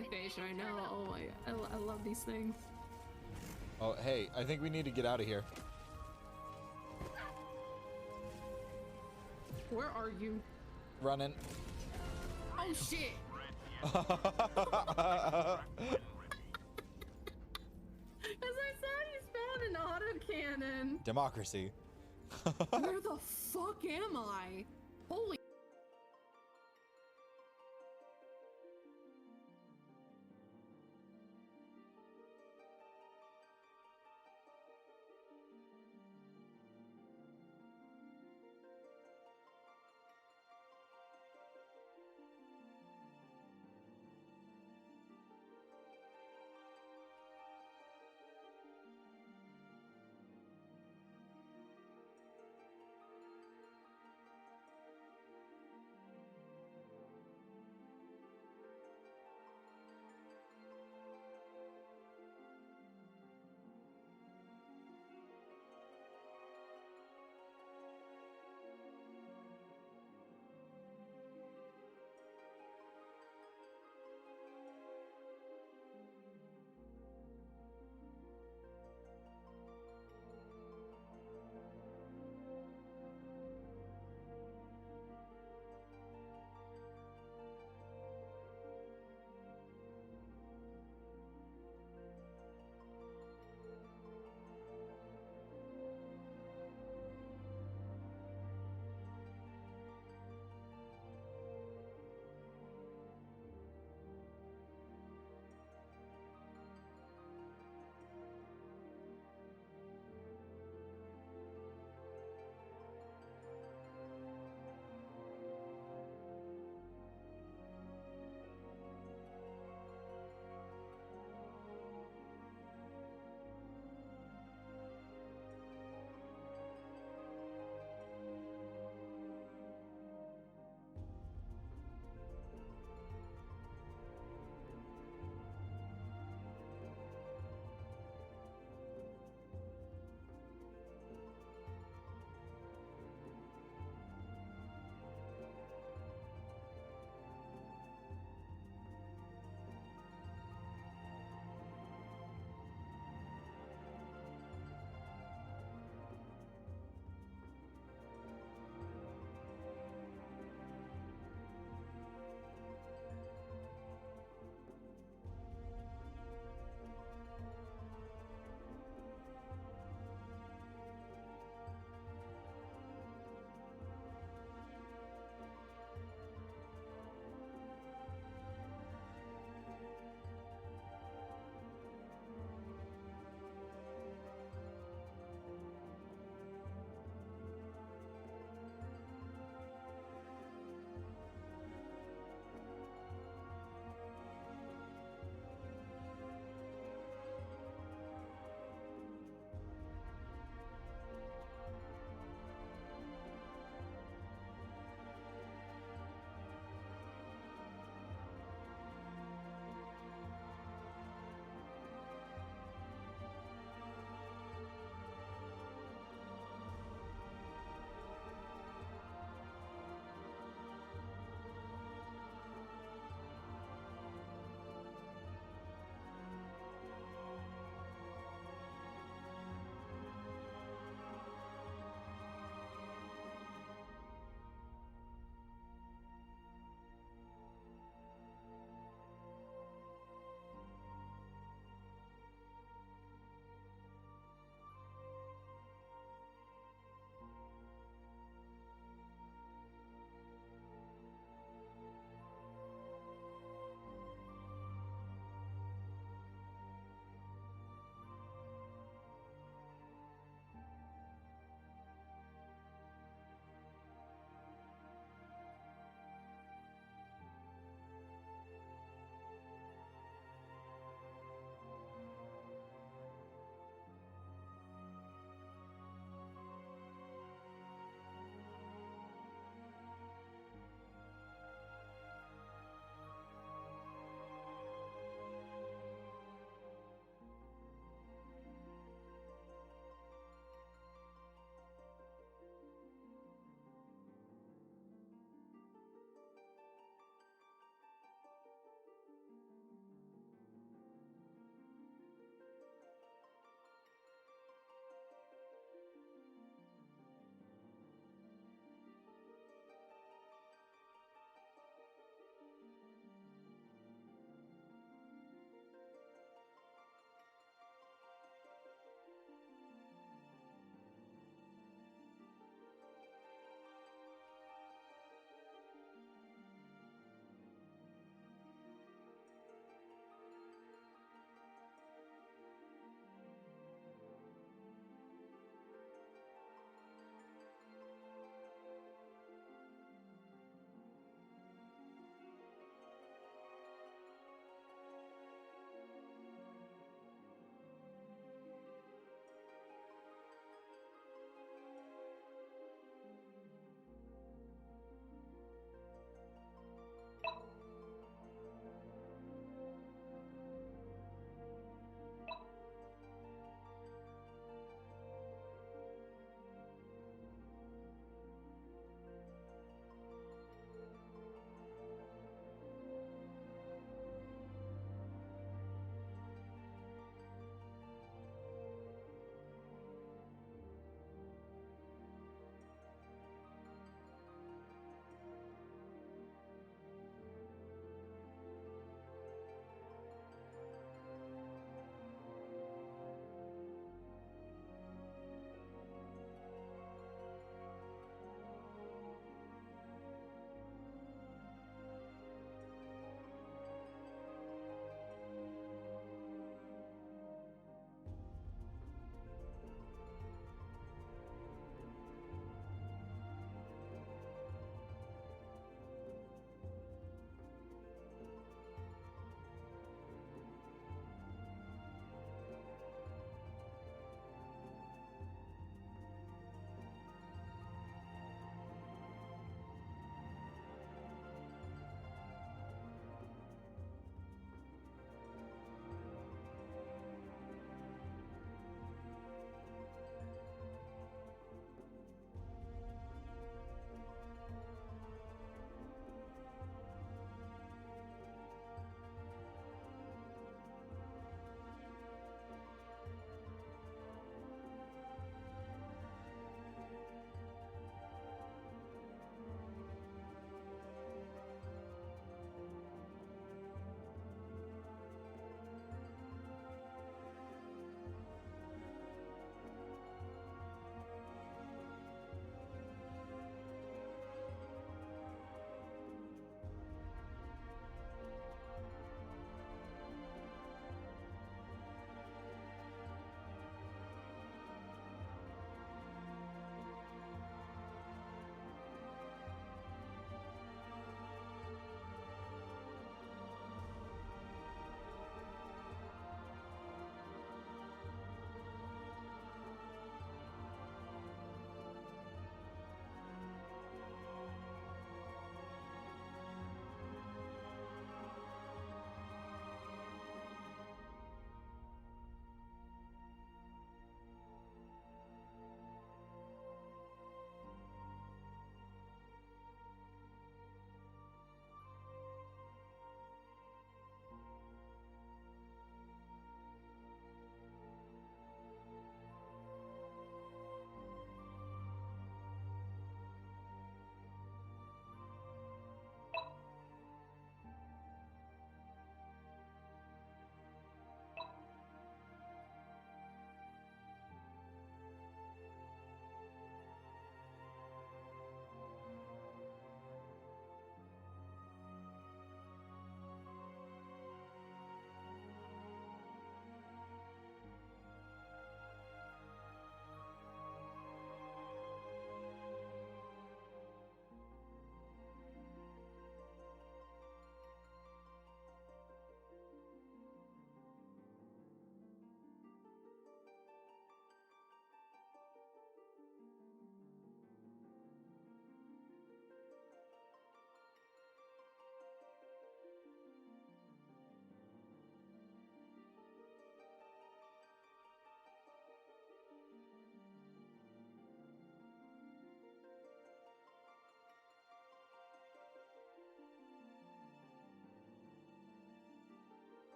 my face right now. Oh my, I love these things. Oh, hey, I think we need to get out of here. Where are you? Running. Oh shit! As I said, he spawned an autocannon. Democracy. Where the fuck am I? Holy.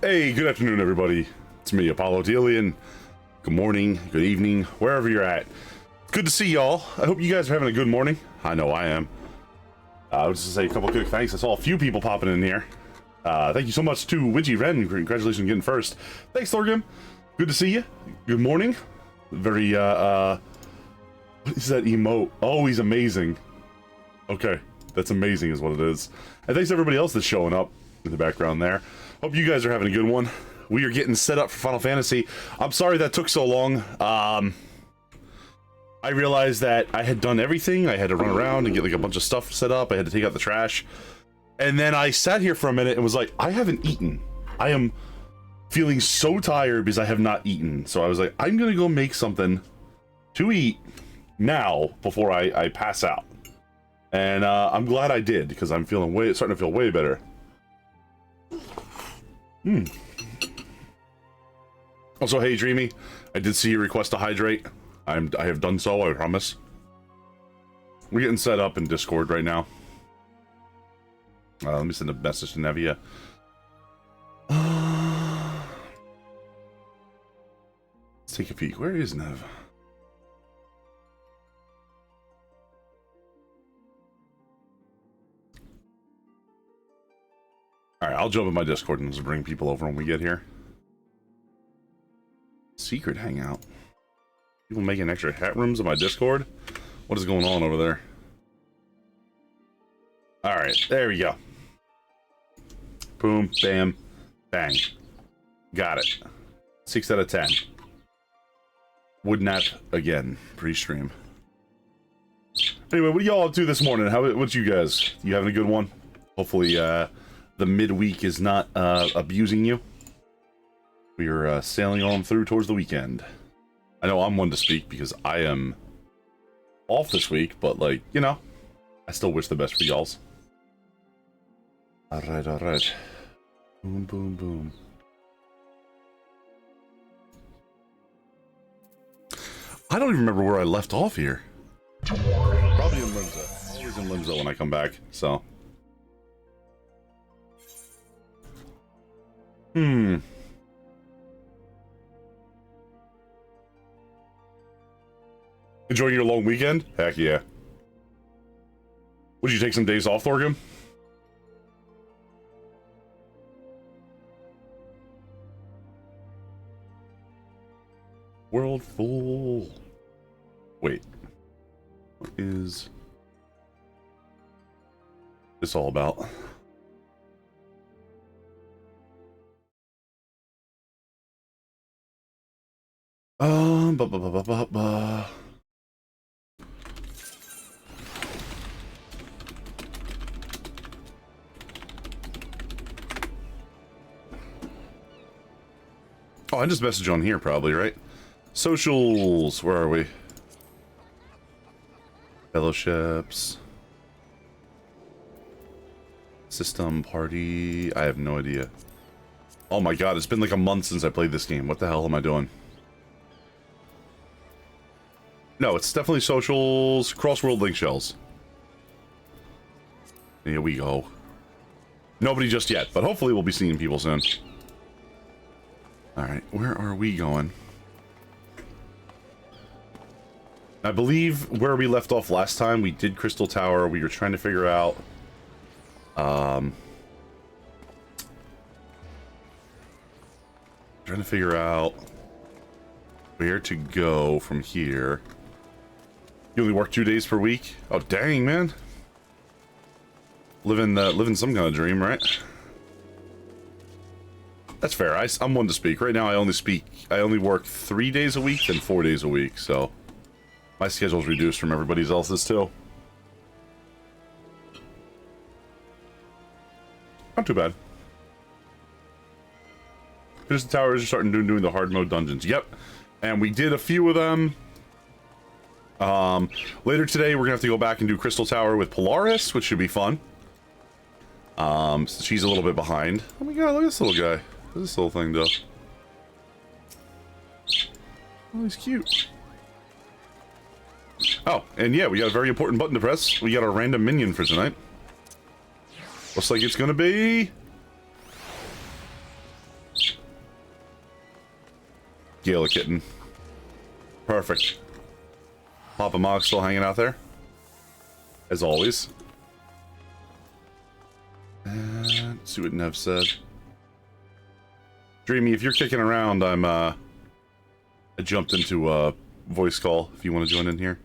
Hey, good afternoon, everybody. It's me, Apollo Delian. Good morning, good evening, wherever you're at. Good to see y'all. I hope you guys are having a good morning. I know I am. I was just to say a couple quick thanks. I saw a few people popping in here. Thank you so much to Widgie Ren. Congratulations on getting first. Thanks, Thorgrim. Good to see you. Good morning. Very, what is that emote? Oh, he's amazing. Okay, that's amazing is what it is. And thanks to everybody else that's showing up in the background there. Hope you guys are having a good one. We are getting set up for Final Fantasy. I'm sorry that took so long. I realized that I had done everything. I had to run around and get like a bunch of stuff set up. I had to take out the trash. And then I sat here for a minute and was like, I haven't eaten. I am feeling so tired because I have not eaten. So I was like, I'm gonna go make something to eat now before I pass out. And I'm glad I did because I'm starting to feel way better. Also, hey Dreamy, I did see your request to hydrate. I have done so, I promise. We're getting set up in Discord right now. Let me send a message to Nevia. Let's take a peek. Where is Nev? Alright, I'll jump in my Discord and just bring people over when we get here. Secret hangout. People making extra hat rooms in my Discord? What is going on over there? Alright, there we go. Boom, bam, bang. Got it. 6 out of 10. Would nap again, pre-stream. Anyway, what do y'all up to this morning? What's you guys? You having a good one? Hopefully, the midweek is not abusing you. We are sailing on through towards the weekend. I know I'm one to speak because I am off this week, but like, you know, I still wish the best for y'alls. Alright, alright. Boom, boom, boom. I don't even remember where I left off here. Probably in Limsa. Always in Limsa when I come back, so. Enjoying your long weekend? Heck yeah. Would you take some days off, Thorgrim? World full. Wait. What is this all about? Oh, I just messaged on here probably, right? Socials, where are we? Fellowships. System party, I have no idea. Oh my god, it's been like a month since I played this game. What the hell am I doing? No, it's definitely socials, cross-world link shells. Here we go. Nobody just yet, but hopefully we'll be seeing people soon. Alright, where are we going? I believe where we left off last time, we did Crystal Tower. We were trying to figure out... where to go from here. You only work 2 days per week? Oh, dang, man. Living some kind of dream, right? That's fair. I'm one to speak. Right now, I only work 3 days a week and 4 days a week, so my schedule's reduced from everybody else's too. Not too bad. Finish the towers. You're starting doing the hard mode dungeons. Yep, and we did a few of them. Later today, we're gonna have to go back and do Crystal Tower with Polaris, which should be fun. So she's a little bit behind. Oh my god, look at this little guy. What is this little thing, though? Oh, he's cute. Oh, and yeah, we got a very important button to press. We got our random minion for tonight. Looks like it's gonna be... Gala kitten. Perfect. Papa Mog still hanging out there. As always. And let's see what Nev said. Dreamy, if you're kicking around, I jumped into a voice call if you want to join in here.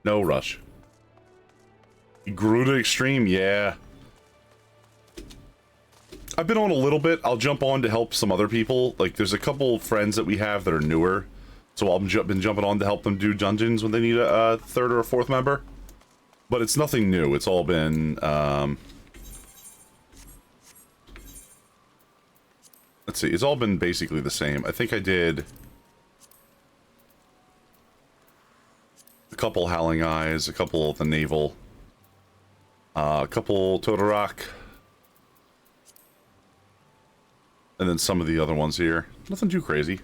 No rush. Grew to extreme, yeah. I've been on a little bit. I'll jump on to help some other people. Like, there's a couple friends that we have that are newer. So I've been jumping on to help them do dungeons when they need a third or a fourth member. But it's nothing new. It's all been, let's see. It's all been basically the same. I think I did a couple Howling Eyes, a couple of the Naval, a couple Todorok, and then some of the other ones here. Nothing too crazy.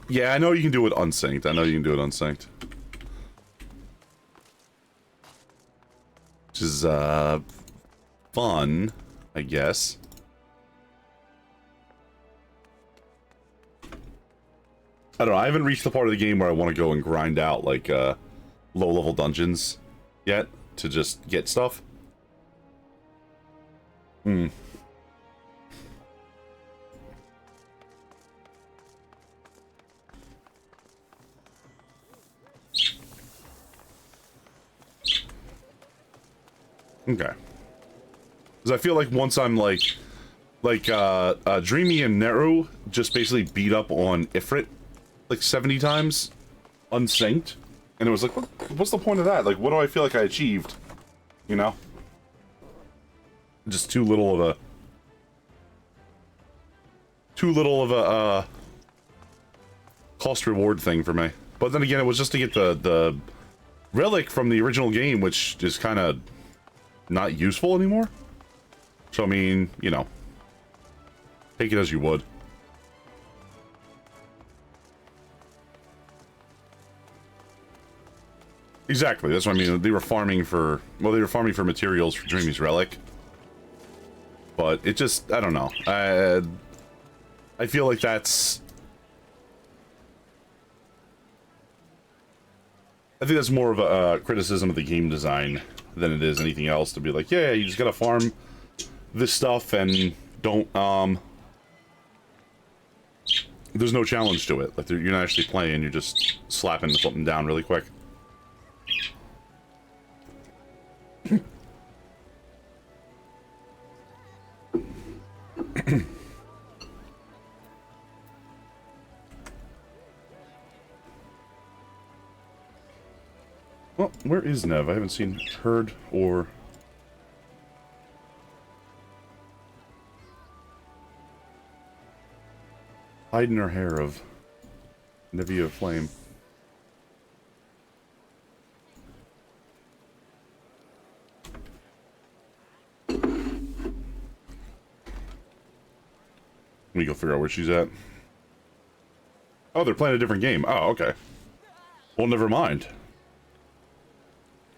Yeah, I know you can do it unsynced. I know you can do it unsynced. Which is, fun, I guess. I don't know, I haven't reached the part of the game where I want to go and grind out, like, low-level dungeons yet to just get stuff. Hmm. Okay. Because I feel like once I'm like Dreamy and Neru just basically beat up on Ifrit like 70 times, unsynced, and it was like, what's the point of that? Like, what do I feel like I achieved? You know? Just too little of a cost-reward thing for me. But then again, it was just to get the relic from the original game, which is kind of not useful anymore. So, I mean, you know, take it as you would. Exactly, that's what I mean. They were farming for, well, they were farming for materials for Dreamy's relic. But it just, I don't know. I feel like that's... I think that's more of a criticism of the game design than it is anything else, to be like, yeah, you just gotta farm this stuff and don't, there's no challenge to it. Like, you're not actually playing, you're just slapping something down really quick. Well, where is Nev? I haven't seen, heard, or... hiding her hair of Nevia Flame. Let me go figure out where she's at. Oh, they're playing a different game. Oh, okay. Well, never mind.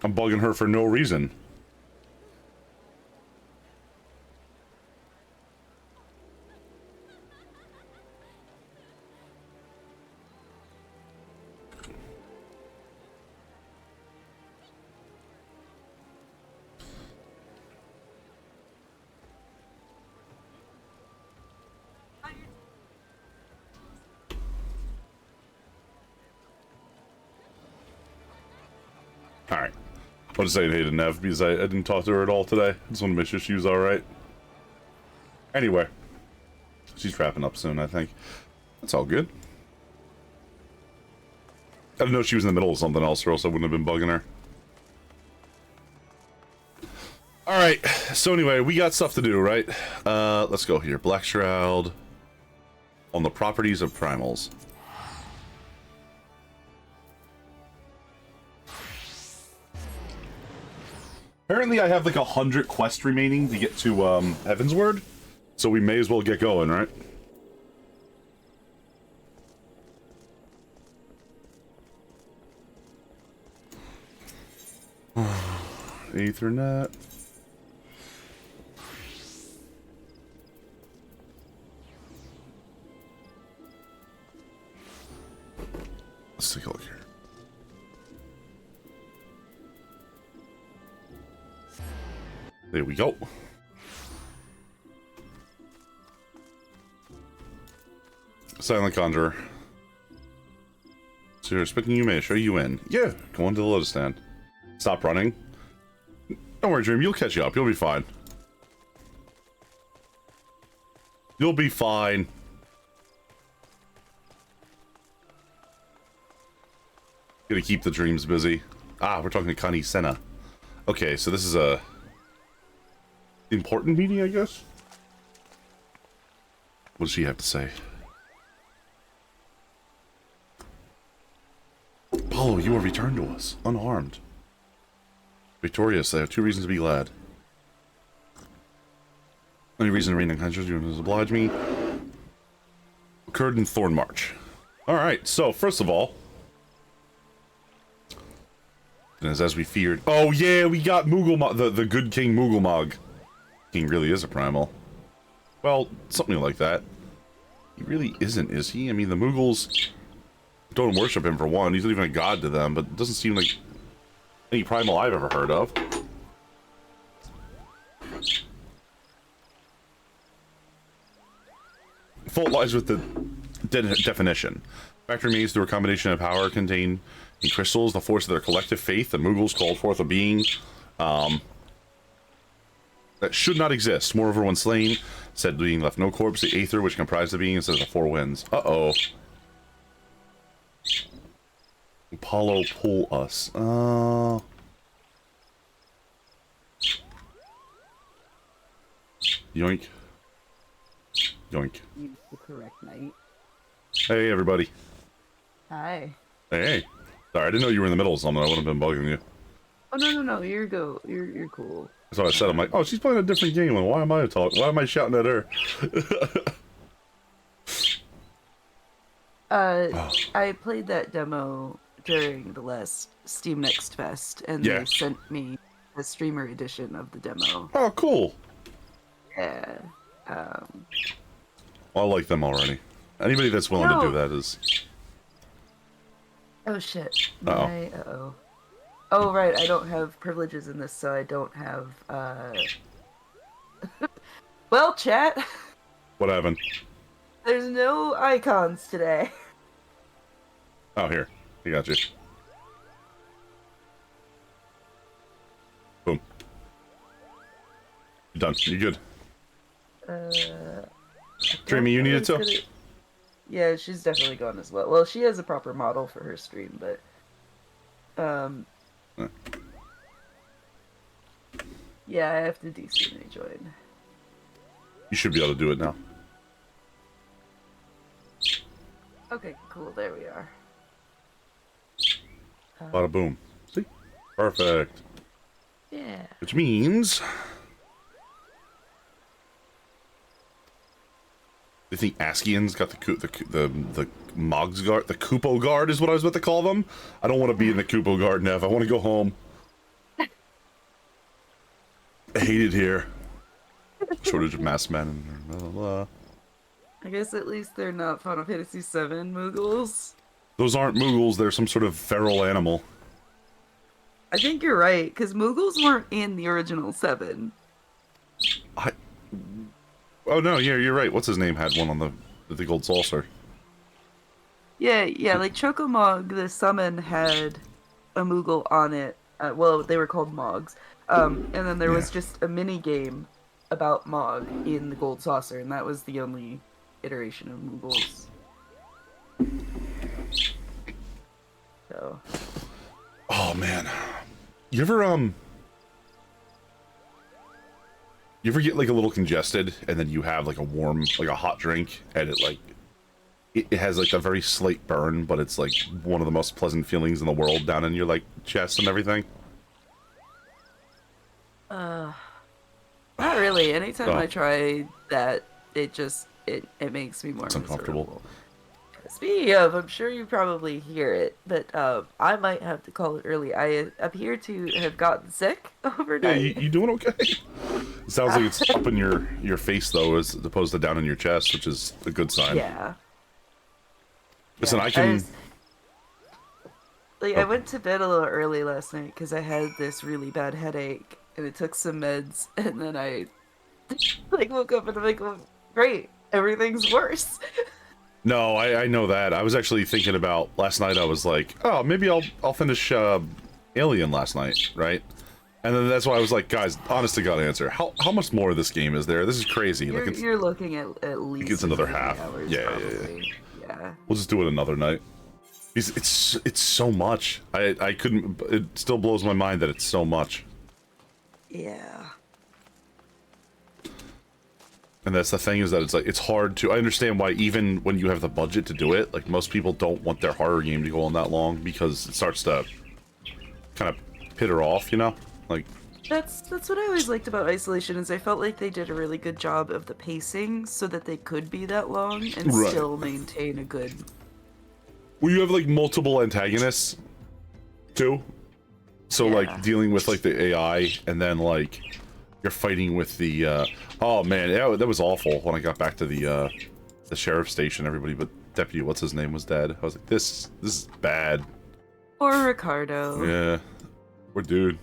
I'm bugging her for no reason. Alright. I'll just say hey to Nev because I didn't talk to her at all today. I just want to make sure she was alright. Anyway. She's wrapping up soon, I think. That's all good. I didn't know she was in the middle of something else, or else I wouldn't have been bugging her. Alright, so anyway, we got stuff to do, right? Let's go here. Black Shroud. On the properties of primals. Apparently I have like 100 quests remaining to get to Heavensward, so we may as well get going, right? Ethernet. Let's take a look here. There we go. Silent Conjurer. So you're expecting you may show you in. Yeah, go on to the lotus stand. Stop running. Don't worry, Dream, you'll catch you up. You'll be fine. You'll be fine. Gonna keep the dreams busy. Ah, we're talking to Connie Senna. Okay, so this is a important meeting, I guess? What does she have to say? Apollo, you have returned to us, unharmed. Victorious, I have 2 reasons to be glad. Only reason to reign in countries you must oblige me. Occurred in Thornmarch. Alright, so first of all, as we feared. Oh yeah, we got Moogle, the good King Mooglemog. King really is a primal. Well, something like that. He really isn't, is he? I mean, the Moogles don't worship him for one. He's not even a god to them, but it doesn't seem like any primal I've ever heard of. Fault lies with the definition. Fact remains through a combination of power contained in crystals, the force of their collective faith, the Moogles called forth a being that should not exist. Moreover, when slain, said being left no corpse, the aether which comprised the being instead of the 4 winds. Uh-oh. Apollo, pull us. Yoink. Yoink. Use the correct night. Hey, everybody. Hi. Hey. Sorry, I didn't know you were in the middle of something. I wouldn't have been bugging you. Oh no, you're cool. That's what I said. I'm like, oh, she's playing a different game. Like, why am I talking? Why am I shouting at her? I played that demo during the last Steam Next Fest, and they sent me a streamer edition of the demo. Oh, cool. Yeah. Well, I like them already. Anybody that's willing to do that is... Oh shit. Uh-oh. Oh right, I don't have privileges in this, so I don't have Well, chat. What happened? There's no icons today. Oh, here. I got you. Boom. You're done. You're good. Dreamy, you need it too? Yeah, she's definitely gone as well. Well, she has a proper model for her stream, but... Yeah, I have to DC join. You should be able to do it now. Okay, cool. There we are. Bada boom. See? Perfect. Yeah. Which means... I think Askian's got the Mogs Guard, the Kupo Guard is what I was about to call them. I don't want to be in the Kupo Guard, Nev. I want to go home. I hate it here. Shortage of masked men and blah, blah, blah. I guess at least they're not Final Fantasy VII Moogles. Those aren't Moogles, they're some sort of feral animal. I think you're right, because Moogles weren't in the original 7. Oh no, yeah, you're right. What's his name had one on the gold saucer. Yeah, like Chocomog, the summon had a Moogle on it. Well, they were called Mogs. And then there was just a mini game about Mog in the gold saucer, and that was the only iteration of Moogles. So. Oh man, you ever get like a little congested, and then you have like a warm, like a hot drink, and it has like a very slight burn, but it's like one of the most pleasant feelings in the world down in your like chest and everything? Not really. Anytime I try that, it makes me more uncomfortable. Speaking of, I'm sure you probably hear it, but I might have to call it early. I appear to have gotten sick overnight. Yeah, you doing okay? It sounds like it's up in your face though, as opposed to down in your chest, which is a good sign. Yeah. Listen, Like, Oh. I went to bed a little early last night because I had this really bad headache, and it took some meds, and then I, like, woke up and I'm like, oh, great, everything's worse. No, I know that. I was actually thinking about last night. I was like, oh, maybe I'll finish Alien last night, right? And then that's why I was like, guys, honest to God answer. How much more of this game is there? This is crazy. You're looking at least it's another 30 half. hours, Yeah. yeah. We'll just do it another night. It's so much. I couldn't. It still blows my mind that it's so much. Yeah. And that's the thing, is that it's like, it's hard to, I understand why even when you have the budget to do it, like most people don't want their horror game to go on that long because it starts to kind of pitter off, you know? Like, That's what I always liked about Isolation, is I felt like they did a really good job of the pacing so that they could be that long and Right. still maintain a good... well, you have like multiple antagonists too. So Yeah. like dealing with like the AI, and then like you're fighting with the oh man, that was awful when I got back to the sheriff's station. Everybody but Deputy what's his name was dead. I was like, this is bad. Or Ricardo. Yeah. Poor dude.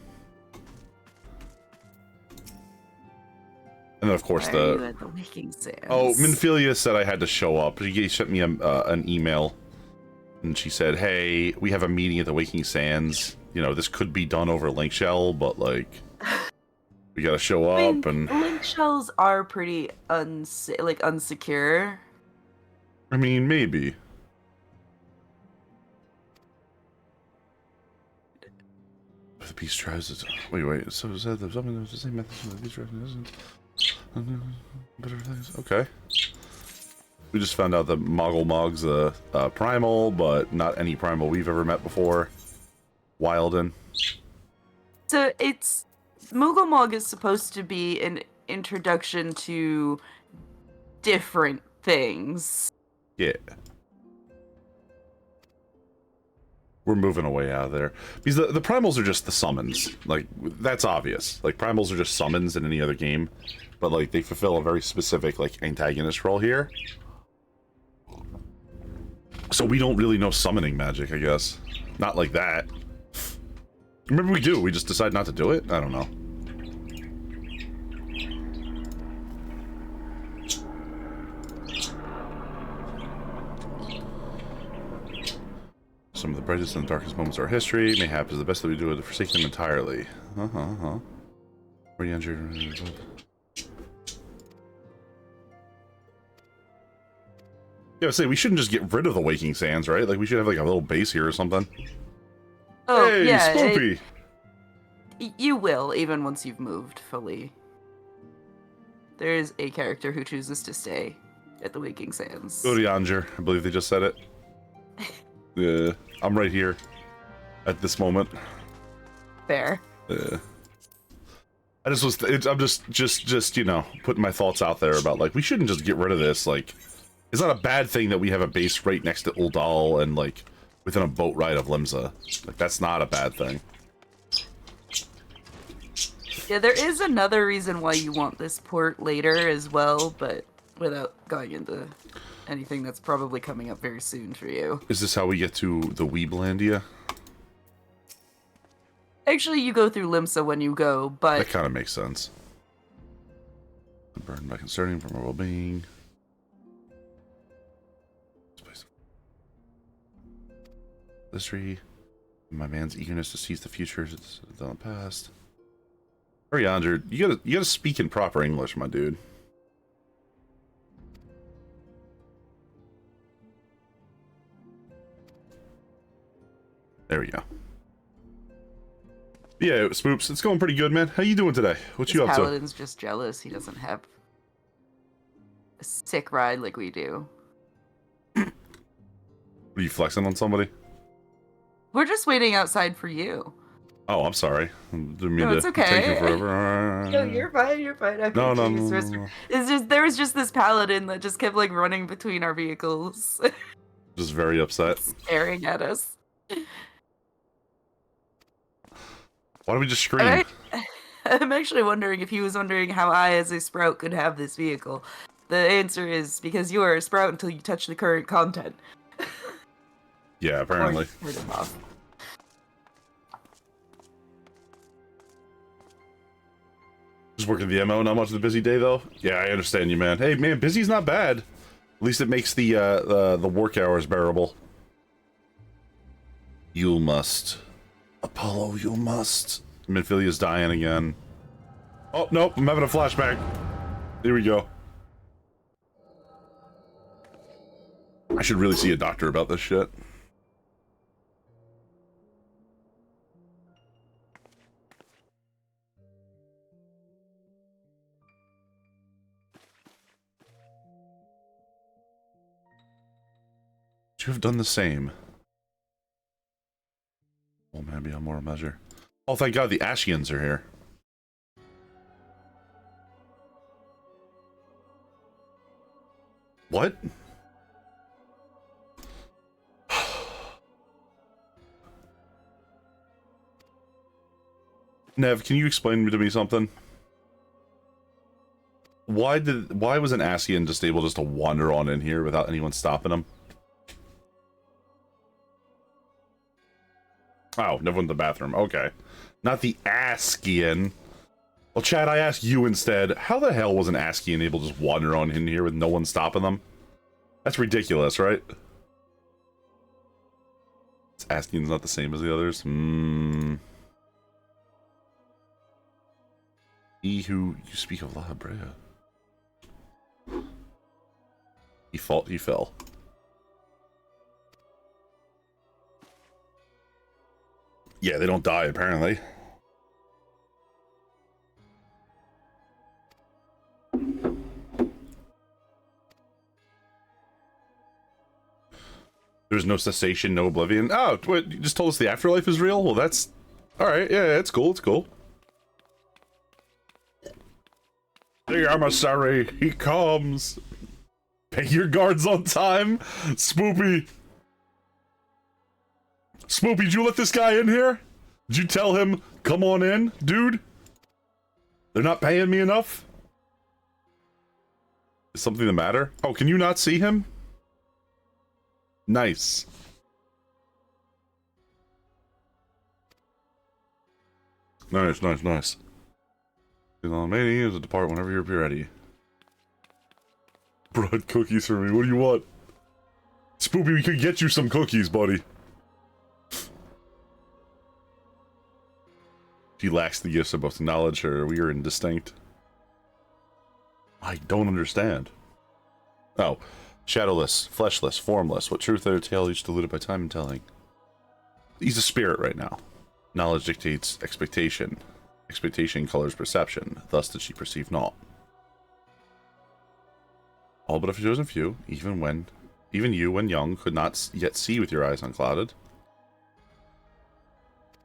And then of course Why are you at the Waking Sands? Oh, Minfilia said I had to show up. She sent me an email, and she said, "Hey, we have a meeting at the Waking Sands. You know, this could be done over link shell, but like, we gotta show up." And link shells are pretty unsecure. I mean, maybe. The beast tries it. Wait. So is that something that's the same method as the beast tries isn't? Better things. Okay. We just found out that Moggle Mog's a primal, but not any primal we've ever met before. Wilden. So it's... Moogle Mog is supposed to be an introduction to different things. Yeah. We're moving away out of there. Because the primals are just the summons. Like, that's obvious. Like, primals are just summons in any other game. But, like, they fulfill a very specific, like, antagonist role here. So we don't really know summoning magic, I guess. Not like that. Maybe we do. We just decide not to do it? I don't know. Some of the brightest and darkest moments of our history. Mayhap is the best that we do it to forsake them entirely. Where you enter? Yeah, I say we shouldn't just get rid of the Waking Sands, right? Like we should have like a little base here or something. Oh, hey, yeah. Spoopy! You will, even once you've moved fully. There is a character who chooses to stay at the Waking Sands. Urianger, I believe they just said it. Yeah, I'm right here at this moment. Fair. Yeah. I'm just you know, putting my thoughts out there about like we shouldn't just get rid of this. Like, it's not a bad thing that we have a base right next to Uldal and like within a boat ride of Limsa. Like that's not a bad thing. Yeah, there is another reason why you want this port later as well, but without going into anything that's probably coming up very soon for you. Is this how we get to the Weeblandia? Actually, you go through Limsa when you go, but... That kind of makes sense. Burdened by concerning for my well-being. History. My man's eagerness to seize the future is done the past. Urianger, you gotta speak in proper English, my dude. There we go. Yeah, Spoops, it's going pretty good, man. How you doing today? What you up to? Paladin's just jealous he doesn't have a sick ride like we do. Are you flexing on somebody? We're just waiting outside for you. Oh, I'm sorry. Didn't mean No, to it's okay. take you forever. No, you're fine, you're fine. No. It's just, there was just this paladin that just kept like running between our vehicles. Just very upset. Staring at us. Why don't we just scream? I'm actually wondering if he was wondering how I, as a sprout, could have this vehicle. The answer is because you are a sprout until you touch the current content. Yeah, apparently. Or turn it off. Just working the MO, not much of the busy day though. Yeah, I understand you, man. Hey, man, busy's not bad. At least it makes the work hours bearable. You must, Apollo. You must. Minfilia's dying again. Oh nope, I'm having a flashback. Here we go. I should really see a doctor about this shit. You have done the same. Oh man, beyond moral measure. Oh, thank God the Ashians are here. What? Nev, can you explain to me something? Why was an Ascian just able to wander on in here without anyone stopping him? Oh, never went to the bathroom. Okay. Not the Ascian. Well, Chad, I ask you instead. How the hell was an Ascian able to just wander on in here with no one stopping them? That's ridiculous, right? Ascian's not the same as the others. He who you speak of La Brea. He fell. Yeah, they don't die, apparently. There's no cessation, no oblivion. Oh, what, you just told us the afterlife is real? Well, that's... Alright, yeah, it's cool, it's cool. The emissary, he comes. Pay your guards on time. Spoopy. Spoopy, did you let this guy in here? Did you tell him, come on in, dude? They're not paying me enough? Is something the matter? Oh, can you not see him? Nice. Nice, nice, nice. Maybe is a depart whenever you're ready. Brought cookies for me. What do you want? Spoopy, we could get you some cookies, buddy. She lacks the gifts of both knowledge or we are indistinct. I don't understand. Oh. Shadowless, fleshless, formless. What truth or tale each diluted by time and telling? He's a spirit right now. Knowledge dictates expectation. Expectation colors perception. Thus did she perceive naught. All but a chosen few, even you, when young, could not yet see with your eyes unclouded.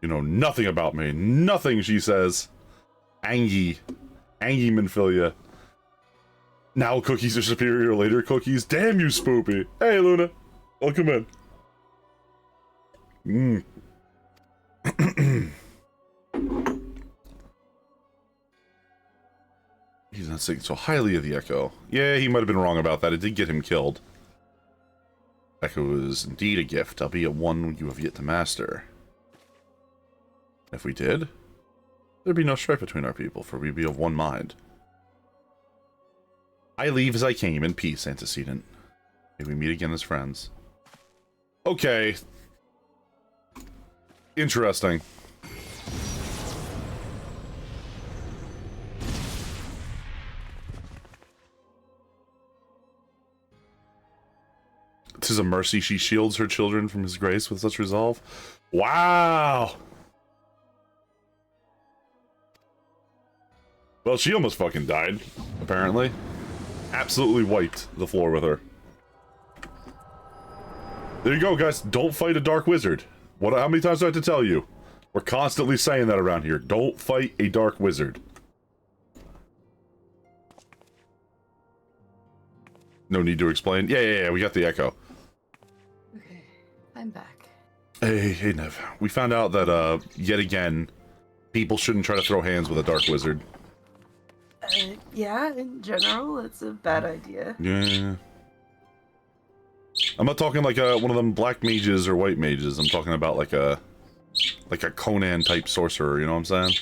You know nothing about me. Nothing, she says. Angie Minfilia. Now cookies are superior, later cookies. Damn you, Spoopy. Hey, Luna. Welcome in. He's not thinking so highly of the Echo. Yeah, he might have been wrong about that. It did get him killed. Echo is indeed a gift, albeit one you have yet to master. If we did, there'd be no strife between our people, for we'd be of one mind. I leave as I came, in peace, antecedent. May we meet again as friends. Okay. Interesting. "'Tis a mercy she shields her children from his grace with such resolve." Wow! Well, she almost fucking died, apparently. Absolutely wiped the floor with her. There you go, guys. Don't fight a dark wizard. How many times do I have to tell you? We're constantly saying that around here. Don't fight a dark wizard. No need to explain. Yeah, we got the Echo. Okay, I'm back. Hey, Nev. We found out that, yet again, people shouldn't try to throw hands with a dark wizard. Yeah, in general, it's a bad idea. Yeah. I'm not talking like one of them black mages or white mages. I'm talking about like a Conan type sorcerer, you know what I'm saying?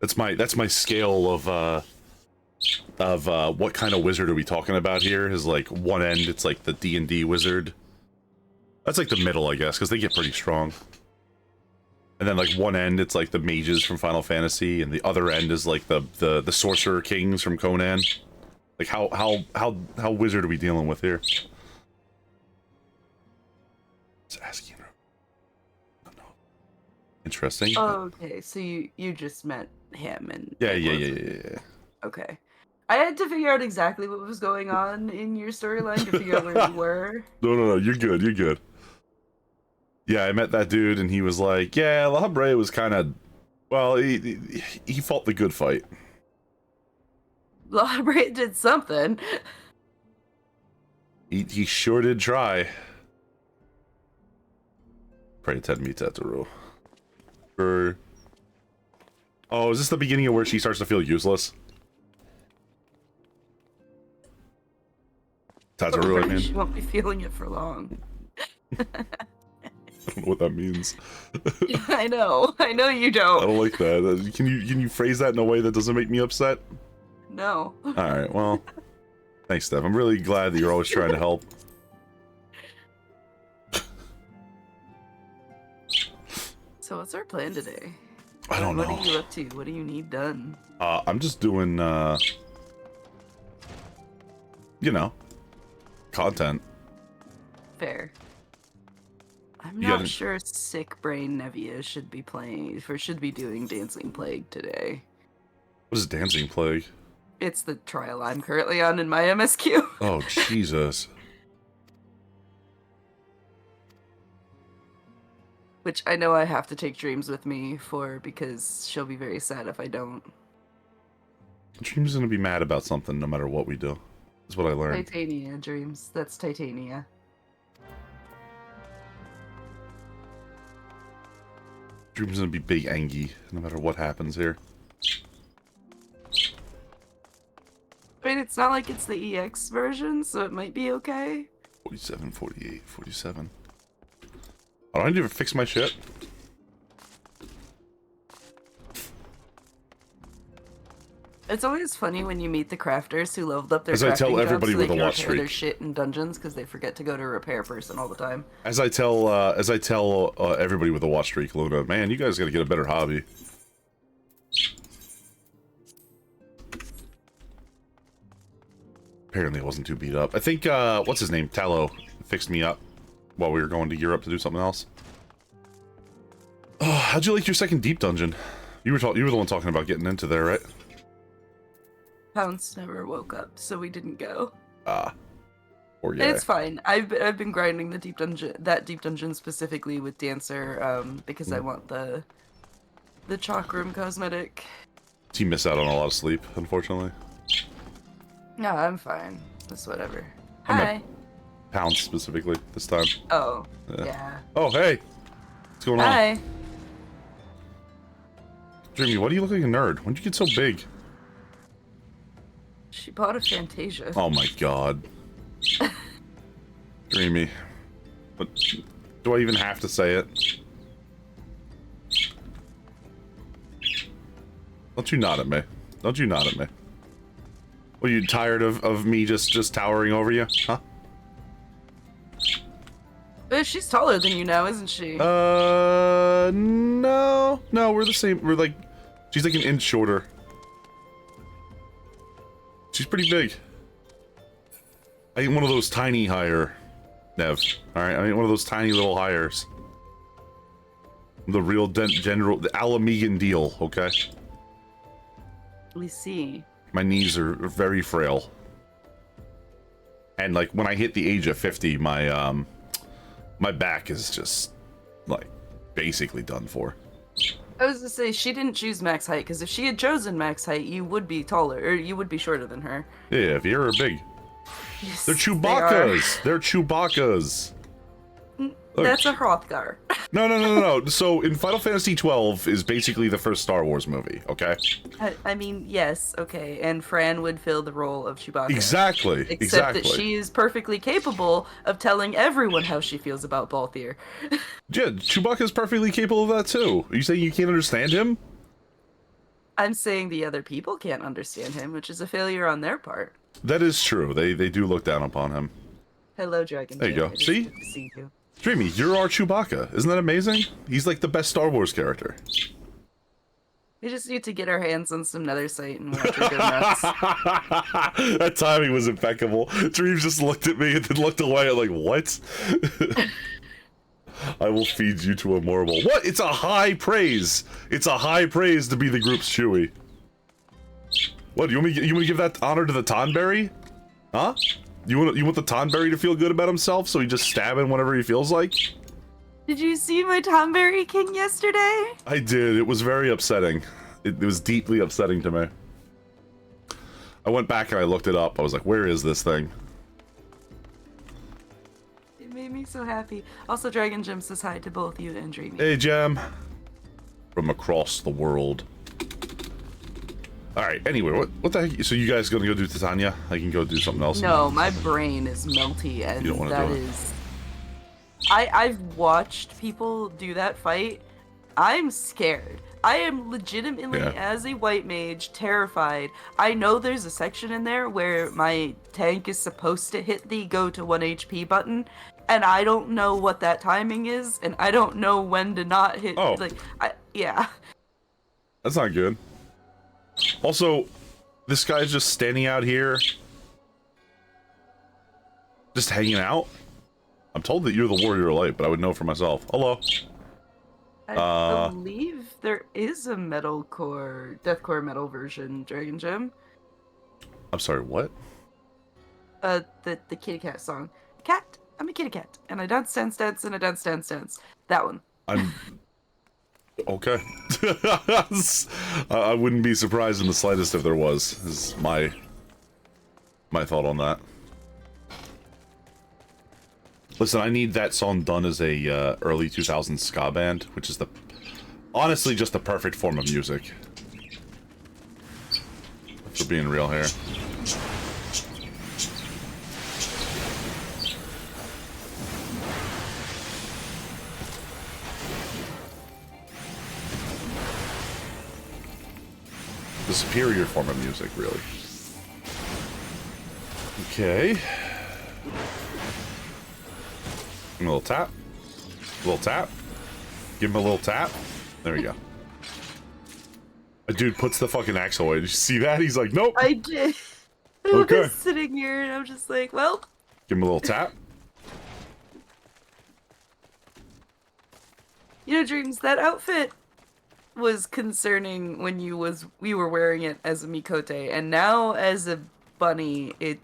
That's my scale of what kind of wizard are we talking about here? Is like one end, it's like the D&D wizard. That's like the middle, I guess, because they get pretty strong. And then like one end, it's like the mages from Final Fantasy, and the other end is like the sorcerer kings from Conan. Like how wizard are we dealing with here? Just asking. Interesting. Oh, okay, so you just met him and... Yeah. Okay. I had to figure out exactly what was going on in your storyline to figure out where you were. No, you're good. Yeah, I met that dude, and he was like, yeah, La Habrea was kind of... Well, he fought the good fight. La Habrea did something. He sure did try. Pray to Ted me, Tetaru. Oh, is this the beginning of where she starts to feel useless? Tataru, I mean. She won't be feeling it for long. I don't know what that means. I know you don't. I don't like that. Can you phrase that in a way that doesn't make me upset? No. Alright, well. Thanks, Steph. I'm really glad that you're always trying to help. So what's our plan today? I don't know. What are you up to? What do you need done? I'm just doing, you know, content. Fair. I'm not sure Sick Brain Nevia should be doing Dancing Plague today. What is Dancing Plague? It's the trial I'm currently on in my MSQ. Oh, Jesus. Which I know I have to take Dreams with me for, because she'll be very sad if I don't. Dream's gonna be mad about something no matter what we do. That's what I learned. Titania, Dreams. That's Titania. Dream's gonna be big angry no matter what happens here. I mean, it's not like it's the EX version, so it might be okay. 47, 48, 47. Oh, I need to fix my shit. It's always funny when you meet the crafters who leveled up their As I tell crafting everybody jobs so with they a can watch repair their streak. shit in dungeons because they forget to go to repair person all the time. As I tell everybody with a watch streak, Luna, man, you guys gotta get a better hobby. Apparently I wasn't too beat up. I think, what's his name? Tallow fixed me up while we were going to Europe to do something else. Oh, how'd you like your second deep dungeon? You were the one talking about getting into there, right? Pounce never woke up, so we didn't go. Or yeah. It's fine. I've been grinding the deep dungeon specifically with Dancer, because I want the chalk room cosmetic. He missed out on a lot of sleep, unfortunately. No, I'm fine. It's whatever. I Hi. meant Pounce specifically this time. Oh, yeah. Oh, hey! What's going on? Hi. Dreamy, why do you look like a nerd? When'd you get so big? She bought a Fantasia. Oh my god. Dreamy. But do I even have to say it? Don't you nod at me. Don't you nod at me. Are you tired of me just towering over you? Huh? But she's taller than you now, isn't she? No, we're the same. We're like, she's like an inch shorter. She's pretty big. I ain't one of those tiny hire, Nev. Alright, I ain't one of those tiny little hires. The real the Alamegan deal, okay? We see. My knees are very frail. And like, when I hit the age of 50, my, my back is just, like, basically done for. I was gonna say, she didn't choose max height, because if she had chosen max height, you would be taller, or you would be shorter than her. Yeah, if you're big. Yes, They're Chewbacca's! They're Chewbacca's! That's a Hrothgar. No. So, in Final Fantasy XII is basically the first Star Wars movie, okay? I mean, yes, okay, and Fran would fill the role of Chewbacca. Exactly, Except that she is perfectly capable of telling everyone how she feels about Balthier. Yeah, Chewbacca's perfectly capable of that too. Are you saying you can't understand him? I'm saying the other people can't understand him, which is a failure on their part. That is true. They do look down upon him. Hello, Dragon. There you go. It is See? good to see you. Dreamy, you're our Chewbacca. Isn't that amazing? He's like the best Star Wars character. We just need to get our hands on some netherite and watch her go nuts. That timing was impeccable. Dreams just looked at me and then looked away. I'm like, what? I will feed you to a marble. What? It's a high praise. It's a high praise to be the group's Chewie. What? You want me to give that honor to the Tonberry? Huh? You want the Tonberry to feel good about himself, so he just stab him whenever he feels like? Did you see my Tonberry King yesterday? I did. It was very upsetting. It was deeply upsetting to me. I went back and I looked it up. I was like, where is this thing? It made me so happy. Also, Dragon Gem says hi to both you and Dreamy. Hey, Gem. From across the world. Alright, anyway, what the heck? So you guys gonna go do Titania? I can go do something else? No, my brain is melty, and You don't wanna that do it. is... I've watched people do that fight. I'm scared. I am legitimately, as a white mage, terrified. I know there's a section in there where my tank is supposed to hit the go to 1 HP button, and I don't know what that timing is, and I don't know when to not hit. Oh. Yeah. That's not good. Also, this guy's just standing out here. Just hanging out. I'm told that you're the warrior of light, but I would know for myself. Hello. I believe there is a deathcore metal version, Dragon Gem. I'm sorry, what? The kitty cat song. Cat, I'm a kitty cat, and I dance, dance, dance, and I dance, dance, dance. That one. I'm... Okay. I wouldn't be surprised in the slightest if there was, is my thought on that. Listen, I need that song done as a early 2000s ska band, which is honestly just the perfect form of music. For being real here. The superior form of music, really. Okay. Give him a little tap. A little tap. Give him a little tap. There we go. A dude puts the fucking axe away. Did you see that? He's like, nope. I did. I Okay. was sitting here and I'm just like, well. Give him a little tap. You know, Dreams, that outfit was concerning when we were wearing it as a Mikote, and now as a bunny, it...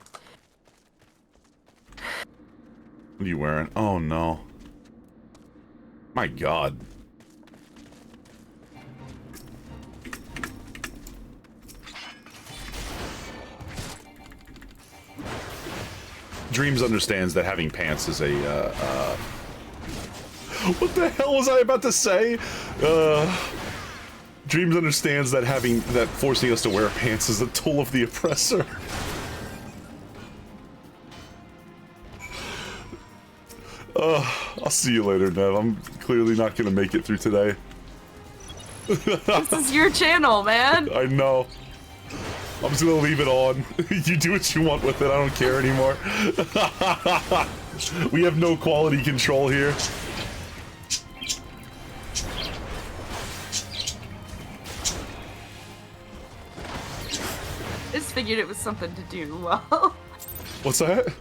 What are you wearing? Oh no. My god. Dreams understands that having pants is a, What the hell was I about to say? Dreams understands that forcing us to wear pants is a tool of the oppressor. I'll see you later, Nev. I'm clearly not gonna make it through today. This is your channel, man! I know. I'm just gonna leave it on. You do what you want with it, I don't care anymore. We have no quality control here. I just figured it was something to do well. What's that?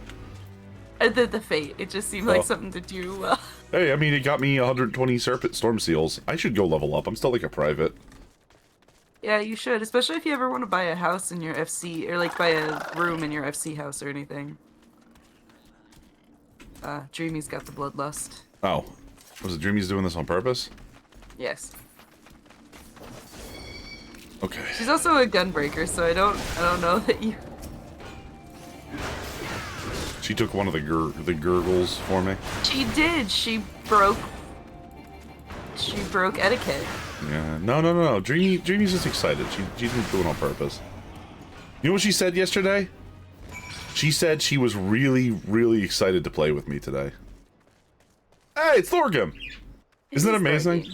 The fate. It just seemed like something to do well. Hey, I mean, it got me 120 Serpent Storm Seals. I should go level up. I'm still like a private. Yeah, you should, especially if you ever want to buy a house in your FC, or like buy a room in your FC house or anything. Dreamy's got the bloodlust. Oh. Was it Dreamy's doing this on purpose? Yes. Okay. She's also a gunbreaker, so I don't know that you... She took one of the gurgles for me. She did. She broke etiquette. Yeah. No. Dreamy's just excited. She didn't do it on purpose. You know what she said yesterday? She said she was really, really excited to play with me today. Hey, it's Thorgrim! Isn't that amazing?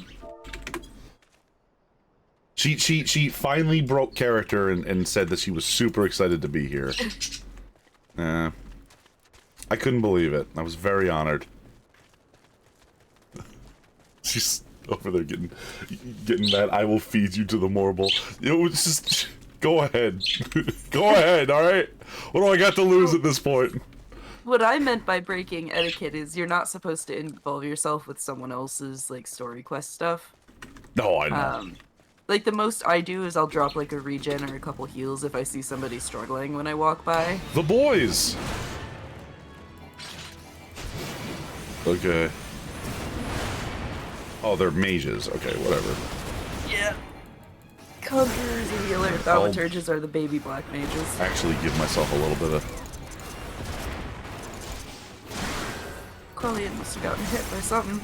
She finally broke character and said that she was super excited to be here. I couldn't believe it. I was very honored. She's over there getting that I will feed you to the mortal. You know, it's just go ahead. Go ahead, alright? What do I got to lose at this point? What I meant by breaking etiquette is you're not supposed to involve yourself with someone else's, like, story quest stuff. No, I know. Like, the most I do is I'll drop, like, a regen or a couple heals if I see somebody struggling when I walk by. The boys! Okay. Oh, they're mages. Okay, whatever. Yeah. Conjurers and healer. Thaumaturges are the baby black mages. Actually give myself a little bit of... Quellian must have gotten hit by something.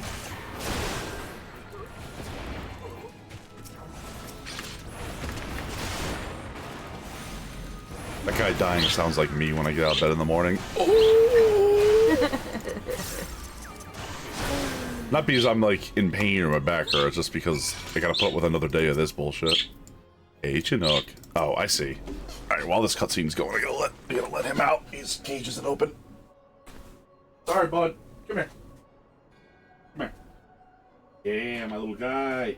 That guy dying sounds like me when I get out of bed in the morning. Not because I'm, like, in pain or my back hurts, just because I gotta put up with another day of this bullshit. Hey, Chinook. Oh, I see. Alright, while this cutscene's going, I gotta let him out. His cage isn't open. Sorry, bud. Come here. Come here. Yeah, my little guy.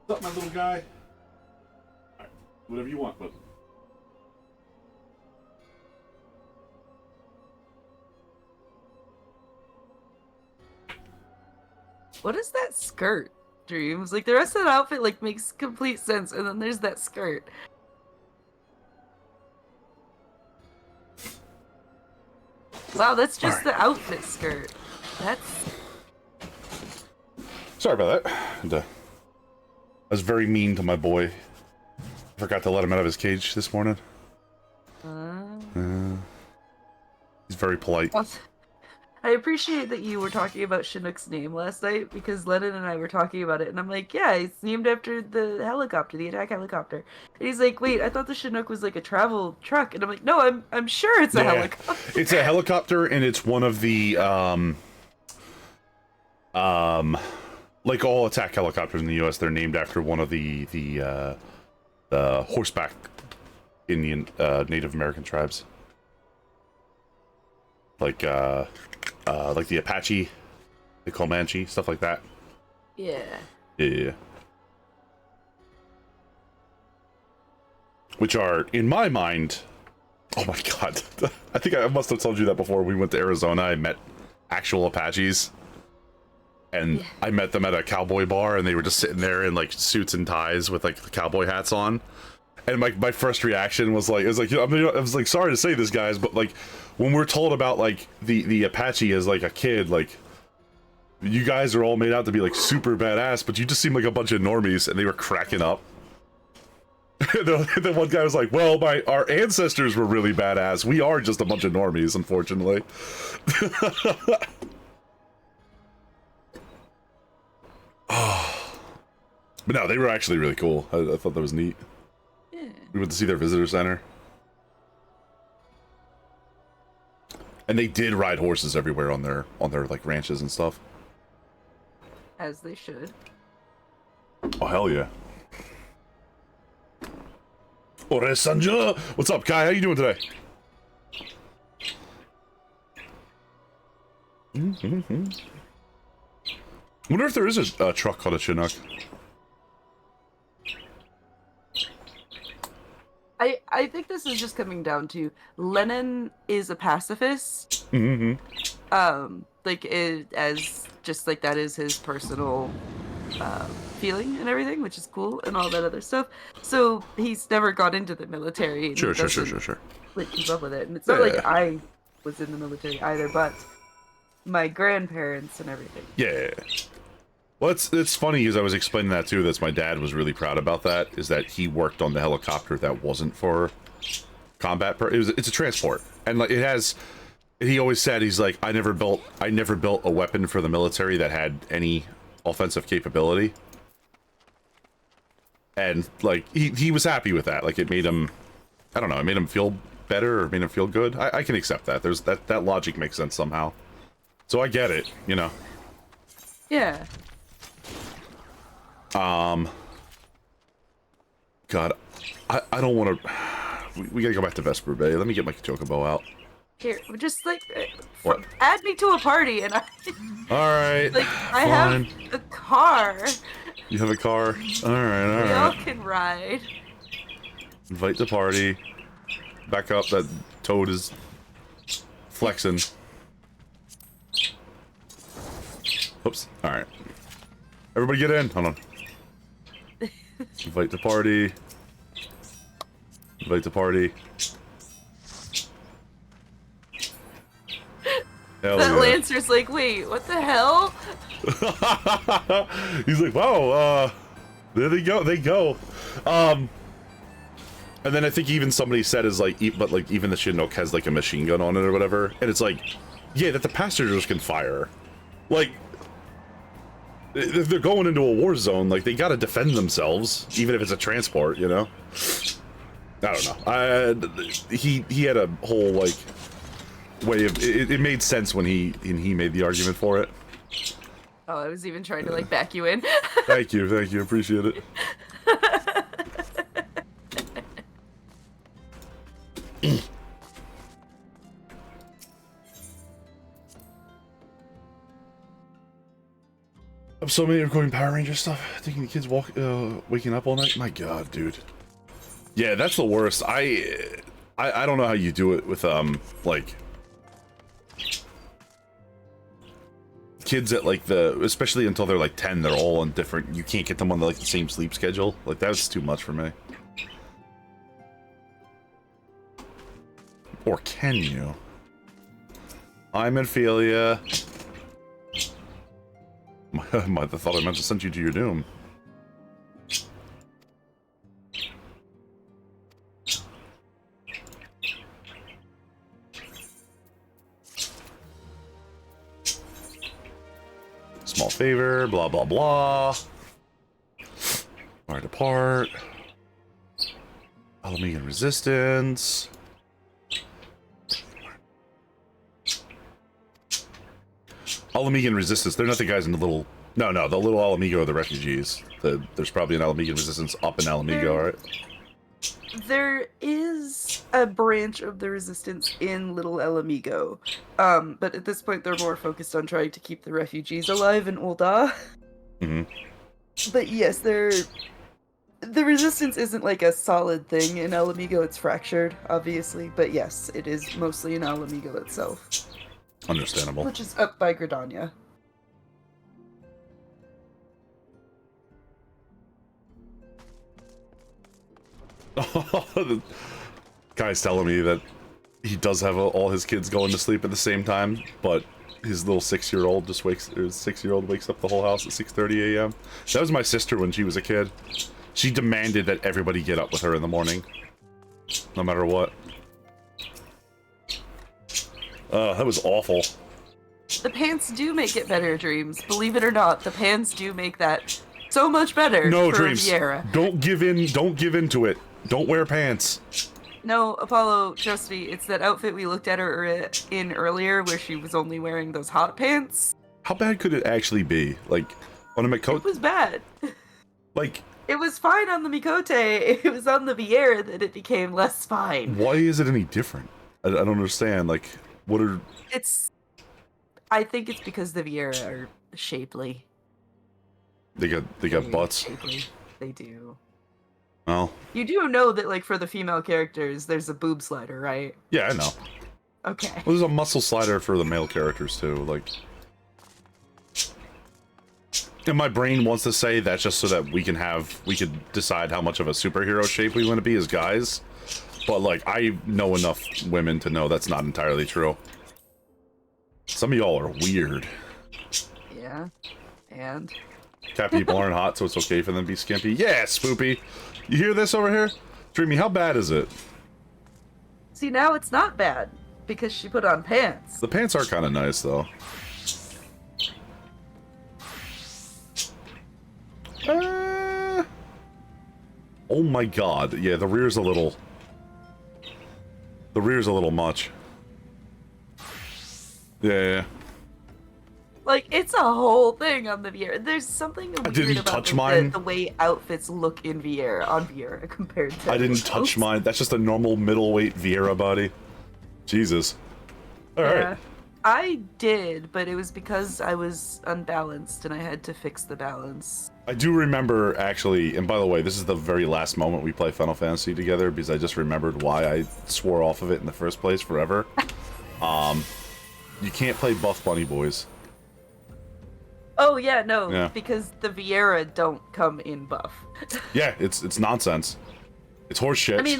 What's up, my little guy? Alright, whatever you want, bud. What is that skirt, Dreams? Like, the rest of that outfit, like, makes complete sense, and then there's that skirt. Wow, that's just the outfit skirt. That's... Sorry about that. And, I was very mean to my boy. Forgot to let him out of his cage this morning. He's very polite. I appreciate that you were talking about Chinook's name last night, because Lennon and I were talking about it, and I'm like, yeah, it's named after the helicopter, the attack helicopter. And he's like, wait, I thought the Chinook was like a travel truck. And I'm like, no, I'm sure it's a helicopter. It's a helicopter, and it's one of the, like all attack helicopters in the U.S., they're named after one of the horseback Indian, Native American tribes. Like the Apache, the Comanche, stuff like that. Yeah. Yeah. Which are, in my mind... Oh my god. I think I must have told you that before we went to Arizona. I met actual Apaches. And I met them at a cowboy bar, and they were just sitting there in, like, suits and ties with, like, cowboy hats on. And my first reaction was like, I was like, sorry to say this, guys, but, like, when we're told about, like, the Apache as, like, a kid, like, you guys are all made out to be, like, super badass, but you just seem like a bunch of normies, and they were cracking up. The one guy was like, well, our ancestors were really badass. We are just a bunch of normies, unfortunately. But no, they were actually really cool. I thought that was neat. Yeah. We went to see their visitor center. And they did ride horses everywhere on their like ranches and stuff. As they should. Oh hell yeah. Ore Sanja! What's up, Kai? How you doing today? Wonder if there is a truck called a Chinook. I think this is just coming down to Lennon is a pacifist. Like as just like that is his personal feeling and everything, which is cool and all that other stuff. So he's never got into the military. And Sure. Like keep up with it, and it's not like I was in the military either, but my grandparents and everything. Yeah. Well, it's funny because I was explaining that too. That's my dad was really proud about that. Is that he worked on the helicopter that wasn't for combat. It's a transport, and like it has. He always said he's like I never built a weapon for the military that had any offensive capability, and like he was happy with that. Like it made him, I don't know, it made him feel better or made him feel good. I can accept that. There's that logic makes sense somehow. So I get it, you know. Yeah. God, I don't want to. We gotta go back to Vesper Bay. Let me get my Chocobo out. Here, just like What? add me to a party, and I All right. like I fine. have a car. You have a car. All right. We all can ride. Invite the party. Back up. That toad is flexing. Oops. All right. Everybody get in. Hold on. Invite the party. Invite the party. Hell That yeah. Lancer's like, wait, what the hell? He's like, wow, there they go, and then I think even somebody said is like, but like even the Chinook has like a machine gun on it or whatever, and it's like, yeah, that the passengers can fire, like, if they're going into a war zone, like, they gotta defend themselves, even if it's a transport, you know? I don't know, he had a whole, like, way of, it made sense when he made the argument for it. Oh, I was even trying to like back you in. Thank you, appreciate it. I'm so many recording Power Ranger stuff, thinking the kids waking up all night. My God, dude. Yeah, that's the worst. I don't know how you do it with like kids at like especially until they're like 10, they're all on different, you can't get them on like the same sleep schedule. Like, that's too much for me. Or can you? I'm Ophelia. I thought I meant to send you to your doom. Small favor, blah, blah, blah. Right apart. Alamegan resistance. Alamegan resistance. They're not the guys in the little... No, the little Alamigo are the refugees. There's probably an Alamegan resistance up in Alamigo, right? There is a branch of the resistance in Little El Amigo, but at this point they're more focused on trying to keep the refugees alive in Ul'dah. Mm-hmm. But yes, the resistance isn't like a solid thing in El Amigo. It's fractured, obviously, but yes, it is mostly in El Amigo itself. Understandable. Which is up by Gridania. The guy's telling me that he does have all his kids going to sleep at the same time, but his little 6-year-old just wakes, or 6-year-old wakes up the whole house at 6:30 a.m. That was my sister when she was a kid. She demanded that everybody get up with her in the morning, no matter what. That was awful. The pants do make it better, Dreams. Believe it or not, the pants do make that so much better. No, for Dreams. Viera. Don't give in. Don't give into it. Don't wear pants. No, Apollo, trust me, it's that outfit we looked at her in earlier where she was only wearing those hot pants. How bad could it actually be? Like, on a Mikote? It was bad. Like... It was fine on the Mikote. It was on the Viera that it became less fine. Why is it any different? I don't understand. Like, what are... I think it's because the Viera are shapely. They got butts. Shapely. They do. Oh. You do know that, like, for the female characters, there's a boob slider, right? Yeah, I know. Okay. Well, there's a muscle slider for the male characters, too. Like... And my brain wants to say that's just so that we can decide how much of a superhero shape we want to be as guys. But, like, I know enough women to know that's not entirely true. Some of y'all are weird. Yeah. And? Cat people aren't hot, so it's okay for them to be skimpy. Yeah, Spoopy! You hear this over here? Dreamy, how bad is it? See, now it's not bad, because she put on pants. The pants are kind of nice, though. Oh my god. Yeah, the rear's a little... The rear's a little much. Yeah. Like, it's a whole thing on the Vieira. There's something weird didn't about touch mine. The way outfits look in Vieira, on Vieira, compared to... I didn't touch mine. That's just a normal middleweight Vieira body. Jesus. Alright. I did, but it was because I was unbalanced and I had to fix the balance. I do remember, actually, and by the way, this is the very last moment we play Final Fantasy together, because I just remembered why I swore off of it in the first place forever. You can't play Buff Bunny Boys. Oh, yeah, no, because the Vieira don't come in buff. Yeah, it's nonsense. It's horseshit. I mean,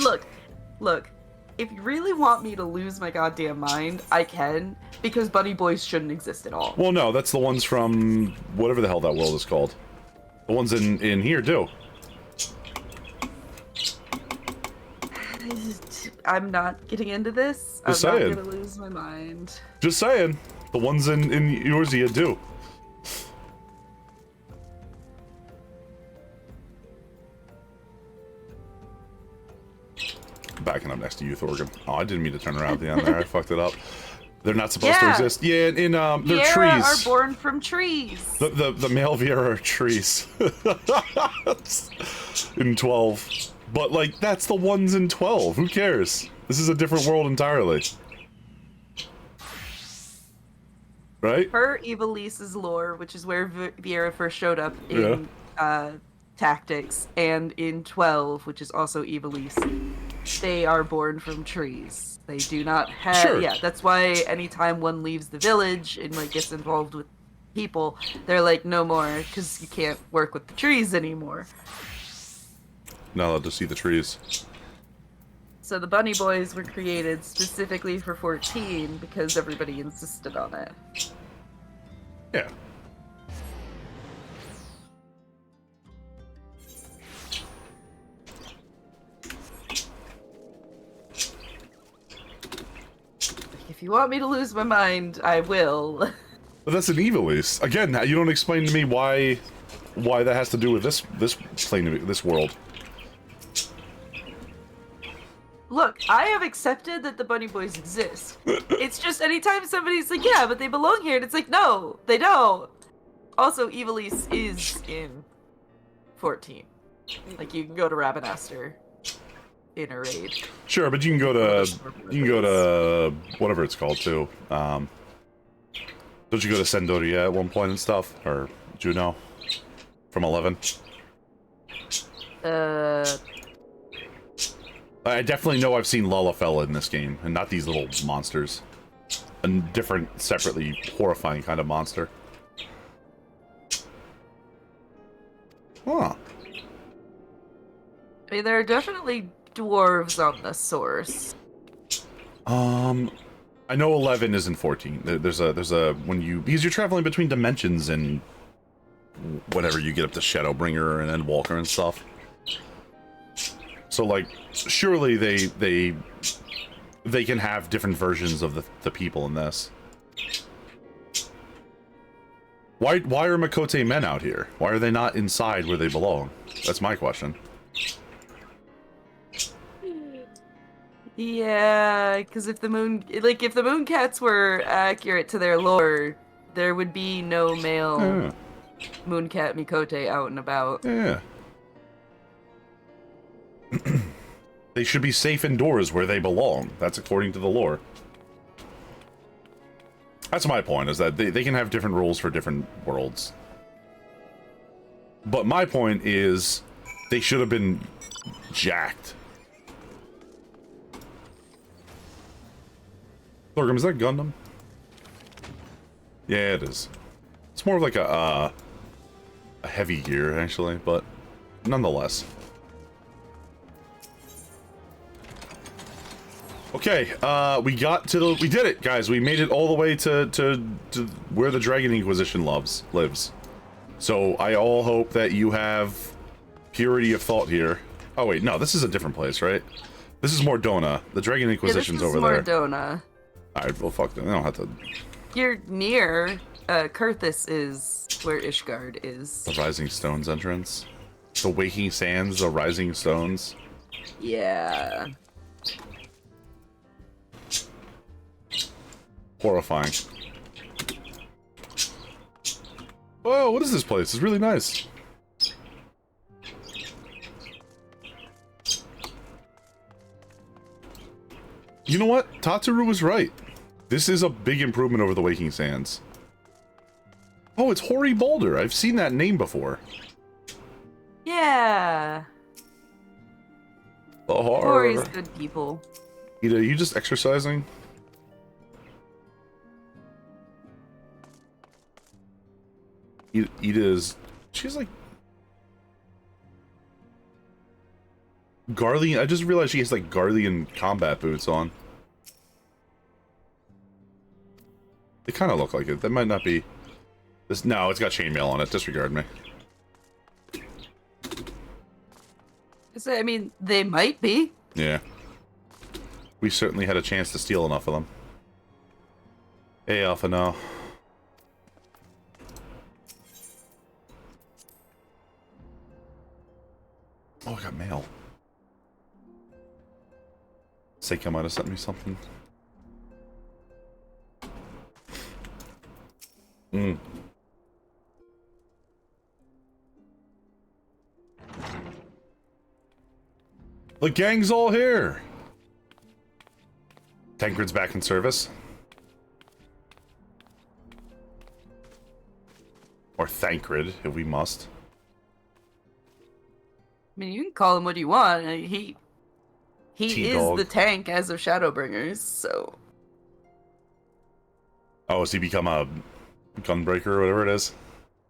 look, if you really want me to lose my goddamn mind, I can, because Bunny Boys shouldn't exist at all. Well, no, that's the ones from whatever the hell that world is called. The ones in here do. I'm not getting into this. Just saying. I'm not gonna lose my mind. Just saying. The ones in Eorzea do. Backing up next to you, Thorgan. Oh, I didn't mean to turn around at the end there. I fucked it up. They're not supposed to exist. Yeah, they're Vieira trees. Are born from trees. The male Vieira are trees. In 12. But, like, that's the ones in 12. Who cares? This is a different world entirely. Right? Per Evilis's lore, which is where Vieira first showed up in Tactics, and in 12, which is also Evilis, they are born from trees. They do not have... Sure. Yeah, that's why anytime one leaves the village and, like, gets involved with people, they're like, no more, because you can't work with the trees anymore. Not allowed to see the trees. So the Bunny Boys were created specifically for 14 because everybody insisted on it. Yeah. If you want me to lose my mind, I will. But that's an Evilis. Again, you don't explain to me why that has to do with this plane, this world. Look, I have accepted that the Bunny Boys exist. It's just anytime somebody's like, yeah, but they belong here, and it's like, no, they don't. Also, Evilis is in 14. Like, you can go to Rabanastre in a raid. Sure, but you can go to whatever it's called too. Don't you go to Sendoria at one point and stuff, or Juno from 11? I definitely know I've seen Lullafella in this game, and not these little monsters. A different, separately horrifying kind of monster. Huh. I mean, there are definitely dwarves on the source. I know 11 is in 14. There's a because you're traveling between dimensions and whatever, you get up to Shadowbringer and Endwalker and stuff. So, like, surely they can have different versions of the people in this. Why are Makote men out here? Why are they not inside where they belong? That's my question. Yeah, because if the Mooncats were accurate to their lore, there would be no male Mooncat Mikote out and about. Yeah. They should be safe indoors where they belong. That's according to the lore. That's my point, is that they can have different rules for different worlds. But my point is, they should have been jacked. Thorgrim, is that Gundam? Yeah, it is. It's more of like a heavy gear, actually, but nonetheless. Okay, we did it, guys. We made it all the way to where the Dragon Inquisition lives. So I all hope that you have purity of thought here. Oh wait, no, this is a different place, right? This is Mordona. The Dragon Inquisition's over there. Mordona. Alright, well, fuck them. I don't have to... You're near... Kurthus is where Ishgard is. The Rising Stones entrance? The Waking Sands, the Rising Stones? Yeah. Horrifying. Oh, what is this place? It's really nice. You know what? Tatsuru was right. This is a big improvement over the Waking Sands. Oh, it's Hoary Boulder. I've seen that name before. Yeah. Hoary's good people. Ida, are you just exercising? Ida is... She's like... Garlean... I just realized she has like Garlean combat boots on. They kind of look like it. That might not be... This, no, it's got chainmail on it. Disregard me. I mean, they might be. Yeah. We certainly had a chance to steal enough of them. Hey, Alpha, no. Oh, I got mail. Seika might have sent me something. The gang's all here! Tancred's back in service. Or Thancred, if we must. I mean, you can call him what you want. He is the tank as of Shadowbringers, so... Oh, has he become a Gunbreaker or whatever it is?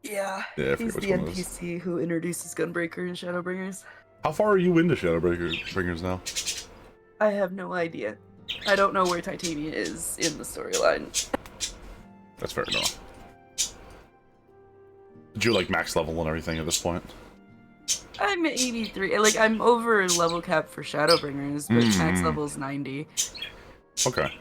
Yeah, yeah he's the NPC who introduces Gunbreaker in Shadowbringers. How far are you into Shadowbringers now? I have no idea. I don't know where Titania is in the storyline. That's fair enough. Did you like max level and everything at this point? I'm at 83. Like, I'm over level cap for Shadowbringers, but max level's 90. Okay.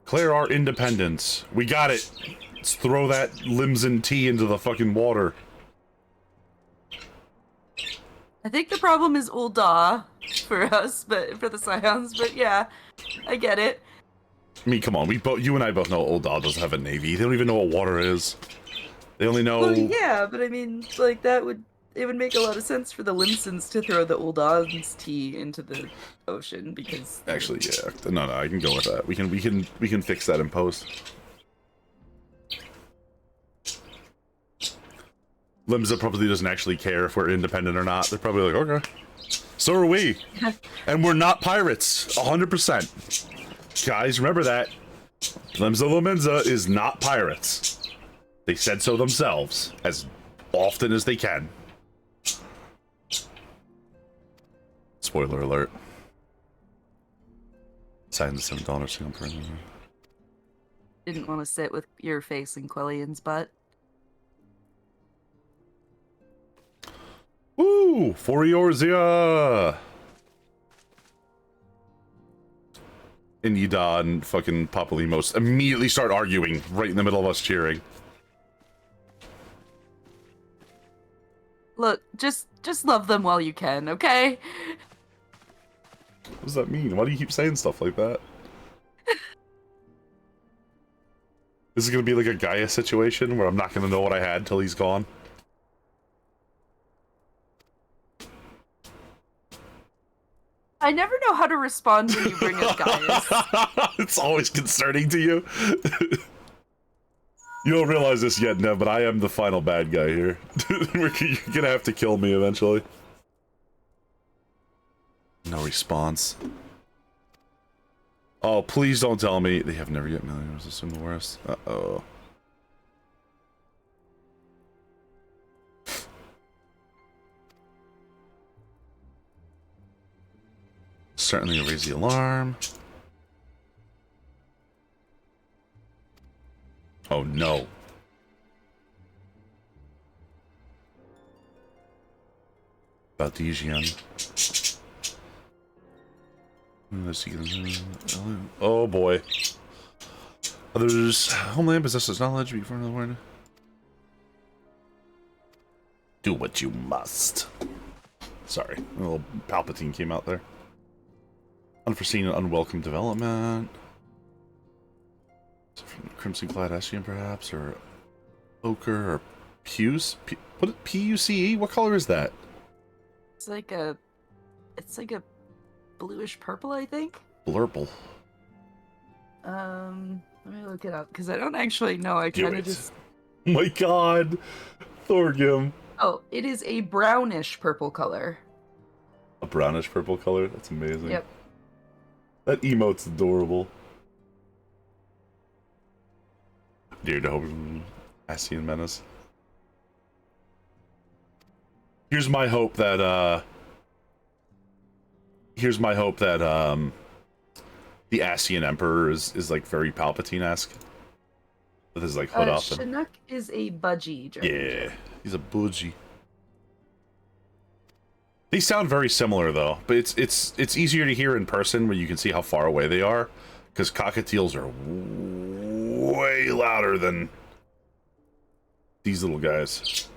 Clear our independence. We got it. Let's throw that Limson tea into the fucking water. I think the problem is Ul'dah for us, but for the Scions, but yeah, I get it. I mean, come on, you and I both know Ul'dah doesn't have a navy. They don't even know what water is. They only know... Well, yeah, but I mean, like, it would make a lot of sense for the Limsons to throw the Ul'dah's tea into the ocean, because... Actually, yeah. No, I can go with that. We can fix that in post. Limsa probably doesn't actually care if we're independent or not. They're probably like, okay. So are we. And we're not pirates. 100%. Guys, remember that. Limsa Lominsa is not pirates. They said so themselves, as often as they can. Spoiler alert. Sign the $7 single per. Didn't want to sit with your face in Quellian's butt. Woo! For Eorzea! And Yida and fucking Papalimos immediately start arguing right in the middle of us cheering. Look, just love them while you can, okay? What does that mean? Why do you keep saying stuff like that? This is gonna be like a Gaia situation where I'm not gonna know what I had till he's gone. I never know how to respond when you bring up Gaius. It's always concerning to you. You don't realize this yet, Nev, but I am the final bad guy here. You're gonna have to kill me eventually. No response. Oh, please don't tell me. They have never yet millionaires. Assume the worst. Uh-oh. Certainly raise the alarm. Oh no. Baltesian. Oh boy. Others. Homeland possesses knowledge before another word. Do what you must. Sorry, a little Palpatine came out there. Unforeseen and unwelcome development. Crimson Clad Eshian, perhaps, or Ochre, or Puce? What, P-U-C-E? What color is that? It's like a bluish purple, I think. Blurple. Let me look it up because I don't actually know. I kind of just. My God, Thorgrim. Oh, it is a brownish purple color. A brownish purple color? That's amazing. Yep. That emote's adorable. Dear Dome, Ascian Menace. Here's my hope that the Ascian Emperor is like very Palpatine-esque. With his like hood up. Chinook is a budgie dragon. Yeah, he's a budgie. They sound very similar though, but it's easier to hear in person when you can see how far away they are, because cockatiels are way louder than these little guys.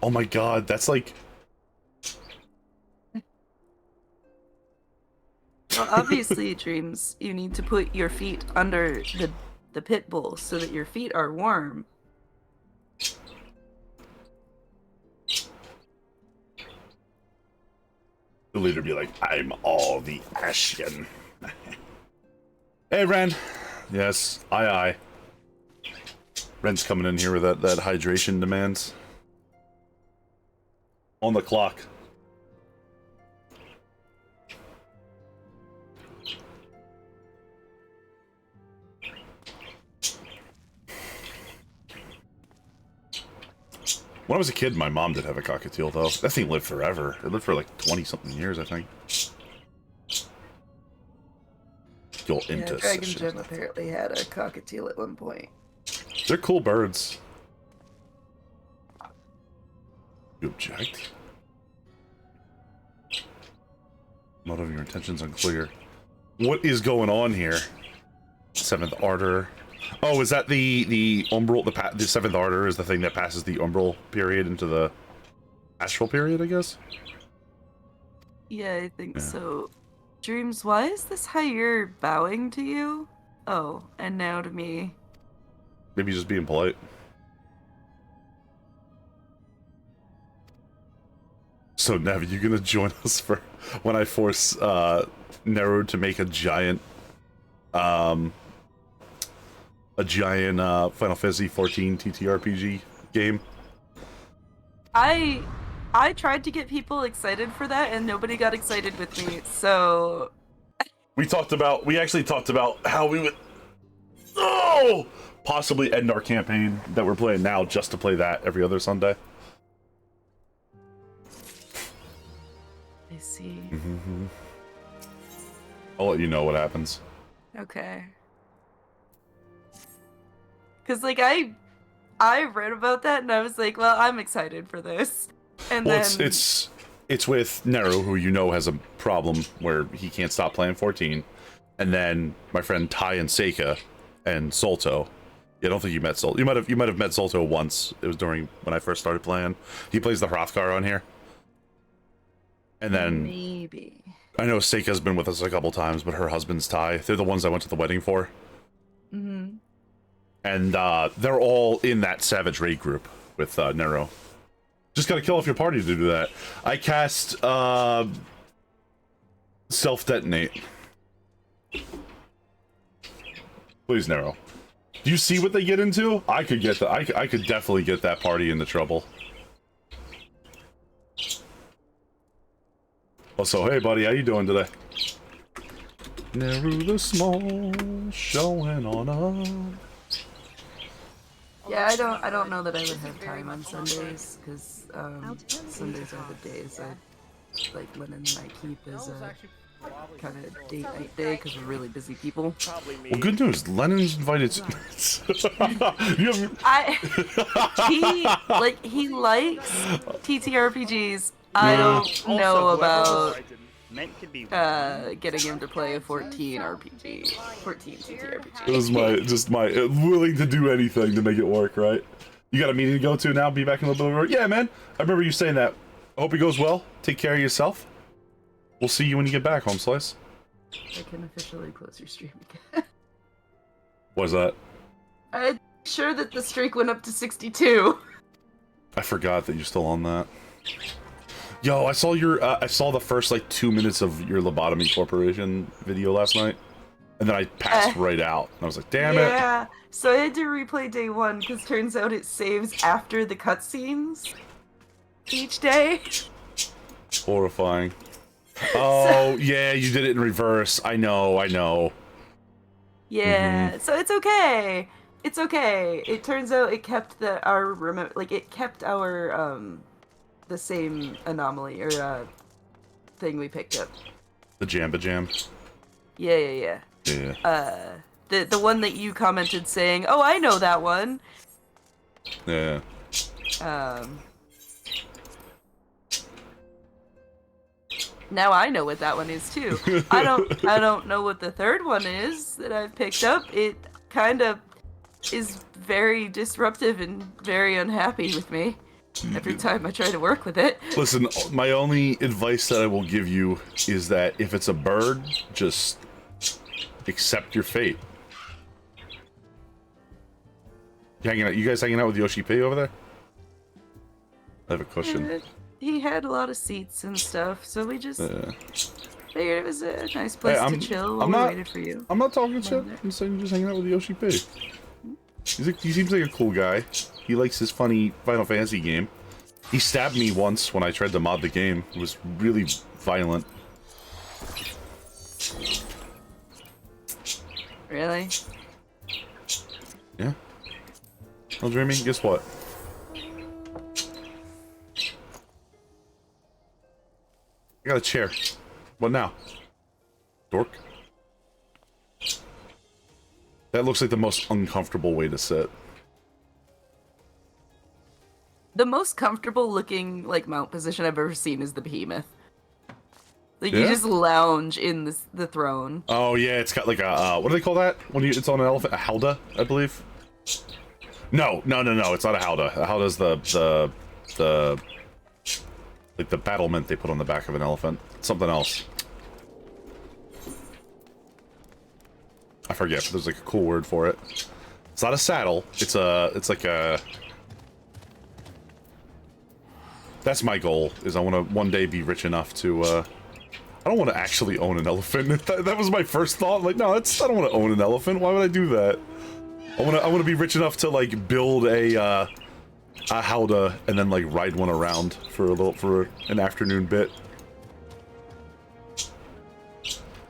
Oh my God, that's like. Well, obviously, Dreams, you need to put your feet under the pit bull so that your feet are warm. The leader be like, I'm all the Ascian. Hey, Ren. Yes, aye. Ren's coming in here with that hydration demands. On the clock. When I was a kid, my mom did have a cockatiel, though. That thing lived forever. It lived for like 20-something years, I think. You'll into Dragon Gem apparently had a cockatiel at one point. They're cool birds. You object? Not of your intentions unclear. What is going on here? Seventh Ardor. Oh, is that the umbral? The Seventh Ardor is the thing that passes the umbral period into the astral period, I guess. Yeah, I think so. Dreams, why is this how you're bowing to you? Oh, and now to me. Maybe just being polite. So, Nev, you gonna join us for when I force Nero to make a giant Final Fantasy XIV TTRPG game? I tried to get people excited for that, and nobody got excited with me. So we actually talked about how we would possibly end our campaign that we're playing now just to play that every other Sunday. I see. Mm-hmm. I'll let you know what happens. Okay. Because, like, I read about that, and I was like, well, I'm excited for this. And well, then... It's with Nero, who you know has a problem where he can't stop playing 14. And then my friend Ty and Seika and Solto. Yeah, I don't think you met Solto. You might have met Solto once. It was during when I first started playing. He plays the Hrothgar on here. And then... Maybe. I know Seika's been with us a couple times, but her husband's Ty. They're the ones I went to the wedding for. Mm-hmm. And they're all in that Savage Raid group with Nero. Just gotta kill off your party to do that. I cast Self-Detonate. Please, Nero. Do you see what they get into? I could get that. I could definitely get that party into trouble. Also, hey buddy, how you doing today? Nero the Small showing on up. Yeah, I don't know that I would have time on Sundays, because Sundays are the days I like Lennon and I keep as a kind of date night day, because we're really busy people. Well, good news, Lennon's invited. He likes TTRPGs. I don't know about getting him to play a 14 RPG. 14 TTRPG. It was my willing to do anything to make it work, right? You got a meeting to go to now? Be back in a little bit. Yeah, man. I remember you saying that I hope it goes well. Take care of yourself. We'll see you when you get back, Home Slice. I can officially close your stream again. What's that? I'm sure that the streak went up to 62. I forgot that you're still on that. Yo, I saw your, I saw the first, like, 2 minutes of your Lobotomy Corporation video last night. And then I passed right out. And I was like, damn it. Yeah, so I had to replay day 1, because turns out it saves after the cutscenes each day. Horrifying. Oh, yeah, you did it in reverse. I know. Yeah, so it's okay. It's okay. It turns out it kept our remote, like, it kept our, the same anomaly, or, thing we picked up. The Jamba Jam. Yeah. Yeah. The one that you commented saying, "Oh, I know that one." Yeah. Now I know what that one is too. I don't know what the third one is that I've picked up. It kind of is very disruptive and very unhappy with me every time I try to work with it. Listen, my only advice that I will give you is that if it's a bird, just accept your fate. You guys hanging out with Yoshi P over there? I have a cushion. He had a lot of seats and stuff, so we just figured it was a nice place to chill while we waited for you. I'm not talking shit. I'm saying you're just hanging out with Yoshi P. He seems like a cool guy. He likes his funny Final Fantasy game. He stabbed me once when I tried to mod the game. It was really violent. Really? Yeah. Well, Dreamy, guess what? I got a chair. What now? Dork? That looks like the most uncomfortable way to sit. The most comfortable looking, like, mount position I've ever seen is the behemoth. Like, you just lounge in the throne. Oh, yeah, it's got like a, what do they call that? When it's on an elephant? A howdah, I believe? No, it's not a howdah. A howdah's like the battlement they put on the back of an elephant. Something else. I forget, but there's like a cool word for it. It's not a saddle. It's like a... That's my goal, is I want to one day be rich enough to, I don't want to actually own an elephant. That was my first thought. Like, no, I don't want to own an elephant. Why would I do that? I want to be rich enough to, like, build a howdah and then, like, ride one around for an afternoon bit.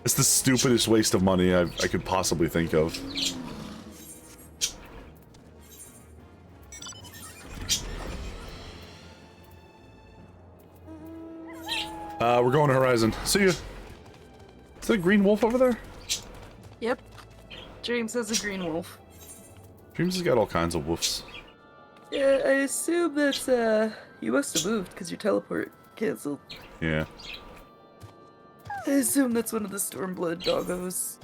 It's the stupidest waste of money I could possibly think of. We're going to Horizon. See ya. Is that a green wolf over there? Yep. Dreams has a green wolf. Dreams has got all kinds of wolves. Yeah, I assume that's, you must have moved because your teleport canceled. Yeah. I assume that's one of the Stormblood doggos.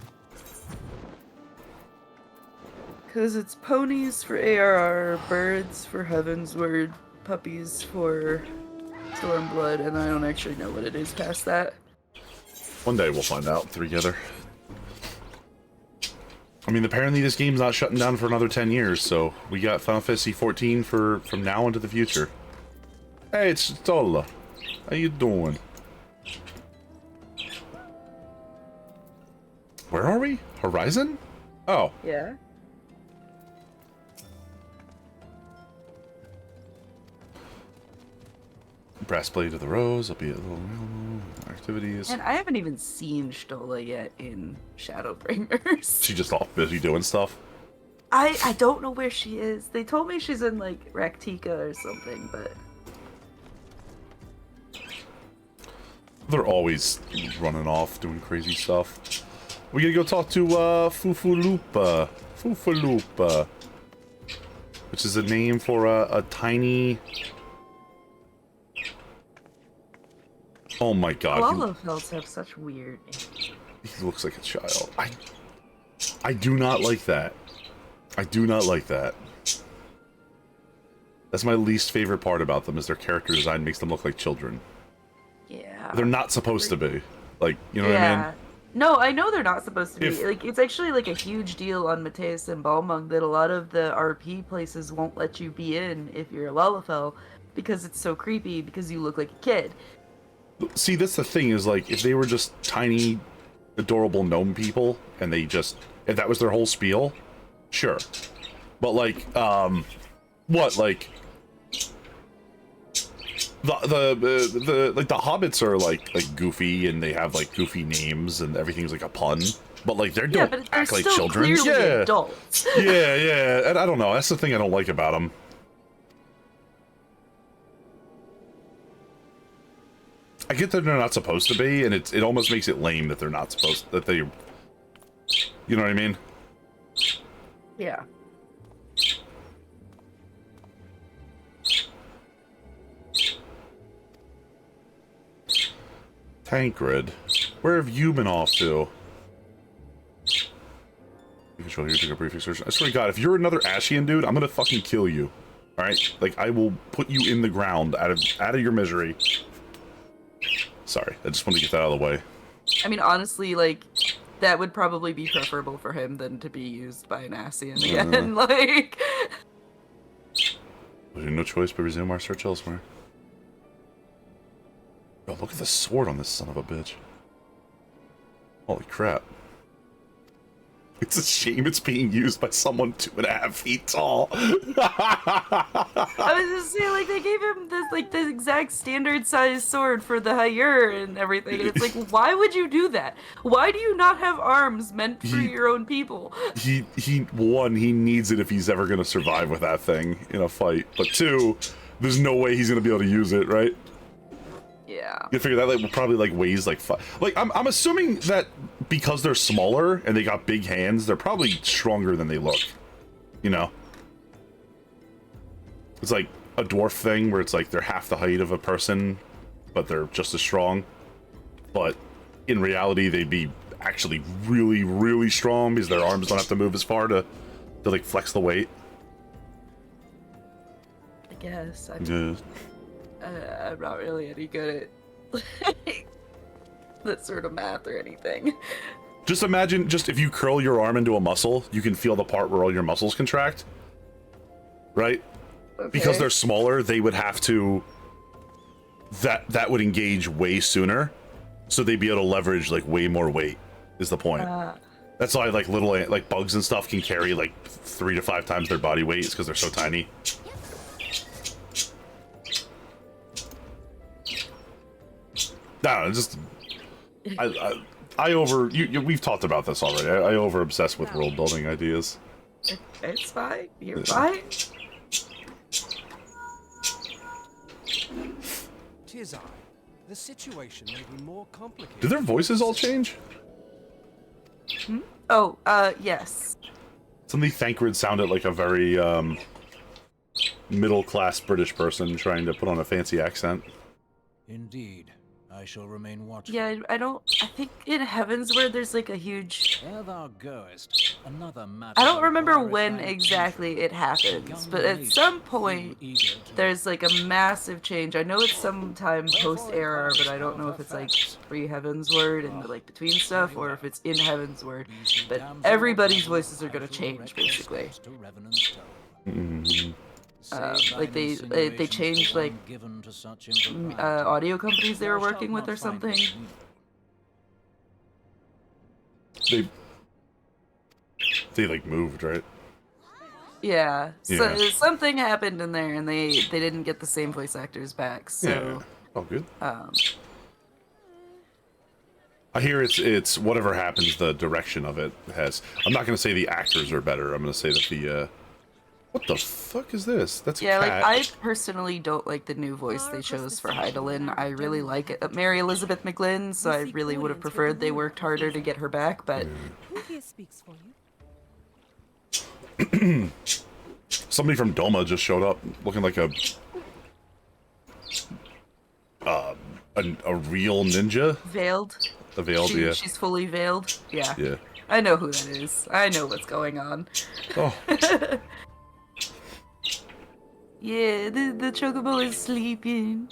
Because it's ponies for ARR, birds for Heavensward, puppies for Stormblood, and I don't actually know what it is past that. One day we'll find out together. I mean, apparently this game's not shutting down for another 10 years, so we got Final Fantasy XIV from now into the future. Hey, it's Tola. How you doing? Where are we? Horizon? Oh. Yeah. Brass Blade of the Rose, I'll be at little activities. And I haven't even seen Stola yet in Shadowbringers. She's just off busy doing stuff. I don't know where she is. They told me she's in, like, Raktika or something, but... They're always running off, doing crazy stuff. We gotta go talk to, Fufulupa. Fufulupa. Which is a name for a tiny... Oh my god. Lalafels have such weird names. He looks like a child. I do not like that. I do not like that. That's my least favorite part about them, is their character design makes them look like children. Yeah. They're not supposed to be. Like, you know what I mean? No, I know they're not supposed to be. If- Like, it's actually like a huge deal on Mateus and Balmung that a lot of the RP places won't let you be in if you're a Lalafell because it's so creepy because you look like a kid. See, that's the thing, is like, if they were just tiny, adorable gnome people, and they just, if that was their whole spiel, sure. But like, what, like, the hobbits are like goofy, and they have like goofy names, and everything's like a pun. But like, they don't but act like still children. Clearly Yeah, adults. yeah. And I don't know. That's the thing I don't like about them. I get that they're not supposed to be, and it almost makes it lame that they're not supposed, that they, you know what I mean? Yeah. Tancred, where have you been off to? You control here, take a brief excursion. I swear to God, if you're another Ashian dude, I'm gonna fucking kill you. Alright? Like, I will put you in the ground out of your misery. Sorry, I just wanted to get that out of the way. I mean, honestly, like, that would probably be preferable for him than to be used by an Ascian again. Like, We have no choice but resume our search elsewhere. Oh, look at the sword on this son of a bitch. Holy crap. It's a shame it's being used by someone 2.5 feet tall. I was just saying, like, they gave him this, like, the exact standard size sword for the Hire and everything, and it's like, why would you do that? Why do you not have arms meant for your own people? One, he needs it if he's ever gonna survive with that thing in a fight. But two, there's no way he's gonna be able to use it, right? Yeah. You figure that like probably like weighs like like I'm assuming that because they're smaller and they got big hands, they're probably stronger than they look. You know, it's like a dwarf thing where it's like they're half the height of a person, but they're just as strong. But in reality, they'd be actually really, really strong because their arms don't have to move as far to like flex the weight. I guess. Yeah. I'm not really any good at that sort of math or anything. Just imagine, just if you curl your arm into a muscle, you can feel the part where all your muscles contract. Right? Okay. Because they're smaller, they would have to... That would engage way sooner. So they'd be able to leverage, like, way more weight, is the point. That's why, like, little, like, bugs and stuff can carry, like, 3 to 5 times their body weight. It's because they're so tiny. No, just... we've talked about this already. I over obsess with world building ideas. It's fine. You're fine. Tis I. The situation may be more complicated. Did their voices all change? Hmm? Oh, yes. Suddenly Thancred sounded like a very, middle-class British person trying to put on a fancy accent. Indeed. I shall remain watchful. Yeah, I think in Heavensward there's like a huge... Where thou goest, another matter. I don't remember when exactly it happens, but at some point there's like a massive change. I know it's sometime post-era, but I don't know if it's like pre-Heavensward and like between stuff, or if it's in Heavensward. But everybody's voices are gonna change, basically. Mm-hmm. Like they changed like audio companies they were working with or something. They like moved, right? Yeah. So Yeah. something happened in there, and they didn't get the same voice actors back. So. Yeah. Oh, good. I hear it's whatever happens, the direction of it has. I'm not gonna say the actors are better. I'm gonna say that the what the fuck is this? That's a yeah, cat. like I personally don't like the new voice they chose for Hydaelyn. I really like it, Mary Elizabeth McGlynn, so I really would have preferred they worked harder to get her back. But Somebody from Doma just showed up looking like a real ninja. veiled. A veiled, yeah. She's fully veiled. Yeah. Yeah. I know who that is. I know what's going on. Oh. Yeah, the chocobo is sleeping.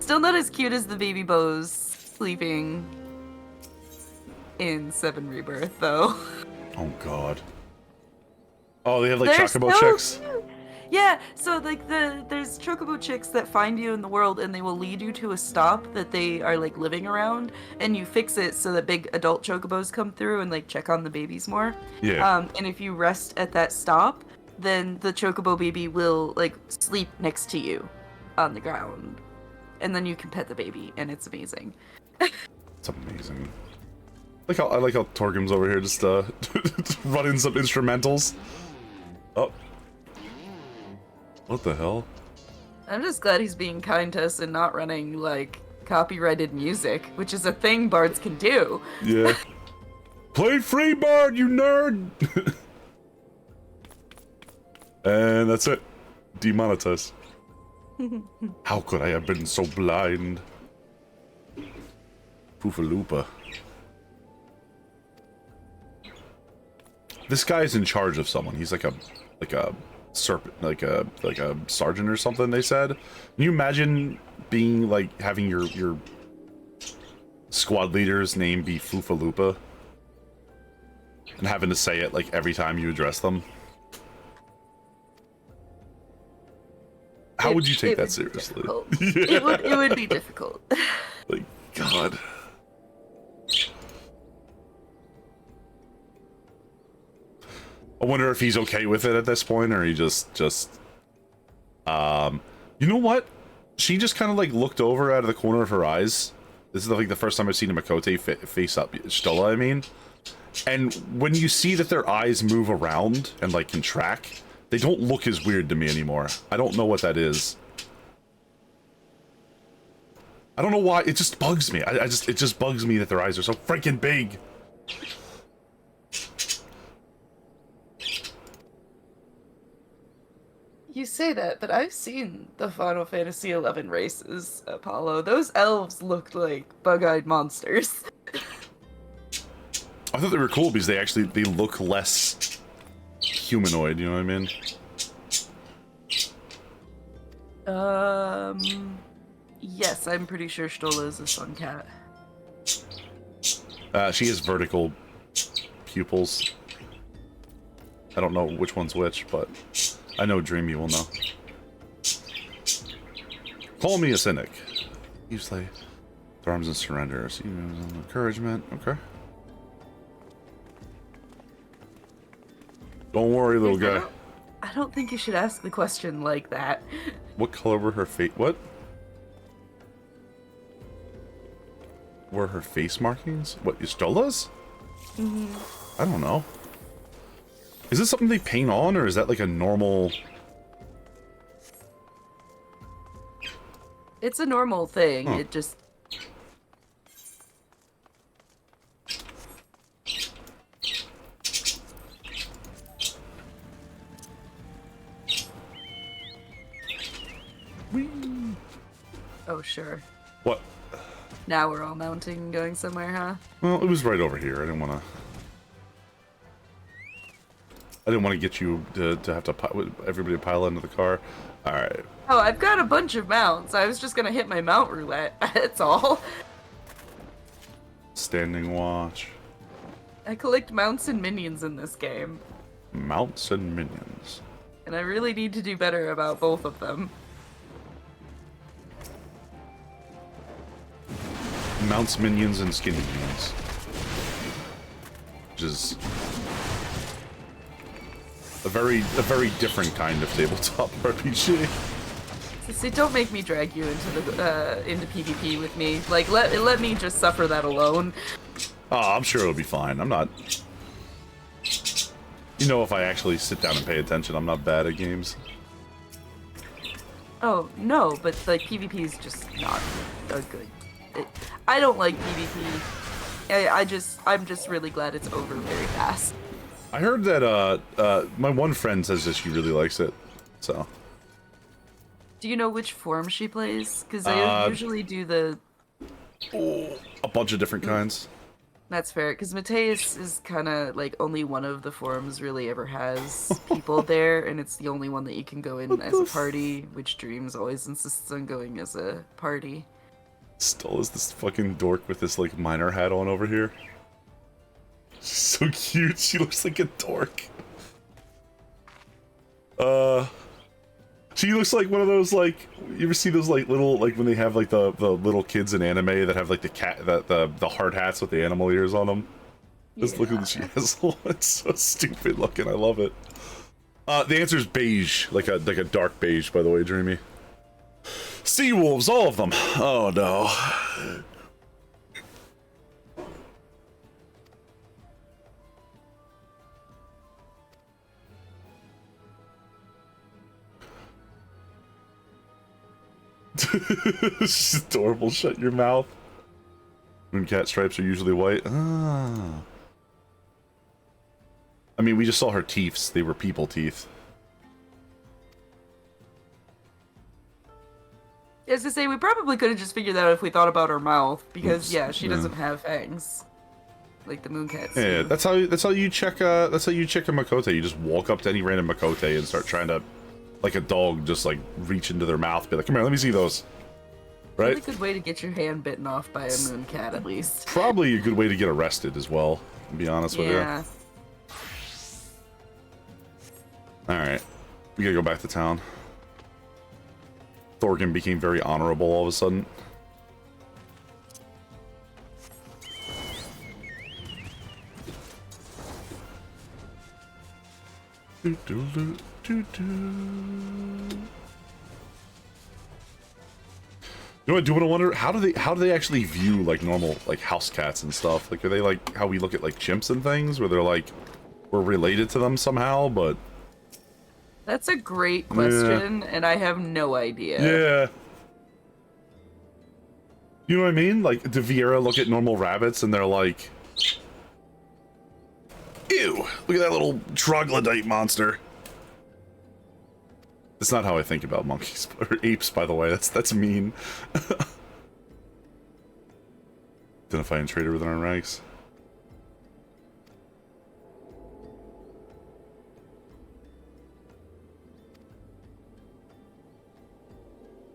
Still not as cute as the baby bows sleeping in 7 Rebirth, though. Oh god. Oh, they have like They're chocobo so chicks? cute. Yeah, so like there's chocobo chicks that find you in the world and they will lead you to a stop that they are like living around, and you fix it so that big adult chocobos come through and like check on the babies more. Yeah. And if you rest at that stop, then the chocobo baby will like sleep next to you on the ground. And then you can pet the baby and it's amazing. It's amazing. I like how Torgrim's over here just running some instrumentals. Oh. What the hell? I'm just glad he's being kind to us and not running like copyrighted music, which is a thing bards can do. Yeah. Play free bard, you nerd! And that's it. Demonetized. How could I have been so blind? Poofaloopa. This guy's in charge of someone. He's like a serpent, like a sergeant or something. They said. Can you imagine being like having your squad leader's name be Foofaloopa and having to say it like every time you address them? How would you take that seriously? Yeah. It would be difficult. Like, God. I wonder if he's okay with it at this point, or he just you know what? She just kind of like looked over out of the corner of her eyes. This is like the first time I've seen a Makote face up Stola, I mean. And when you see that their eyes move around and like contract, they don't look as weird to me anymore. I don't know what that is. I don't know why. It just bugs me. It just bugs me that their eyes are so freaking big. You say that, but I've seen the Final Fantasy XI races, Apollo. Those elves looked like bug-eyed monsters. I thought they were cool because they look less humanoid, you know what I mean? Yes, I'm pretty sure Stola is a sun cat. She has vertical pupils. I don't know which one's which, but I know Dreamy will know. Call me a cynic. Usually, their arms and surrender. See, encouragement. Okay. Don't worry, little guy. I don't think you should ask the question like that. What color were her face? What? Were her face markings? What, Stola's? Mm-hmm. I don't know. Is this something they paint on, or is that like a normal... It's a normal thing. Huh. It just... Whee! Oh, sure. What? Now we're all mounting and going somewhere, huh? Well, it was right over here. I didn't want to get you to have to everybody pile into the car. All right. Oh, I've got a bunch of mounts. I was just gonna hit my mount roulette. That's all. Standing watch. I collect mounts and minions in this game, Mounts and minions. and I really need to do better about both of them. Mounts, minions, and skinny minions. Which is a very different kind of tabletop RPG. See, don't make me drag you into PvP with me. Like, let me just suffer that alone. Oh, I'm sure it'll be fine. I'm not... You know, if I actually sit down and pay attention, I'm not bad at games. Oh no, but like PvP is just not a good. I don't like PvP. I'm just really glad it's over very fast. I heard that my one friend says that she really likes it, so. Do you know which form she plays? Because I usually do the... A bunch of different kinds. That's fair, because Mateus is kind of like only one of the forums really ever has people there, and it's the only one that you can go in as a party, which Dreams always insists on going as a party. Still is this fucking dork with this like miner hat on over here. She's so cute. She looks like a dork. She looks like one of those, like, you ever see those like little, like when they have like the little kids in anime that have like the hard hats with the animal ears on them. Just look at what she has. It's so stupid looking. I love it. The answer is beige, like a dark beige, by the way, Dreamy. Sea wolves, all of them. Oh no. She's adorable. Shut your mouth. Mooncat stripes are usually white. Ah. I mean, we just saw her teeth. They were people teeth. As to say, we probably could have just figured that out if we thought about her mouth, because yeah, she doesn't have fangs, like the Mooncats. Yeah, do. that's how you check a Makote. You just walk up to any random Makote and start trying to, like a dog, just like reach into their mouth, be like, "Come here, let me see those." Right? Really good way to get your hand bitten off by a Mooncat, at least. Probably a good way to get arrested as well. To be honest with you. Yeah. All right, we gotta go back to town. Thorgan became very honorable all of a sudden. You know what I do want to wonder? How do they actually view like normal like house cats and stuff? Like, are they like how we look at like chimps and things, where they're like we're related to them somehow? But That's a great question, and I have no idea. yeah. You know what I mean? Like, do Vieira look at normal rabbits and they're like, ew, look at that little troglodyte monster. That's not how I think about monkeys, or apes, by the way. That's mean. Identifying traitor within our ranks.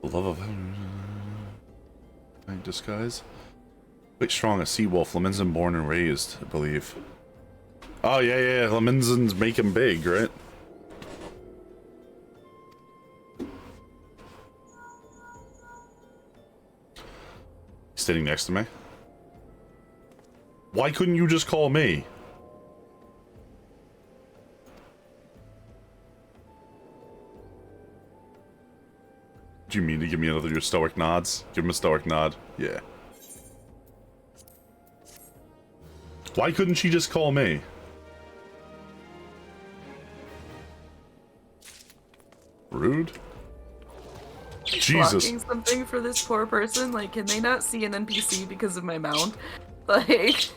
The love of disguise. Quite strong, a sea wolf. Leminson born and raised, I believe. Oh yeah. Leminsons make him big, right? Sitting next to me. Why couldn't you just call me? Do you mean to give me another of your stoic nods? Give him a stoic nod. Yeah. Why couldn't she just call me? Rude. Jesus. Blocking something for this poor person? Like, can they not see an NPC because of my mount? Like...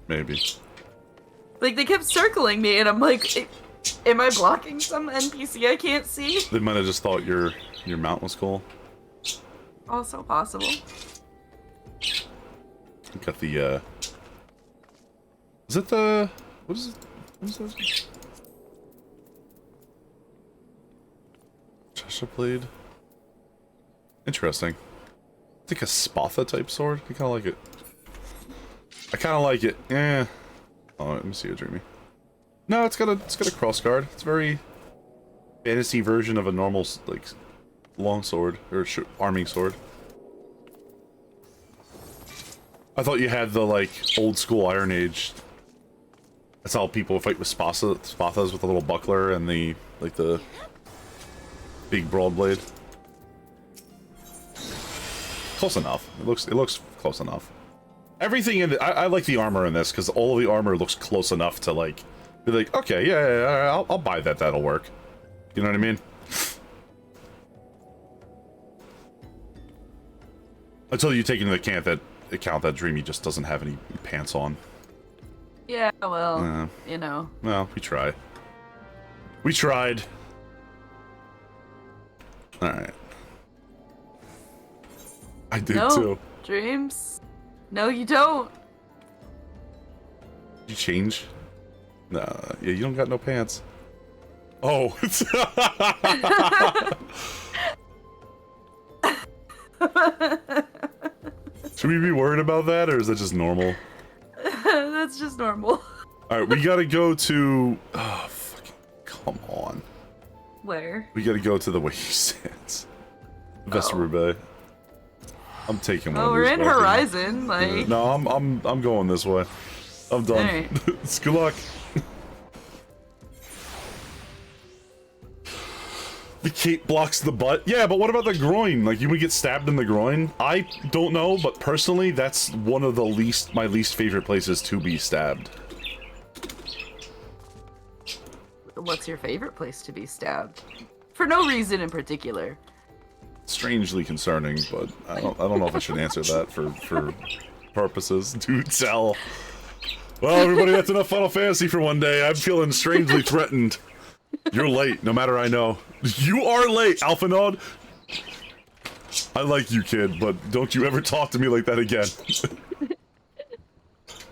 Maybe. Like, they kept circling me, and I'm like, am I blocking some NPC I can't see? They might have just thought your mount was cool. Also possible. Got the, is it the... What is it? What is that? Cheshire blade. Interesting. It's like a Spatha type sword. I kind of like it. I kind of like it. Yeah. Oh, let me see it, Dreamy. No, it's got a cross guard. It's a very fantasy version of a normal like long sword or arming sword. I thought you had the like old school Iron Age. That's how people fight with Spathas with a little buckler and the like the big broad blade. Close enough. It looks close enough. Everything in it, I like the armor in this because all of the armor looks close enough to like be like, okay, yeah, I'll buy that. That'll work. You know what I mean? Until you take into account that Dreamy just doesn't have any pants on. Yeah, well, you know. Well, we tried. We tried. All right. I did too. Dreams. No, you don't. You change? Nah, yeah, you don't got no pants. Oh. Should we be worried about that, or is that just normal? That's just normal. Alright, we gotta go to... Oh, fucking... Come on. Where? We gotta go to the way he stands. Vesterbrue Bay. I'm taking one. Oh, we're in Horizon, like... No, I'm going this way. I'm done. Right. Good luck. The cape blocks the butt. Yeah, but what about the groin? Like, you would get stabbed in the groin? I don't know, but personally, that's one of my least favorite places to be stabbed. What's your favorite place to be stabbed? For no reason in particular. Strangely concerning, but I don't know if I should answer that for purposes to tell. Well, everybody, that's enough Final Fantasy for one day. I'm feeling strangely threatened. You're late, no matter I know. You are late, Alpha Node. I like you, kid, but don't you ever talk to me like that again.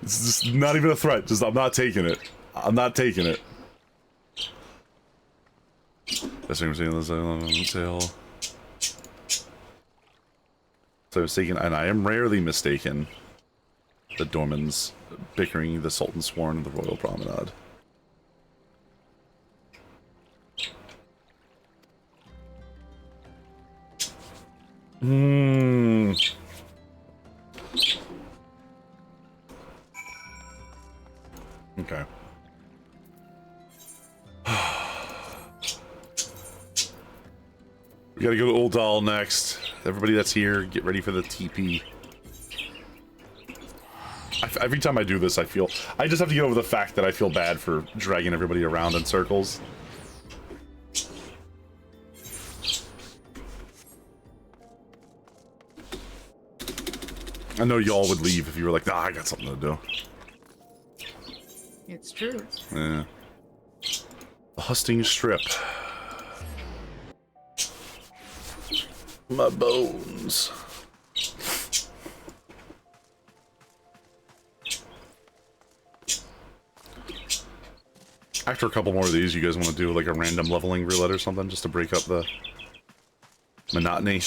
It's just not even a threat. Just, I'm not taking it. I'm not taking it. That's what I'm saying. So I was mistaken, and I am rarely mistaken. The Dormans bickering, the Sultan Sworn, and the Royal Promenade. Okay. We gotta go to Old Doll next. Everybody that's here, get ready for the TP. Every time I do this, I just have to get over the fact that I feel bad for dragging everybody around in circles. I know y'all would leave if you were like, nah, I got something to do. It's true. Yeah. The Husting Strip. My bones. After a couple more of these, you guys want to do like a random leveling roulette or something just to break up the monotony?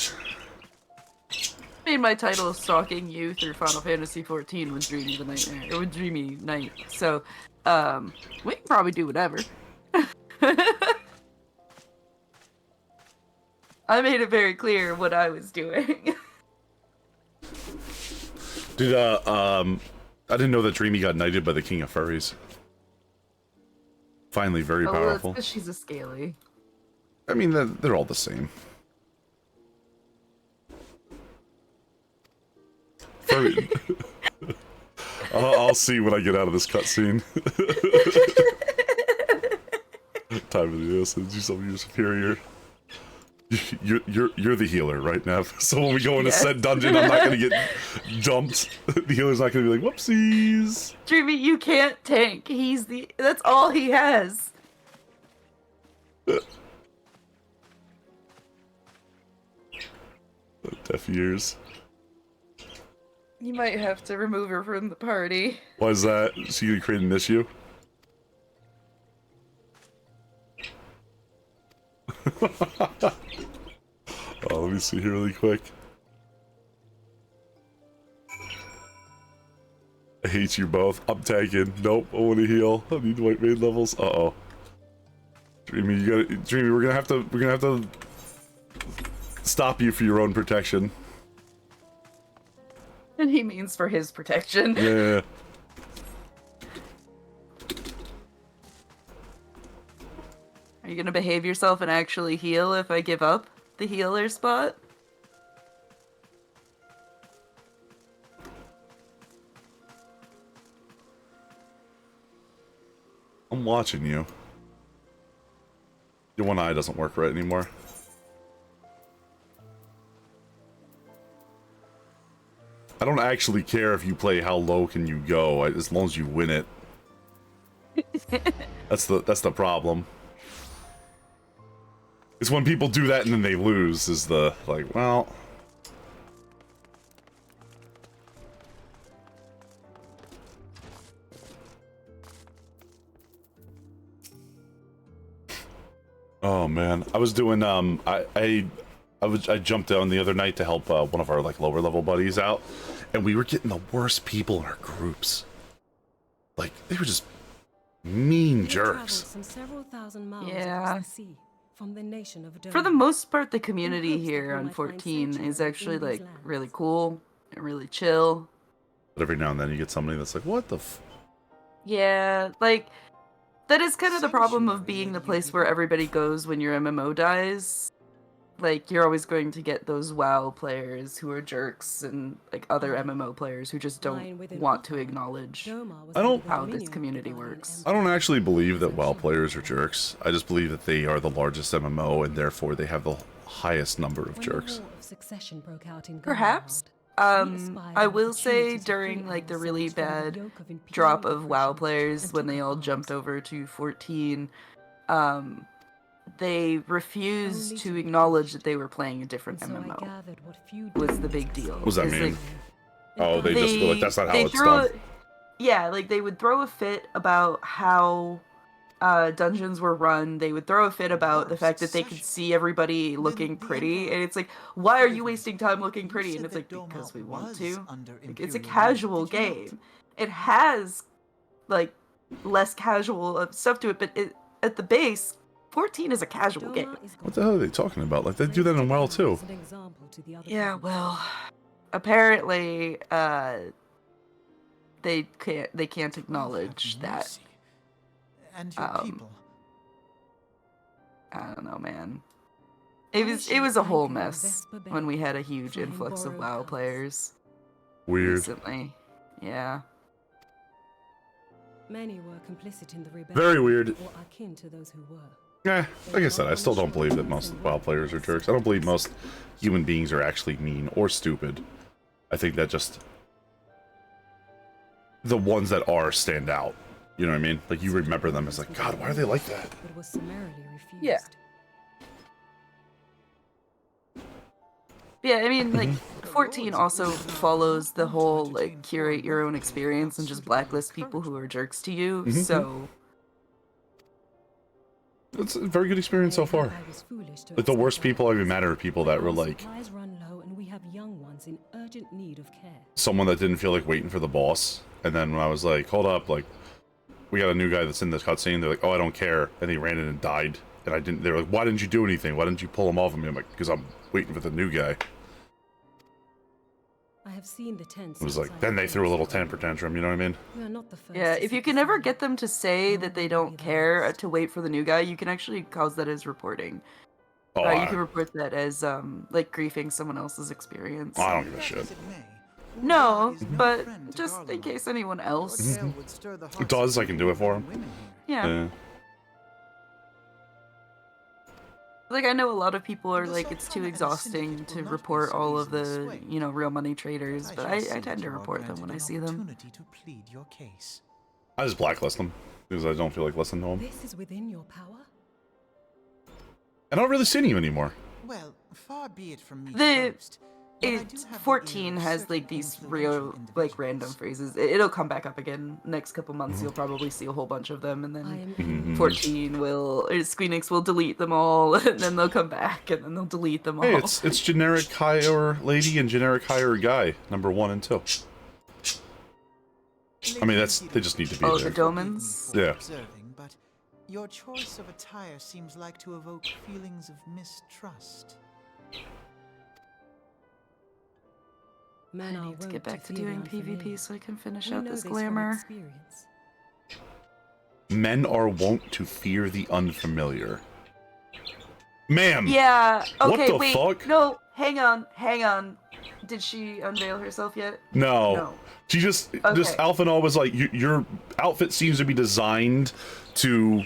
I mean, my title is Stalking You through Final Fantasy XIV with Dreamy the Nightmare, or with Dreamy Night, so, we can probably do whatever. I made it very clear what I was doing. Dude, I didn't know that Dreamy got knighted by the King of Furries. Finally, very powerful. That's 'cause she's a scaly. I mean, they're all the same. Furry. I'll see when I get out of this cutscene. Time of the do something you're superior. You're the healer right now. So when we go into said dungeon, I'm not gonna get jumped. The healer's not gonna be like, whoopsies. Dreamy, you can't tank. That's all he has. Deaf ears. You might have to remove her from the party. Why is that? Is she gonna create an issue? Oh, let me see here really quick. I hate you both. I'm tagging. Nope, I want to heal. I need white maid levels. Uh-oh. Dreamy, we're gonna have to stop you for your own protection. And he means for his protection. Yeah. Are you gonna behave yourself and actually heal if I give up the healer spot? I'm watching you. Your one eye doesn't work right anymore. I don't actually care if you play how low can you go, as long as you win it. That's the problem. It's when people do that and then they lose is the, like, well... Oh man, I was doing I jumped down the other night to help one of our like lower level buddies out, and we were getting the worst people in our groups. Like they were just mean jerks. Some several thousand miles Yeah. across the sea from the nation of For the Dome. most part, the community hopes that here we on might find 14 is sanctuary actually in these like lands. really cool and really chill. But every now and then you get somebody that's like, what the f? Yeah, like that is kind of the problem of being the place where everybody goes when your MMO dies. Like you're always going to get those WoW players who are jerks and like other MMO players who just don't want to acknowledge I don't- how this community works. I don't actually believe that WoW players are jerks. I just believe that they are the largest MMO and therefore they have the highest number of jerks. Perhaps. I will say during like the really bad drop of WoW players when they all jumped over to 14, they refused to acknowledge that they were playing a different MMO. Was the big deal. What does that It's mean? like, Oh, they just were like, that's not how they it's threw done. yeah, like they would throw a fit about how dungeons were run. They would throw a fit about the fact that they could see everybody looking pretty, and it's like, why are you wasting time looking pretty? And it's like, because we want to. Like, it's a casual game. It has like less casual stuff to it, but at the base, 14 is a casual game. What the hell are they talking about? Like they do that in WoW too. Yeah, well, apparently, they can't acknowledge that. And your people. I don't know, man. It was a whole mess when we had a huge influx of WoW players Weird. recently. Yeah. Many were complicit in the rebellion. Very weird. Or akin to those who were. Yeah, like I said, I still don't believe that most WoW players are jerks. I don't believe most human beings are actually mean or stupid. I think that just the ones that are stand out. You know what I mean? Like you remember them as like, God, why are they like that? But was summarily refused. Yeah. Yeah, I mean, like, 14 also follows the whole, like, curate your own experience and just blacklist people who are jerks to you, so... It's a very good experience so far. Like the worst people I've even met are people that were like Supplies run low and we have young ones in urgent need of care. someone that didn't feel like waiting for the boss, and then when I was like, hold up, like we got a new guy that's in this cutscene, they're like, oh, I don't care, and he ran in and died, and I didn't. They were like, why didn't you do anything? Why didn't you pull him off of me? I'm like, because I'm waiting for the new guy. I have seen the tents. It was like, then they threw a little temper tantrum, you know what I mean? We are not the first Yeah, to if you see can this ever sign. get them to say that they don't care to wait for the new guy, you can actually cause that as reporting. Oh, You I can report that as, like, griefing someone else's experience. don't give a shit. No, but just in case anyone else. It does, I can do it for him. Yeah. Like, I know a lot of people are like, it's too exhausting to report all of the, you know, real money traders, but I tend to report them when I see them. I just blacklist them because I don't feel like listening to them. This is within your power. I don't really see you anymore. Well, far be it from me. The- boast, but I do have the 14 ear of has certain like these influential real like individuals. random phrases. It'll come back up again next couple months. You'll probably see a whole bunch of them, and I then am 14 will Squeenix will delete them all, and then they'll come back, and then they'll delete them all. Hey, it's generic hire lady and generic hire guy, number 1 and 2. I mean, they just need to be Oh, there. the Domans. Yeah. Observing, but your choice of attire seems like to evoke feelings of mistrust. Men I are need to wont get back to fear the doing unfamiliar. PvP so I can finish We out know this from glamour. experience. Men are wont to fear the unfamiliar. Ma'am! Yeah. What Okay. the wait. fuck? No. Hang on. Did she unveil herself yet? No. No. She just Okay. Alphinaud was like, your outfit seems to be designed to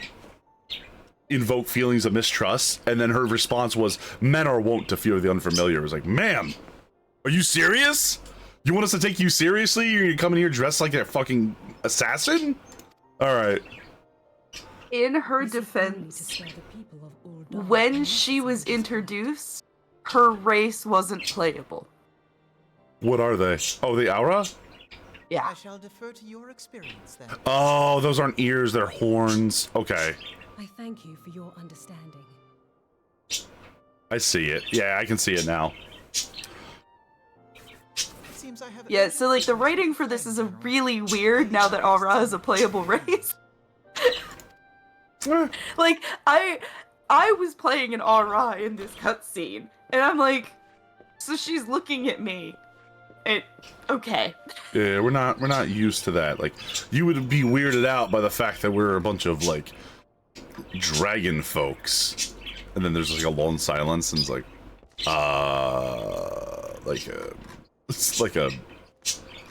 invoke feelings of mistrust, and then her response was, men are wont to fear the unfamiliar. It was like, ma'am, are you serious? You want us to take you seriously? You're gonna come in here dressed like a fucking assassin? Alright. In her This is only to defense, spare the people of Ul'dah when from she was unnecessary introduced, her race wasn't playable. What are they? Oh, the aura? Yeah. I shall defer to your experience then. Oh, those aren't ears, they're horns. Okay. I thank you for your understanding. I see it. Yeah, I can see it now. Seems I have Yeah, so like the writing for this is a really weird now that Aura is a playable race. Like I was playing an Aura in this cutscene, and I'm like, so she's looking at me. Okay. Yeah, we're not used to that. Like, you would be weirded out by the fact that we're a bunch of like dragon folks, and then there's like a long silence, and it's like it's like a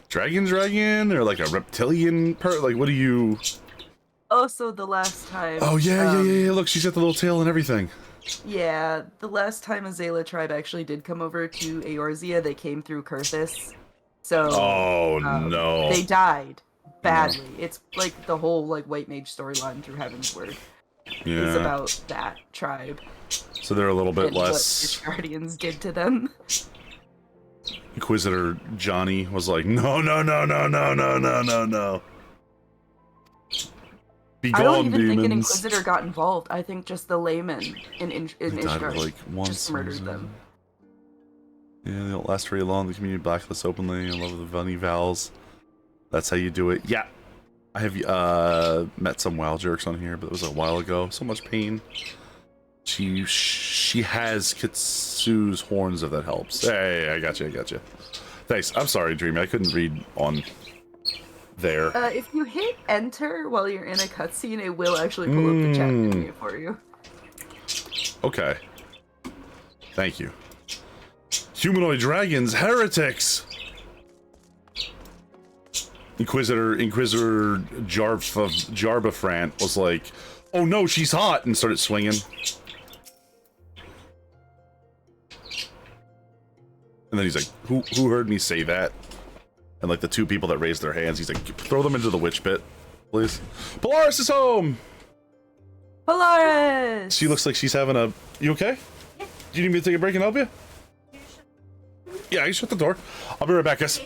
dragon, or like a reptilian like, what do you? Also, the last time. Oh yeah. Look, she's got the little tail and everything. Yeah, the last time a Zayla tribe actually did come over to Eorzea, they came through Kurthis. So Oh no. They died badly. It's like the whole like white mage storyline through Heaven's Word. Yeah. It's about that tribe. So they're a little bit and less. what the Guardians did to them. Inquisitor Johnny was like, no. Be I don't gone, even demons. think an Inquisitor got involved. I think just the laymen in Ishgard like once just murdered them. Yeah, they don't last very long. The community blacklists openly. I love the Vunny vows. That's how you do it. Yeah. I have met some WoW jerks on here, but it was a while ago. So much pain. She has Kitsu's horns, if that helps. Hey, I got you. Thanks. I'm sorry, Dreamy. I couldn't read on there. If you hit enter while you're in a cutscene, it will actually pull up the chat menu for you. Okay. Thank you. Humanoid dragons, heretics! Inquisitor Jarbafrant was like, oh no, she's hot, and started swinging. And then he's like, who heard me say that? And like the two people that raised their hands, he's like, throw them into the witch pit, please. Polaris is home! Polaris! She looks like she's having a... You okay? Do you need me to take a break and help you? Yeah, you shut the door. I'll be right back, guys.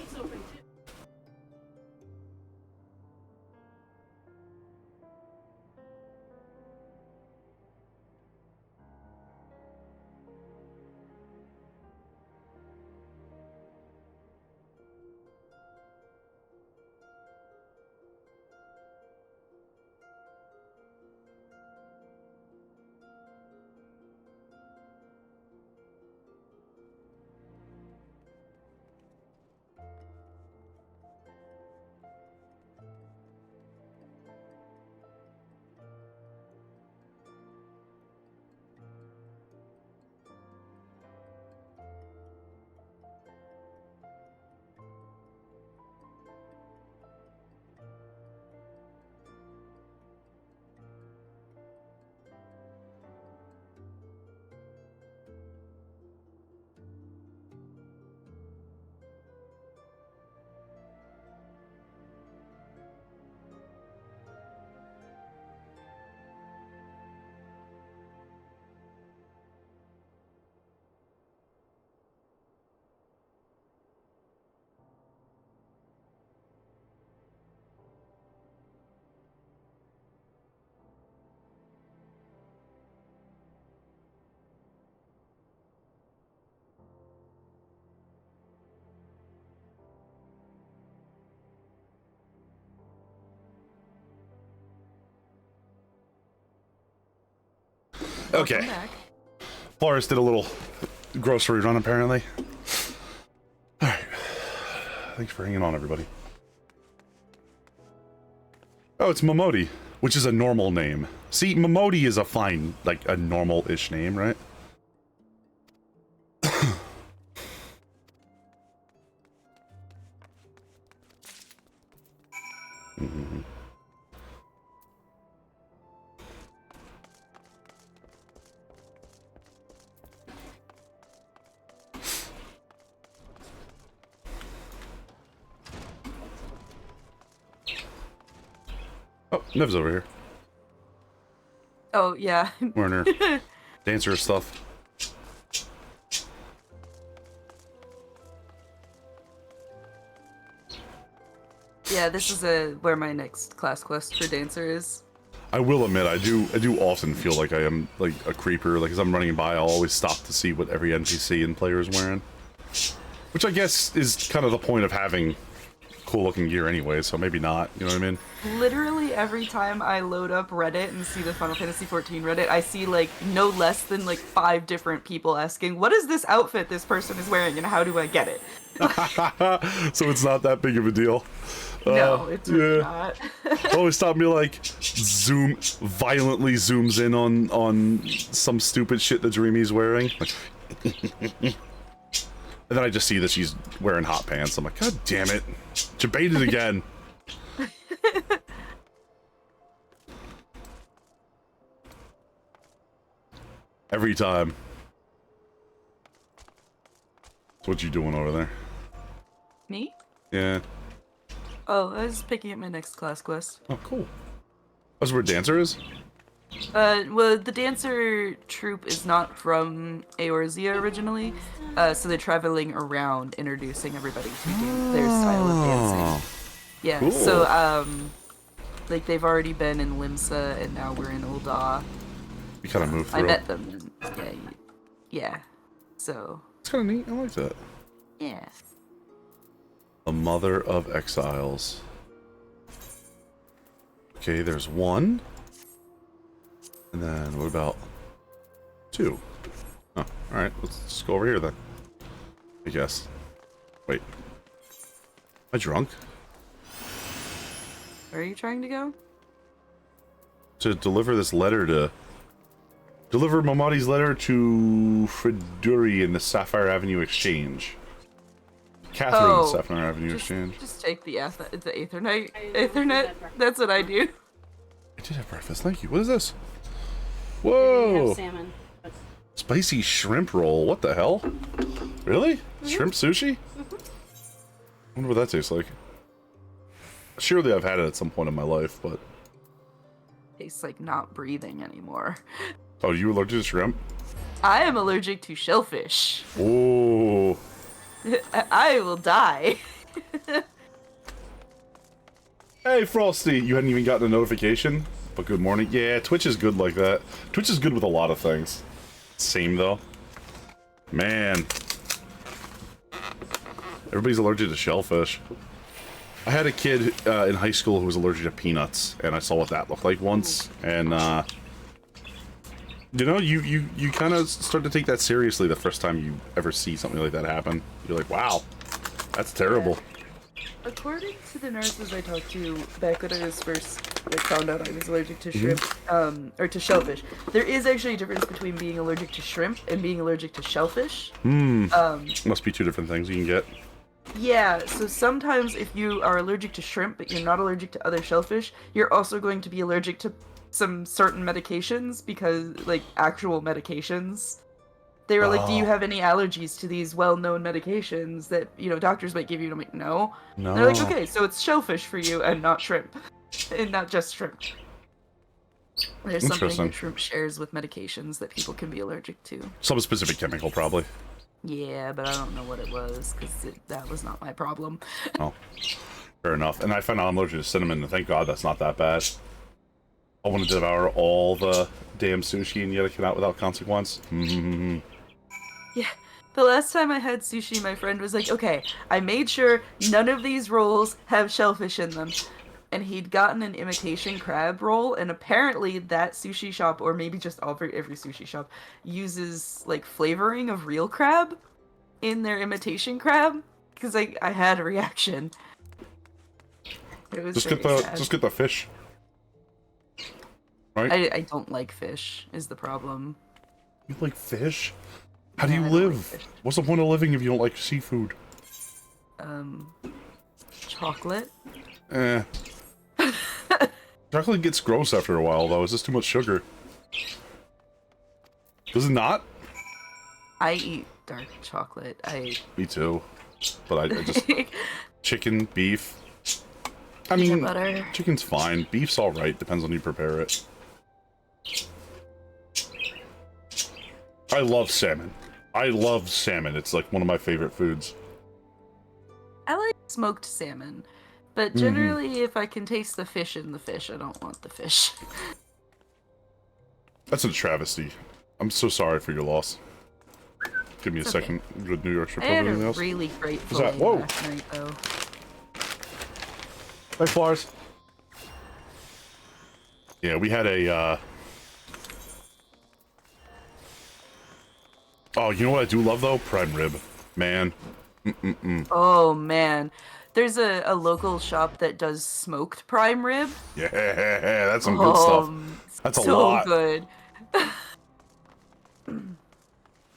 Okay. Polaris did a little grocery run, apparently. Alright. Thanks for hanging on, everybody. Oh, it's Momodi, which is a normal name. See, Momodi is a fine, like, a normal-ish name, right? Mm-hmm. Oh, Nev's over here. Oh, yeah. Wearing her dancer stuff. Yeah, this is where my next class quest for Dancer is. I will admit, I do often feel like I am like a creeper. Like as I'm running by, I'll always stop to see what every NPC and player is wearing. Which I guess is kind of the point of having cool looking gear anyway, so maybe not, you know what I mean? Literally every time I load up Reddit and see the Final Fantasy XIV Reddit, I see like no less than like 5 different people asking, what is this outfit this person is wearing and how do I get it? So it's not that big of a deal. No, it's really not. Always stop me like violently zooms in on some stupid shit that Dreamy's wearing. Like, and then I just see that she's wearing hot pants. I'm like, God damn it. You baited again. Every time. So what you doing over there? Me? Yeah. Oh, I was picking up my next class quest. Oh, cool. That's where Dancer is? Well, the dancer troupe is not from Eorzea originally, so they're traveling around introducing everybody to their style of dancing. Yeah, Cool. So, like, they've already been in Limsa, and now we're in Ul'dah. You kind of moved through. I met them, yeah, so... It's kind of neat, I like that. Yeah. The Mother of Exiles. Okay, there's 1. And then, what about 2? Oh, alright, let's just go over here then. I guess. Wait. Am I drunk? Where are you trying to go? To deliver this letter to... Deliver Mamadi's letter to Friduri in the Sapphire Avenue Exchange. Catherine's Sapphire Avenue Exchange. Just take the Aethernet. Ethernet? That's what I do. I did have breakfast, thank you. What is this? Whoa! Salmon. Spicy shrimp roll, what the hell? Really? Shrimp sushi? I wonder what that tastes like. Surely I've had it at some point in my life, but... Tastes like not breathing anymore. Oh, you allergic to shrimp? I am allergic to shellfish. Oh. I will die. Hey, Frosty, you hadn't even gotten a notification? But good morning. Yeah, Twitch is good like that. Twitch is good with a lot of things. Same, though. Man. Everybody's allergic to shellfish. I had a kid in high school who was allergic to peanuts, and I saw what that looked like once, and, you know, you kind of start to take that seriously the first time you ever see something like that happen. You're like, wow, that's terrible. According to the nurses I talked to back when I was first found out I was allergic to shrimp, or to shellfish, there is actually a difference between being allergic to shrimp and being allergic to shellfish. Must be 2 different things you can get. Yeah, so sometimes if you are allergic to shrimp but you're not allergic to other shellfish, you're also going to be allergic to some certain medications, because, like, actual medications. They were like, do you have any allergies to these well-known medications that, you know, doctors might give you? And I'm like, no. No. And they're like, okay, so it's shellfish for you and not shrimp. And not just shrimp. There's something that shrimp shares with medications that people can be allergic to. Some specific chemical, probably. Yeah, but I don't know what it was, because that was not my problem. Oh, fair enough. And I found out I'm allergic to cinnamon, and thank God that's not that bad. I want to devour all the damn sushi and yet I cannot without consequence. Yeah, the last time I had sushi, my friend was like, okay, I made sure none of these rolls have shellfish in them. And he'd gotten an imitation crab roll, and apparently that sushi shop, or maybe just every sushi shop, uses, like, flavoring of real crab in their imitation crab. Because I had a reaction. It was just get the fish. Right? I don't like fish, is the problem. You like fish? How do you live? Like, what's the point of living if you don't like seafood? Chocolate? Eh. Chocolate gets gross after a while, though. Is this too much sugar? Does it not? I eat dark chocolate. Me too. But I just... Chicken, beef... I mean, butter. Chicken's fine. Beef's alright. Depends on how you prepare it. I love salmon. I love salmon. It's like one of my favorite foods. I like smoked salmon, But generally, if I can taste the fish in the fish, I don't want the fish. That's a travesty. I'm so sorry for your loss. Give me a second. Good New York strip I had club. Anything a else? really great What's that? filling Whoa. last night, though. Thanks, Lars. Yeah, we had a, Oh, you know what I do love, though? Prime rib. Man. Oh, man. There's a local shop that does smoked prime rib. Yeah, that's some good stuff. That's a so lot. Good.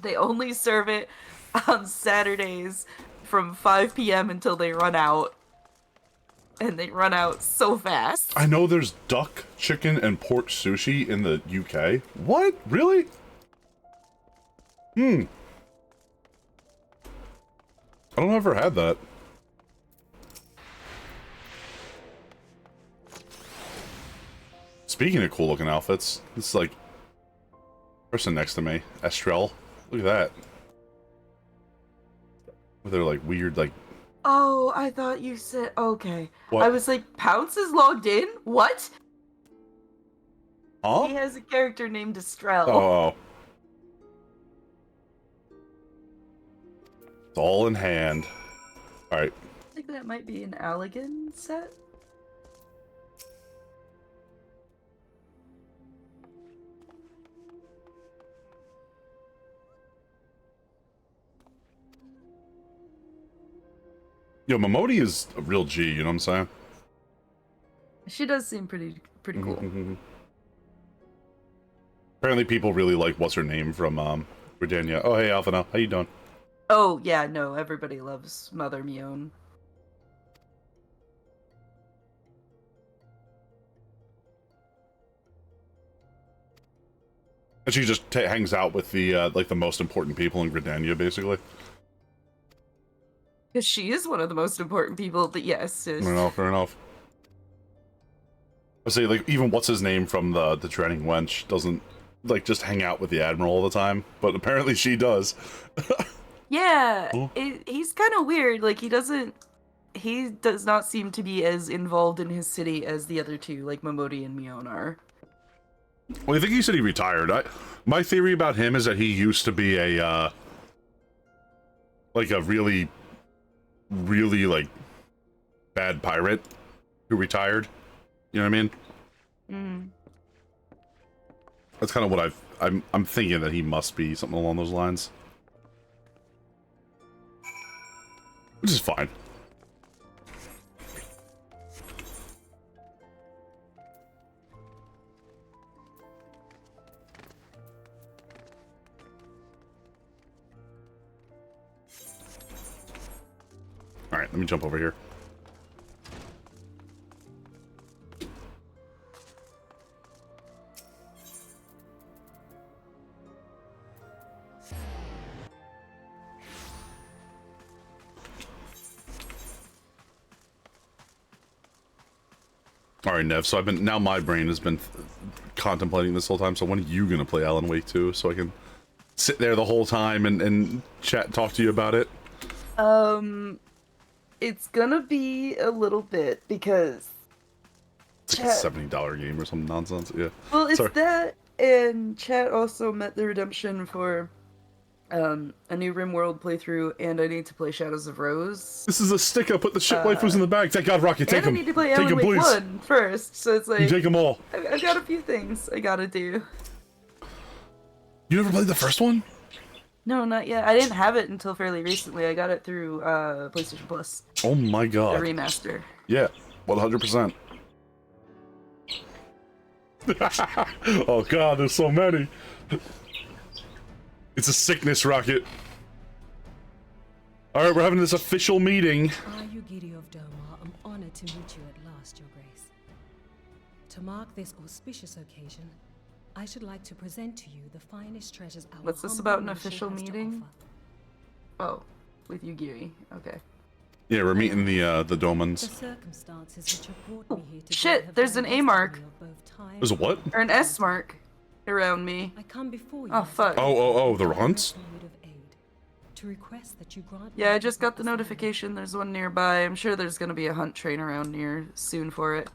They only serve it on Saturdays from 5 p.m. until they run out. And they run out so fast. I know there's duck, chicken, and pork sushi in the UK. What? Really? I don't ever had that. Speaking of cool looking outfits, this is like person next to me, Estrell. Look at that. With their like weird like. Oh, I thought you said okay. What? I was like, Pounce is logged in? What? Huh? He has a character named Estrell. Oh. It's all in hand. Alright. I think that might be an Allegan set. Yo, Momodi is a real G, you know what I'm saying? She does seem pretty cool. Apparently people really like what's her name from Britannia. Oh hey Alphana, how you doing? Oh yeah, no, everybody loves Mother Mion. And she just hangs out with the like the most important people in Britannia, basically. Because she is one of the most important people, but yes. Fair enough, fair enough. I say, like, even what's his name from the Treading Wench doesn't, like, just hang out with the Admiral all the time, but apparently she does. Yeah, Huh? he's kind of weird. Like, he does not seem to be as involved in his city as the other two, like Momodi and Mion are. Well, I think he said he retired. My theory about him is that he used to be a, like, a really, like, bad pirate who retired. You know what I mean? That's kind of what I'm thinking that he must be, something along those lines. Which is fine. Alright, let me jump over here. Alright, Nev, so now my brain has been contemplating this whole time, so when are you gonna play Alan Wake 2 so I can sit there the whole time and talk to you about it? It's gonna be a little bit, because... It's like a $70 game or some nonsense, yeah. Well, it's Sorry. that, and chat also met the redemption for a new RimWorld playthrough, and I need to play Shadows of Rose. This is a stick. I put the shit waifus in the bag. Thank God, Rocky, take And I them. need to play Take Alan them, Wake please. 1 first, so it's You like... take them all. I've got a few things I gotta do. You never played the first one? No, not yet. I didn't have it until fairly recently. I got it through PlayStation Plus, Oh my the God. remaster. Yeah, 100%. Oh God, there's so many. It's a sickness, Rocket. All right, we're having this official meeting. I, Yugiri of Doma, am honored to meet you at last, Your Grace. To mark this auspicious occasion, I should like to present to you the finest treasures our What's this humble about, an nation official has to meeting? offer. Oh, with Yugiri. Okay. Yeah, we're meeting the The Domans. circumstances which have brought me here today Shit, have there's an divested A mark. me of both time There's a what? Or an S mark around me. I come before you Oh, as a fuck. Oh, the runts? fluid of aid, to request that you grant. Yeah, I just got the notification. There's one nearby. I'm sure there's gonna be a hunt train around near soon for it.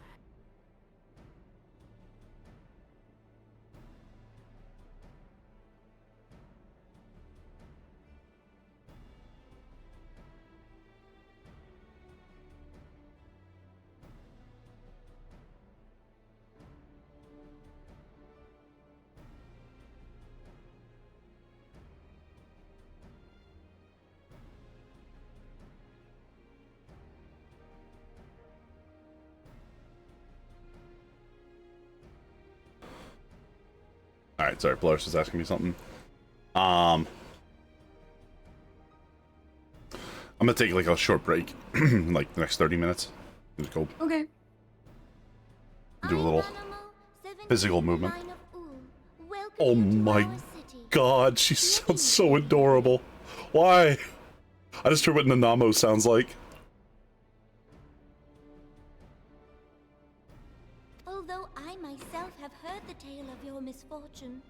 Alright, sorry, Polaris is asking me something. I'm gonna take like a short break, like the next 30 minutes. Just go Okay. do a little physical movement. Oh my god, she sounds so adorable. Why? I just heard what Nanamo sounds like. Although I myself have heard the tale of your misfortune,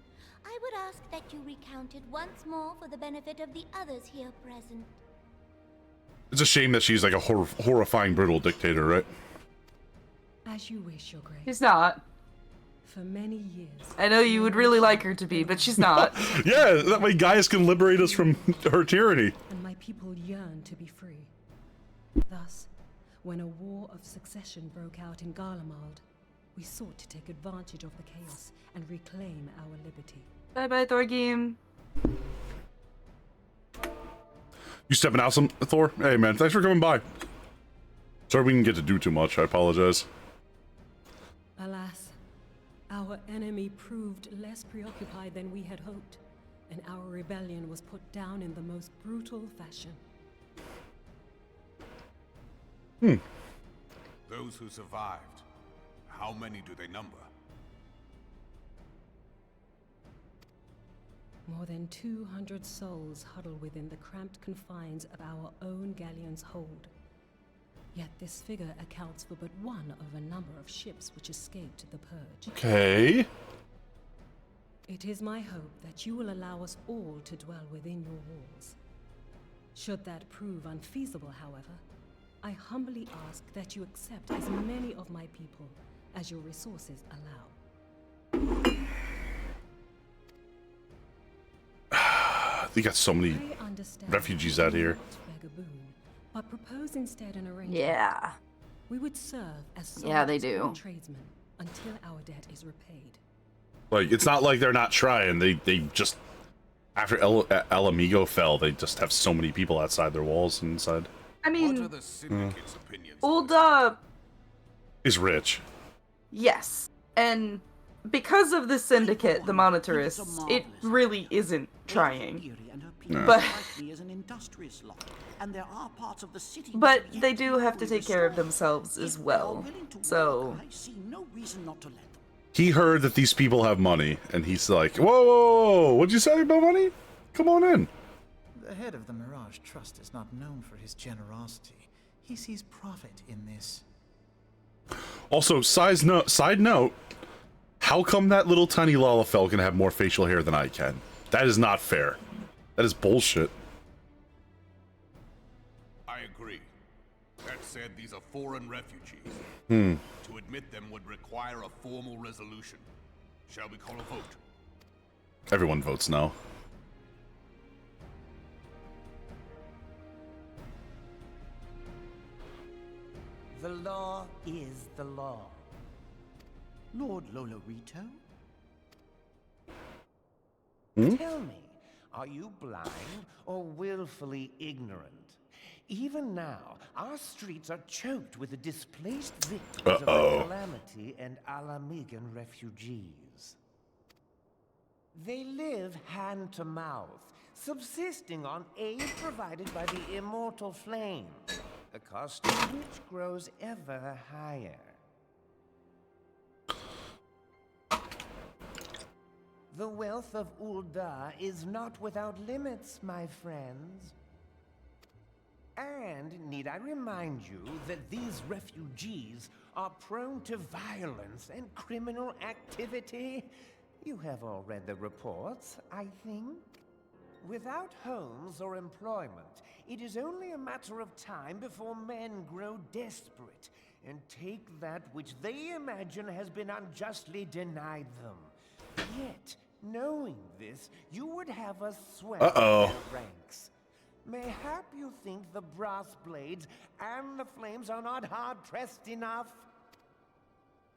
I would ask that you recount it once more for the benefit of the others here present. It's a shame that she's like a horrifying, brutal dictator, right? As you wish, Your Grace. She's not. For many years. I know you would really like her to be, but she's not. Yeah, that way Gaius can liberate us from her tyranny. And my people yearn to be free. Thus, when a war of succession broke out in Garlemald, we sought to take advantage of the chaos and reclaim our liberty. Bye-bye, Thorgrim. You stepping out some, Thor? Hey, man, thanks for coming by. Sorry we didn't get to do too much. I apologize. Alas, our enemy proved less preoccupied than we had hoped, and our rebellion was put down in the most brutal fashion. Those who survived, how many do they number? More than 200 souls huddle within the cramped confines of our own galleon's hold. Yet this figure accounts for but one of a number of ships which escaped the purge. Okay. It is my hope that you will allow us all to dwell within your walls. Should that prove unfeasible, however, I humbly ask that you accept as many of my people as your resources allow. They got so many refugees out here. But propose instead an arrangement. Yeah. We would serve as they do. tradesmen until our debt is repaid. Like, it's not like they're not trying. They just, after El Amigo fell, they just have so many people outside their walls and inside. I mean, What are the syndicate's opinions? old, He's rich. yes. And because of the syndicate, the monetarists, it really isn't trying. But but they do have to take care of themselves as well. So He heard that these people have money, and he's like, whoa, whoa, whoa, what'd you say about money? Come on in. The head of the Mirage Trust is not known for his generosity. He sees profit in this. Also, side note, how come that little tiny Lalafell can have more facial hair than I can? That is not fair. That is bullshit. I agree. That said, these are foreign refugees. To admit them would require a formal resolution. Shall we call a vote? Everyone votes no. The law is the law. Lord Lolorito? Tell me, are you blind or willfully ignorant? Even now, our streets are choked with the displaced victims of the Calamity and Alamigan refugees. They live hand to mouth, subsisting on aid provided by the immortal flame, a cost of which grows ever higher. The wealth of Ul'dah is not without limits, my friends. And need I remind you that these refugees are prone to violence and criminal activity? You have all read the reports, I think. Without homes or employment, it is only a matter of time before men grow desperate and take that which they imagine has been unjustly denied them. Yet, knowing this, you would have us swell their ranks. Mayhap you think the brass blades and the flames are not hard-pressed enough?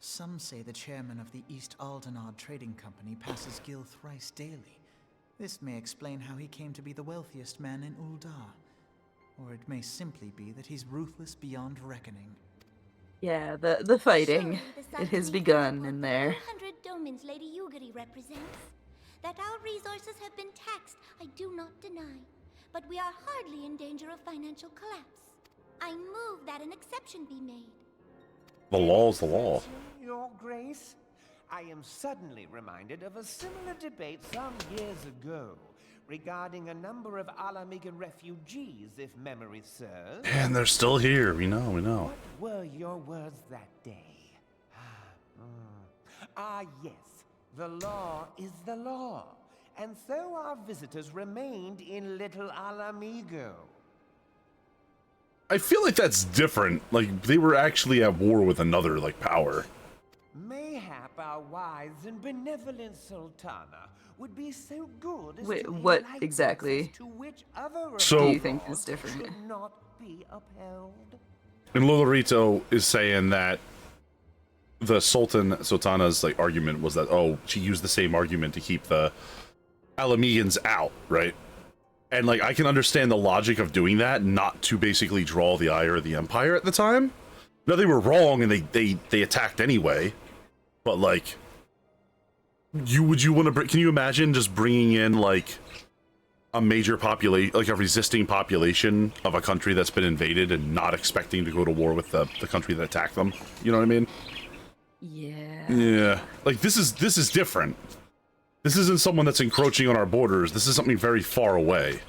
Some say the chairman of the East Aldenard Trading Company passes Gil thrice daily. This may explain how he came to be the wealthiest man in Uldar. Or it may simply be that he's ruthless beyond reckoning. Yeah, the fighting. It has begun in there. 400 domins Lady Yugiri represents. That our resources have been taxed, I do not deny. But we are hardly in danger of financial collapse. I move that an exception be made. The law's the law. Your Grace, I am suddenly reminded of a similar debate some years ago regarding a number of Alamigan refugees, if memory serves. And they're still here. We know. What were your words that day? Yes. The law is the law. And so our visitors remained in Little Alamigo. I feel like that's different. Like, they were actually at war with another, like, power. Mayhap our wise and benevolent Sultana would be so good as Wait, to what enlighten exactly us to which other So- do you think is different? should not be upheld. And Lolorito is saying that the Sultana's, like, argument was that, oh, she used the same argument to keep the Alamegans out, right? And, like, I can understand the logic of doing that, not to basically draw the ire of the Empire at the time. No, they were wrong, and they attacked anyway. But, like, would you want to can you imagine just bringing in, like, a major population, like a resisting population of a country that's been invaded and not expecting to go to war with the country that attacked them? You know what I mean? Yeah. Yeah. Like, this is different. This isn't someone that's encroaching on our borders. This is something very far away.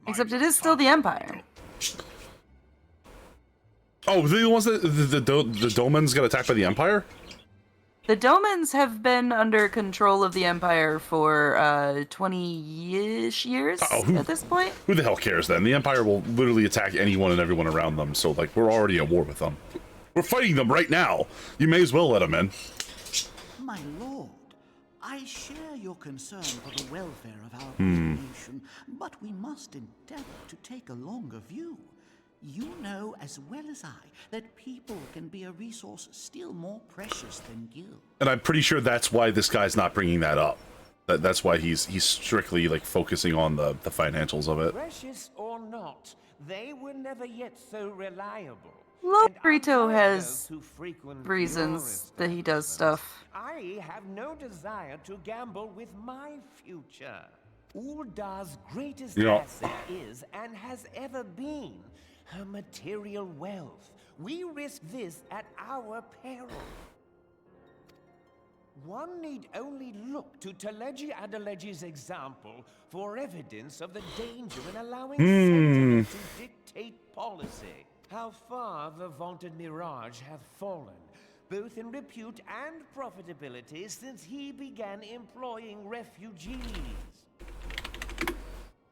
Except it is still the Empire. Oh, they're the ones that the Domans got attacked by the Empire? The Domans have been under control of the Empire for 20-ish years at this point. Who the hell cares then? The Empire will literally attack anyone and everyone around them, so, like, we're already at war with them. We're fighting them right now. You may as well let them in. My lord, I share your concern for the welfare of our nation, but we must endeavor to take a longer view. You know as well as I that people can be a resource still more precious than gil. And I'm pretty sure that's why this guy's not bringing that up. That's why he's strictly, like, focusing on the financials of it. Precious or not, they were never yet so reliable. Lolorito has reasons that he does stuff. I have no desire to gamble with my future. Uldar's greatest asset is and has ever been her material wealth. We risk this at our peril. One need only look to Teleji Adeleji's example for evidence of the danger in allowing sentiment to dictate policy. How far the vaunted Mirage have fallen, both in repute and profitability, since he began employing refugees.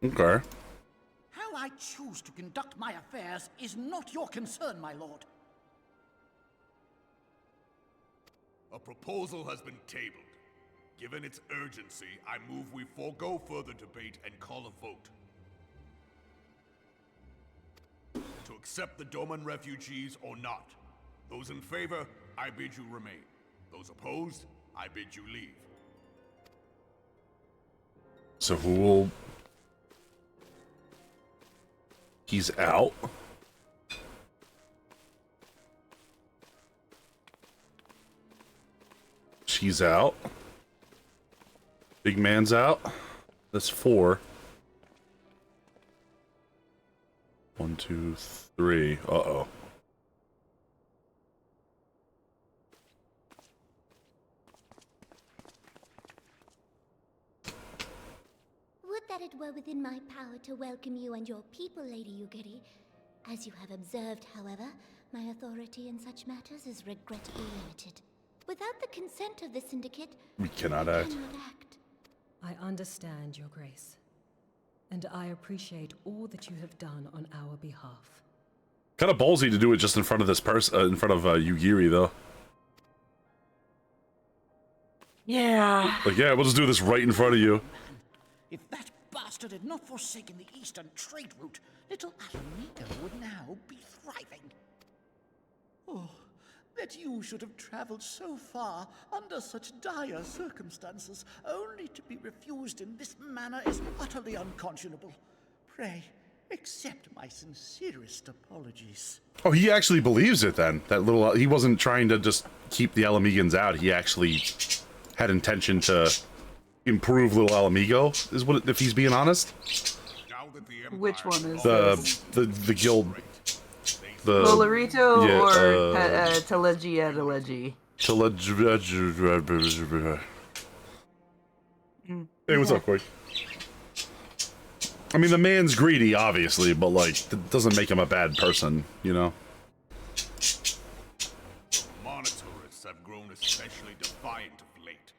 Okay. How I choose to conduct my affairs is not your concern, my lord. A proposal has been tabled. Given its urgency, I move we forego further debate and call a vote. To accept the Doman refugees or not. Those in favor, I bid you remain. Those opposed, I bid you leave. So who will... He's out. She's out. Big man's out. That's 4. 1, 2, 3. Uh-oh. Would that it were within my power to welcome you and your people, Lady Yugiri. As you have observed, however, my authority in such matters is regrettably limited. Without the consent of the Syndicate, We cannot act. act. I understand, Your Grace. And I appreciate all that you have done on our behalf. Kind of ballsy to do it just in front of this person, in front of Yugiri, though. Yeah. Like, yeah, we'll just do this right in front of you. If that bastard had not forsaken the eastern trade route, little Alameda would now be thriving. Oh, that you should have traveled so far under such dire circumstances, only to be refused in this manner is utterly unconscionable. Pray, accept my sincerest apologies. Oh, he actually believes it then. That little, he wasn't trying to just keep the Alamegans out. He actually had intention to improve little Alamigo, is what, if he's being honest. Which one is the guild? The Colorito yeah, or Telegy Adelegy? Hey, what's up, Quake? I mean, the man's greedy, obviously, but, like, that doesn't make him a bad person, you know? Monitorists have grown especially defiant of late.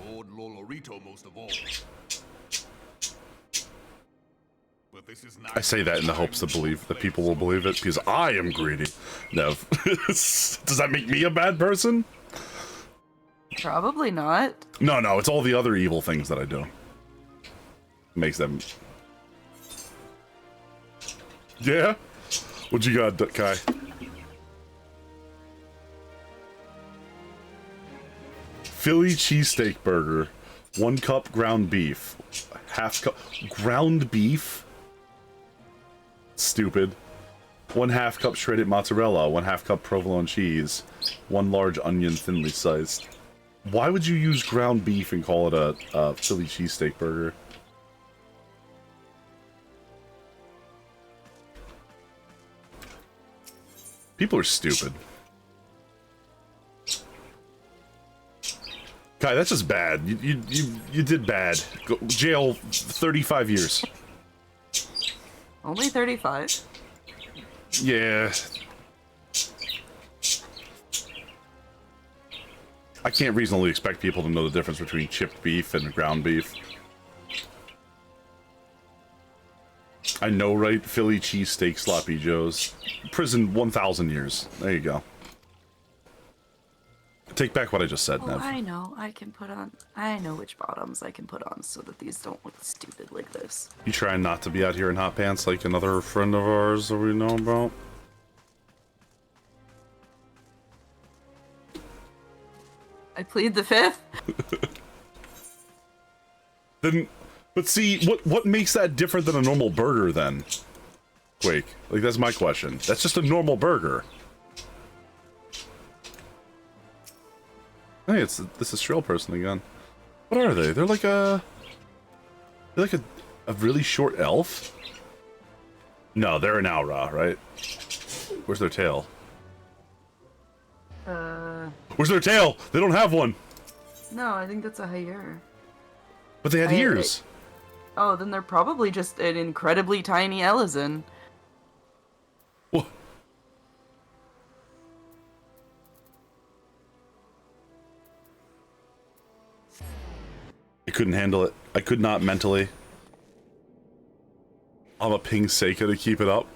Lord Lolorito most of all. But this is not. I say that in the hopes that people will believe it, because I am greedy. No. Does that make me a bad person? Probably not. No, it's all the other evil things that I do. Makes them... Yeah? What you got, Kai? Philly cheesesteak burger. 1 cup ground beef. Half cup... Ground beef? Stupid. 1/2 cup shredded mozzarella. 1/2 cup provolone cheese. 1 large onion thinly sliced. Why would you use ground beef and call it a Philly cheesesteak burger? People are stupid. Kai, that's just bad. You did bad. Go, jail 35 years. Only 35? Yeah. I can't reasonably expect people to know the difference between chipped beef and ground beef. I know, right? Philly cheesesteak sloppy joes. Prison 1,000 years. There you go. Take back what I just said, Oh, Nev. I know. I know which bottoms I can put on so that these don't look stupid like this. You trying not to be out here in hot pants like another friend of ours that we know about? I plead the fifth. Then, but see, what makes that different than a normal burger then? Quake, like that's my question. That's just a normal burger. Hey, this is Shrill person again. What are they? They're like a really short elf? No, they're an Aura, right? Where's their tail? Where's their tail? They don't have one. No, I think that's a Hyer. But they had ears. Oh, then they're probably just an incredibly tiny Elizin. What? I couldn't handle it. I could not mentally. I'm a ping Seika to keep it up.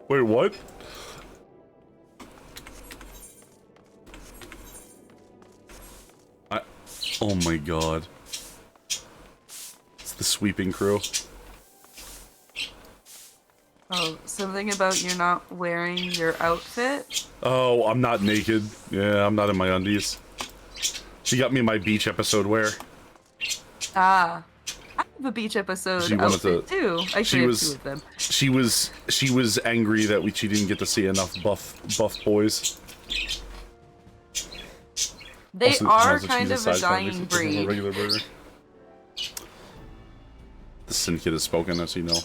Wait, what? Oh my god. It's the sweeping crew. Oh, something about you not wearing your outfit? Oh, I'm not naked. Yeah, I'm not in my undies. She got me my beach episode wear. Ah. I have a beach episode outfit too. Actually, I have 2 of them. She was angry that she didn't get to see enough buff boys. They Also, are she kind of a decides dying breed. A regular burger. The syndicate has spoken, as you know.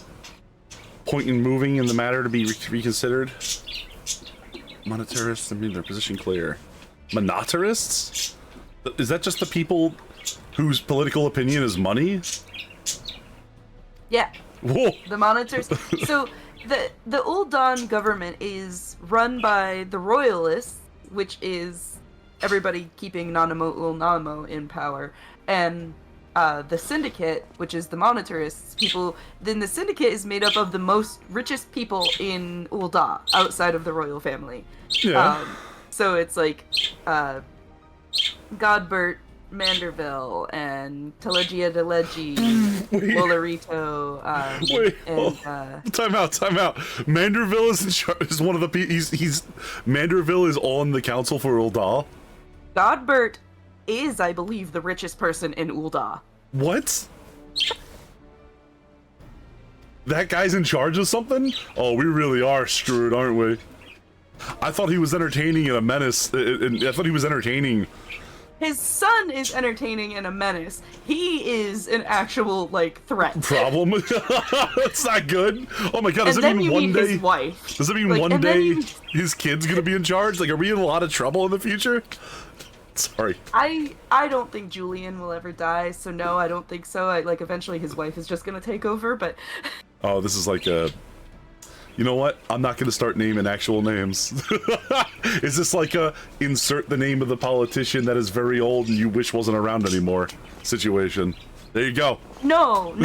Point in moving in the matter to be reconsidered. Monetarists, I mean, their position clear. Monetarists? Is that just the people whose political opinion is money? Yeah. Whoa. The monitors. So the Old Dawn government is run by the Royalists, which is everybody keeping Nanamo in power, and the Syndicate, which is the monetarists people, then the Syndicate is made up of the most richest people in Ul'dah outside of the royal family. Yeah. So it's like Godbert Manderville and Telegia Delegi, Wolorito, and time out. Manderville is one of the he's Manderville is on the council for Ul'dah. Godbert is, I believe, the richest person in Ul'dah. What? That guy's in charge of something? Oh, we really are screwed, aren't we? I thought he was entertaining and a menace. I thought he was entertaining. His son is entertaining and a menace. He is an actual, like, threat. Problem? That's not good. Oh my god, does and it then mean you one meet day? His wife. Does it mean one day his kid's gonna be in charge? Like, are we in a lot of trouble in the future? Sorry. I don't think Julian will ever die, so no, I don't think so. Like, eventually his wife is just gonna take over, but... Oh, this is like a... You know what? I'm not gonna start naming actual names. Is this like a insert the name of the politician that is very old and you wish wasn't around anymore situation? There you go. No.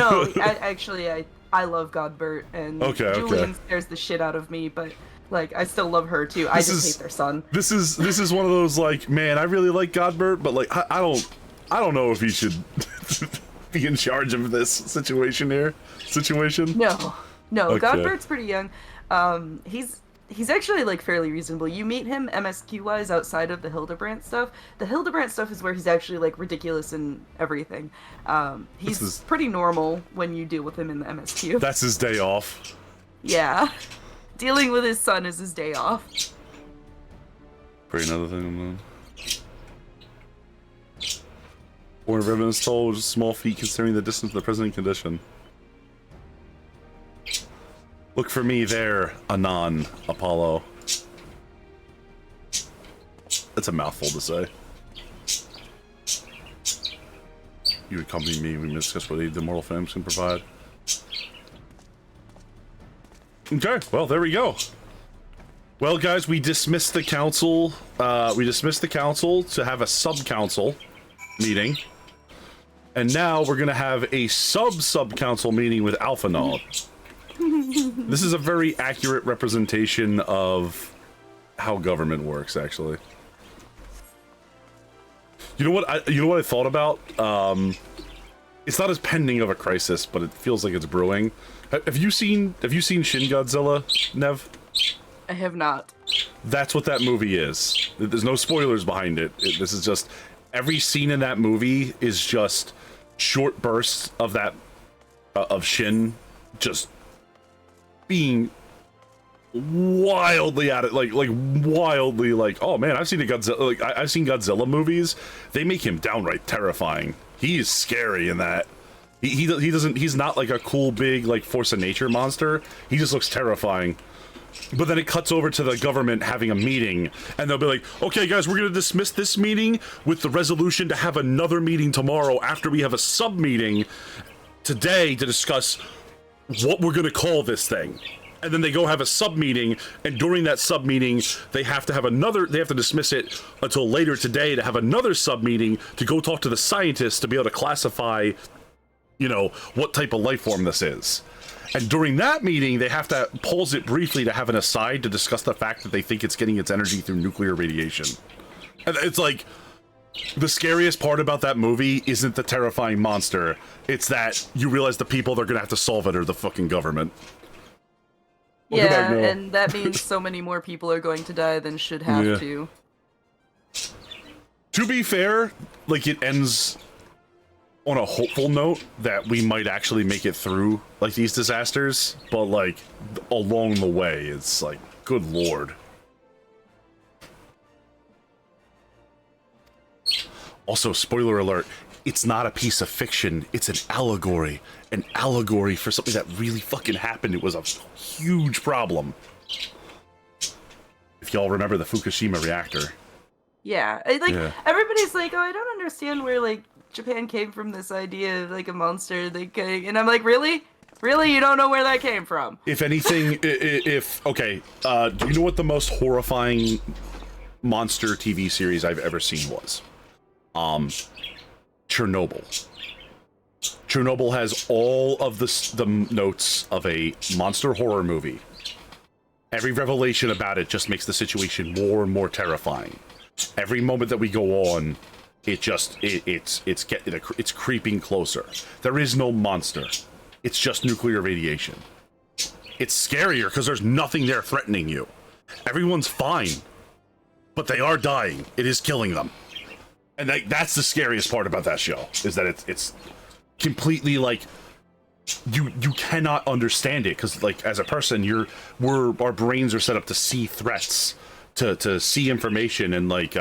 I love Godbert, and Julian scares the shit out of me, but... Like, I still love her too. I just hate their son. This is one of those, like, man, I really like Godbert, but like I don't know if he should be in charge of this situation. No. Okay. Godbert's pretty young. He's actually like fairly reasonable. You meet him MSQ wise outside of the Hildebrandt stuff. The Hildebrandt stuff is where he's actually like ridiculous and everything. He's pretty normal when you deal with him in the MSQ. That's his day off. Yeah. Dealing with his son is his day off. Pray another thing, Order of evidence told, just a small feat considering the distance of the present condition. Look for me there, Anon, Apollo. That's a mouthful to say. You accompany me, we discuss what aid the mortal flames can provide. Okay, well, there we go. Well, guys, we dismissed the council. To have a sub-council meeting. And now we're going to have a sub-council meeting with Alphanod. This is a very accurate representation of how government works, actually. You know what I thought about? It's not as pending of a crisis, but it feels like it's brewing. Have you seen Shin Godzilla, Nev? I have not. That's what that movie is. There's no spoilers behind it. This is just every scene in that movie is just short bursts of that of Shin just being wildly at it, like wildly like, oh man, I've seen a Godzilla, like I've seen Godzilla movies. They make him downright terrifying. He is scary in that. He's not like a cool big like force of nature monster. He just looks terrifying. But then it cuts over to the government having a meeting, and they'll be like, okay guys, we're gonna dismiss this meeting with the resolution to have another meeting tomorrow after we have a sub meeting today to discuss what we're gonna call this thing. And then they go have a sub meeting, and during that sub meeting they have to dismiss it until later today to have another sub meeting to go talk to the scientists to be able to classify, you know, what type of life form this is. And during that meeting, they have to pause it briefly to have an aside to discuss the fact that they think it's getting its energy through nuclear radiation. And it's like, the scariest part about that movie isn't the terrifying monster. It's that you realize the people that are going to have to solve it are the fucking government. Yeah, and that means so many more people are going to die than should have to. To be fair, like, it ends on a hopeful note that we might actually make it through like these disasters, but like along the way it's like, good lord. Also, spoiler alert, it's not a piece of fiction, it's an allegory for something that really fucking happened. It was a huge problem. If y'all remember the Fukushima reactor. Yeah, everybody's like, oh, I don't understand where like Japan came from this idea of like a monster, and I'm like, really? You don't know where that came from? If anything, do you know what the most horrifying monster TV series I've ever seen was. Chernobyl. Chernobyl has all of the notes of a monster horror movie. Every revelation about it just makes the situation more and more terrifying. Every moment that we go on, it's creeping closer. There is no monster. It's just nuclear radiation. It's scarier because there's nothing there threatening you. Everyone's fine, but they are dying. It is killing them. And that's the scariest part about that show, is that it's completely like you cannot understand it, because like as a person our brains are set up to see threats, to see information and like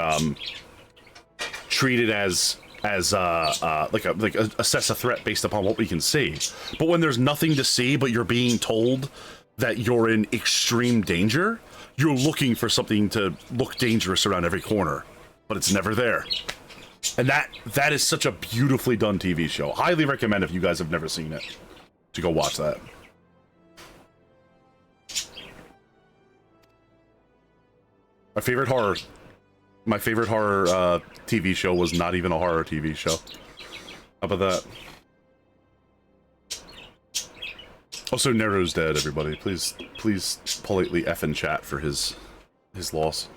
treat it as assess a threat based upon what we can see. But when there's nothing to see, but you're being told that you're in extreme danger, you're looking for something to look dangerous around every corner, but it's never there. And that is such a beautifully done TV show. Highly recommend, if you guys have never seen it, to go watch that. My favorite horror TV show was not even a horror TV show. How about that? Also, Nero's dead, everybody. Please politely F in chat for his loss.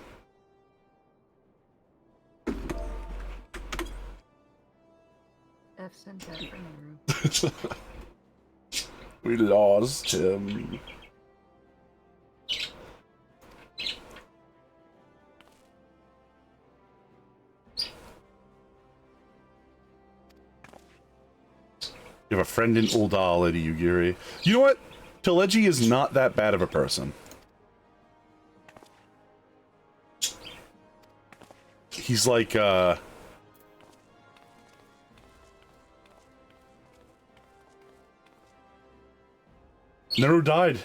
F's in chat for Nero. We lost him. You have a friend in Uldal, Lady Yugiri. You know what? Teleji is not that bad of a person. He's like, Neru died.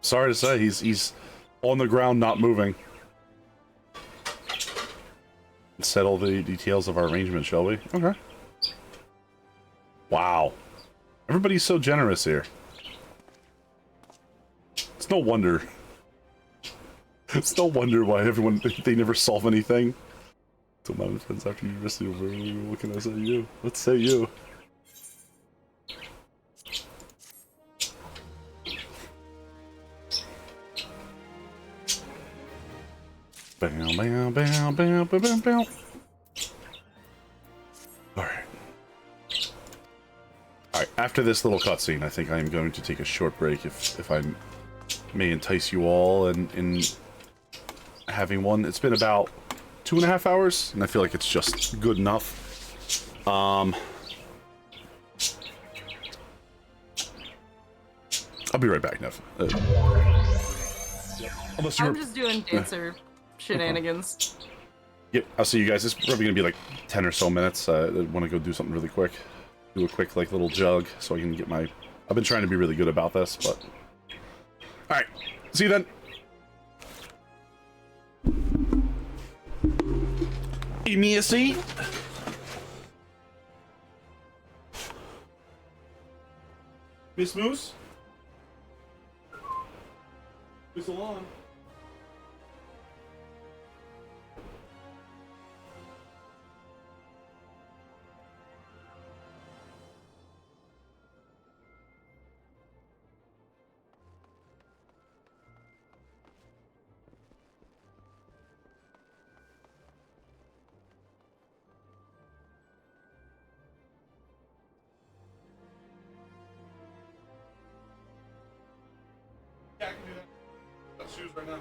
Sorry to say, he's on the ground, not moving. Let's settle the details of our arrangement, shall we? Okay. Wow. Everybody's so generous here. It's no wonder. It's no wonder why everyone, they never solve anything. So my friends after university, what can I say you? Let's say you. Bam, bam, bam, bam, bam, bam, bam. Alright. Alright, after this little cutscene, I think I am going to take a short break, if I may entice you all in having one. It's been about 2.5 hours, and I feel like it's just good enough. I'll be right back, Nev. I'm just doing dancer shenanigans. Yep, I'll see you guys. It's probably gonna be like 10 or so minutes. I want to go do something really quick. Do a quick like little jug so I can get my... I've been trying to be really good about this, but... Alright, see you then. Give me a seat. Miss Moose? Miss Alon? Yeah, I can do that. Got shoes right now.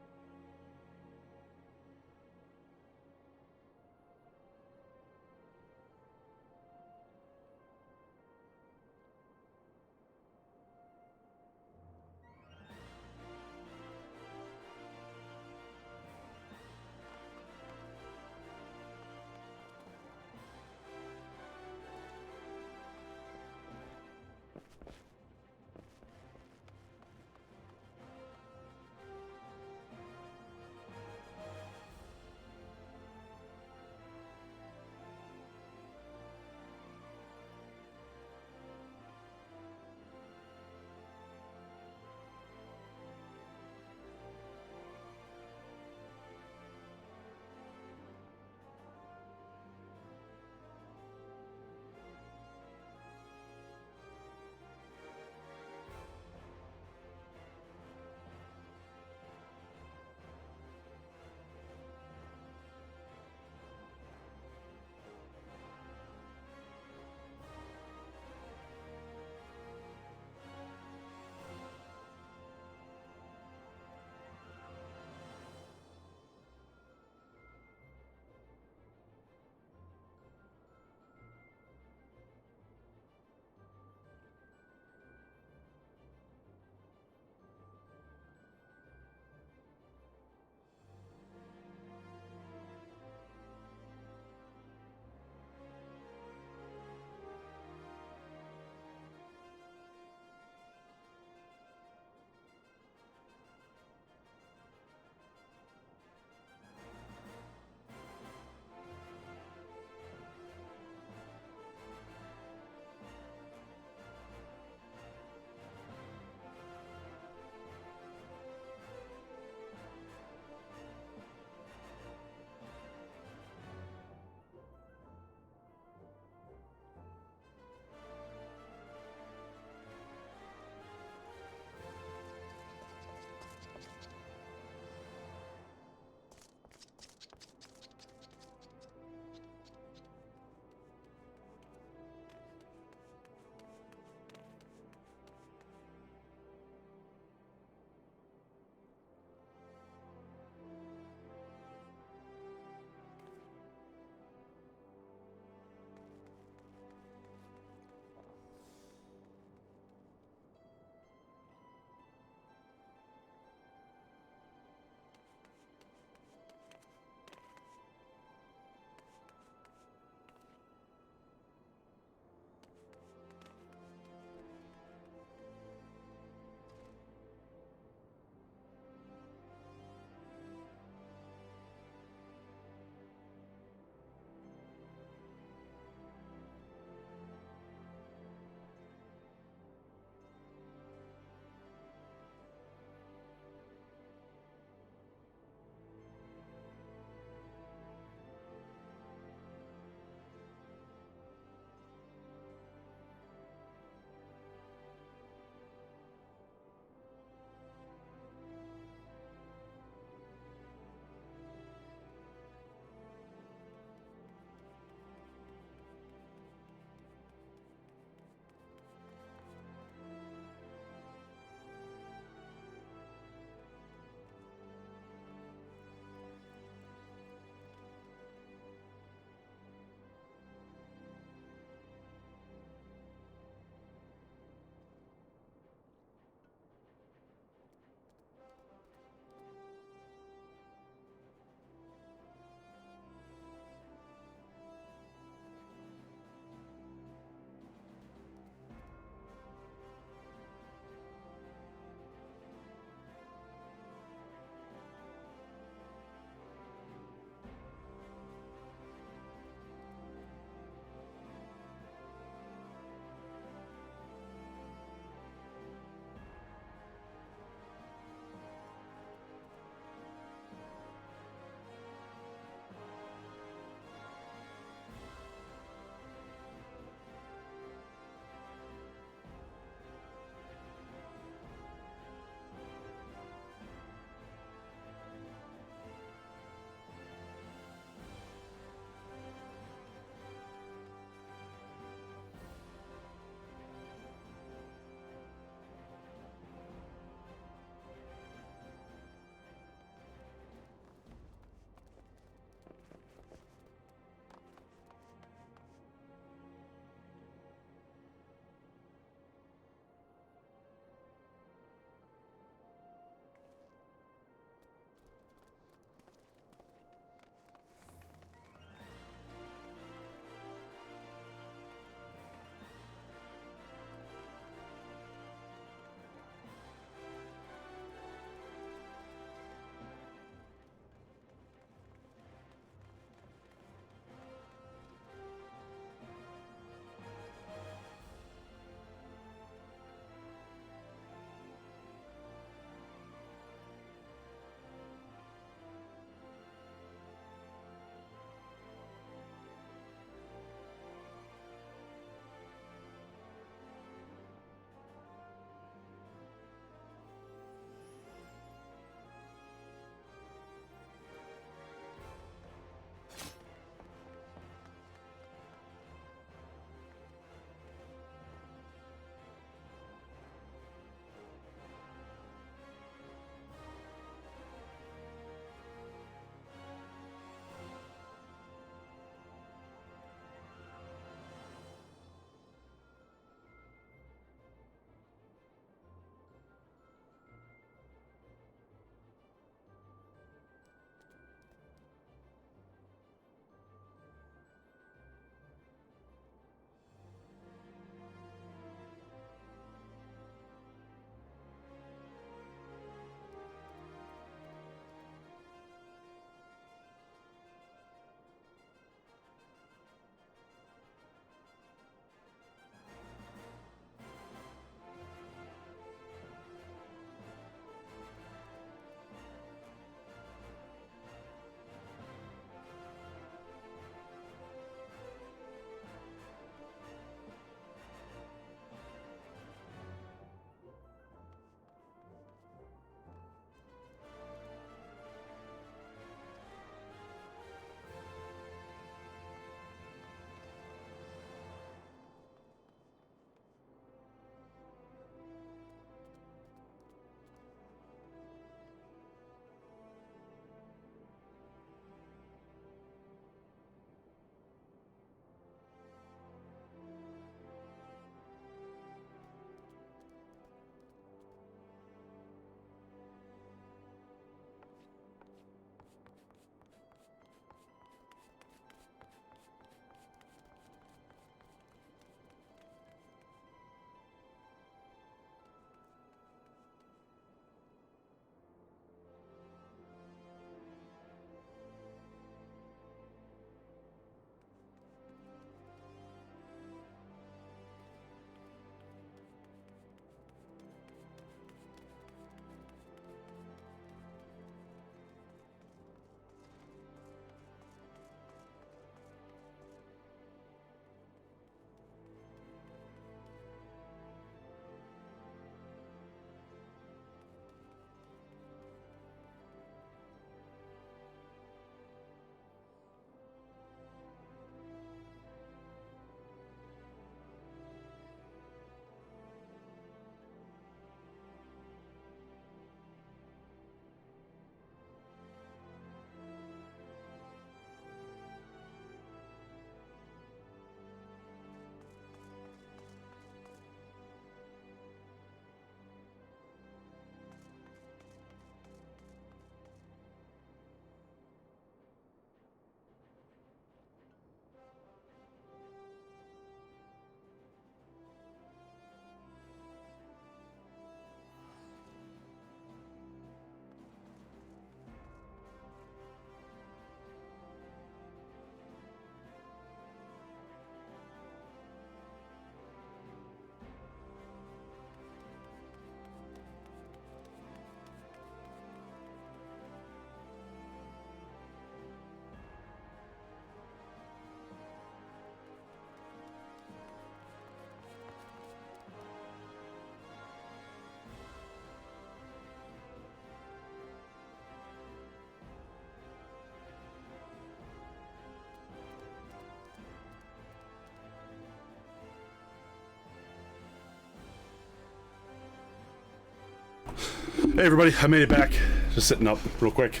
Hey everybody, I made it back. Just sitting up real quick.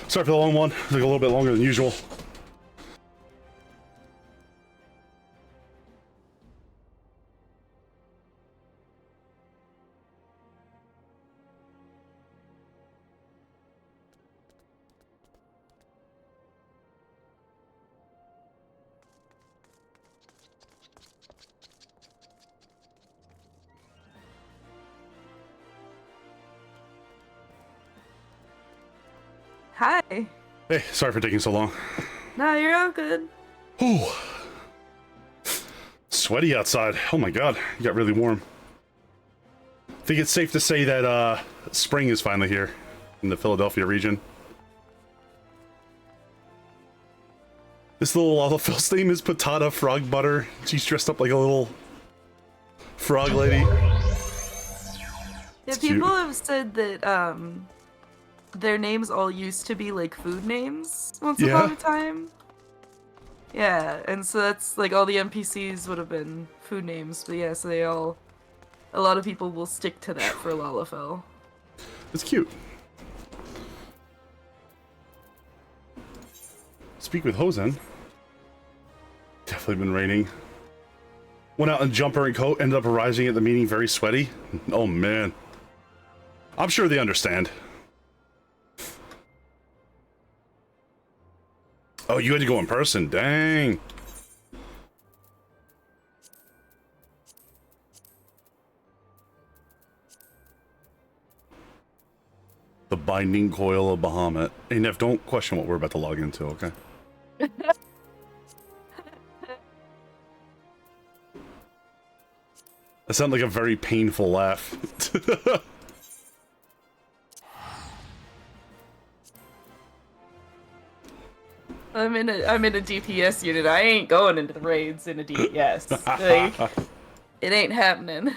Sorry for the long one. Took a little bit longer than usual. Hi. Hey, sorry for taking so long. No, you're all good. Ooh. Sweaty outside. Oh my god, it got really warm. I think it's safe to say that spring is finally here in the Philadelphia region. This little Lalafell's name is Patata Frog Butter. She's dressed up like a little frog lady. Yeah, people have said that their names all used to be like food names once upon a time. Yeah, and so that's like all the NPCs would have been food names, but yeah, so a lot of people will stick to that for Lalafell. It's cute. Speak with Hosen. Definitely been raining. Went out in jumper and coat, ended up arriving at the meeting very sweaty. Oh man. I'm sure they understand. Oh, you had to go in person? Dang. The binding coil of Bahamut. Hey, Nev, don't question what we're about to log into, okay? That sounded like a very painful laugh. I'm in a DPS unit. I ain't going into the raids in a DPS. Like, it ain't happening.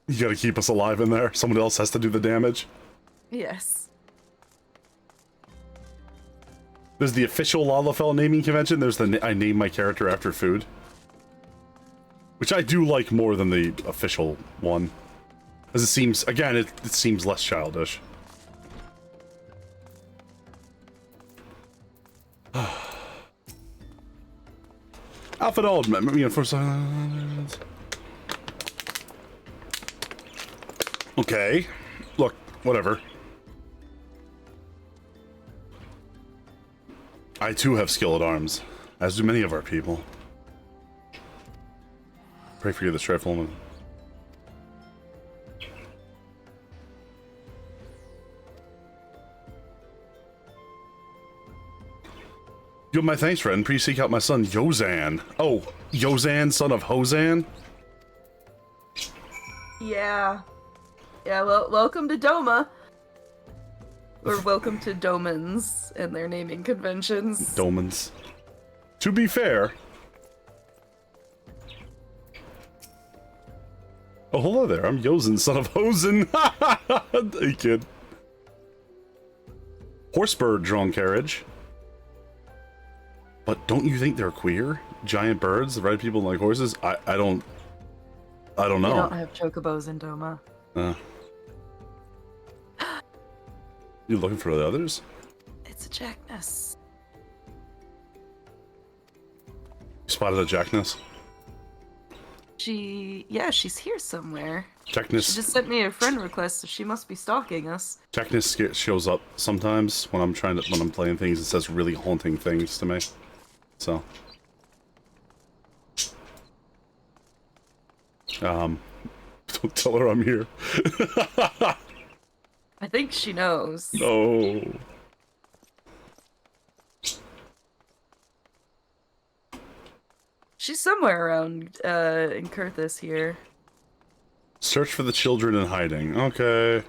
You gotta keep us alive in there. Someone else has to do the damage. Yes. There's the official Lalafell naming convention. There's the I name my character after food, which I do like more than the official one, as it seems. Again, it seems less childish. Alpha Old, me for silence. Okay, look, whatever. I too have skill at arms, as do many of our people. Pray for you, this trifle woman. You have my thanks, friend. Please seek out my son, Yozan. Oh, Yozan, son of Hosan? Yeah. Yeah, well, welcome to Doma. Or welcome to Domans and their naming conventions. Domans. To be fair... Oh, hello there. I'm Yozan, son of Hosen. Hey, kid. Horsebird drawn carriage. But don't you think they're queer? Giant birds, the right people like horses? I don't know. We don't have chocobos in Doma. You looking for the others? It's a Jackness. You spotted a Jackness? She's here somewhere. Jackness. She just sent me a friend request, so she must be stalking us. Jackness shows up sometimes when I'm playing things. It says really haunting things to me. So, don't tell her I'm here. I think she knows. No. She's somewhere around in Kurthis here. Search for the children in hiding. Okay.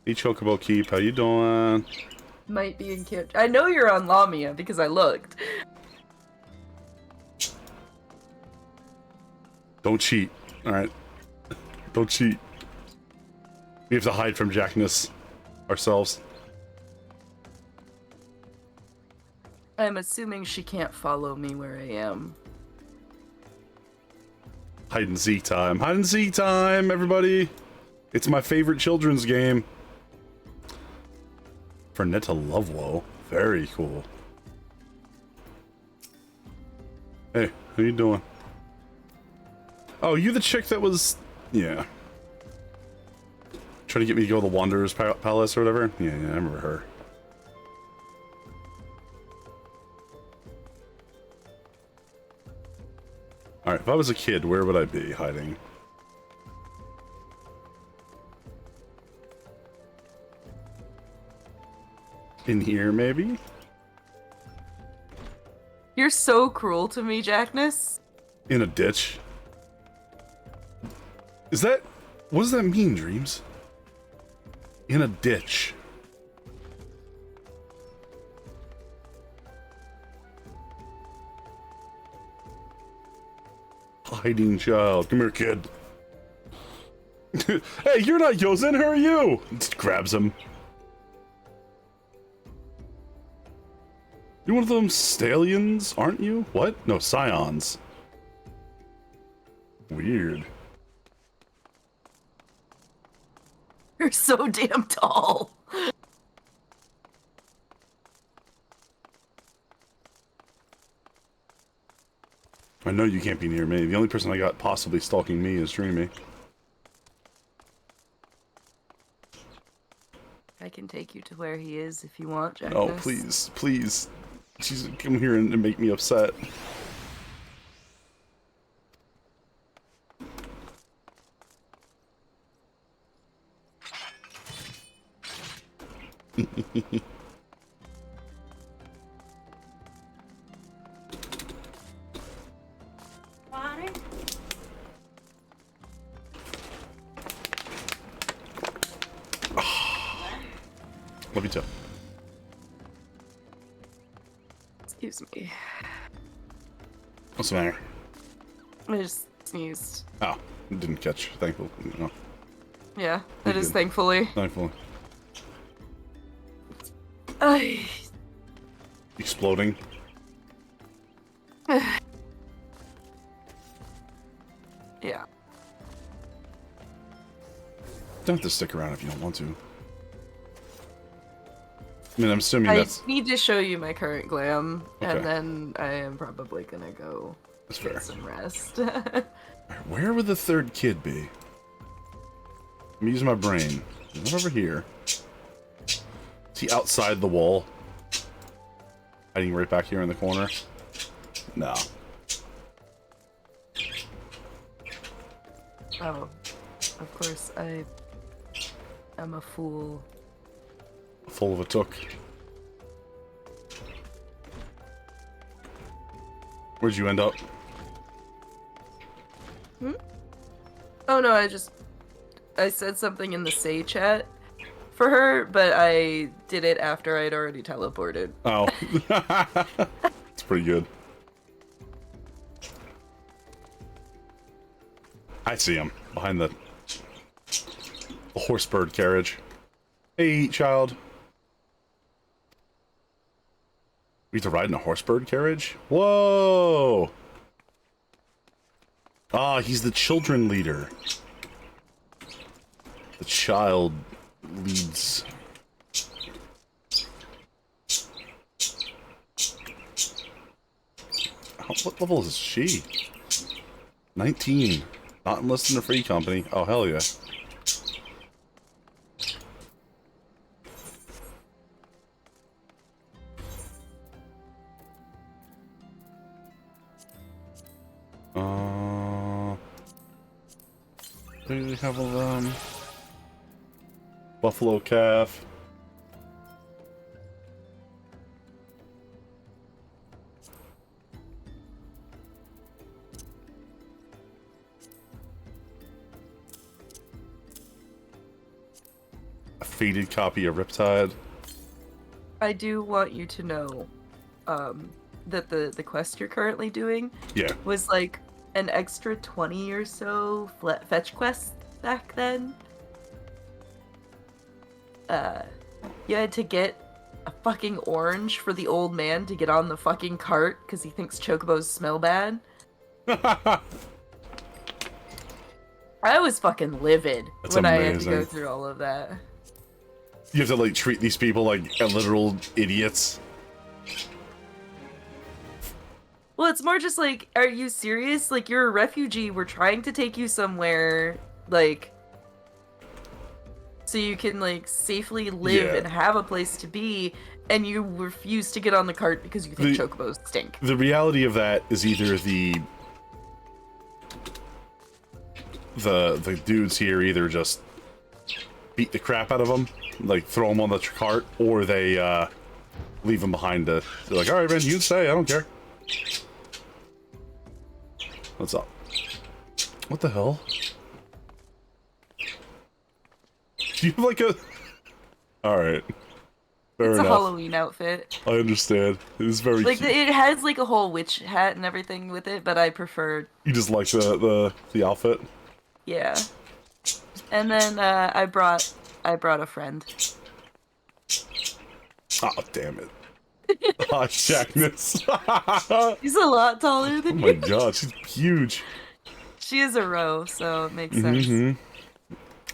Hey, Chocobo Keep, how you doing? Might be in Kyoto. I know you're on Lamia because I looked. Don't cheat. Alright. Don't cheat. We have to hide from Jackness ourselves. I'm assuming she can't follow me where I am. Hide and seek time. Hide and seek time, everybody! It's my favorite children's game. Fernetta Lovelo. Very cool. Hey, how you doing? Oh, you the chick that was... Yeah. Trying to get me to go to the Wanderer's Palace or whatever? Yeah, I remember her. Alright, if I was a kid, where would I be hiding? In here, maybe? You're so cruel to me, Jackness. In a ditch. Is that... What does that mean, Dreams? In a ditch. Hiding child. Come here, kid. Hey, you're not Yozen, who are you? Just grabs him. You're one of them stallions, aren't you? What? No, scions. Weird. You're so damn tall. I know you can't be near me. The only person I got possibly stalking me is Dreamy. I can take you to where he is if you want, Jackness. Oh, please, please. She's come here and make me upset. Love you too. Excuse me. What's the matter? I just sneezed. Oh, didn't catch. Thankful. No. Yeah, that is good. thankfully. Thankfully. Ay. Exploding. Yeah. Don't have to stick around if you don't want to. I mean, I'm assuming I that's... need to show you my current glam, Okay. and then I am probably gonna go That's get fair. some rest. Where would the third kid be? I'm using my brain. He's not over here. Is he outside the wall? Hiding right back here in the corner? No. Oh, of course, I am a fool. Full of a took. Where'd you end up? Oh no, I said something in the say chat for her, but I did it after I'd already teleported. Oh. It's pretty good. I see him behind the horsebird carriage. Hey, child. We have to ride in a horsebird carriage? Whoa! Ah, he's the children leader. The child leads. What level is she? 19. Not enlisted in a free company. Oh, hell yeah. Do we have all them? Buffalo calf. A faded copy of Riptide. I do want you to know that the quest you're currently doing Yeah. was like an extra 20 or so fetch quests back then. You had to get a fucking orange for the old man to get on the fucking cart because he thinks chocobos smell bad. I was fucking livid That's when I had to amazing. go through all of that. You have to like treat these people like literal idiots. Well, it's more just like, are you serious? Like, you're a refugee. We're trying to take you somewhere, like, so you can, like, safely live and have a place to be, and you refuse to get on the cart because you think chocobos stink. The reality of that is either the dudes here either just beat the crap out of them, like throw them on the cart, or they leave them behind to, they're like, all right, man, you can stay, I don't care. What's up? What the hell? Do you have like a... Alright. Fair It's enough. a Halloween outfit. I understand. It is very like cute. it has like a whole witch hat and everything with it, but I prefer. You just like the outfit? Yeah. And then I brought a friend. Oh damn it! Hot Jackness. She's a lot taller than Oh my you. god, she's huge. She is a row, so it makes sense.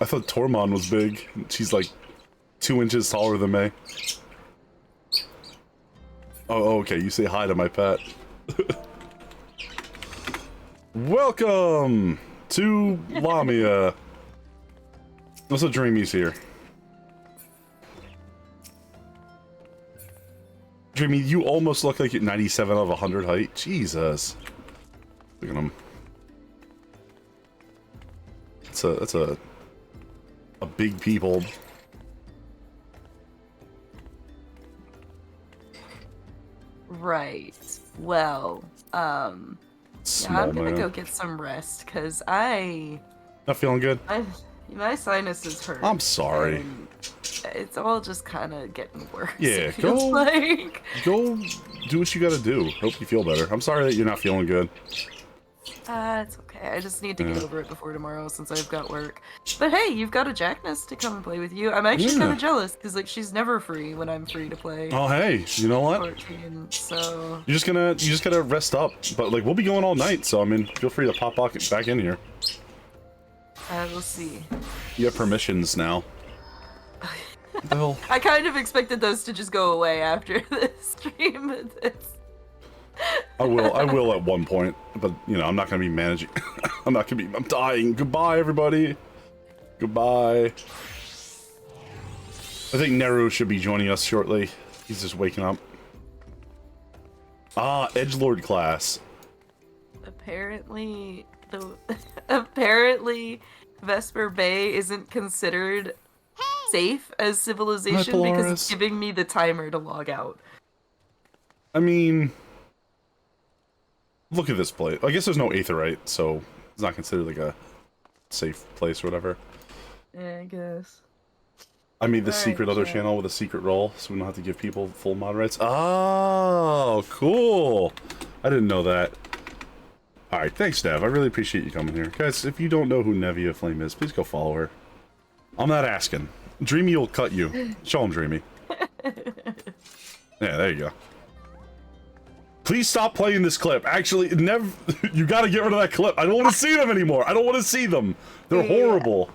I thought Tormund was big. She's like 2 inches taller than me. Oh, okay. You say hi to my pet. Welcome to Lamia. Also, Dreamy's here. Dreamy, you almost look like you're 97 out of 100 height. Jesus. Look at him. That's a big people. Right. Well, yeah, I'm gonna go get some rest because Not feeling good. my sinuses hurt. I'm sorry. and It's all just kind of getting worse. Yeah, it feels like. Go do what you gotta do. Hope you feel better. I'm sorry that you're not feeling good. It's okay. I just need to get over it before tomorrow since I've got work. But hey, you've got a Jackness to come and play with you. I'm actually kind of jealous because like she's never free when I'm free to play. Oh hey, you know what? 14, so You just gotta rest up. But like we'll be going all night, so I mean, feel free to pop back in here. we'll see. You have permissions now. Well, I kind of expected those to just go away after the stream. But it's... I will at one point, but you know, I'm not gonna be managing. I'm dying. Goodbye, everybody. Goodbye. I think Neru should be joining us shortly. He's just waking up. Ah, Edgelord class. Apparently Vesper Bay isn't considered safe as civilization because it's giving me the timer to log out. I mean, look at this place. I guess there's no aetheryte, so it's not considered like a safe place or whatever. Yeah, I guess. I made the secret other channel with a secret role, so we don't have to give people full mod rights. Oh, cool. I didn't know that. Alright, thanks, Dev. I really appreciate you coming here. Guys, if you don't know who Nevia Flame is, please go follow her. I'm not asking. Dreamy will cut you. Show him, Dreamy. Yeah, there you go. Please stop playing this clip. Actually, never. You gotta get rid of that clip. I don't want to see them anymore. I don't want to see them. They're horrible.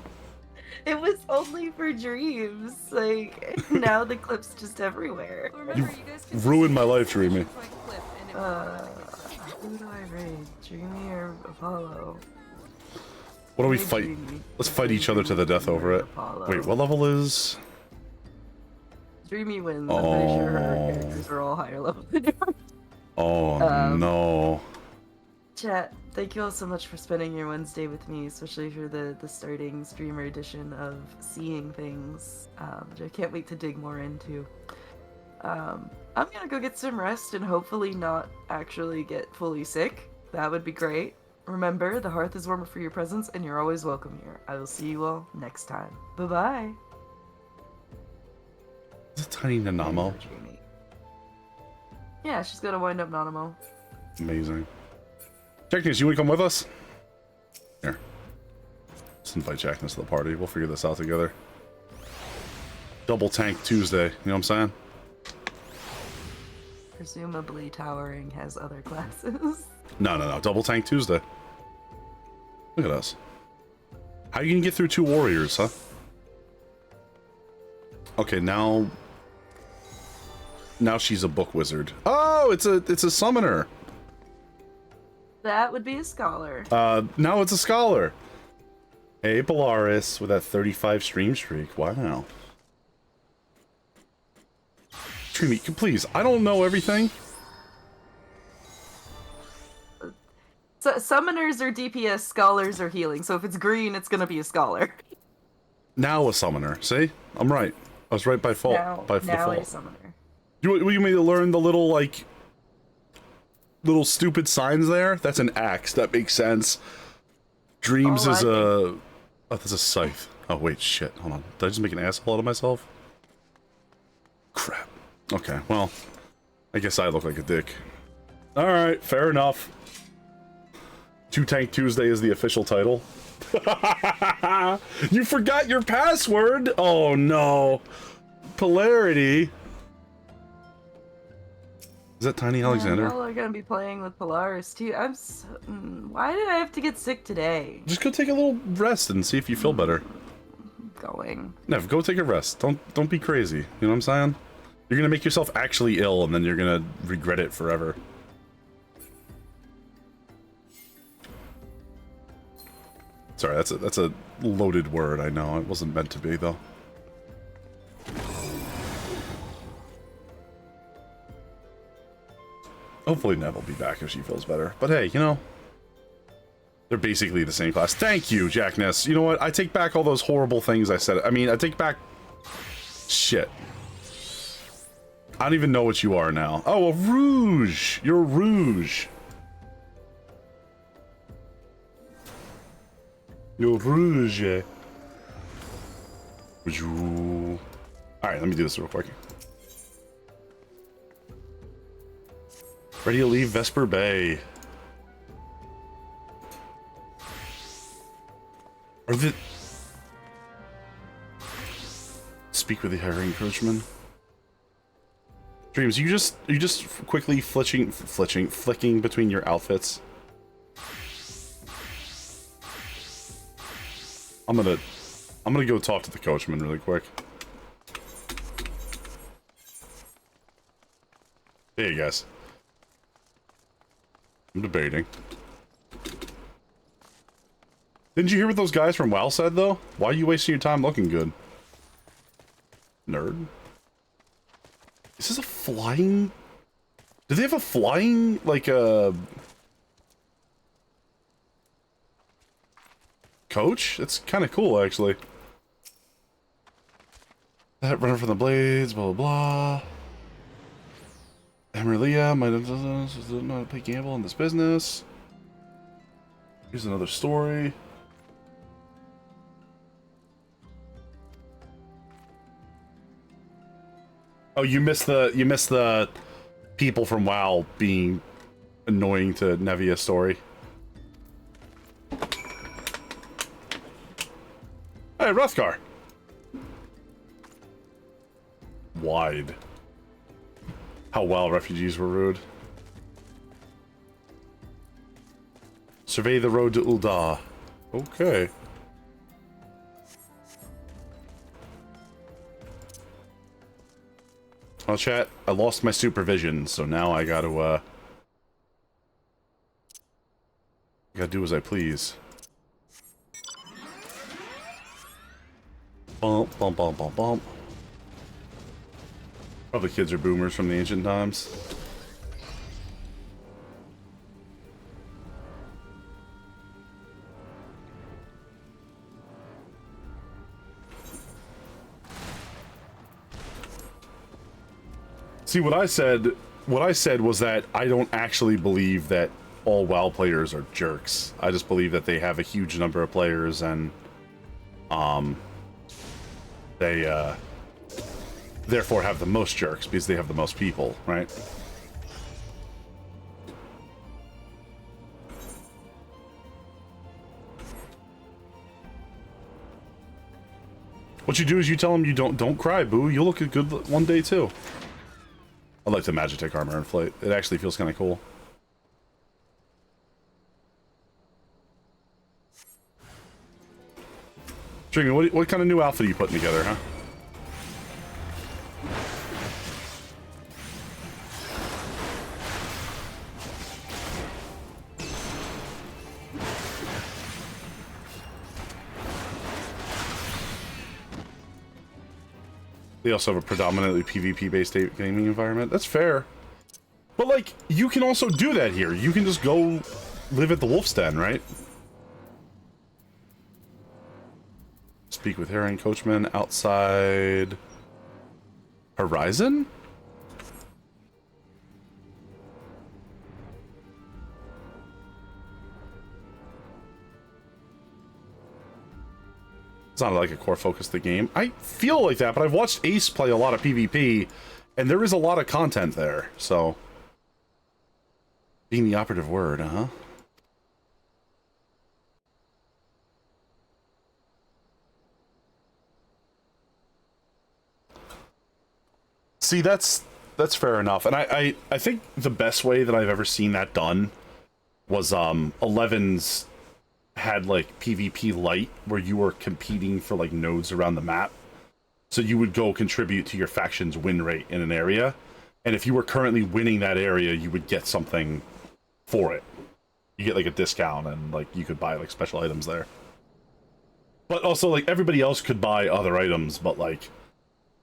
It was only for dreams. Like, now the clip's just everywhere. You ruined my life, Dreamy. Who do I raid? Dreamy or Apollo? What do we fight? Let's fight each other to the death over it. Wait, what level is... Dreamy wins. I'm pretty sure her characters are all higher level than yours. Oh, no. Chat, thank you all so much for spending your Wednesday with me, especially for the starting streamer edition of Seeing Things, which I can't wait to dig more into. I'm gonna go get some rest and hopefully not actually get fully sick. That would be great. Remember, the hearth is warmer for your presence, and you're always welcome here. I will see you all next time. Bye-bye. It's a tiny Nanamo. Yeah, she's got a wind-up Nanamo. Amazing. Jackness, you want to come with us? Here. Let's invite Jackness to the party. We'll figure this out together. Double Tank Tuesday. You know what I'm saying? Presumably Towering has other classes. No. Double Tank Tuesday. Look at us. How are you gonna get through 2 warriors, huh? Okay, now she's a book wizard. Oh, it's a summoner. That would be a scholar. Now it's a scholar. Hey, Polaris with that 35 stream streak. Wow. Trini, please, I don't know everything. So, summoners are DPS, scholars are healing. So if it's green, it's gonna be a scholar. Now a summoner. See? I'm right. I was right by fault. Now default. a summoner. You mean to learn the little, like, little stupid signs there? That's an axe. That makes sense. Dreams is a... Oh, that's a scythe. Oh, wait, shit. Hold on. Did I just make an asshole out of myself? Crap. Okay, well, I guess I look like a dick. Alright, fair enough. 2 Tank Tuesday is the official title. You forgot your password! Oh no. Polarity. Is that Tiny Alexander? Y'all are gonna be playing with Polaris too. I'm so... Why did I have to get sick today? Just go take a little rest and see if you feel better. Going. Nev, go take a rest. Don't be crazy. You know what I'm saying? You're gonna make yourself actually ill and then you're gonna regret it forever. Sorry, that's a loaded word, I know. It wasn't meant to be, though. Hopefully Nev will be back if she feels better. But hey, you know, they're basically the same class. Thank you, Jackness. You know what? I take back all those horrible things I said. I mean, I take back... Shit. I don't even know what you are now. Oh, a Rouge! You're a Rouge. You're Rouge. Alright, let me do this real quick. Ready to leave Vesper Bay. Are the... Speak with the hiring coachman. Dreams, you just quickly flicking between your outfits. I'm gonna go talk to the coachman really quick. Hey guys. I'm debating. Didn't you hear what those guys from WoW said though? Why are you wasting your time looking good? Nerd. Is this a flying... Do they have a flying, like a... coach? That's kind of cool, actually. That runner from the blades, blah, blah, blah. Eorzea might have not know how to play gamble in this business. Here's another story. Oh, you missed the people from WoW being annoying to Nevia story. Hey, Rothgar. Wide. How WoW refugees were rude. Survey the road to Ul'dah. Okay. Well, chat, I lost my supervision, so now I gotta do as I please. Bump, bump, bump, bump, bump. Probably kids are boomers from the ancient times. See, what I said was that I don't actually believe that all WoW players are jerks. I just believe that they have a huge number of players and they therefore have the most jerks because they have the most people, right? What you do is you tell them you don't cry, boo. You'll look good one day too. I like the Magitech armor and flight. It actually feels kind of cool. Stringy, what kind of new outfit are you putting together, huh? They also have a predominantly PvP-based gaming environment. That's fair. But, like, you can also do that here. You can just go live at the Wolf's Den, right? Speak with Herring Coachman outside... Horizon? It's not like a core focus of the game. I feel like that, but I've watched Ace play a lot of PvP, and there is a lot of content there, so... Being the operative word, huh? See, that's fair enough, and I think the best way that I've ever seen that done was 11's had like PvP Lite, where you were competing for like nodes around the map. So you would go contribute to your faction's win rate in an area, and if you were currently winning that area, you would get something for it. You get like a discount, and like you could buy like special items there. But also like everybody else could buy other items, but like,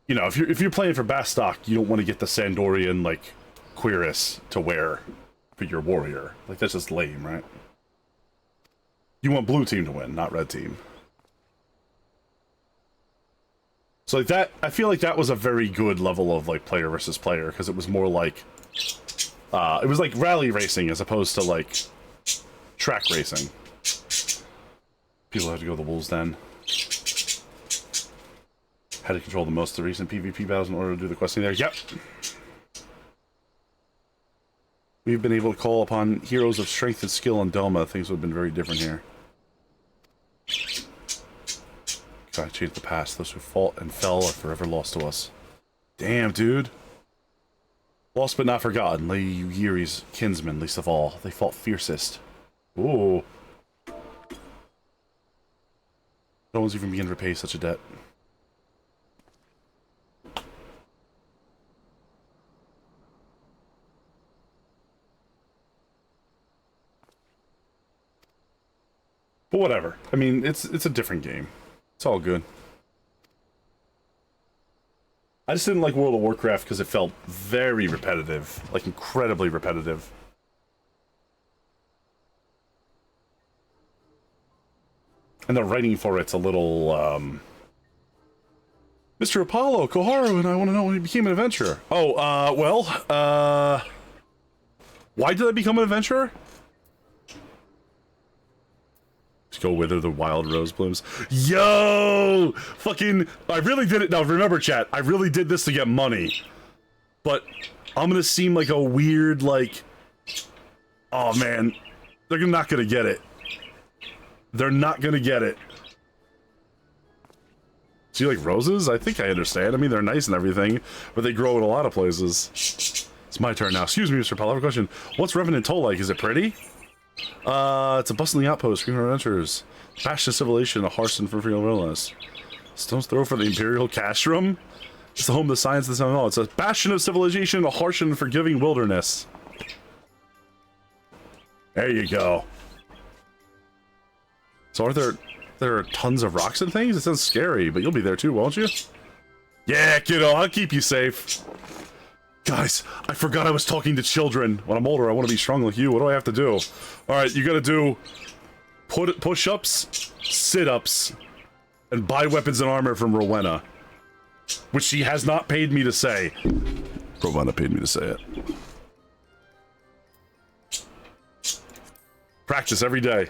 you know, if you're playing for Bastock, you don't want to get the Sandorian like cuirass to wear for your warrior. Like that's just lame, right? You want blue team to win, not red team. So like that, I feel like that was a very good level of like player versus player, because it was more like, it was like rally racing as opposed to like track racing. People have to go to the Wolves Den. How to control the most of the recent PvP battles in order to do the questing there. Yep. We've been able to call upon heroes of strength and skill in Doma. Things would have been very different here. Gotta change the past. Those who fought and fell are forever lost to us. Damn, dude. Lost but not forgotten. Lady Yuri's kinsmen, least of all. They fought fiercest. Ooh. No one's even begun to repay such a debt. But whatever. I mean, it's a different game. It's all good. I just didn't like World of Warcraft because it felt very repetitive. Like, incredibly repetitive. And the writing for it's a little, Mr. Apollo, Koharu, and I want to know when he became an adventurer. Oh, why did I become an adventurer? Just go wither the wild rose blooms. Yo! Fucking, I really did it. Now, remember, chat, I really did this to get money. But I'm gonna seem like a weird, like... Oh, man. They're not gonna get it. They're not gonna get it. Do you like roses? I think I understand. I mean, they're nice and everything, but they grow in a lot of places. It's my turn now. Excuse me, Mr. Paul, I have a question. What's Revenant Toll like? Is it pretty? It's a bustling outpost, screaming adventures. Bastion of Civilization, a Harson for freedom wilderness. Stone's Throw for the Imperial Castrum? It's the home of the science of the Seven. It's a Bastion of Civilization, a harsh and forgiving wilderness. There you go. So are there are tons of rocks and things? It sounds scary, but you'll be there too, won't you? Yeah, kiddo, I'll keep you safe. Guys, I forgot I was talking to children. When I'm older, I want to be strong like you. What do I have to do? Alright, you gotta do push-ups, sit-ups, and buy weapons and armor from Rowena. Which she has not paid me to say. Rowena paid me to say it. Practice every day.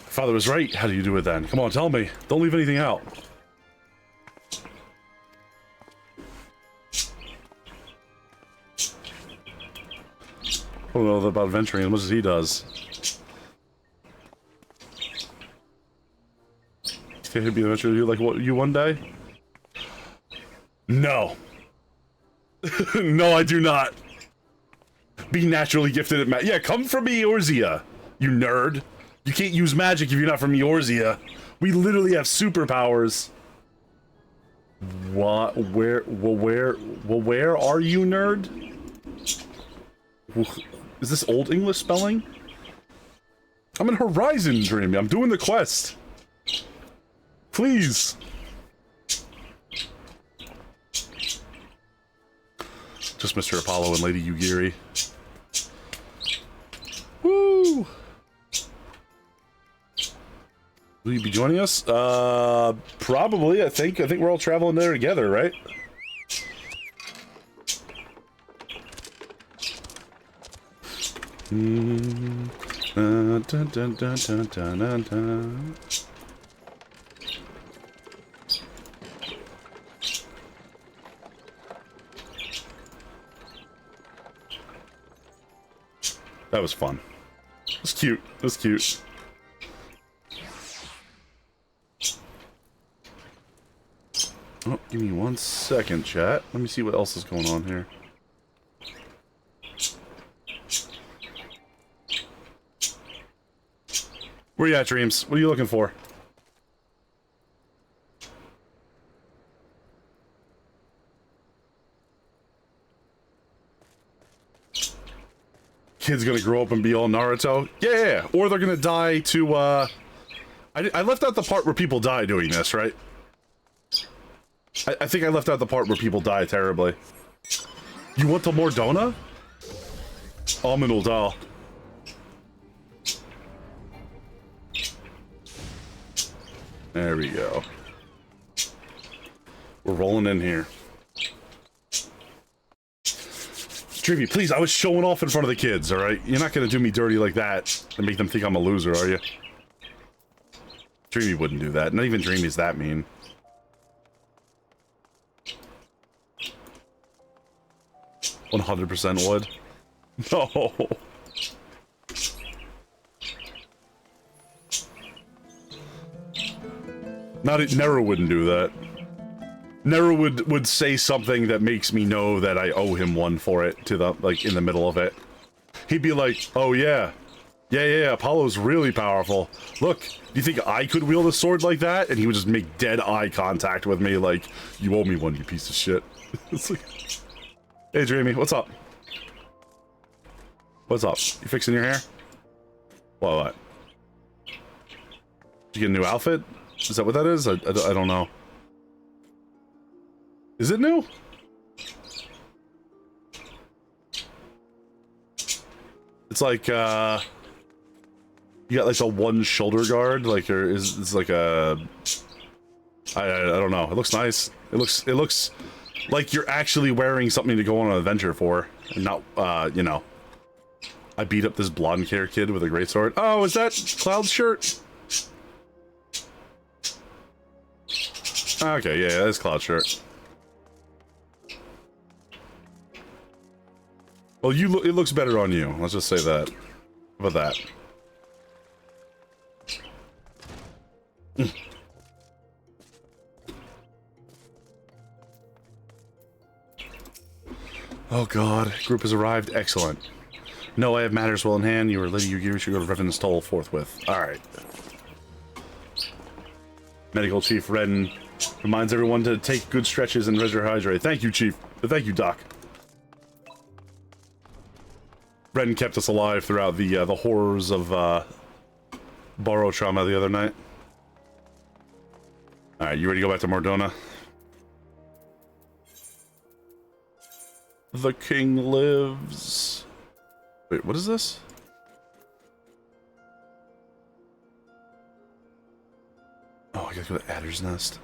Father was right. How do you do it then? Come on, tell me. Don't leave anything out. I don't know about adventuring as much as he does. Can he be an adventurer with you like what, you one day? No. No, I do not. Be naturally gifted at math. Yeah, come from me, Eorzea. You nerd. You can't use magic if you're not from Eorzea. We literally have superpowers. What? Where are you, nerd? Is this Old English spelling? I'm in Horizon Dream. I'm doing the quest. Please. Just Mr. Apollo and Lady Yugiri. Woo! Will you be joining us? Probably. I think we're all traveling there together, right? Dun, dun, dun, dun, dun, dun, dun. That was fun. It was cute. It was cute. Oh, give me 1 second, chat. Let me see what else is going on here. Where you at, Dreams? What are you looking for? Kid's gonna grow up and be all Naruto? Yeah, or they're gonna die to, I left out the part where people die doing this, right? I think I left out the part where people die terribly. You want the Mordona? Alminul Dal. There we go. We're rolling in here. Dreamy, please, I was showing off in front of the kids, alright? You're not gonna do me dirty like that and make them think I'm a loser, are you? Dreamy wouldn't do that. Not even Dreamy's that mean. "100% would." No. Nero wouldn't do that. Nero would say something that makes me know that I owe him one for it to the, like, in the middle of it. He'd be like, "Oh yeah. Yeah, Apollo's really powerful. Look, do you think I could wield a sword like that?" And he would just make dead eye contact with me like, "You owe me one, you piece of shit." It's like, hey, Dreamy, what's up? What's up? You fixing your hair? What? Did you get a new outfit? Is that what that is? I don't know. Is it new? It's like, you got like a one shoulder guard, like, or it's like a... I don't know. It looks nice. It looks like you're actually wearing something to go on an adventure for, and not, you know. I beat up this blonde hair kid with a greatsword. Oh, is that Cloud's shirt? Okay, yeah, that's Cloud's shirt. Well, it looks better on you. Let's just say that. How about that? Oh god, group has arrived. Excellent. No, I have matters well in hand. You or Lady Yugiri should go to Revenant's Toll forthwith. Alright. Medical Chief Redden reminds everyone to take good stretches and hydrate. Thank you, Chief. Thank you, Doc. Redden kept us alive throughout the horrors of Borrow trauma the other night. Alright, you ready to go back to Mordona? The king lives. Wait, what is this? Oh, I gotta go to Adder's Nest.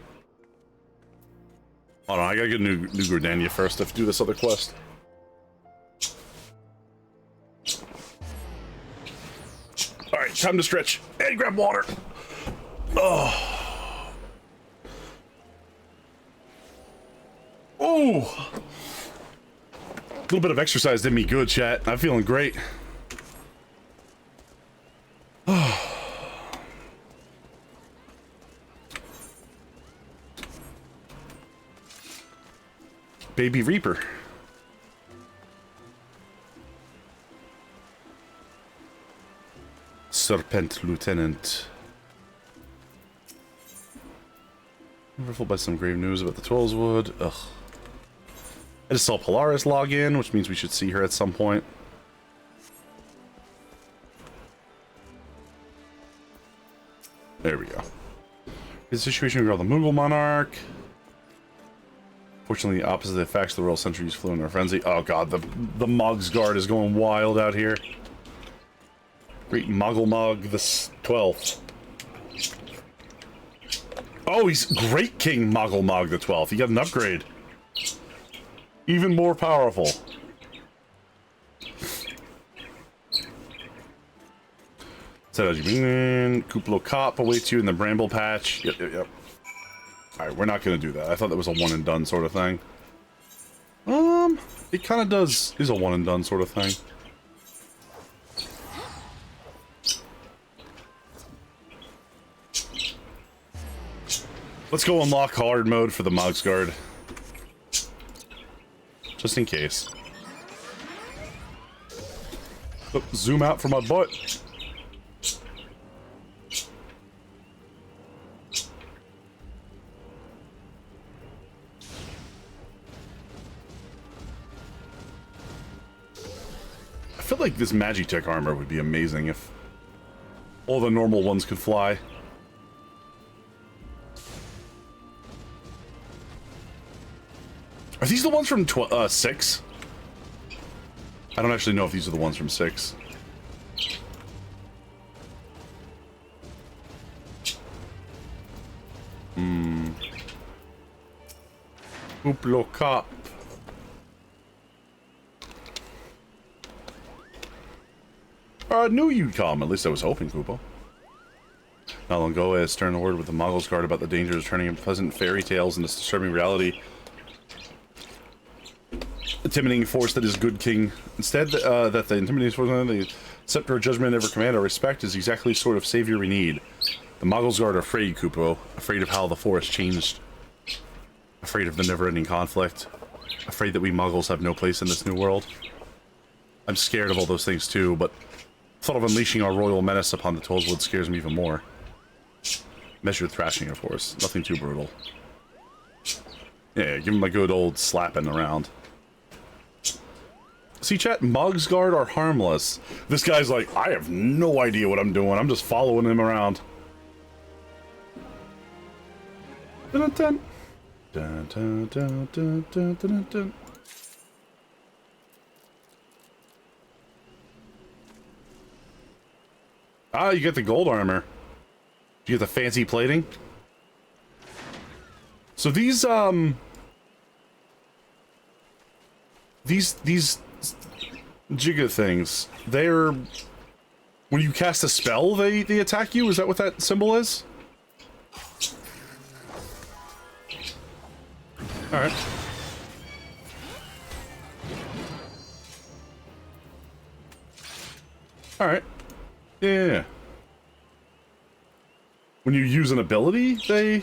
Hold on, I gotta get New Gordania first to do this other quest. Alright, time to stretch. And grab water. Oh. Oh. A little bit of exercise did me good, chat. I'm feeling great. Baby Reaper. Serpent Lieutenant. Ruffled by some grave news about the Tollswood. Ugh. I just saw Polaris log in, which means we should see her at some point. There we go. The situation we the Mughal monarch. Fortunately, the opposite effects, the royal sentries flew in their frenzy. Oh god, the Mog's Guard is going wild out here. Great Muggle Mug the 12th. Oh, he's Great King Muggle Mug the 12th. He got an upgrade. Even more powerful. So as you bring in, Kuplo Cop awaits you in the Bramble Patch. Yep. Alright, we're not gonna do that. I thought that was a one and done sort of thing. It kind of is a one and done sort of thing. Let's go unlock hard mode for the Mog's Guard. Just in case. Oh, zoom out for my butt. I feel like this Magitech armor would be amazing if all the normal ones could fly. Are these the ones from 6? I don't actually know if these are the ones from 6. Kuplo Cop. I knew you'd come. At least I was hoping, Kupo. Not long ago, I had stern word with the Mogul's Guard about the dangers of turning pleasant fairy tales into disturbing reality. Intimidating force that is good king. Instead, that the intimidating force, the scepter of judgment, ever command or respect, is exactly the sort of savior we need. The Mogul's Guard are afraid, Kupo. Afraid of how the forest changed. Afraid of the never-ending conflict. Afraid that we Muggles have no place in this new world. I'm scared of all those things too, but thought of unleashing our royal menace upon the Tollswood scares me even more. Measured thrashing, of course. Nothing too brutal. Yeah, give him a good old slapping around. See, chat, Mog's Guard are harmless. This guy's like, I have no idea what I'm doing. I'm just following him around. Dun dun dun dun dun dun dun dun dun. Ah, you get the gold armor. You get the fancy plating. So these Jigga things, they're... When you cast a spell, they attack you? Is that what that symbol is? Alright. Alright. Yeah. When you use an ability, they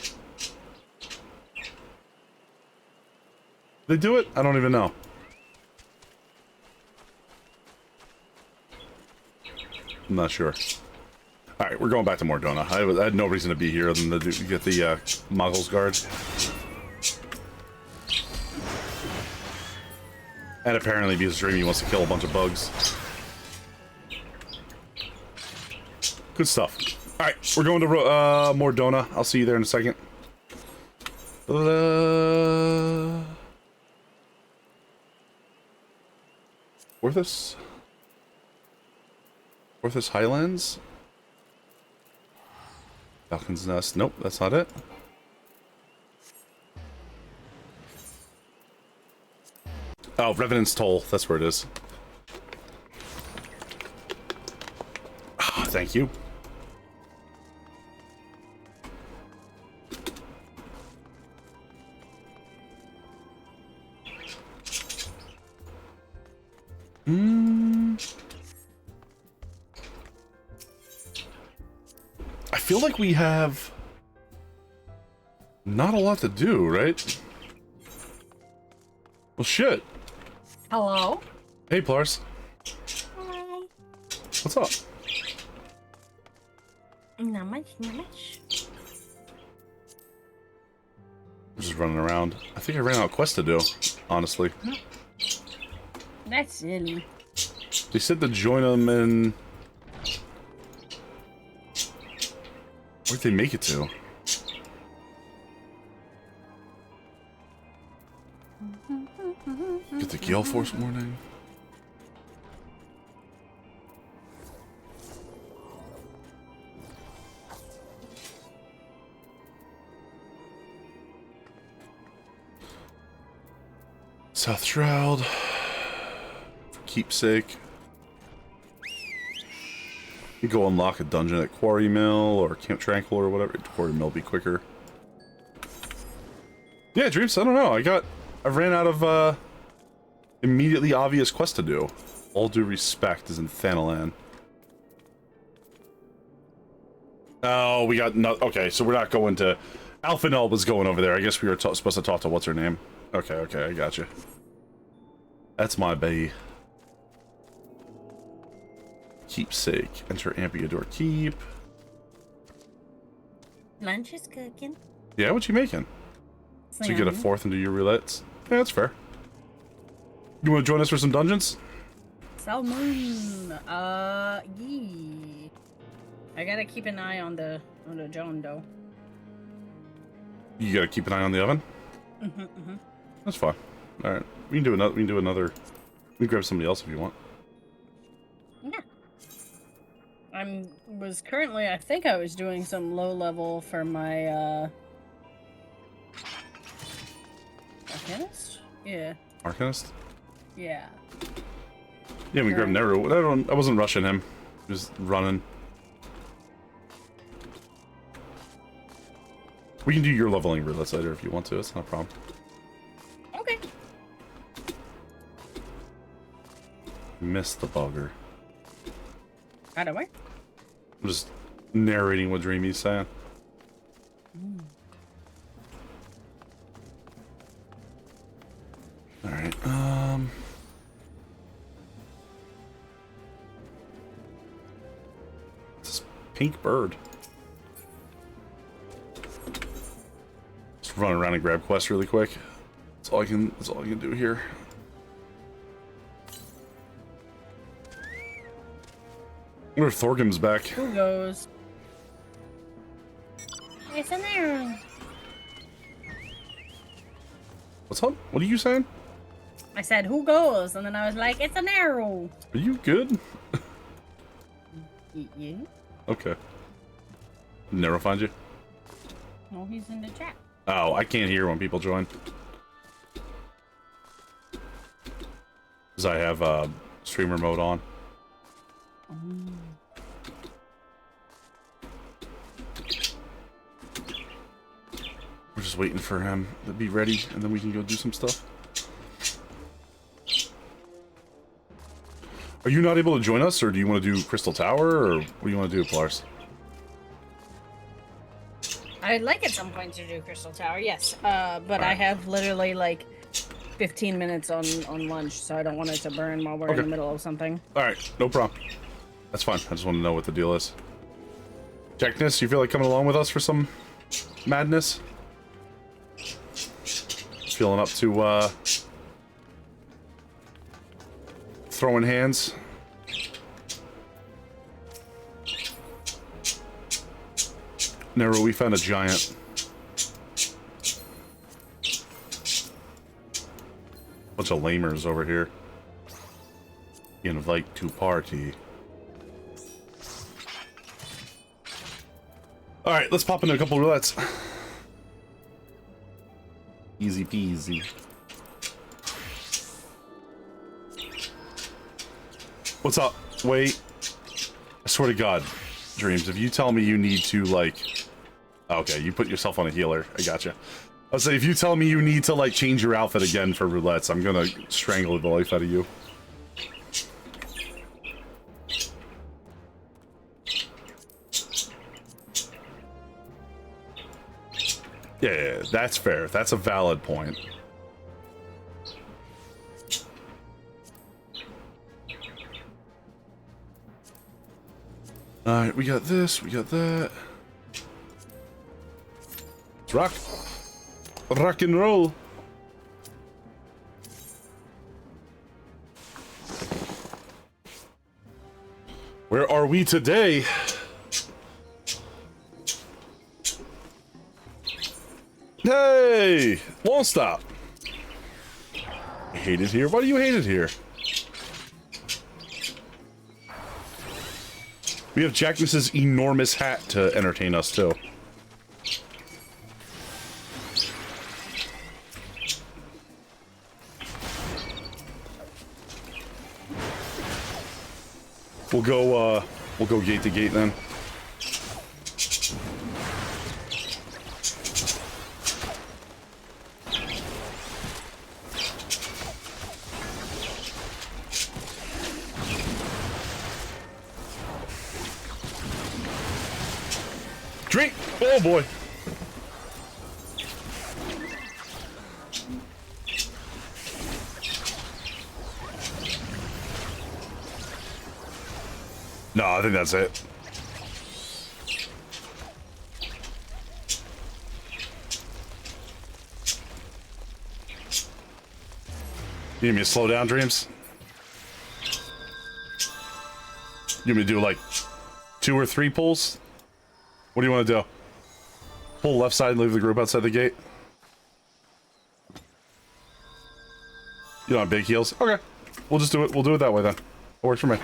do it? I don't even know. I'm not sure. Alright, we're going back to Mordona. I had no reason to be here other than to get the Mogul's Guard. And apparently because Dreamy wants to kill a bunch of bugs. Good stuff. Alright, we're going to Mordona. I'll see you there in a second. Orthus? Orthus Highlands? Falcon's Nest. Nope, that's not it. Oh, Revenant's Toll. That's where it is. Ah, thank you. I feel like we have not a lot to do, right? Well, shit. Hello? Hey, Plars. Hi. What's up? Not much, not much. I'm just running around. I think I ran out of quests to do, honestly. That's silly. They said to join them in... Where'd they make it to? Get the Gale Force warning. South Shroud. For keepsake. You go unlock a dungeon at Quarry Mill or Camp Tranquil or whatever. Quarry Mill be quicker. Yeah, Dreams, I don't know. I ran out of immediately obvious quests to do. All Due Respect is in Thanalan. Oh, we got no. Okay, so we're not going to. Alphanel was going over there. I guess we were supposed to talk to what's her name. Okay, I got you. That's my bae. Keepsake. Enter Ampiador Keep. Lunch is cooking. Yeah, what you making? So you get a fourth and do your roulettes. Yeah, that's fair. You want to join us for some dungeons? Salmon. Yeah. I gotta keep an eye on the John though. You gotta keep an eye on the oven. That's fine. All right, we can do another. We can grab somebody else if you want. Yeah. I think I was doing some low level for my Arcanist? Yeah. Arcanist? Yeah. Yeah, we grabbed Neru. I wasn't rushing him. Just running. We can do your leveling roulettes later if you want to. It's not a problem. Okay. Missed the bugger. By the way. I'm just narrating what Dreamy's saying. Alright, this pink bird. Just run around and grab quests really quick. That's all I can do here. I wonder if Thorgrim's back. Who goes? It's in there. What's up? What are you saying? I said, who goes? And then I was like, it's an arrow. Are you good? Yeah. Okay. Never find you? Well, he's in the chat. Oh, I can't hear when people join. Because I have streamer mode on. We're just waiting for him to be ready, and then we can go do some stuff. Are you not able to join us, or do you want to do Crystal Tower, or what do you want to do, Plars? I'd like at some point to do Crystal Tower, yes. But I have literally like 15 minutes on lunch, so I don't want it to burn while we're in the middle of something. Alright, no problem. That's fine. I just want to know what the deal is. Jackness, you feel like coming along with us for some madness? Feeling up to, throwing hands? Never, we found a giant. Bunch of lamers over here. Invite to party. Alright, let's pop into a couple roulettes. Easy peasy. What's up? Wait. I swear to God, Dreams, if you tell me you need to, like... Okay, you put yourself on a healer. I gotcha. I'll say, if you tell me you need to, like, change your outfit again for roulettes, I'm gonna strangle the life out of you. Yeah, that's fair. That's a valid point. Alright, we got this, we got that. Let's rock. Rock and roll. Where are we today? Hey! Won't stop. I hate it here. Why do you hate it here? We have Jackness's enormous hat to entertain us, too. We'll go gate to gate then. Drink! Oh boy! No, I think that's it. You need me to slow down, Dreams? You want me to do like 2 or 3 pulls? What do you want to do? Pull left side and leave the group outside the gate? You don't have big heels? Okay. We'll just do it. We'll do it that way then. It works for me.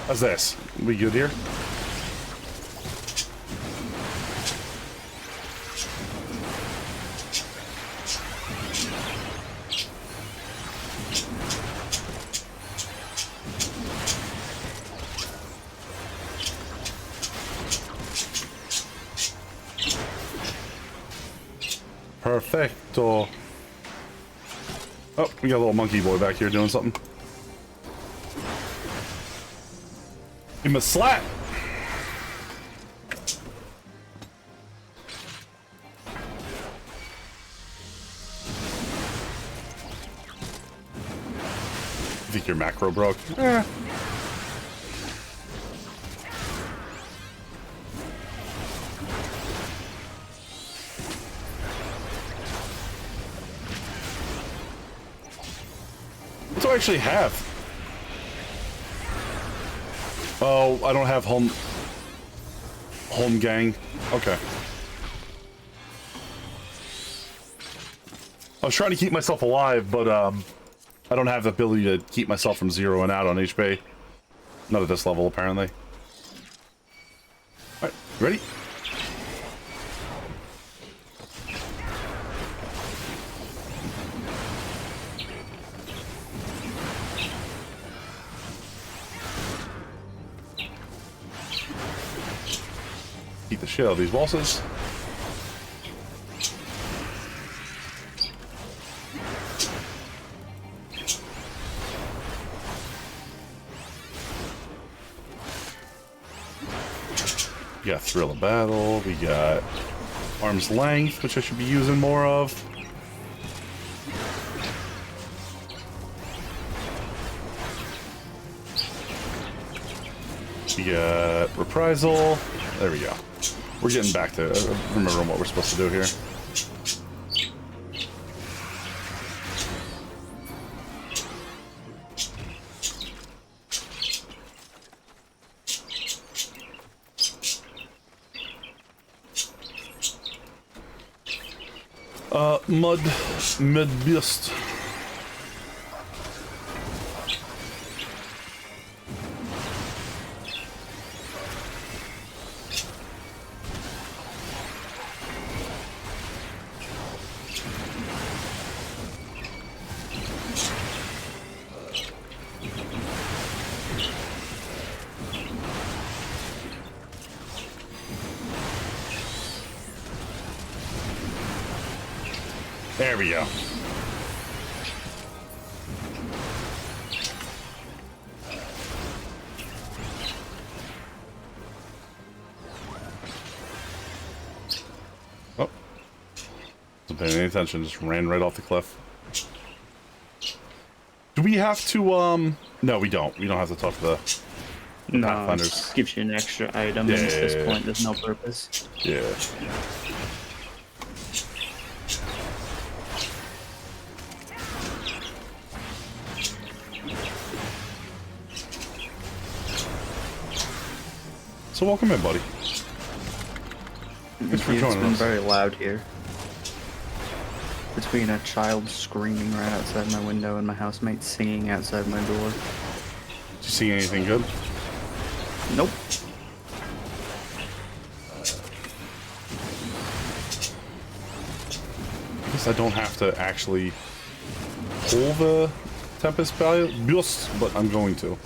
How's this? We good here? Perfecto. Oh, we got a little monkey boy back here doing something. Give him a slap. You think your macro broke? Eh. What do I actually have? Oh, I don't have home gang. Okay. I was trying to keep myself alive, but I don't have the ability to keep myself from zeroing out on HP. Not at this level, apparently. Alright, ready? Beat the shit out of these bosses. We got Thrill of Battle, we got Arm's Length, which I should be using more of. We got Reprisal. There we go. We're getting back to remembering what we're supposed to do here. Mud Beast. There we go. Wasn't paying any attention, just ran right off the cliff. Do we have to, no, we don't. We don't have to talk to the no, Pathfinders. it just gives you an extra item, and at this point, there's no purpose. Yeah. So welcome in, buddy. Thanks for It's joining been us. very loud here. Between a child screaming right outside my window and my housemate singing outside my door. Did you see anything good? Nope. I guess I don't have to actually pull the Tempest value, but I'm going to.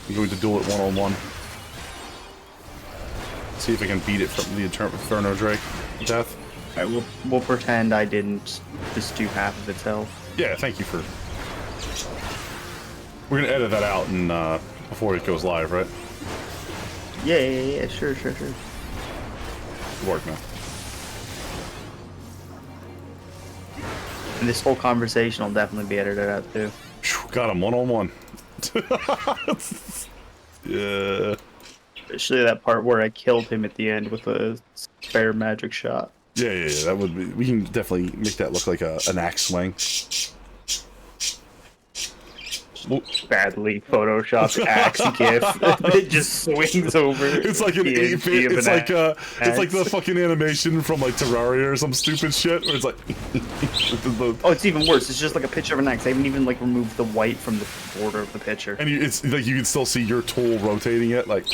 I'm going to duel it one-on-one. See if I can beat it from the Inferno Drake death. Alright, we'll pretend I didn't just do half of its health. Yeah, thank you for... We're gonna edit that out and before it goes live, right? Yeah, sure. Good work, man. And this whole conversation will definitely be edited out too. Got him one-on-one. Yeah. Especially that part where I killed him at the end with a spare magic shot. Yeah, that would be... We can definitely make that look like an axe swing. Badly photoshopped axe gif. It just swings over. It's like an 8-bit. It's like the fucking animation from like Terraria or some stupid shit. Where it's like. Oh, it's even worse. It's just like a picture of an axe. I haven't even like removed the white from the border of the picture. And it's like you can still see your tool rotating it. Like.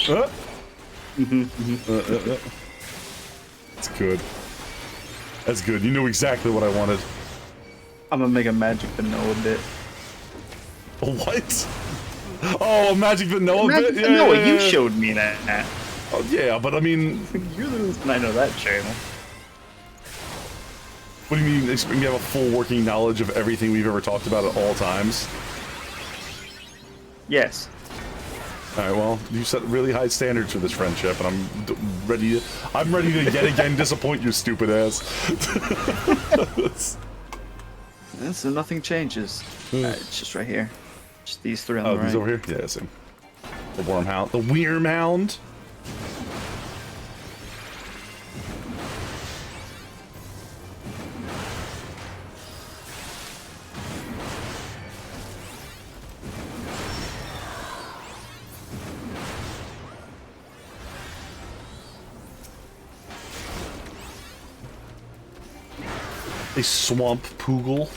It's good. That's good. You knew exactly what I wanted. I'm gonna make a magic vanilla bit. What? Oh, a Magic Vanilla bit? Yeah, Vanilla, you showed me that. Oh, yeah, but I mean... You're the reason I know that channel. What do you mean? You have a full working knowledge of everything we've ever talked about at all times? Yes. Alright, well, you set really high standards for this friendship, and I'm ready to yet again disappoint your stupid ass. So nothing changes. It's just right here. Just these three on the right. These over here? Yeah, I see. The Wormhound. The Weirmound. A swamp poogle.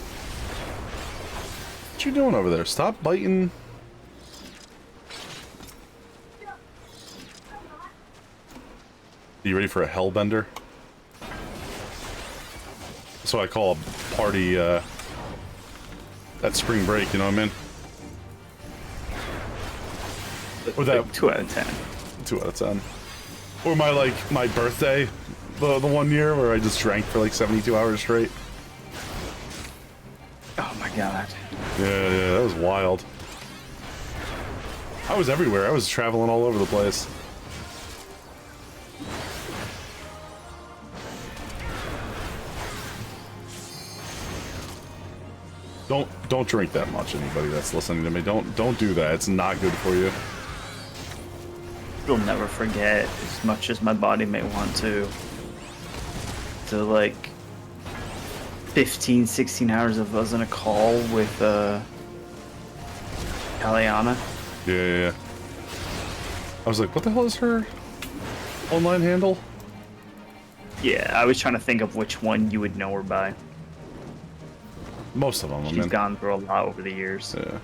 What you doing over there? Stop biting. Are you ready for a hellbender? That's what I call a party at spring break, you know what I mean? Or that 2 out of 10. 2 out of 10. Or my birthday, the one year where I just drank for like 72 hours straight. Oh my god. Yeah, that was wild. I was everywhere. I was traveling all over the place. Don't drink that much, anybody that's listening to me. Don't do that. It's not good for you. You'll never forget, as much as my body may want to like 15, 16 hours of us in a call with Kaliana. Yeah. I was like, what the hell is her online handle? Yeah, I was trying to think of which one you would know her by. Most of them. She's gone through a lot over the years. Yeah.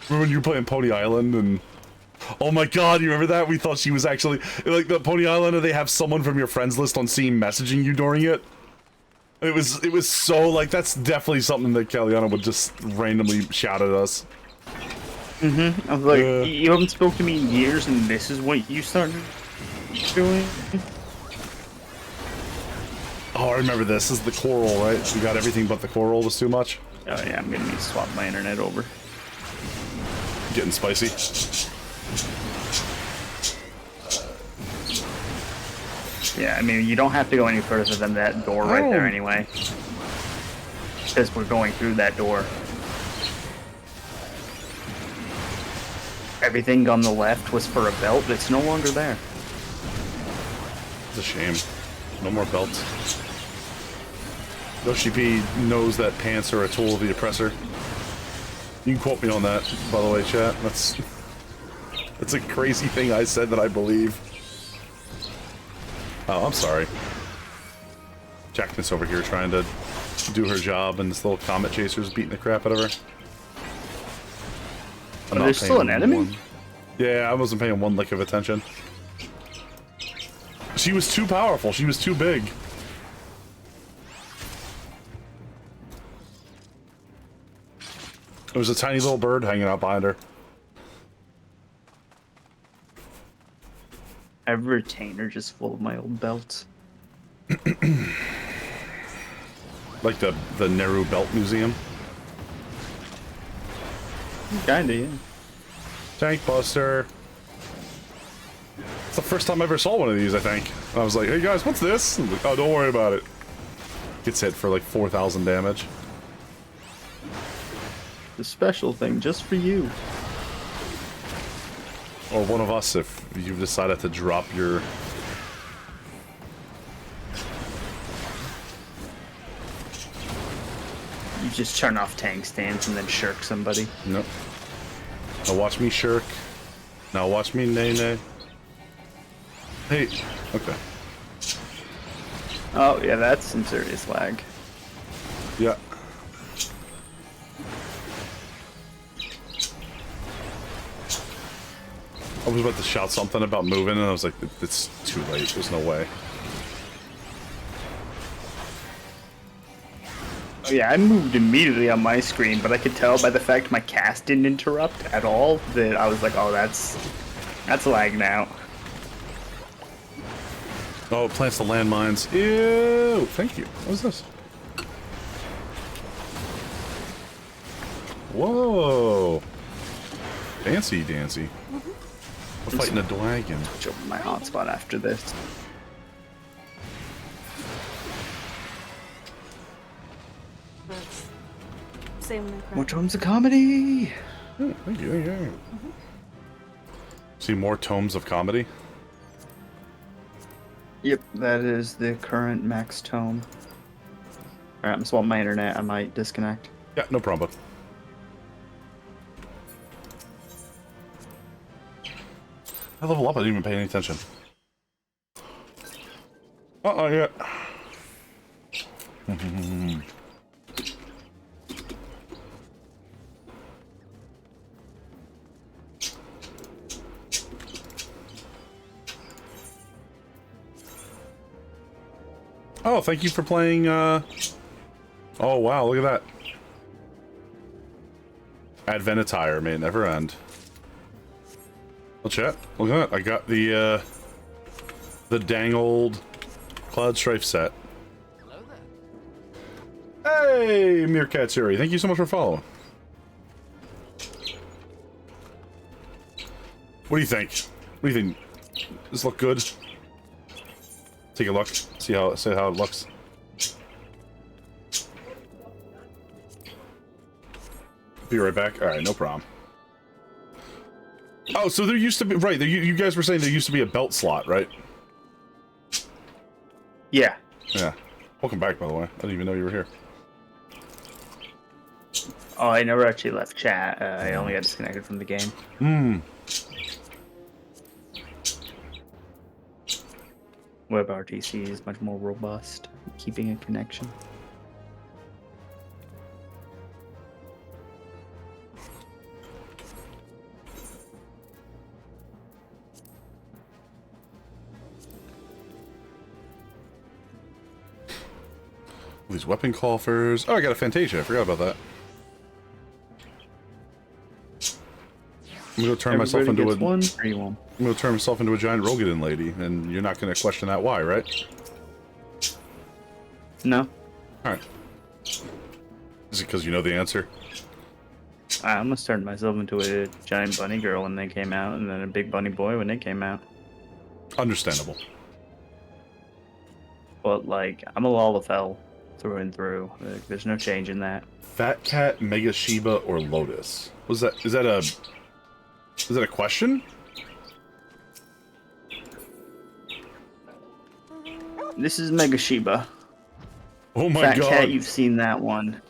Remember when you were playing Pony Island and... Oh my god, you remember that? We thought she was actually... Like, the Pony Island, they have someone from your friends list on Steam messaging you during it. It was so, like, that's definitely something that Kaliana would just randomly shout at us. Mm-hmm. I was like, you haven't spoke to me in years and this is what you started doing? Oh, I remember this. This is the coral, right? We got everything but the coral was too much. Oh yeah, I'm gonna need to swap my internet over. Getting spicy. Yeah, I mean, you don't have to go any further than that door right there anyway. Because we're going through that door. Everything on the left was for a belt. It's no longer there. It's a shame. No more belts. Yoshi P knows that pants are a tool of the oppressor. You can quote me on that, by the way, chat. That's a crazy thing I said that I believe. Oh, I'm sorry. Jackness over here trying to do her job, and this little comet chaser's beating the crap out of her. But there's still an enemy? Yeah, I wasn't paying one lick of attention. She was too powerful. She was too big. There was a tiny little bird hanging out behind her. I have a retainer just full of my old belts. Like the Nehru Belt Museum. Kinda, yeah. Tank Buster. It's the first time I ever saw one of these, I think. And I was like, hey guys, what's this? And like, oh, don't worry about it. Gets hit for like 4,000 damage. The special thing just for you. Or one of us if you've decided to drop your... You just turn off tank stance and then shirk somebody. Nope. Now watch me shirk. Now watch me nay. Hey, okay. Oh, yeah, that's some serious lag. Yeah. I was about to shout something about moving, and I was like, it's too late. There's no way. Oh, yeah, I moved immediately on my screen, but I could tell by the fact my cast didn't interrupt at all that I was like, oh, that's lag now. Oh, it plants the landmines. Ew! Thank you. What is this? Whoa! Fancy dancy. We're fighting a dragon. Switch over my hotspot after this. More tomes of comedy! Oh, thank you, thank you. See more tomes of comedy? Yep, that is the current max tome. Alright, I'm swapping my internet. I might disconnect. Yeah, no problem. I level up, I didn't even pay any attention. Uh-oh, yeah. Oh, thank you for playing, Oh, wow, look at that. Adventire may never end. Well, chat, look at that. I got the dang old Cloud Strife set. Hello there. Hey, Meerkat Siri, thank you so much for following. What do you think? What do you think? Does this look good? Take a look. See how it looks. Be right back. All right, no problem. Oh, so there used to be you guys were saying there used to be a belt slot, right? Yeah. Yeah. Welcome back, by the way. I didn't even know you were here. Oh, I never actually left chat. I only got disconnected from the game. Hmm. WebRTC is much more robust, keeping a connection. These weapon coffers. Oh, I got a Fantasia. I forgot about that. I'm gonna turn myself into a. One, or you won't. I'm gonna turn myself into a giant Rogadin lady, and you're not gonna question that why, right? No. All right. Is it because you know the answer? I almost turned myself into a giant bunny girl when they came out, and then a big bunny boy when they came out. Understandable. but like I'm a Lalafell through and through. There's no change in that. Fat Cat, Mega Shiba, or Lotus? Was that? Is that a question? This is Mega Shiba. Oh my Fat god! Cat, you've seen that one.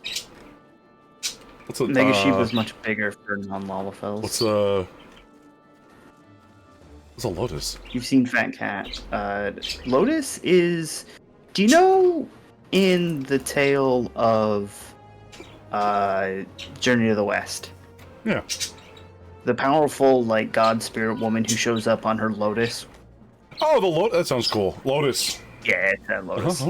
What's a, Mega Shiba's much bigger for non-Lalafells. What's a Lotus? You've seen Fat Cat. Lotus is. Do you know in the tale of Journey to the West? Yeah. The powerful, like, god spirit woman who shows up on her Lotus. Oh, the Lotus. That sounds cool. Lotus. Yeah, it's that Lotus.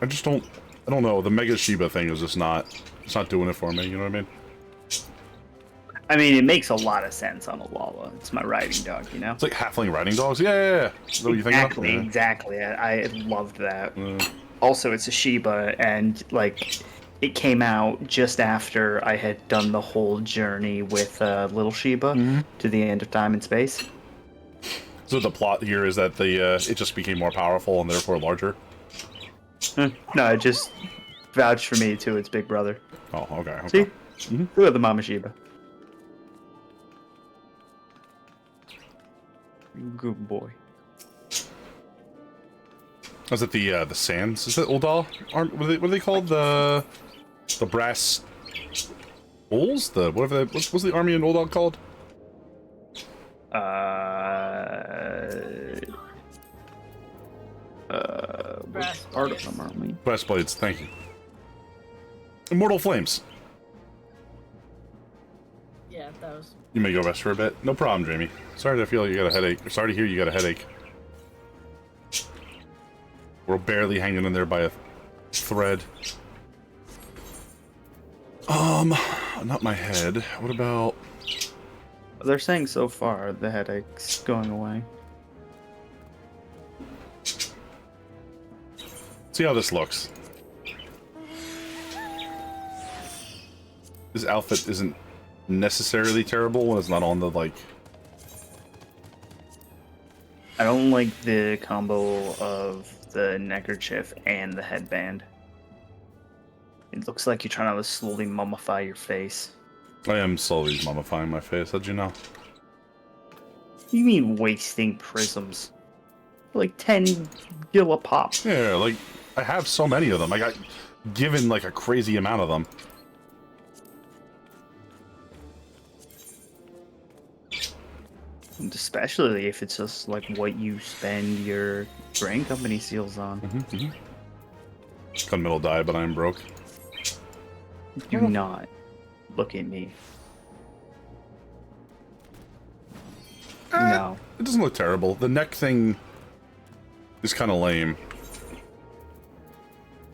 I don't know. The Mega Shiba thing is just it's not doing it for me. You know what I mean? I mean, it makes a lot of sense on a Lala. It's my riding dog, you know? It's like halfling riding dogs. Yeah. Is that what you think? Exactly. I loved that. Also, it's a Shiba, and like, it came out just after I had done the whole journey with Little Shiba to the end of time and space. So the plot here is that it just became more powerful and therefore larger. No, it just vouched for me to its big brother. Oh, okay. See? Look at the Mama Shiba. Good boy. Was it the Sands? Is it Uldal? What are they called? The brass bulls? What was the army in Uldal called? Which part of them, aren't we? Brass blades. Thank you. Immortal Flames. Yeah, that was. You may go rest for a bit. No problem, Jamie. Sorry to feel you got a headache. Sorry to hear you got a headache. We're barely hanging in there by a thread. Not my head. What about... They're saying so far the headache's going away. See how this looks. This outfit isn't necessarily terrible when it's not on the, like... I don't like the combo of the neckerchief and the headband. It looks like you're trying to slowly mummify your face. I am slowly mummifying my face, how'd you know? You mean wasting prisms? Like 10 gil a pop. Yeah, like, I have so many of them. I got given, like, a crazy amount of them. And especially if it's just, like, what you spend your brain company seals on. Gunmetal die, but I am broke. Do not look at me. No. It doesn't look terrible. The neck thing is kind of lame.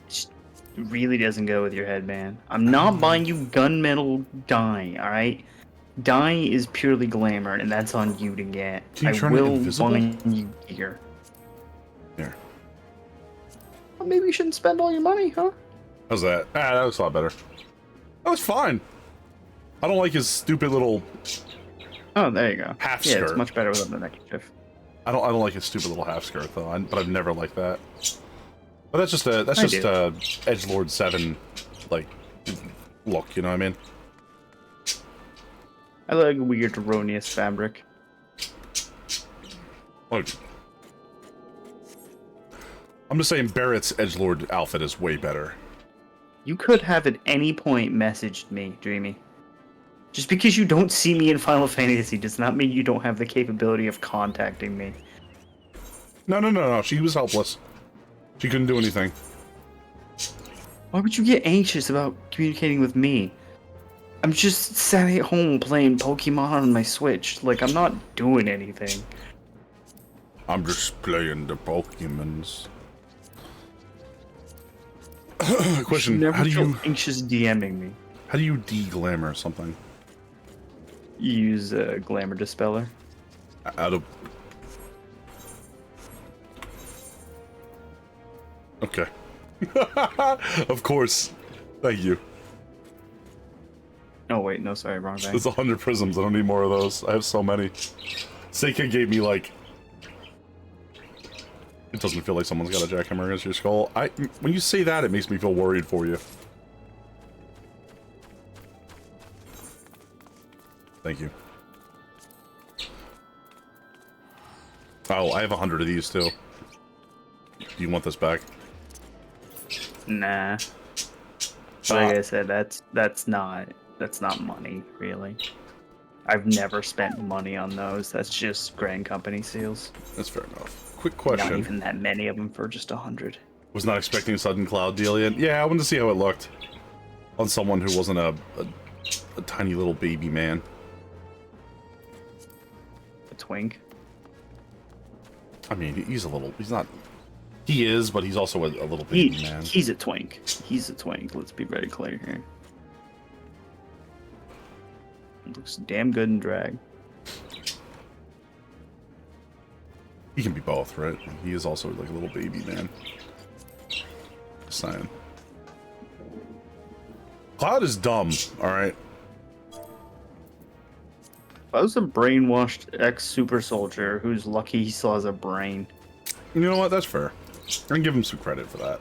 It really doesn't go with your headband. I'm not buying you gunmetal dye, alright? Dye is purely glamour, and that's on you to get. Can you I turn it will invisible? buy you gear. Here. Well, maybe you shouldn't spend all your money, huh? How's that? That was a lot better. That was fine. I don't like his stupid little... Oh, there you go. Half Yeah, skirt. it's much better without the neckerchief. I don't like his stupid little half skirt though. But I've never liked that. But that's just a Edgelord 7 like look. You know what I mean? I like weird erroneous fabric. Look, I'm just saying Barrett's Edgelord outfit is way better. You could have at any point messaged me, Dreamy. Just because you don't see me in Final Fantasy does not mean you don't have the capability of contacting me. No. She was helpless. She couldn't do anything. Why would you get anxious about communicating with me? I'm just sat at home playing Pokemon on my Switch. Like, I'm not doing anything. I'm just playing the Pokemons. Question: Never How do feel you anxious DMing me? How do you de-glamour something? You use a glamour dispeller. Out of... Okay. Of course. Thank you. Oh wait, no, sorry, wrong thing. There's 100 prisms. I don't need more of those. I have so many. Seika gave me like. It doesn't feel like someone's got a jackhammer against your skull. When you say that, it makes me feel worried for you. Thank you. Oh, I have 100 of these too. Do you want this back? Nah. Like I said, that's not money, really. I've never spent money on those. That's just Grand Company seals. That's fair enough. Quick question. Not even that many of them for just 100. Was not expecting a sudden cloud deal yet. Yeah, I wanted to see how it looked on someone who wasn't a tiny little baby man. A twink. I mean, he's not. He is, but he's also a little baby man. He's a twink. He's a twink. Let's be very clear here. Looks damn good in drag. He can be both, right? He is also like a little baby man. Just saying. Cloud is dumb, alright? If I was a brainwashed ex-super soldier who's lucky he still has a brain. You know what? That's fair. I'm gonna give him some credit for that.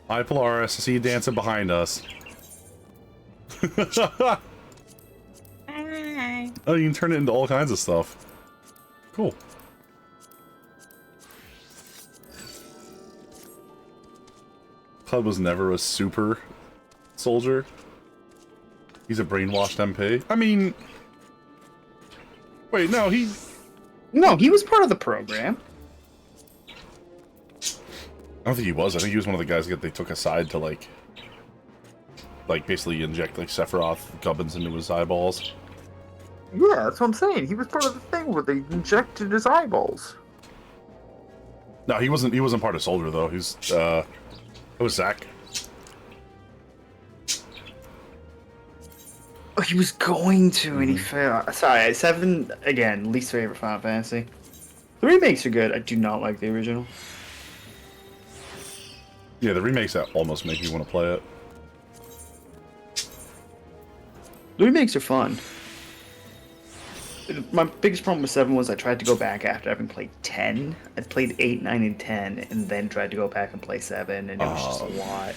Hi, Polaris. I see you dancing behind us. Oh, you can turn it into all kinds of stuff. Cool. Cloud was never a super soldier. He's a brainwashed MP. I mean... Wait, no, he... No, he was part of the program. I don't think he was. I think he was one of the guys that they took aside to, like basically inject, like, Sephiroth gubbins into his eyeballs. Yeah, that's what I'm saying. He was part of the thing where they injected his eyeballs. No, he wasn't part of Soldier, though. He's, it was Zack. Oh, he was going to, and he failed. Sorry, 7, again, least favorite Final Fantasy. The remakes are good. I do not like the original. Yeah, the remakes that almost make me want to play it. The remakes are fun. My biggest problem with 7 was I tried to go back after having played 10. I played 8, 9, and 10, and then tried to go back and play 7, and it was just a lot.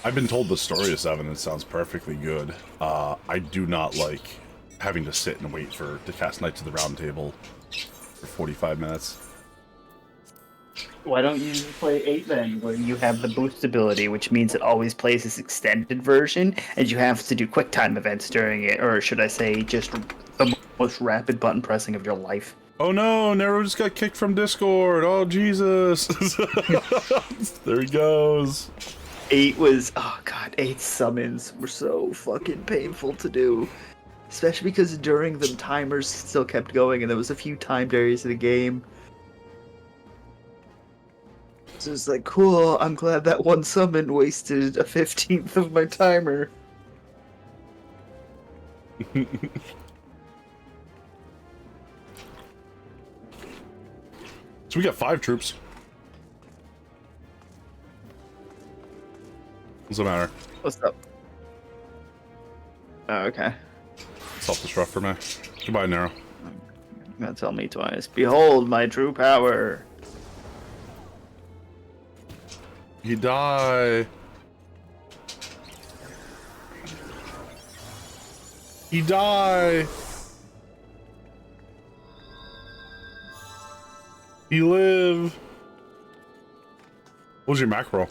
I've been told the story of 7, and it sounds perfectly good. I do not like having to sit and wait to cast Knights of the Round Table for 45 minutes. Why don't you play 8 then, where you have the boost ability, which means it always plays this extended version, and you have to do quick time events during it, or should I say just the most rapid button pressing of your life. Oh no, Nero just got kicked from Discord. Oh Jesus. There he goes. 8 was, oh god, 8 summons were so fucking painful to do. Especially because during them timers still kept going and there was a few timed areas of the game. So it's like, cool, I'm glad that one summon wasted a 15th of my timer. So we got 5 troops. What's the matter? What's up? Oh, okay. Self-destruct for me. Goodbye, Nero. You're gonna tell me twice. Behold my true power. You die. You die. You live. What was your macro?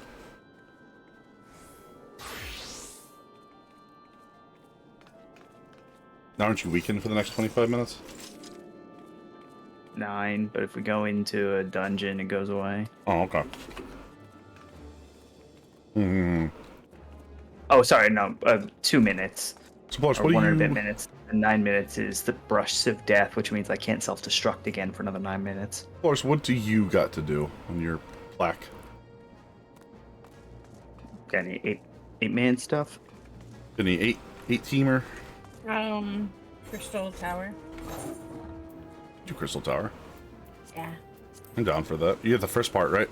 Now aren't you weakened for the next 25 minutes? 9, but if we go into a dungeon, it goes away. Oh, okay. Hmm. Oh, sorry, no, 2 minutes. So, Blush, or what 1 do and a you... bit minutes. And 9 minutes is the Brush of Death, which means I can't self-destruct again for another 9 minutes. Blush, what do you got to do on your black? Got any 8-man stuff? Any 8-teamer? Crystal Tower. Do Crystal Tower. Yeah. I'm down for that. You get the first part, right?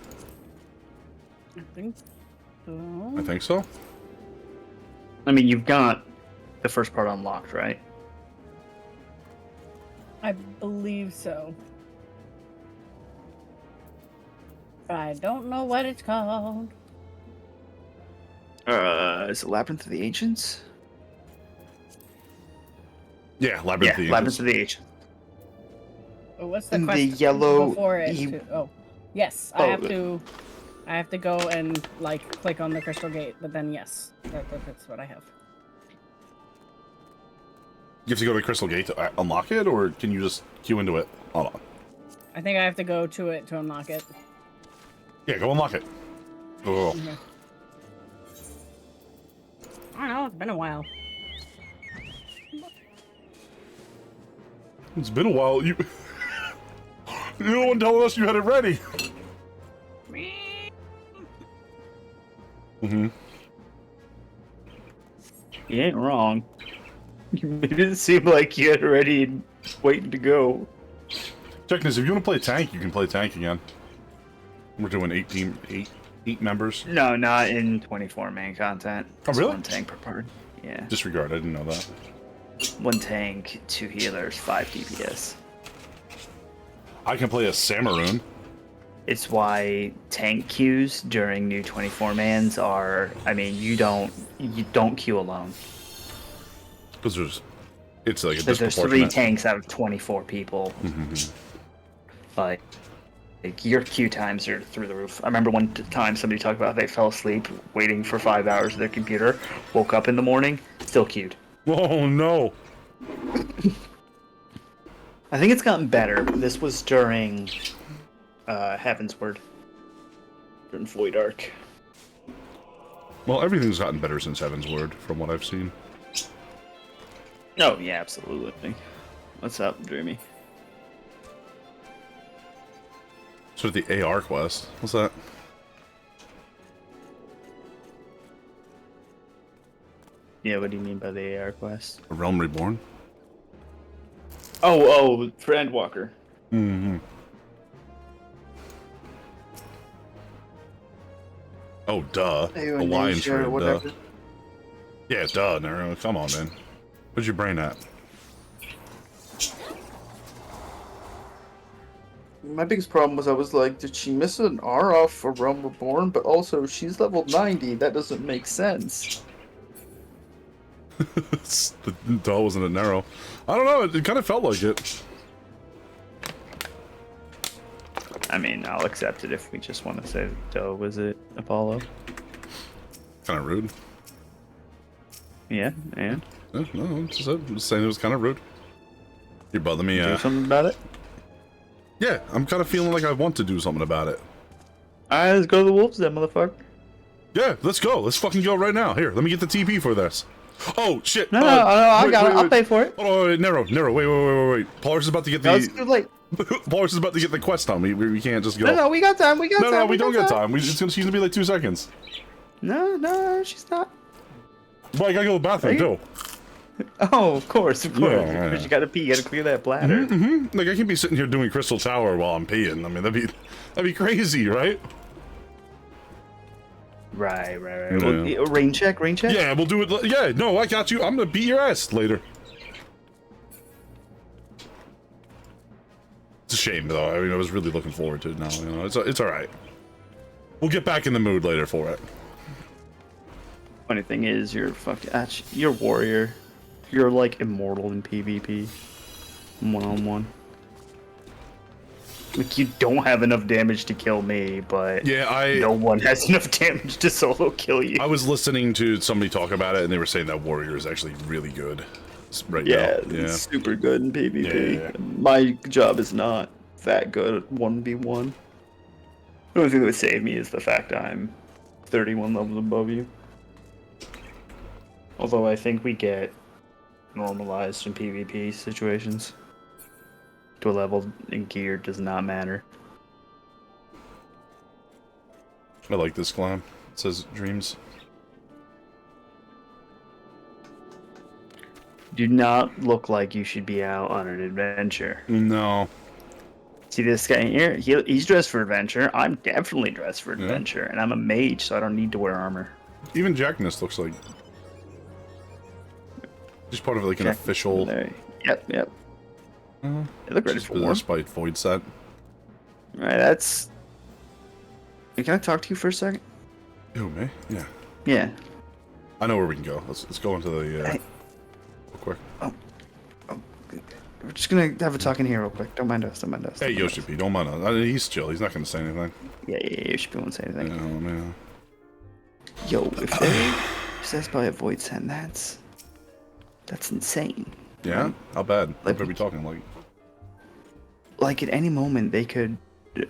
I think so. I think so. I mean, you've got the first part unlocked, right? I believe so. I don't know what it's called. Is it Labyrinth of the Ancients? Yeah, Labyrinth of the Labyrinth Ancients. of the Ancients. Oh, what's the And quest the yellow. before it? Oh, yes. I have to go and like click on the crystal gate, but then yes, that's what I have. You have to go to the crystal gate to unlock it, or can you just queue into it? Hold on. I think I have to go to it to unlock it. Yeah, go unlock it. Go. Okay. I don't know. It's been a while. It's been a while. You no one telling us you had it ready. Mm-hmm. You ain't wrong. You made it seem like you had it ready and waiting to go. Check this. If you want to play tank, you can play tank again. We're doing 8 members. No, not in 24-man content. Oh, really? 1 tank per part. Yeah. Disregard. I didn't know that. 1 tank, 2 healers, 5 DPS. I can play a Samaroon. It's why tank queues during new 24-mans are. I mean, you don't queue alone. Because it's like a There's 3 disproportionate. tanks out of 24 people. Mm-hmm. Like your queue times are through the roof. I remember one time somebody talked about they fell asleep waiting for 5 hours of their computer, woke up in the morning, still queued. Oh no! I think it's gotten better. This was during Heaven's Word. During Void Arc. Well, everything's gotten better since Heaven's Word, from what I've seen. Oh, yeah, absolutely. What's up, Dreamy? So the AR quest. What's that? Yeah, what do you mean by the AR quest? A Realm Reborn? Oh, for Endwalker. Mm-hmm. Oh, duh. A lion's shred, duh. Yeah, duh, Nero. Come on, man. Where's your brain at? My biggest problem was I was like, did she miss an R off for Realm Reborn? But also, she's level 90. That doesn't make sense. The duh wasn't a Nero. I don't know. It kind of felt like it. I mean, I'll accept it if we just want to say Doe was it Apollo. Kind of rude. Yeah, and? No, I'm just saying it was kind of rude. You're bugging me. Do something about it? Yeah, I'm kind of feeling like I want to do something about it. Alright, let's go to the wolves then, motherfucker. Yeah, let's go. Let's fucking go right now. Here, let me get the TP for this. Oh, shit. No, I got it. I'll pay for it. Oh, wait, Nero, wait. Paulus is about to get the... No, it's too late. Paulus is about to get the quest on. We can't just go. No, we got time. No, we don't got time. She's gonna be like 2 seconds. No, she's not. Boy, I gotta go to the bathroom, too. Oh, of course. Yeah. Because you gotta pee, you gotta clear that bladder. Mm-hmm. Like, I can't be sitting here doing Crystal Tower while I'm peeing. I mean, that'd be crazy, right? Right. Yeah. Well, rain check. Yeah, we'll do it. Yeah, no, I got you. I'm gonna beat your ass later. It's a shame, though. I mean, I was really looking forward to it now. You know, it's all right. We'll get back in the mood later for it. Funny thing is, you're warrior. You're like immortal in PvP. 1-on-1. Like, you don't have enough damage to kill me, but yeah, no one has enough damage to solo kill you. I was listening to somebody talk about it, and they were saying that warrior is actually really good right now. Yeah, it's super good in PvP. Yeah. My job is not that good at 1v1. The only thing that would save me is the fact I'm 31 levels above you. Although I think we get normalized in PvP situations. To a level in gear does not matter. I like this climb. It says dreams. Do not look like you should be out on an adventure. No. See this guy here? He's dressed for adventure. I'm definitely dressed for adventure. And I'm a mage, so I don't need to wear armor. Even Jackness looks like... Just part of like an official. Yep. They look ready for war. Respite void set. All right, that's. Can I talk to you for a second? Who, me? Yeah. Yeah. I know where we can go. Let's go into the. Real quick. Oh. We're just gonna have a talk in here real quick. Don't mind us. Hey, Yoshi P, don't mind us. I mean, he's chill. He's not gonna say anything. Yeah. Yoshi P won't say anything. Yeah, man. Yo, if they possessed by a void sent, that's insane. Yeah? Right? How bad? Like, What are we talking like? Like at any moment they could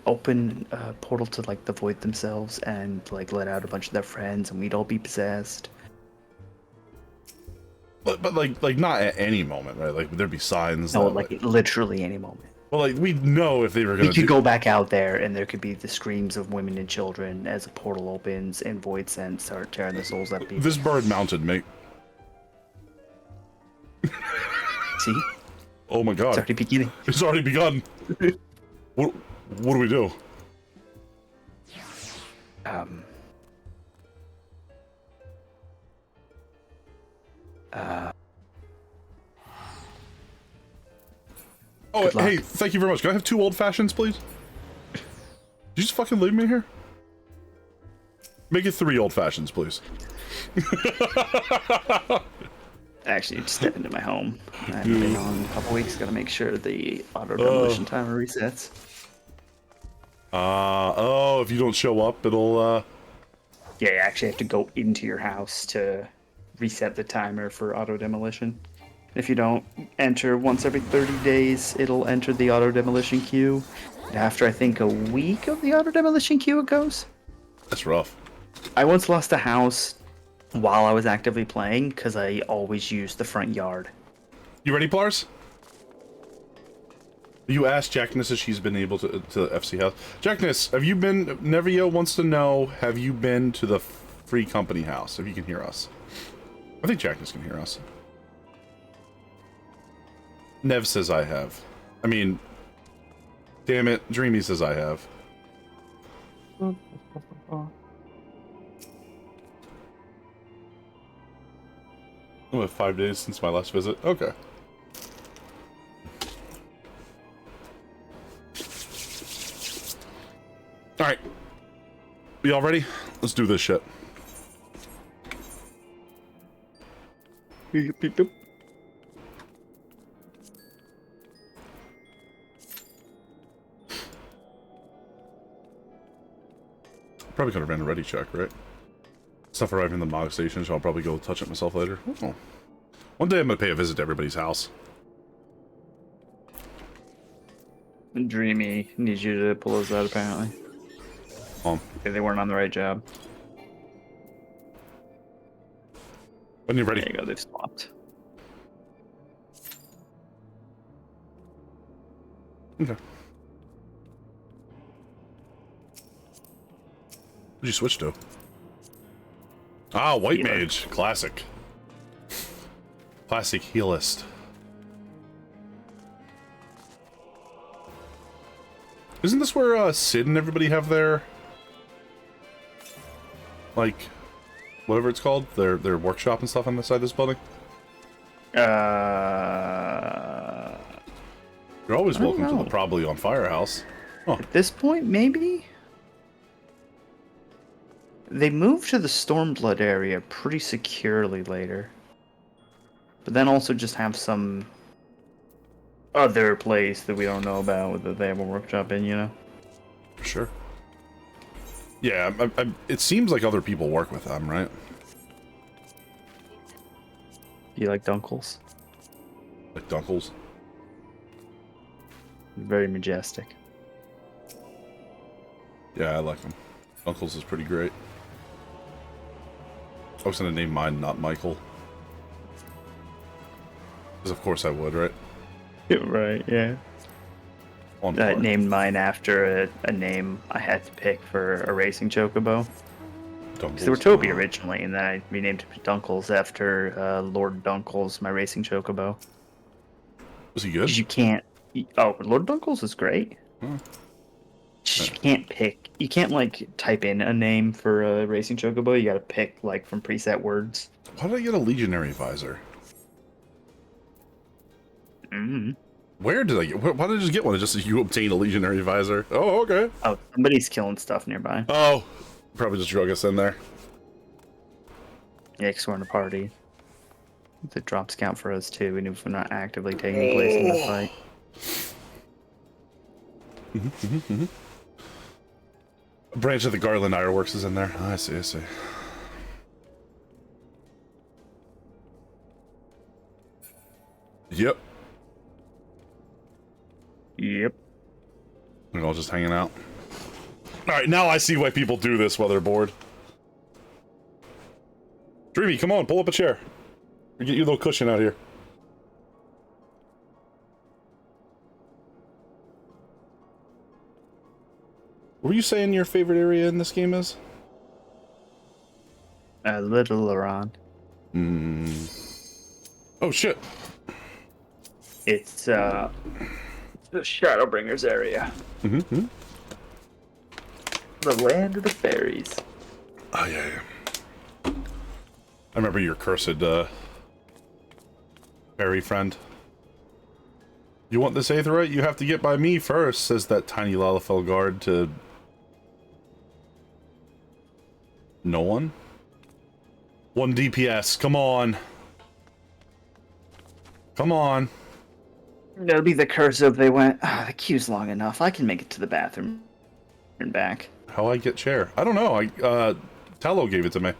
open a portal to like the void themselves and like let out a bunch of their friends and we'd all be possessed. But like not at any moment, right? Like there'd be signs. No, that, like literally any moment. Well, like we'd know if they were gonna. We could go back out there and there could be the screams of women and children as a portal opens and void scents start tearing the souls out of people. This bird mounted, mate. See? Oh my god. It's already beginning. It's already begun. What do we do? Oh, hey, thank you very much. Can I have 2 old fashions, please? Did you just fucking leave me here? Make it 3 old fashions, please. Actually, just step into my home. I haven't been on in a couple weeks. Gotta make sure the auto demolition timer resets. Oh, if you don't show up, it'll, Yeah, you actually have to go into your house to reset the timer for auto demolition. If you don't enter once every 30 days, it'll enter the auto demolition queue. And after, I think, a week of the auto demolition queue, it goes. That's rough. I once lost a house while I was actively playing because I always used the front yard. You ready, Plars? You asked Jackness if she's been able to FC House. Jackness, have you been... Nevio wants to know, have you been to the Free Company House, if you can hear us? I think Jackness can hear us. Nev says I have. I mean... Damn it, Dreamy says I have. Oh, 5 days since my last visit? Okay. Alright. We all ready? Let's do this shit. Probably could have ran a ready check, right? Stuff arriving in the Mog station, so I'll probably go touch it myself later. Oh. One day I'm gonna pay a visit to everybody's house. Dreamy needs you to pull those out, apparently. They weren't on the right job. When you're ready. There you go, they've swapped. Okay. What'd you switch to? Ah, White Healer. Mage. Classic. Classic healist. Isn't this where Sid and everybody have their... like... whatever it's called? Their workshop and stuff on the side of this building? You're always welcome to the Probably on Firehouse. Oh. At this point, maybe? They moved to the Stormblood area pretty securely later. But then also just have some other place that we don't know about that they have a workshop in, you know? For sure. Yeah, it seems like other people work with them, right? Do you like Dunkles? Like Dunkles? Very majestic. Yeah, I like them. Dunkles is pretty great. I was gonna name mine not Michael. Because of course I would, right? Right, yeah. I named mine after a name I had to pick for a racing chocobo. Because they were Toby originally, and then I renamed it Dunkles after Lord Dunkles, my racing chocobo. Was he good? You can't... Oh, Lord Dunkles is great. Hmm. You can't pick... You can't, like, type in a name for a racing chocobo. You gotta pick, like, from preset words. Why did I get a Legionary visor? Mm-hmm. Where did I get? Why did I just get one? It just you obtain a legionary visor. Oh, okay. Oh, somebody's killing stuff nearby. Oh, probably just drug us in there. Yeah, because we're in a party. The drops count for us too, even if we're not actively taking place in the fight. A branch of the Garland Ironworks is in there. Oh, I see, I see. Yep. Yep. We're all just hanging out. Alright, now I see why people do this while they're bored. Dreamy, come on, pull up a chair. Get you a little cushion out here. What were you saying your favorite area in this game is? A little around. Oh shit. It's the Shadowbringers area. Mm-hmm. The land of the fairies. Oh yeah, yeah. I remember your cursed fairy friend. You want this Aetherite? You have to get by me first, says that tiny Lalafell guard to no one. 1 DPS, come on. Come on. That'll be the curse if they went, the queue's long enough. I can make it to the bathroom and back. How I get chair? I don't know. Tallow gave it to me.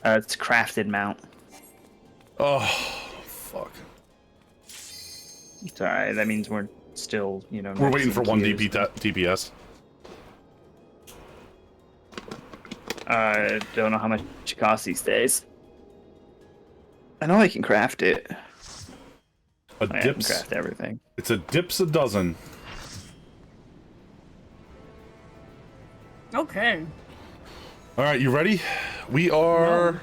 It's crafted mount. Oh, fuck. It's alright. That means we're still, you know. We're waiting for 1 DPS. I don't know how much it costs these days. I know I can craft it. A I dips. can craft everything. It's a dips a dozen. Okay. All right, you ready? We are.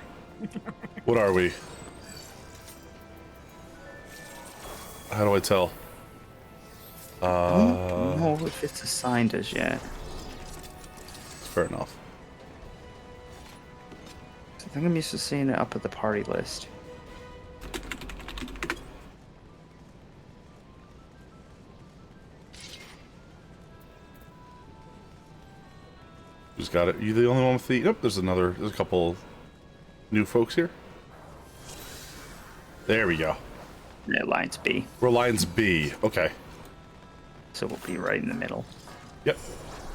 No. What are we? How do I tell? I don't know if it's assigned as yet. Fair enough. I think I'm used to seeing it up at the party list. Just got it. You the only one with the... Nope, there's a couple new folks here. There we go. Yeah, Alliance B. We're Alliance B. Okay. So we'll be right in the middle. Yep.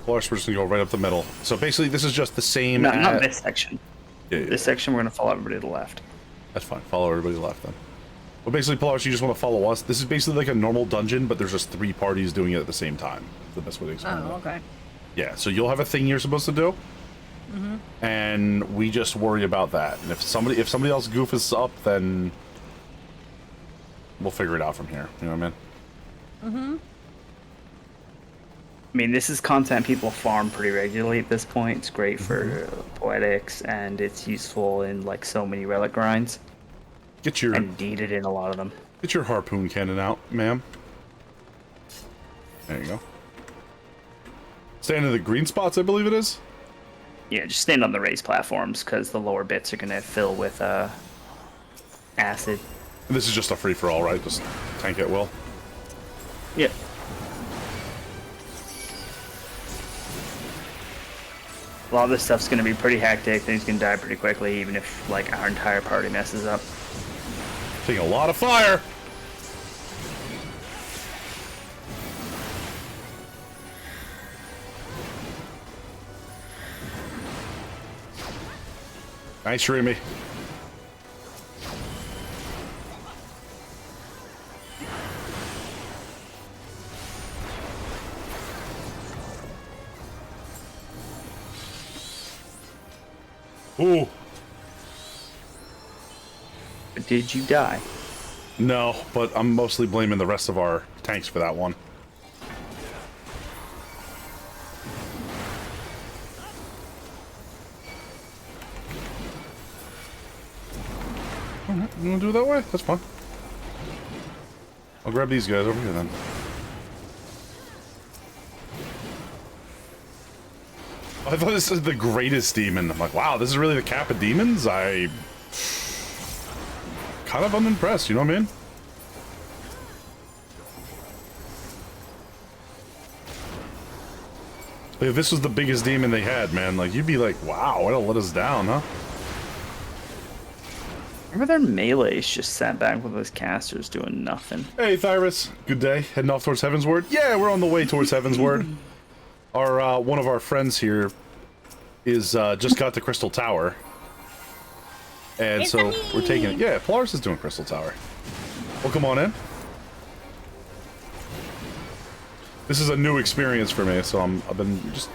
We're just gonna go right up the middle. So basically, this is just the same... No, not this section. Yeah. This section, we're gonna follow everybody to the left. That's fine. Follow everybody to the left then. But basically, Polaris, you just want to follow us. This is basically like a normal dungeon, but there's just 3 parties doing it at the same time. The best way to explain it. Oh, okay. Yeah, so you'll have a thing you're supposed to do, and we just worry about that. And if somebody else goofs up, then we'll figure it out from here. You know what I mean? I mean, this is content people farm pretty regularly at this point. It's great for poetics, and it's useful in like so many relic grinds. Get your and needed in a lot of them. Get your harpoon cannon out, ma'am. There you go. Stand in the green spots, I believe it is. Yeah, just stand on the raised platforms because the lower bits are gonna fill with acid. And this is just a free for all, right? Just tank at will. Yep. A lot of this stuff's gonna be pretty hectic. Things can die pretty quickly, even if like our entire party messes up. Taking a lot of fire. Nice, Remy. Ooh. Did you die? No, but I'm mostly blaming the rest of our tanks for that one. Alright, you wanna do it that way? That's fine. I'll grab these guys over here then. I thought this is the greatest demon. I'm like, wow, this is really the cap of demons? I... kind of unimpressed, you know what I mean? Like, if this was the biggest demon they had, man, like, you'd be like, wow, it'll let us down, huh? Remember their melees just sat back with those casters doing nothing. Hey, Thyrus. Good day. Heading off towards Heavensward? Yeah, we're on the way towards Heavensward. Our, one of our friends here is, just got the Crystal Tower. And so we're taking it. Yeah, Polaris is doing Crystal Tower. Well, come on in. This is a new experience for me, so I've been just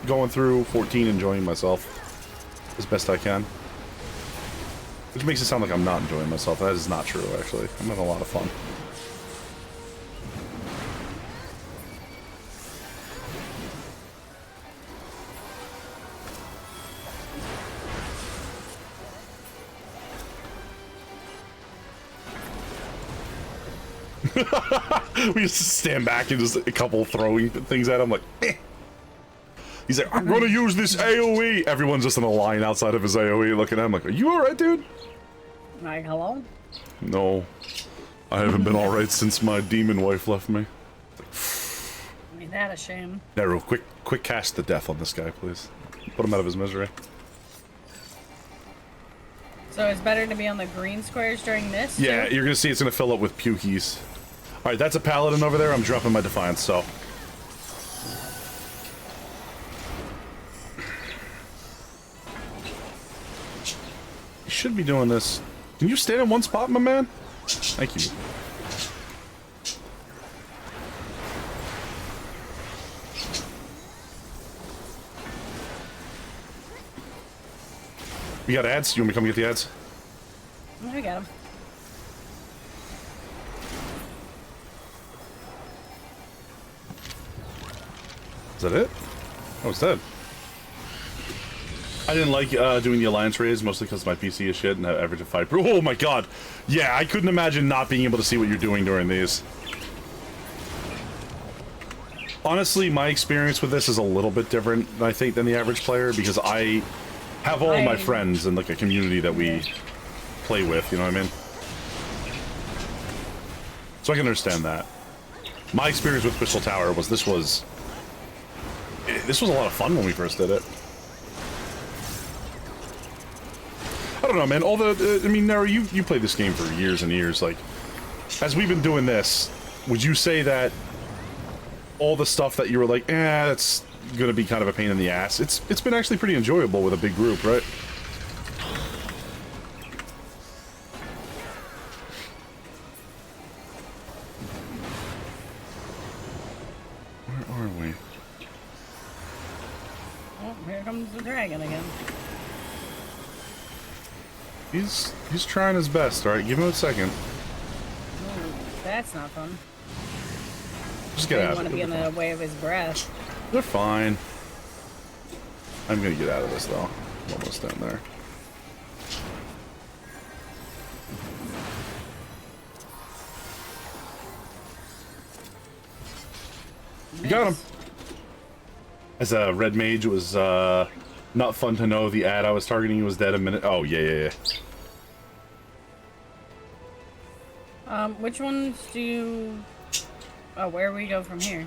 going through 14, enjoying myself as best I can. Which makes it sound like I'm not enjoying myself. That is not true, actually. I'm having a lot of fun. We used to stand back and just a couple throwing things at him, like, eh. He's like, I'm gonna use this AoE. Everyone's just in a line outside of his AoE looking at him like, are you alright, dude? Like, hello? No. I haven't been alright since my demon wife left me. Ain't that a shame? Nero, quick cast the death on this guy, please. Put him out of his misery. So it's better to be on the green squares during this? Yeah, too? you're gonna see it's gonna fill up with pukies. Alright, that's a paladin over there. I'm dropping my Defiance, so. You should be doing this. Can you stand in one spot, my man? Thank you. You got ads? You want me to come get the ads? I got them. Is that it? Oh, it's dead. I didn't like doing the Alliance raids, mostly because my PC is shit and I average of 5. Oh my god! Yeah, I couldn't imagine not being able to see what you're doing during these. Honestly, my experience with this is a little bit different, I think, than the average player, because I have all my friends and like a community that we play with, you know what I mean? So I can understand that. My experience with Crystal Tower was this was a lot of fun when we first did it. I don't know, man. All the, I mean, Nero, you played this game for years and years. Like, as we've been doing this, would you say that all the stuff that you were like, that's gonna be kind of a pain in the ass, it's been actually pretty enjoyable with a big group, right? Where are we? Oh, here comes the dragon again. He's trying his best, alright? Give him a second. Ooh, that's not fun. Just get out of it. I want to be in the way of his breath. They're fine. I'm gonna get out of this, though. I'm almost down there. You got him! As a red mage, it was, not fun to know the ad I was targeting was dead a minute. Oh, yeah. Which ones do you... Oh, where we go from here?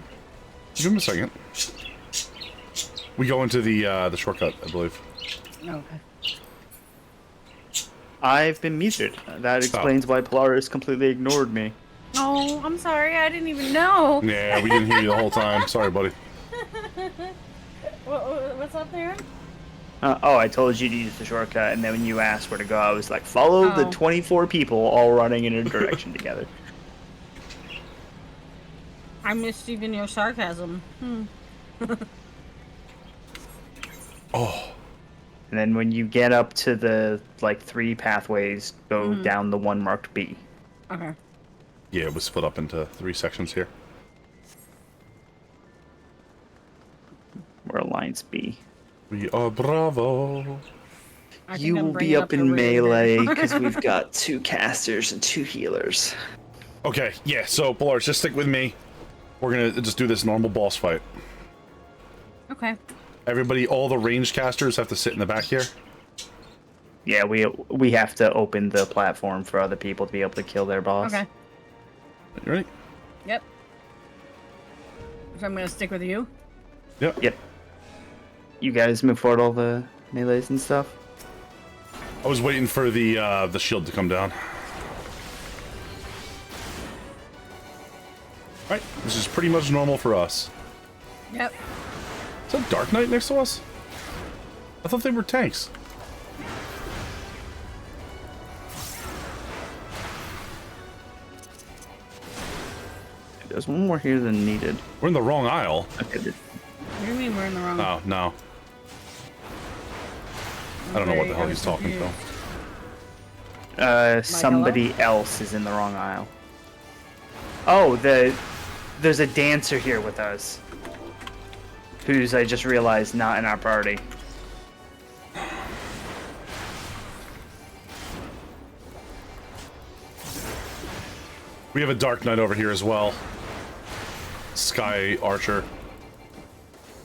Give him a second. We go into the shortcut, I believe. Okay. I've been muted. That explains why Polaris completely ignored me. Oh, I'm sorry. I didn't even know. Yeah, we didn't hear you the whole time. Sorry, buddy. What's up there? I told you to use the shortcut, and then when you asked where to go, I was like, follow the 24 people all running in a direction together. I missed even your sarcasm. Oh. And then when you get up to the, 3 pathways, go down the one marked B. Okay. Yeah, it was split up into 3 sections here. We're Alliance B. We are Bravo. You will be up in melee because we've got 2 casters and 2 healers. Okay, yeah, so Polaris, just stick with me. We're gonna just do this normal boss fight. Okay. Everybody, all the ranged casters have to sit in the back here. Yeah, we have to open the platform for other people to be able to kill their boss. Okay. You ready? Yep. So I'm gonna stick with you? Yep. Yep. You guys move forward all the melees and stuff? I was waiting for the shield to come down. Alright, this is pretty much normal for us. Yep. Is that Dark Knight next to us? I thought they were tanks. There's one more here than needed. We're in the wrong aisle. Okay. What do you mean we're in the wrong? Oh, no. I don't know what the hell he's talking about. Somebody else is in the wrong aisle. Oh, there's a dancer here with us. Who's, I just realized, not in our party. We have a Dark Knight over here as well. Sky Archer.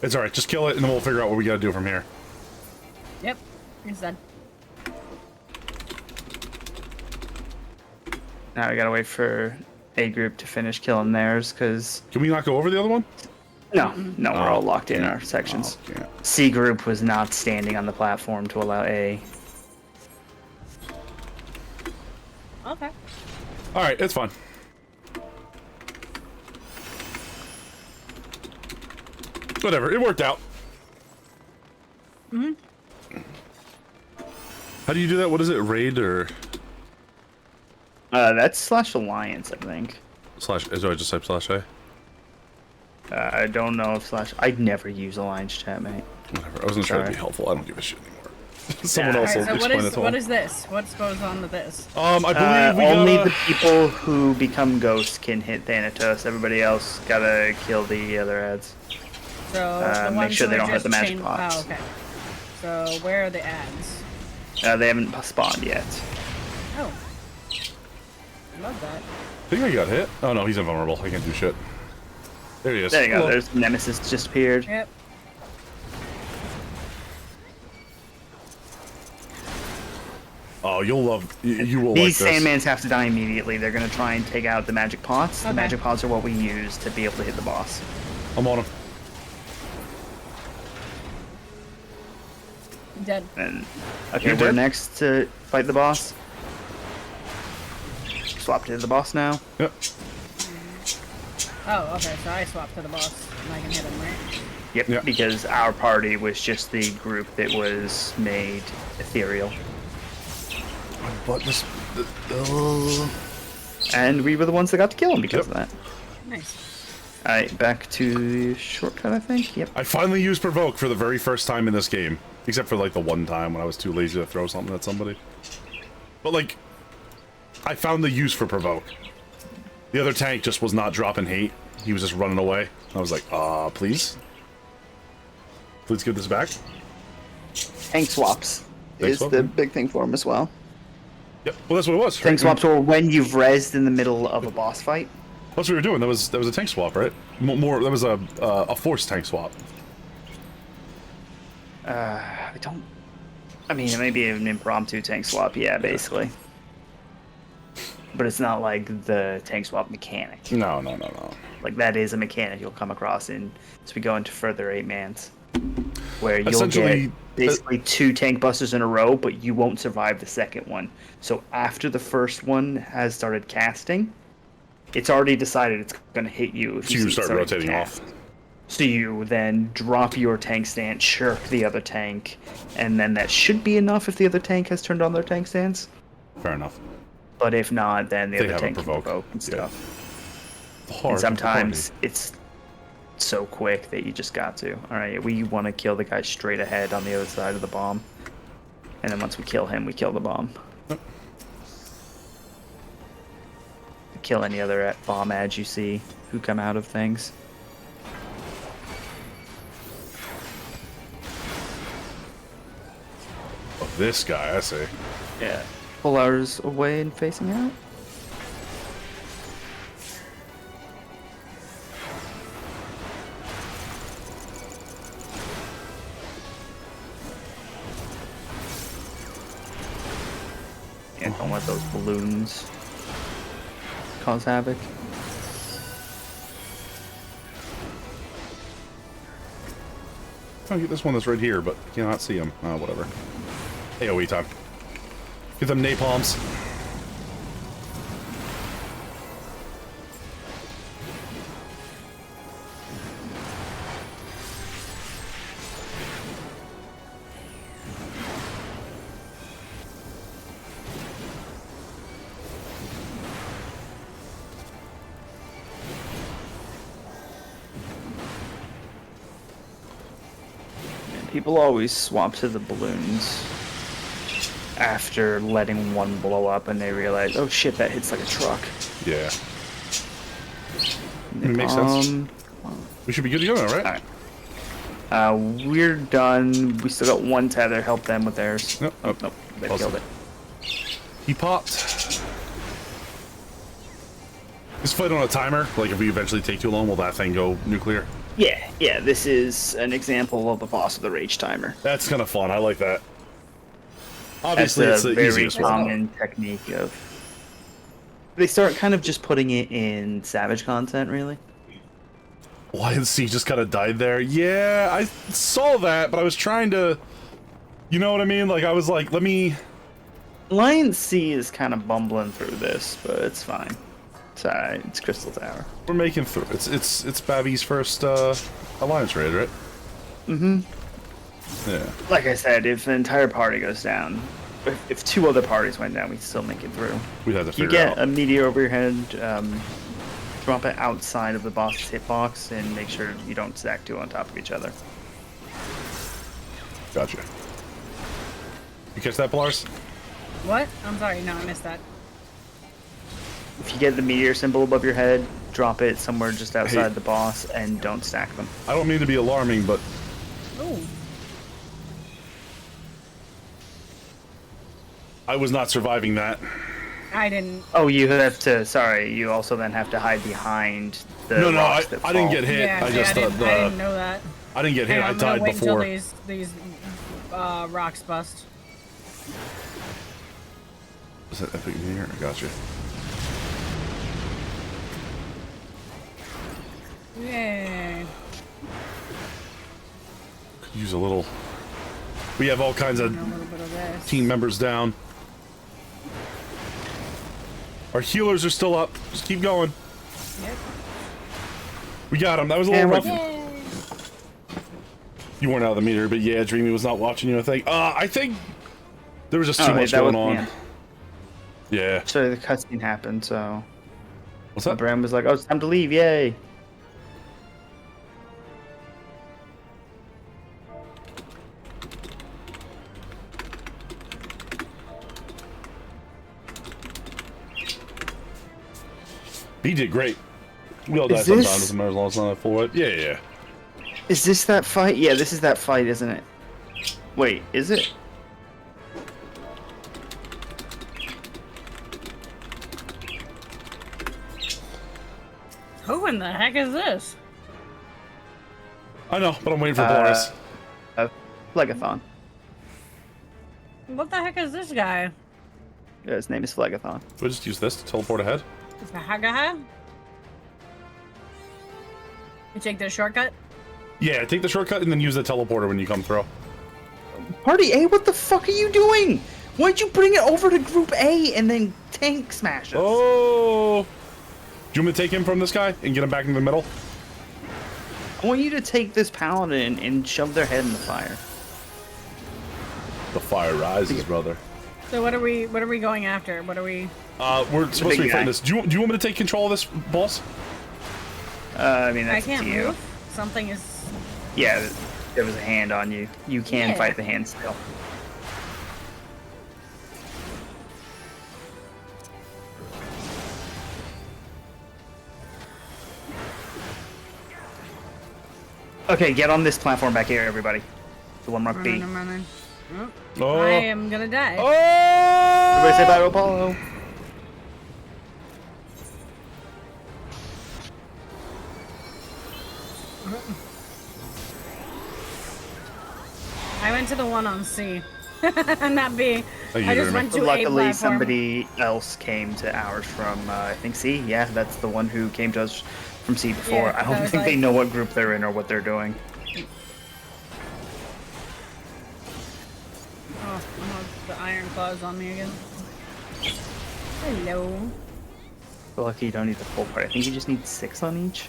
It's alright, just kill it and then we'll figure out what we gotta do from here. Yep, he's dead. Now we gotta wait for A group to finish killing theirs, because... Can we not go over the other one? No, we're all locked in our sections. Oh, C group was not standing on the platform to allow A. Okay. Alright, it's fine. Whatever, it worked out. How do you do that? What is it? Raid or... That's /alliance, I think. Slash... Do I just type /A? I don't know if I'd never use alliance chat, mate. Whatever, I wasn't trying to be helpful. I don't give a shit anymore. Someone else will so explain it to what him. is this? What goes on with this? I believe we only gotta... the people who become ghosts can hit Thanatos. Everybody else gotta kill the other ads. So the make ones sure who they are don't hit just the magic chain- pots. Oh, okay. So where are the ads? They haven't spawned yet. Oh. Love that. I think I got hit. Oh no, he's invulnerable. I can't do shit. There he is. There you go. Hello. There's Nemesis just appeared. Yep. Oh, you'll love... You will These like this. Sandmans have to die immediately. They're gonna try and take out the magic pots. Okay. The magic pots are what we use to be able to hit the boss. I'm on him. Dead. And okay, You're we're dead? next to fight the boss. Swap to the boss now. Yep. Oh, okay. So I swapped to the boss, and I can hit him, right? Yep, because our party was just the group that was made ethereal. But this... And we were the ones that got to kill him because of that. Nice. Alright, back to the shortcut, I think. Yep. I finally used Provoke for the very first time in this game. Except for, like, the one time when I was too lazy to throw something at somebody. But, like, I found the use for Provoke. The other tank just was not dropping hate. He was just running away. I was like, please? Please give this back? Tank swaps is the big thing for him as well. Yep, well that's what it was. Tank swaps are when you've rezzed in the middle of a boss fight. That's what we were doing. That was a tank swap, right? That was a forced tank swap. I mean, it may be an impromptu tank swap, yeah, basically. But it's not like the tank swap mechanic. No. Like, that is a mechanic you'll come across as we go into further 8-mans. Where you'll get basically 2 tank busters in a row, but you won't survive the second one. So after the first one has started casting, it's already decided it's going to hit you. If you start rotating off. So you then drop your tank stance, shirk the other tank, and then that should be enough if the other tank has turned on their tank stance. Fair enough. But if not, then the They other have tank a can provoke. provoke and stuff. Hard And sometimes it's so quick that you just got to. Alright, we want to kill the guy straight ahead on the other side of the bomb. And then once we kill him, we kill the bomb. Yep. Kill any other bomb ads you see who come out of things. Oh, this guy, I see. Yeah. Pull ours away and facing out. Yeah, don't let those balloons cause havoc. Oh, get this one that's right here, but cannot see him. Whatever. AoE time. Get them napalms. People always swap to the balloons after letting one blow up, and they realize, oh shit, that hits like a truck. Yeah. It makes sense. We should be good to go now, right? Alright. We're done. We still got one tether. Help them with theirs. Nope. Nope. They killed it. He popped. This fight on a timer. Like, if we eventually take too long, will that thing go nuclear? Yeah, this is an example of the boss of the rage timer. That's kind of fun. I like that. Obviously, that's it's the very easiest one. common technique of. They start kind of just putting it in Savage content, really. Lion C just kind of died there. Yeah, I saw that, but I was trying to. You know what I mean? Like, I was like, let me. Lion C is kind of bumbling through this, but it's fine. It's alright. It's Crystal Tower. We're making through. It's Babby's first alliance raid, right? Mm-hmm. Yeah. Like I said, if the entire party goes down, if two other parties went down, we'd still make it through. We'd have to figure You get out. a meteor over your head, drop it outside of the boss's hitbox, and make sure you don't stack two on top of each other. Gotcha. You catch that, Polaris? What? I'm sorry, no, I missed that. If you get the meteor symbol above your head, drop it somewhere just outside the boss, and don't stack them. I don't mean to be alarming, but Ooh. I was not surviving that. I didn't. Oh, you have to. Sorry, you also then have to hide behind the. No, rocks that I didn't fall. get hit. Yeah, I just I didn't know that. I didn't get hit. I I'm gonna died wait before. until these rocks bust. Was that epic in here? I gotcha. Yay. Could use a little. We have all kinds of team members down. Our healers are still up. Just keep going. Yep. We got him. That was a little rough. Yay. You weren't out of the meter, but yeah, Dreamy was not watching you, I think. I think there was just too much going on. Yeah. So the cutscene happened, so. What's up? Bram was like, oh, it's time to leave, yay. He did great. We all die sometimes, doesn't matter as long as it's not a full white. Yeah. Is this that fight? Yeah, this is that fight, isn't it? Wait, is it? Who in the heck is this? I know, but I'm waiting for Boris. Phlegathon. What the heck is this guy? Yeah, his name is Phlegathon. Do I just use this to teleport ahead? Is the Hagaha? You take the shortcut? Yeah, take the shortcut and then use the teleporter when you come through. Party A, what the fuck are you doing? Why'd you bring it over to Group A and then tank smash us? Oh! Do you want me to take him from this guy and get him back in the middle? I want you to take this paladin and shove their head in the fire. The fire rises, brother. So what are we going after? What are we? We're supposed to be fighting this. Do you want me to take control of this, boss? I mean, that's I can't up to you. move. Something is. Yeah, there was a hand on you. You can fight the hand still. Okay, get on this platform back here, everybody. The one marked B. I'm running. Oh. I am gonna die. Oh! Everybody say bye to Apollo. I went to the one on C, not B. I just went to A Luckily, platform. somebody else came to ours from, I think, C. Yeah, that's the one who came to us from C before. Yeah, I don't think they know what group they're in or what they're doing. Oh, I have the iron claws on me again. Hello. Lucky you don't need the full part. I think you just need 6 on each.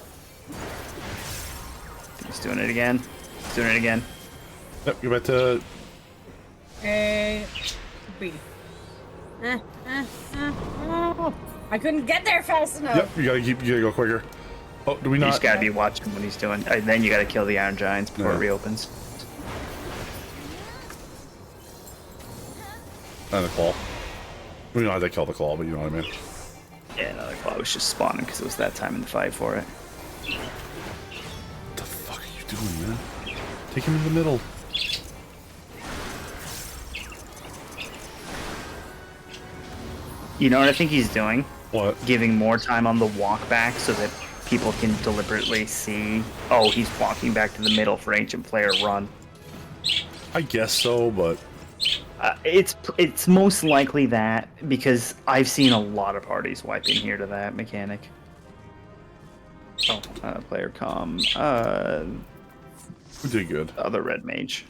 He's doing it again. He's doing it again. Yep, you're about to... A, B. Oh, I couldn't get there fast enough. Yep, you gotta go quicker. Oh, do we not? You just gotta be watching what he's doing. Then you gotta kill the Iron Giants before it reopens. And the claw. We don't have to kill the claw, but you know what I mean. Yeah, another claw was just spawning because it was that time in the fight for it. What the fuck are you doing, man? Take him in the middle. You know what I think he's doing? What? Giving more time on the walk back so that people can deliberately see, oh, he's walking back to the middle for Ancient Player run. I guess so, but... It's most likely that, because I've seen a lot of parties wiping here to that mechanic. Oh, player comm. We did good. Other red mage.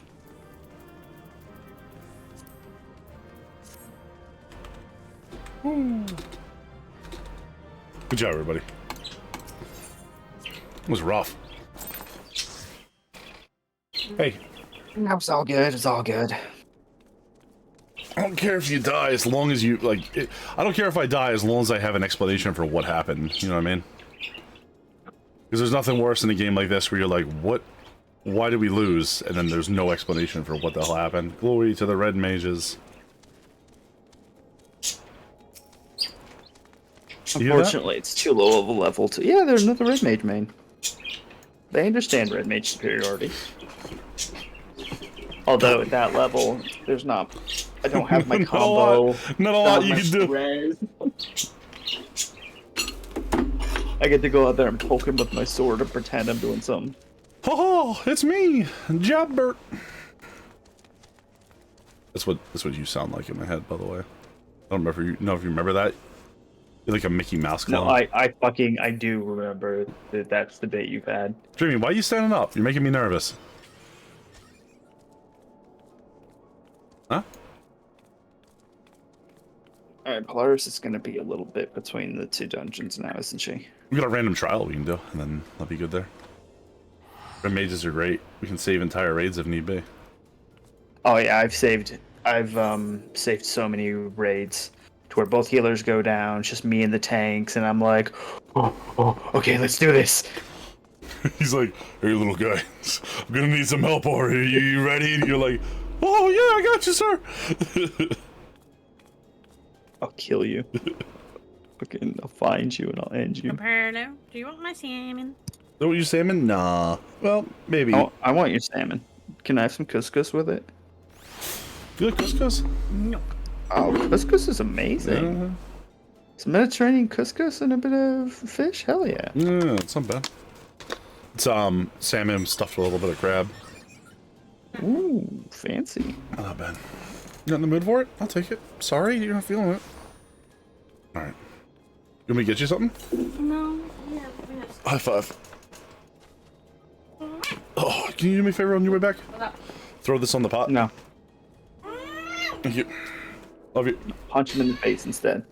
Good job, everybody. It was rough. Hey. No, it's all good. It's all good. I don't care if you die as long as you, like... I don't care if I die as long as I have an explanation for what happened. You know what I mean? Because there's nothing worse in a game like this where you're like, what? Why did we lose? And then there's no explanation for what the hell happened. Glory to the red mages. Unfortunately, it's too low of a level to... Yeah, they're another red mage main. They understand red mage superiority. Although at that level, there's not... I don't have my combo. Not a lot you can do. I get to go out there and poke him with my sword and pretend I'm doing something. Oh, it's me, Jobbert. That's what you sound like in my head, by the way. I don't remember if you remember that. You're like a Mickey Mouse clone. No, I do remember that that's the bit you've had. Dreamy, why are you standing up? You're making me nervous. Huh? Alright, Polaris is gonna be a little bit between the 2 dungeons now, isn't she? We got a random trial we can do, and then that'll be good there. Red mages are great. We can save entire raids if need be. Oh yeah, I've saved so many raids to where both healers go down, it's just me and the tanks, and I'm like, oh, okay, let's do this. He's like, hey little guy, I'm gonna need some help over here. You ready? And you're like, oh yeah, I got you, sir. I'll kill you. Fucking, I'll find you and I'll end you. Hello, do you want my salmon? Don't you salmon? Nah. Well, maybe. I want your salmon. Can I have some couscous with it? You like couscous? No. Oh, couscous is amazing. Some Mediterranean couscous and a bit of fish? Hell yeah. Yeah, it's not bad. It's salmon stuffed with a little bit of crab. Ooh, fancy. Not bad. You not in the mood for it? I'll take it. Sorry, you're not feeling it. Alright. You want me to get you something? No. Yeah. High five. Oh, can you do me a favor on your way back? Throw this on the pot? No. Thank you. Love you. Punch him in the face instead.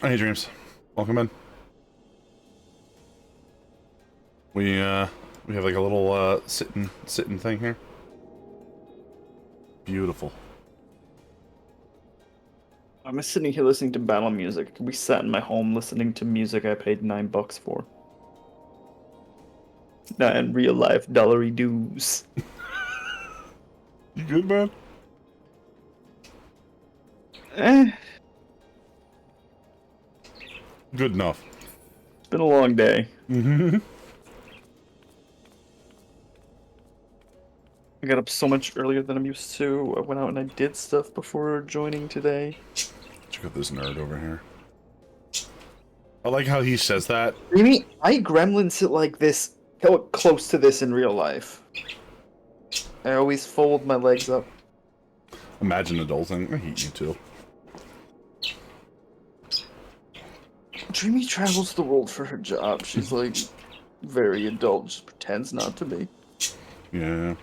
Hey, Dreams. Welcome in. We have like a little sitting thing here. Beautiful. I'm sitting here listening to battle music. I could be sat in my home listening to music I paid $9 for. Not in real life dollary dues. You good, man? Good enough. It's been a long day. I got up so much earlier than I'm used to. I went out and I did stuff before joining today. Check out this nerd over here. I like how he says that. Really? I gremlin sit like this, close to this in real life. I always fold my legs up. Imagine adulting. I hate you too. Dreamy travels the world for her job. She's like very adult, just pretends not to be. Yeah.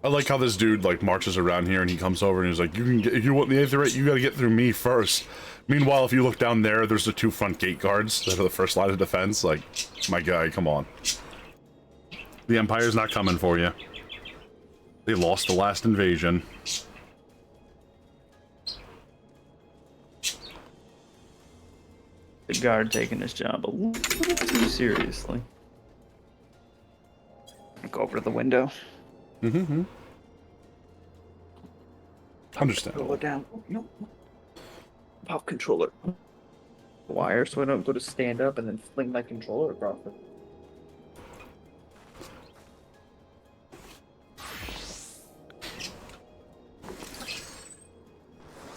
I like how this dude like marches around here and he comes over and he's like, if you want the Aetherite, you gotta get through me first. Meanwhile, if you look down there, there's the 2 front gate guards that are the first line of defense. Like, my guy, come on. The Empire's not coming for you. They lost the last invasion. The guard taking his job a little too seriously. Go over to the window. Understandable. Go down. No. Pop controller wire so I don't go to stand up and then fling my controller across it.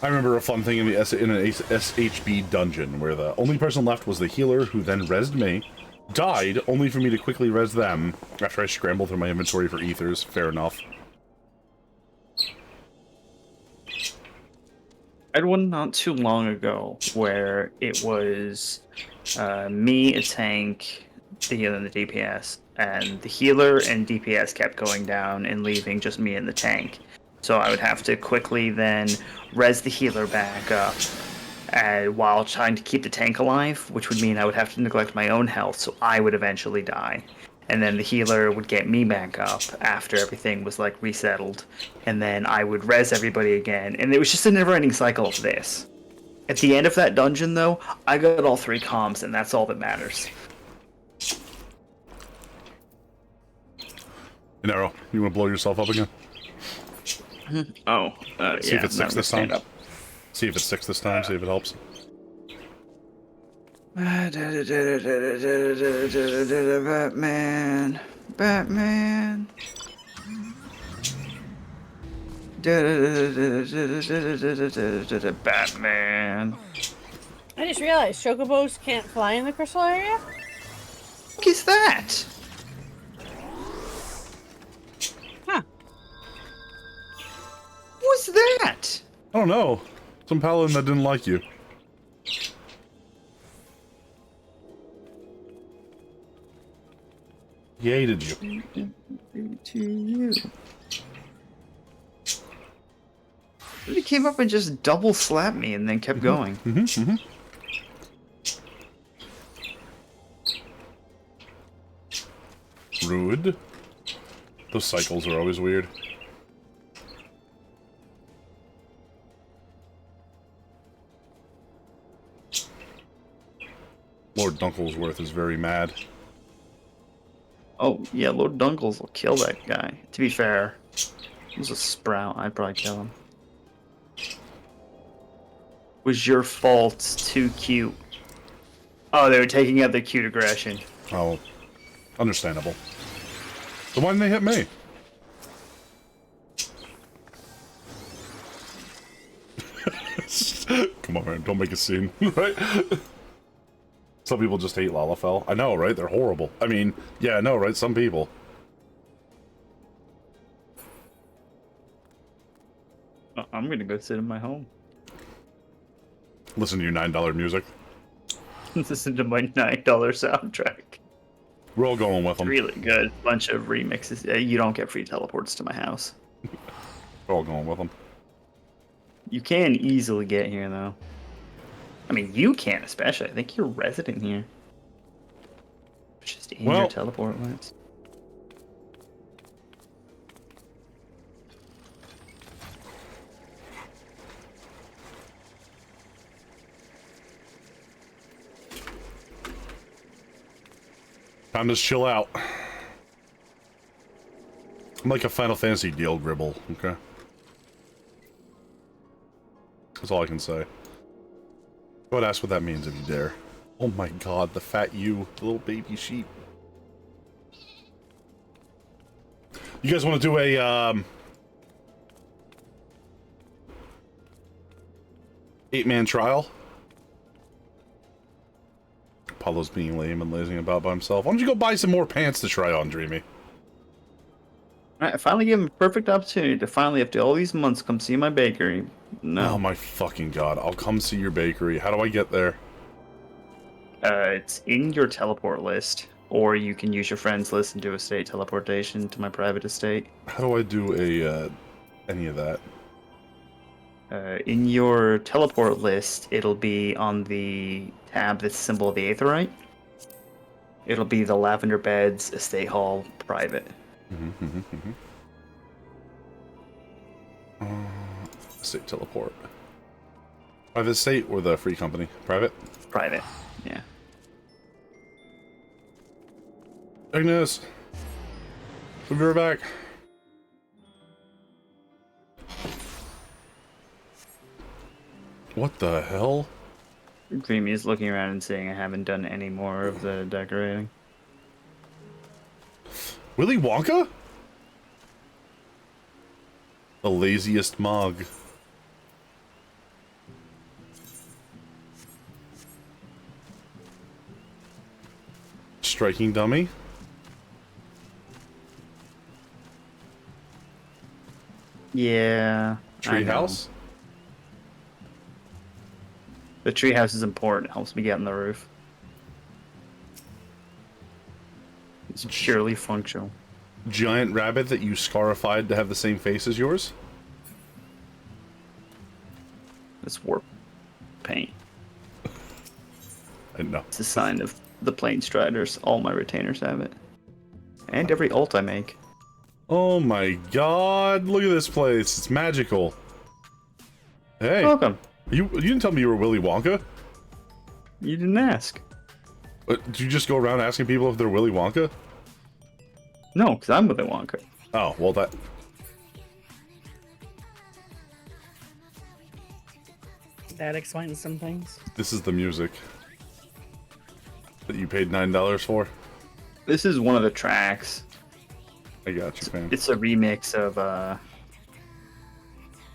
I remember a fun thing in an SHB dungeon where the only person left was the healer who then rezzed me, died only for me to quickly res them after I scrambled through my inventory for ethers. Fair enough. I had one not too long ago where it was me, a tank, the healer, and the DPS, and the healer and DPS kept going down and leaving just me and the tank. So I would have to quickly then res the healer back up while trying to keep the tank alive, which would mean I would have to neglect my own health, so I would eventually die. And then the healer would get me back up after everything was like resettled, and then I would res everybody again, and it was just a never-ending cycle of this. At the end of that dungeon, though, I got all 3 comms, and that's all that matters. Arrow, you want to blow yourself up again? Oh, see if it's 6 this time. See if it's 6 this time. See if it helps. Batman. Batman. Batman. I just realized chocobos can't fly in the crystal area? What is that? Huh. What's that? I don't know. Some paladin that didn't like you. He hated you. To you. He came up and just double slapped me and then kept going. Rude. Those cycles are always weird. Lord Dunklesworth is very mad. Oh, yeah, Lord Dunkles will kill that guy. To be fair, it was a sprout. I'd probably kill him. Was your fault too cute? Oh, they were taking out their cute aggression. Oh, understandable. So why didn't they hit me? Come on, man, don't make a scene, right? Some people just hate Lalafell. I know, right? They're horrible. I mean, yeah, I know, right? Some people. I'm gonna go sit in my home. Listen to your $9 music. Listen to my $9 soundtrack. We're all going with them. Really good. Bunch of remixes. You don't get free teleports to my house. We're all going with them. You can easily get here, though. I mean, you can especially. I think you're resident here. Just in your teleport lights. Time to chill out. I'm like a Final Fantasy deal gribble, okay? That's all I can say. Go ahead, ask what that means if you dare. Oh my god, the fat you, the little baby sheep. You guys want to do a, 8-man trial? Apollo's being lame and lazing about by himself. Why don't you go buy some more pants to try on, Dreamy? Alright, I finally gave him a perfect opportunity to finally, after all these months, come see my bakery. No. Oh my fucking god. I'll come see your bakery. How do I get there? It's in your teleport list. or you can use your friends list and do a state teleportation to my private estate. How do I do a any of that? In your teleport list, it'll be on the tab that's symbol of the Aetheryte. It'll be the Lavender Beds, Estate Hall, Private. Estate teleport. Private estate or the free company? Private? Private, yeah. Agnes! We'll be right back. What the hell? Dreamy is looking around and saying I haven't done any more of the decorating. Willy Wonka? The laziest mug. Striking dummy? Yeah. Treehouse? The treehouse is important. It helps me get on the roof. It's purely functional. Giant rabbit that you scarified to have the same face as yours? It's warp paint. I didn't know. It's a sign of the Plane Striders. All my retainers have it. And every ult I make. Oh my god, look at this place. It's magical. Hey. Welcome. You didn't tell me you were Willy Wonka? You didn't ask. Did you just go around asking people if they're Willy Wonka? No, because I'm Willy Wonka. Oh, well that... That explains some things. This is the music that you paid $9 for? This is one of the tracks. I got you, man. It's a remix of a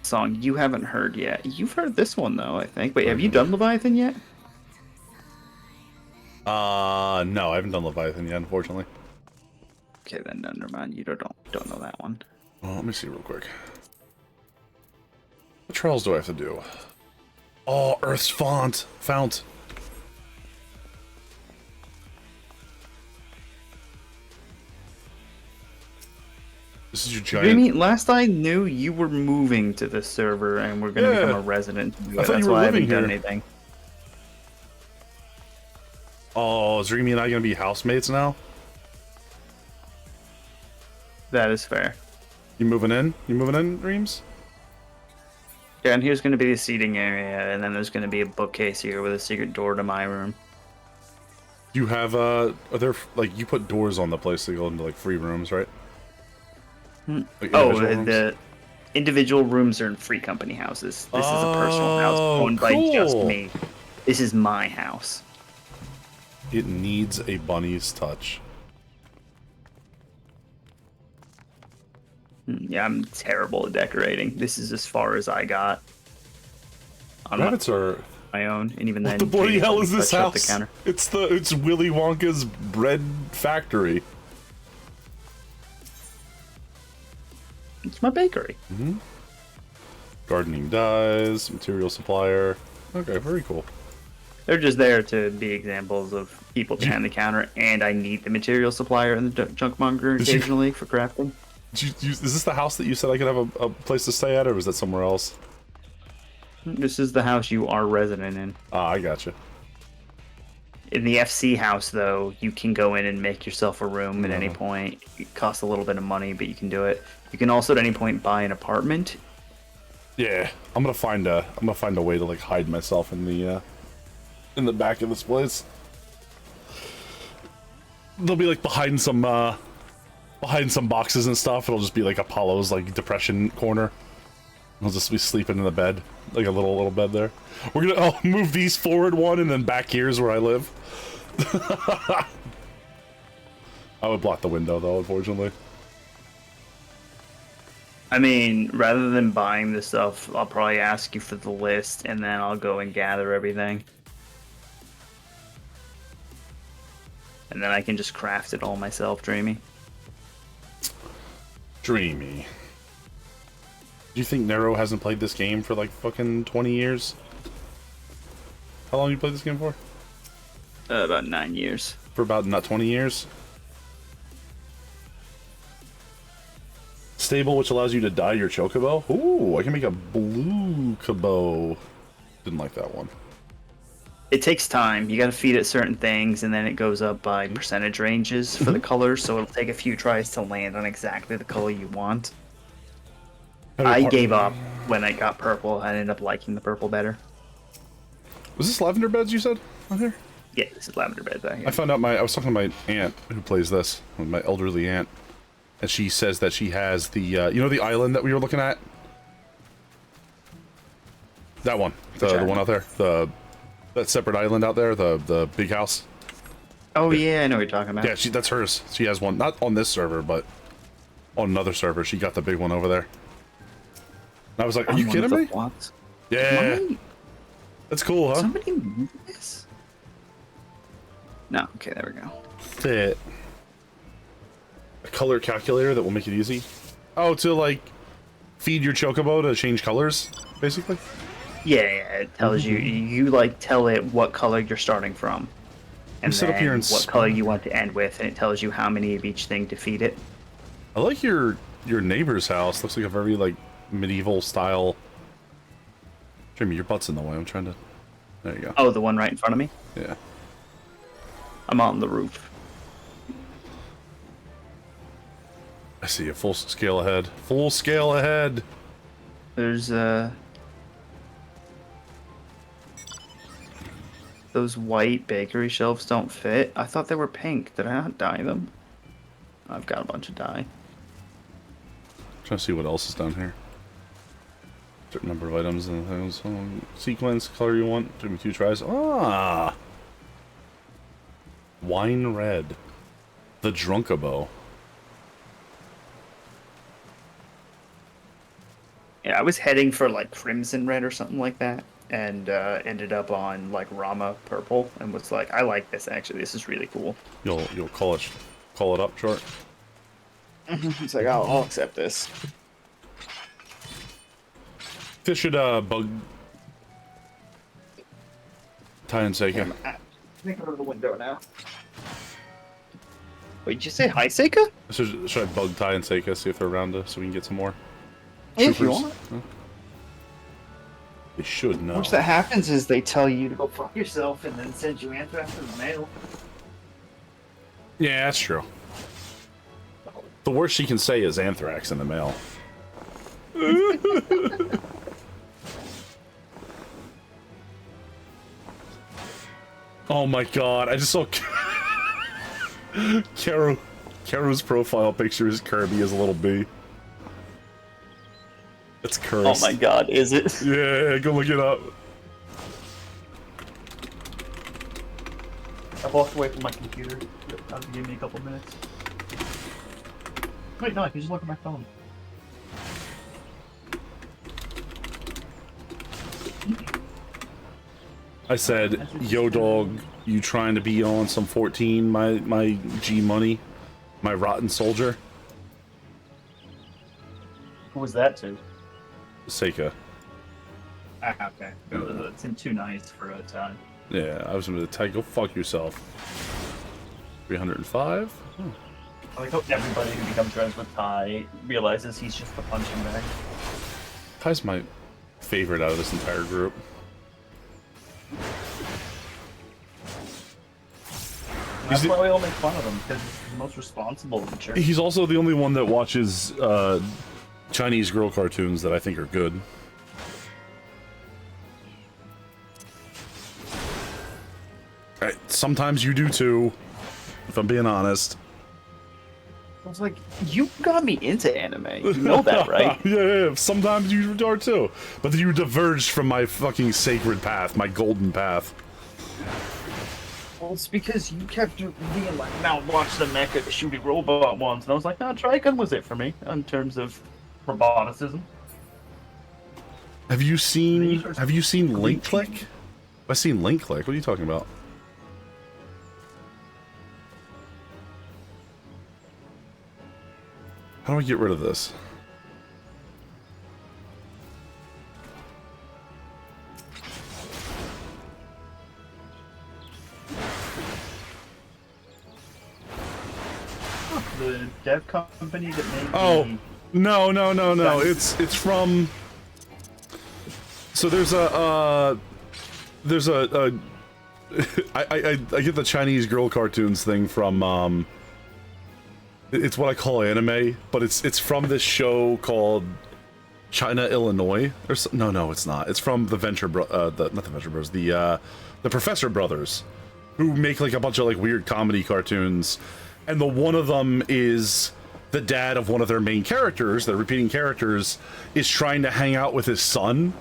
song you haven't heard yet. You've heard this one, though, I think. Wait, have you done Leviathan yet? No, I haven't done Leviathan yet, unfortunately. Okay, then never mind. You don't know that one. Well, let me see real quick. What trails do I have to do? Oh, Earth's Fount. This is your giant... Jimmy, last I knew, you were moving to this server and we're going to become a resident. I thought That's you were why I living haven't done here. anything. Oh, is Remy and I going to be housemates now? That is fair. You moving in? You moving in, Reams? Yeah, and here's going to be the seating area, and then there's going to be a bookcase here with a secret door to my room. You have, are there, like, you put doors on the place to go into, like, free rooms, right? Like Oh, individual rooms? the individual rooms are in free company houses. This is a personal house owned by just cool. me. This is my house. It needs a bunny's touch. Yeah, I'm terrible at decorating. This is as far as I got. On Rabbits are my own, and even what then, the bloody hell is this touch up the house? counter. It's Willy Wonka's bread factory. It's my bakery. Mm-hmm. Gardening dyes, material supplier. Okay, very cool. They're just there to be examples of people behind the counter, and I need the material supplier and the junk monger occasionally for crafting. Is this the house that you said I could have a place to stay at, or was that somewhere else? This is the house you are resident in. Ah, I gotcha. In the FC house, though, you can go in and make yourself a room at any point. It costs a little bit of money, but you can do it. You can also at any point buy an apartment. Yeah, I'm gonna find a way to like hide myself in the back of this place. They'll be like behind some boxes and stuff. It'll just be like Apollo's like depression corner. I'll just be sleeping in the bed, like a little bed there. We're gonna move these forward one, and then back here's where I live. I would block the window though, unfortunately. I mean, rather than buying this stuff, I'll probably ask you for the list, and then I'll go and gather everything. And then I can just craft it all myself, Dreamy. Dreamy. Do you think Nero hasn't played this game for like fucking 20 years? How long you played this game for? About 9 years. for about not 20 years. Stable, which allows you to dye your chocobo. Ooh, I can make a blue Kobo. Didn't like that one. It takes time. You got to feed it certain things, and then it goes up by percentage ranges for the colors. So it'll take a few tries to land on exactly the color you want. I gave up when I got purple. I ended up liking the purple better. Was this lavender beds you said on here? Yeah, this is lavender beds out here. I found out I was talking to my aunt who plays this, my elderly aunt, and she says that she has the, you know the island that we were looking at? That one. The one out there. That separate island out there, the big house. Oh yeah, I know what you're talking about. Yeah, that's hers. She has one, not on this server, but on another server. She got the big one over there. And I was like, are you kidding me? What? Yeah. That's cool, huh? Somebody move this? No, okay, there we go. That's it. A color calculator that will make it easy. Oh, to like feed your chocobo to change colors, basically? Yeah, it tells you. You like tell it what color you're starting from, and set then up here and what color you want to end with, and it tells you how many of each thing to feed it. I like your neighbor's house. Looks like a very like medieval style. Jimmy, your butt's in the way. I'm trying to. There you go. Oh, the one right in front of me? Yeah. I'm on the roof. I see a full scale ahead. Full scale ahead. There's those white bakery shelves don't fit. I thought they were pink. Did I not dye them? I've got a bunch of dye. Trying to see what else is down here. Certain number of items and things. Sequence, color you want. Took me 2 tries. Ah! Wine red. The Drunkabo. Yeah, I was heading for like crimson red or something like that, and ended up on like Rama purple, and was like, I like this actually. This is really cool. You'll call it up short. It's like, I'll accept this. This should bug Ty and Seika. I think I'm over the window now. Wait, did you say hi, Seika? Should I bug Ty and Seika, see if they're around so we can get some more? If you want. Huh? They should know. Once that happens is they tell you to go fuck yourself and then send you anthrax in the mail. Yeah, that's true. The worst she can say is anthrax in the mail. Oh my god, I just saw Karo's profile picture is Kirby as a little bee. It's cursed. Oh my god, is it? Yeah, go look it up. I walked away from my computer. Give me a couple minutes. Wait, no, I can just look at my phone. I said, yo dog, you trying to be on some 14, my G money, my rotten soldier? Who was that to? Seika. Ah, okay. It's too nice for a time. Yeah, I was gonna tell you, go fuck yourself. 305? Oh. I like how everybody who becomes friends with Ty realizes he's just a punching bag. Ty's my favorite out of this entire group. That's why we all make fun of him, because he's the most responsible in the church. He's also the only one that watches Chinese girl cartoons that I think are good. Sometimes you do too, if I'm being honest. I was like, you got me into anime. You know that, right? Yeah, sometimes you are too. But you diverged from my fucking sacred path, my golden path. Well, it's because you kept being like, now watch the mecha shooty robot ones. And I was like, no, Trigun was it for me, in terms of roboticism. Have you seen Link Click? I've seen Link Click. What are you talking about? How do I get rid of this? the dev company that made Oh, no. It's from. So there's a I get the Chinese girl cartoons thing from it's what I call anime, but it's from this show called China, Illinois. Or no, it's not. It's from the not the Venture Bros, the Professor Brothers, who make like a bunch of like weird comedy cartoons, and the one of them is the dad of one of their main characters, the repeating characters, is trying to hang out with his son,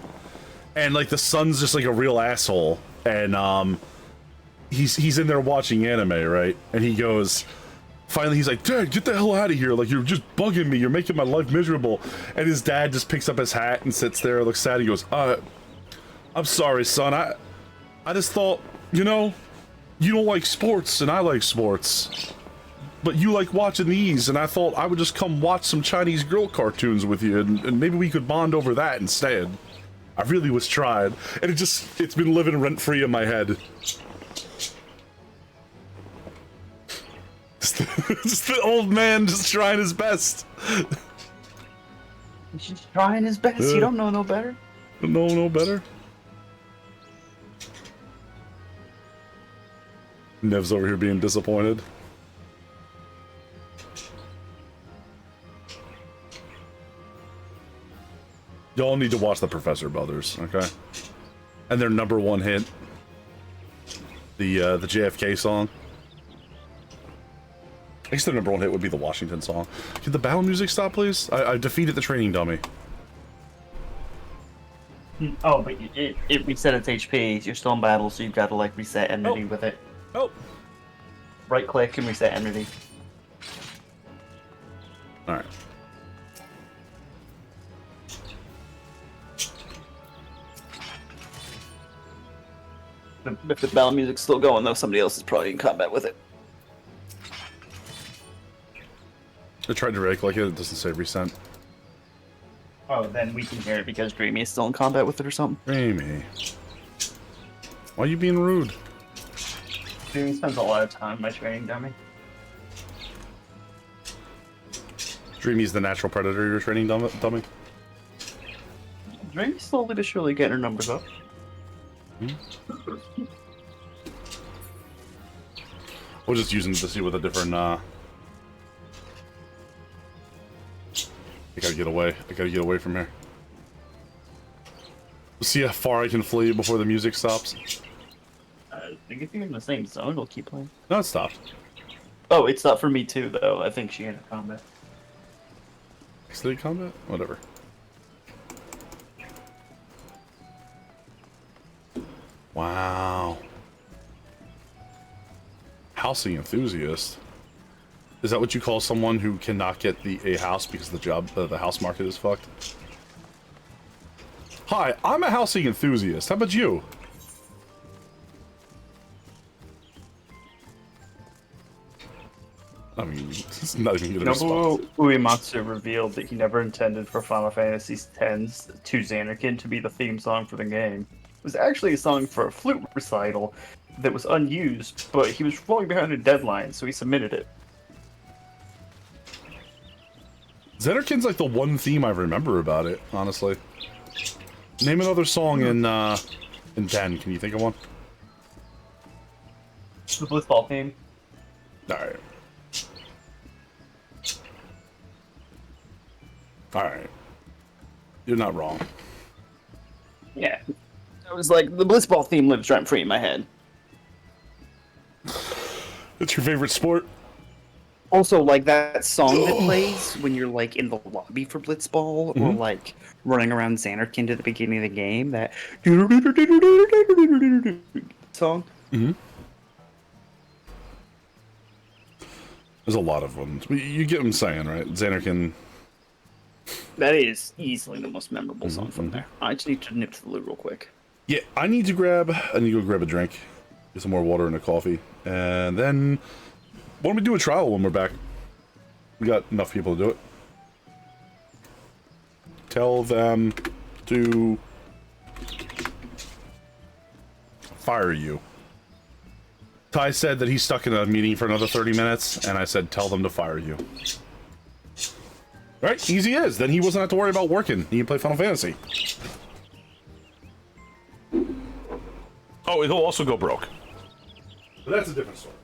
and like the son's just like a real asshole, and he's in there watching anime, right? And he goes, finally he's like, Dad, get the hell out of here, like you're just bugging me, you're making my life miserable. And his dad just picks up his hat and sits there, looks sad, he goes, I'm sorry, son, I just thought, you know, you don't like sports and I like sports, but you like watching these, and I thought I would just come watch some Chinese girl cartoons with you, and maybe we could bond over that instead. I really was trying, and it's been living rent-free in my head. Just the old man just trying his best. He's just trying his best. You don't know no better. No better. Nev's over here being disappointed. Y'all need to watch the Professor Brothers, okay? And their #1 hit, the JFK song. I guess their #1 hit would be the Washington song. Could the battle music stop, please? I defeated the training dummy. Oh, but it reset its HP. You're still in battle, so you've got to like reset enmity with it. Oh. Right click and reset enmity. All right. If the battle music's still going, though, somebody else is probably in combat with it. I tried to right-click it. It doesn't say reset. Oh, then we can hear it because Dreamy is still in combat with it or something. Dreamy. Why are you being rude? Dreamy spends a lot of time in my training dummy. Dreamy's the natural predator you're training dummy? Dreamy's slowly but surely getting her numbers up. We'll just use them to see what the different, I gotta get away. I gotta get away from here. See how far I can flee before the music stops. I think if you're in the same zone, it'll keep playing. No, it stopped. Oh, it stopped for me too, though. I think she ended combat. Steady combat? Whatever. Wow. Housing enthusiast. Is that what you call someone who cannot get a house because the house market is fucked? Hi, I'm a housing enthusiast. How about you? I mean, it's not even good response. Uematsu revealed that he never intended for Final Fantasy X's To Xanarkin to be the theme song for the game. It was actually a song for a flute recital that was unused, but he was falling behind a deadline, so he submitted it. Xanarkin's like the one theme I remember about it, honestly. Name another song in 10. Can you think of one? The Blitzball theme. Alright. Alright. You're not wrong. Yeah. I was like, the Blitzball theme lives rent free in my head. It's your favorite sport? Also, like that song that plays when you're like in the lobby for Blitzball, or like running around Xanarkin to the beginning of the game, that song. There's a lot of them. You get what I'm saying, right? Xanarkin. That is easily the most memorable song from there. I just need to nip to the loo real quick. Yeah, I need to go grab a drink, get some more water and a coffee, and then why don't we do a trial when we're back? We got enough people to do it. Tell them to fire you. Ty said that he's stuck in a meeting for another 30 minutes, and I said, tell them to fire you. Right, easy as. Then he wasn't have to worry about working. He can play Final Fantasy. Oh, he'll also go broke. But that's a different story.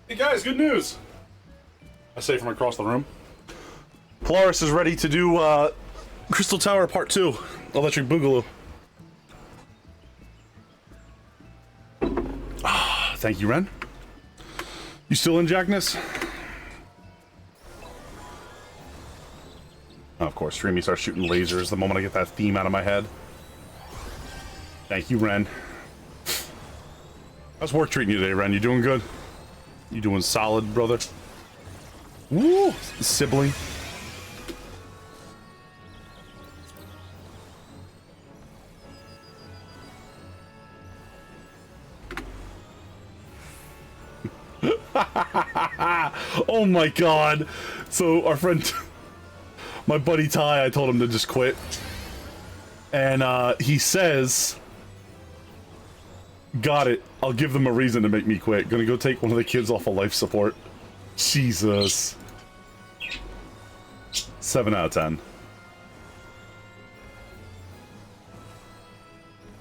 Hey guys, good news! I say from across the room. Polaris is ready to do Crystal Tower Part 2, Electric Boogaloo. Thank you, Ren. You still in, Jackness? Oh, of course, Streamy starts shooting lasers the moment I get that theme out of my head. Thank you, Ren. How's work treating you today, Ren? You doing good? You doing solid, brother? Woo! Sibling. Oh my god. So our friend, my buddy Ty, I told him to just quit. And he says, got it. I'll give them a reason to make me quit. Gonna go take one of the kids off of life support. Jesus. 7 out of 10.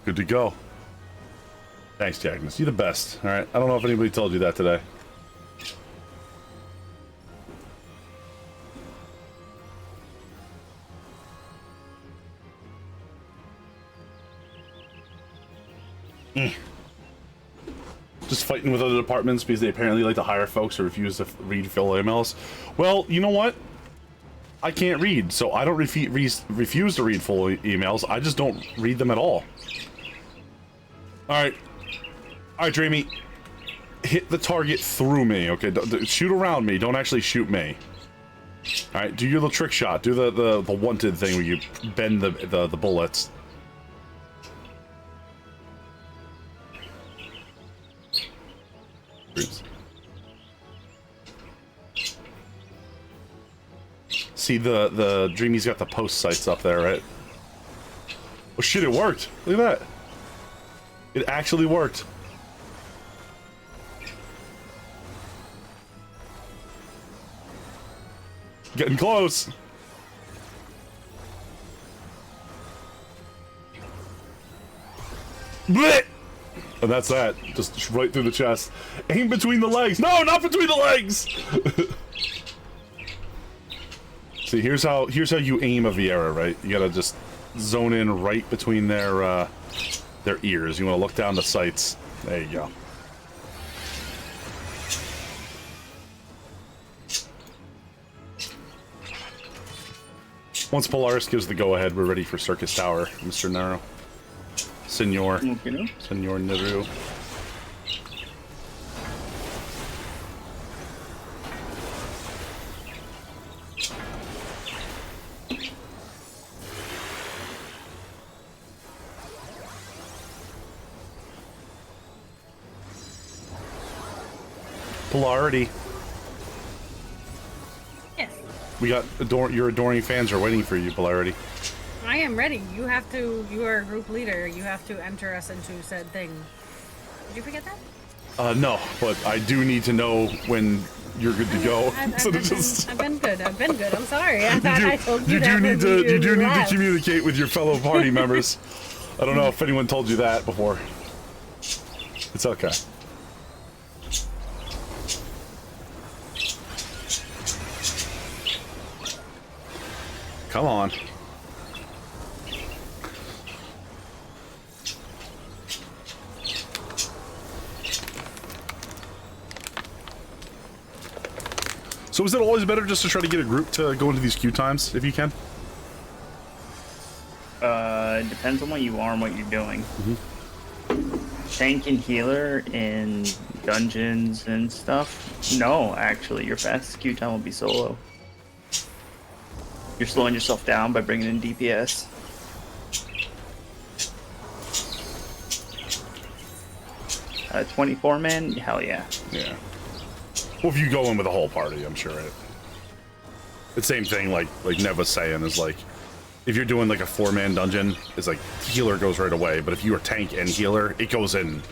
Good to go. Thanks, Jackness. You're the best. Alright, I don't know if anybody told you that today. Just fighting with other departments because they apparently like to hire folks who refuse to read full emails. Well, you know what? I can't read, so I don't refuse to read full emails. I just don't read them at all. Alright. Alright, Dreamy. Hit the target through me, okay? Shoot around me. Don't actually shoot me. Alright, do your little trick shot. Do the wanted thing where you bend the bullets. Oops. See the Dreamy's got the post sights up there, right? Oh shit, it worked! Look at that! It actually worked. Getting close! Blech! And that's that. Just right through the chest. Aim between the legs. No, not between the legs! See, here's how you aim a Viera, right? You gotta just zone in right between their ears. You wanna look down the sights. There you go. Once Polaris gives the go-ahead, we're ready for Circus Tower, Mr. Nero. Senor. Okay. Senor Neru. Polarity. Yes. We got your adoring fans are waiting for you, Polarity. I am ready. You have to. You are a group leader. You have to enter us into said thing. Did you forget that? No, but I do need to know when you're good to go. I've been good. I've been good. I'm sorry. I thought I told you that. You do need to communicate with your fellow party members. I don't know if anyone told you that before. It's okay. Come on. So is it always better just to try to get a group to go into these queue times, if you can? It depends on what you are and what you're doing. Tank and healer in dungeons and stuff? No, actually, your fastest queue time will be solo. You're slowing yourself down by bringing in DPS. A 24 man? Hell yeah. Yeah. Well, if you go in with a whole party, I'm sure it. The same thing, like Nev was saying, is like, if you're doing like a 4-man dungeon, it's like healer goes right away. But if you are tank and healer, it goes in.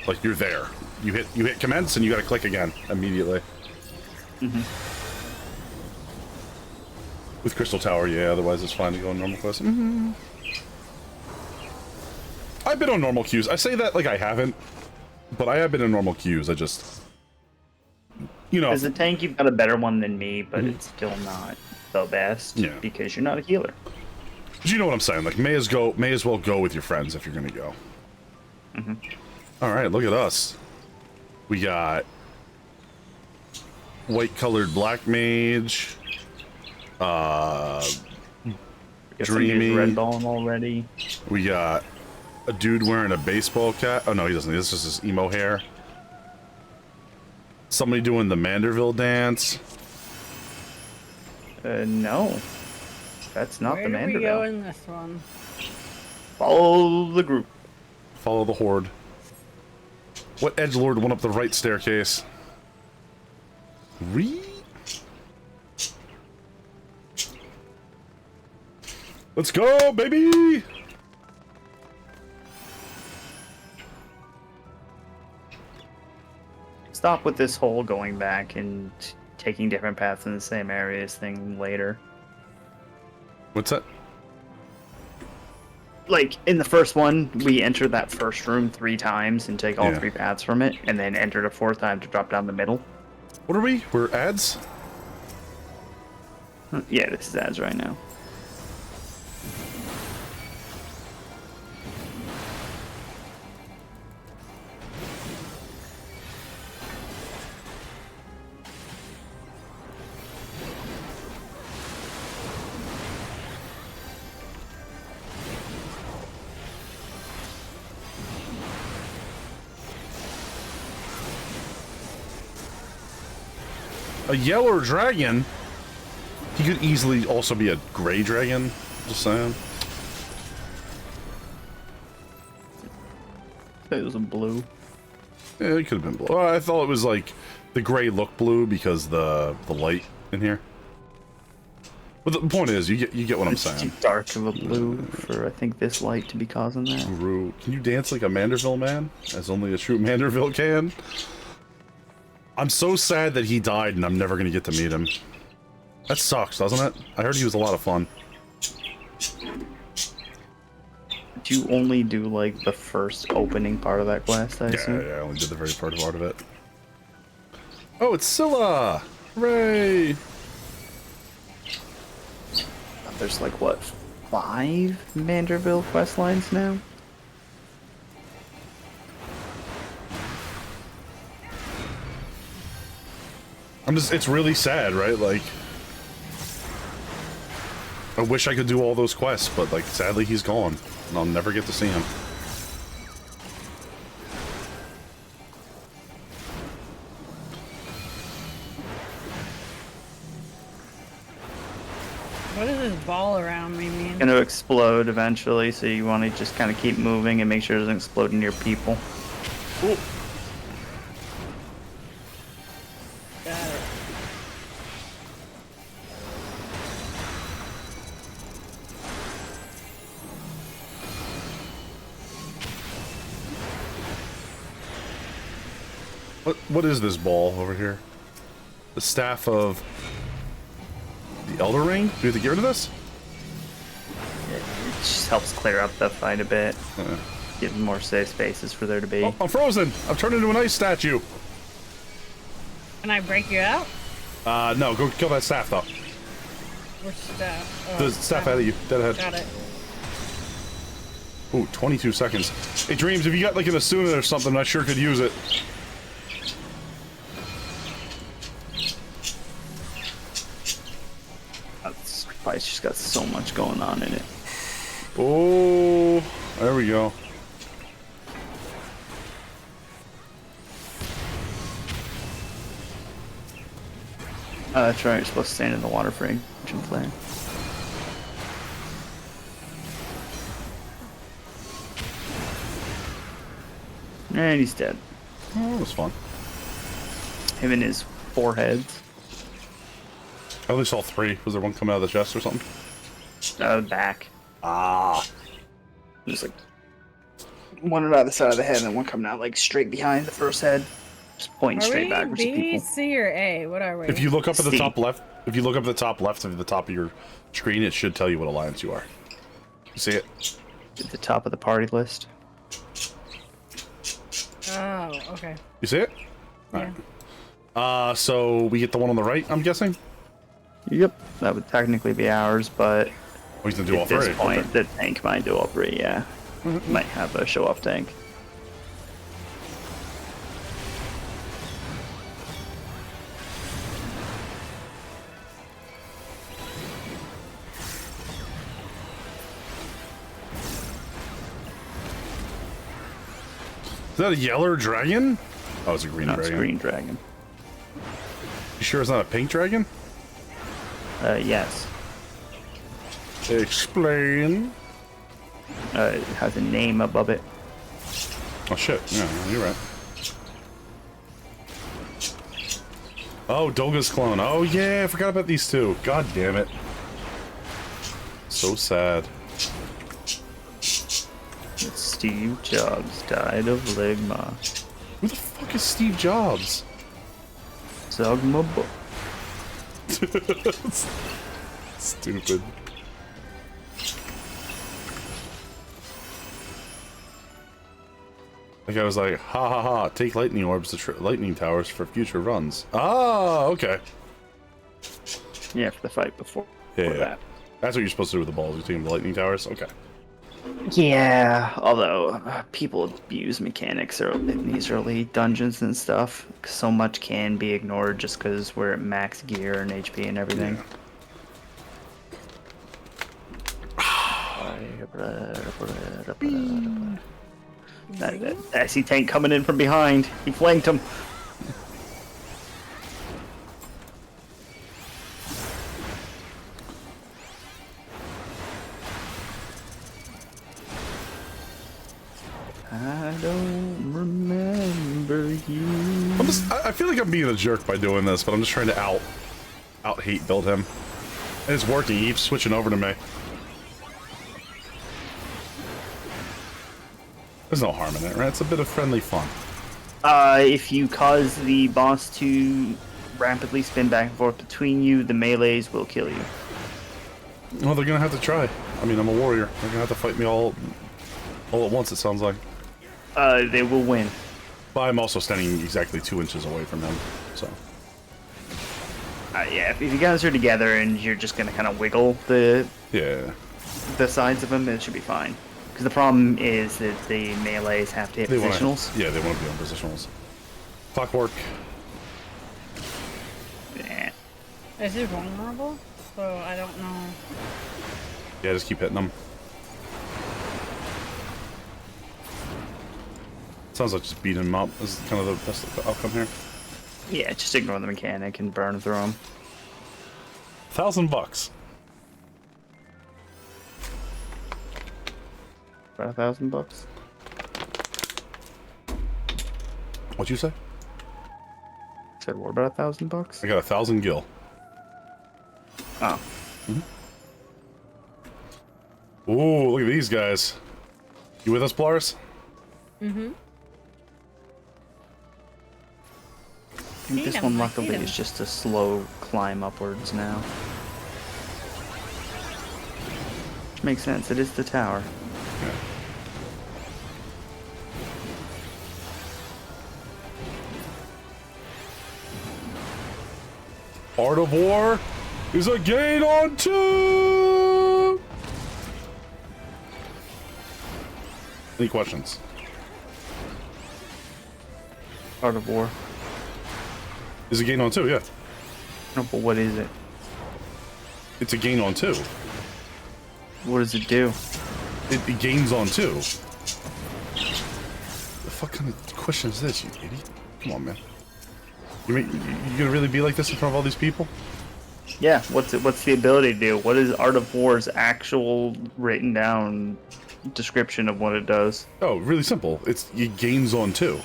Like you're there. You hit commence and you got to click again immediately. With Crystal Tower, yeah. Otherwise, it's fine to go on normal quest. I've been on normal queues. I say that like I haven't, but I have been in normal queues. I just, you know, as a tank, you've got a better one than me, but it's still not the best because you're not a healer. But you know what I'm saying? Like, may as well go with your friends if you're gonna go. All right, look at us. We got white-colored black mage. Dreamy. Red ball already. We got a dude wearing a baseball cap. Oh no, he doesn't. This is his emo hair. Somebody doing the Manderville dance. No, that's not the Manderville. Where do we go in this one? Follow the group. Follow the horde. What edgelord went up the right staircase? Let's go, baby! Stop with this whole going back and taking different paths in the same areas thing later. What's that? Like, in the first one, we entered that first room 3 times and take all 3 paths from it, and then entered a 4th time to drop down the middle. What are we? We're ads? Yeah, this is ads right now. A yellow dragon? He could easily also be a gray dragon. Just saying. It was a blue. Yeah, it could have been blue. I thought it was like the gray looked blue because the light in here. But the point is, you get what I'm saying. Too dark of a blue for I think this light to be causing that. Can you dance like a Manderville man, as only a true Manderville can? I'm so sad that he died and I'm never gonna get to meet him. That sucks, doesn't it? I heard he was a lot of fun. Did you only do like the first opening part of that quest? I assume? Yeah, I only did the very first part of it. Oh, it's Scylla! Hooray! There's like what, 5 Manderville quest lines now? It's really sad, right? Like, I wish I could do all those quests, but like sadly he's gone, and I'll never get to see him. What does this ball around me mean? It's gonna explode eventually, so you want to just kind of keep moving and make sure it doesn't explode into your people. Ooh. Got it. What is this ball over here? The staff of the Elder Ring? Do we have to get rid of this? It just helps clear up the fight a bit. Give more safe spaces for there to be. Oh, I'm frozen! I've turned into an ice statue! Can I break you out? No, go kill that staff though. Which staff? Oh, The staff ahead of you, dead ahead. Got it. Ooh, 22 seconds. Hey, Dreams, if you got like an Asuna or something, I sure could use it. This fight's just got so much going on in it. Oh, there we go. That's right, you're supposed to stand in the water for ancient flame. And he's dead. Oh, that was fun. Him and his 4 heads. I only saw 3. Was there one coming out of the chest or something? Back. Ah. Just like one on either side of the head, and then one coming out like straight behind the first head, just pointing straight backwards at B, people. C, or A? What are we? If you look up at the C. top left, of the top of your screen, it should tell you what alliance you are. You see it? At the top of the party list. Oh, okay. You see it? Yeah. Alright. So we get the one on the right, I'm guessing? Yep, that would technically be ours, but Oh, he's gonna do all 3. at this point, Okay. the tank might do all 3, yeah. Might have a show-off tank. Is that a yeller dragon? Oh, it's a green No, dragon. it's a green dragon. You sure it's not a pink dragon? Yes. Explain. It has a name above it. Oh shit, yeah, you're right. Oh, Dolga's clone. Oh yeah, I forgot about these two. God damn it. So sad. Steve Jobs died of Ligma. Who the fuck is Steve Jobs? Zogma book. Stupid. Like I was like, ha ha ha, take lightning orbs to lightning towers for future runs. Oh, okay. Yeah, for the fight before Yeah, that. That's what you're supposed to do with the balls. You take them to lightning towers? Okay. Yeah, although people abuse mechanics in these early dungeons and stuff. So much can be ignored just because we're at max gear and HP and everything. I see tank coming in from behind. He flanked him. I don't remember you. I feel like I'm being a jerk by doing this, but I'm just trying to out hate build him. And it's working. He keeps switching over to me. There's no harm in it, right? It's a bit of friendly fun. If you cause the boss to rapidly spin back and forth between you, the melees will kill you. Well, they're gonna have to try. I mean, I'm a warrior. They're gonna have to fight me all at once, it sounds like. They will win. But I'm also standing exactly 2 inches away from him, so. Yeah, if you guys are together and you're just gonna kind of wiggle the sides of him, it should be fine. Because the problem is that the melees have to hit positionals. Yeah, they want to be on positionals. Clockwork. Yeah. Is it vulnerable? so I don't know. Yeah, just keep hitting them. Sounds like just beating them up is kind of the best outcome here. Yeah, just ignore the mechanic and burn through them. $1,000. About $1,000. What'd you say? Said what about $1,000? I got 1,000 gil. Oh. Ooh, look at these guys. You with us, Blars? Mm-hmm. I think this one luckily is just a slow climb upwards now. Which makes sense, it is the tower. Yeah. Art of War is a gain on 2! Any questions? Art of War. Is a gain on 2, yeah. No, but what is it? It's a gain on 2. What does it do? It gains on 2. The fuck kind of question is this, you idiot? Come on, man. You gonna really be like this in front of all these people? Yeah, what's the ability to do? What is Art of War's actual written down description of what it does? Oh, really simple. It gains on 2.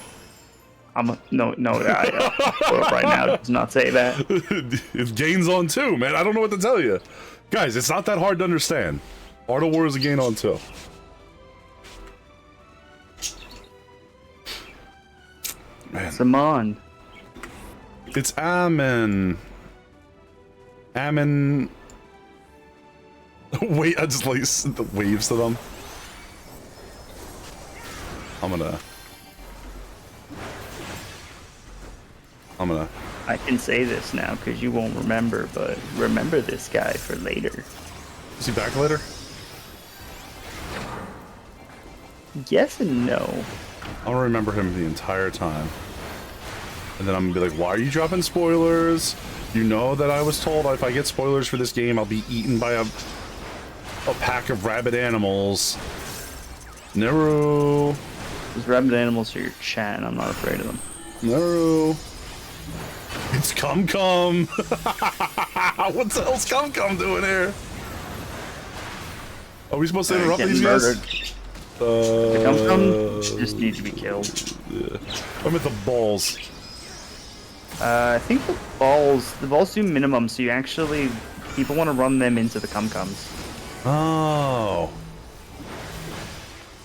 No, right now does not say that. It gains on 2, man. I don't know what to tell you. Guys, it's not that hard to understand. Art of War is a gain on 2. Man. Saman. It's Ammon. Ammon. Wait, I just like the waves to them. I'm gonna. I can say this now because you won't remember, but remember this guy for later. Is he back later? Yes and no. I'm gonna remember him the entire time. And then I'm gonna be like, why are you dropping spoilers? You know that I was told if I get spoilers for this game, I'll be eaten by a pack of rabid animals. Naru. Those rabid animals are your chat, and I'm not afraid of them. Naru. It's Cum Cum. What the hell's Cum Cum doing here? Are we supposed to interrupt these guys? The Cum Cum just need to be killed. Yeah. I'm at the balls. I think the balls do minimum, so you actually, people want to run them into the Cum Cums. Oh.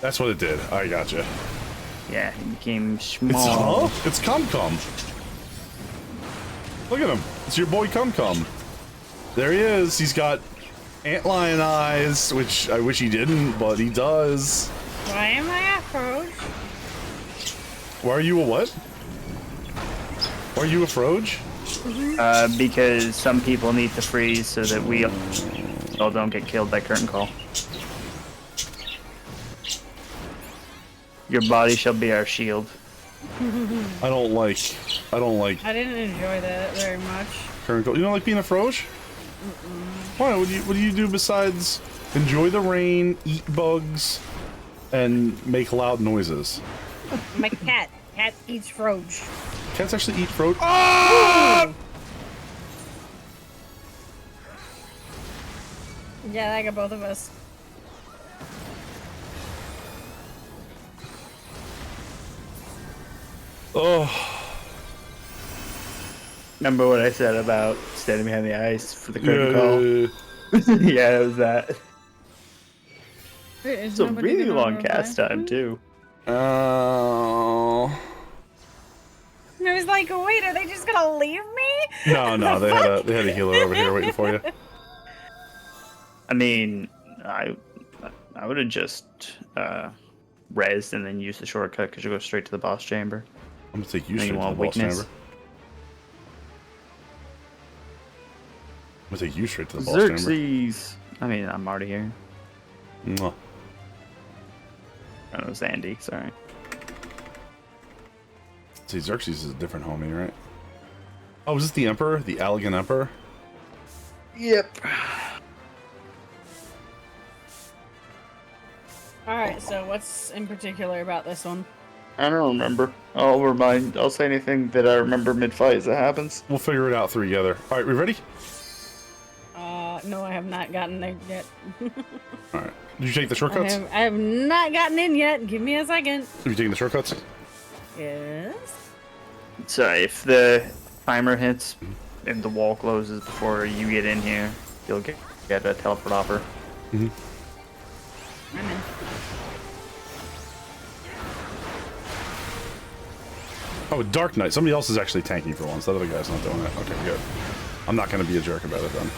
That's what it did. I gotcha. Yeah, it became small. It's Cum Cum. Look at him. It's your boy Cum Cum. There he is. He's got antlion eyes, which I wish he didn't, but he does. Why am I a Froge? Why are you a what? Why are you a Froge? Because some people need to freeze so that we all don't get killed by curtain call. Your body shall be our shield. I don't like. I didn't enjoy that very much. Current call. You don't like being a Froge? Why? What do you do besides enjoy the rain, eat bugs, and make loud noises? I'm a cat. Cat eats Froge. Cats actually eat Froge. Ah! Yeah, that got both of us. Oh. Remember what I said about standing behind the ice for the curtain call? Yeah, it was that. It's a really long cast time, too. Oh. I was like, wait, are they just gonna leave me? No, they had a healer over here waiting for you. I mean, I would have just rezzed and then used the shortcut because you go straight to the boss chamber. I'm gonna take you straight to the boss chamber. I'm gonna take you straight to the boss chamber. Xerxes! I mean, I'm already here. Mwah. Oh, it was Andy, sorry. See, Xerxes is a different homie, right? Oh, is this the Emperor? The Allegan Emperor? Yep. Alright, so what's in particular about this one? I don't remember. I'll say anything that I remember mid-fight as it happens. We'll figure it out through together. All right, we ready? No, I have not gotten there yet. All right. Did you take the shortcuts? I have not gotten in yet. Give me a second. Have you taken the shortcuts? Yes. So if the timer hits and the wall closes before you get in here, you'll get a teleport offer. Mm-hmm. I'm in. Oh, Dark Knight. Somebody else is actually tanking for once. That other guy's not doing it. Okay, good. I'm not going to be a jerk about it then.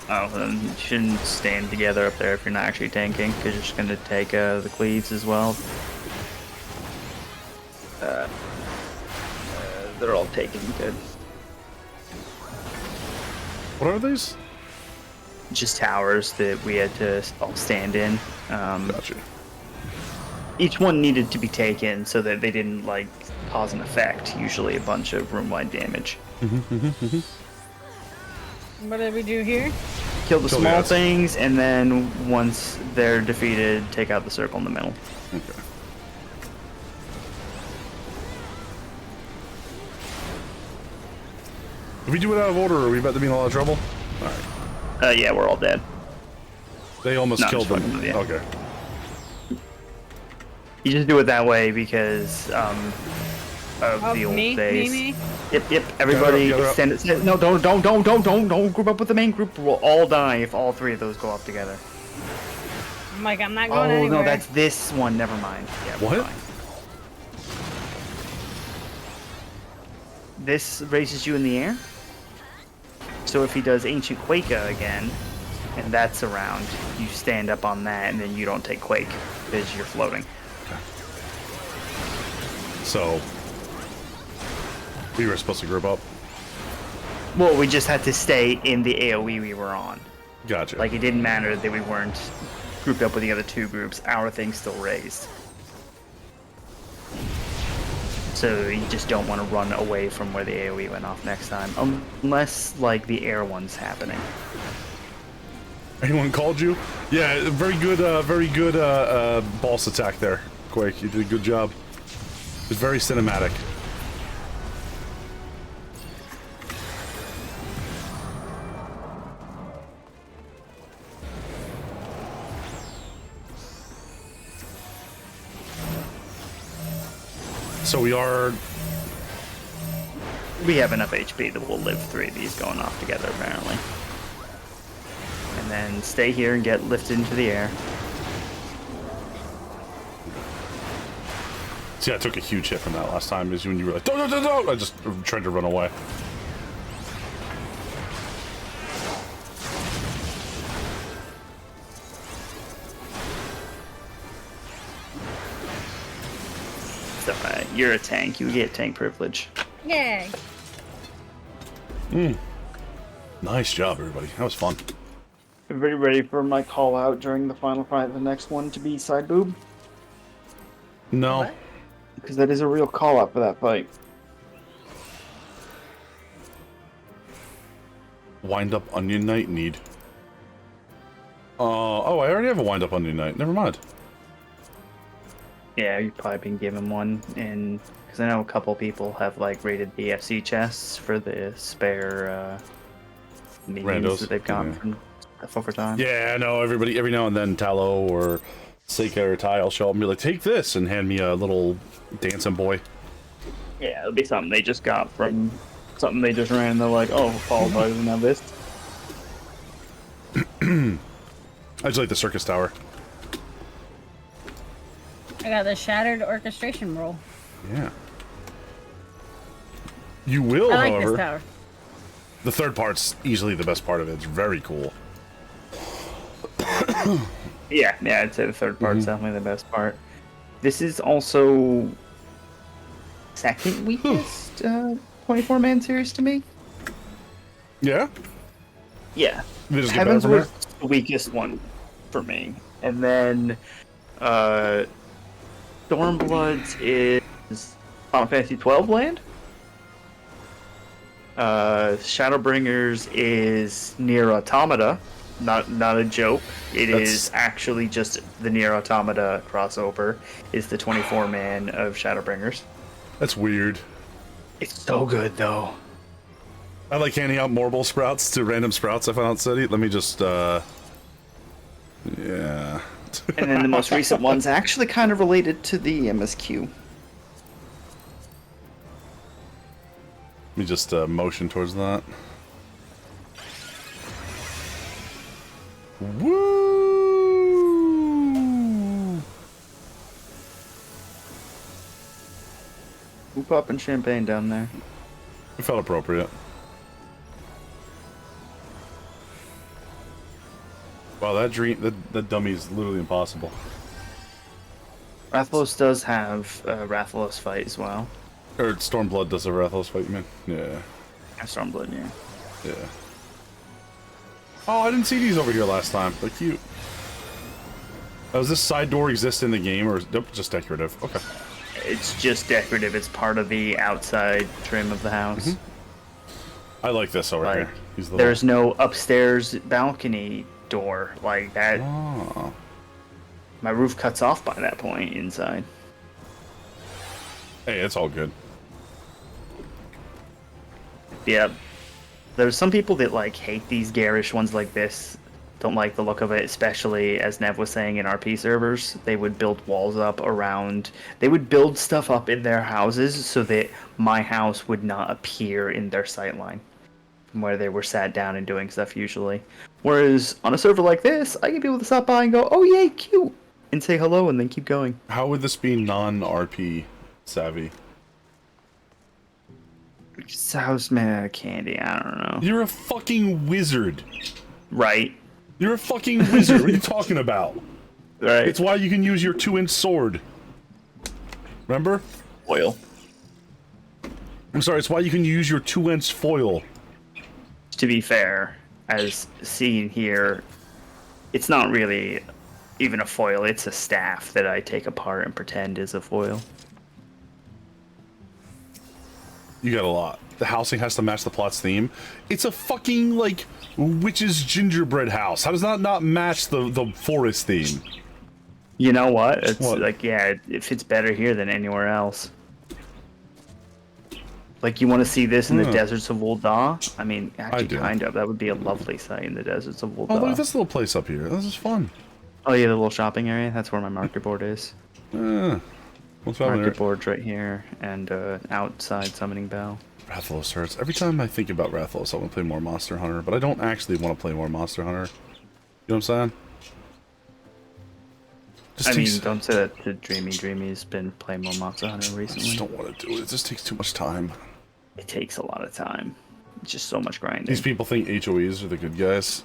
Oh, then you shouldn't stand together up there if you're not actually tanking, because you're just going to take the cleaves as well. They're all taken good. What are these? Just towers that we had to all stand in. Gotcha. Each one needed to be taken so that they didn't like cause an effect. Usually a bunch of room-wide damage. What did we do here? Kill the small things, and then once they're defeated, take out the circle in the middle. Okay. If we do it out of order, are we about to be in a lot of trouble? Alright. Yeah, we're all dead. They almost killed them. Yeah. Okay. You just do it that way because of the old days. Me? Yep. Everybody stand. No, don't group up with the main group. We'll all die if all three of those go up together. I'm like, I'm not going Oh anywhere. no, that's this one. Never mind. Yeah, what? This raises you in the air. So if he does Ancient Quaka again, and that's around, you stand up on that, and then you don't take Quake because you're floating. Okay. So we were supposed to group up. Well, we just had to stay in the AoE we were on. Gotcha. Like, it didn't matter that we weren't grouped up with the other two groups. Our thing still raised. So you just don't want to run away from where the AoE went off next time. Unless, like, the air one's happening. Anyone called you? Yeah, very good boss attack there, Quake. You did a good job. It was very cinematic. So we have enough HP that we'll live 3 of these going off together, apparently. And then stay here and get lifted into the air. See, I took a huge hit from that last time, is when you were like, don't! I just tried to run away. So, you're a tank. You get tank privilege. Yay! Nice job, everybody. That was fun. Everybody ready for my call out during the final fight of the next one to be side boob? No. Because that is a real call out for that fight. Wind up Onion Knight need. Oh, I already have a wind up Onion Knight. Never mind. Yeah, you've probably been given one, and because I know a couple people have like raided the FC chests for the spare minions that they've gotten from over time. Yeah, I know. Everybody, every now and then, Tallow or Seika or Ty will show up and be like, "Take this," and hand me a little dancing boy. Yeah, it'll be something they just got from something they just ran. And they're like, "Oh, Fall Guy doesn't have this." I just like the circus tower. I got the Shattered Orchestration roll. Yeah. You will, I like however. this tower. The third part's easily the best part of it. It's very cool. Yeah, I'd say the third part's definitely the best part. This is also second weakest 24-man series to me. Yeah? Yeah. They just get Heavens better was the weakest one for me. And then Stormbloods is Final Fantasy XII land? Shadowbringers is Nier Automata, not a joke. Is actually just the Nier Automata crossover. Is the 24-man of Shadowbringers. That's weird. It's so good though. I like handing out marble sprouts to random sprouts I found out city. Let me just yeah. And then the most recent one's actually kind of related to the MSQ. Let me just motion towards that. Woo! Who popping champagne down there? It felt appropriate. Wow, that dummy is literally impossible. Rathalos does have a Rathalos fight as well. Or Stormblood does a Rathalos fight, man. Yeah. Stormblood, yeah. Yeah. Oh, I didn't see these over here last time. They're cute. Does this side door exist in the game, or is it just decorative? Okay. It's just decorative. It's part of the outside trim of the house. I like this over here. There's no upstairs balcony door like that. Oh. My roof cuts off by that point inside. Hey, it's all good. Yeah. There's some people that like hate these garish ones like this. Don't like the look of it, especially as Nev was saying in RP servers. They would build walls up around. They would build stuff up in their houses so that my house would not appear in their sightline from where they were sat down and doing stuff usually. Whereas on a server like this, I get people to stop by and go, "Oh yay, cute," and say hello and then keep going. How would this be non-RP savvy? Sounds made out of candy. I don't know. You're a fucking wizard. Right. You're a fucking wizard. What are you talking about? Right. It's why you can use your 2-inch sword. Remember? Foil. I'm sorry, it's why you can use your 2-inch foil. To be fair, as seen here, it's not really even a foil. It's a staff that I take apart and pretend is a foil. You got a lot. The housing has to match the plot's theme. It's a fucking, like, witch's gingerbread house. How does that not match the forest theme? You know what? It's like, yeah, it fits better here than anywhere else. Like, you want to see this in the deserts of Ul'dah? I mean, actually, kind of. That would be a lovely sight in the deserts of Ul'dah. Oh, look at this little place up here. This is fun. Oh, yeah, the little shopping area. That's where my market board is. What's market board's right here, and outside Summoning Bell. Rathalos hurts. Every time I think about Rathalos, I want to play more Monster Hunter, but I don't actually want to play more Monster Hunter. You know what I'm saying? I mean, don't say that to Dreamy. Dreamy's been playing more Monster Hunter recently. I just don't want to do it. It just takes too much time. It takes a lot of time. It's just so much grinding. These people think HOEs are the good guys.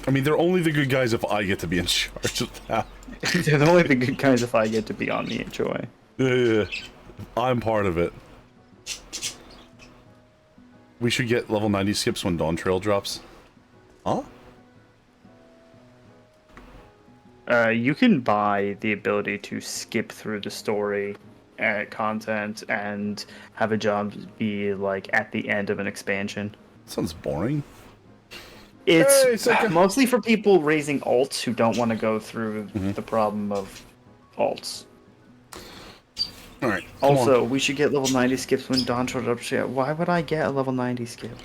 I mean, they're only the good guys if I get to be in charge of that. They're only the good guys if I get to be on the HOA. Yeah. I'm part of it. We should get level 90 skips when Dawn Trail drops. Huh? You can buy the ability to skip through the story content and have a job be like at the end of an expansion. Sounds boring. It's mostly for people raising alts who don't want to go through the problem of alts. Alright. Also, we should get level 90 skips when Dawn showed up. Why would I get a level 90 skip?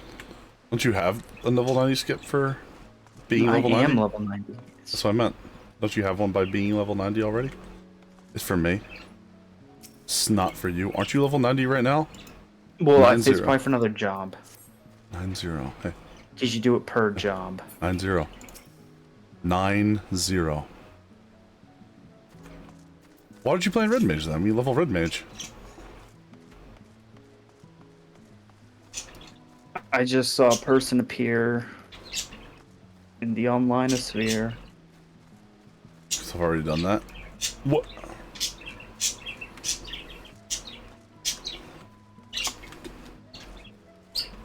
Don't you have a level 90 skip for being level 90? I am level 90. That's what I meant. Don't you have one by being level 90 already? It's for me. It's not for you. Aren't you level 90 right now? Well, I think it's probably for another job. 9-0. Hey. Because you do it per job. 9-0. 9-0. Why did you play Red Mage then? You level Red Mage. I just saw a person appear in the online sphere. So I've already done that. What?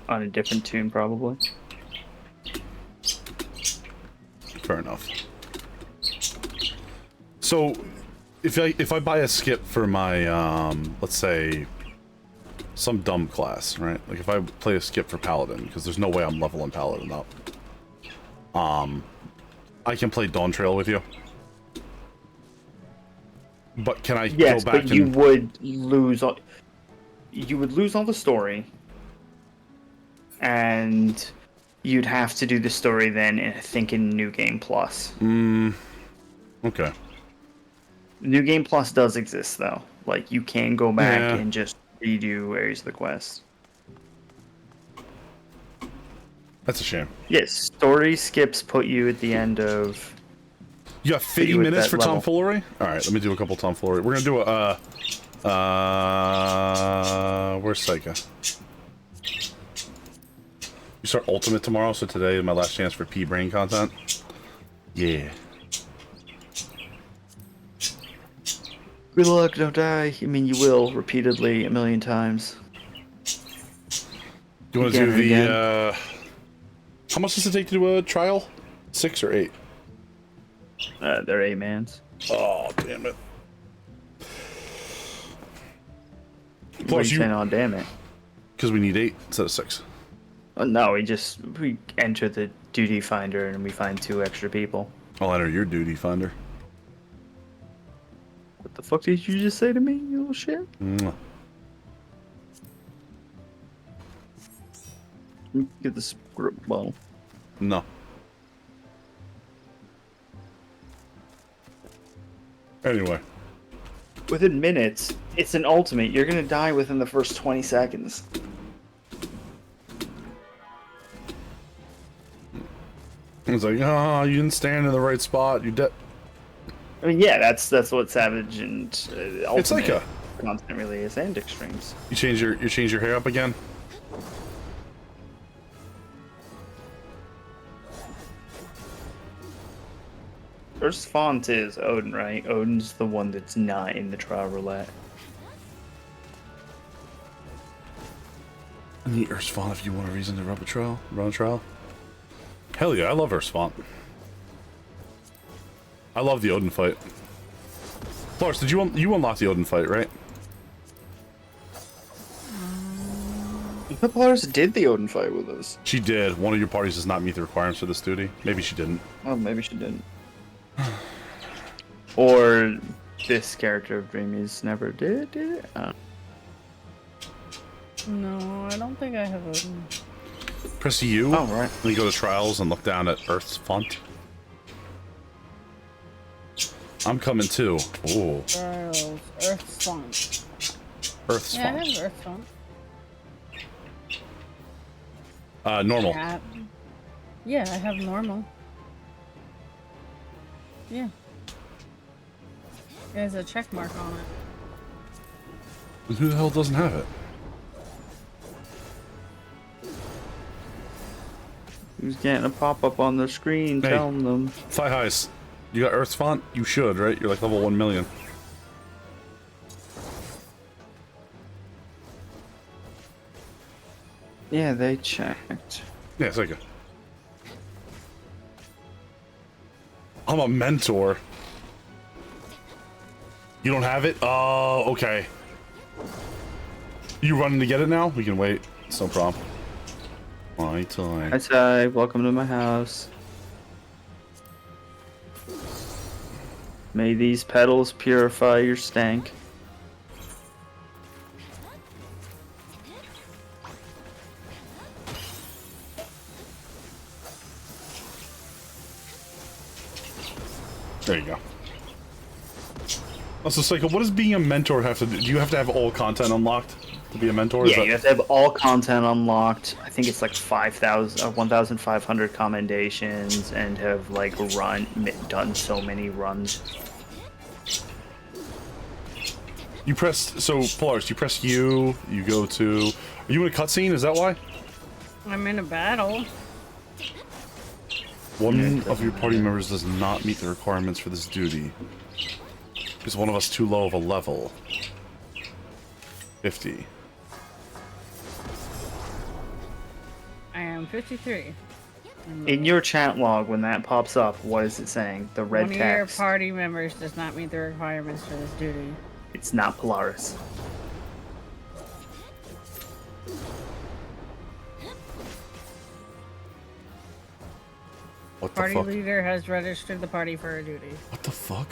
On a different tune, probably. Fair enough. So, if I buy a skip for my let's say some dumb class, right? Like if I play a skip for Paladin, because there's no way I'm leveling Paladin up. I can play Dawn Trail with you. But can I go back but you would lose all... You would lose all the story. And you'd have to do the story then, I think, in New Game Plus. Okay. New Game Plus does exist, though. Like, you can go back and just redo Areas of the Quest. That's a shame. Yes, story skips put you at the end of... You got 50 minutes for tomfoolery? Alright, let me do a couple tomfoolery. We're gonna do a, where's Saika? You start Ultimate tomorrow, so today is my last chance for P-Brain content. Yeah. Good luck, don't die. I mean, you will, repeatedly, a million times. You wanna do the, how much does it take to do a trial? 6 or 8? They're 8-mans. Oh, damn it. Plus you saying, oh, damn it. Because we need 8 instead of 6. No, we enter the duty finder and we find 2 extra people. I'll enter your duty finder. What the fuck did you just say to me, you little shit? Mwah. Get the script bottle. No. Anyway. Within minutes, it's an ultimate. You're gonna die within the first 20 seconds. It's like, oh, you didn't stand in the right spot. You dead. I mean, yeah, that's what Savage and Ultimate it's like a content really is, and Extremes. You change your hair up again. First font is Odin, right? Odin's the one that's not in the trial roulette. I need Earthspawn if you want a reason to run a trial. Hell yeah, I love Earthspawn. I love the Odin fight. Lars, did you unlock the Odin fight, right? I thought Lars did the Odin fight with us. She did. One of your parties does not meet the requirements for this duty. Maybe she didn't. Oh, maybe she didn't. Or this character of Dreamy's never did it? No, I don't think I have Odin. Press U. Oh, right. Then you go to Trials and look down at Earth's font. I'm coming too. Ooh. Trials, Earth's font. Earth's font. I have Earth's font. Normal. Yeah, I have normal. Yeah. There's a check mark on it. Who the hell doesn't have it? Who's getting a pop-up on the screen telling them? Thigh highs. You got Earth's font? You should, right? You're like level 1 million. Yeah, they checked. Yeah, it's like I'm a mentor. You don't have it? Oh, okay. You running to get it now? We can wait. It's no problem. My time. Hi, Ty. Welcome to my house. May these petals purify your stank. There you go. Also, Psycho, what does being a mentor have to do? Do you have to have all content unlocked to be a mentor? Yeah, you have to have all content unlocked. I think it's like 1,500 commendations and have like done so many runs. You press, so Polaris, you press U, you go to, are you in a cutscene? Is that why? I'm in a battle. One of your party members does not meet the requirements for this duty. Is one of us too low of a level? 50. I am 53. In your chat log, when that pops up, what is it saying? The red One text. of your party members does not meet the requirements for this duty. It's not Polaris. What the Party fuck? leader has registered the party for a duty. What the fuck?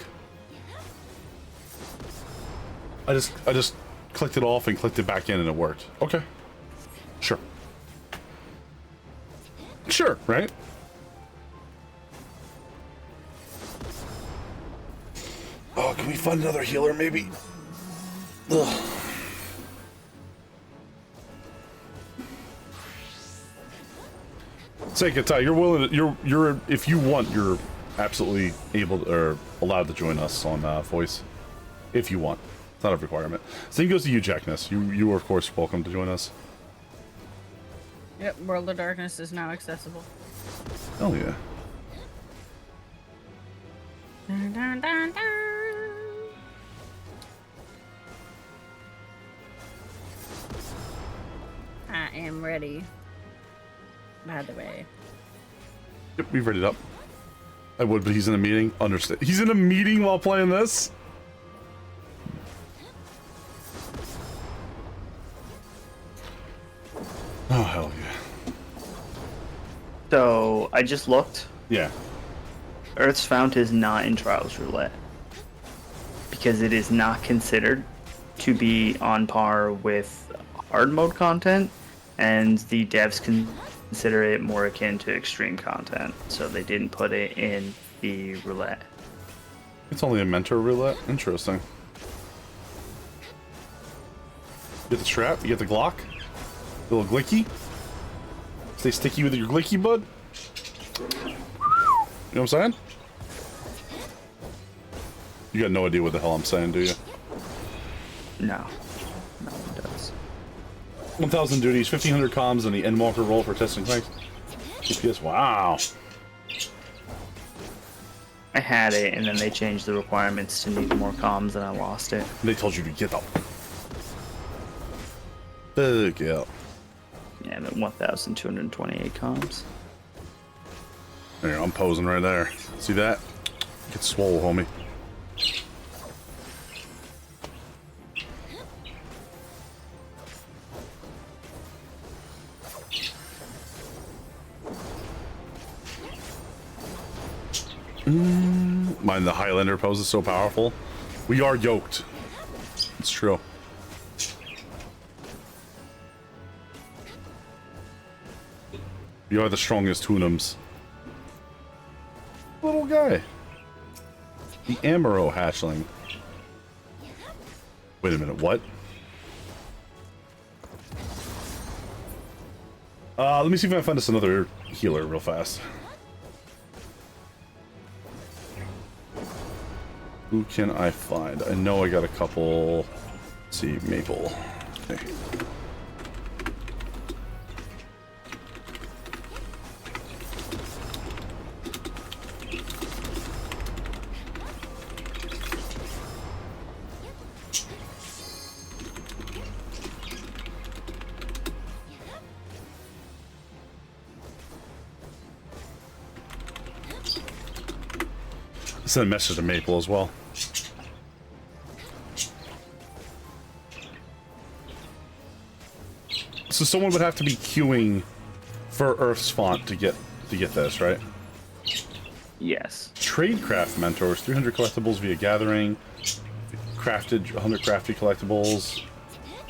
I just clicked it off and clicked it back in and it worked. Okay. Sure. Sure, right? Oh, can we find another healer maybe? Ugh. Say, Katai, you're willing to, you're if you want, you're absolutely able to, or allowed to join us on voice. If you want. It's not a requirement. Same goes to you, Jackness. You are of course welcome to join us. Yep, World of Darkness is now accessible. Hell yeah. Dun, dun, dun, dun. I am ready. By the way. Yep, we've read it up. I would, but he's in a meeting. Understand. He's in a meeting while playing this? Oh, hell yeah. So, I just looked. Yeah. Earth's Fount is not in Trials Roulette. Because it is not considered to be on par with hard mode content, and the devs consider it more akin to extreme content, so they didn't put it in the roulette. It's only a mentor roulette? Interesting. You get the strap, you get the Glock, the little glicky. Stay sticky with your glicky, bud. You know what I'm saying? You got no idea what the hell I'm saying, do you? No. No one does. 1,000 duties, 1,500 comms, and the Endwalker roll for testing things. GPS, wow. I had it, and then they changed the requirements to need more comms, and I lost it. They told you to get up. Fuck yeah. Yeah, I'm at 1,228 comms. There, I'm posing right there. See that? Get swole, homie. Mind the Highlander pose is so powerful. We are yoked. It's true. You are the strongest Hoonums. Little guy. The Amaro hatchling. Wait a minute, what? Let me see if I can find us another healer real fast. Who can I find? I know I got a couple. Let's see, Maple. Okay. Send a message to Maple as well. So someone would have to be queuing for Earth's Font to get this, right? Yes. Tradecraft mentors, 300 collectibles via gathering, crafted 100 crafted collectibles,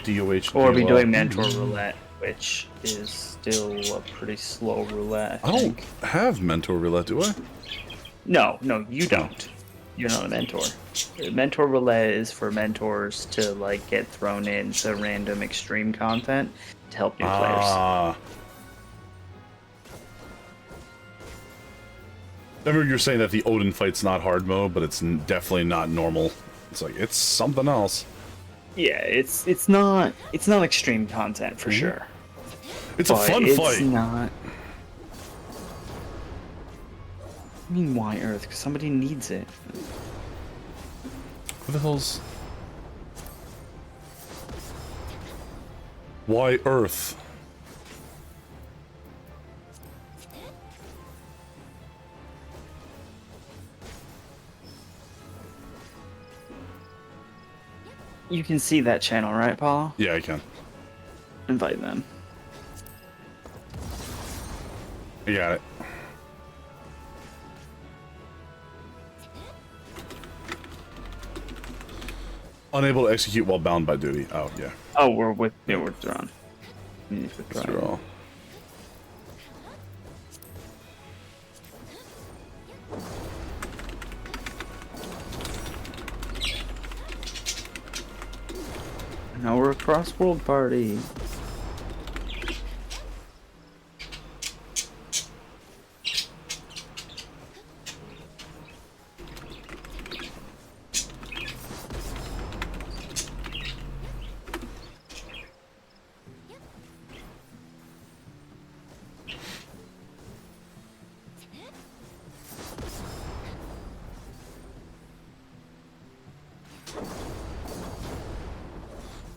DOH. Or be doing mentor roulette, which is still a pretty slow roulette. I don't have mentor roulette, do I? No, you don't. You're not a mentor. Mentor roulette is for mentors to like get thrown into random extreme content to help new players. I remember you were saying that the Odin fight's not hard mode, but it's definitely not normal. It's like it's something else. Yeah, it's not extreme content for sure. It's a fun fight. It's not. I mean, why Earth? Because somebody needs it. What the hell's... Why Earth? You can see that channel, right, Paulo? Yeah, I can. Invite them. You got it. Unable to execute while bound by duty. Oh, yeah. Oh, we're withdrawn. Withdraw. Now we're a cross-world party.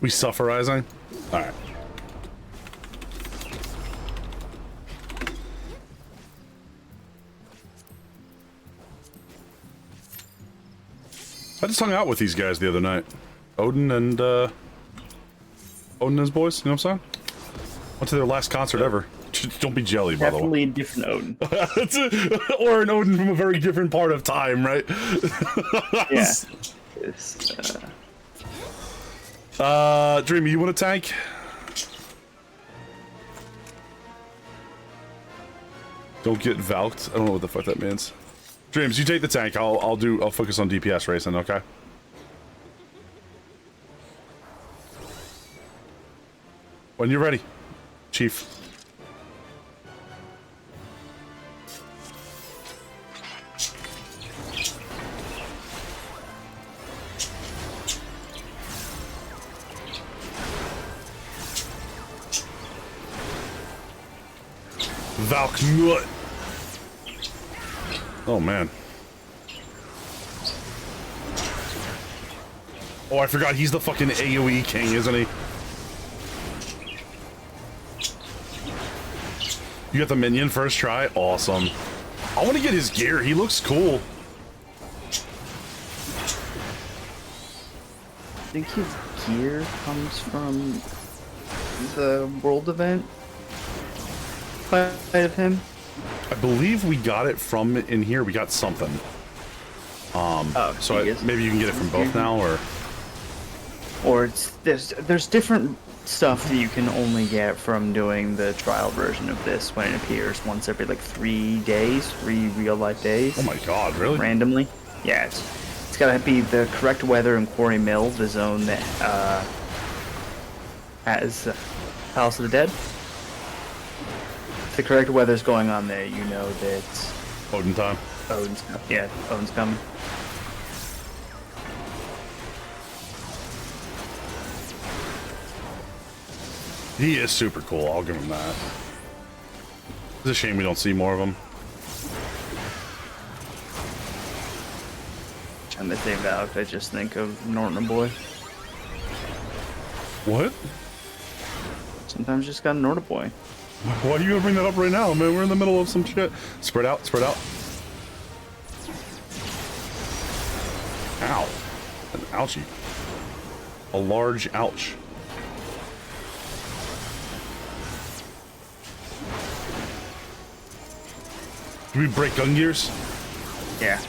We sufferizing? Alright. I just hung out with these guys the other night. Odin and his boys, you know what I'm saying? Went to their last concert ever. Don't be jelly, by the way. Definitely a different Odin. Or an Odin from a very different part of time, right? Yeah. Dreamy, you want a tank? Don't get valked. I don't know what the fuck that means. Dreams, you take the tank. I'll focus on DPS racing, okay? When you're ready, Chief. Valk nut. Oh man. Oh, I forgot he's the fucking AoE king, isn't he? You got the minion first try? Awesome. I want to get his gear. He looks cool. I think his gear comes from the world event side of him. I believe we got it from in here. We got something. So maybe you can get it from both now, or it's there's different stuff that you can only get from doing the trial version of this when it appears once every like 3 days, 3 real life days. Oh my god, really? Randomly. Yeah, it's gotta be the correct weather in Quarry Mill, the zone that has Palace of the Dead. If the correct weather's going on there, you know that Odin time. Odin's coming. He is super cool, I'll give him that. It's a shame we don't see more of him. And they say Valk, I just think of Norton Boy. What? Sometimes just got a Norton Boy. Why are you gonna bring that up right now, man? We're in the middle of some shit. Spread out, spread out. Ow. An ouchie. A large ouch. Do we break gun gears? Yeah.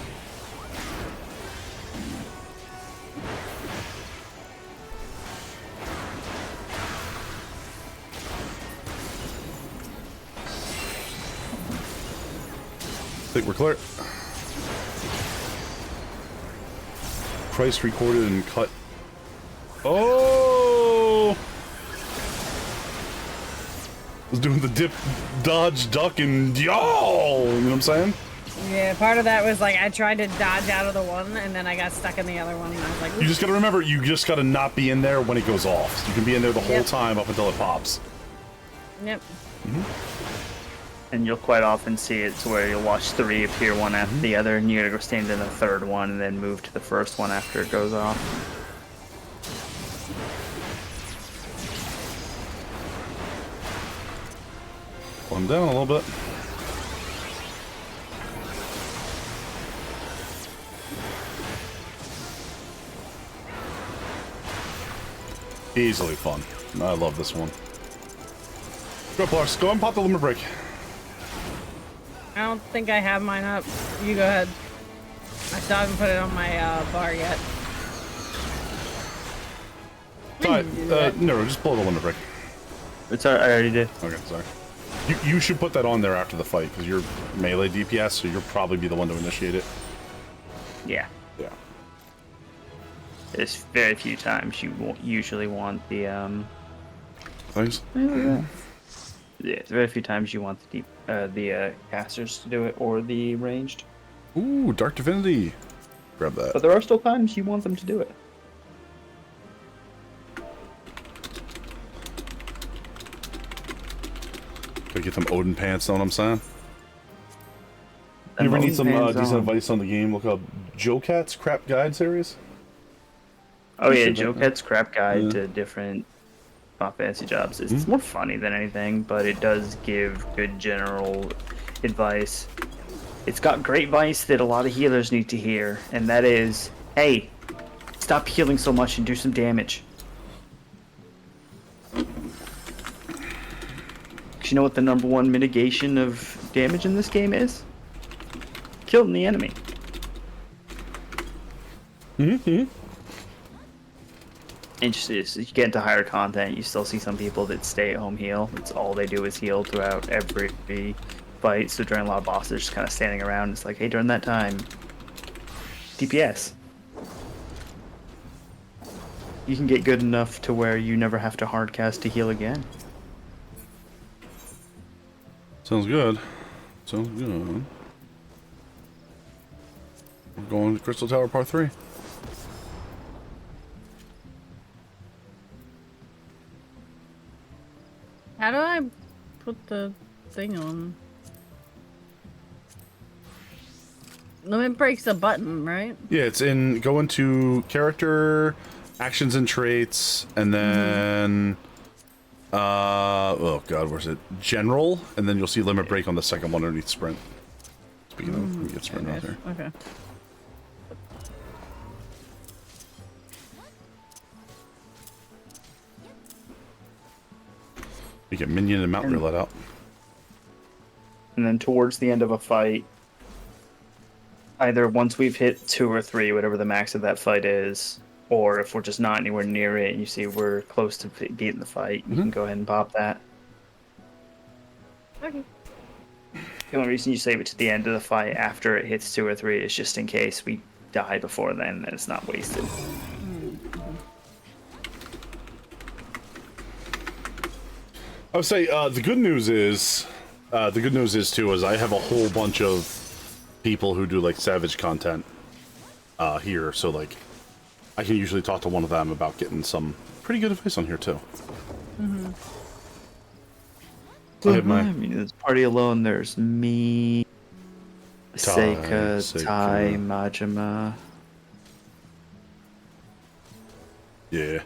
I think we're clear. Price recorded and cut. Oh! Was doing the dip, dodge, duck, and y'all. You know what I'm saying? Yeah, part of that was like I tried to dodge out of the one and then I got stuck in the other one and I was like, oops. You just gotta remember, you just gotta not be in there when it goes off. So you can be in there the whole time up until it pops. Yep. And you'll quite often see it to where you'll watch 3 appear one after the other, and you gotta go stand in the 3rd one and then move to the 1st one after it goes off. Pull him down a little bit. Easily fun. I love this one. Go, Lars. Go and pop the limit break. I don't think I have mine up. You go ahead. I still haven't put it on my bar yet. No, just pull the limit break. It's I already did. Okay, sorry. You should put that on there after the fight, because you're melee DPS, so you'll probably be the one to initiate it. Yeah. Yeah. There's very few times you won't usually want the Thanks. Yeah, there's very few times you want the casters to do it or the ranged. Ooh, Dark Divinity. Grab that. But there are still times you want them to do it. Gotta get them Odin pants, know what I'm saying? You ever need some decent advice on the game? Look up Joe Cat's Crap Guide series. Oh yeah, Joe Cat's Crap Guide to different Final Fantasy jobs. It's more funny than anything, but it does give good general advice. It's got great advice that a lot of healers need to hear, and that is, hey, stop healing so much and do some damage. Do you know what the #1 mitigation of damage in this game is? Killing the enemy. And just as you get into higher content, you still see some people that stay at home heal. It's all they do is heal throughout every fight. So during a lot of bosses, they're just kind of standing around. It's like, hey, during that time, DPS. You can get good enough to where you never have to hardcast to heal again. Sounds good. Sounds good. We're going to Crystal Tower Part 3. How do I put the thing on? Limit break's a button, right? Yeah, it's in, go into character, actions and traits, and then, oh god, where's it? General, and then you'll see limit break on the second one underneath sprint. Speaking of, let me get sprint out there. Okay. You get minion and mount let out. And then towards the end of a fight, either once we've hit 2 or 3, whatever the max of that fight is, or if we're just not anywhere near it and you see we're close to beating the fight, you can go ahead and pop that. Okay. The only reason you save it to the end of the fight after it hits 2 or 3 is just in case we die before then, and it's not wasted. I would say the good news is too is I have a whole bunch of people who do like Savage content here, so like I can usually talk to one of them about getting some pretty good advice on here too. I mean, this party alone, there's me, Seika, Tai, Majima. Yeah.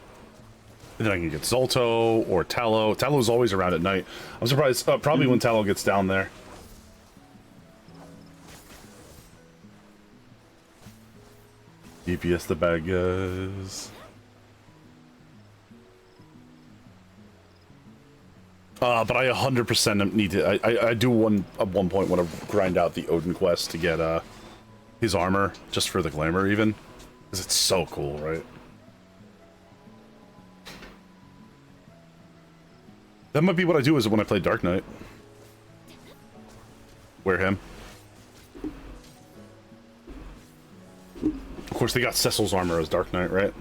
And then I can get Zolto or Tallow. Tallow's always around at night. I'm surprised, probably when Tallow gets down there. DPS the bad guys. But I 100% need to. I do at one point want to grind out the Odin quest to get his armor just for the glamour, even, because it's so cool, right? That might be what I do is when I play Dark Knight. Wear him. Of course, they got Cecil's armor as Dark Knight, right?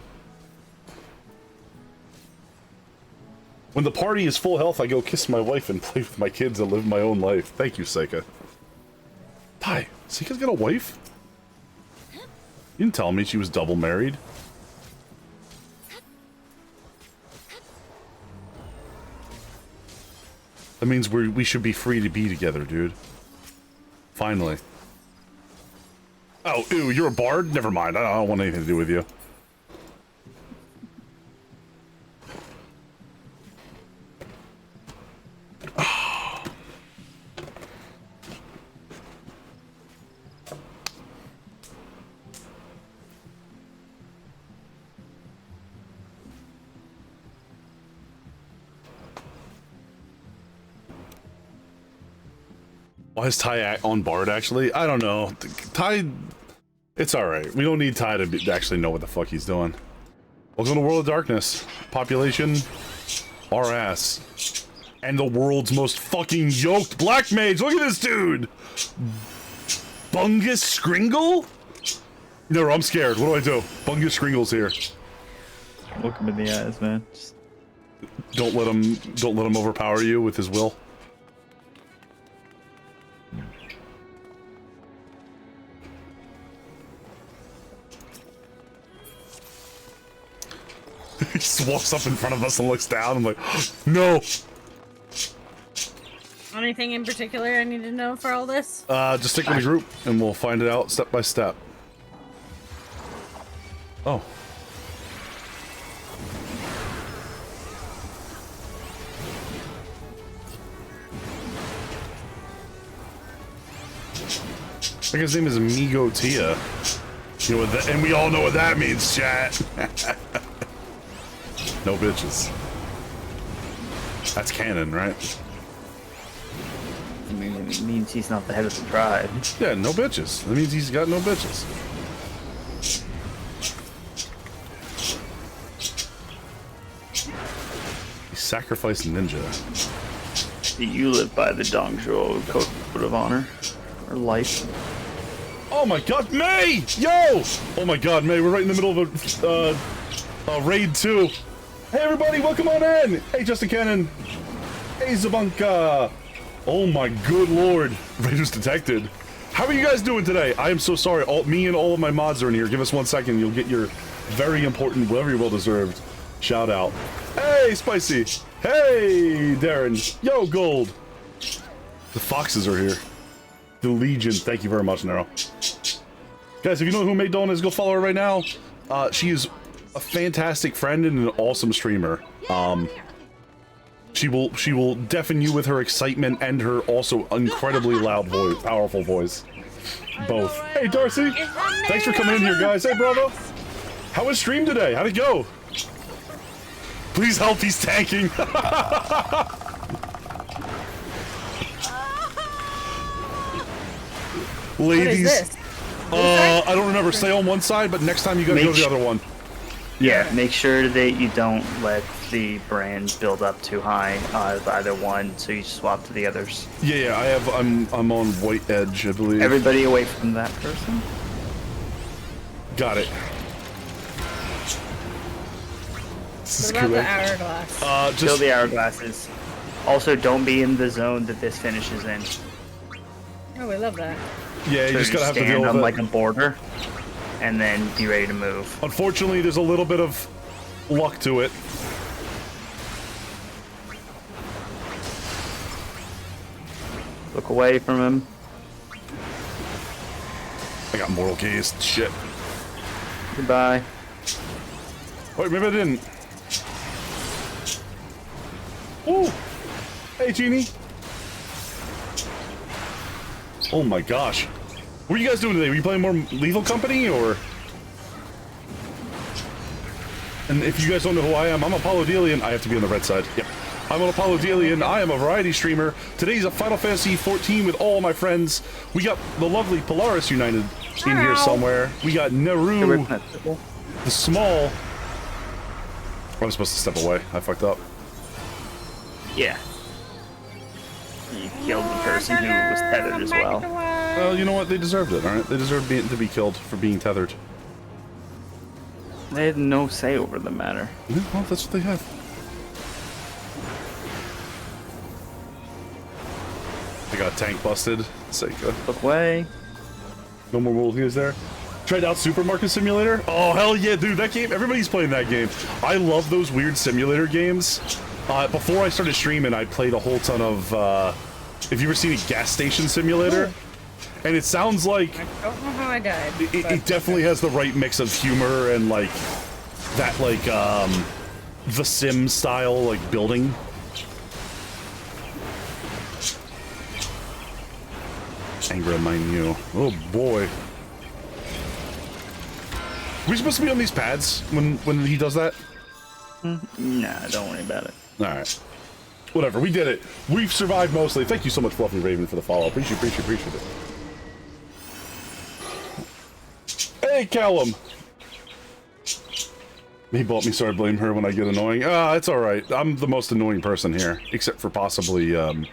When the party is full health, I go kiss my wife and play with my kids and live my own life. Thank you, Seika. Tai, Seika's got a wife? You didn't tell me she was double married. That means we should be free to be together, dude. Finally. Oh, ew, you're a bard? Never mind, I don't want anything to do with you. Why is Tai on Bard, actually? I don't know. Tai... It's alright. We don't need Tai to actually know what the fuck he's doing. Welcome to World of Darkness. Population, our ass. And the world's most fucking yoked black mage. Look at this dude! Bungus Skringle? No, I'm scared. What do? Bungus Skringle's here. Look him in the eyes, man. Just... Don't let him overpower you with his will. He just walks up in front of us and looks down. I'm like, no. Anything in particular I need to know for all this? Just stick with the group and we'll find it out step by step. Oh. I think his name is Amigo Tia. You know what that, and we all know what that means, chat. No bitches. That's canon, right? I mean, it means he's not the head of the tribe. Yeah, no bitches. That means he's got no bitches. He sacrificed ninja. You live by the Dongzhuo Code of Honor. Or life. Oh my god, May! Yo! Oh my god, May, we're right in the middle of a raid 2. Hey everybody, welcome on in! Hey Justin Cannon! Hey Zabunka! Oh my good lord, Raiders detected. How are you guys doing today? I am so sorry, me and all of my mods are in here. Give us 1 second, you'll get your very important, very well deserved shout out. Hey Spicy! Hey Darren! Yo Gold! The foxes are here. The Legion, thank you very much, Nero. Guys, if you know who May Dawn is, go follow her right now. She is a fantastic friend and an awesome streamer. She will deafen you with her excitement and her also incredibly loud voice, powerful voice. Both. Hey Darcy, thanks for coming in here, guys. Hey Bravo. How was stream today? How'd it go? Please help, he's tanking. Ladies, I don't remember. Stay on one side, but next time you gotta go to the other one. Yeah, make sure that you don't let the brand build up too high of either one, so you swap to the others. Yeah, I'm on white edge, I believe. Everybody away from that person. Got it. What about the hourglass? Kill the hourglasses. Also, don't be in the zone that this finishes in. Oh, we love that. Yeah, you just gotta have to deal with on it. like a border, and then be ready to move. Unfortunately, there's a little bit of luck to it. Look away from him. I got mortal gaze. Shit. Goodbye. Wait, maybe I didn't. Ooh. Hey, Genie. Oh my gosh. What are you guys doing today? Were you playing more Lethal Company, or? And if you guys don't know who I am, I'm Apollo Delian. I have to be on the red side. Yep. I'm an Apollo Delian. I am a variety streamer. Today's a Final Fantasy XIV with all my friends. We got the lovely Polaris United in here somewhere. We got Neru, the small. I was supposed to step away. I fucked up. Yeah. You killed the person who was tethered as well. Well, you know what? They deserved it, alright? They deserved to be killed for being tethered. They had no say over the matter. Yeah, well, that's what they have. I got tank busted. Seika. Look away. No more wolf gears there. Tried out Supermarket Simulator? Oh, hell yeah, dude. That game, everybody's playing that game. I love those weird simulator games. Before I started streaming, I played a whole ton of, have you ever seen a gas station simulator? And it sounds like... I don't know how I died. It definitely has the right mix of humor and, like, that, like, The Sims style, like, building. Angra Minu. Oh, boy. Are we supposed to be on these pads when he does that? Nah, don't worry about it. Alright. Whatever, we did it. We've survived mostly. Thank you so much, Fluffy Raven, for the follow. Appreciate it. Hey, Callum. He bought me, so I blame her when I get annoying. Ah, it's alright. I'm the most annoying person here. Except for possibly, Don't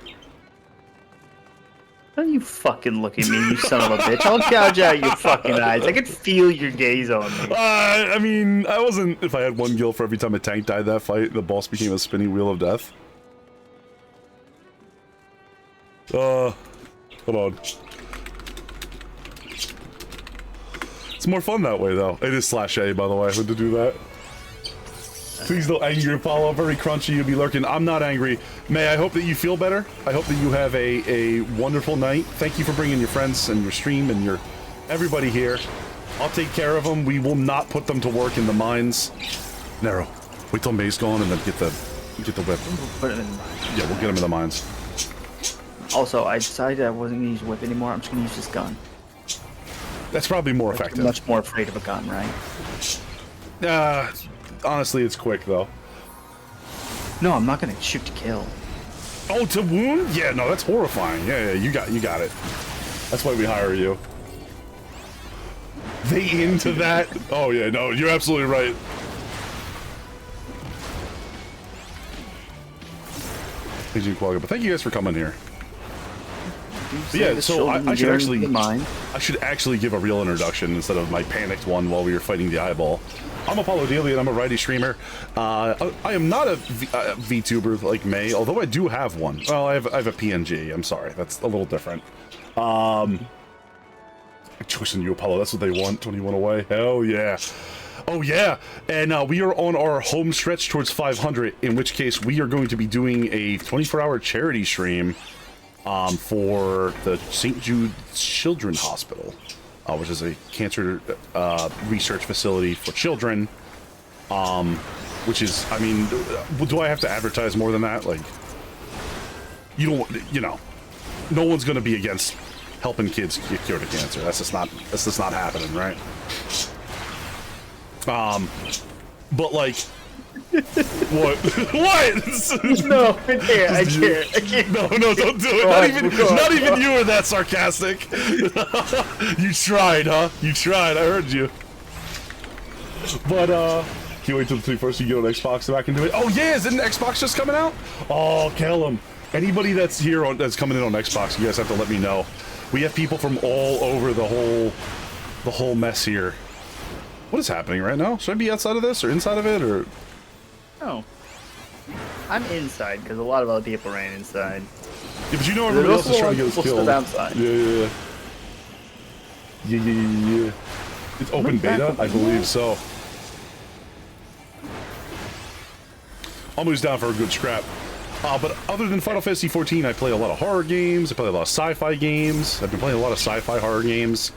you fucking look at me, you son of a bitch. I'll gouge out your fucking eyes. I could feel your gaze on me. I mean, I wasn't... If I had 1 gil for every time a tank died that fight, the boss became a spinning wheel of death. Hold on. It's more fun that way, though. It is /A, by the way, when to do that. Please don't angry Apollo. Very crunchy. You'll be lurking. I'm not angry. May, I hope that you feel better. I hope that you have a wonderful night. Thank you for bringing your friends and your stream and your everybody here. I'll take care of them. We will not put them to work in the mines. Nero, wait till May's gone and then get the whip. Put it in the mines. Yeah, we'll get him in the mines. Also, I decided I wasn't going to use a whip anymore. I'm just going to use this gun. That's probably more effective. I'm much more afraid of a gun, right? Honestly, it's quick, though. No, I'm not gonna shoot to kill. Oh, to wound? Yeah, no, that's horrifying. Yeah, you got it. That's why we hire you. They into that? Oh yeah, no, you're absolutely right. Thank you, Quagga, but thank you guys for coming here. But yeah, so I should actually give a real introduction instead of my panicked one while we were fighting the eyeball. I'm Apollo Daily and I'm a righty streamer. I am not a VTuber like May, although I do have one. Well, I have a PNG. I'm sorry, that's a little different. Choosing you, Apollo. That's what they want. 21 away. Hell yeah. Oh yeah, and we are on our home stretch towards 500. In which case, we are going to be doing a 24-hour charity stream for the St. Jude Children's Hospital. Which is a cancer research facility for children. Which is, I mean, do I have to advertise more than that? Like, you know, no one's going to be against helping kids get cured of cancer. That's just not happening, right? But like, what? What? No, I can't. No, don't do it. Not even you were that sarcastic. You tried, huh? You tried. I heard you. But can't wait till the 21st you get on Xbox so I can do it. Oh yeah, isn't Xbox just coming out? Oh, kill them. Anybody that's here that's coming in on Xbox, you guys have to let me know. We have people from all over the whole mess here. What is happening right now? Should I be outside of this or inside of it or? No. I'm inside because a lot of other people ran inside. Yeah, but you know everybody else is trying to get us killed. Outside. Yeah. It's open beta, I believe so. Almost down for a good scrap. But other than Final Fantasy XIV, I play a lot of horror games. I play a lot of sci-fi games. I've been playing a lot of sci-fi horror games.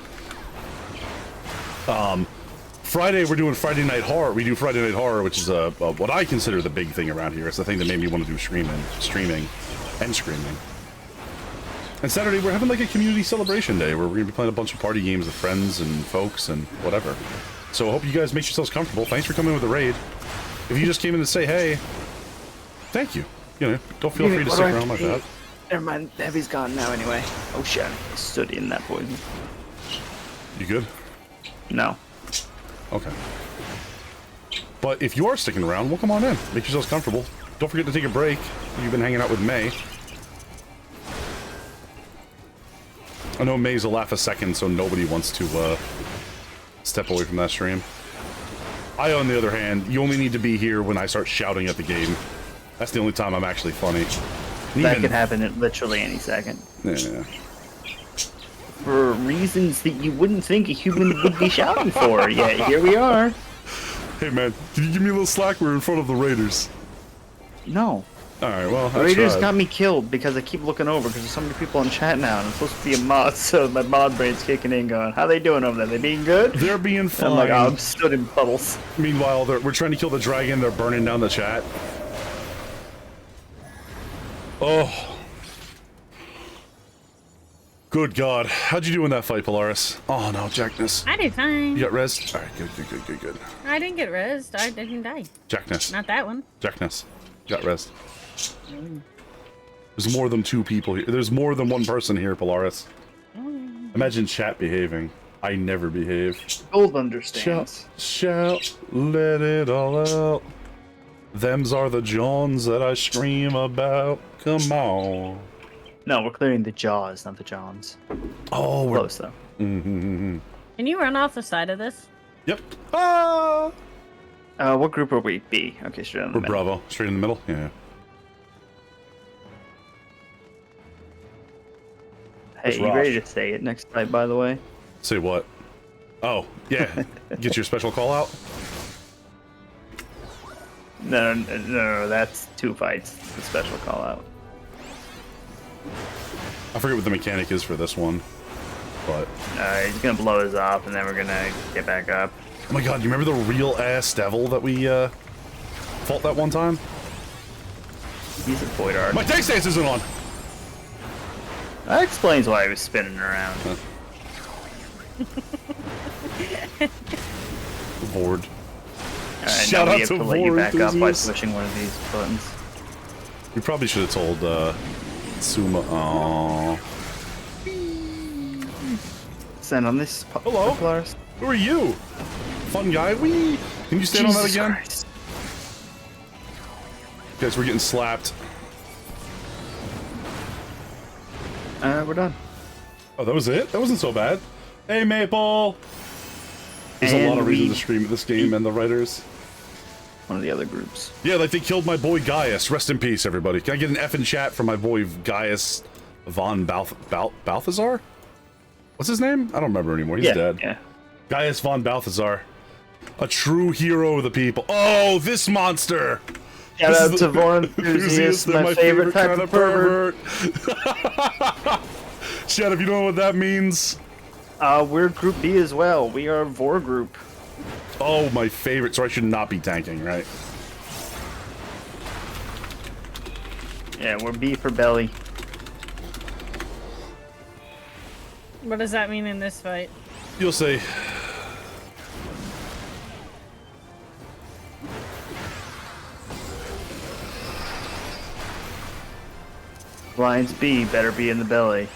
Friday, we're doing Friday Night Horror. We do Friday Night Horror, which is what I consider the big thing around here. It's the thing that made me want to do streaming and screaming. And Saturday, we're having like a community celebration day where we're going to be playing a bunch of party games with friends and folks and whatever. So I hope you guys make yourselves comfortable. Thanks for coming with the raid. If you just came in to say hey, thank you. You know, don't feel free to stick around like that. Never mind, the heavy's gone now anyway. Oh shit, I stood in that poison. You good? No. Okay. But if you are sticking around, well, come on in. Make yourselves comfortable. Don't forget to take a break. You've been hanging out with May. I know May's a laugh a second, so nobody wants to step away from that stream. I, on the other hand, you only need to be here when I start shouting at the game. That's the only time I'm actually funny. That could happen at literally any second. Yeah. For reasons that you wouldn't think a human would be shouting for, yet here we are. Hey man, can you give me a little slack? We're in front of the Raiders. No. Alright, well, the Raiders got me killed because I keep looking over because there's so many people in chat now and I'm supposed to be a mod, so my mod brain's kicking in going, how they doing over there? They being good? They're being fine. I'm like, oh, I'm stood in puddles. Meanwhile, we're trying to kill the dragon, they're burning down the chat. Oh. Good God. How'd you do in that fight, Polaris? Oh no, Jackness. I did fine. You got rezzed? Alright, good. I didn't get rezzed. I didn't die. Jackness. Not that one. Jackness. Got rezzed. There's more than 2 people here. There's more than 1 person here, Polaris. Imagine chat behaving. I never behave. Gold understands. Shout, let it all out. Thems are the Johns that I scream about. Come on. No, we're clearing the Jaws, not the Johns. Oh, we're close though. Can you run off the side of this? Yep. Ah! What group are we? B. Okay, straight in the We're middle. Bravo. Straight in the middle? Yeah. Hey, you ready to say it next fight, by the way? Say what? Oh, yeah. Get your special call out? No, that's 2 fights. The special call out. I forget what the mechanic is for this one, but... He's gonna blow us up, and then we're gonna get back up. Oh my god, you remember the real-ass devil that we, fought that one time? He's a void art. My tank stance isn't on! That explains why he was spinning around. Vord. Shout out to let you back up by pushing one of these buttons. We probably should have told, Suma. Aww. Stand on this. Hello? Who are you? Fun guy? Wee! Can you stand on that again? Christ. Guys, we're getting slapped. We're done. Oh, that was it? That wasn't so bad. Hey, Maple! There's a lot of reasons to stream at this game and the writers. One of the other groups. Yeah, like they killed my boy Gaius. Rest in peace, everybody. Can I get an F in chat from my boy Gaius von Balthazar? What's his name? I don't remember anymore. He's dead. Yeah. Gaius von Balthazar. A true hero of the people. Oh, this monster! Shout out to Vor Enthusiast, my favorite type of pervert. Chad, if you don't know what that means. We're Group B as well. We are Vor Group. Oh, my favorite. So I should not be tanking, right? Yeah, we're B for belly. What does that mean in this fight? You'll see. Lines B better be in the belly.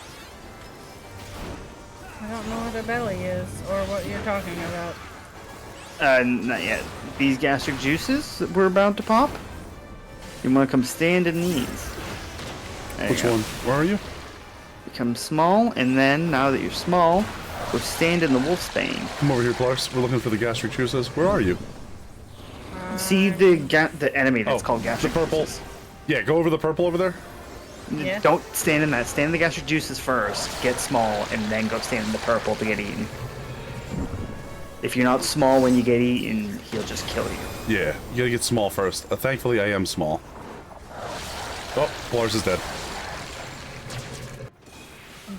I don't know what a belly is or what you're talking about. Not yet. These gastric juices that we're about to pop? You want to come stand in these. Which one? Where are you? Become small, and then, now that you're small, go stand in the wolfsbane. Come over here, Clarks. We're looking for the gastric juices. Where are you? See the enemy that's called gastric the purple. juices? Yeah, go over the purple over there. Yeah. Don't stand in that. Stand in the gastric juices first, get small, and then go stand in the purple to get eaten. If you're not small when you get eaten, he'll just kill you. Yeah, you gotta get small first. Thankfully, I am small. Oh, Lars is dead.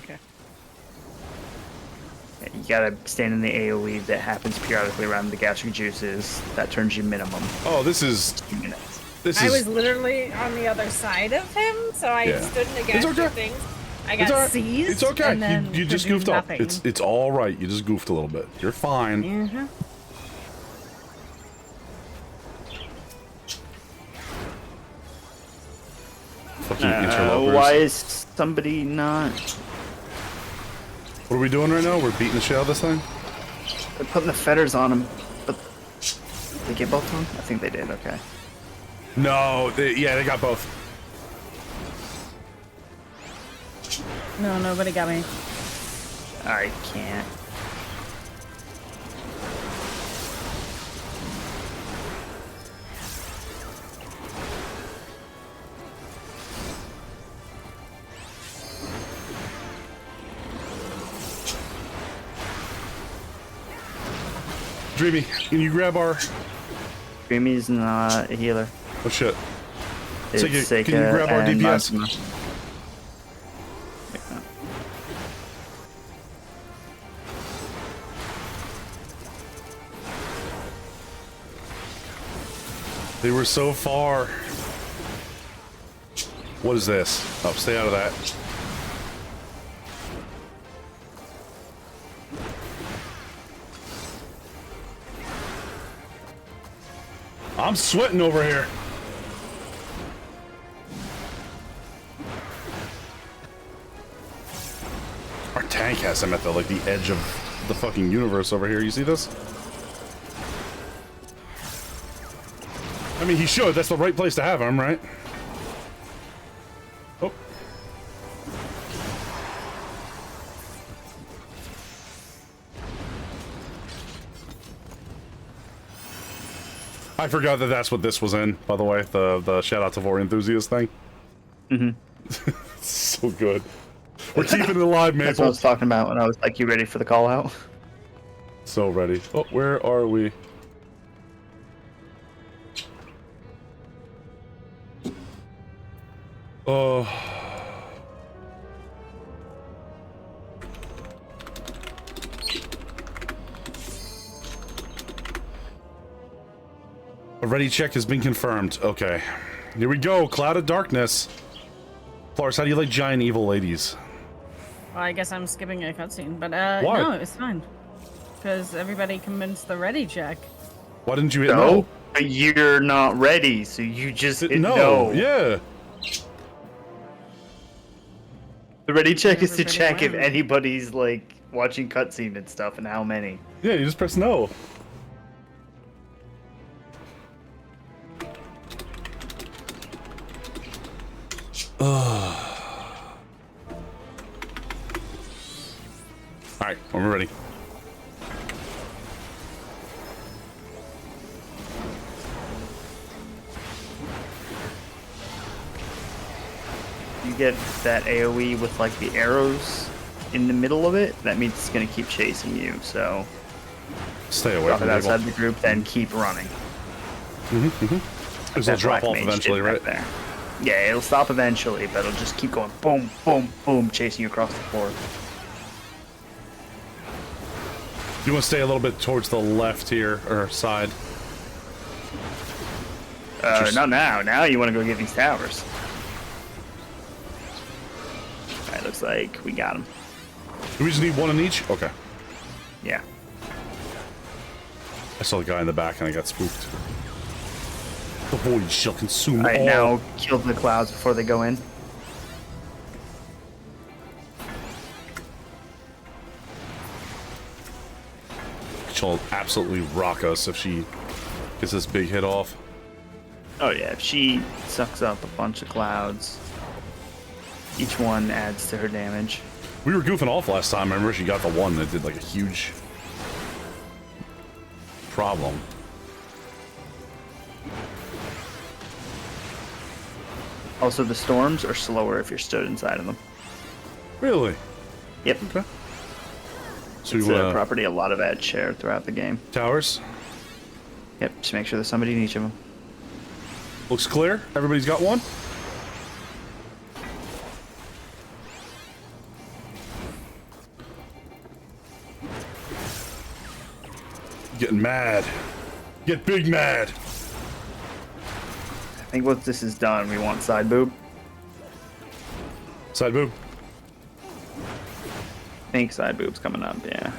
Okay. Yeah, you gotta stand in the AoE that happens periodically around the gastric juices. That turns you minimum. Oh, this is... 2 minutes. I was literally on the other side of him, so I stood in the gastric things. I got seized. It's okay. And then You just goofed up. It's all right. You just goofed a little bit. You're fine. Mm-hmm. Fucking interlopers. Why is somebody not? What are we doing right now? We're beating the shit out of this thing? They're putting the fetters on him, but did they get both of them? I think they did. Okay. No, they got both. No, nobody got me. I can't. Dreamy, can you grab our... Dreamy's not a healer. Oh shit. It's Can you grab our and DPS? Mazma. They were so far. What is this? Oh, stay out of that. I'm sweating over here. Our tank has him at the edge of the fucking universe over here. You see this? I mean, he should. That's the right place to have him, right? Oh. I forgot that that's what this was in, by the way. The shout out to Vor Enthusiast thing. Mm-hmm. So good. We're keeping it alive, Maple. That's what I was talking about when I was like, you ready for the call out? So ready. Oh, where are we? Oh. A ready check has been confirmed. Okay. Here we go. Cloud of Darkness. Flores, how do you like giant evil ladies? Well, I guess I'm skipping a cutscene, but Why? no, it's fine. Because everybody convinced the ready check. Why didn't you hit no? But you're not ready, so you just hit no. no. Yeah. The ready check is to check if anybody's like watching cutscene and stuff, and how many. Yeah, you just press no. Alright, when we're ready. You get that AoE with like the arrows in the middle of it, that means it's gonna keep chasing you, so stay away drop from it outside people. the group, then keep running. It'll drop off eventually, right? There. Yeah, it'll stop eventually, but it'll just keep going boom, boom, boom, chasing you across the floor. You want to stay a little bit towards the left here, or side? Not now. Now you want to go get these towers. Alright, looks like we got them. Do we just need one in each? Okay. Yeah. I saw the guy in the back and I got spooked. The void shall consume Alright, all. now kill the clouds before they go in. She'll absolutely rock us if she gets this big hit off. Oh yeah, if she sucks up a bunch of clouds, each one adds to her damage. We were goofing off last time. I remember she got the one that did like a huge problem. Also, the storms are slower if you're stood inside of them. Really? Yep. Okay. So it's you a property a lot of ads share throughout the game. Towers? Yep, just make sure there's somebody in each of them. Looks clear. Everybody's got one? Getting mad. Get big mad. I think once this is done, we want side boob. Side boob? I think side boob's coming up, yeah.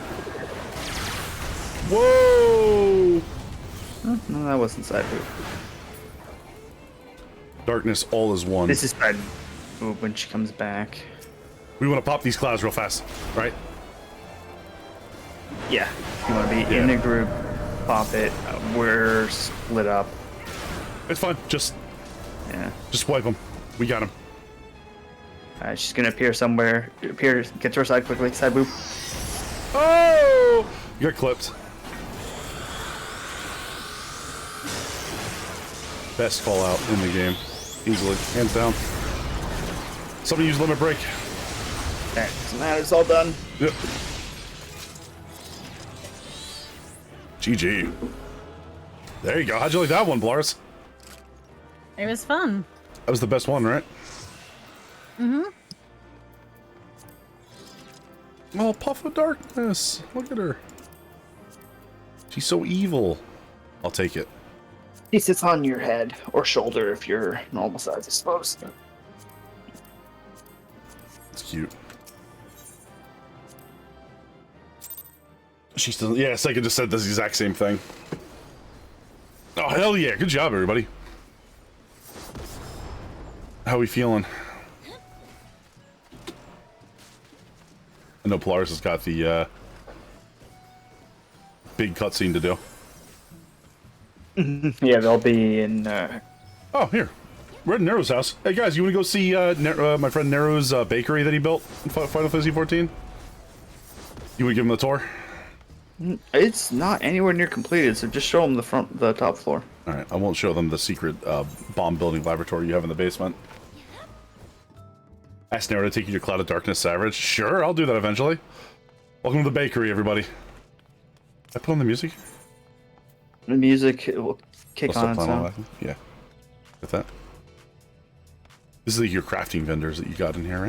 Whoa! No, that wasn't side boob. Darkness, all is one. This is side boob when she comes back. We want to pop these clouds real fast, right? Yeah. You want to be in a group, pop it. We're split up. It's fine. Just wipe them. We got them. She's gonna appear somewhere. Appear. Get to her side quickly. Side boob. Oh! You got clipped. Best call out in the game. Easily. Hands down. Somebody use limit break. Alright, doesn't matter. It's all done. Yep. GG. There you go. How'd you like that one, Blars? It was fun. That was the best one, right? Mm-hmm. Oh, Puff of Darkness. Look at her. She's so evil. I'll take it. He sits on your head or shoulder if you're normal size, I suppose. It's cute. She still, yeah, Sega just said this exact same thing. Oh, hell yeah. Good job, everybody. How we feeling? I know Polaris has got the big cutscene to do. Yeah, they'll be in. Oh, here. We're at Nero's house. Hey guys, you want to go see my friend Nero's bakery that he built in Final Fantasy XIV? You would give him the tour? It's not anywhere near completed, so just show them the top floor. All right, I won't show them the secret bomb building laboratory you have in the basement. Ask Nero to take you to Cloud of Darkness Savage. Sure, I'll do that eventually. Welcome to the bakery, everybody. I put on the music? The music will kick on its own. Yeah. Get that. This is like your crafting vendors that you got in here,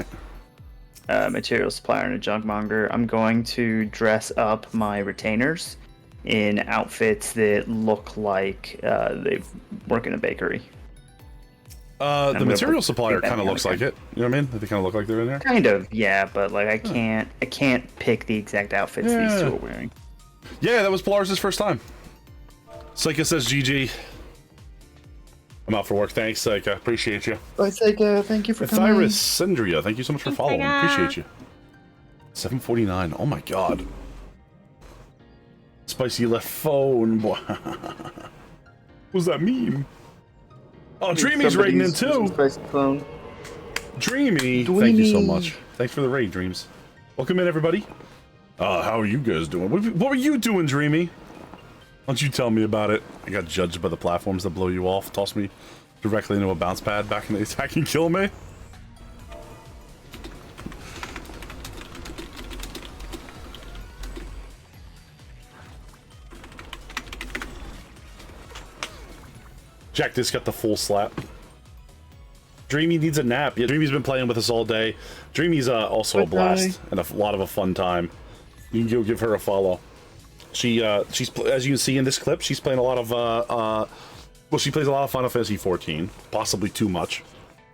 right? Material supplier and a junk monger. I'm going to dress up my retainers in outfits that look like they work in a bakery. The material supplier kind of looks like it. You know what I mean? They kind of look like they're in there. Kind of, yeah, but like I can't pick the exact outfits these two are wearing. Yeah, that was Polaris' first time. Psycha says GG. I'm out for work. Thanks, Psycha. Appreciate you. Bye, Psycha. Thank you for coming. Thyrus Syndria, thank you so much for following. Appreciate you. 749. Oh my god. Spicy left phone. What does that mean? Oh, Dreamy's raiding in too. Dreamy, thank you so much. Thanks for the raid, Dreams. Welcome in, everybody. How are you guys doing? What were you doing, Dreamy? Why don't you tell me about it? I got judged by the platforms that blow you off. Toss me directly into a bounce pad back in the attack and kill me. Jack just got the full slap. Dreamy needs a nap. Yeah, Dreamy's been playing with us all day. Dreamy's also a blast and a lot of a fun time. You can go give her a follow. She's as you can see in this clip, she's playing a lot of well, she plays a lot of Final Fantasy XIV, possibly too much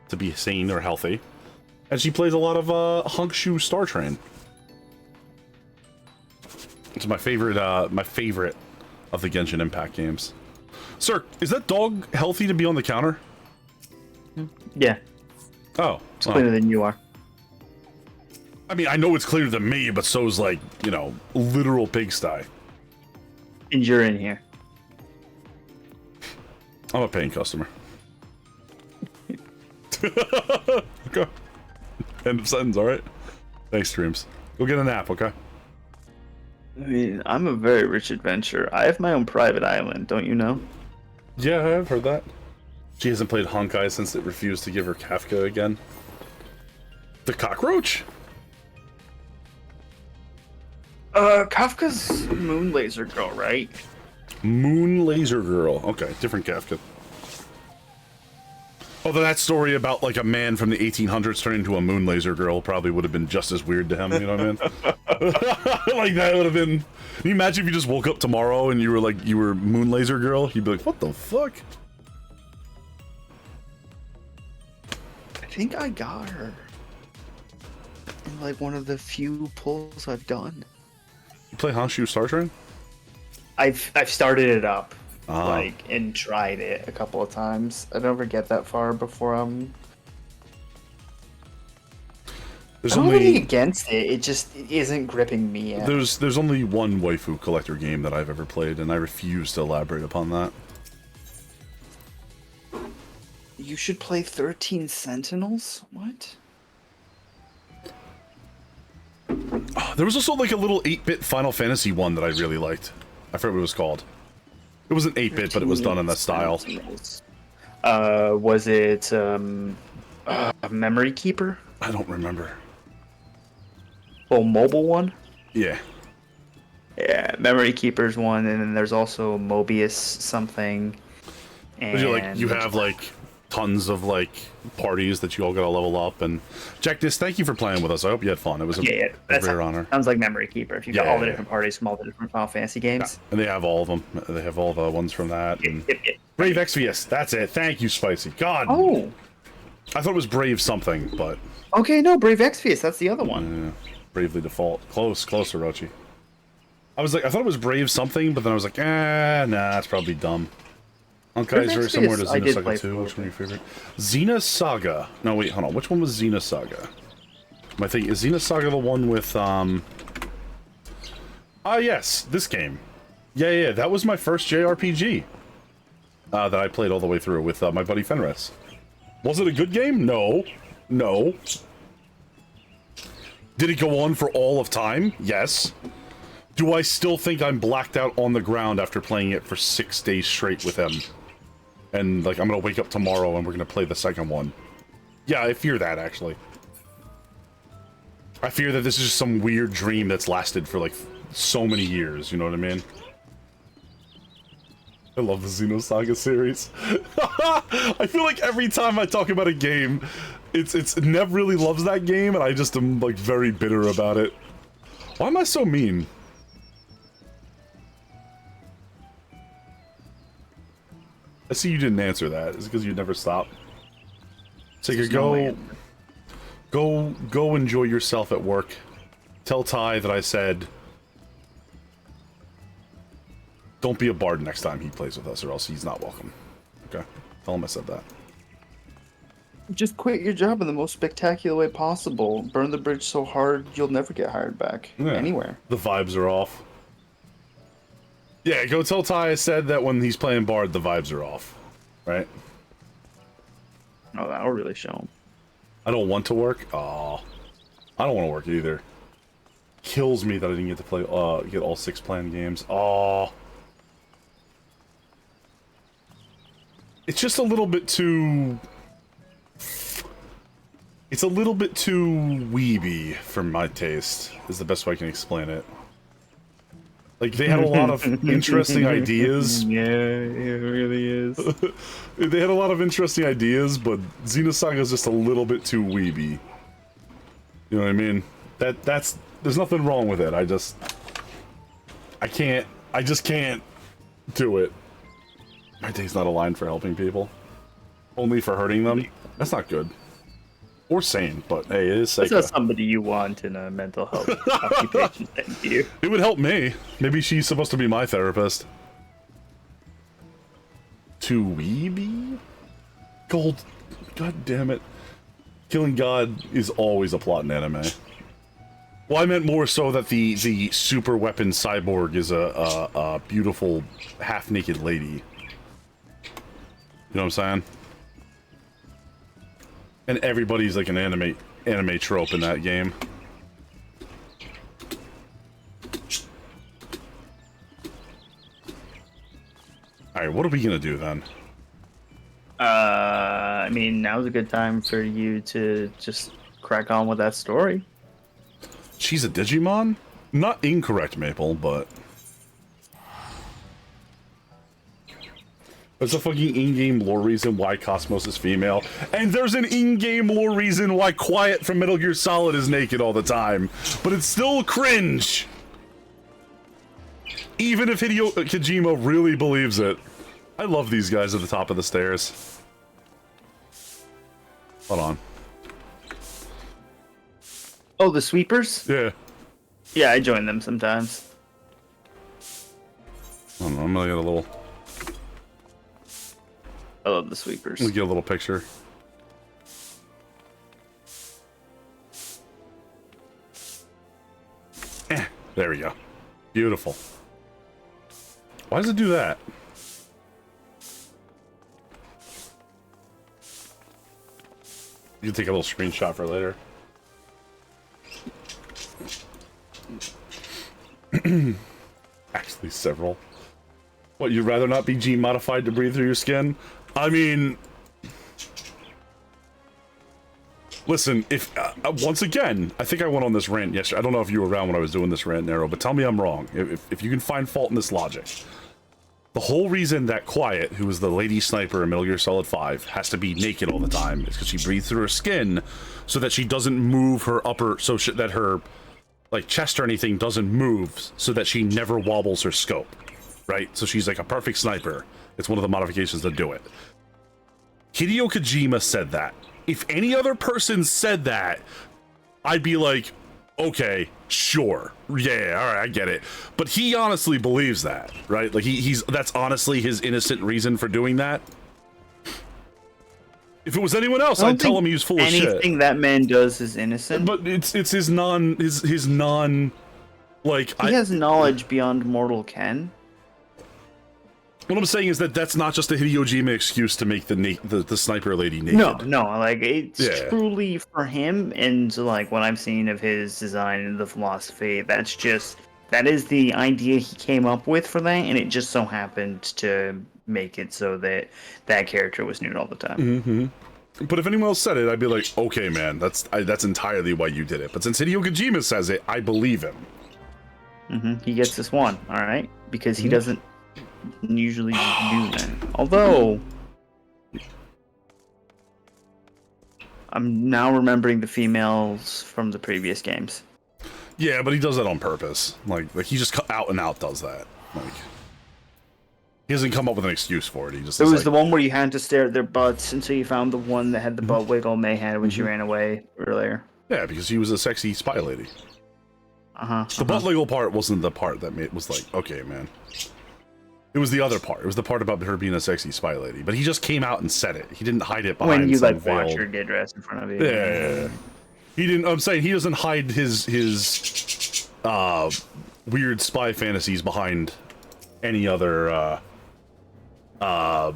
to be sane or healthy, and she plays a lot of Hunkshu Star Train. It's my favorite of the Genshin Impact games. Sir, is that dog healthy to be on the counter? Yeah. Oh, it's cleaner than you are. I mean, I know it's cleaner than me, but so's like, you know, literal pigsty. And you're in here. I'm a paying customer. Okay. End of sentence, alright? Thanks, Dreams. Go get a nap, okay? I mean, I'm a very rich adventurer. I have my own private island, don't you know? Yeah, I've heard that. She hasn't played Honkai since it refused to give her Kafka again. The cockroach? Kafka's Moon Laser Girl, right? Moon Laser Girl. Okay, different Kafka. Although that story about like a man from the 1800s turning into a Moon Laser Girl probably would have been just as weird to him, you know what I mean? Like that would have been... Can you imagine if you just woke up tomorrow and you were Moon Laser Girl? You'd be like, what the fuck? I think I got her. In like one of the few pulls I've done. You play Honshu Star Train? I've started it up, like, and tried it a couple of times. I never get that far before I'm. There's I'm only really against it. It just isn't gripping me yet. There's only one waifu collector game that I've ever played, and I refuse to elaborate upon that. You should play 13 Sentinels? What? Oh, there was also like a little 8-bit Final Fantasy one that I really liked. I forget what it was called. It wasn't 8-bit, but it was done in that style. Was it Memory Keeper? I don't remember. Oh, mobile one? Yeah. Yeah, Memory Keeper's one, and then there's also Mobius something. And you have like tons of like parties that you all gotta level up. And Jack, thank you for playing with us. I hope you had fun. It was a rare honor. Sounds like Memory Keeper. If you got all the different parties from all the different Final Fantasy games. Yeah. And they have all of them. They have all the ones from that. And Brave XVS. That's it. Thank you, Spicy. God. Oh. I thought it was Brave something, but. Okay, no, Brave XVS. That's the other one. Yeah. Bravely Default. Close, Orochi. I thought it was Brave something, but then I was like, nah, it's probably dumb. Honkai is very similar to Xenosaga 2. Which one are your favorite? Xenosaga. No, wait, hold on. Which one was Xenosaga? Am I thinking, is Xenosaga the one with, yes, this game. Yeah, that was my first JRPG that I played all the way through with my buddy Fenris. Was it a good game? No. Did it go on for all of time? Yes. Do I still think I'm blacked out on the ground after playing it for 6 days straight with him? And, like, I'm gonna wake up tomorrow and we're gonna play the second one. Yeah, I fear that, actually. I fear that this is just some weird dream that's lasted for, like, so many years, you know what I mean? I love the Xenosaga series. I feel like every time I talk about a game, it's Nev really loves that game, and I just am, like, very bitter about it. Why am I so mean? I see you didn't answer that. Is it because you never stop? Sega, go enjoy yourself at work. Tell Ty that I said, don't be a bard next time he plays with us, or else he's not welcome. Okay? Tell him I said that. Just quit your job in the most spectacular way possible. Burn the bridge so hard you'll never get hired back. Yeah. Anywhere. The vibes are off. Yeah, go tell Ty I said that when he's playing bard, the vibes are off. Right? Oh, that'll really show him. I don't want to work? Aw. I don't want to work either. Kills me that I didn't get to play, get all 6 planned games. Aw. It's just a little bit too... It's a little bit too weeby for my taste, is the best way I can explain it. Like, they had a lot of interesting ideas. Yeah, it really is. They had a lot of interesting ideas, but Xenosaga is just a little bit too weeby. You know what I mean? That's... There's nothing wrong with it, I just can't do it. My day's not aligned for helping people. Only for hurting them? That's not good. Or sane, but hey, it is Sega. That's not somebody you want in a mental health occupation, thank you. It would help me. Maybe she's supposed to be my therapist. Too weeby? God damn it. Killing God is always a plot in anime. Well, I meant more so that the super weapon cyborg is a beautiful half-naked lady. You know what I'm saying? And everybody's like an anime trope in that game. Alright, what are we gonna do then? I mean, now's a good time for you to just crack on with that story. She's a Digimon? Not incorrect, Maple, but... There's a fucking in-game lore reason why Cosmos is female, and there's an in-game lore reason why Quiet from Metal Gear Solid is naked all the time, but it's still cringe! Even if Hideo Kojima really believes it. I love these guys at the top of the stairs. Hold on. Oh, the sweepers? Yeah. Yeah, I join them sometimes. I don't know, I'm gonna get a little... I love the sweepers. Let me get a little picture. There we go. Beautiful. Why does it do that? You can take a little screenshot for later. Actually, several. What, you'd rather not be gene modified to breathe through your skin? I mean... Listen, if... once again, I think I went on this rant yesterday. I don't know if you were around when I was doing this rant, Nero, but tell me I'm wrong. If you can find fault in this logic. The whole reason that Quiet, who is the lady sniper in Metal Gear Solid 5, has to be naked all the time is because she breathes through her skin so that she doesn't move her upper... So that her, like, chest or anything doesn't move so that she never wobbles her scope. Right? So she's like a perfect sniper. It's one of the modifications that do it. Hideo Kojima said that. If any other person said that, I'd be like, okay, sure. Yeah, alright, I get it. But he honestly believes that, right? Like, that's honestly his innocent reason for doing that. If it was anyone else, I'd tell him he was full of shit. Anything that man does is innocent. But it's his non... Like, he has knowledge beyond mortal ken. What I'm saying is that that's not just a Hideo Kojima excuse to make the sniper lady naked. No, like it's truly for him, and like what I'm seeing of his design and the philosophy. That is the idea he came up with for that, and it just so happened to make it so that that character was nude all the time. Mm-hmm. But if anyone else said it, I'd be like, okay, man, that's entirely why you did it. But since Hideo Kojima says it, I believe him. He gets this one, all right, because he doesn't usually do that. Although, I'm now remembering the females from the previous games. Yeah, but he does that on purpose. Like he just out and out does that. Like he doesn't come up with an excuse for it. He just. It was the one where you had to stare at their butts until you found the one that had the butt wiggle May had when she ran away earlier. Yeah, because he was a sexy spy lady. The butt wiggle part wasn't the part that was like, okay, man. It was the other part. It was the part about her being a sexy spy lady. But he just came out and said it. He didn't hide it behind when you some like veiled... watch her get dressed in front of you. Yeah. He didn't. I'm saying he doesn't hide his weird spy fantasies behind any other. What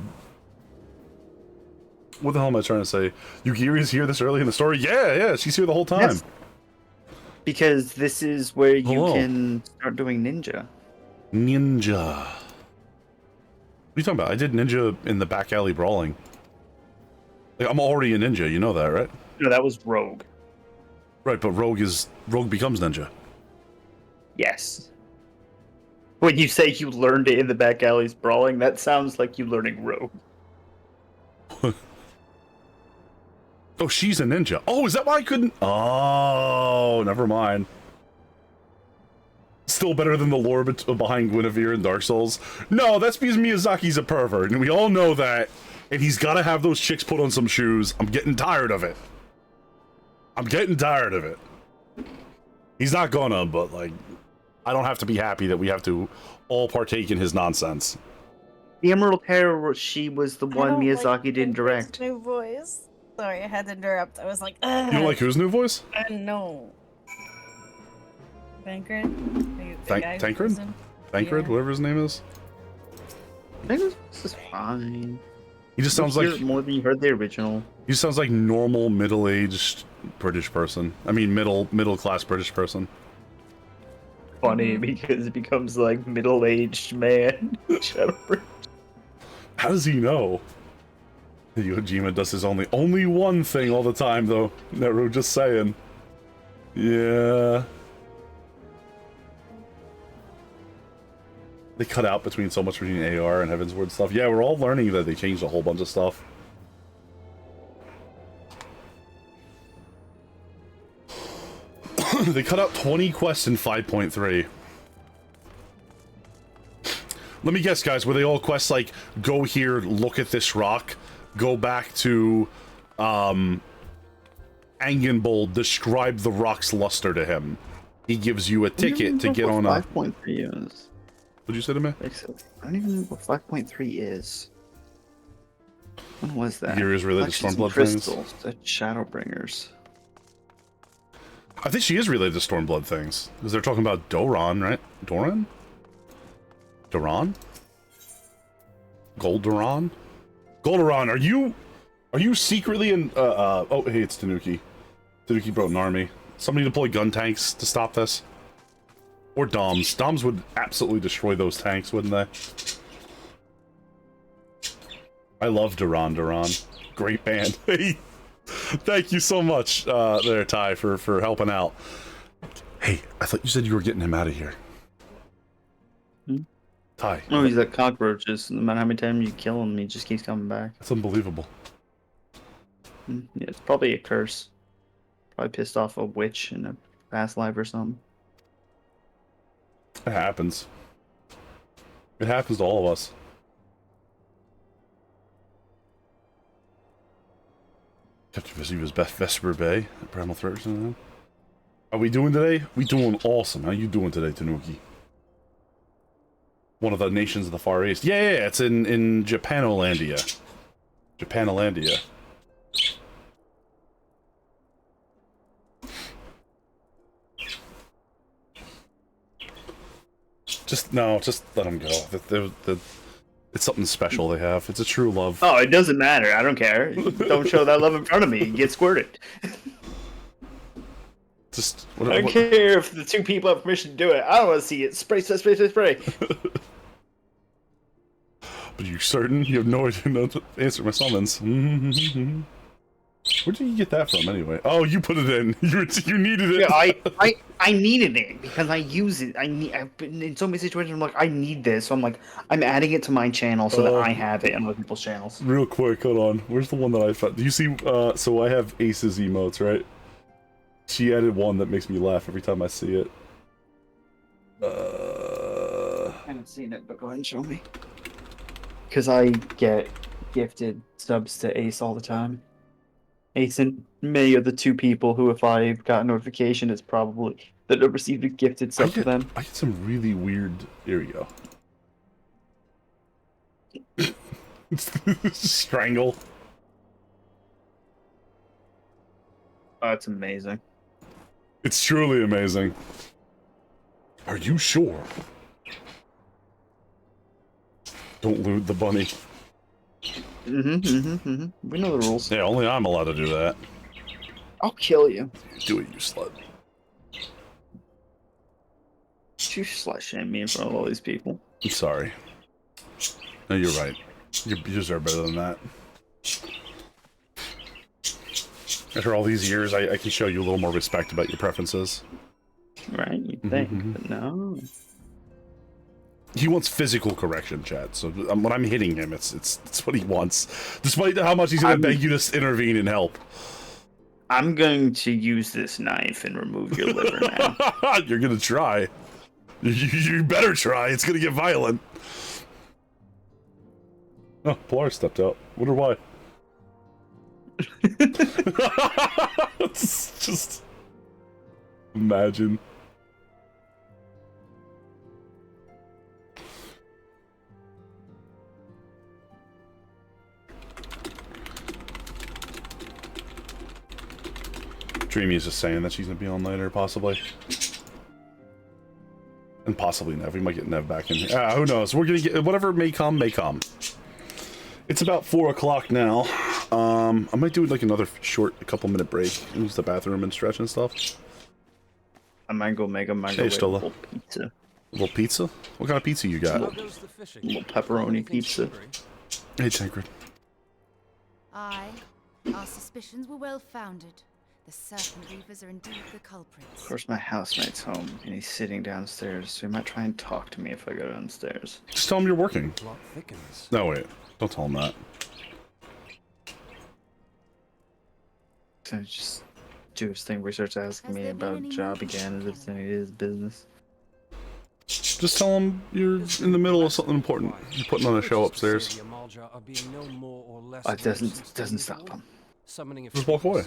the hell am I trying to say? Yugiri's here this early in the story? Yeah, she's here the whole time. Yes. Because this is where you can start doing ninja. Ninja. What are you talking about? I did ninja in the back alley brawling. Like, I'm already a ninja, you know that, right? No, that was rogue. Right, but rogue becomes ninja. Yes. When you say you learned it in the back alleys brawling, that sounds like you learning rogue. Oh, she's a ninja. Oh, is that why I couldn't? Oh, never mind. Still better than the lore behind Guinevere in Dark Souls. No, that's because Miyazaki's a pervert, and we all know that. And he's got to have those chicks put on some shoes. I'm getting tired of it. He's not gonna, but like, I don't have to be happy that we have to all partake in his nonsense. The Emerald Hair, she was the one Miyazaki didn't direct. New voice. Sorry, I had to interrupt. I was like, ugh. You don't like whose new voice? No. Tancred? Tancred? Tancred, whatever his name is. This is fine. He just sounds like more than you heard the original. He sounds like normal middle-aged British person. I mean, middle-class British person. Funny because it becomes like middle-aged man. How does he know? Yojima does his only one thing all the time, though. Neru, just saying. Yeah. They cut out between so much between AR and Heavensward stuff. Yeah, we're all learning that they changed a whole bunch of stuff. They cut out 20 quests in 5.3. Let me guess, guys, were they all quests like, go here, look at this rock, go back to, Angenbold, describe the rock's luster to him. He gives you a ticket to get on a... 5.3 is. What'd you say to me? I don't even know what 5.3 is. When was that? Here is related to Stormblood crystals, the Shadowbringers. I think she is related to Stormblood things. Because they're talking about Doran, right? Doran? Doran? Goldoran? Goldoran, are you secretly in, oh, hey, it's Tanuki. Tanuki brought an army. Somebody deploy gun tanks to stop this? Or Doms. Doms would absolutely destroy those tanks, wouldn't they? I love Duran. Great band. Hey, thank you so much, there, Ty, for helping out. Hey, I thought you said you were getting him out of here. Ty. Oh, he's like cockroaches. No matter how many times you kill him, he just keeps coming back. That's unbelievable. Yeah, it's probably a curse. Probably pissed off a witch in a past life or something. It happens. It happens to all of us. Captain Vesper's Vesper Bay at Primal Threat. How are we doing today? We doing awesome. How you doing today, Tanuki? One of the nations of the Far East. Yeah, it's in Japanolandia. Japanolandia. Just let him go. The It's something special they have. It's a true love. Oh, it doesn't matter. I don't care. Don't show that love in front of me. You get squirted. Just I don't care if the two people have permission to do it. I don't want to see it. Spray, spray, spray, spray, spray. But you're certain? You have no idea not to answer my summons. Where did you get that from, anyway? Oh, you put it in. You needed it. Yeah, I needed it because I use it. I've been in so many situations. I'm like, I need this. So I'm like, I'm adding it to my channel so that I have it on other people's channels. Real quick, hold on. Where's the one that I found? Do you see? So I have Ace's emotes, right? She added one that makes me laugh every time I see it. I haven't seen it, but go ahead and show me. Because I get gifted subs to Ace all the time. Ace and May are the two people who, if I got a notification, it's probably that I've received a gifted sub to them. I get some really weird. Here we go. Strangle. Oh, it's amazing. It's truly amazing. Are you sure? Don't loot the bunny. We know the rules. Yeah, only I'm allowed to do that. I'll kill you. Do it, you slut. You slut shame me in front of all these people. I'm sorry. No, you're right. You deserve better than that. After all these years, I can show you a little more respect about your preferences. Right, you think, but no. He wants physical correction, chat. So when I'm hitting him, it's what he wants. Despite how much he's gonna beg you to intervene and help. I'm going to use this knife and remove your liver now. You're gonna try. You better try. It's gonna get violent. Oh, Pilar stepped out. Wonder why. It's just imagine. Dreamy's just saying that she's gonna be on later, possibly. And possibly Nev. We might get Nev back in here. Who knows? We're gonna get whatever may come, may come. It's about 4 o'clock now. I might do like another short, couple-minute break and use the bathroom and stretch and stuff. I might go make a microwave pizza. A little pizza? What kind of pizza you got? A little pepperoni pizza. Hey, Tancred. Aye, our suspicions were well founded. The serpent reavers are indeed the culprits. Of course, my housemate's home, and he's sitting downstairs, so he might try and talk to me if I go downstairs. Just tell him you're working. No, wait. Don't tell him that. So just do his thing where he starts asking me about a job again, as if it's any of his business. Just tell him you're in the middle of something important. You're putting on a show upstairs. It doesn't stop him. Just walk away.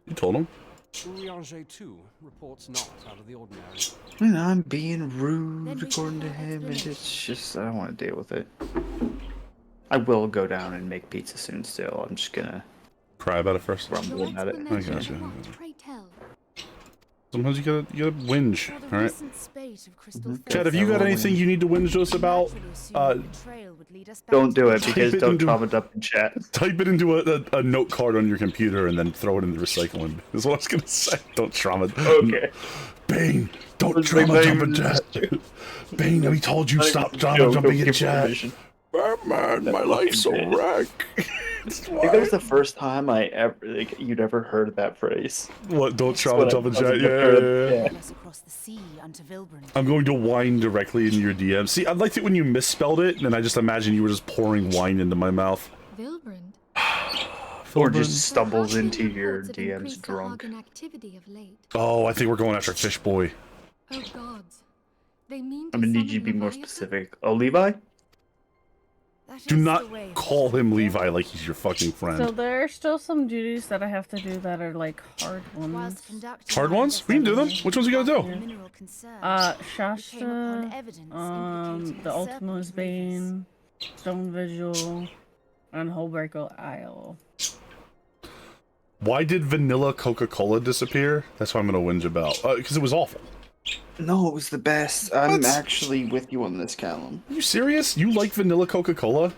You told him. Eorzea too reports not out of the ordinary. And I'm being rude according to him, and it's just I don't want to deal with it. I will go down and make pizza soon. Still, I'm just gonna cry about it first. Rumble about it. I got you. Sometimes you gotta whinge, alright? Chad, have you got anything you need to whinge to us about? Don't do it, because don't trauma it up in chat. Type it into a note card on your computer and then throw it in the recycling. Is what I was gonna say. Don't trauma. Okay. Bane, don't trauma jump in chat. Bane, we told you stop trauma jumping in chat. Batman, my life's a wreck. I think that was the first time you'd ever heard that phrase. What? Don't trauma jump in chat? Yeah. I'm going to wine directly into your DM. See, I liked it when you misspelled it, and I just imagine you were just pouring wine into my mouth. Or just stumbles into your DMs drunk. Oh, I think we're going after Fish Boy. Oh gods. They mean I'm gonna need you to be more specific. Oh, Levi? Do not call him Levi like he's your fucking friend. So there are still some duties that I have to do that are like hard ones. Hard ones? We can do them. Which ones you gotta do? Shasta, the Ultima's Bane, Stone Vigil, and Hullbreaker Isle. Why did vanilla Coca-Cola disappear? That's what I'm gonna whinge about. Because it was awful. No, it was the best. I'm actually with you on this, Callum. Are you serious? You like vanilla Coca-Cola?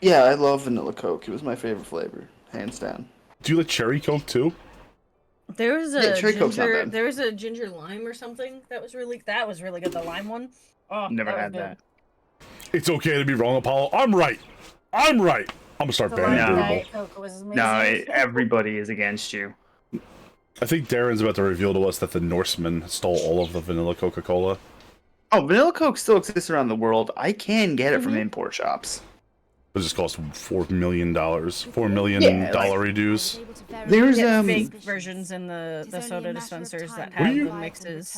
Yeah, I love vanilla Coke. It was my favorite flavor, hands down. Do you like cherry Coke too? There was a cherry Coke's not bad. there was a ginger lime or something that was really good. The lime one. Oh, Never that was had good. that. It's okay to be wrong, Apollo. I'm right. I'm right. I'm gonna start The banning lime Durable. Diet Coke was amazing. No, everybody is against you. I think Darren's about to reveal to us that the Norsemen stole all of the vanilla Coca-Cola. Oh, vanilla Coke still exists around the world. I can get it from import shops. It just cost $4 million. $4 million dollar dues. There's fake versions in the soda dispensers that have the mixes.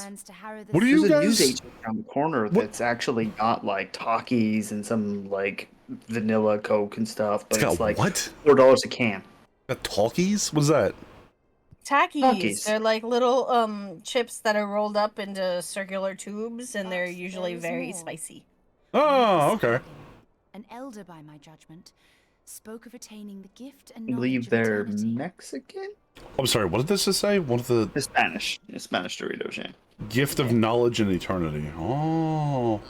What are you There's a guys? newsagent around the corner that's actually got like Takis and some like vanilla Coke and stuff, but it's like what? $4 a can. Got Talkies? What's that? Takis. They're like little chips that are rolled up into circular tubes, and they're usually very spicy. Oh, okay. An elder, by my judgment, spoke of attaining the gift and I believe they're Mexican? I'm sorry, what did this just say? One of the Spanish. Spanish Doritos, yeah. Gift of knowledge and eternity. Oh.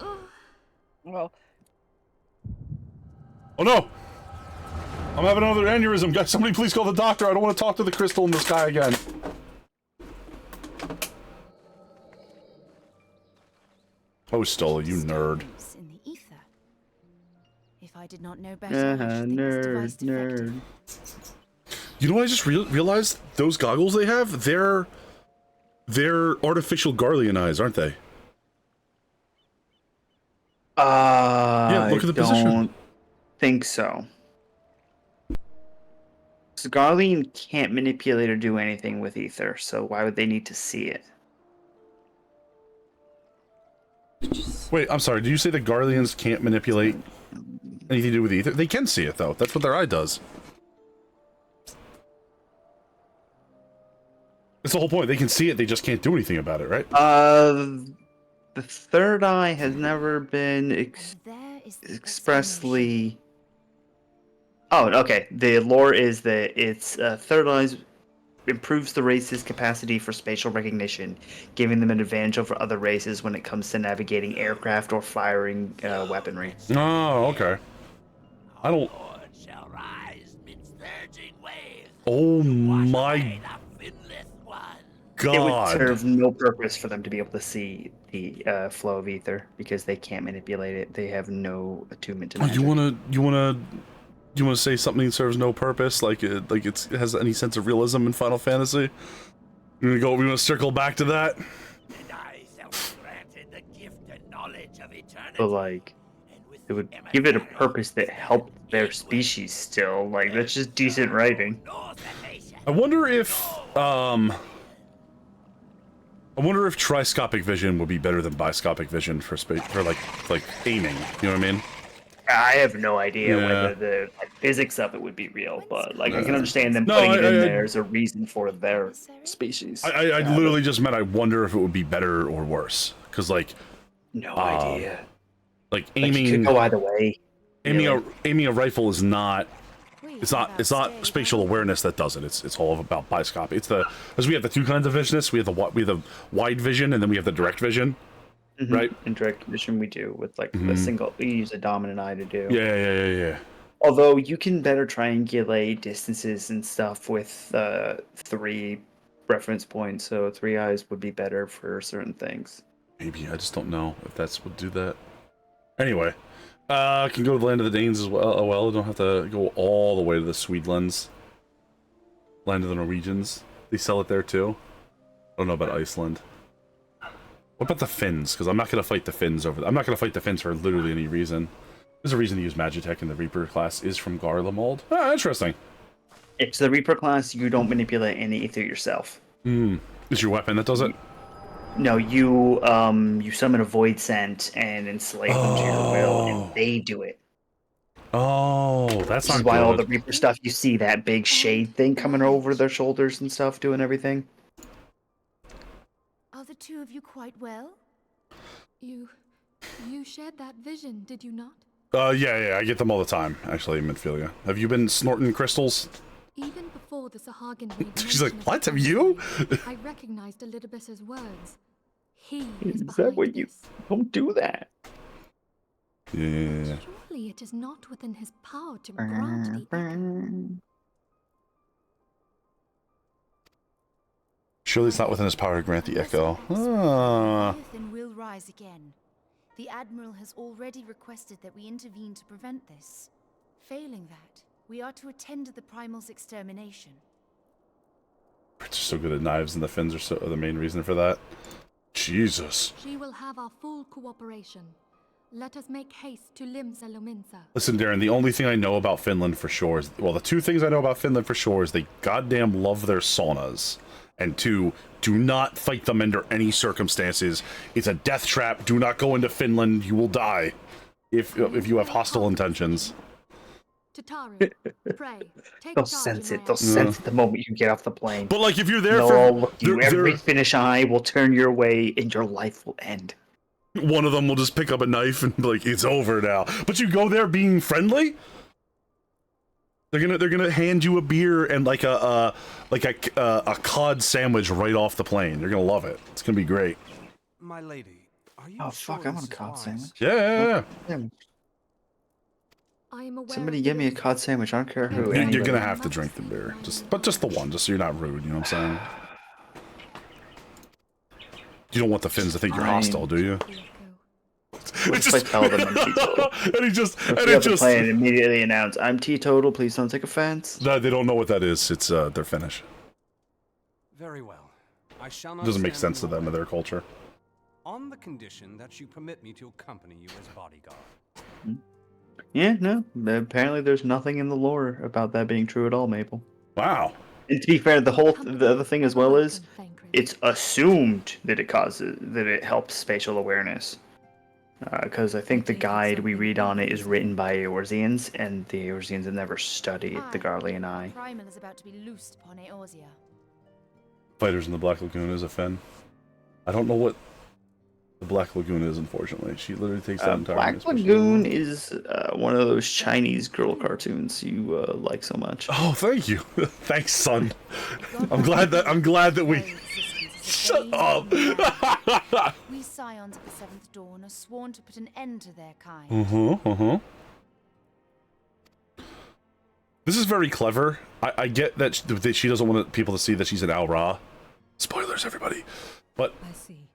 Well. Oh no! I'm having another aneurysm. Guys, somebody please call the doctor. I don't want to talk to the crystal in the sky again. Oh, Stola, you nerd. In the ether. If I did not know better, I should think this device defective. You know what I just realized? Those goggles they have, they're artificial Garlean eyes, aren't they? Yeah, look at the position. I don't think so. Garlean can't manipulate or do anything with ether, so why would they need to see it? Wait, I'm sorry. Did you say the Garleans can't manipulate anything to do with ether? They can see it, though. That's what their eye does. That's the whole point. They can see it, they just can't do anything about it, right? The third eye has never been expressly... Oh, okay. The lore is that its third eye improves the race's capacity for spatial recognition, giving them an advantage over other races when it comes to navigating aircraft or firing weaponry. Oh, okay. I don't... Oh my God. It would serve no purpose for them to be able to see the flow of ether because they can't manipulate it. They have no attunement to magic. You wanna say something serves no purpose, like it has any sense of realism in Final Fantasy? We wanna circle back to that? But like, it would give it a purpose that helped their species still. Like, that's just decent writing. I wonder if triscopic vision would be better than biscopic vision for like aiming. You know what I mean? I have no idea whether the physics of it would be real, but like I can understand them putting it in there as a reason for their species. I literally just meant I wonder if it would be better or worse, because like no idea. Like Like, aiming it could go either way. Aiming a rifle is not. It's not spatial awareness that does it. It's all about biscopic. Because we have the two kinds of visionness. We have the wide vision, and then we have the direct vision. Mm-hmm. Right? In direct vision, we do with like the single. We use a dominant eye to do. Yeah. Although you can better triangulate distances and stuff with 3 reference points, so 3 eyes would be better for certain things. Maybe I just don't know if that's would do that. Anyway, I can go to the land of the Danes as well. Oh well, I don't have to go all the way to the Swedelands. Land of the Norwegians. They sell it there too. I don't know about Iceland. What about the Finns? Because I'm not going to fight the Finns over there. I'm not going to fight the Finns for literally any reason. There's a reason to use Magitech, and the Reaper class is from Garlemald. Ah, interesting. It's the Reaper class. You don't manipulate any ether yourself. Is your weapon that does it? No, you summon a Void Scent and enslave them to your will, and they do it. Oh, that's This is why all the Reaper stuff, you see that big shade thing coming over their shoulders and stuff, doing everything. Are the two of you quite well? You shared that vision, did you not? Yeah, I get them all the time, actually, Midphilia. Have you been snorting crystals? Even before the Sahagin made She's like, mention of what? the Have you? I recognized Elidibus's words. He Is that what you... Don't do that. Yeah. Surely it is not within his power to grant the echo. Surely it's not within his power to grant the echo. Ah. Leviathan will rise again. The Admiral has already requested that we intervene to prevent this. Failing that, we are to attend to the Primal's extermination. We're just so good at knives, and the fins are the main reason for that. Jesus. She will have our full cooperation. Let us make haste to Limsa Lominsa. Listen, Darren, the only thing I know about Finland for sure is... Well, the two things I know about Finland for sure is they goddamn love their saunas. And two, do not fight them under any circumstances. It's a death trap. Do not go into Finland. You will die if you have hostile intentions. Tatari, pray, take They'll charge sense in it. They'll sense it the moment you get off the plane. But like, if you're there They'll for... all look at you. Every they're- Finnish eye will turn your way, and your life will end. One of them will just pick up a knife and be like, it's over now. But you go there being friendly? They're gonna hand you a beer and like a cod sandwich right off the plane. You're gonna love it. It's gonna be great. My lady, are you Oh fuck, I want a cod sandwich. Yeah. I am aware Somebody give me a cod sandwich, I don't care who. You're gonna have to drink the beer. Just the one, just so you're not rude, you know what I'm saying? You don't want the Finns to think you're hostile, do you? What if I tell them I'm teetotal? And he just... If you have to play and immediately announce, I'm teetotal, please don't take offense. No, they don't know what that is. It's, they're Finnish. Very well. I shall It not doesn't make stand sense to in your them and way. their culture. On the condition that you permit me to accompany you as bodyguard. Yeah, no. Apparently there's nothing in the lore about that being true at all, Maple. Wow. And to be fair, the other thing as well is, it's assumed that it helps spatial awareness. Because I think the guide we read on it is written by Eorzeans, and the Eorzeans have never studied the Garlean Eye. Primal is about to be loosed upon Eorzea. Fighters in the Black Lagoon is a Finn. I don't know what the Black Lagoon is, unfortunately. She literally takes that entire... Black Lagoon is one of those Chinese girl cartoons you like so much. Oh, thank you. Thanks, son. I'm glad that we... Shut up. We scions of the Seventh Dawn are sworn to put an end to their kind. This is very clever. I get that she doesn't want people to see that she's an Al Ra. Spoilers, everybody. But I see.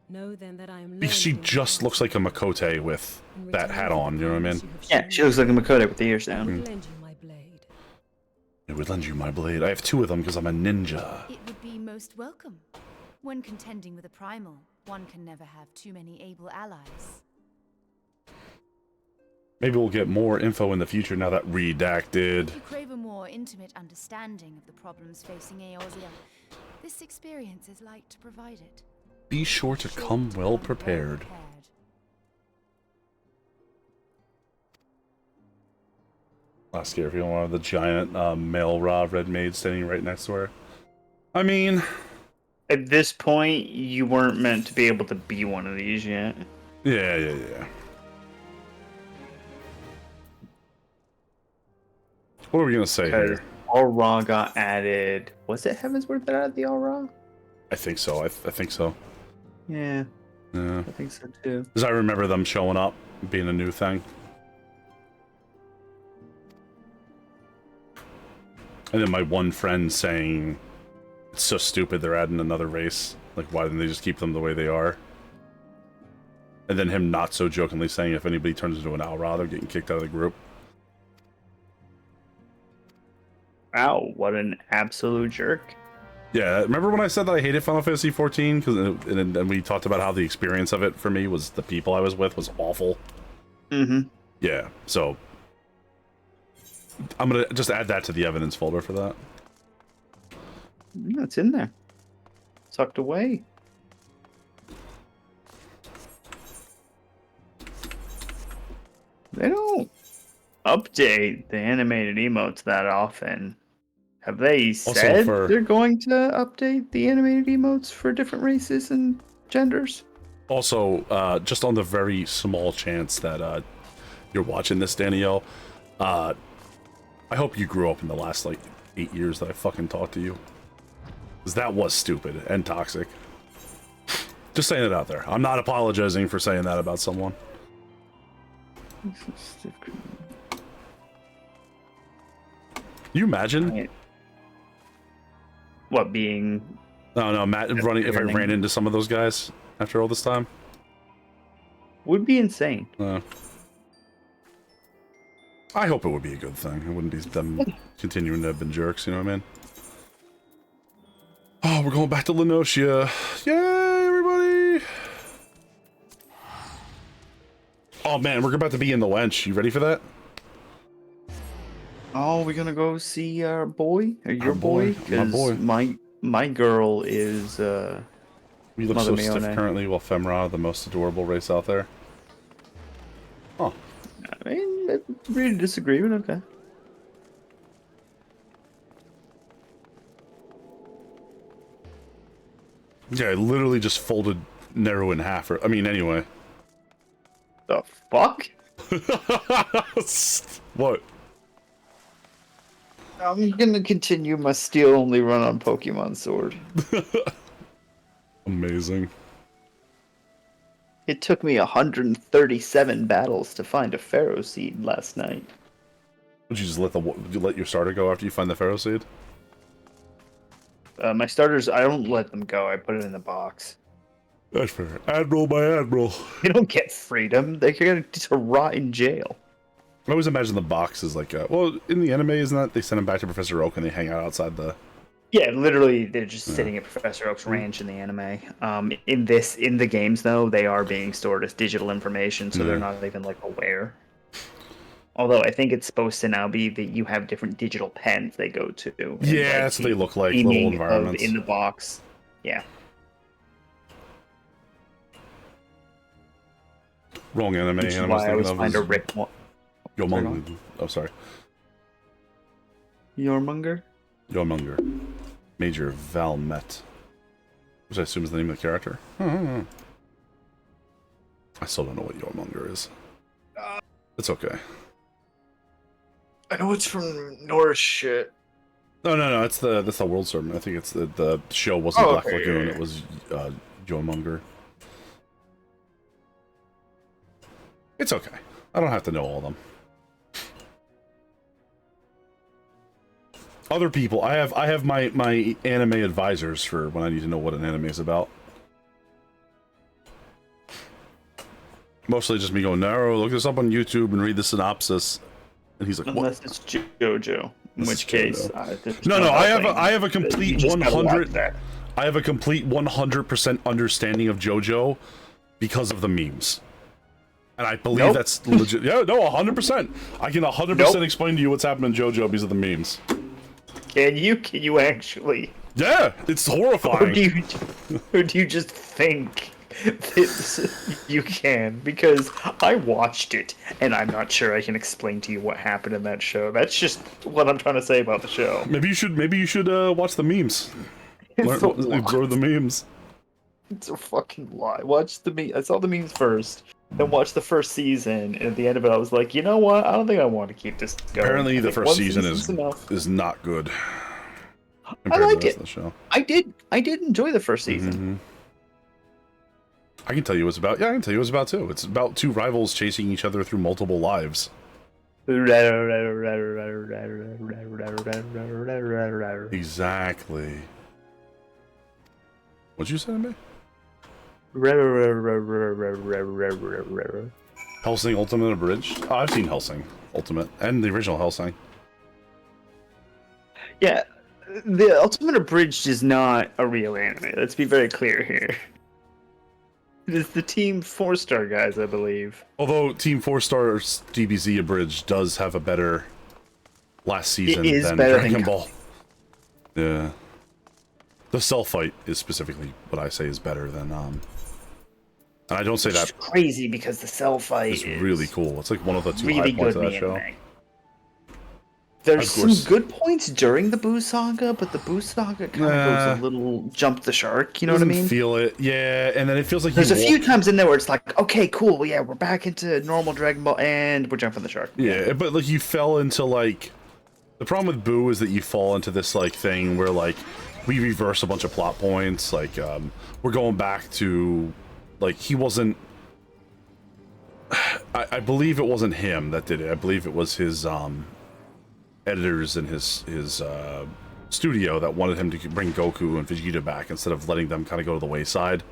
Know then that I am because she just looks like a Makote with that hat on, you know what I mean? Yeah, she looks like a Makote with the ears down. lend you my blade. It would lend you my blade. I have two of them because I'm a ninja. It would be most welcome. When contending with a primal, one can never have too many able allies. Maybe we'll get more info in the future now that redacted. If you crave a more intimate understanding of the problems facing Eorzea, this experience is like to provide it. Be sure to come well prepared. Not scared if you don't want the giant male Ra red maid standing right next to her. I mean, at this point, you weren't meant to be able to be one of these yet. Yeah. What are we gonna say here? All Ra got added. Was it Heavensward that added the All Ra? I think so. I think so. Yeah. Yeah. I think so too. Because I remember them showing up, being a new thing. And then my one friend saying, it's so stupid they're adding another race. Like, why didn't they just keep them the way they are? And then him not so jokingly saying if anybody turns into an Al Ra, they're getting kicked out of the group. Wow, what an absolute jerk. Yeah, remember when I said that I hated Final Fantasy XIV? And we talked about how the experience of it for me was the people I was with was awful. Mm-hmm. Yeah, so I'm gonna just add that to the evidence folder for that. Yeah, it's in there. Tucked away. They don't update the animated emotes that often. Have they said they're going to update the animated emotes for different races and genders? Also, just on the very small chance that you're watching this, Danielle, I hope you grew up in the last, like, 8 years that I fucking talked to you. Because that was stupid and toxic. Just saying it out there. I'm not apologizing for saying that about someone. You imagine? What being? No, Matt running. If I ran into some of those guys after all this time, would be insane. I hope it would be a good thing. It wouldn't be them continuing to have been jerks. You know what I mean? Oh, we're going back to Lenosia. Yay, everybody! Oh man, we're about to be in the wench. You ready for that? Oh, we're gonna go see our boy or your boy? My boy. My girl is We look so stiff currently, while Femra, the most adorable race out there. Huh. I mean, really disagree, but okay. Yeah, I literally just folded Nero in half. I mean, anyway. The fuck? What? I'm gonna continue my steal-only run on Pokemon Sword. Amazing. It took me 137 battles to find a Pharaoh Seed last night. Would you just let your starter go after you find the Pharaoh Seed? My starters, I don't let them go. I put it in the box. That's fair. Admiral by Admiral. They don't get freedom. They're gonna to rot in jail. I always imagine the box is like, well, in the anime, isn't that they send him back to Professor Oak and they hang out outside the... Yeah, literally, they're just sitting at Professor Oak's ranch in the anime. In the games, though, they are being stored as digital information, so they're not even, like, aware. Although, I think it's supposed to now be that you have different digital pens they go to. Yeah, like, that's what they look like, little environments. In the box. Yeah. Wrong anime. Which is why I always find a rip one. Yomonger. Oh, sorry. Yomonger? Yomonger. Major Valmet. Which I assume is the name of the character. I still don't know what Yomonger is. It's okay. I know it's from Norse shit. No, that's the World Sermon. I think it's the show wasn't Black Lagoon. It was Yomonger. It's okay. I don't have to know all of them. Other people, I have my anime advisors for when I need to know what an anime is about. Mostly just me going, Naro, look this up on YouTube and read the synopsis. And he's like, unless what? It's JoJo, in which case, no, I have a complete 100. I have a complete 100% understanding of JoJo because of the memes. And I believe that's legit. Yeah, no, 100%. I can 100% explain to you what's happened in JoJo because of the memes. Can you actually? Yeah, it's horrifying. Or do you just think that you can? Because I watched it, and I'm not sure I can explain to you what happened in that show. That's just what I'm trying to say about the show. Maybe you should watch the memes. Absorb the memes. It's a fucking lie. Watch the meme. I saw the memes first. Then watched the first season, and at the end of it, I was like, you know what? I don't think I want to keep this going. Apparently, the first season is not good. I liked it. I did enjoy the first season. I can tell you what it's about. Yeah, I can tell you what it's about too. It's about two rivals chasing each other through multiple lives. Exactly. What'd you say to me? Hellsing Ultimate Abridged? Oh, I've seen Hellsing Ultimate and the original Hellsing. Yeah, the Ultimate Abridged is not a real anime. Let's be very clear here. It is the Team 4-Star guys, I believe. Although Team 4-Star's DBZ Abridged does have a better last season than Dragon Ball. Yeah. The Cell fight is specifically what I say is better than and I don't say that. It's crazy because the Cell fight is really cool. It's like one of the two really high points of that show. There's some good points during the Boo Saga, but the Boo Saga kind of goes a little jump the shark. You know what I mean? Feel it, yeah. And then it feels like there's a few times in there where it's like, okay, cool, yeah, we're back into normal Dragon Ball, and we're jumping the shark. Yeah, but like you fell into like the problem with Boo is that you fall into this like thing where like we reverse a bunch of plot points. Like, we're going back to, like, he wasn't. I believe it wasn't him that did it. I believe it was his editors in his studio that wanted him to bring Goku and Vegeta back instead of letting them kind of go to the wayside.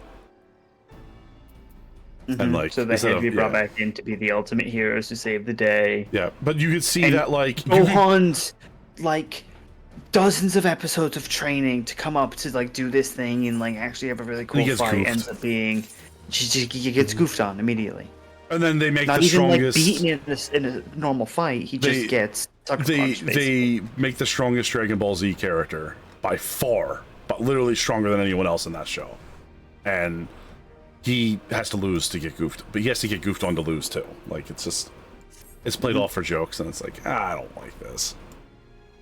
And like, so they had to be brought back in to be the ultimate heroes to save the day. Yeah, but you could see that like Gohan's like dozens of episodes of training to come up to like do this thing and like actually have a really cool fight goofed. Ends up being he gets goofed on immediately. And then they make not the even strongest. Like beaten in a normal fight. He just gets sucker punched, they make the strongest Dragon Ball Z character by far, but literally stronger than anyone else in that show, and he has to lose to get goofed. But he has to get goofed on to lose too. Like it's played off for jokes, and it's like I don't like this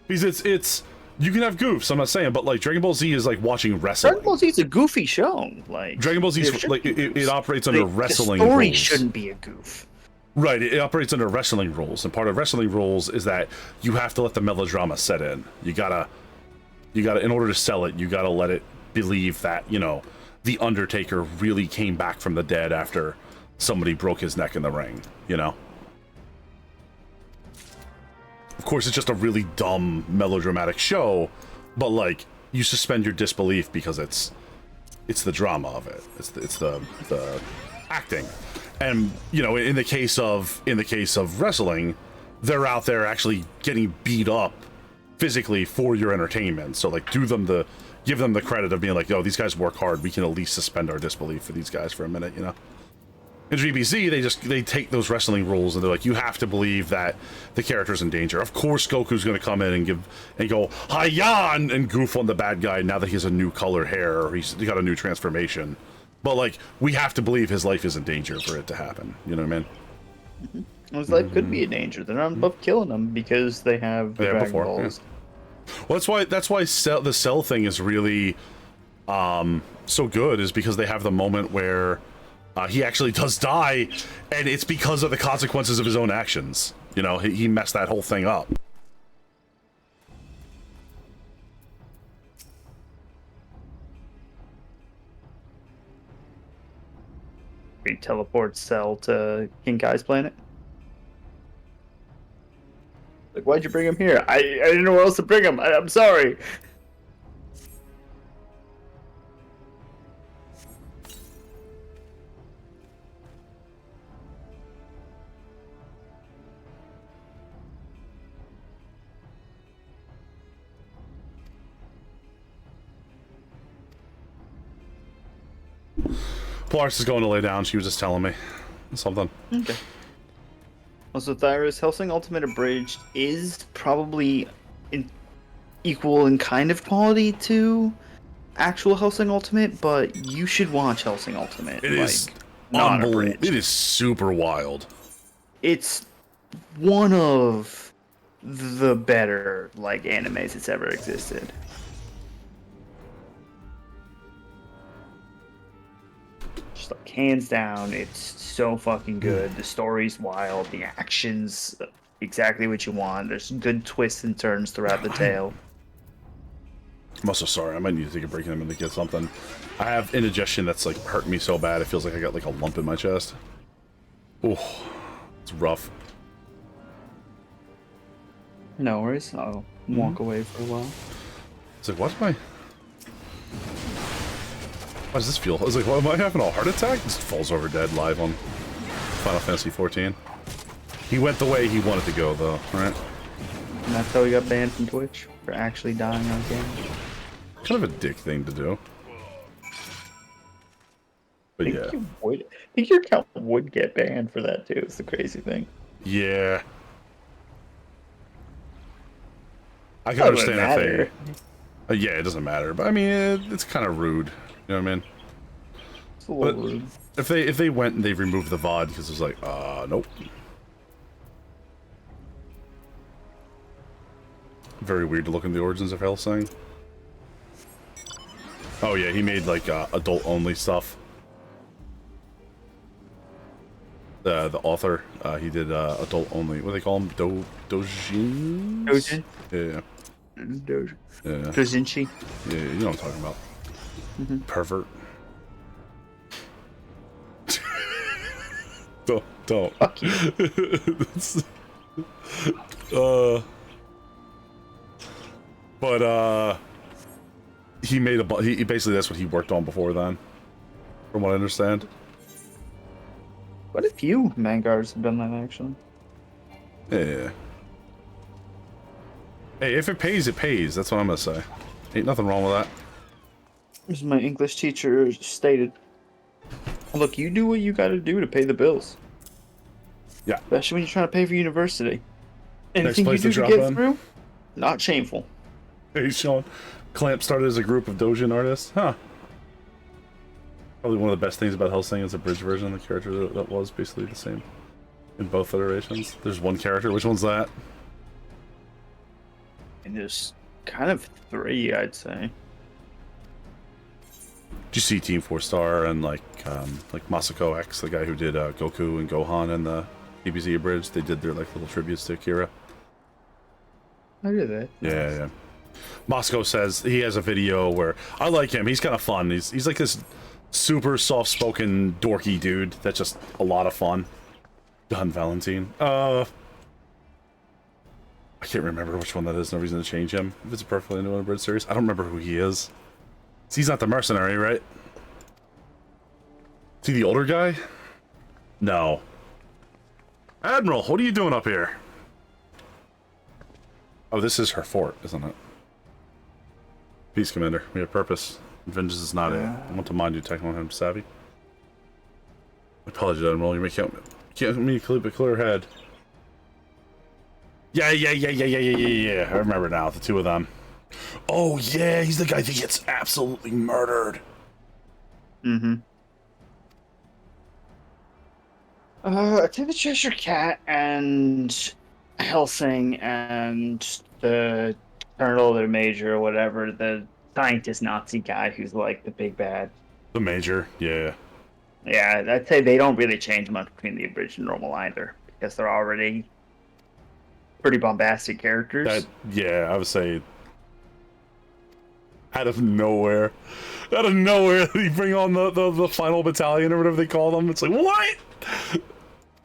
because it's you can have goofs. I'm not saying, but like Dragon Ball Z is like watching wrestling. Dragon Ball Z is a goofy show. Like Dragon Ball Z is like it operates under wrestling. The story rules. Shouldn't be a goof. Right, it operates under wrestling rules, and part of wrestling rules is that you have to let the melodrama set in. You gotta, in order to sell it, you gotta let it believe that, you know, the Undertaker really came back from the dead after somebody broke his neck in the ring, you know? Of course, it's just a really dumb, melodramatic show, but, like, you suspend your disbelief because it's the drama of it. It's the acting. And, you know, in the case of wrestling, they're out there actually getting beat up physically for your entertainment. So, like, give them the credit of being like, oh, these guys work hard. We can at least suspend our disbelief for these guys for a minute, you know? In GBZ, they take those wrestling rules and they're like, you have to believe that the character's in danger. Of course, Goku's going to come in and go, hi-ya, and goof on the bad guy now that he has a new color hair or he's got a new transformation. But, like, we have to believe his life is in danger for it to happen. You know what I mean? His life could be in danger. They're not above killing him because they have the Dragon Balls. Yeah. Well, that's why the Cell thing is really so good, is because they have the moment where he actually does die, and it's because of the consequences of his own actions. You know, he messed that whole thing up. He teleports Cell to King Kai's planet. Like, why'd you bring him here? I didn't know where else to bring him. I'm sorry. Polaris is going to lay down. She was just telling me something. Okay. Also, Thyra's Hellsing Ultimate Abridged is probably equal in kind of quality to actual Hellsing Ultimate, but you should watch Hellsing Ultimate. It is unbelievable. It is super wild. It's one of the better like animes that's ever existed. Just like hands down, it's so fucking good. The story's wild, the action's exactly what you want. There's good twists and turns throughout the tale. I'm also sorry, I might need to take a break in a minute to get something. I have indigestion that's like hurting me so bad it feels like I got like a lump in my chest. Oh, it's rough. No worries, I'll walk away for a while. It's like, why does this feel? I was like, what, am I having a heart attack? Just falls over dead live on Final Fantasy XIV. He went the way he wanted to go, though, right? And that's how he got banned from Twitch, for actually dying on game. Kind of a dick thing to do. But yeah. I think your account would get banned for that, too. It's the crazy thing. Yeah. I can understand if they... yeah, it doesn't matter. But, I mean, it's kind of rude. You know what I mean? It's a little rude. If they went and they removed the VOD because it was like, nope. Very weird to look in the origins of Hellsing. Oh yeah, he made like adult-only stuff. The author, he did adult-only. What do they call him? Dojin? Dojin? Yeah. Yeah. Doesn't she? Yeah, you know what I'm talking about. Pervert. Don't. Fuck you. But he made he basically that's what he worked on before then, from what I understand. Quite a few Mangars have done that actually. Yeah. Hey, if it pays, it pays. That's what I'm gonna say. Ain't nothing wrong with that. As my English teacher stated, look, you do what you gotta do to pay the bills. Yeah. Especially when you're trying to pay for university. Next Anything place you to do to drop get in? through, not shameful. Hey, Sean. Clamp started as a group of Dojin artists. Huh. Probably one of the best things about Hellsing is the bridge version of the character that was basically the same in both iterations. There's one character. Which one's that? And there's kind of 3, I'd say. Did you see Team 4-Star and like Masako X, the guy who did Goku and Gohan and the DBZ Abridged? They did their like little tributes to Akira. I did that. Yeah, yeah. Moscow says he has a video where I like him. He's kind of fun. He's like this super soft-spoken dorky dude that's just a lot of fun. Done, Valentine. I can't remember which one that is. No reason to change him. If it's a perfectly new Unabridged series, I don't remember who he is. He's not the mercenary, right? Is he the older guy? No. Admiral, what are you doing up here? Oh, this is her fort, isn't it? Peace, Commander. We have purpose. Vengeance is not it. I want to mind you, Techno savvy. Apologies, Admiral. You may can't me keep a clear head. Yeah. I remember now, the two of them. Oh, yeah, he's the guy that gets absolutely murdered. I think the Cheshire Cat and Helsing and the Colonel or Major or whatever, the scientist Nazi guy who's like the big bad. The Major, yeah. Yeah, I'd say they don't really change much between the abridged and normal either, because they're already pretty bombastic characters. Yeah, I would say out of nowhere, you bring on the final battalion or whatever they call them. It's like, what?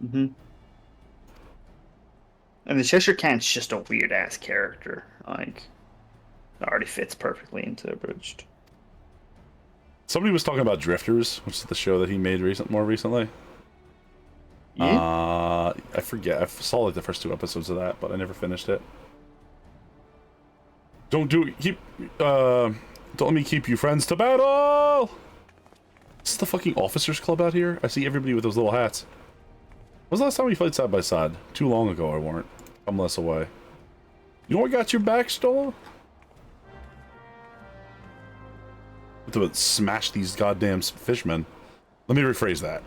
And the Cheshire Cat's just a weird ass character. Like, it already fits perfectly into abridged. Somebody was talking about Drifters, which is the show that he made more recently. Yeah. I forget. I saw like the first 2 episodes of that, but I never finished it. Don't let me keep you friends to battle! Is this the fucking officers club out here? I see everybody with those little hats. When was the last time we played side by side? Too long ago, I weren't. I'm less away. You know what got your back stolen? To smash these goddamn fishmen. Let me rephrase that.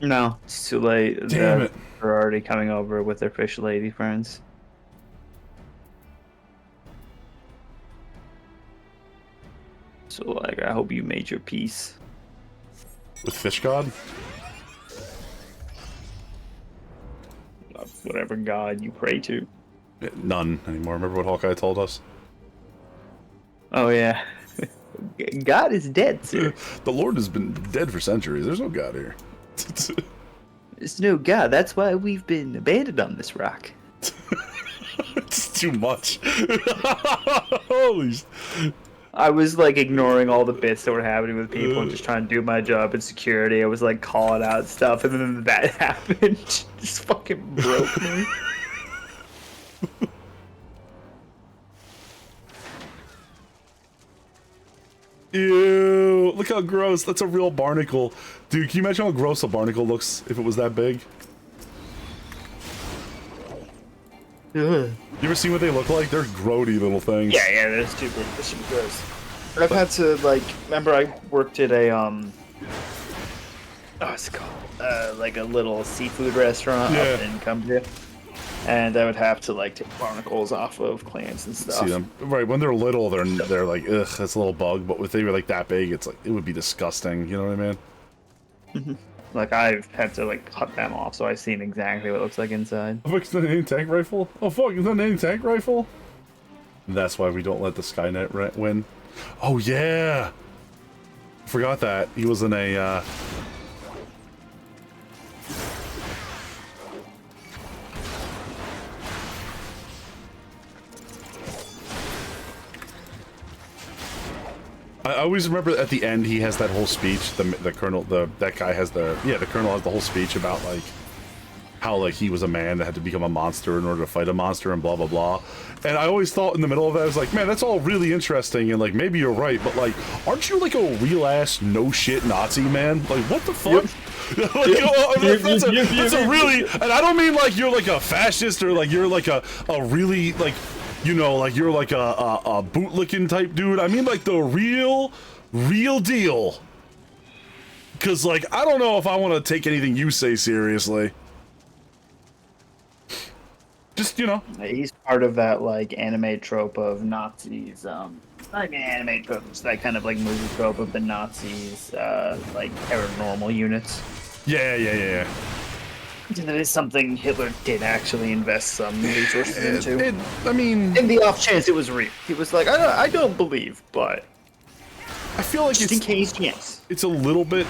No, it's too late. Damn it. They're already coming over with their fish lady friends. So, like, I hope you made your peace. With Fish God? Whatever god you pray to. None anymore. Remember what Hawkeye told us? Oh, yeah. God is dead, sir. The Lord has been dead for centuries. There's no God here. There's no God. That's why we've been abandoned on this rock. It's too much. Holy... I was like ignoring all the bits that were happening with people and just trying to do my job in security. I was like calling out stuff, and then that happened. Just fucking broke me. Ew, look how gross. That's a real barnacle. Dude, can you imagine how gross a barnacle looks if it was that big? You ever seen what they look like? They're grody little things. Yeah, they're stupid. This should be gross. I've had to, like, remember I worked at a, what's it called? Like a little seafood restaurant up in Cumbria. And I would have to, like, take barnacles off of clams and stuff. See them. Right, when they're little, they're like, ugh, that's a little bug. But if they were like that big, it's like, it would be disgusting. You know what I mean? Like, I've had to, like, cut them off, so I've seen exactly what it looks like inside. Oh, it's not an anti-tank rifle? Oh, fuck, it's not an anti-tank rifle? That's why we don't let the Skynet win. Oh, yeah! Forgot that. He was in a, I always remember at the end he has that whole speech. The colonel, that guy has the colonel has the whole speech about like how like he was a man that had to become a monster in order to fight a monster and blah blah blah. And I always thought in the middle of that I was like, man, that's all really interesting and like maybe you're right, but like, aren't you like a real ass no shit Nazi man? Like what the fuck? Yep. Like, that's a really, and I don't mean like you're like a fascist or like you're like a really like. You know, like you're like a bootlicking type dude. I mean like the real deal. Cause like, I don't know if I want to take anything you say seriously. Just, you know. He's part of that like anime trope of Nazis, not even anime trope, it's that kind of like movie trope of the Nazis, like paranormal units. Yeah. That is something Hitler did actually invest some resources into. I mean, in the off chance it was real, he was like, I don't believe, but I feel like just in case, yes, it's a little bit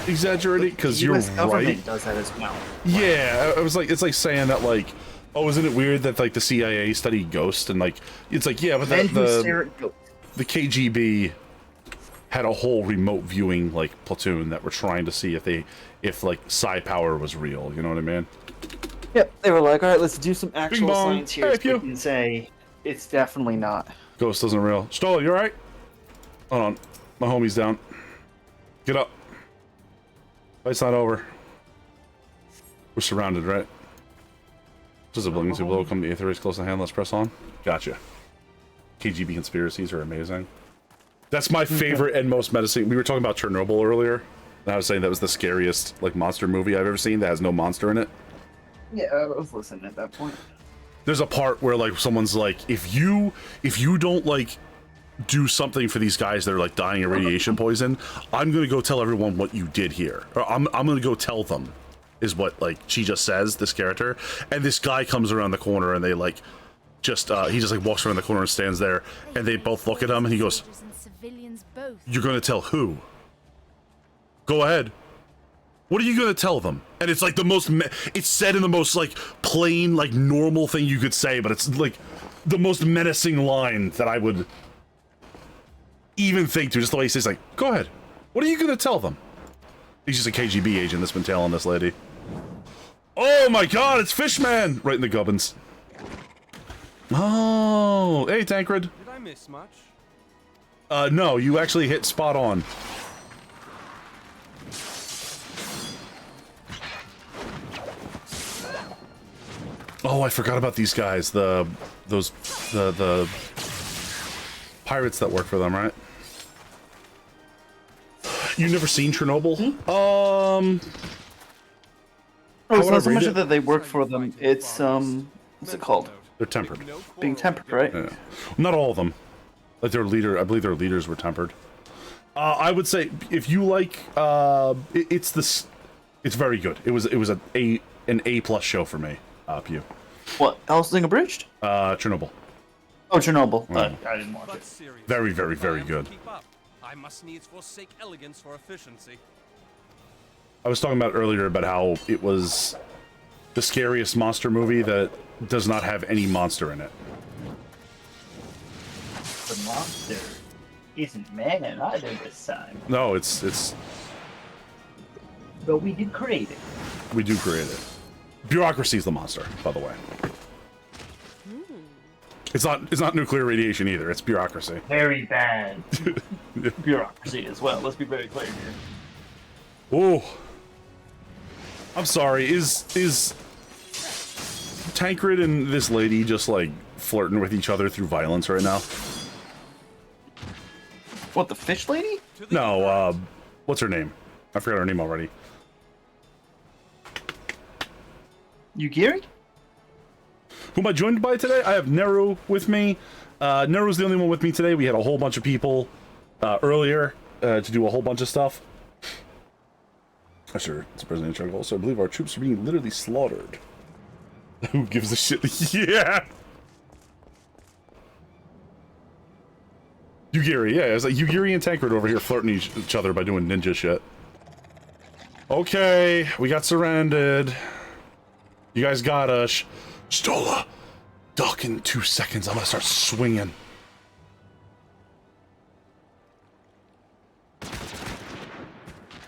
exaggerated because you're US government right. does that as well. Yeah, I was like, it's like saying that like, oh, isn't it weird that like the CIA studied ghosts and like it's like yeah, but the KGB had a whole remote viewing like platoon that were trying to see if like psi power was real, you know what I mean? Yep, they were like, all right, let's do some actual Bing bong. science here. So we can say it's definitely not. Ghost isn't real. Stola, you alright? Hold on, my homie's down. Get up. Fight's not over. We're surrounded, right? Just a building too below. Come to the aether race close to hand. Let's press on. Gotcha. KGB conspiracies are amazing. That's my favorite and most menacing. We were talking about Chernobyl earlier. And I was saying that was the scariest like monster movie I've ever seen that has no monster in it. Yeah, I was listening at that point. There's a part where like someone's like, if you don't like do something for these guys that are like dying of radiation poison, I'm gonna go tell everyone what you did here, or I'm gonna go tell them, is what like she just says, this character. And this guy comes around the corner and they like just he just like walks around the corner and stands there, and they both look at him and he goes, "You're gonna tell who? Go ahead. What are you gonna tell them?" And it's like the most it's said in the most like plain like normal thing you could say, but it's like the most menacing line that I would even think to. Just the way he says like, "Go ahead. What are you gonna tell them?" He's just a KGB agent that's been tailing this lady. Oh my god, it's Fishman! Right in the gubbins. Oh, hey Tancred. Did I miss much? No, you actually hit spot on. Oh, I forgot about these guys. The pirates that work for them, right? You never seen Chernobyl? Oh, it's not so much that they work for them. It's what's it called? They're tempered. Being tempered, right? Yeah. Not all of them. Like their leader, I believe their leaders were tempered. I would say if you like, it's very good. It was an A+ show for me. Pew. What? Hellsing Abridged? Chernobyl. Oh, Chernobyl. Yeah. I didn't watch it. Very, very, very good. I must needs forsake elegance for efficiency. I was talking about earlier about how it was the scariest monster movie that does not have any monster in it. The monster isn't man either this time. No, it's. But we did create it. We do create it. Bureaucracy's the monster, by the way. It's not nuclear radiation either. It's bureaucracy. Very bad. Bureaucracy as well. Let's be very clear here. Oh, I'm sorry. Is Tancred and this lady just like flirting with each other through violence right now? What, the fish lady? No. What's her name? I forgot her name already. Yugiri? Who am I joined by today? I have Neru with me. Neru's the only one with me today. We had a whole bunch of people earlier to do a whole bunch of stuff. Sure, it's a president in charge. Also, I believe our troops are being literally slaughtered. Who gives a shit? Yeah! Yugiri, yeah, it's like Yugiri and Tancred over here flirting each other by doing ninja shit. Okay, we got surrounded. You guys got us. Stola, duck in 2 seconds. I'm gonna start swinging.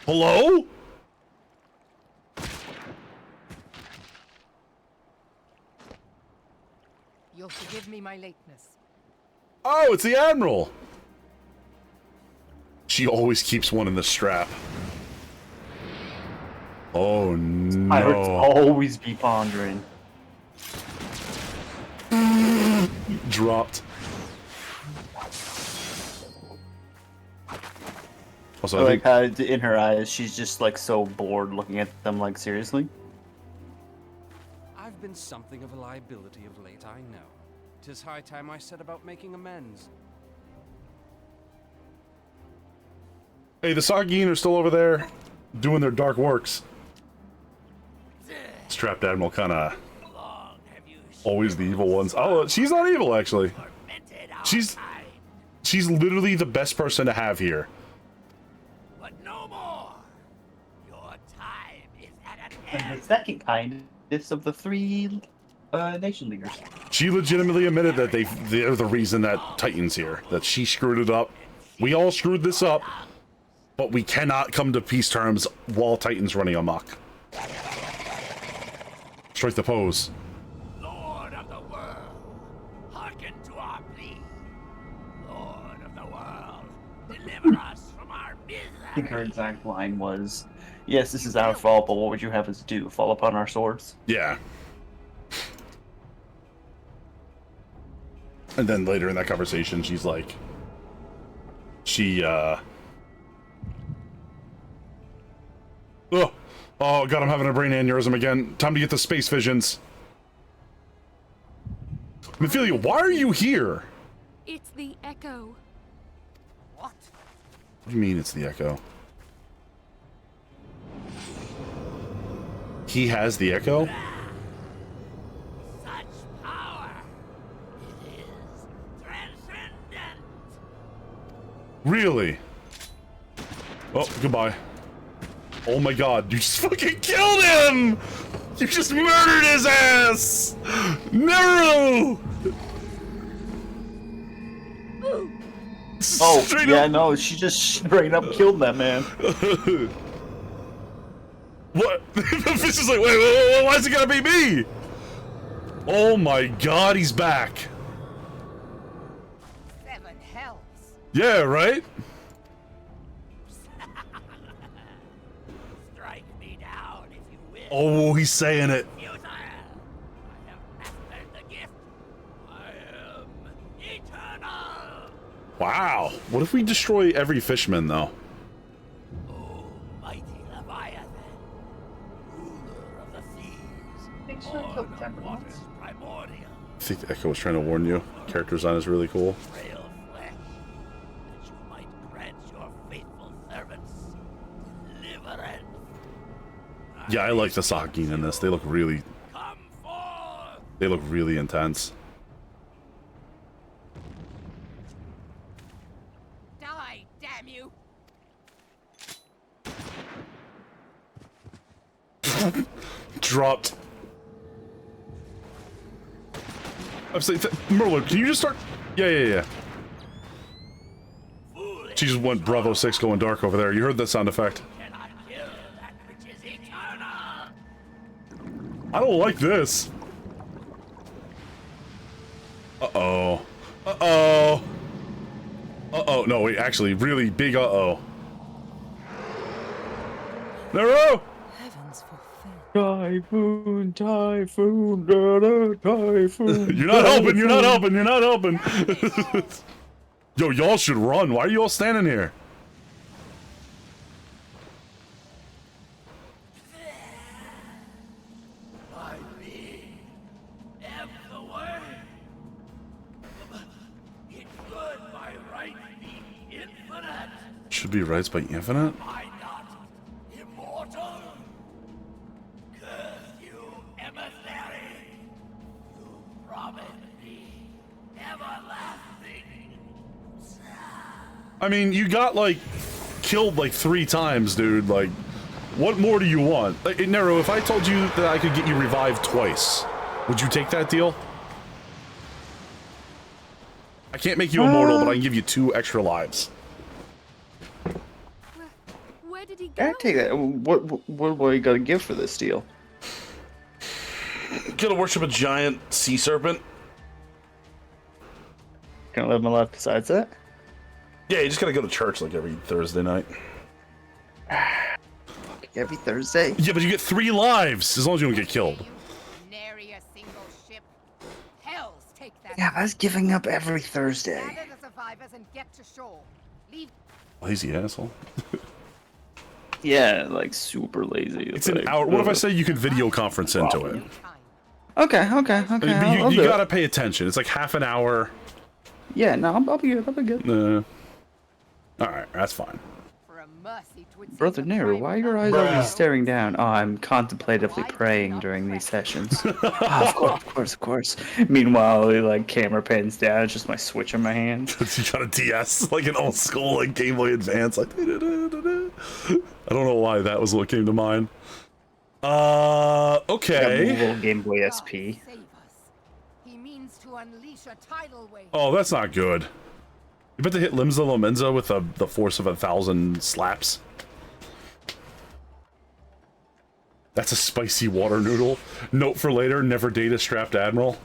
Hello? You'll forgive me my lateness. Oh, it's the Admiral. She always keeps one in the strap. Oh no. Pirates always be pondering. Dropped. Also, I like how in her eyes she's just like so bored looking at them like seriously. I've been something of a liability of late, I know. 'Tis high time I set about making amends. Hey, the Sagine are still over there doing their dark works. Strapped Admiral kinda always the evil ones. Oh, she's not evil actually. She's literally the best person to have here. And the second kindest of the three nation leaders. She legitimately admitted that they're the reason that Titan's here. That she screwed it up. We all screwed this up, but we cannot come to peace terms while Titan's running amok. Strike the pose. Lord of the world, hearken to our plea. Lord of the world, deliver us from our misery. I think her exact line was, "Yes, this is our fault, but what would you have us do? Fall upon our swords?" Yeah. And then later in that conversation, she's like, oh god, I'm having a brain aneurysm again. Time to get the space visions. Mephilia, why are you here? It's the Echo. What? What do you mean it's the Echo? He has the Echo? Such power. It is transcendent. Really? Oh, goodbye. Oh my god, you just fucking killed him! You just murdered his ass! No! Oh, yeah, no, she just straight up killed that man. What? This is like, wait, why is it gotta be me? Oh my god, he's back. 7 hells. Yeah, right? Strike me down if you will. Oh, he's saying it. Futile. I have mastered the gift. I am eternal. Wow. What if we destroy every fishman, though? Oh, mighty Leviathan, ruler of the seas, born of waters primordial. I think the Echo was trying to warn you. Character design is really cool. Frail flesh, that you might grant your faithful servants deliverance. Yeah, I like the Sakine in this. They look really... They look really intense. Die, damn you! Dropped. I'm saying, Merlo, can you just start? Yeah. She just went Bravo 6 going dark over there. You heard that sound effect. I don't like this. Uh-oh. Uh-oh. Uh-oh. No, wait, actually, really big uh-oh. Nero! Typhoon, typhoon, typhoon. You're not helping, you're not helping, you're not helping. Yo, y'all should run. Why are you all standing here? Should be rights by infinite? Immortal? I mean, you got, like, killed, like, 3 times, dude. Like, what more do you want? Like, Nero, if I told you that I could get you revived twice, would you take that deal? I can't make you immortal, but I can give you 2 extra lives. Where did he go? I take that. What do you gotta give for this deal? Gonna worship a giant sea serpent. Can I live my life besides that? Yeah, you just gotta go to church like every Thursday night. Every Thursday? Yeah, but you get 3 lives as long as you don't get killed. Nary a single ship. Hells take that. Yeah, I was giving up every Thursday. Gather the survivors and get to shore. Leave. Lazy asshole. Yeah, like super lazy. It's an hour. What if I say you could video conference into it? Okay. You gotta pay attention. It's like half an hour. Yeah, no, I'll be good. I'll be good. Alright, that's fine. Brother Nero, why are your eyes always staring down? Oh, I'm contemplatively praying during these sessions. Of course. Meanwhile, like, camera pans down, it's just my Switch in my hand. You got a DS, like an old school, like, Game Boy Advance, like, I don't know why that was what came to mind. Okay. Little Game Boy SP. He means to unleash a tidal wave. Oh, that's not good. You bet to hit Limsa Lomenza with the force of 1,000 slaps. That's a spicy water noodle. Note for later, never date a strapped admiral.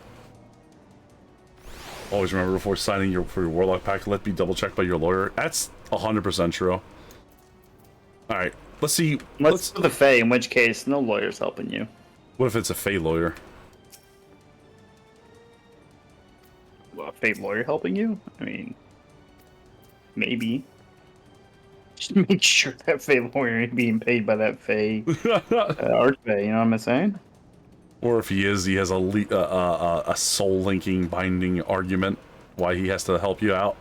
Always remember before signing for your Warlock pack, let be double checked by your lawyer. That's 100% true. Alright, let's see. Let's do the Fae, in which case, no lawyer's helping you. What if it's a Fae lawyer? Well, a Fae lawyer helping you? I mean, maybe. Just make sure that Fae lawyer ain't being paid by that Fae Archfey, you know what I'm saying? Or if he is, he has a soul-linking, binding argument why he has to help you out.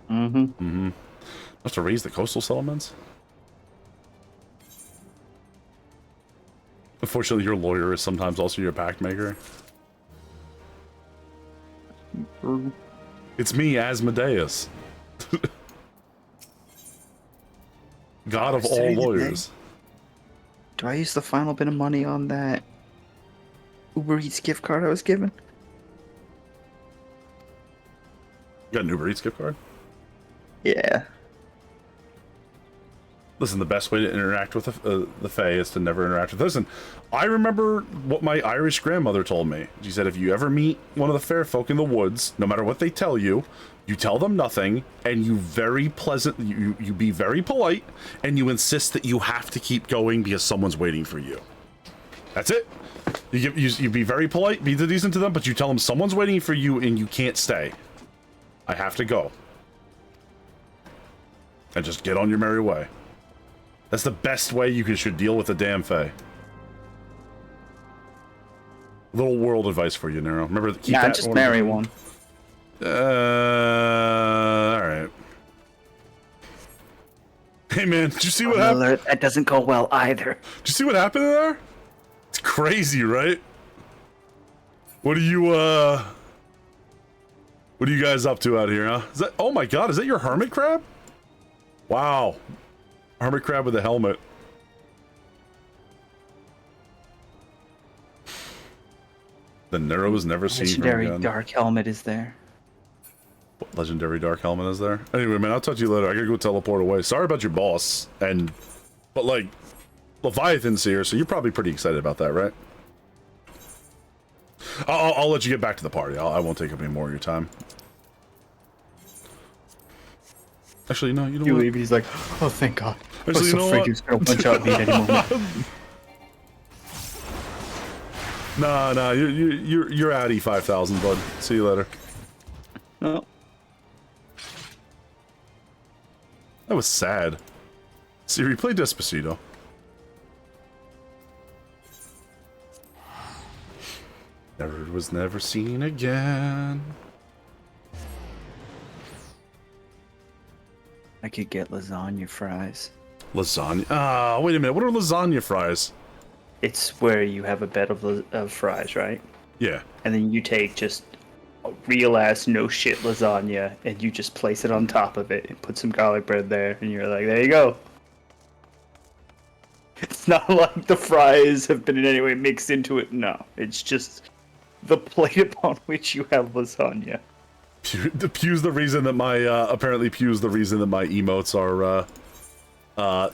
Have to raise the coastal settlements? Unfortunately, your lawyer is sometimes also your pact maker. It's me, Asmodeus. God of all lawyers. Do I use the final bit of money on that Uber Eats gift card I was given? You got an Uber Eats gift card? Yeah. Listen, the best way to interact with the Fae is to never interact with. Listen, I remember what my Irish grandmother told me. She said, if you ever meet one of the fair folk in the woods, no matter what they tell you, you tell them nothing, and you be very polite, and you insist that you have to keep going because someone's waiting for you. That's it. You be very polite, be decent to them, but you tell them someone's waiting for you and you can't stay. I have to go. And just get on your merry way. That's the best way you should deal with the damn Fae. Little world advice for you, Nero. Remember to keep that. Just marry one. Alright. Hey man, did you see what happened? That doesn't go well either. Did you see what happened there? It's crazy, right? What are you guys up to out here, huh? Is that, oh my god, is that your hermit crab? Wow. Hermit crab with a helmet. The Nero was never seen from again. Legendary dark helmet is there. What legendary dark helmet is there? Anyway, man, I'll talk to you later. I gotta go teleport away. Sorry about your boss. But like, Leviathan's here, so you're probably pretty excited about that, right? I'll let you get back to the party. I won't take up any more of your time. Actually, no, you don't. You leave. He's like, oh, thank God. Actually, you know what? He's gonna punch out me at any moment. Nah, you're out E5000, bud. See you later. No. That was sad. Siri, play Despacito. Never seen again. I could get lasagna fries. Lasagna? Ah, wait a minute. What are lasagna fries? It's where you have a bed of fries, right? Yeah. And then you take just a real ass no shit lasagna, and you just place it on top of it and put some garlic bread there, and you're like, there you go. It's not like the fries have been in any way mixed into it. No, it's just the plate upon which you have lasagna. Pew's the reason that my apparently Pew's the reason that my emotes are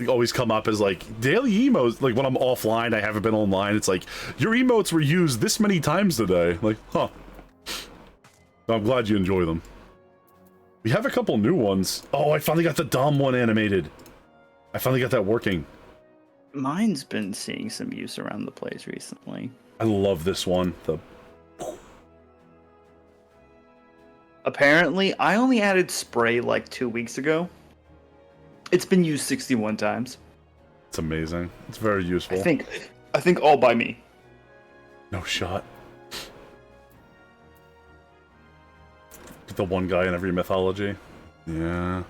always come up as like daily emotes. Like when I'm offline, I haven't been online. It's like your emotes were used this many times today. Like, huh? I'm glad you enjoy them. We have a couple new ones. Oh, I finally got the Dom one animated. I finally got that working. Mine's been seeing some use around the place recently. I love this one. Apparently, I only added spray like 2 weeks ago. It's been used 61 times. It's amazing. It's very useful. I think all by me. No shot. The one guy in every mythology. Yeah.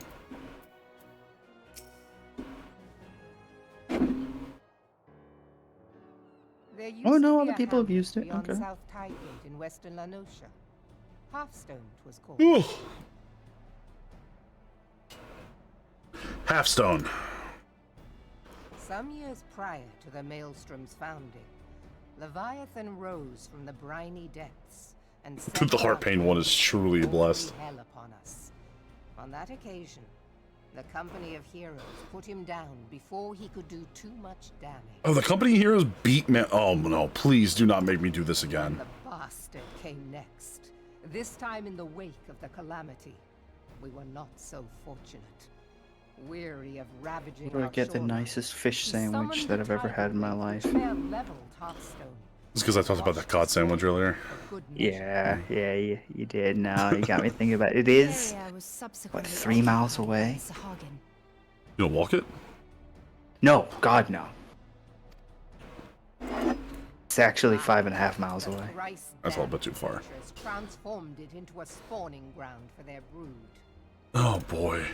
Oh no, other people have used it. Beyond Okay. South Tidegate in western Lanosha. Hearthstone, 'twas called. Ooh. Halfstone. Some years prior to the Maelstrom's founding, Leviathan rose from the briny depths and Dude, the heart pain one is truly blessed. hell upon us. On that occasion, the Company of Heroes put him down before he could do too much damage. Oh, the Company Heroes beat me. Oh no, please do not make me do this again. The bastard came next. This time in the wake of the calamity. We were not so fortunate. Weary of ravaging Where do I our get the shoreline, nicest fish he sandwich summoned that the I've ever had in my tidal life? wave which leveled Hearthstone. It's because I talked about that cod sandwich earlier. Yeah, you did. Now you got me thinking about it. It is, what, 3 miles away? You gonna walk it? No, God, no. It's actually 5.5 miles away. That's a little bit too far. Transformed it into a spawning ground for their brood. Oh boy.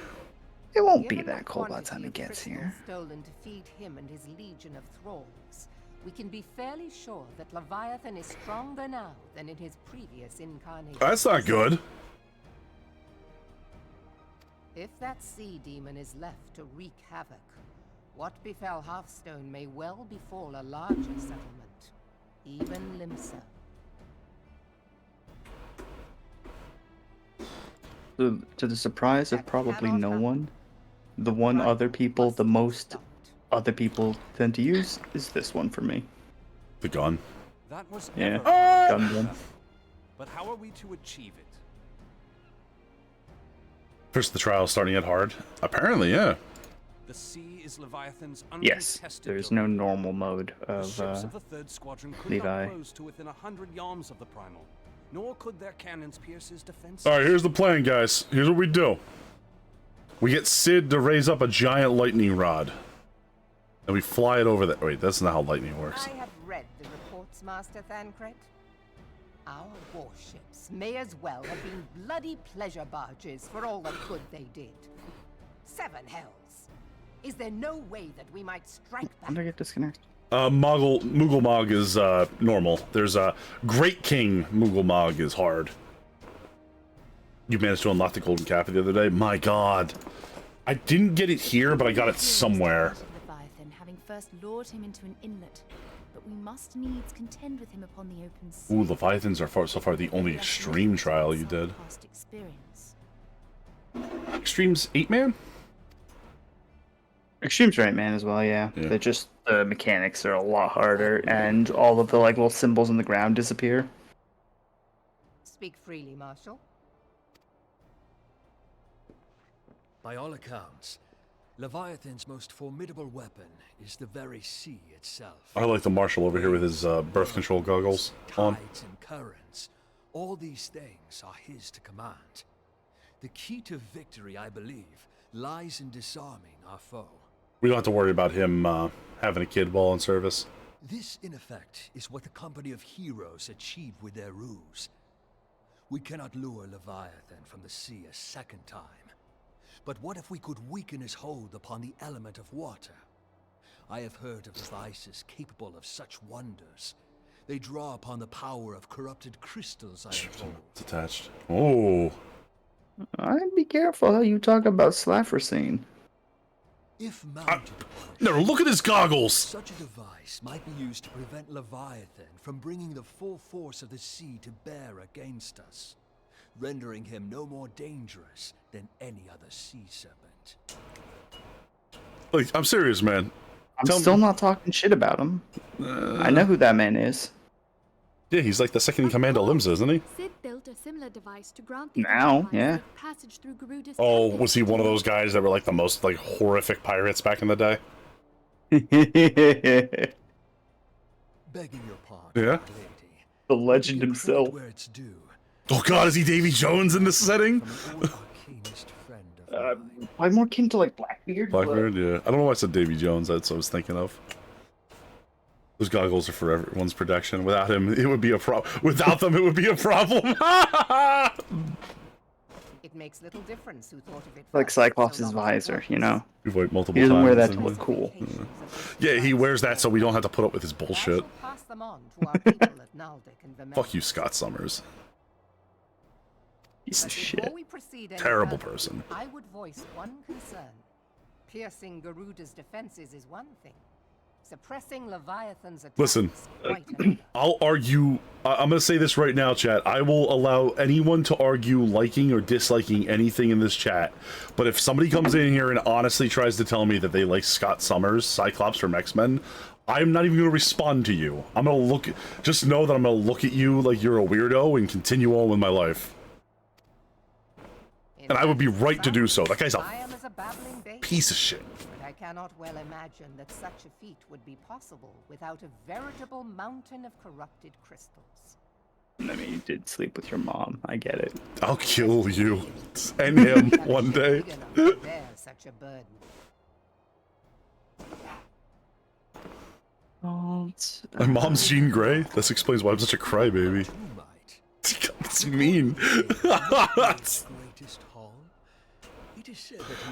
It won't be that cold by the time he gets here. Stolen to feed him and his legion of thralls, we can be fairly sure that Leviathan is stronger now than in his previous incarnation. That's not good. If that sea demon is left to wreak havoc, what befell Hearthstone may well befall a larger settlement, even Limsa. To the surprise of probably no one, the one the most other people tend to use is this one for me. The gun. That was Yeah, never gun one. But how are we to achieve it? First, the trial starting at hard. Apparently, yeah. The sea is Leviathan's Yes, uncontested there's domain. no normal mode The of ships of the third squadron could Levi. not close to within 100 yards of the primal, nor could their cannons pierce his defenses. All right, here's the plan, guys. Here's what we do. We get Sid to raise up a giant lightning rod, and we fly it over there. Wait, that's not how lightning works. I have read the reports, Master Thancred. Our warships may as well have been bloody pleasure barges for all the good they did. 7 hells. Is there no way that we might strike back? When did I get disconnected? Moogle is normal. There's a Great King Moogle is hard. You managed to unlock the golden cap the other day. My God, I didn't get it here, but I got it somewhere. Leviathan, having first lured him into an inlet, but we must needs contend with him upon the open sea. Ooh, Leviathans are so far the only extreme trial you did. Past experience. Extreme's 8-man? Extreme's right, man, as well. Yeah, they're just the mechanics are a lot harder, and all of the like little symbols on the ground disappear. Speak freely, Marshal. By all accounts, Leviathan's most formidable weapon is the very sea itself. I like the Marshal over here with his birth control goggles on. Tides and currents, all these things are his to command. The key to victory, I believe, lies in disarming our foe. We don't have to worry about him having a kid while in service. This, in effect, is what the Company of Heroes achieved with their ruse. We cannot lure Leviathan from the sea a second time. But what if we could weaken his hold upon the element of water? I have heard of devices capable of such wonders. They draw upon the power of corrupted crystals, I am told. It's attached. Oh. I'd be careful how you talk about Slaffersane. If mounted No, look at his goggles! Such a device might be used to prevent Leviathan from bringing the full force of the sea to bear against us, rendering him no more dangerous than any other sea serpent. Like, I'm serious, man. I'm still not talking shit about him. I know who that man is. Yeah, he's like the second in command of Limsa, isn't he? Sid built a similar device to grant the Now, yeah. passage through Garuda's Oh, was he one of those guys that were like the most like horrific pirates back in the day? Begging your pardon, Yeah. The legend himself. where it's due. Oh god, is he Davy Jones in this setting? I'm more kin to like Blackbeard. Blackbeard, yeah. I don't know why I said Davy Jones, that's what I was thinking of. Those goggles are for everyone's protection. Without him, it would be a problem. Without them, it would be a problem. It makes little difference who thought of it. Like Cyclops' visor, you know? We've multiple He doesn't wear that times to and- look cool. Yeah, he wears that so we don't have to put up with his bullshit. Pass them on to our people at Naldic and Vermel. Fuck you, Scott Summers. Piece of Before shit. we proceed any Terrible further, person. I would voice one concern. Piercing Garuda's defenses is one thing. Suppressing Leviathan's attacks Listen, is quite another. I'll argue. I'm gonna say this right now, chat. I will allow anyone to argue liking or disliking anything in this chat. But if somebody comes in here and honestly tries to tell me that they like Scott Summers, Cyclops from X-Men, I'm not even gonna respond to you. I'm gonna look. Just know that I'm gonna look at you like you're a weirdo and continue on with my life. And I would be right to do so. That guy's a piece of shit. But I cannot well imagine that such a feat would be possible without a veritable mountain of corrupted crystals. I mean, you did sleep with your mom. I get it. I'll kill you and him one day. Bear such a burden. My mom's Jean Grey. This explains why I'm such a crybaby. That's mean.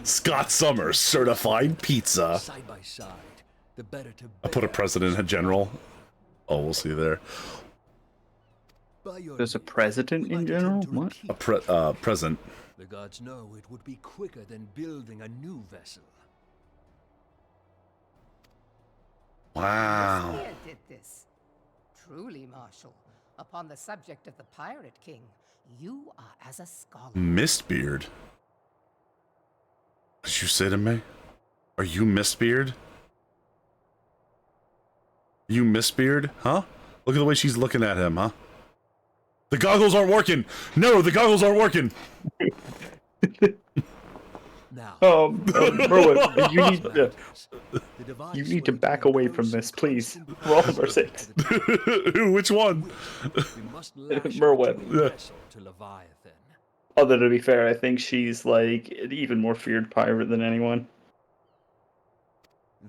Scott Summers, certified pizza. Side by side, the better to I put a president and a general. Oh, we'll see there. There's a president in general? What? A present. The gods know it would be quicker than building a new vessel. Wow. Here did this. Truly, Marshal, upon the subject of the Pirate King, you are as a scholar. Mistbeard. What did you say to me? Are you Mistbeard? You Mistbeard? Huh? Look at the way she's looking at him, huh? The goggles aren't working! No, the goggles aren't working! Merwin, you need to back away from this, please. For all of our sakes. Which one? Merwin. Yeah. Although, to be fair, I think she's, like, an even more feared pirate than anyone.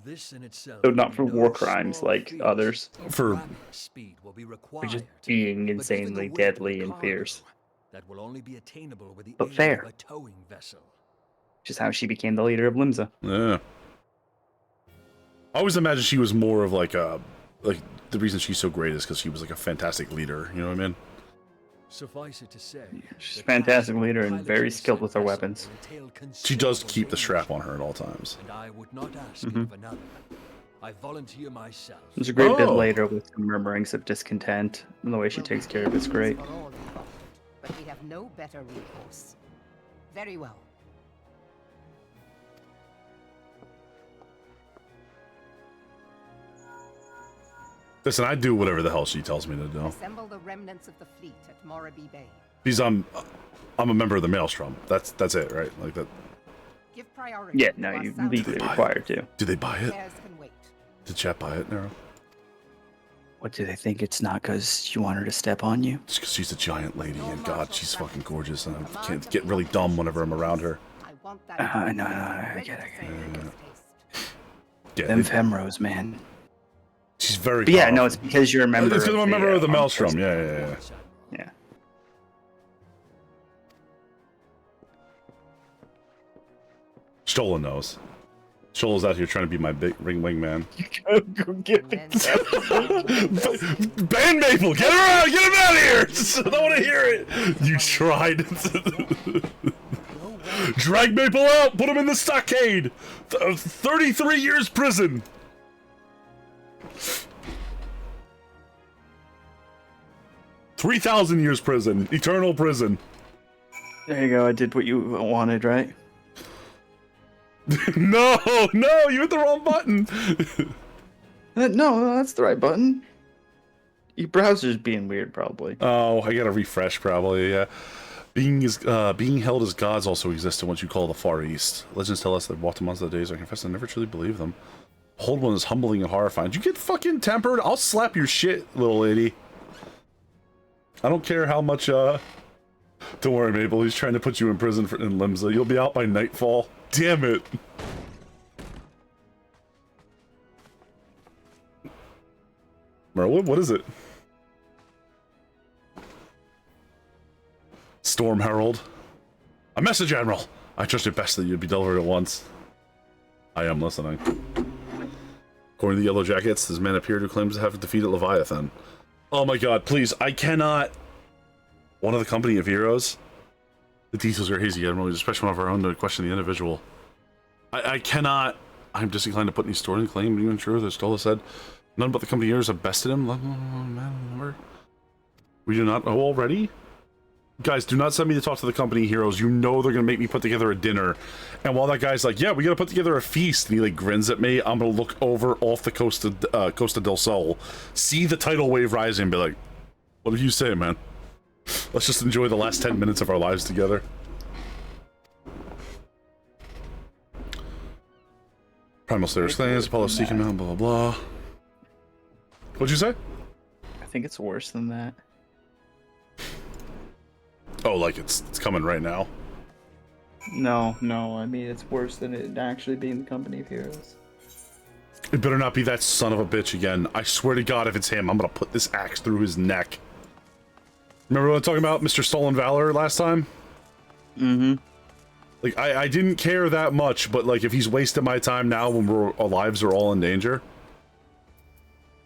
This in itself Though not for war crimes like others. For just being insanely deadly and fierce. that will only be attainable with the But aid fair. of a towing vessel. Which is how she became the leader of Limsa. Yeah. I always imagined she was more of like a... Like, the reason she's so great is because she was like a fantastic leader, you know what I mean? Suffice it to say, She's a fantastic leader and very skilled with her weapons. She does keep the strap on her at all times. and I would not ask it of another. I volunteer myself. There's a great bit later with some murmurings of discontent, and the way she takes care of it's great. For all involved, but we have no better recourse. Very well. Listen, I do whatever the hell she tells me to do. Assemble the remnants of the fleet at Moraby Bay. Because I'm a member of the Maelstrom. That's it, right? Like that. Give priority. Yeah, no, you're legally required to. Do they buy it? Affairs can wait. Did chat buy it, Nero? What, do they think it's not because you want her to step on you? It's because she's a giant lady, and God, she's fucking gorgeous, and I can't get really dumb whenever I'm around her. No, I get it. Yeah, Them femros, man. She's very. But yeah, no, it's because you're a member. It's because I'm a member of the armed Maelstrom. forces. Yeah. Yeah. Stolen knows. Shoal's out here trying to be my big ring wingman. Go get the Ban Maple! Get her out! Get him out of here! I don't want to hear it! You tried. Drag Maple out! Put him in the stockade! 33 years prison! 3,000 years prison. Eternal prison. There you go, I did what you wanted, right? No, you hit the wrong button. No, that's the right button. Your browser's being weird, probably. Oh, I gotta refresh, probably, yeah. Being held as gods also exists in what you call the Far East. Legends tell us that walked amongst the days. I confess I never truly believed them. Hold one is humbling and horrifying. Did you get fucking tempered? I'll slap your shit, little lady. I don't care how much, Don't worry, Maple. He's trying to put you in prison in Limsa. You'll be out by nightfall. Damn it. Merlin, what is it? Storm Herald. A message, Admiral. I trust it best that you'd be delivered at once. I am listening. According to the Yellow Jackets, this man appeared who claims to have defeated Leviathan. Oh my god, please, I cannot... One of the company of heroes? The details are hazy, Admiral. There's a special one of our own to question the individual. I cannot... I'm disinclined to put any story in claim, even true, as Stola said. None but the company heroes have bested him. We do not know already? Guys, do not send me to talk to the company heroes. You know they're gonna make me put together a dinner. And while that guy's like, yeah, we gotta put together a feast, and he like grins at me, I'm gonna look over off the Costa del Sol, see the tidal wave rising, and be like, what do you say, man? Let's just enjoy the last 10 minutes of our lives together. Primal Slayer's Clans, Apollo Seeking Mountain, blah, blah, blah. What'd you say? I think it's worse than that. Oh, like it's coming right now? No, I mean, it's worse than it actually being the company of heroes. It better not be that son of a bitch again. I swear to God, if it's him, I'm gonna put this axe through his neck. Remember what I'm talking about, Mr. Stolen Valor, last time? Mm-hmm. Like, I didn't care that much, but, like, if he's wasting my time now when our lives are all in danger...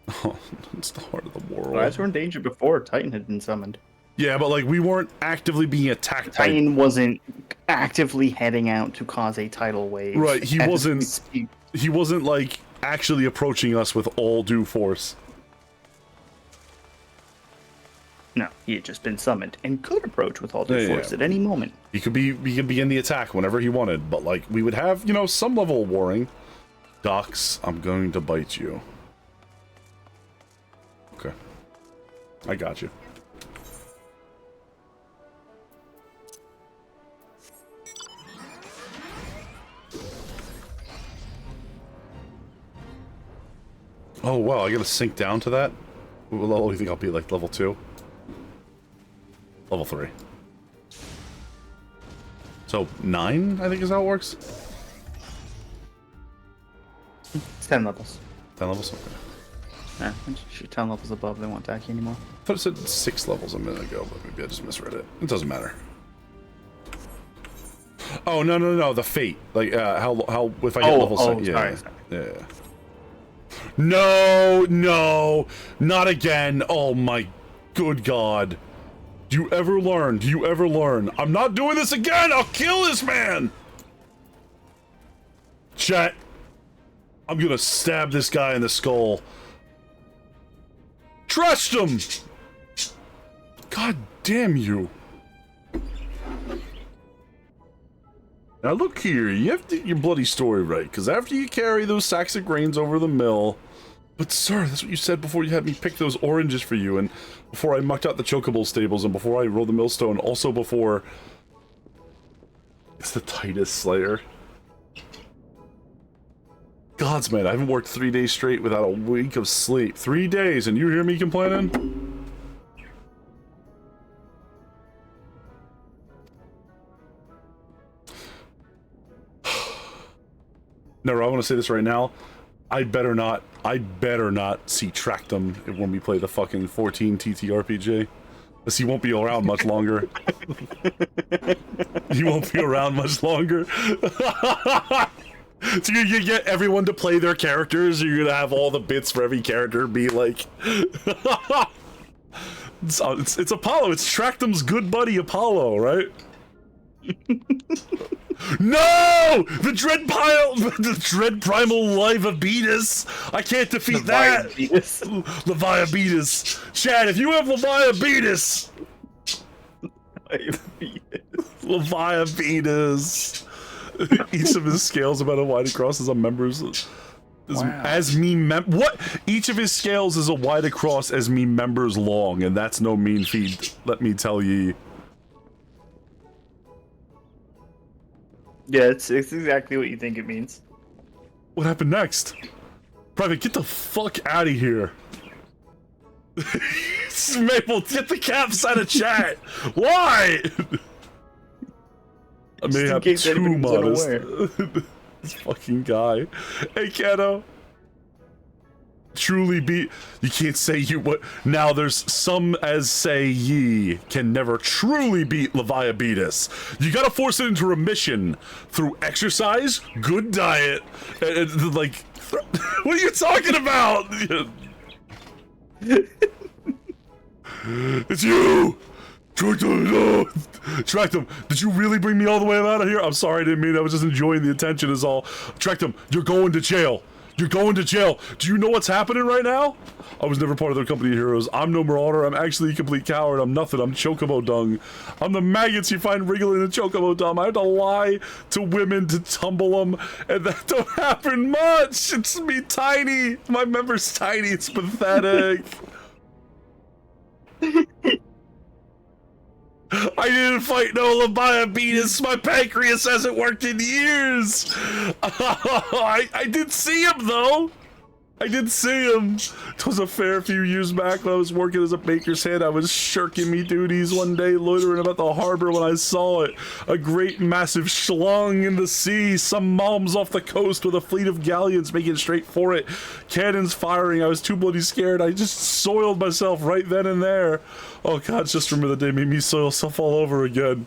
Oh, it's the heart of the world. Lives were in danger before Titan had been summoned. Yeah, but, like, we weren't actively being attacked by... Titan wasn't actively heading out to cause a tidal wave. Right, he wasn't, like, actually approaching us with all due force. No, he had just been summoned and could approach with all due force at any moment. He could begin the attack whenever he wanted, but like we would have, you know, some level of warring. Docs, I'm going to bite you. Okay. I got you. Oh wow, I gotta sink down to that? What level do you think I'll be, like level 2? Level 3. So 9, I think is how it works. It's 10 levels. 10 levels? Okay. Yeah, once you're 10 levels above, they won't attack you anymore. I thought it said 6 levels a minute ago, but maybe I just misread it. It doesn't matter. Oh no, the fate. Like how if I get level 6. Yeah. Sorry. Yeah. No, not again. Oh my good God. Do you ever learn? Do you ever learn? I'm not doing this again! I'll kill this man! Chat. I'm gonna stab this guy in the skull. Trust him! God damn you. Now look here, you have to get your bloody story right, because after you carry those sacks of grains over the mill... But sir, that's what you said before you had me pick those oranges for you, and before I mucked out the chocobo stables, and before I rolled the millstone, also before... It's the Titus Slayer. Gods, man, I haven't worked 3 days straight without a week of sleep. 3 days, and you hear me complaining? No, I want to say this right now. I better not see Tractum when we play the fucking 14 TTRPG. Because he won't be around much longer. He won't be around much longer. So you're gonna get everyone to play their characters, you're gonna have all the bits for every character be like... it's Apollo, it's Tractum's good buddy Apollo, right? No! The Dread Primal Leviabetus! I can't defeat that! Leviabetus. Chad, if you have Leviabetus! Leviabetus. Each of his scales about a wide across as a member's what? Each of his scales is a wide across as me members long, and that's no mean feat, let me tell ye. Yeah, it's exactly what you think it means. What happened next? Private, get the fuck out of here. Maple, get the caps out of chat. Why? I may have too modest. This fucking guy. Hey, Kato. Truly be. You can't say you what. Now there's some as say ye can never truly beat Leviabetus. You gotta force it into remission through exercise, good diet, and like. What are you talking about? It's you! Tractum, did you really bring me all the way out of here? I'm sorry, I didn't mean it. I was just enjoying the attention is all. Tractum, you're going to jail. You're going to jail. Do you know what's happening right now? I was never part of their company of heroes. I'm no marauder. I'm actually a complete coward. I'm nothing. I'm chocobo dung. I'm the maggots you find wriggling in chocobo dung. I have to lie to women to tumble them, and that don't happen much. It's me tiny. My member's tiny. It's pathetic. I didn't fight no Leviabetus. My pancreas hasn't worked in years. I did see him though. I did see him. It was a fair few years back when I was working as a baker's head. I was shirking me duties one day, loitering about the harbor when I saw it. A great massive schlong in the sea. Some moms off the coast with a fleet of galleons making straight for it. Cannons firing. I was too bloody scared. I just soiled myself right then and there. Oh God, just remember the day made me soil stuff all over again.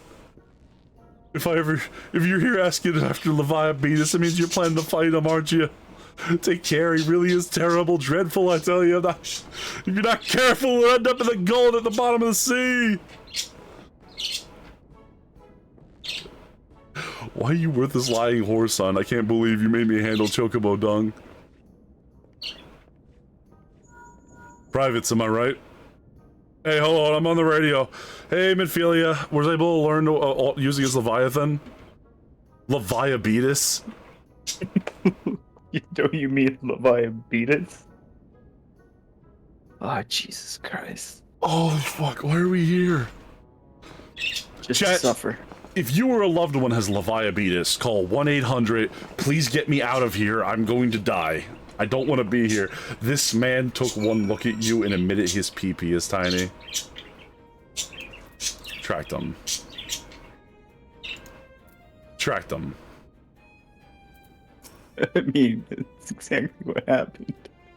If you're here asking after Leviabetus, it means you're planning to fight him, aren't you? Take care, he really is terrible, dreadful, I tell you. If you're not careful, we'll end up in the gold at the bottom of the sea. Why are you worth this lying horse, son? I can't believe you made me handle chocobo dung. Privates, am I right? Hey, hold on, I'm on the radio. Hey, Midphilia, was I able to learn using his Leviathan? Leviabetus? Don't you mean Leviabetus? Oh, Jesus Christ. Oh, fuck, why are we here? Just Chat, suffer. If you or a loved one has Leviabetus, call 1-800, please get me out of here, I'm going to die. I don't want to be here. This man took one look at you and admitted his pee-pee is tiny. Tracked him. Tracked him. I mean, that's exactly what happened.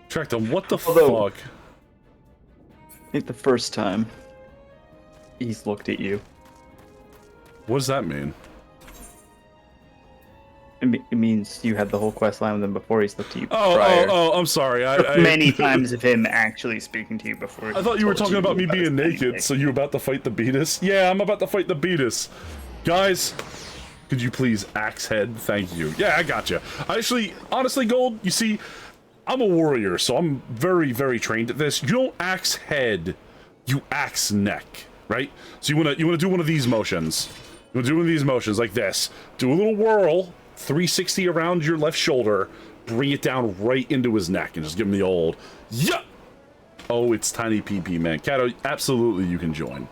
Tracked him, what the fuck? I think the first time he's looked at you. What does that mean? It means you had the whole quest line with him before he's looked at you. Oh, I'm sorry. Many times of him actually speaking to you before. I thought you were talking about me being naked, so you were about to fight the Beatus? Yeah, I'm about to fight the Beatus. Guys, could you please axe head? Thank you. Yeah, I gotcha. Actually, honestly, Gold, you see, I'm a warrior, so I'm very, very trained at this. You don't axe head, you axe neck, right? So you wanna do one of these motions. You wanna do one of these motions like this. Do a little whirl. 360 around your left shoulder, bring it down right into his neck, and just give him the old, yeah! Oh, it's tiny PP, man. Kato, absolutely you can join.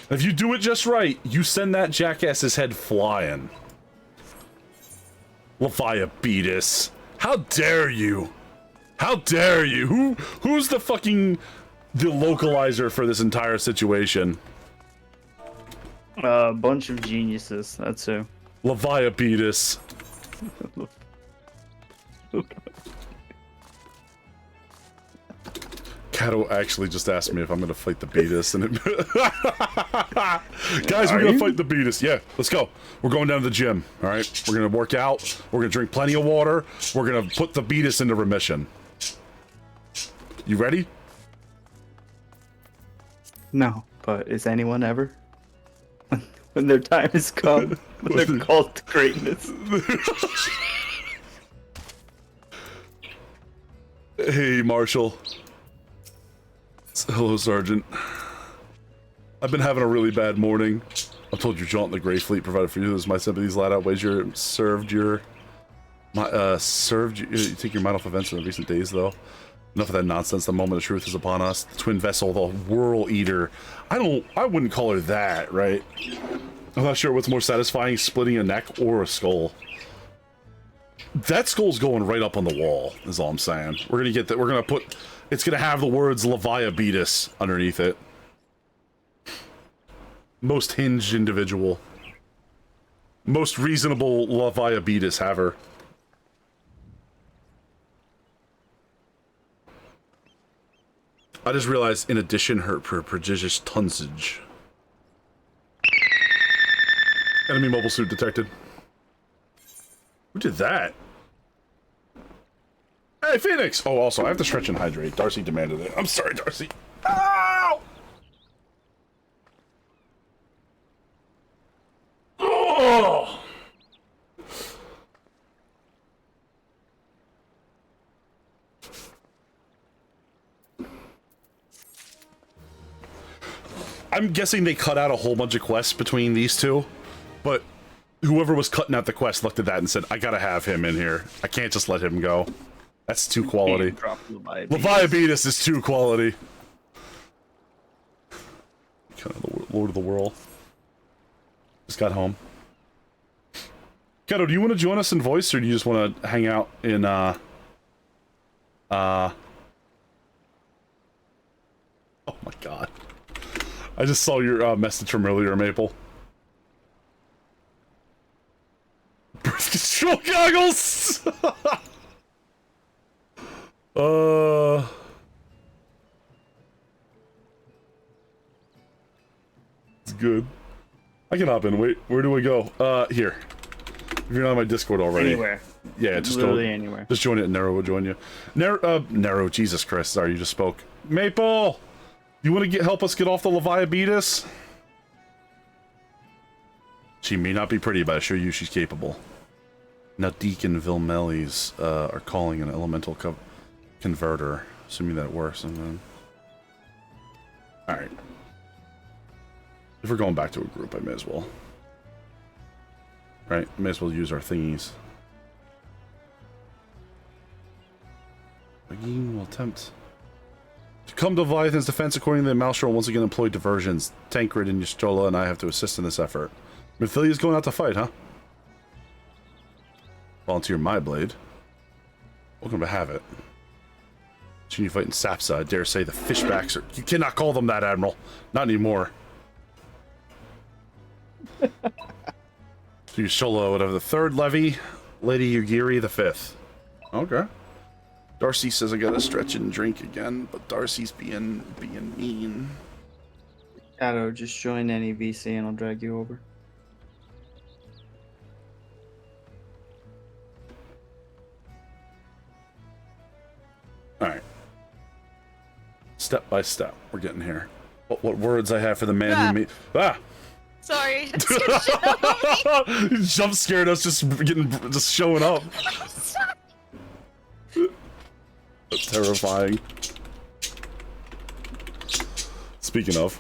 If you do it just right, you send that jackass's head flying. Leviabetus. How dare you? How dare you? Who's the localizer for this entire situation? A bunch of geniuses, that's who. Leviabetus. Kato actually just asked me if I'm gonna fight the Beatus, and guys, we're gonna fight the Beatus. Yeah, let's go. We're going down to the gym. All right, we're gonna work out. We're gonna drink plenty of water. We're gonna put the Beatus into remission. You ready? No, but is anyone ever? When their time has come, when they're called to greatness. Hey, Marshall. Hello, Sergeant. I've been having a really bad morning. I've told you Jaunt the Grey Fleet provided for you. This is my sympathies. Lad outweighs your you take your mind off events in the recent days, though. Enough of that nonsense. The moment of truth is upon us. The twin vessel, the Whirl Eater. I wouldn't call her that, right? I'm not sure what's more satisfying, splitting a neck or a skull. That skull's going right up on the wall, is all I'm saying. We're gonna get that. We're gonna put. It's gonna have the words Leviabetus underneath it. Most hinged individual. Most reasonable Leviabetus haver. I just realized, in addition, her prodigious tonsage. Enemy mobile suit detected. Who did that? Hey, Phoenix! Oh, also, I have to stretch and hydrate. Darcy demanded it. I'm sorry, Darcy. Ow! Oh! I'm guessing they cut out a whole bunch of quests between these two, but whoever was cutting out the quest looked at that and said, I gotta have him in here. I can't just let him go. That's too quality. Leviabetus is too quality. Kind of the Lord of the Whirl. Just got home. Kato, do you want to join us in voice, or do you just want to hang out in, Oh my god. I just saw your message from earlier, Maple. Birth control goggles! It's good. I can hop in. Wait, where do we go? Here. If you're not on my Discord already. Anywhere. Yeah, just literally go, anywhere. Just join it and Nero will join you. Nero, Jesus Christ, sorry, you just spoke. Maple! You want to help us get off the Leviabetus? She may not be pretty, but I assure you she's capable. Now Deacon Vilmelis are calling an elemental converter, assuming that it works, and then... Alright. If we're going back to a group, I may as well. Right, may as well use our thingies. Again, will attempt to come to Leviathan's defense. According to the Maelstrom, once again employ diversions. Tancred and Ystola and I have to assist in this effort. Mephilia going out to fight, huh? Volunteer my blade. Welcome to have it. Soon you fight in Sapsa. I dare say the fishbacks are... You cannot call them that, Admiral. Not anymore. So Ystola would have the third levy. Lady Yugiri the fifth. Okay. Darcy says I gotta stretch and drink again, but Darcy's being mean. Kato, just join any VC and I'll drag you over. Alright. Step by step, we're getting here. What words I have for the man who made... Ah! Sorry. Jump scared us just showing up. That's terrifying. Speaking of,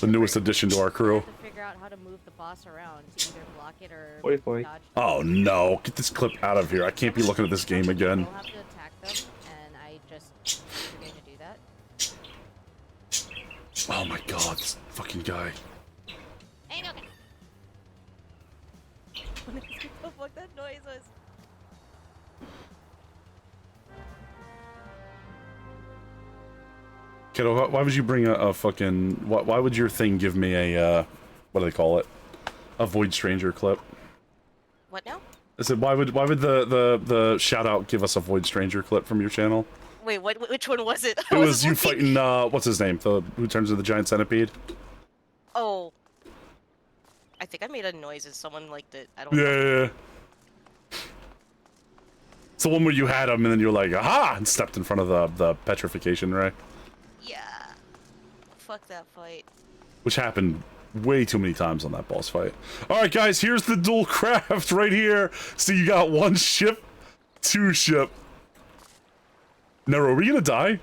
the newest addition to our crew. To figure out how to move the boss around to either block it or dodge. Oh no, get this clip out of here. I can't be looking at this game again. You'll have to attack them, and I just you're going to do that. Oh my god, this fucking guy. Ain't okay. What the fuck that noise was? Kiddo, why would you bring a fucking... Why would your thing give me a, what do they call it? A Void Stranger clip? What now? I said, why would the shout-out give us a Void Stranger clip from your channel? Wait, what? Which one was it? It was you fighting, what's his name? The who turns into the giant centipede? Oh. I think I made a noise as someone liked it. I don't know. Yeah. It's the one where you had him and then you were like, aha! And stepped in front of the petrification ray. Yeah. Fuck that fight. Which happened way too many times on that boss fight. Alright guys, here's the dual craft right here. So you got 1 ship, 2 ship. Nero, are we gonna die?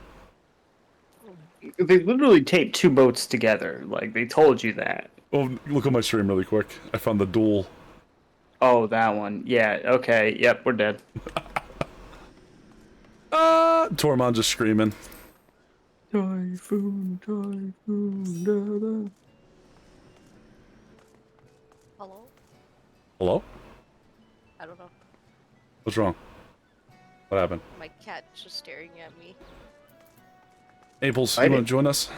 They literally taped 2 boats together. Like, they told you that. Oh, look at my stream really quick. I found the duel. Oh, that one. Yeah, okay. Yep, we're dead. Tormund just screaming. Typhoon, typhoon, da, da. Hello? Hello? I don't know. What's wrong? What happened? My cat's just staring at me. Maples, you wanna join us?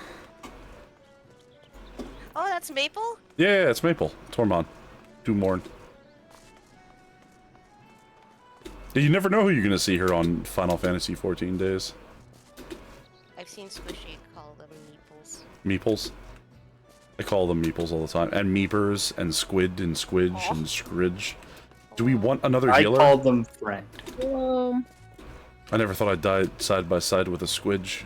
Oh, that's Maple? Yeah, it's Maple. Tormund. Dumorn. You never know who you're gonna see here on Final Fantasy XIV days. I've seen Squishy call them Meeples. Meeples? I call them Meeples all the time. And Meepers, and Squid, and Squidge, and Scridge. Do we want another healer? I called them friend. Hello. I never thought I'd die side by side with a Squidge.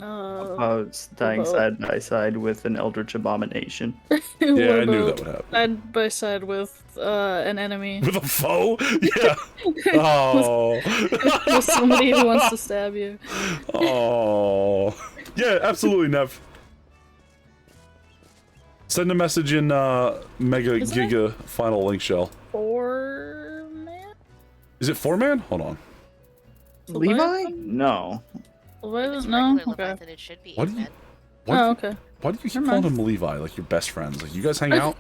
It's dying side by side with an Eldritch Abomination. Yeah, I knew that would happen. Side by side with an enemy. With a foe? Yeah. Oh. With somebody who wants to stab you. Oh. Yeah, absolutely, Nev. Send a message in Mega Giga Final Link Shell. 4-man? Is it 4-man? Hold on. Levi? No. Levi? No? Okay. It should be What do you? Oh, okay. Why do you keep calling him Levi? Like your best friends? Like you guys hang out?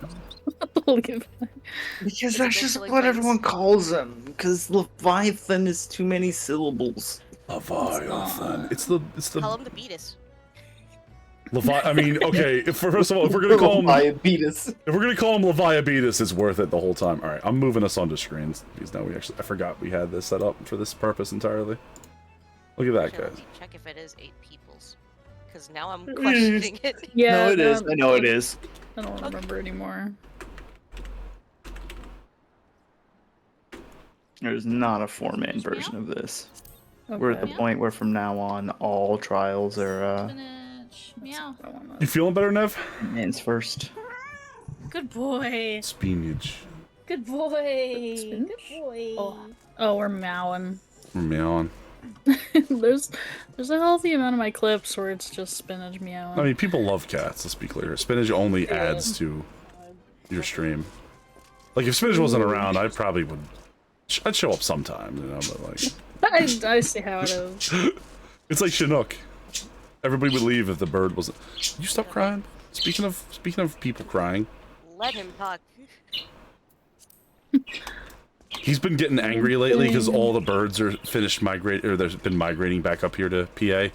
Because that's just what everyone calls him. Because Leviathan is too many syllables. Leviathan. It's the. Call him the Beatus. I mean, okay. First of all, if we're gonna call him Leviabetus, if we're gonna call him Leviabetus, it's worth it the whole time. All right, I'm moving us onto screens because now I forgot we had this set up for this purpose entirely. Look at that, guys. Check if it is 8 peoples, because now I'm questioning it. Yeah, no, it is. I know it is. I don't remember anymore. There's not a 4-man version of this. We're at the point where from now on, all trials are, Meow. You feeling better, Nev? man's first. Good boy. Spinach. Good boy. Good boy. Oh, we're meowing. We're meowing. there's a healthy amount of my clips where it's just spinach meowing. I mean, people love cats, let's be clear. Spinach only adds to your stream. Like, if Spinach wasn't around, I probably would... I'd show up sometime, you know, but like... I see how it is. It's like Chinook. Everybody would leave if the bird wasn't... You stop crying? Speaking of people crying... Let him talk. He's been getting angry lately because all the birds are finished migrating, or they've been migrating back up here to PA.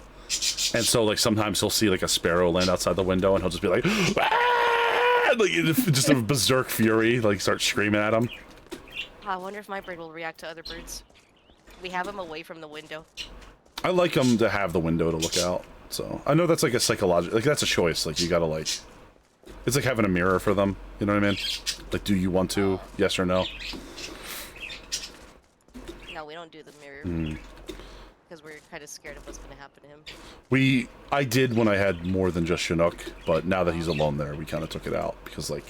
And so, like, sometimes he'll see, like, a sparrow land outside the window, and he'll just be like, ah! Like, just a berserk fury, like, start screaming at him. I wonder if my bird will react to other birds. We have him away from the window. I like him to have the window to look out, so... I know that's, like, a psychological... Like, that's a choice, like, you gotta, like... It's like having a mirror for them, you know what I mean? Like, do you want to? Yes or no? No, we don't do the mirror. Because we're kind of scared of what's going to happen to him. I did when I had more than just Chinook, but now that he's alone there, we kind of took it out, because, like...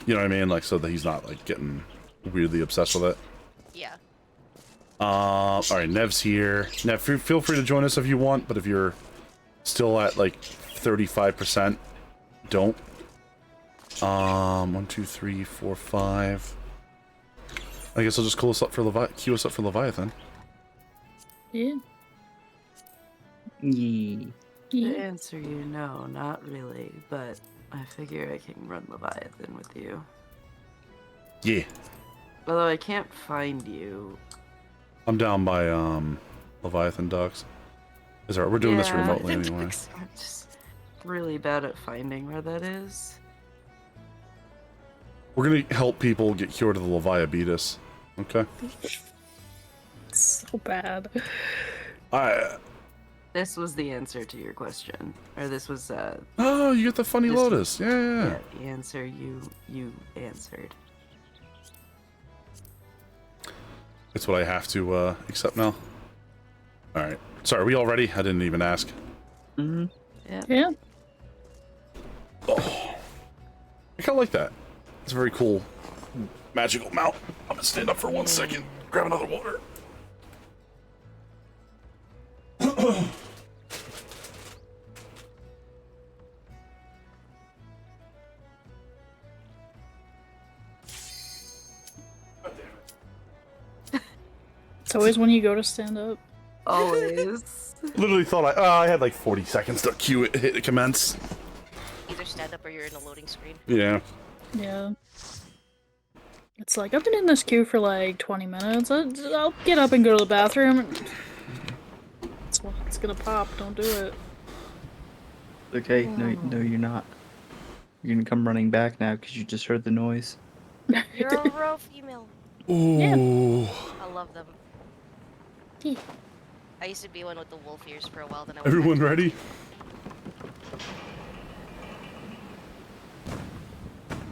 You know what I mean? Like, so that he's not, like, getting weirdly obsessed with it. Yeah. Alright, Nev's here. Nev, feel free to join us if you want, but if you're still at, like, 35%, don't. 1, 2, 3, 4, 5. I guess I'll just cue us up for Leviathan. Yeah. To answer you, no, not really, but I figure I can run Leviathan with you. Yeah. Although I can't find you. I'm down by, Leviathan docks. We're doing this remotely anyway. I'm just really bad at finding where that is. We're gonna help people get cured of the Leviabetus. Okay? So bad. This was the answer to your question, or this was. Oh, you get the funny lotus. Yeah. The answer you answered. That's what I have to accept now. All right. Sorry, are we all ready? I didn't even ask. Mm-hmm. Yeah. Oh, I kind of like that. It's a very cool magical mount. I'm gonna stand up for 1 second. Grab another water. It's always when you go to stand up. Always. Literally thought I had like 40 seconds to cue it, hit commence. Either stand up or you're in a loading screen. Yeah. Yeah. It's like, I've been in this queue for like 20 minutes. I'll get up and go to the bathroom. It's gonna pop. Don't do it. Okay, no, you're not. You're gonna come running back now because you just heard the noise. You're a raw female. Ooh. I love them. I used to be one with the wolf ears for a while. Then I went Everyone ready?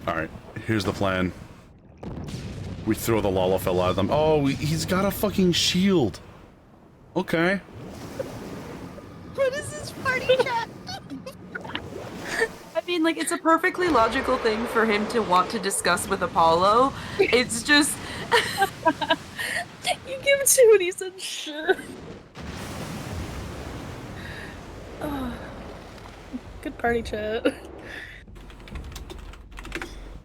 All right, here's the plan. We throw the Lalafell out of them. Oh, he's got a fucking shield. Okay. What is this party chat? I mean, like, it's a perfectly logical thing for him to want to discuss with Apollo. It's just... You give it to him and he said, sure. Oh, good party chat.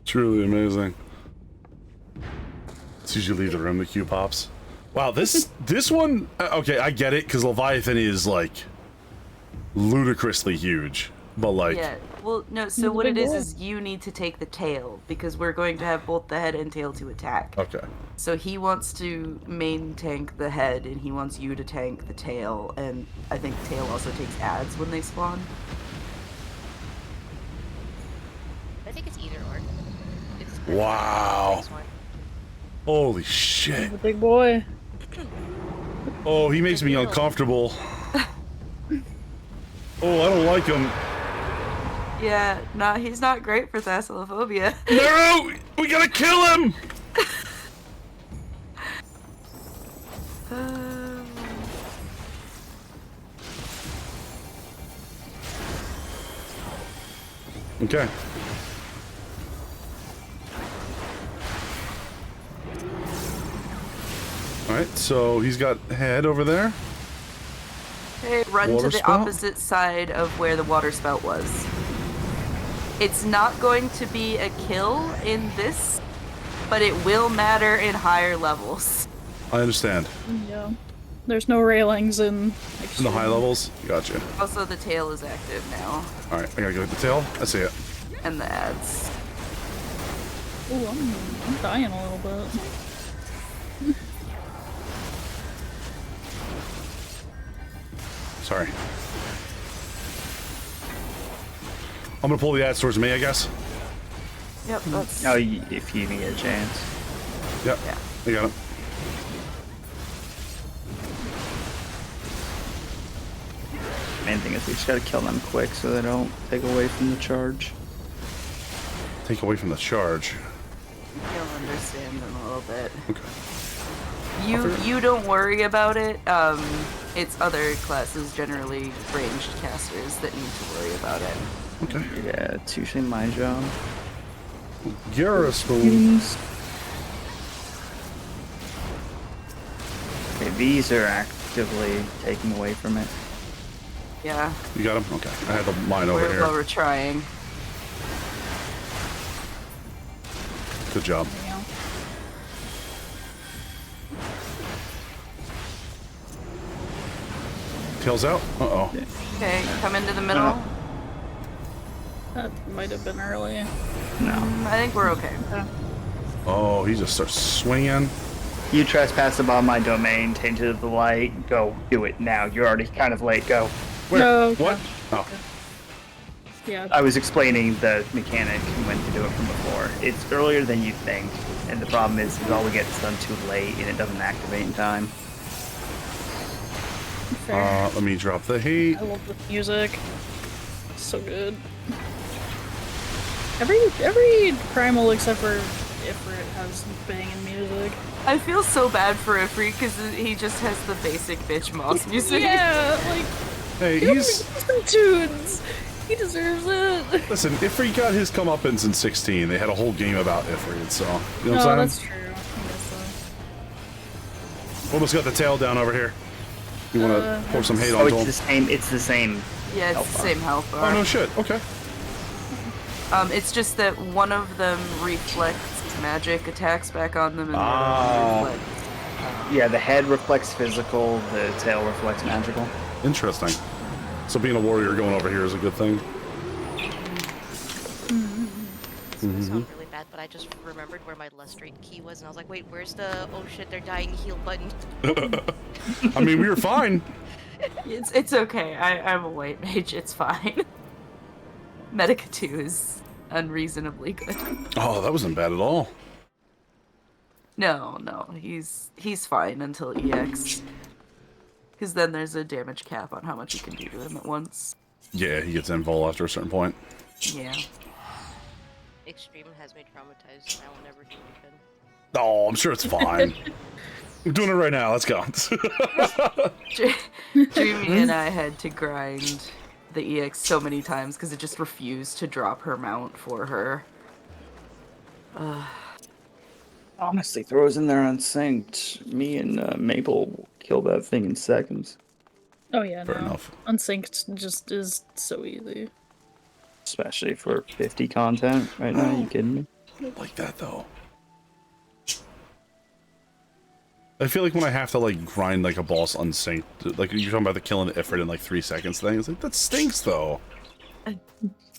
Truly amazing. As soon as you leave the room, the queue pops. Wow, this one... Okay, I get it, because Leviathan is, like, ludicrously huge. But, like... Yeah, well, no, so what it is you need to take the tail, because we're going to have both the head and tail to attack. Okay. So he wants to main tank the head, and he wants you to tank the tail, and I think the tail also takes ads when they spawn. I think it's either or. Wow. Holy shit. He's a big boy. Oh, he makes me uncomfortable. Oh, I don't like him. Yeah, he's not great for thalassophobia. No! We gotta kill him! Okay. Alright, so he's got head over there. Okay, run Water to the spout? opposite side of where the water spout was. It's not going to be a kill in this, but it will matter in higher levels. I understand. Yeah. There's no railings in In the high levels? Gotcha. Also, the tail is active now. Alright, I gotta go with the tail. I see it. And the ads. Ooh, I'm dying a little bit. Sorry. I'm gonna pull the ads towards me, I guess. Yep, that's... Oh, if you even get a chance. Yep, yeah. I got him. Main thing is we just gotta kill them quick so they don't take away from the charge. Take away from the charge. You'll understand in a little bit. Okay. You don't worry about it. It's other classes, generally ranged casters, that need to worry about it. Okay. Yeah, it's usually my job. Garrus Okay, these are actively taking away from it. Yeah. You got him? Okay. I had the mine over here. Well, we're trying. Good job. Tails out? Uh-oh. Okay, come into the middle. That might have been early. No. I think we're okay. Oh, he just starts swinging. You trespass above my domain, tainted the light. Go do it now. You're already kind of late. Go. Where? No. What? Oh. Yeah. I was explaining the mechanic and when to do it from before. It's earlier than you think, and the problem is all we get is done too late and it doesn't activate in time. fair. Let me drop the heat. I love the music. So good. Every primal except for Ifrit has banging music. I feel so bad for Ifrit because he just has the basic bitch moss music. Yeah, like Hey, he's some tunes. He deserves it. Listen, Ifrit got his comeuppance in 16. They had a whole game about Ifrit, so you know what I'm saying? That's true. I guess so. Almost got the tail down over here. You want to pour some hate Oh, onto him? it's the same. Yeah, it's the same health bar. Oh no shit. Okay. It's just that one of them reflects magic attacks back on them, and the Ah. other one reflects. Yeah, the head reflects physical, the tail reflects magical. Interesting. So being a warrior going over here is a good thing. This sounds really bad, but I just remembered where my Lustrate key was, and I was like, wait, where's the oh shit, they're dying heal button? I mean, we were fine. It's okay. I'm a white mage. It's fine. Medica 2 is unreasonably good. Oh, that wasn't bad at all. No, he's fine until EX. Because then there's a damage cap on how much you can do to him at once. Yeah, he gets invul after a certain point. Yeah. Extreme has me traumatized, and I will never do it again. Oh, I'm sure it's fine. I'm doing it right now. Let's go. Dreamy and I had to grind the EX so many times because it just refused to drop her mount for her. Honestly, throws in there unsynced. Me and Maple will kill that thing in seconds. Oh yeah, Fair no. enough. Unsynced just is so easy. Especially for 50 content right now, you kidding me? I don't like that though. I feel like when I have to like grind like a boss unsynced, like you're talking about the killing the Ifrit in like 3 seconds thing, it's like that stinks though.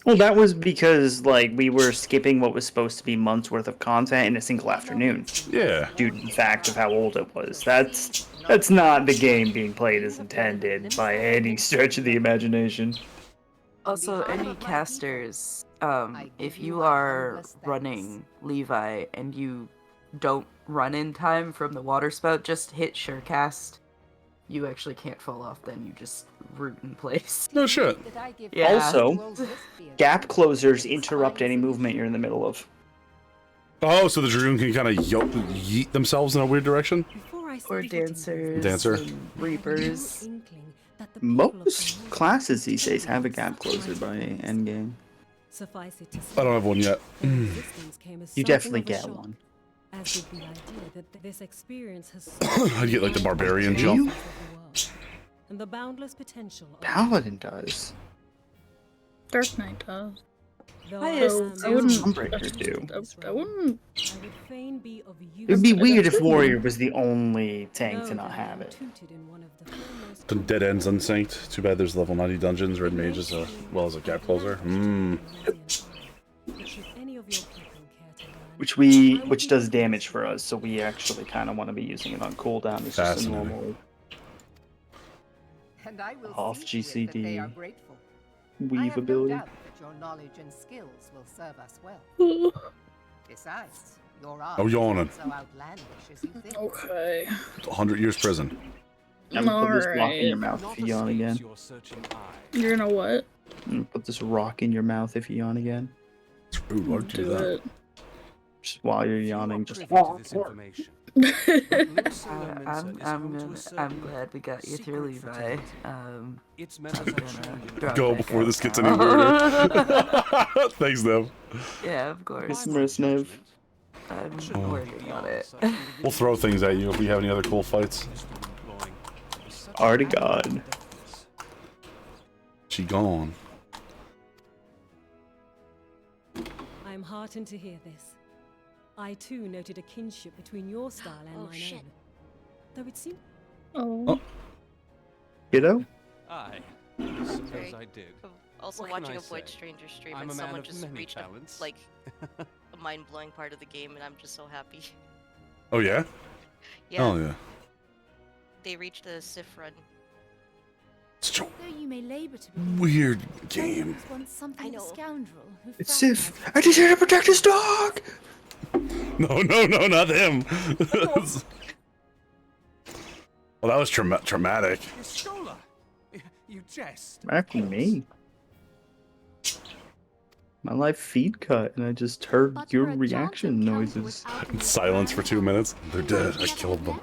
Well, that was because like we were skipping what was supposed to be months worth of content in a single afternoon. Yeah. Due to the fact of how old it was. That's not the game being played as intended by any stretch of the imagination. Also, any casters, if you are running Levi and you don't run in time from the water spout, just hit Surecast. You actually can't fall off then, you just root in place. No shit. Yeah. Also, gap closers interrupt any movement you're in the middle of. Oh, so the Dragoon can kind of yeet themselves in a weird direction? Or dancers. Dancer. And reapers. Most classes these days have a gap closer by endgame. I don't have one yet. You definitely get one. As with the idea that this experience has I'd get like the barbarian jump. and the boundless potential of Paladin does. Dark Knight does. I wouldn't. Sunbreaker do. I wouldn't. It would be weird if Warrior was the only tank to not have it. The dead ends unsynced. Too bad there's level 90 dungeons. Red mage as well as a gap closer. Which does damage for us, so we actually kind of want to be using it on cooldown. It's just a normal And I will off see to it that they are GCD grateful. I weave have no ability. doubt that your knowledge and skills will serve us well. Besides, your art Oh, yawning. isn't so outlandish as you think. Okay. 100 years prison. I'm gonna put this rock in Alright. your mouth if you yawn again. You're gonna what? I'm gonna put this rock in your mouth if you yawn again. It's rude. Why'd you do Do that? it. Just while you're yawning, just. I'm glad we got you through Levi. I'm gonna Go drop before back this out gets any now. weirder. Thanks, Nev. Yeah, of course. Nev. I'm working on it. We'll throw things at you if we have any other cool fights. Already gone. She gone. I am heartened to hear this. I too noted a kinship between your style and mine own. Though it seemed. Oh. Kiddo? I suppose I did. Also, What can watching I a Void say? Stranger stream I'm and a man someone of just many reached talents. like a mind-blowing part of the game, and I'm just so happy. Oh, yeah? Yeah. Oh, yeah. They reached the Sif run. Though you may labor to be Weird game. once something of a scoundrel who It's Sif. I just here to protect his dog! No, not him. Well, that was traumatic. Pistola! You jest. Back me. My live feed cut, and I just heard your reaction noises. Silence for 2 minutes. They're dead. I killed them.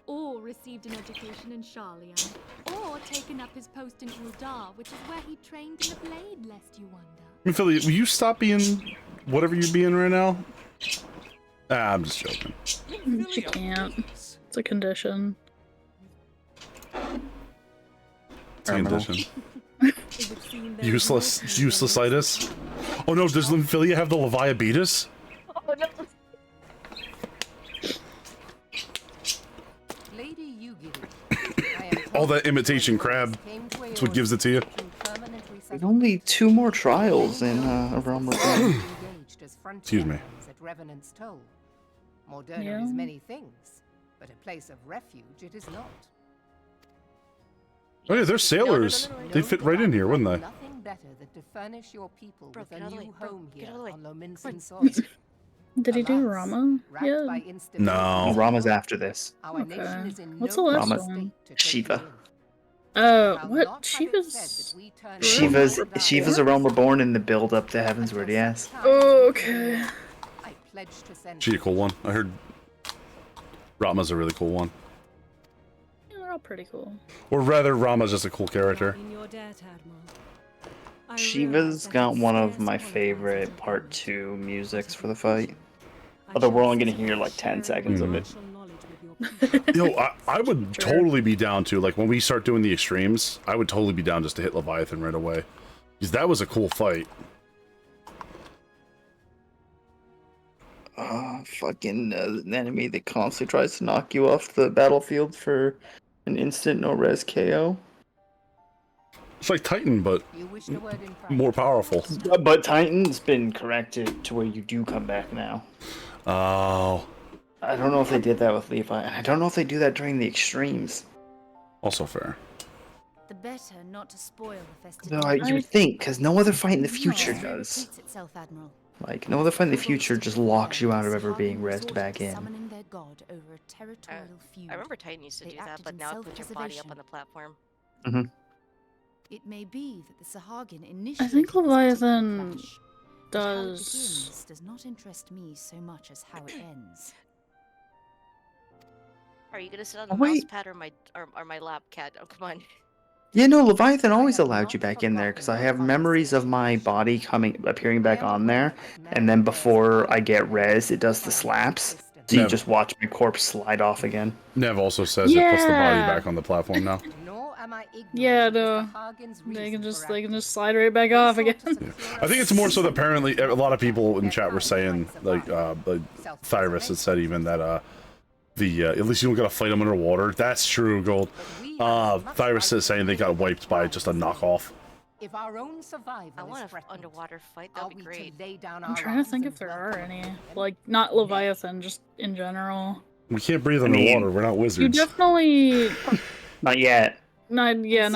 Or received an education in Sharlian, or taken up his post in Uldar, which is where he trained in the blade, lest you wonder. Philly, will you stop being whatever you're being right now? I'm just joking. She can't. It's a condition. It's a condition. Uselessitis. Oh no, does Lymphilia have the Leviabetus? Oh no. All that imitation crab. That's what gives it to you. There's only 2 more trials in a Realm Reborn. Excuse me. Moderna Yeah. is many things, but a place of refuge it is not. Oh yeah, they're sailors. They'd fit right in here, wouldn't they? Nothing better than to furnish your people with a new home here on Lominson soil. Did he do Rama? Yeah. No. Rama's after this. Okay. What's the last Rama's one? Shiva. What? Shiva's... Shiva's a Realm Reborn in the build-up to Heavensward, yes. Oh, okay. She a cool one. I heard Rama's a really cool one. Yeah, they're all pretty cool. Or rather, Rama's just a cool character. Shiva's got one of my favorite Part 2 musics for the fight. Although we're only going to hear like 10 seconds of it. Yo, I would totally be down to, like, when we start doing the extremes, I would totally be down just to hit Leviathan right away. Because that was a cool fight. Fucking an enemy that constantly tries to knock you off the battlefield for an instant no-res KO. It's like Titan, but more powerful. But Titan's been corrected to where you do come back now. Oh. I don't know if they did that with Levi. I don't know if they do that during the extremes. Also fair. The better not to spoil the No, festivities. you would think, because no other fight in the future does. Repeats itself, Admiral. Like, no other fight in the future just locks you out of ever being rezzed back in. Summoning their god over a territorial feud. I remember Titan used to do that, but now it puts your body up on the platform. Mm-hmm. It may be that the Sahagin I initiated think Leviathan how it does... begins does not interest me so much as how it ends. Are you gonna sit on the Oh, mouse wait. pad or my lap, cat? Oh, come on. Yeah, no, Leviathan always allowed you back in there, because I have memories of my body appearing back on there, and then before I get rezzed, it does the slaps, so you Nev. just watch my corpse slide off again. Nev also says it puts the body Yeah. back on the platform now. Yeah, no. They can just slide right back off again. I think it's more so that apparently a lot of people in chat were saying, like Thyrus had said even that at least you don't gotta fight them underwater. That's true, Gold. Thyrus is saying they got wiped by just a knockoff. If our own survival I want is an threatened, underwater fight. That'd be great. I'm trying to think if there are any. Like, not Leviathan, just in general. We can't breathe I mean, underwater. We're not You wizards. definitely... Not yet. Not yet.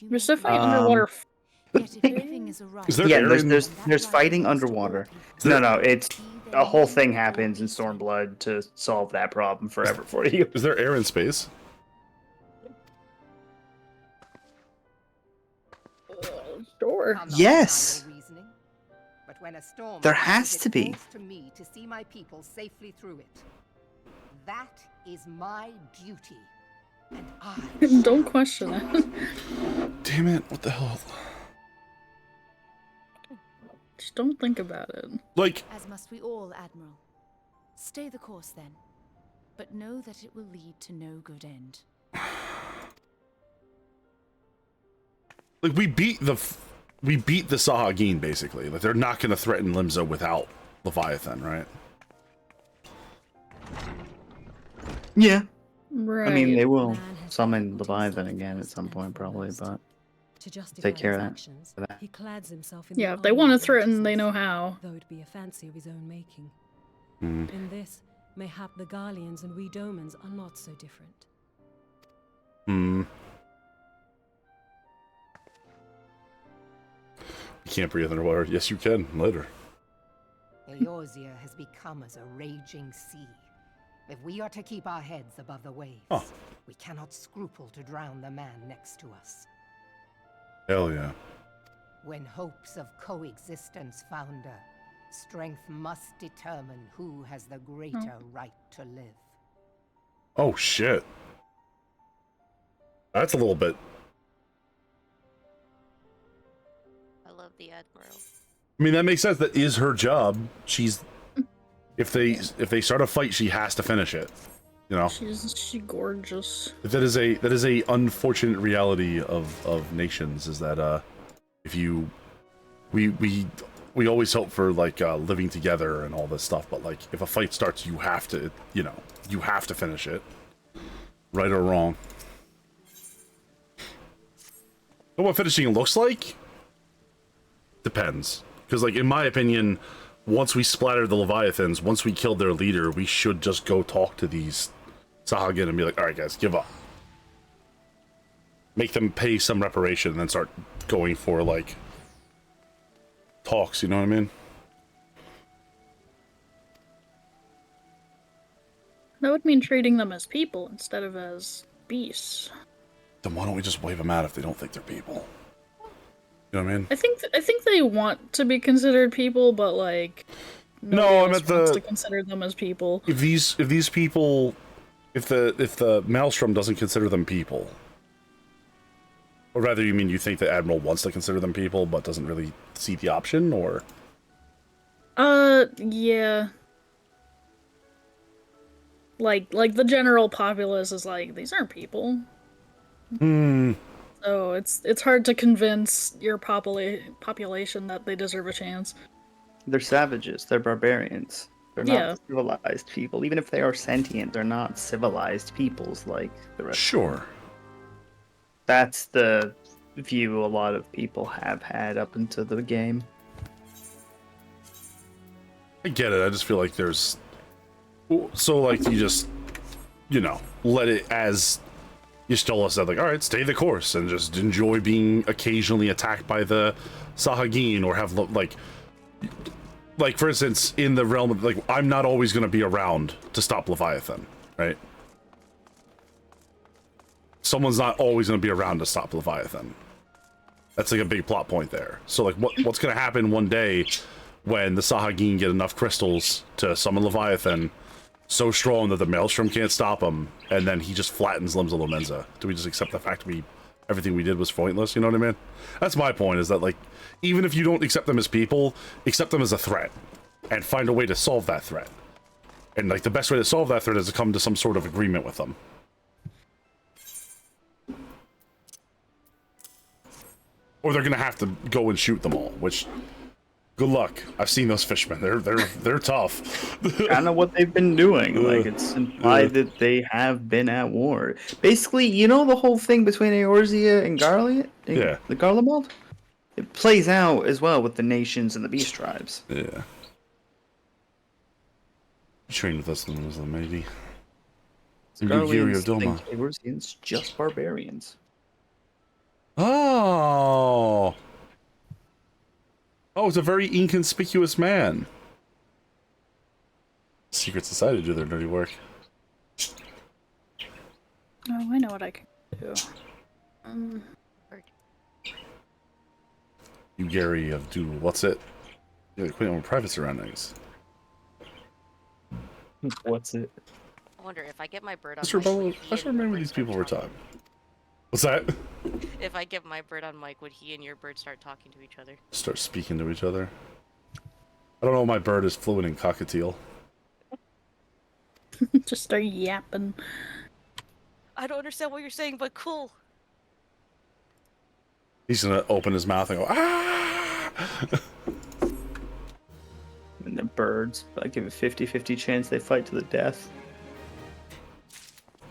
There's definitely Um, underwater... Is there Yeah, air in- there's fighting underwater. No, it's a whole thing happens in Stormblood to solve that problem forever for you. Is there air in space? Sure. Yes. but when a storm There comes, has it to be. falls to me to see my people safely through it. That is my duty. And I Don't question it. Damn it! What the hell? Just don't think about it. Like, As must we all, Admiral. Stay the course then, but know that it will lead to no good end. like we beat the Sahagin basically. Like they're not gonna threaten Limzo without Leviathan, right? Yeah. Right. I mean, they will summon Leviathan again at some point, probably, but take care of that. He clads himself in Yeah, the if they want to armor of threaten, they know righteousness, how. though it be a fancy of his own making. Mm. In this, mayhap the Garleans and we Domans are not so different. Hmm. You can't breathe underwater. Yes, you can later. Eorzea has become as a raging sea. If we are to keep our heads above the waves, we cannot scruple to drown the man next to us. Hell yeah. When hopes of coexistence founder, strength must determine who has the greater right to live. Oh shit. That's a little bit. I love the Admiral. I mean, that makes sense. That is her job. She's if they start a fight, she has to finish it. You know. She's gorgeous. That is a unfortunate reality of nations. Is that if you we always hope for like living together and all this stuff, but like if a fight starts, you have to finish it, right or wrong. But what finishing looks like depends, because like in my opinion, once we splattered the Leviathans, once we killed their leader, we should just go talk to these Sahagin and be like, all right guys, give up, make them pay some reparation, and then start going for like talks, you know what I mean? That would mean treating them as people instead of as beasts. Then why don't we just wave them out if they don't think they're people? You know what I mean? I think they want to be considered people, but like no, I meant wants to consider them as people. If these people, if the Maelstrom doesn't consider them people, or rather, you mean you think the Admiral wants to consider them people but doesn't really see the option, or? Yeah. Like the general populace is like, these aren't people. So it's hard to convince your population that they deserve a chance. They're savages. They're barbarians. They're not civilized people. Even if they are sentient, they're not civilized peoples like the rest. Sure. That's the view a lot of people have had up until the game. I get it. I just feel like there's... So, like, you just, you know, let it, as Y'shtola said, like, all right, stay the course and just enjoy being occasionally attacked by the Sahagin, or have, like, for instance, in the realm of, like, I'm not always going to be around to stop Leviathan, right? Someone's not always going to be around to stop Leviathan. That's like a big plot point there. So like what's going to happen one day when the Sahagin get enough crystals to summon Leviathan so strong that the Maelstrom can't stop him, and then he just flattens Limbs of Lomenza? Do we just accept the fact everything we did was pointless? You know what I mean? That's my point, is that like, even if you don't accept them as people, accept them as a threat and find a way to solve that threat. And like the best way to solve that threat is to come to some sort of agreement with them. Or they're gonna have to go and shoot them all, which, good luck. I've seen those fishmen. They're tough. Kind of what they've been doing. Like, it's implied that they have been at war. Basically, you know the whole thing between Eorzea and Garliot? Yeah. The Garlemald? It plays out as well with the nations and the beast tribes. Yeah. Train with us, maybe. Garlians think Eorzeans just barbarians. Oh, it's a very inconspicuous man. Secret Society do their dirty work. Oh, I know what I can do. You Gary of Doodle, what's it? You're quite on private surroundings. What's it? I wonder if I get my bird on Let's mic. remember these people over time. What's that? If I get my bird on mic, would he and your bird start talking to each other? Start speaking to each other. I don't know. My bird is fluent in cockatiel. Just start yapping. I don't understand what you're saying, but cool. He's gonna open his mouth and go, ah! And the birds, I give a 50-50 chance they fight to the death.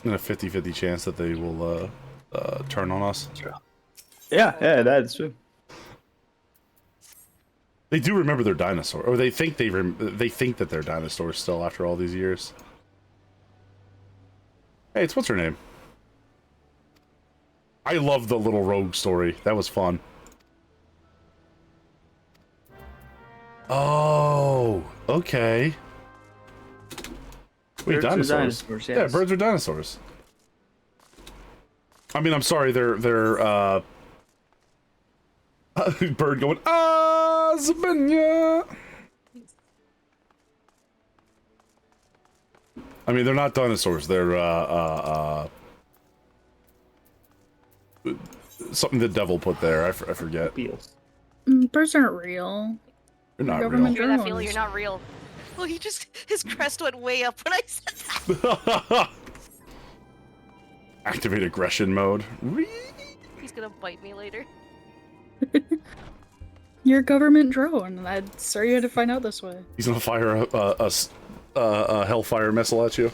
And a 50-50 chance that they will turn on us. Yeah, that's true. They do remember their dinosaur, or they think they think that they're dinosaurs still after all these years. Hey, what's her name? I love the little rogue story. That was fun. Oh, okay. Wait, dinosaurs? Yes. Yeah, birds are dinosaurs. I mean, I'm sorry, they're bird going, Zabanya! I mean, they're not dinosaurs, they're, something the devil put there, I forget. Birds aren't real. They're not real. Hear that feeling? You're not real. Well, his crest went way up when I said that. Activate aggression mode. He's gonna bite me later. You're a government drone. Sorry you had to find out this way. He's gonna fire a hellfire missile at you.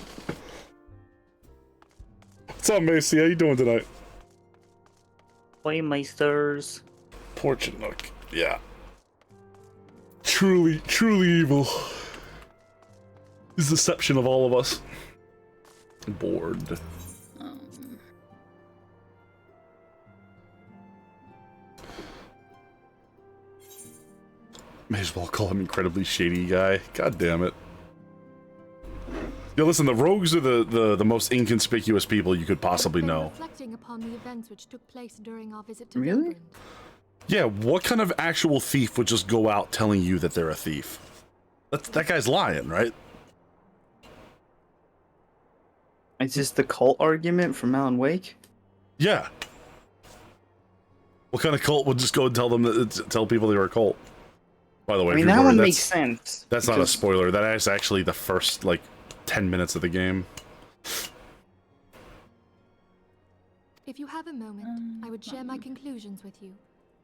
What's up, Macy? How you doing tonight? Play Meisters. Poor Chinook. Yeah. Truly evil. His deception of all of us. Bored. May as well call him incredibly shady guy. God damn it. Yo, listen, the rogues are the most inconspicuous people you could possibly know. Reflecting upon the events which took place during our visit to Really? England. Yeah, what kind of actual thief would just go out telling you that they're a thief? That guy's lying, right? Is this the cult argument from Alan Wake? Yeah. What kind of cult would just go and tell people they were a cult? By the way, I mean, that one makes sense. That's not a spoiler. That is actually the first, like, 10 minutes of the game. If you have a moment, I would share my conclusions with you.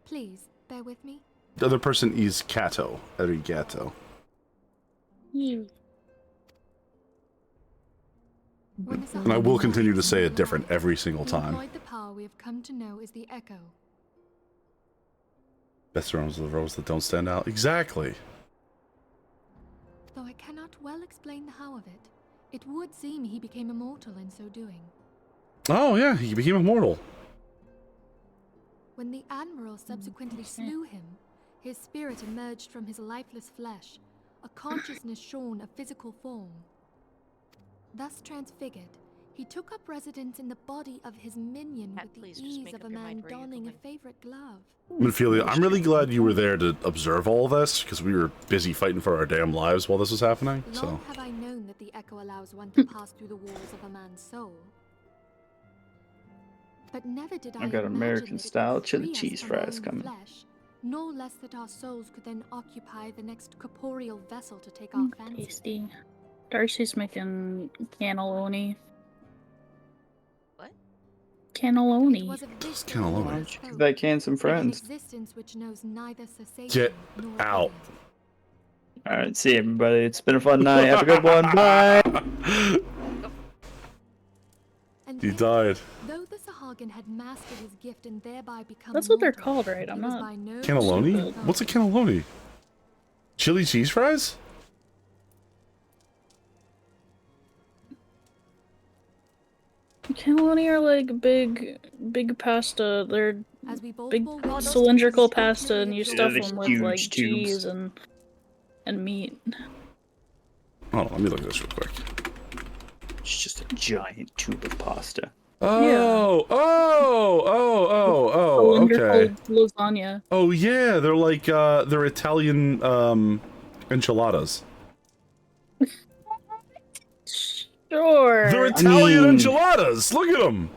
Please, bear with me. The other person is Kato. Arigato. And I will continue to say it different every single time. The power we have come to know is the echo. Best realms of the rows that don't stand out. Exactly. Though I cannot well explain the how of it, it would seem he became immortal in so doing. Oh, yeah, he became immortal. When the Admiral subsequently slew him, his spirit emerged from his lifeless flesh, a consciousness shorn of physical form. Thus transfigured, he took up residence in the body of his minion with the ease of a man donning a favorite glove. Ophelia, I'm really glad you were there to observe all this, because we were busy fighting for our damn lives while this was happening, so... Long have I known that the echo allows one to pass through the walls of a man's soul. But never did I I've got imagine American that it style would chili free us cheese from fries our own coming. flesh, nor less that our souls could then occupy the next corporeal vessel to take our fancy. Tasty. Darcy's making cannelloni. What? Cannelloni. Just cannelloni. Give that can some friends. Existence which knows neither cessation Get nor out. Alright, see you, everybody. It's been a fun night. Have a good one. Bye. He died. Though the Sahagin had mastered his gift and thereby become That's what they're immortal, called, right? I'm he was not. by no Cannelloni? means What's a cannelloni? Chili cheese fries? Cannelloni are like big pasta. They're As we both big bore witness to cylindrical this pasta, and you stuff they're them with huge like tubes. cheese and meat. Hold on, let me look at this real quick. It's just a giant tube of pasta. Oh, Cylindrical okay. lasagna. Oh yeah, they're like they're Italian enchiladas. Sure. They're Italian enchiladas. Look at them.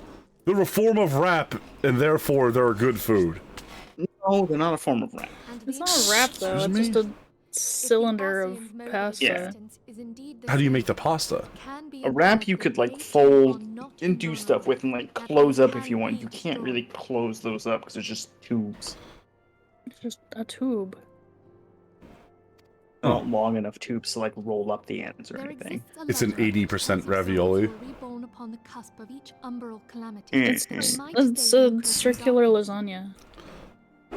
They're a form of wrap, and therefore they're good food. No, they're not a form of wrap. It's not a wrap though. Excuse It's just a cylinder of pasta. Yeah. How do you make the pasta? A wrap you could like fold and do stuff with and like close up if you want. You can't really close those up because it's just tubes. It's just a tube. Not long enough tubes to like roll up the ends or anything. It's an 80% ravioli. reborn upon the cusp of each umbral calamity. It's a circular lasagna.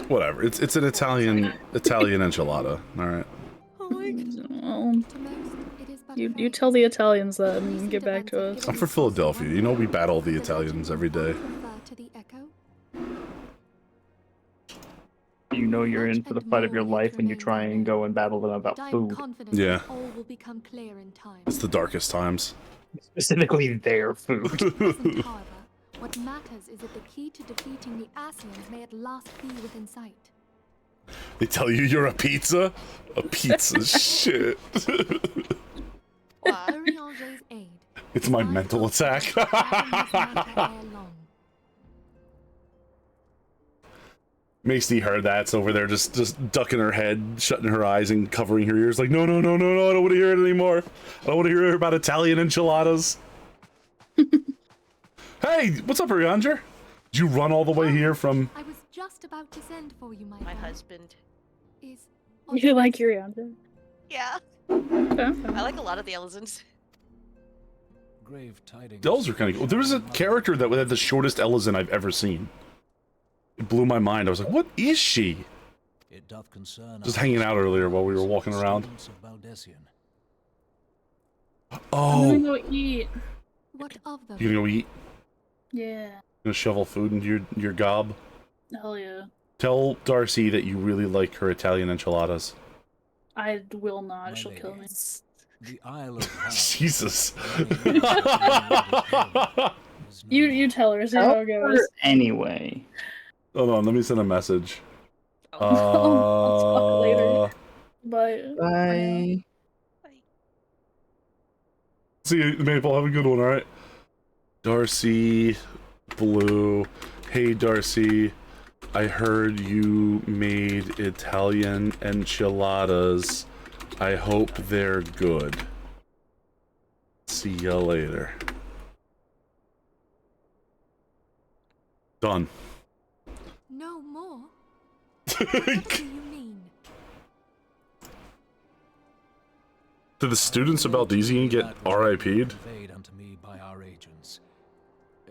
Whatever. It's an Italian enchilada. All right. Well, you tell the Italians that and get back to us. I'm from Philadelphia. You know we battle the Italians every day. You you know you're in for the fight of your life when you try and go and battle them about But I am food. confident Yeah. that all will become clear in time. It's the darkest times. Specifically their food. Present, however, what matters is that the key to defeating the Asians may at last be within sight. They tell you you're a pizza? A pizza shit. Eorzea aid. It's my mental attack. Macy heard that. It's over there just ducking her head, shutting her eyes, and covering her ears like, no, no, no, no, no, I don't want to hear it anymore. I don't want to hear about Italian enchiladas. Hey, what's up, Ariandra? Did you run all the way here from... I was just about to send for you, my husband. Is You like your answer? Yeah. Okay. I like a lot of the Elizons. Grave tidings. Those are kind of cool. There was a character that had the shortest Ellison I've ever seen. It blew my mind. I was like, what is she? It doth concern Just hanging out earlier while we were walking around. I'm Oh, gonna go eat. What of them? you gonna go eat? Yeah. Gonna shovel food into your gob? Hell yeah. Tell Darcy that you really like her Italian enchiladas. I will not. She'll kill me. The Isle of Jesus. You tell her. See how it goes. Anyway. Hold on, let me send a message. I'll talk later. Bye. Bye. See you, Maple. Have a good one, alright? Darcy, Blue. Hey, Darcy. I heard you made Italian enchiladas. I hope they're good. See ya later. Done. No more? What do you mean? Did the students of Baldesion get RIP'd? Conveyed unto me by our agents.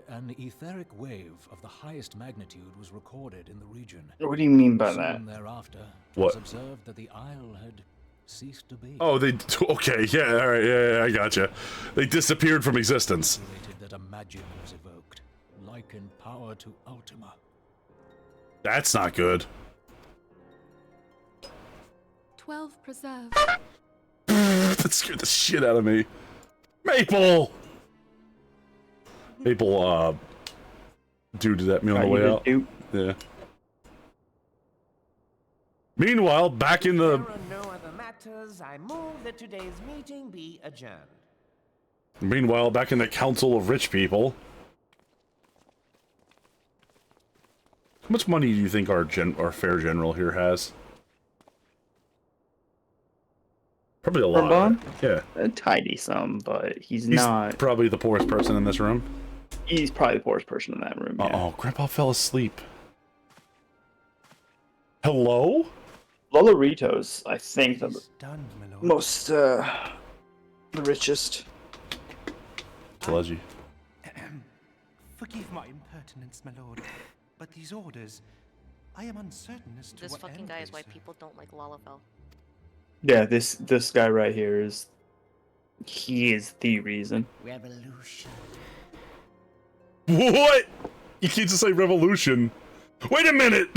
An etheric wave of the highest magnitude was recorded in the region. What do you mean by that? Soon thereafter, it What? was observed that the isle had ceased to be. Oh, they... Okay, yeah, alright, yeah, I gotcha. They disappeared from existence. That a magic was evoked, like in power to Ultima. That's not good. 12 preserved. That scared the shit out of me. Maple! Maple, dude did that me on the way out. Yeah. Meanwhile, back in the... There are no other matters. I move that today's meeting be adjourned. Meanwhile, back in the Council of Rich People. How much money do you think our fair general here has? Probably a lot. Bond? Yeah. A tidy sum, but he's He's not. probably the poorest person in this room. He's probably the poorest person in that room. Yeah. Uh-oh, Grandpa fell asleep. Hello? Loloritos, I think, the most, the richest. Telegy. Forgive my impertinence, my lord, but these orders, I am uncertain as to This what fucking end guy they is why serve. people don't like Lalafell. Yeah, this guy right here is. He is the reason. Revolution. What? You can't just say revolution. Wait a minute!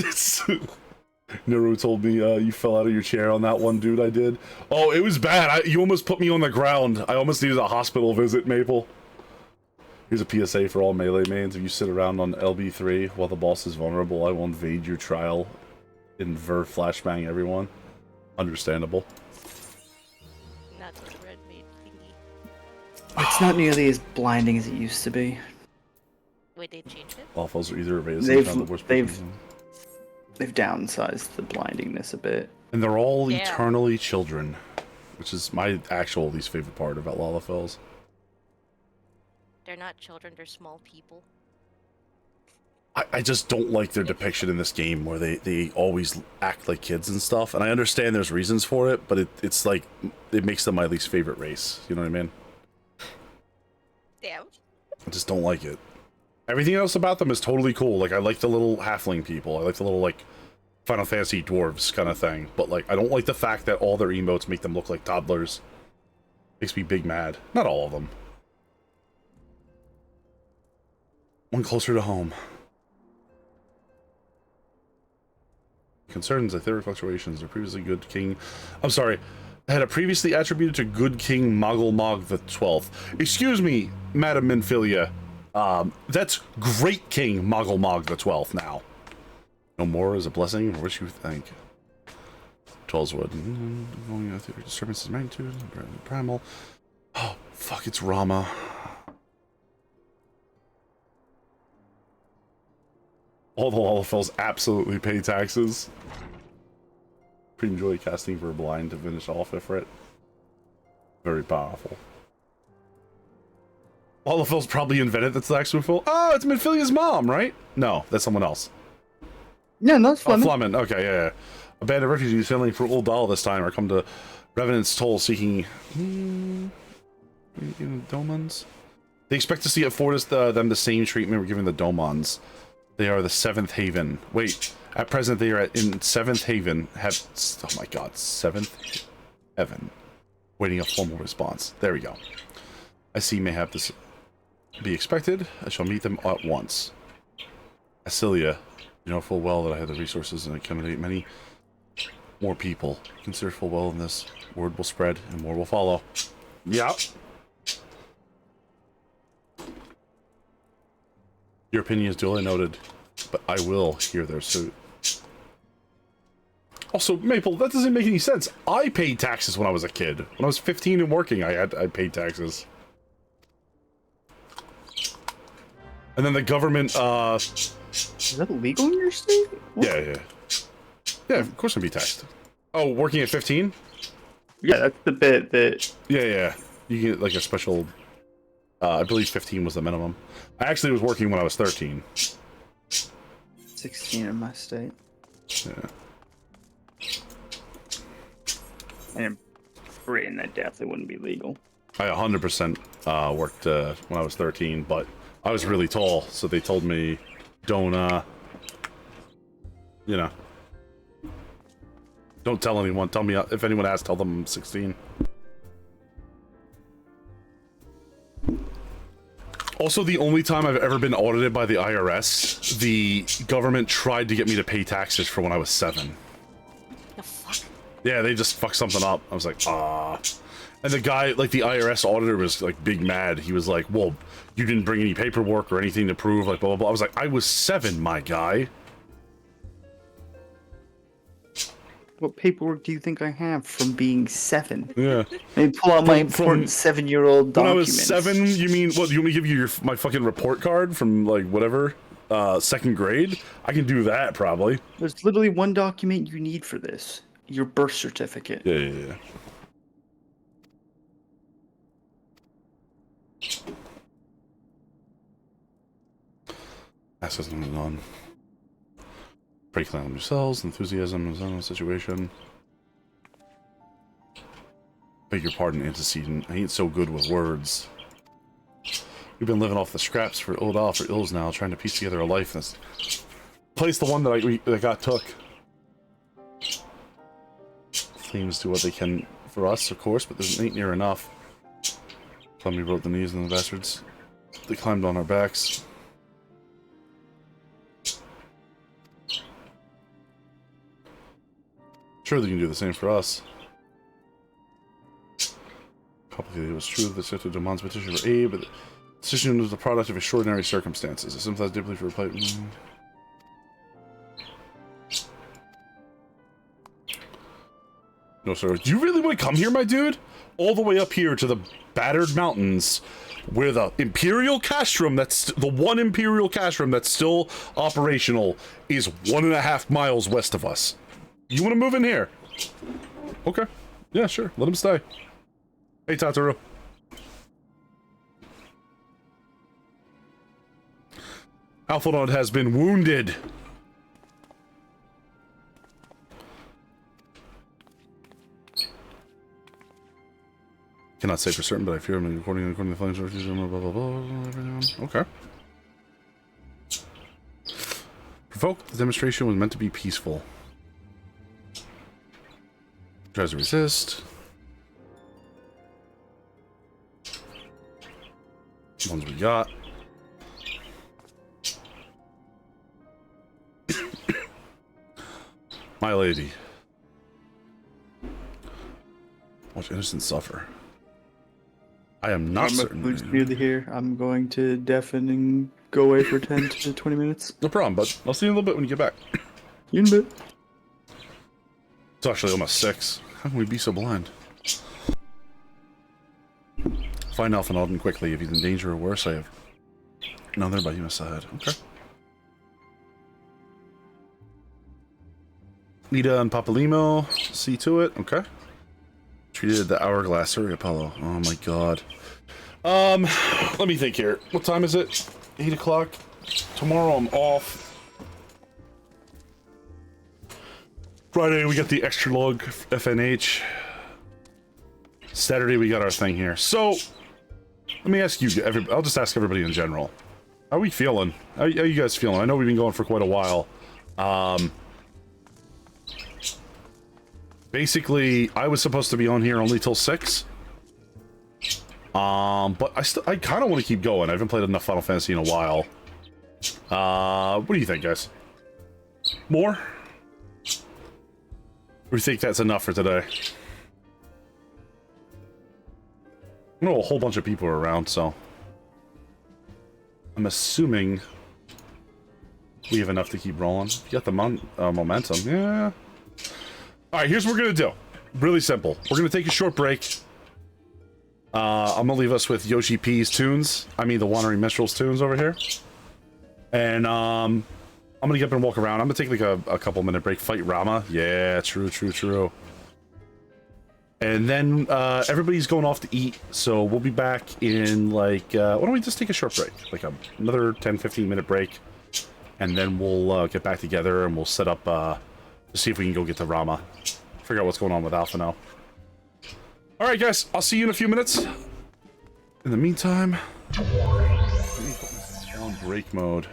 Naru told me you fell out of your chair on that one, dude. I did. Oh, it was bad. You almost put me on the ground. I almost needed a hospital visit, Maple. Here's a PSA for all melee mains. If you sit around on LB3 while the boss is vulnerable, I will invade your trial and flashbang everyone. Understandable. Not the red maid thingy. It's not nearly as blinding as it used to be. Wait, they changed it? Waffles are either evasive or the worst person. They've downsized the blindingness a bit. And they're all Yeah. eternally children, which is my actual least favorite part about Lalafells. They're not children, they're small people. I just don't like their depiction in this game where they always act like kids and stuff. And I understand there's reasons for it, but it's like, it makes them my least favorite race. You know what I mean? Damn. I just don't like it. Everything else about them is totally cool. Like, I like the little halfling people. I like the little, like, Final Fantasy dwarves kind of thing. But, like, I don't like the fact that all their emotes make them look like toddlers. Makes me big mad. Not all of them. One closer to home. concerns etheric fluctuations. A previously good king. I'm sorry. Had a previously attributed to good king Moggle the 12th. Excuse me, Madam Minfilia. That's great king Moggle the 12th now. No more is a blessing, or what you think? Trollswood. Disturbances magnitude. Primal. Oh, fuck, it's Rama. All the Lalafels absolutely pay taxes. Pretty enjoy casting for a blind to finish off Ifrit. Very powerful. Lalafels probably invented the Taxwifel. Oh, it's Minfilia's mom, right? No, that's someone else. Yeah, no, it's Fleming. Oh, Fleming. Okay, yeah. Abandoned refugees sailing for Old Dahl this time are come to Revenant's Toll seeking Domans. They expect to see afford us them the same treatment we're giving the Domans. They are the 7th Haven. Wait, at present they are in 7th Haven. Oh my god, 7th Heaven. Waiting a formal response. There we go. I see may have this be expected. I shall meet them at once. Asilia, you know full well that I have the resources and accommodate many more people. Consider full well in this. Word will spread and more will follow. Yep. Your opinion is duly noted, but I will hear their suit. Also, Maple, that doesn't make any sense. I paid taxes when I was a kid. When I was 15 and working, I paid taxes. And then the government, Is that illegal in your state? What? Yeah. Yeah, of course I'd be taxed. Oh, working at 15? Yeah, that's the bit that... Yeah. You get, like, a special... I believe 15 was the minimum. I actually was working when I was 13. 16 in my state. Yeah. And in Britain, that definitely wouldn't be legal. I 100% worked when I was 13, but I was really tall, so they told me, don't, you know, don't tell anyone. Tell me, if anyone asks, tell them I'm 16. Also, the only time I've ever been audited by the IRS, the government tried to get me to pay taxes for when I was 7. The fuck? Yeah, they just fucked something up. I was like, ah. And the guy, like, the IRS auditor was, like, big mad. He was like, well, you didn't bring any paperwork or anything to prove, like, blah, blah, blah. I was like, I was 7, my guy. What paperwork do you think I have from being 7? Yeah. I pull out my important 7-year-old documents. When I was 7, you mean, what, you want me to give you my fucking report card from, like, whatever, 2nd grade? I can do that, probably. There's literally one document you need for this. Your birth certificate. Yeah. Access going on. Pray clan yourselves, enthusiasm is on the situation. Beg your pardon, antecedent. I ain't so good with words. We've been living off the scraps for Old Al for ills now, trying to piece together a life. This place, the one that got took. Flames do what they can for us, of course, but this ain't near enough. Clemmy broke the knees of the bastards. They climbed on our backs. Sure, they can do the same for us. Complicated, it was true that the Seto Doman's petition for aid, but the decision was the product of extraordinary circumstances. I sympathize deeply for a plight. No, sir. Do you really want to come here, my dude? All the way up here to the battered mountains, where the Imperial Castrum, that's the one Imperial Castrum that's still operational, is 1.5 miles west of us. You want to move in here? Okay. Yeah, sure. Let him stay. Hey, Tataru. Alphanod has been wounded. Cannot say for certain, but I fear him according to the flames. Blah, blah, blah. Okay. Provoke. The demonstration was meant to be peaceful. Tries to resist. Ones we got. My lady. Watch innocent suffer. I am not certain. I'm nearly here. I'm going to deafen and go away for 10 to 20 minutes. No problem, bud. I'll see you in a little bit when you get back. You in a bit. It's actually almost 6. How can we be so blind? Find Alpha Alden quickly. If he's in danger or worse, I have another by you aside. Okay. Nita and Papalimo, see to it. Okay. Treated the hourglass. Sorry, Apollo. Oh my god. Let me think here. What time is it? 8 o'clock. Tomorrow I'm off. Friday we got the extra log FNH. Saturday we got our thing here. So, let me ask you, I'll just ask everybody in general. How are we feeling? How are you guys feeling? I know we've been going for quite a while. Basically, I was supposed to be on here only till 6. But I kind of want to keep going. I haven't played enough Final Fantasy in a while. What do you think, guys? More? Or do you think that's enough for today? I know a whole bunch of people are around, so I'm assuming we have enough to keep rolling. You got the momentum, yeah. All right, here's what we're gonna do. Really simple. We're gonna take a short break. I'm gonna leave us with Yoshi P's tunes. I mean, the Wandering Minstrel's tunes over here. And I'm gonna get up and walk around. I'm gonna take like a couple minute break. Fight Rama. Yeah, true. And then everybody's going off to eat, so we'll be back in like, why don't we just take a short break? Like another 10-15 minute break. And then we'll get back together and we'll set up to see if we can go get to Rama. Figure out what's going on with Alpha now. Alright guys, I'll see you in a few minutes. In the meantime, let me put this on break mode.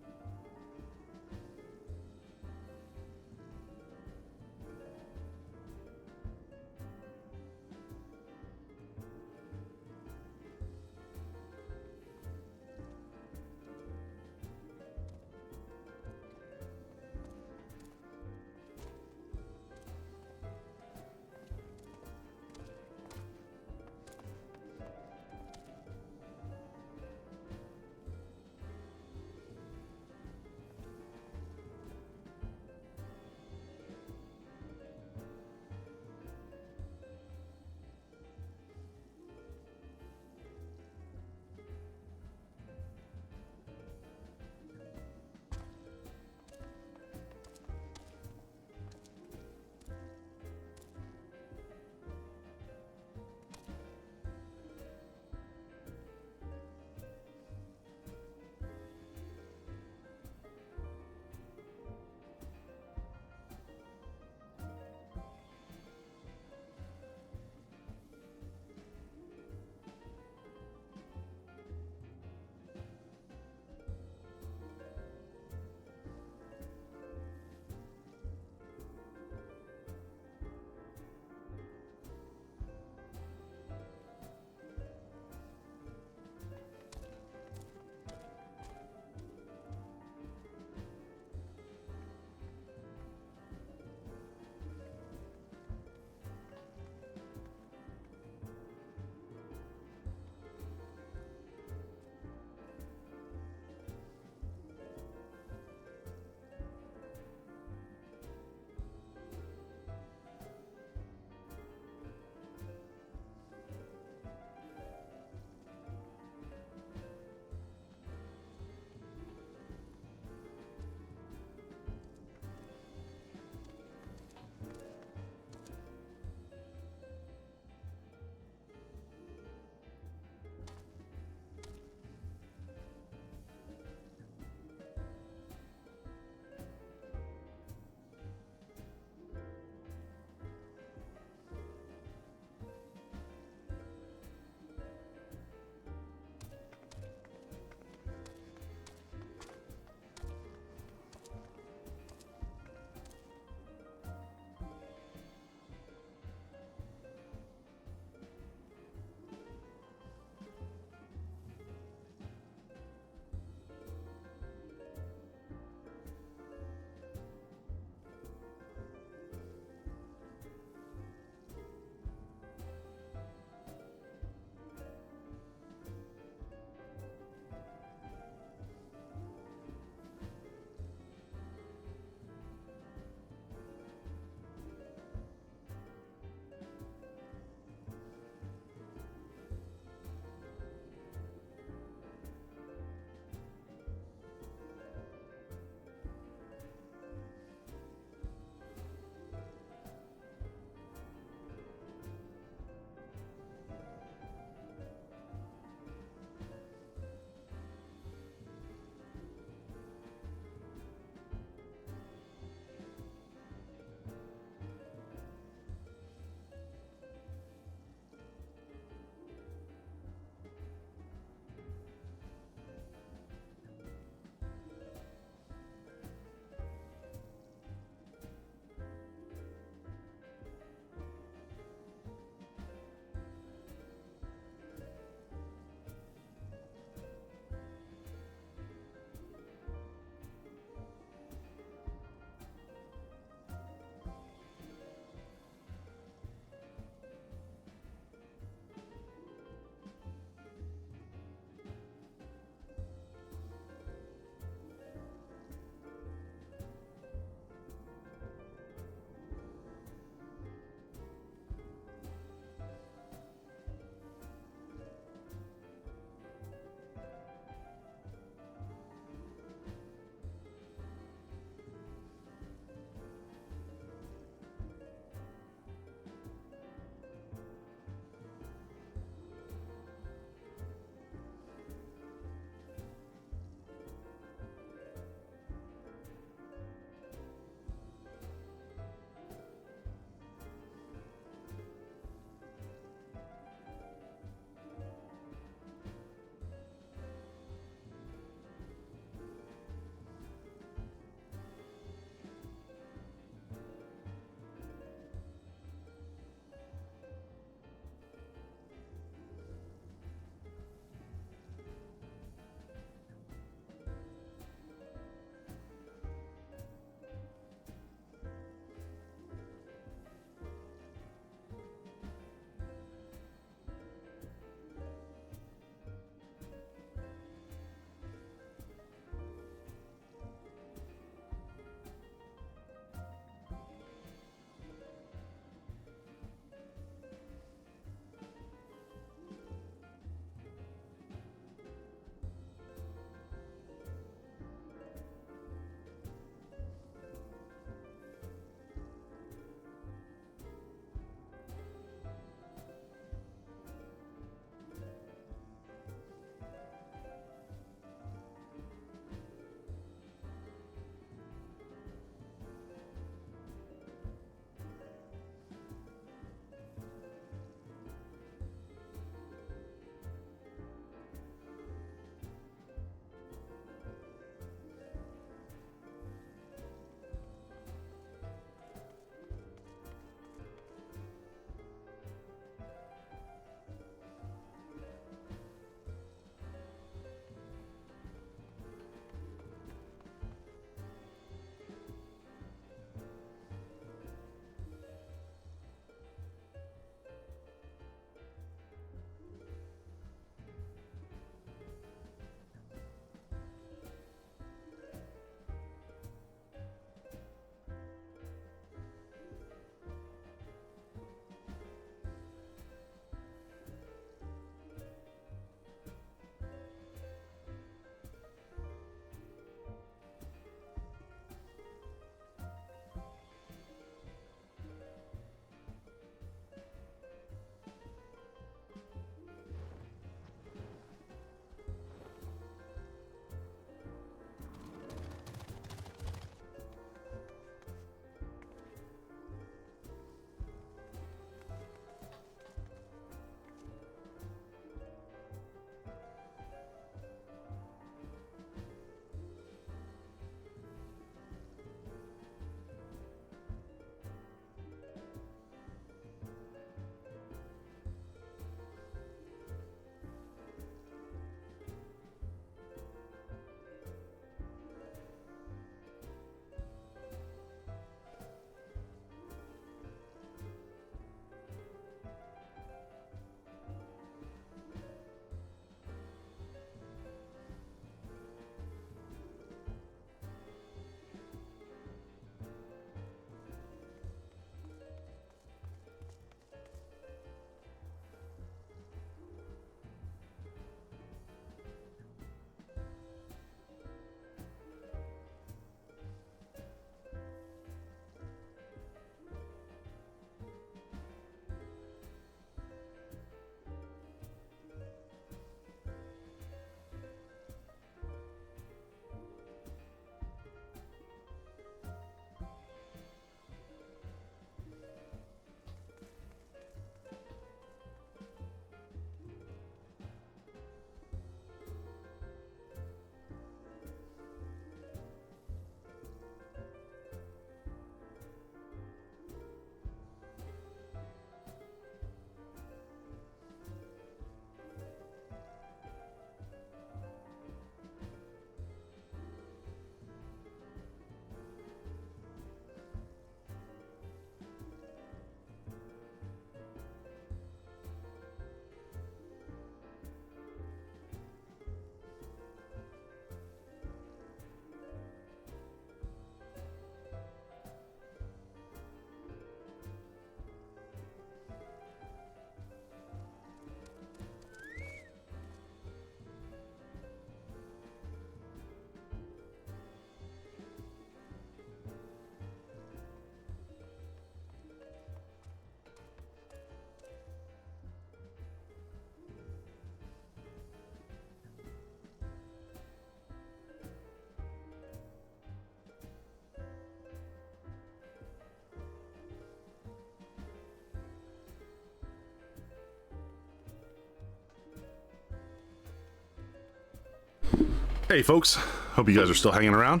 Hey folks, hope you guys are still hanging around.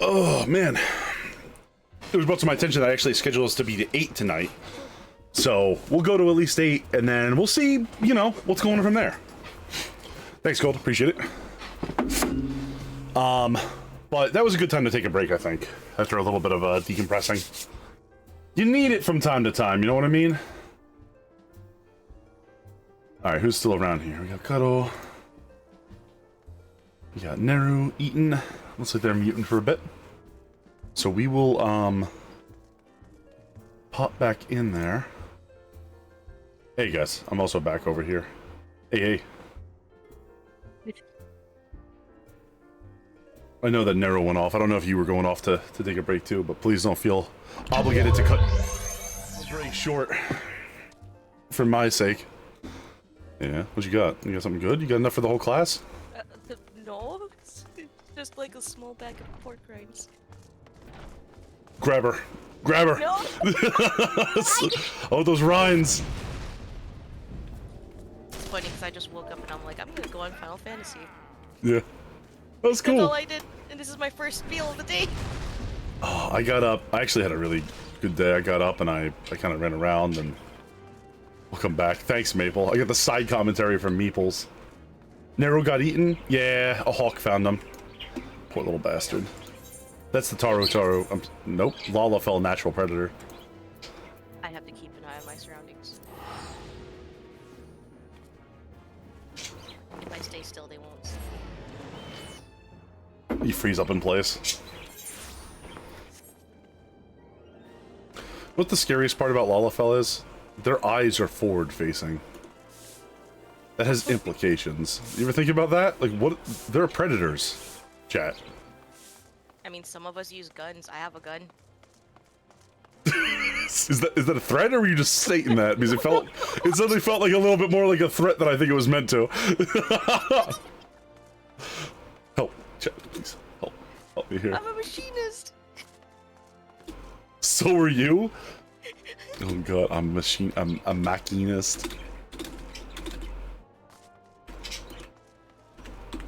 Oh man, it was brought to my attention that I actually scheduled us to be to 8 tonight. So we'll go to at least 8 and then we'll see, you know, what's going on from there. Thanks, Gold, appreciate it. But that was a good time to take a break, I think, after a little bit of decompressing. You need it from time to time, you know what I mean? Alright, who's still around here? We got Cuddle. We got Neru, Eaton. Looks like they're muting for a bit. So we will, pop back in there. Hey guys, I'm also back over here. Hey. I know that Neru went off. I don't know if you were going off to take a break too, but please don't feel obligated to cut the break short. For my sake. Yeah, what you got? You got something good? You got enough for the whole class? No, it's just like a small bag of pork rinds. Grab her. Grab her. No. Oh, those rinds. It's funny because I just woke up and I'm like, I'm gonna go on Final Fantasy. Yeah. That was cool. That's all I did, and this is my first meal of the day. Oh, I got up. I actually had a really good day. I got up and I kind of ran around and we'll come back. Thanks, Maple. I got the side commentary from Meeples. Nero got eaten? Yeah, a hawk found him. Poor little bastard. That's the Taro. Nope. Lala fell natural predator. I have to keep an eye on my surroundings. If I stay still, they won't see me. You freeze up in place. What the scariest part about Lalafell is? Their eyes are forward facing. That has implications. You ever think about that? Like, what? They're predators. Chat. I mean, some of us use guns. I have a gun. Is that a threat, or were you just stating that? Because it suddenly felt like a little bit more like a threat than I think it was meant to. Help, chat, please. Help me here. I'm a machinist. So are you? Oh god, I'm a machinist.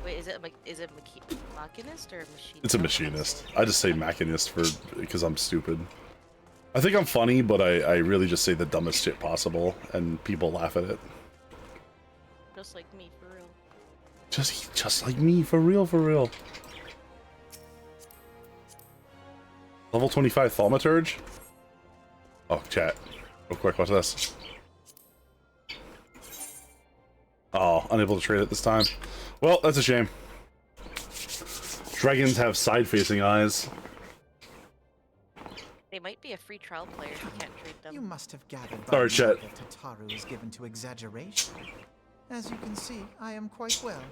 Wait, is it machinist or machinist? It's a machinist. I just say machinist because I'm stupid. I think I'm funny, but I really just say the dumbest shit possible, and people laugh at it. Just like me, for real. Just like me, for real. Level 25 Thaumaturge? Oh, chat. Real quick, watch this. Oh, unable to trade it this time. Well, that's a shame. Dragons have side-facing eyes. They might be a free trial player if you can't trade them. You must have gathered Sorry, chat. that Tataru is given to exaggeration. As you can see, I am quite well.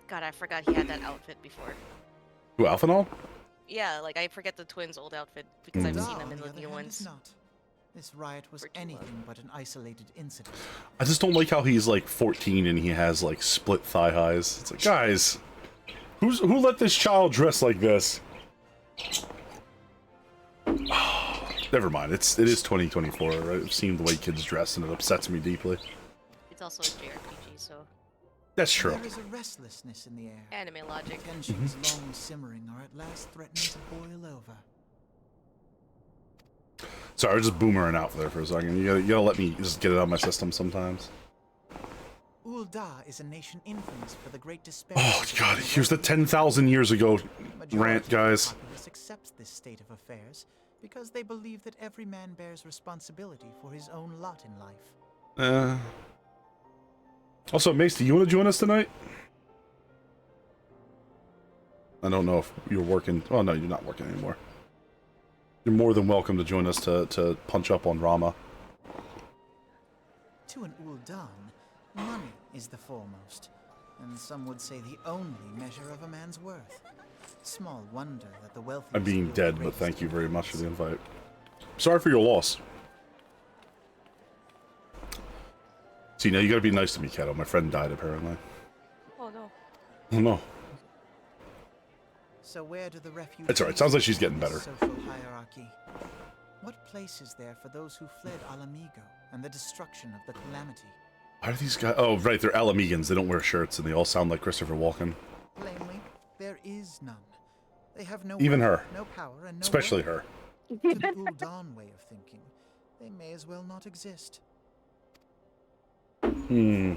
God, I forgot he had that outfit before. Who, Alphanol? Yeah, like I forget the twins' old outfit because I've seen them in the new ones. This riot was anything but an isolated incident. I just don't like how he's like 14 and he has like split thigh highs. It's like, guys, who let this child dress like this? Never mind. It is 2024. Right? I've seen the way kids dress and it upsets me deeply. It's also a JRPG, so. That's true. There is a restlessness in the air. Anime logic. Tensions long simmering are at last threatening to boil over. Sorry, I was just boomering out there for a second. You gotta let me just get it out of my system sometimes. Ul'dah is a nation infamous for the great despair. Oh god, here's the 10,000 years ago rant, guys. The populace accepts this state of affairs because they believe that every man bears responsibility for his own lot in life. Also, Mace, do you want to join us tonight? I don't know if you're working. Oh no, you're not working anymore. You're more than welcome to join us to punch up on Rama. To an Ul'dan, money is the foremost, and some would say the only measure of a man's worth. Small wonder that the wealthy. I'm being dead, but thank you very much for the invite. Sorry for your loss. See, now you gotta be nice to me, Kato. My friend died, apparently. Oh no. Oh no. So where do the refugees? It's alright. Sounds like she's getting better. Social hierarchy. What place is there for those who fled Alamigo and the destruction of the Calamity? Why are these guys? Oh, right, they're Alamegans. They don't wear shirts, and they all sound like Christopher Walken. Plainly, there is none. They have no Even wealth, her. no power, and no Especially wealth. her. To the Uldan way of thinking, they may as well not exist. Choosing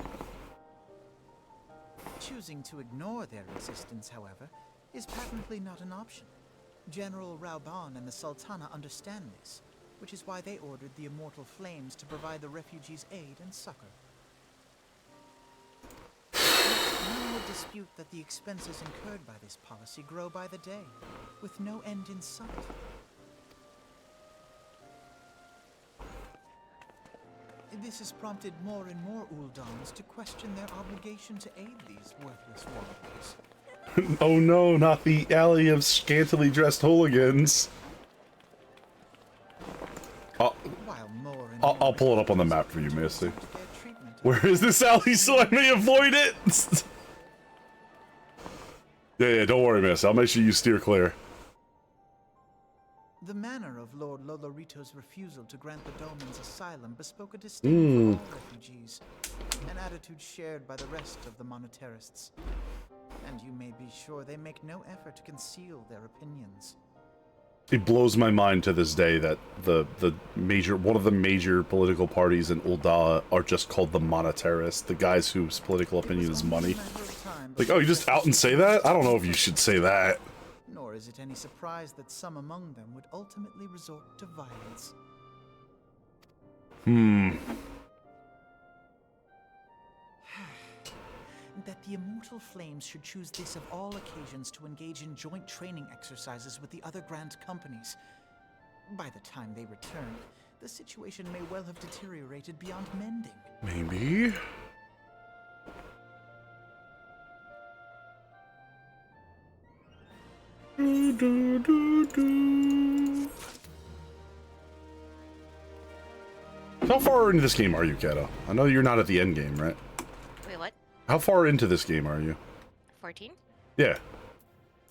to ignore their existence, however, is patently not an option. General Rauban and the Sultana understand this, which is why they ordered the Immortal Flames to provide the refugees aid and succor. None would dispute that the expenses incurred by this policy grow by the day, with no end in sight. This has prompted more and more Uldans to question their obligation to aid these worthless warriors. Oh no, not the alley of scantily dressed hooligans. I'll pull it up on the map for you, Misty. Where is this alley so I may avoid it? Yeah, don't worry, miss. I'll make sure you steer clear. The manner of Lord Lolorito's refusal to grant the Dolmens asylum bespoke a disdain for all refugees, an attitude shared by the rest of the monetarists. And you may be sure they make no effort to conceal their opinions. It blows my mind to this day that one of the major political parties in Ulda are just called the monetarists, the guys whose political opinion is money. Like, oh, you just out and say that? I don't know if you should say that. Nor is it any surprise that some among them would ultimately resort to violence. That the Immortal Flames should choose this of all occasions to engage in joint training exercises with the other Grand Companies. By the time they return, the situation may well have deteriorated beyond mending. Maybe. How far into this game are you, Kato? I know you're not at the end game, right? Wait, what? How far into this game are you? 14? Yeah.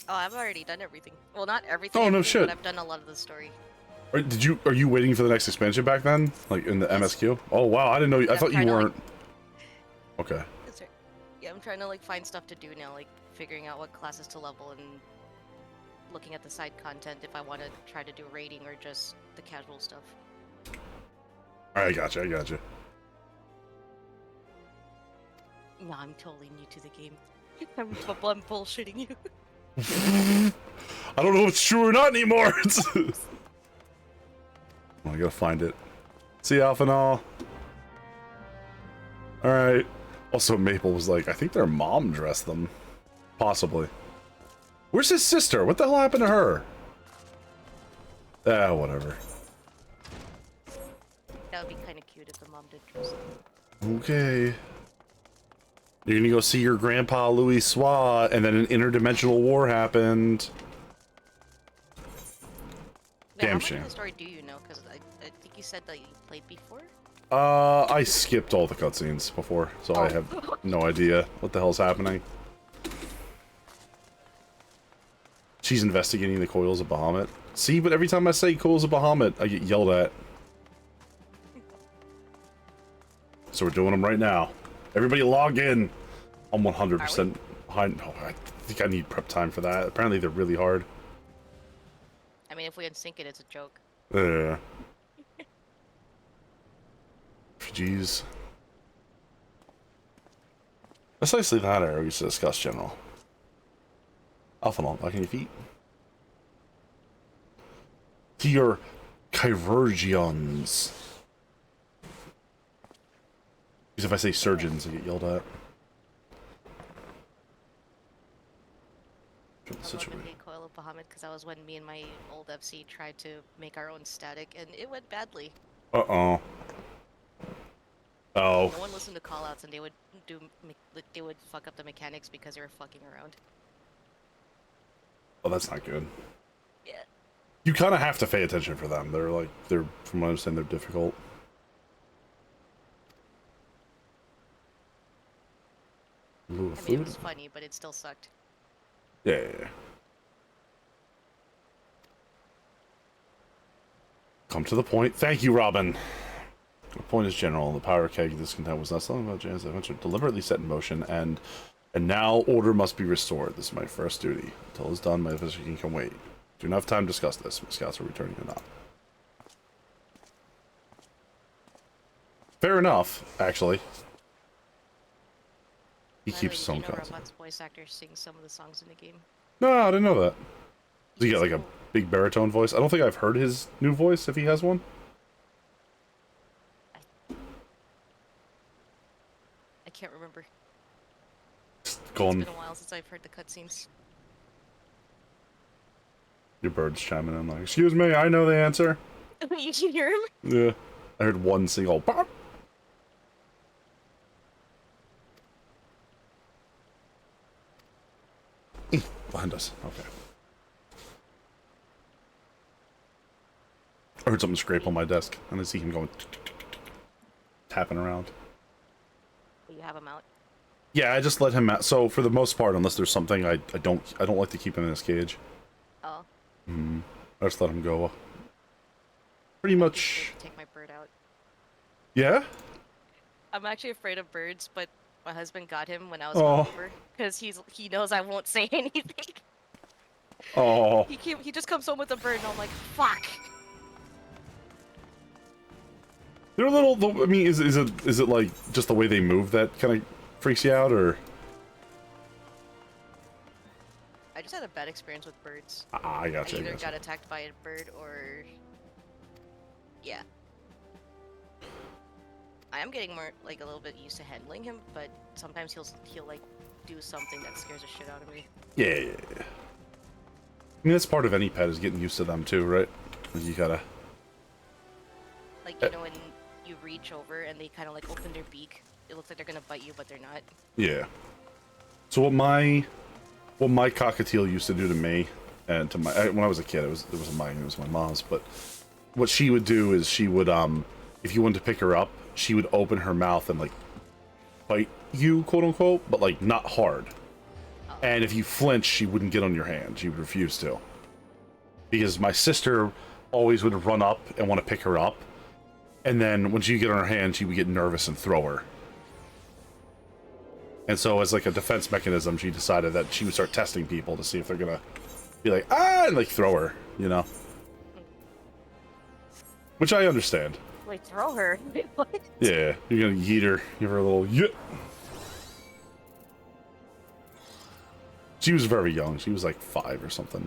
Oh, I've already done everything. Well, not everything. Oh, no shit. But I've done a lot of the story. Are you waiting for the next expansion back then? Like in the MSQ? Oh wow, I didn't know. I thought you weren't. Okay. Yeah, I'm trying to like find stuff to do now, like figuring out what classes to level and looking at the side content if I want to try to do raiding or just the casual stuff. Alright, I gotcha. No, I'm totally new to the game. I'm bullshitting you. I don't know if it's true or not anymore. I gotta find it. See ya, Alphanol. Alright. Also, Maple was like, I think their mom dressed them. Possibly. Where's his sister? What the hell happened to her? Ah, whatever. That would be kind of cute if the mom did dress them. Okay. You're gonna go see your grandpa, Louis Swa, and then an interdimensional war happened. Now, Damn how shame. much of the story do you know? Because I think you said that you played before? I skipped all the cutscenes before, so I have no idea what the hell's happening. She's investigating the coils of Bahamut. See, but every time I say coils of Bahamut, I get yelled at. So we're doing them right now. Everybody log in. I'm 100% behind. Oh, I think I need prep time for that. Apparently they're really hard. I mean, if we unsync it, it's a joke. Yeah. Jeez. Precisely that area we used to discuss, General. Alphanol, back on your feet. To your chirurgions. Because if I say surgeons, I get yelled at. I love the coil of Bahamut because that was when me and my old FC tried to make our own static, and it went badly. Uh-oh. Oh. No one listened to callouts, and they would fuck up the mechanics because they were fucking around. Oh, that's not good. Yeah. You kind of have to pay attention for them. They're, from what I understand, they're difficult. I mean, it was funny, but it still sucked. Yeah. Come to the point. Thank you, Robin. The point is general. The power keg discontent was not something about Jan's adventure deliberately set in motion, and now order must be restored. This is my first duty. Until it's done, my official can wait. Do not have time to discuss this. My scouts are returning or not. Fair enough, actually. He keeps his own content. Robot's voice actor sings some of the songs in the game. No, I didn't know that. Does he got like a big baritone voice? I don't think I've heard his new voice, if he has one. I can't remember. It's been a while since I've heard the cutscenes. Your bird's chiming in like, excuse me, I know the answer. You can hear him? Yeah. I heard one single pop. Behind us. Okay. I heard something scrape on my desk, and I see him going tapping around. You have him out? Yeah, I just let him out. So for the most part, unless there's something, I don't like to keep him in his cage. Oh. I just let him go. Pretty much. Take my bird out. Yeah. I'm actually afraid of birds, but my husband got him when I was Oh. over because he knows I won't say anything. Oh. He just comes home with a bird, and I'm like, fuck. They're a little. I mean, is it like just the way they move that kind of freaks you out, or? I just had a bad experience with birds. I gotcha. I either got attacked by a bird or, yeah. I am getting more like a little bit used to handling him, but sometimes he'll like do something that scares the shit out of me. Yeah. I mean, that's part of any pet is getting used to them too, right? You gotta. Like, you know, when you reach over and they kind of like open their beak, it looks like they're gonna bite you, but they're not. Yeah. So what my cockatiel used to do to me, and to my when I was a kid, it wasn't mine, it was my mom's. But what she would do is she would if you wanted to pick her up, she would open her mouth and like bite you, quote unquote, but like not hard. And if you flinch, she wouldn't get on your hand. She would refuse to. Because my sister always would run up and want to pick her up. And then when she would get on her hand, she would get nervous and throw her. And so as like a defense mechanism, she decided that she would start testing people to see if they're gonna be like, ah, and like throw her, you know? Which I understand. Wait, throw her? What? Yeah, you're gonna yeet her, give her a little yeet. She was very young. She was like 5 or something.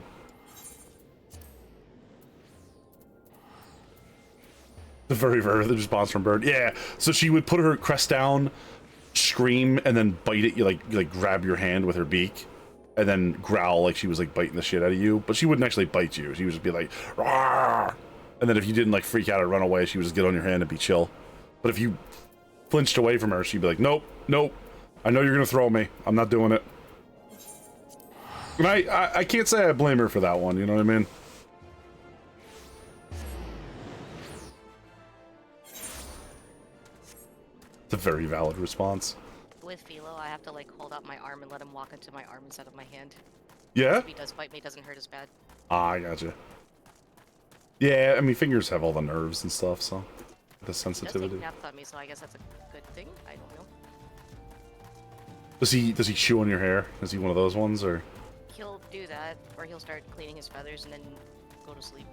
The very response from Bird. Yeah, so she would put her crest down, scream, and then bite at you, like grab your hand with her beak, and then growl like she was like biting the shit out of you. But she wouldn't actually bite you. She would just be like, "Rawr!" And then if you didn't like freak out or run away, she would just get on your hand and be chill. But if you flinched away from her, she'd be like, nope, nope. I know you're gonna throw me. I'm not doing it. And I can't say I blame her for that one, you know what I mean? It's a very valid response. With Philo, I have to like hold out my arm and let him walk into my arm instead of my hand. Yeah? If he does bite me, it doesn't hurt as bad. Ah, I gotcha. Yeah, I mean, fingers have all the nerves and stuff, so the sensitivity. He does take naps on me, so I guess that's a good thing. I don't know. Does he chew on your hair? Is he one of those ones, or? He'll do that, or he'll start cleaning his feathers and then go to sleep.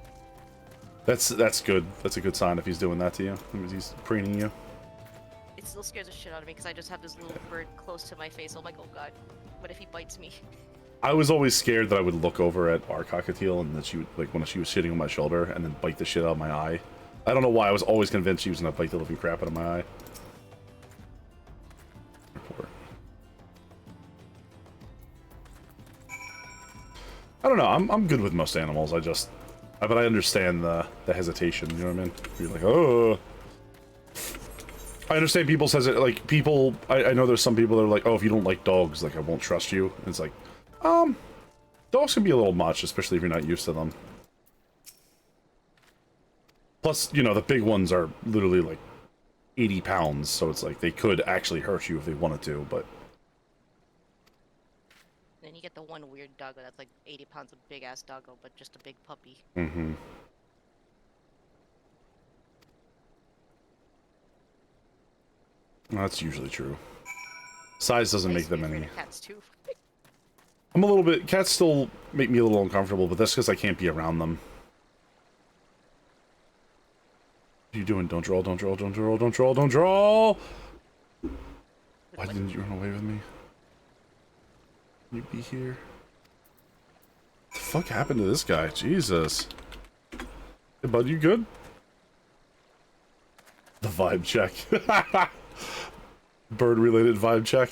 That's good. That's a good sign if he's doing that to you. That means he's preening you. It still scares the shit out of me because I just have this little bird close to my face. I'm like, oh god, what if he bites me? I was always scared that I would look over at our cockatiel and that she would, like, when she was sitting on my shoulder and then bite the shit out of my eye. I don't know why. I was always convinced she was gonna bite the living crap out of my eye. Poor. I don't know. I'm good with most animals. But I understand the hesitation. You know what I mean? You're like, oh. I understand people's hesitation. Like people, I know there's some people that are like, oh, if you don't like dogs, like I won't trust you. And it's like, dogs can be a little much, especially if you're not used to them. Plus, you know, the big ones are literally like 80 pounds, so it's like they could actually hurt you if they wanted to, but. Then you get the one weird doggo that's like 80 pounds of big ass doggo, but just a big puppy. Mm-hmm. That's usually true. Size doesn't make them any. Cats too. I'm a little bit. Cats still make me a little uncomfortable, but that's because I can't be around them. What are you doing? Don't draw, don't draw, don't draw, don't draw, don't draw! Why didn't you run away with me? Can you be here? What the fuck happened to this guy? Jesus. Hey, bud, you good? The vibe check. Bird-related vibe check.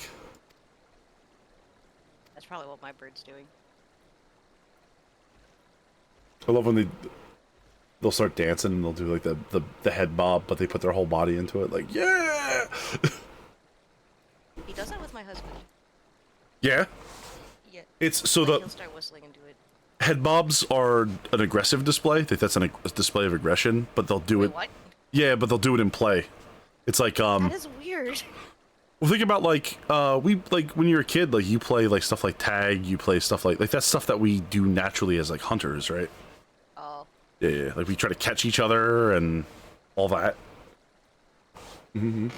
That's probably what my bird's doing. I love when they'll start dancing and they'll do like the head bob, but they put their whole body into it. Like, yeah. He does that with my husband. Yeah. Yeah. It's so He'll start whistling and do it. head bobs are an aggressive display. I think that's a display of aggression, but they'll do it. What? Yeah, but they'll do it in play. It's like That is weird. Well, think about like when you're a kid, like you play like stuff like tag, you play stuff like that's stuff that we do naturally as like hunters, right? Oh. Yeah, like we try to catch each other and all that. Mm-hmm.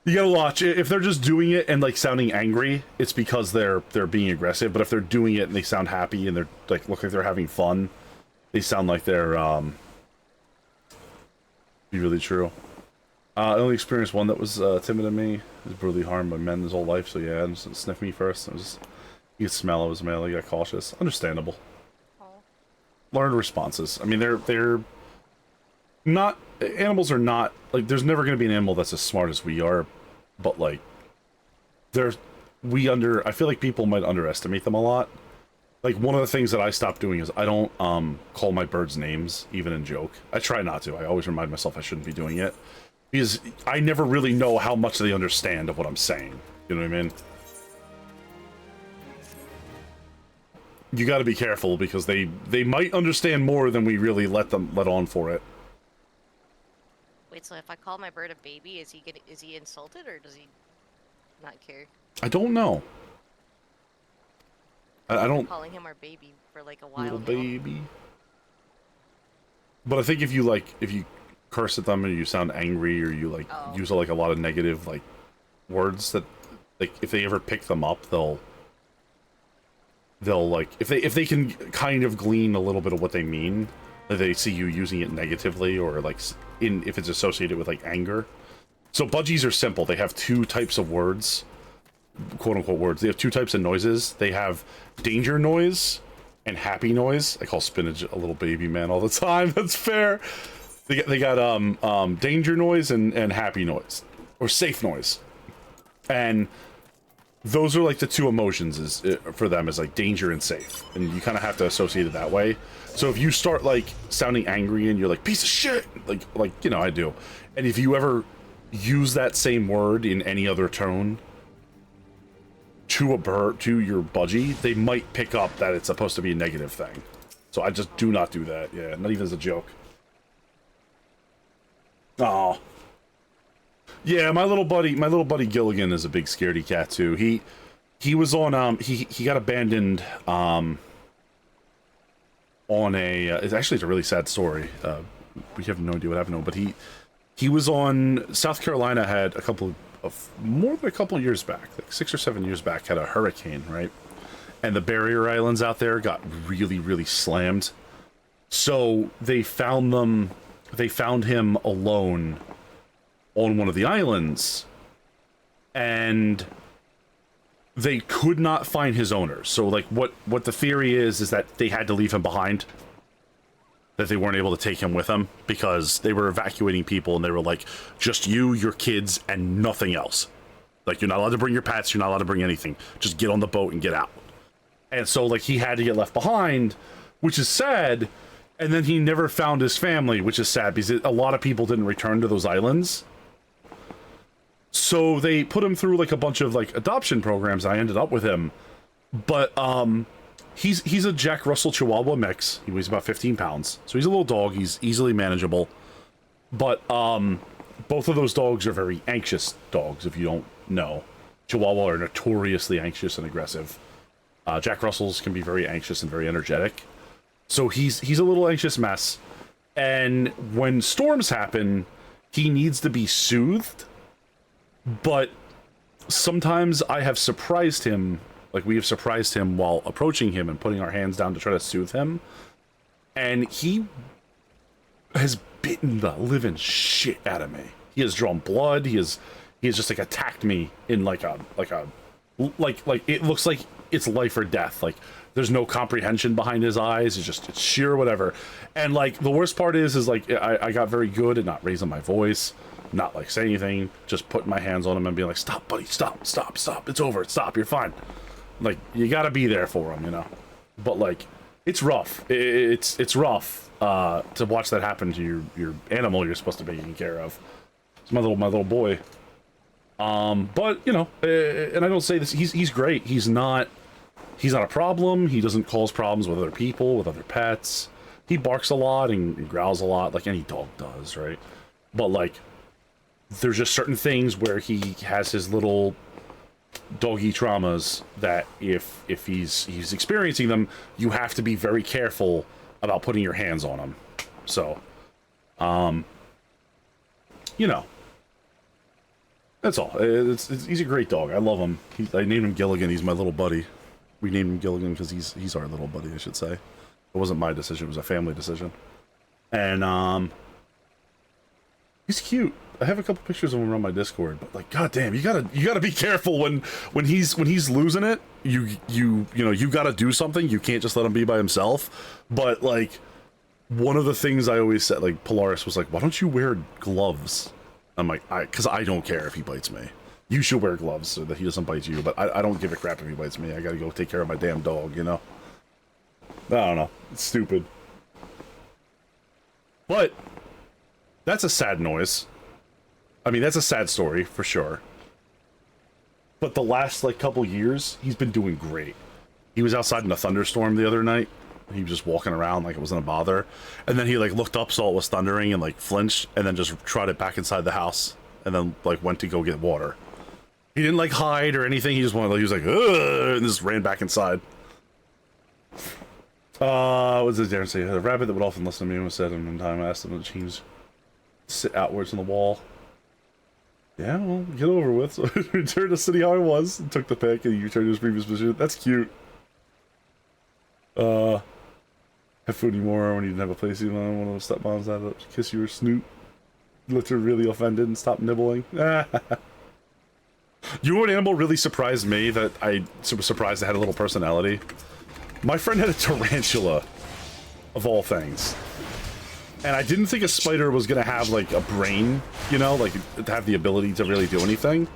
You gotta watch if they're just doing it and like sounding angry, it's because they're being aggressive. But if they're doing it and they sound happy and they're like look like they're having fun, they sound like they're be really true. I only experienced one that was timid of me. He was brutally harmed by men his whole life, so yeah, and sniffed me first. It was, you could smell it was male, he got cautious. Understandable. Learned responses. I mean, they're not, animals are not, like, there's never going to be an animal that's as smart as we are, but, like, I feel like people might underestimate them a lot. Like, one of the things that I stopped doing is I don't call my birds names, even in joke. I try not to. I always remind myself I shouldn't be doing it. Because I never really know how much they understand of what I'm saying. You know what I mean? You gotta be careful because they might understand more than we really let on for it. Wait, so if I call my bird a baby, is he insulted or does he not care? I don't know. I don't... calling him our baby for like a while Little now. baby. But I think if you curse at them and you sound angry or you use like a lot of negative like words that like if they ever pick them up they'll like if they can kind of glean a little bit of what they mean, they see you using it negatively or like if it's associated with like anger. So budgies are simple. They have two types of words, quote unquote words. They have two types of noises. They have danger noise and happy noise. I call spinach a little baby man all the time. That's fair. They got danger noise and happy noise or safe noise, and those are like the two emotions for them is like danger and safe, and you kind of have to associate it that way. So if you start like sounding angry and you're like piece of shit, like you know I do, and if you ever use that same word in any other tone to your budgie, they might pick up that it's supposed to be a negative thing. So I just do not do that. Yeah, not even as a joke. Oh, yeah. My little buddy Gilligan is a big scaredy cat too. He was on he got abandoned on a. It's a really sad story. We have no idea what happened to him, but he was on South Carolina. Had more than a couple of years back, like 6 or 7 years back, had a hurricane, right? And the barrier islands out there got really slammed. So they found him alone on one of the islands, and they could not find his owners. So like what the theory is that they had to leave him behind, that they weren't able to take him with them because they were evacuating people and they were like, just you, your kids, and nothing else. Like, you're not allowed to bring your pets, you're not allowed to bring anything. Just get on the boat and get out. And so like he had to get left behind, which is sad. And then he never found his family, which is sad because a lot of people didn't return to those islands. So they put him through like a bunch of like adoption programs. I ended up with him, but he's a Jack Russell Chihuahua mix. He weighs about 15 pounds, so he's a little dog. He's easily manageable, but both of those dogs are very anxious dogs. If you don't know, Chihuahua are notoriously anxious and aggressive. Jack Russells can be very anxious and very energetic. So he's a little anxious mess, and when storms happen, he needs to be soothed but sometimes I have surprised him, like we have surprised him while approaching him and putting our hands down to try to soothe him, and he has bitten the living shit out of me. He has drawn blood. He has just like attacked me in like it looks like it's life or death. Like there's no comprehension behind his eyes. It's sheer whatever. And like the worst part is like I got very good at not raising my voice, not like saying anything, just putting my hands on him and being like, stop, buddy, stop, it's over, stop, you're fine. Like you gotta be there for him, you know. But like it's rough. It's rough to watch that happen to your animal you're supposed to be taking care of. It's my little boy. But you know, and I don't say this. He's great. He's not a problem. He doesn't cause problems with other people, with other pets. He barks a lot and growls a lot, like any dog does, right? But like, there's just certain things where he has his little doggy traumas that if he's experiencing them, you have to be very careful about putting your hands on him. So, you know. That's all. He's a great dog. I love him. I named him Gilligan. He's my little buddy. We named him Gilligan because he's our little buddy, I should say. It wasn't my decision. It was a family decision. And he's cute. I have a couple pictures of him on my Discord. But like, goddamn, you gotta be careful when he's losing it. You know you gotta do something. You can't just let him be by himself. But like, one of the things I always said, like Polaris was like, why don't you wear gloves? I'm like, because I don't care if he bites me. You should wear gloves so that he doesn't bite you, but I don't give a crap if he bites me. I gotta go take care of my damn dog, you know? I don't know. It's stupid. But, that's a sad noise. I mean, that's a sad story, for sure. But the last, like, couple years, he's been doing great. He was outside in a thunderstorm the other night. He was just walking around like it wasn't a bother. And then he like looked up, saw it was thundering and like flinched and then just trotted back inside the house and then like went to go get water. He didn't like hide or anything. He just wanted, he was like, ugh, and just ran back inside. What does Darren say? The rabbit that would often listen to me was said in time I asked him to change, sit outwards on the wall. Yeah, well, get over with. So he returned to City how I was and took the pick and he returned to his previous position. That's cute. Have food anymore when you didn't have a place even on one of those stepmoms that kiss you or snoot. Looked her really offended and stopped nibbling. You know what animal really surprised me that I was surprised it had a little personality? My friend had a tarantula, of all things. And I didn't think a spider was gonna have like a brain, you know, like to have the ability to really do anything.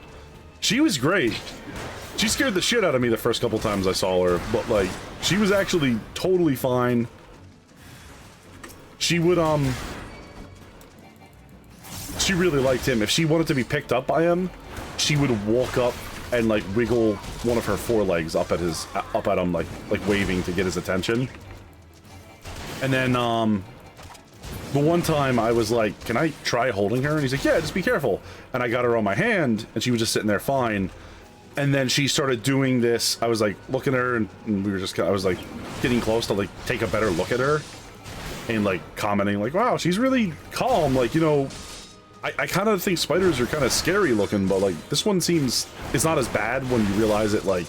She was great. She scared the shit out of me the first couple times I saw her, but like, she was actually totally fine. She would, she really liked him. If she wanted to be picked up by him, she would walk up and like wiggle one of her forelegs up at him, like waving to get his attention. And then, the one time I was like, can I try holding her? And he's like, yeah, just be careful. And I got her on my hand and she was just sitting there fine. And then she started doing this. I was like looking at her and we were just, I was like getting close to like take a better look at her and like commenting like, wow, she's really calm. Like, you know, I kind of think spiders are kind of scary looking, but like this one seems, it's not as bad when you realize it, like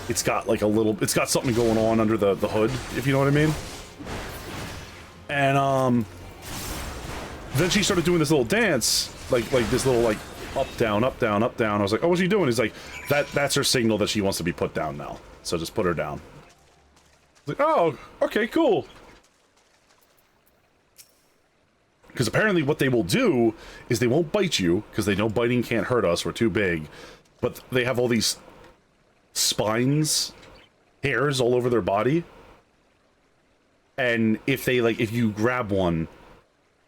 it's got like a little, it's got something going on under the hood, if you know what I mean. And then she started doing this little dance, like this little like up, down, up, down, up, down. I was like, oh, what's she doing? He's like, that's her signal that she wants to be put down now. So just put her down. I was like, oh, okay, cool. Because apparently what they will do is they won't bite you, because they know biting can't hurt us, we're too big. But they have all these spines, hairs all over their body. And if they, like, if you grab one,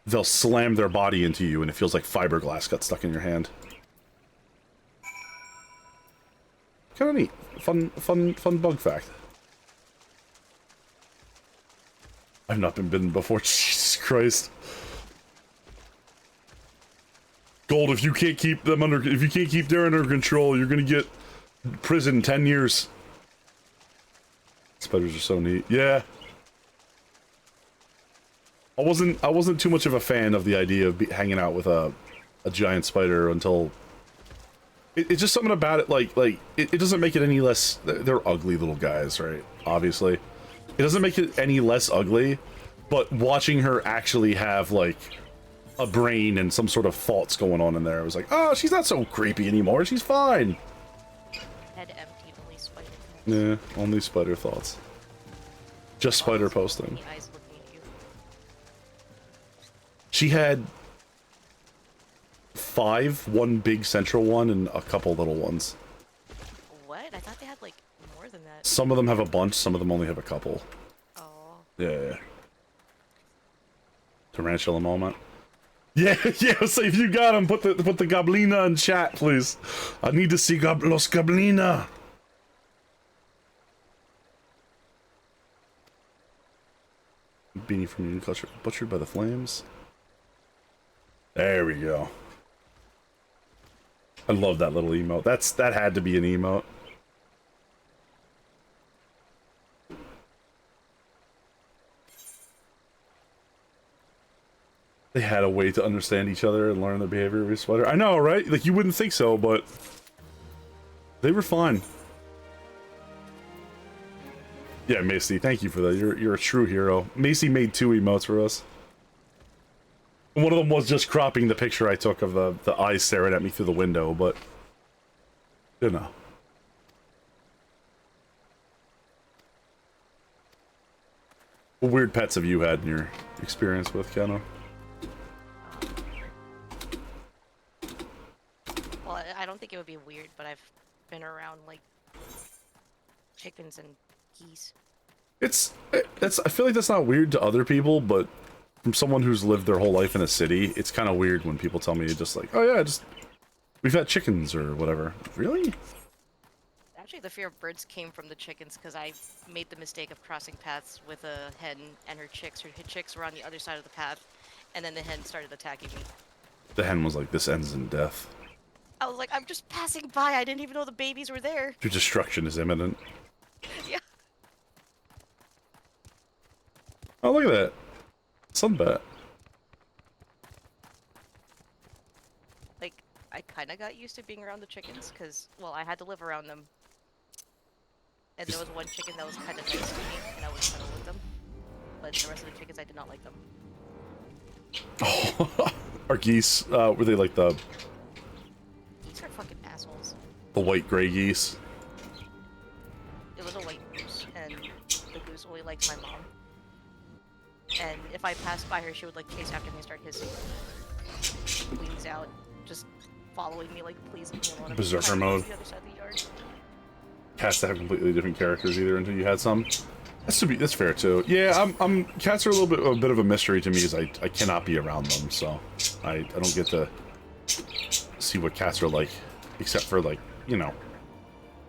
they'll slam their body into you, and it feels like fiberglass got stuck in your hand. Kind of neat. Fun bug fact. I've not been bitten before. Jesus Christ. Gold, if you can't keep them if you can't keep Darren under control, you're gonna get prison 10 years. Spiders are so neat. Yeah. I wasn't too much of a fan of the idea of hanging out with a giant spider until It's just something about it, like it doesn't make it any less. They're ugly little guys, right? Obviously, it doesn't make it any less ugly. But watching her actually have like a brain and some sort of thoughts going on in there, I was like, oh, she's not so creepy anymore. She's fine. Head empty, only spider thoughts. Yeah, only spider thoughts. Just spider posting. Eyes looking at you. She had 5, one big central one, and a couple little ones. What? I thought they had like more than that. Some of them have a bunch, some of them only have a couple. Oh. Yeah. Tarantula moment. Yeah, yeah, so if you got them, put the Goblina in chat, please. I need to see Los Goblina. Beanie from Union Culture, butchered by the flames. There we go. I love that little emote. That had to be an emote. They had a way to understand each other and learn the behavior of each spider. I know, right? Like, you wouldn't think so, but they were fine. Yeah, Macy, thank you for that. You're a true hero. Macy made 2 emotes for us. One of them was just cropping the picture I took of the eyes staring at me through the window, but you know. What weird pets have you had in your experience with, Keno? Well, I don't think it would be weird, but I've been around like chickens and geese. I feel like that's not weird to other people, but from someone who's lived their whole life in a city, it's kind of weird when people tell me just like, oh yeah, we've had chickens or whatever. Really? Actually, the fear of birds came from the chickens because I made the mistake of crossing paths with a hen and her chicks. Her chicks were on the other side of the path, and then the hen started attacking me. The hen was like, this ends in death. I was like, I'm just passing by. I didn't even know the babies were there. Your destruction is imminent. Yeah. Oh, look at that. Sunbat. Like, I kind of got used to being around the chickens because, well, I had to live around them. And there was one chicken that was kind of nice to me, and I would cuddle with them. But the rest of the chickens, I did not like them. Oh, our geese, were they like the Geese are fucking assholes. white-gray geese? It was a white goose, and the goose only liked my mom. And if I passed by her, she would like chase after me and start hissing. Wings out, just following me like, please leave me alone. Berserker mode. The other side of the yard. Cats that have completely different characters either until you had some. That's fair too. Yeah, cats are a bit of a mystery to me, as I cannot be around them, so I don't get to see what cats are like, except for like, you know,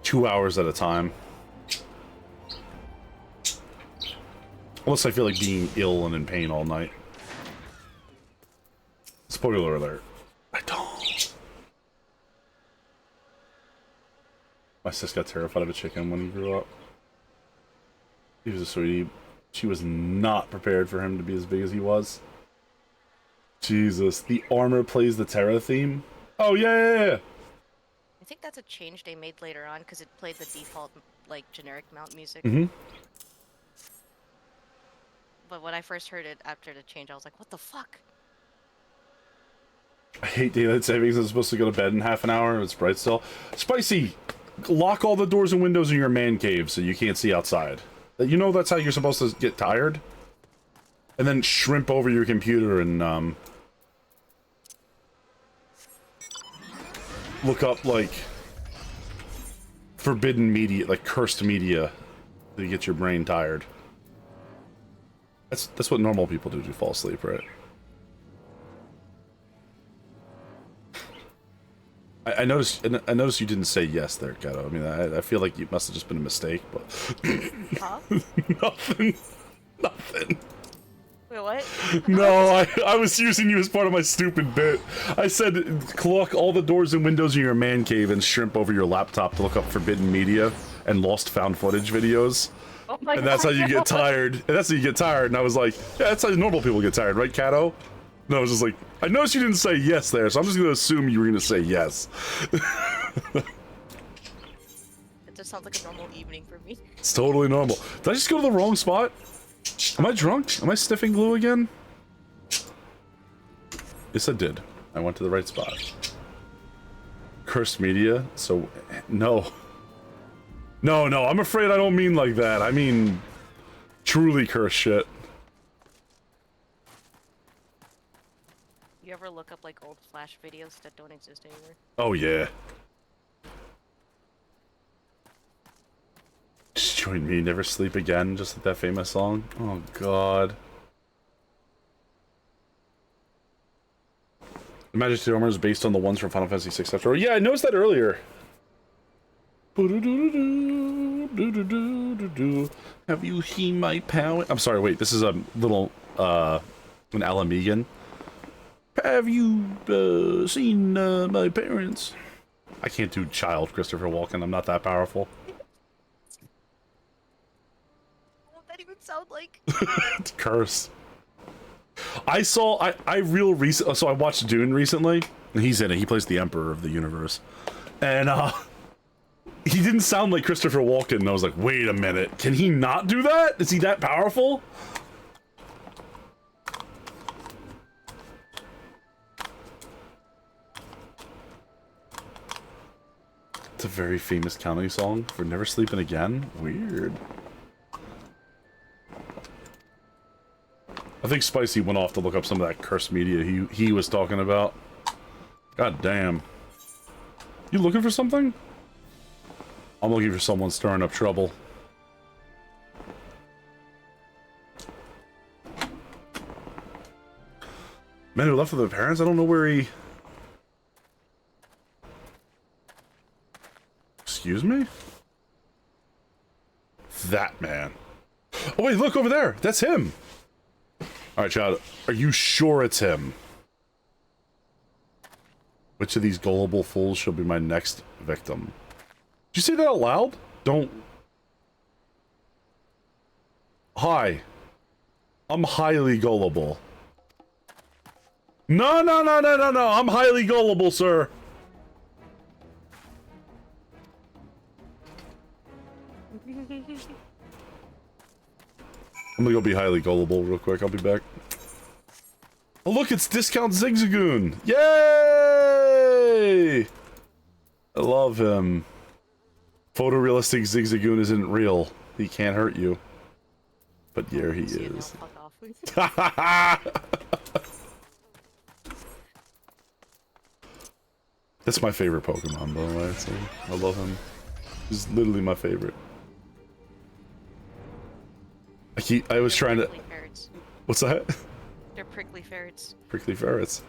2 hours at a time. Unless I feel like being ill and in pain all night. Spoiler alert. I don't. My sis got terrified of a chicken when he grew up. He was a sweetie. She was not prepared for him to be as big as he was. Jesus. The armor plays the Terra theme? Oh, yeah. I think that's a change they made later on because it played the default, like, generic mount music. Mm-hmm. But when I first heard it after the change, I was like, what the fuck? I hate daylight savings. I'm supposed to go to bed in half an hour and it's bright still. Spicy! Lock all the doors and windows in your man cave so you can't see outside. You know that's how you're supposed to get tired? And then shrimp over your computer and, look up, like, forbidden media, like, cursed media to get your brain tired. That's what normal people do to fall asleep, right? I noticed you didn't say yes there, Gato. I mean, I feel like it must have just been a mistake, but Huh? Nothing. Wait, what? No, I was using you as part of my stupid bit. I said lock all the doors and windows in your man cave and shrimp over your laptop to look up forbidden media and lost found footage videos. Oh my And that's how you get tired. And that's how you get tired. And I was like, yeah, that's how normal people get tired, right, Kato? No, I was just like, I noticed you didn't say yes there, so I'm just going to assume you were going to say yes. It just sounds like a normal evening for me. It's totally normal. Did I just go to the wrong spot? Am I drunk? Am I sniffing glue again? Yes, I did. I went to the right spot. Cursed media? So, no. No, I'm afraid I don't mean like that. I mean, truly cursed shit. You ever look up like old Flash videos that don't exist anymore? Oh, yeah. Just join me, never sleep again, just like that famous song. Oh, God. The Majesty Armor is based on the ones from Final Fantasy VI After. Yeah, I noticed that earlier. Have you seen my power? I'm sorry, wait, this is a little, an Alamegan. Have you, seen, my parents? I can't do child Christopher Walken, I'm not that powerful. What would that even sound like? It's cursed. So I watched Dune recently, and he's in it. He plays the Emperor of the universe. And, he didn't sound like Christopher Walken, and I was like, wait a minute, can he not do that? Is he that powerful? It's a very famous counting song for Never Sleeping Again. Weird. I think Spicy went off to look up some of that cursed media he was talking about. God damn. You looking for something? I'm looking for someone stirring up trouble. Man who left with their parents? I don't know where he... Excuse me? That man. Oh wait, look over there! That's him! Alright, child, are you sure it's him? Which of these gullible fools shall be my next victim? Did you say that out loud? Don't... Hi. I'm highly gullible. No, I'm highly gullible, sir. I'm gonna go be highly gullible real quick. I'll be back. Oh, look, it's Discount Zigzagoon. Yay! I love him. Photorealistic Zigzagoon isn't real. He can't hurt you. But here he is. That's my favorite Pokemon, by the way. So I love him. He's literally my favorite. I was trying to... What's that? They're prickly ferrets. Prickly ferrets.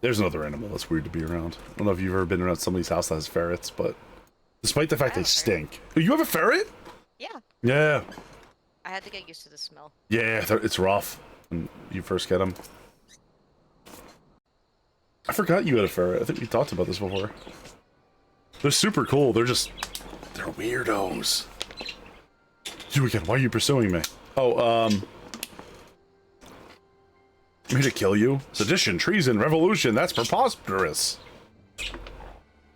There's another animal that's weird to be around. I don't know if you've ever been around somebody's house that has ferrets, but... Despite the fact they stink. Oh, you have a ferret? Yeah. Yeah. I had to get used to the smell. Yeah, it's rough when you first get them. I forgot you had a ferret. I think we talked about this before. They're super cool. They're weirdos. You again, why are you pursuing me? Oh, me to kill you? Sedition, treason, revolution, that's preposterous.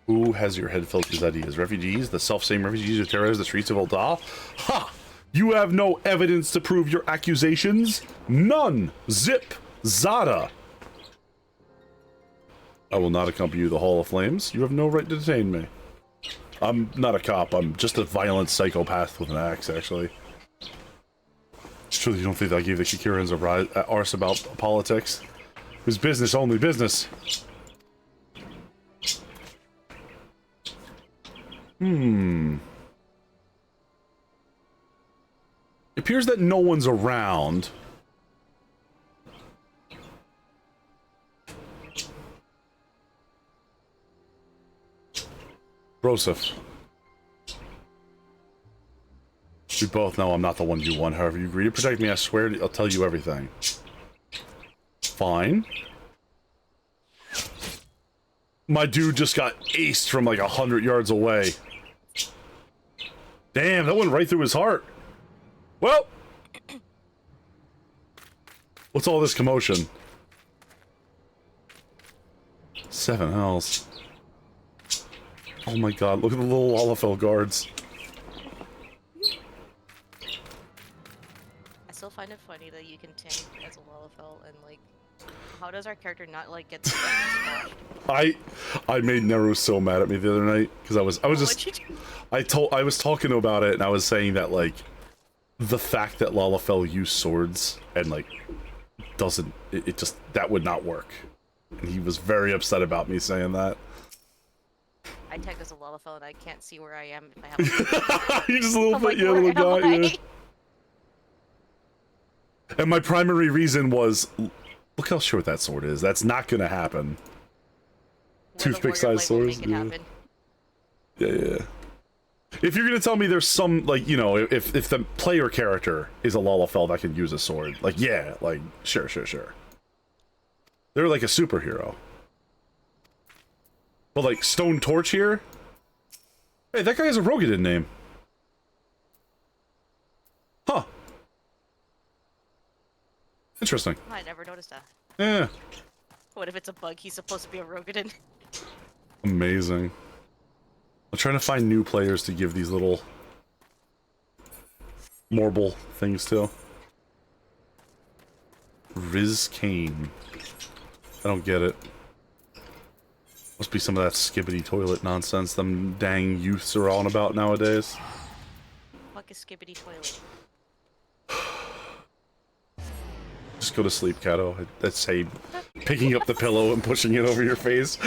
Who has your head filled with ideas? Refugees? The self-same refugees who terrorize the streets of Ul'dah? Ha! You have no evidence to prove your accusations? None! Zip! Zada! I will not accompany you to the Hall of Flames. You have no right to detain me. I'm not a cop, I'm just a violent psychopath with an axe, actually. It's true that you don't think that I gave the Kikirans a arse about politics? It was business, only business. It appears that no one's around. Broseph. We both know I'm not the one you want. However, you agree to protect me, I swear I'll tell you everything. Fine. My dude just got aced from like 100 yards away. Damn, that went right through his heart. Well. What's all this commotion? 7 hells. Oh my god, look at the little Lalafell guards. I still find it funny that you can tank as a Lalafell and like, how does our character not like get squashed? I made Neru so mad at me the other night because I was just I was talking about it and I was saying that like the fact that Lalafell use swords and like doesn't it just that would not work. And he was very upset about me saying that. I tagged as a Lalafell and I can't see where I am if I have a You're just a little I'm bit, like, yeah, where little am guy, I? yeah. And my primary reason was, look how short that sword is. That's not gonna happen. Toothpick-sized swords. Yeah. Yeah. If you're gonna tell me there's some, like, you know, if the player character is a Lalafell that can use a sword, like, yeah, like, sure. They're like a superhero. But like Stone Torch here? Hey, that guy has a Rogadin name. Huh. Interesting. I never noticed that. Yeah. What if it's a bug? He's supposed to be a Rogadin. Amazing. I'm trying to find new players to give these little marble things to. Riz Kane. I don't get it. Must be some of that skibbity toilet nonsense them dang youths are on about nowadays. Fuck is skibbity toilet? Just go to sleep, Kato. I'd say picking up the pillow and pushing it over your face.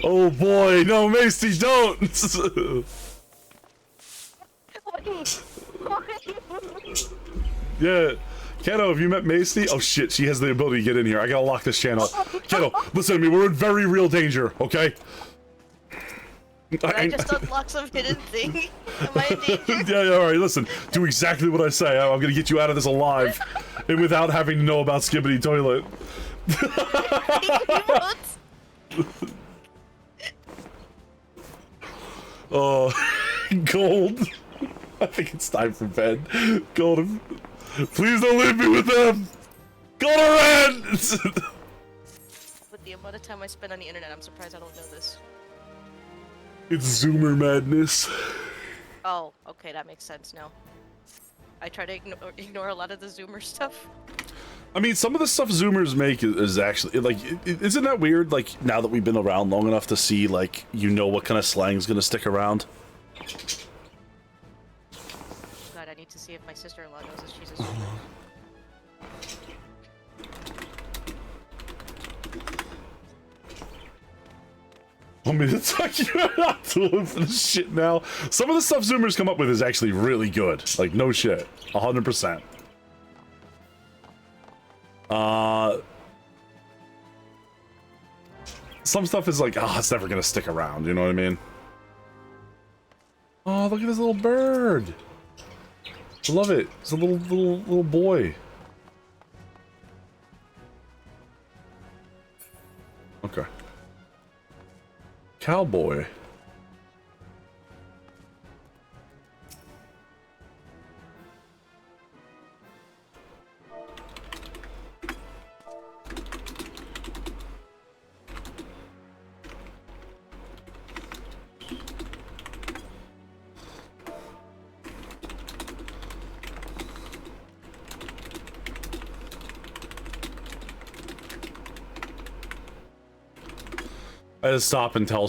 Oh boy, no, Macy, don't! Yeah. Kato, have you met Macy? Oh shit, she has the ability to get in here. I gotta lock this channel. Kato, listen to me, we're in very real danger, okay? I just unlocked some hidden thing. Am I in danger? Yeah, alright, listen. Do exactly what I say. I'm gonna get you out of this alive. And without having to know about Skibbity Toilet. Oh, Gold. I think it's time for bed. Gold, please don't leave me with them! Gold or red! With the amount of time I spend on the internet, I'm surprised I don't know this. It's Zoomer madness. Oh, okay, that makes sense now. I try to ignore a lot of the Zoomer stuff. I mean, some of the stuff Zoomers make is actually, like, isn't that weird? Like, now that we've been around long enough to see, like, you know what kind of slang's gonna stick around? God, I need to see if my sister-in-law knows that she's a Zoomer. I mean, it's like you're not doing for this shit now. Some of the stuff Zoomers come up with is actually really good. Like, no shit. 100%. Some stuff is like, oh, it's never gonna stick around, you know what I mean? Oh, look at this little bird. I love it. It's a little boy. Okay. Cowboy. I had to stop and tell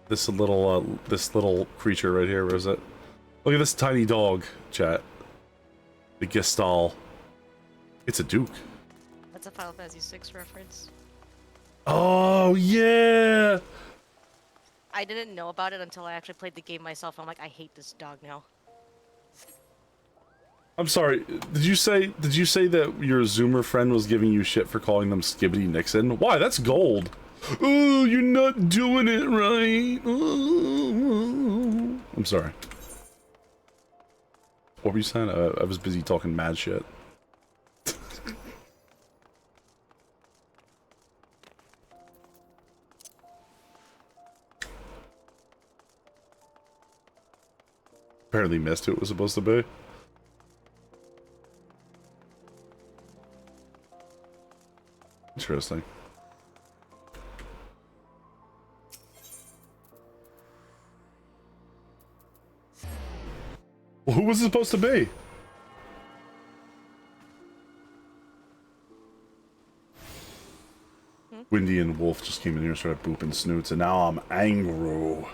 this little creature right here. Where is it? Look at this tiny dog, chat. The Gestal. It's a Duke. That's a Final Fantasy VI reference. Oh yeah. I didn't know about it until I actually played the game myself. I'm like, I hate this dog now. I'm sorry. Did you say that your Zoomer friend was giving you shit for calling them Skibbity Nixon? Why? That's gold. Oh, you're not doing it right. Oh. I'm sorry. What were you saying? I was busy talking mad shit. Apparently missed who it was supposed to be. Interesting. Well, who was it supposed to be? Windy and Wolf just came in here and started booping snoots, and now I'm angry.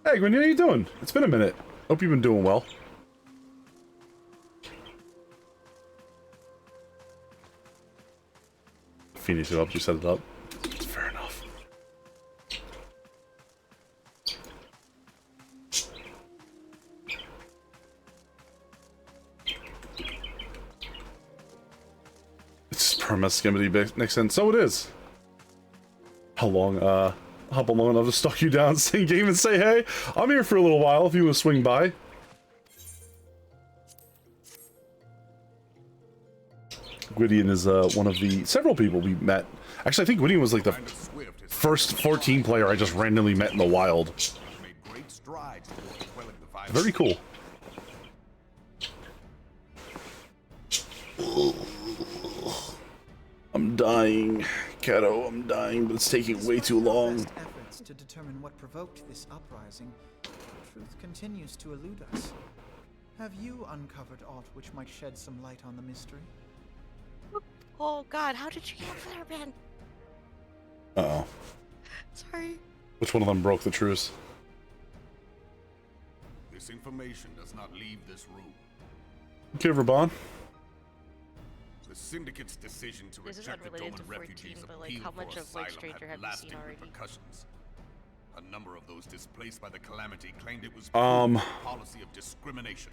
Hey, Windy, how you doing? It's been a minute. Hope you've been doing well. Phoenix, you helped you set it up. Fair enough. It's perma skimmity Nixon. So it is. How long, hop on long enough to stalk you down, sing game, and say hey? I'm here for a little while if you want to swing by. Gwydion is one of the several people we met. Actually, I think Gwydion was like the first 14 player I just randomly met in the wild. Very cool. I'm dying, Kato. I'm dying, but it's taking way too long. Efforts to determine what provoked this uprising, truth continues to elude us. Have you uncovered aught which might shed some light on the mystery? Oh god, how did you get there, man? Uh-oh. Sorry. Which one of them broke the truce? This information does not leave this room. Okay, Rabon. The Syndicate's decision to This is reject the unrelated Doman to 14, refugees' but like, appeal how for much of asylum Lake Stranger had have you seen lasting already? repercussions. A number of those displaced by the calamity claimed it was policy of discrimination.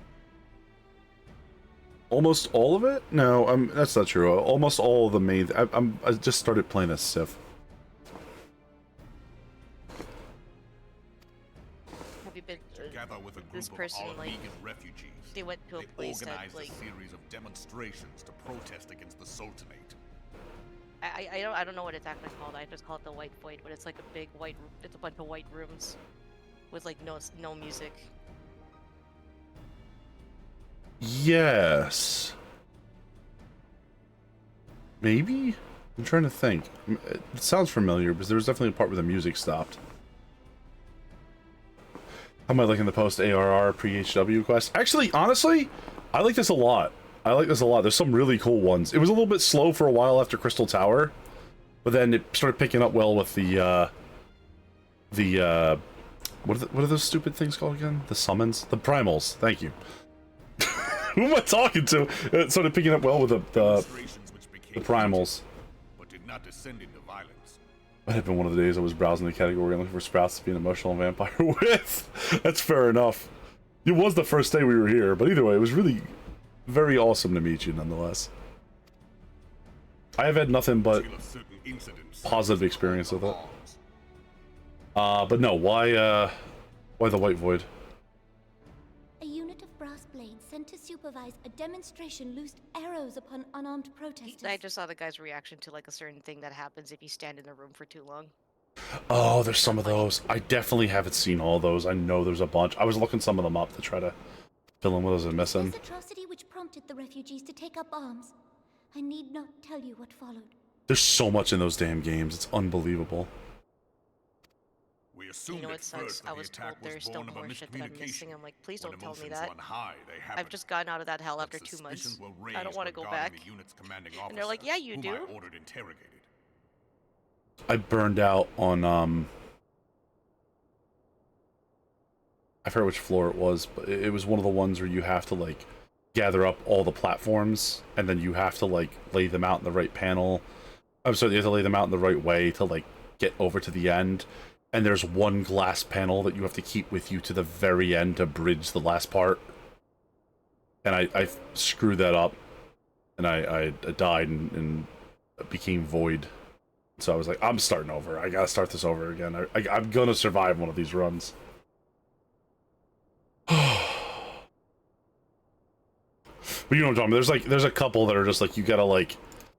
Almost all of it? No, that's not true. Almost all of the main. I just started playing as Sif. Have you been Together with a this group person of like Vegan refugees, they went to a place that organized like a series of demonstrations to protest against the Sultanate. I don't know what it's actually called. I just call it the White Void, but it's like a big white. It's a bunch of white rooms with like no music. Yes. Maybe? I'm trying to think. It sounds familiar, because there was definitely a part where the music stopped. How am I liking the post ARR pre-HW quest? Actually, honestly, I like this a lot. I like this a lot. There's some really cool ones. It was a little bit slow for a while after Crystal Tower, but then it started picking up well with what are those stupid things called again? The summons? The primals. Thank you. Who am I talking to? It started picking up well with the primals. But did not descend into violence. Might have been one of the days I was browsing the category and looking for sprouts to be an emotional vampire with. That's fair enough. It was the first day we were here, but either way, it was really very awesome to meet you nonetheless. I have had nothing but positive experience with it. But no, why the White Void? A unit of brass blades sent to supervise a demonstration loosed arrows upon unarmed protesters. I just saw the guy's reaction to like a certain thing that happens if you stand in the room for too long. Oh, there's some of those. I definitely haven't seen all those. I know there's a bunch. I was looking some of them up to try to fill in what was missing. This atrocity which prompted the refugees to take up arms. I need not tell you what followed. There's so much in those damn games. It's unbelievable. We assumed You know what sucks? I was told there's still more shit that I'm missing. I'm like, please don't tell me that. I've just gotten out of that hell after 2 months. I don't want to go back. And they're like, yeah, you do. I burned out on I forget which floor it was, but it was one of the ones where you have to like gather up all the platforms and then you have to like lay them out in the right panel. I'm sorry, you have to lay them out in the right way to like get over to the end. And there's one glass panel that you have to keep with you to the very end to bridge the last part. And I screwed that up, and I died and became void. So I was like, I'm starting over. I gotta start this over again. I'm gonna survive one of these runs. But you know what I'm talking about. There's a couple that are just like, you gotta like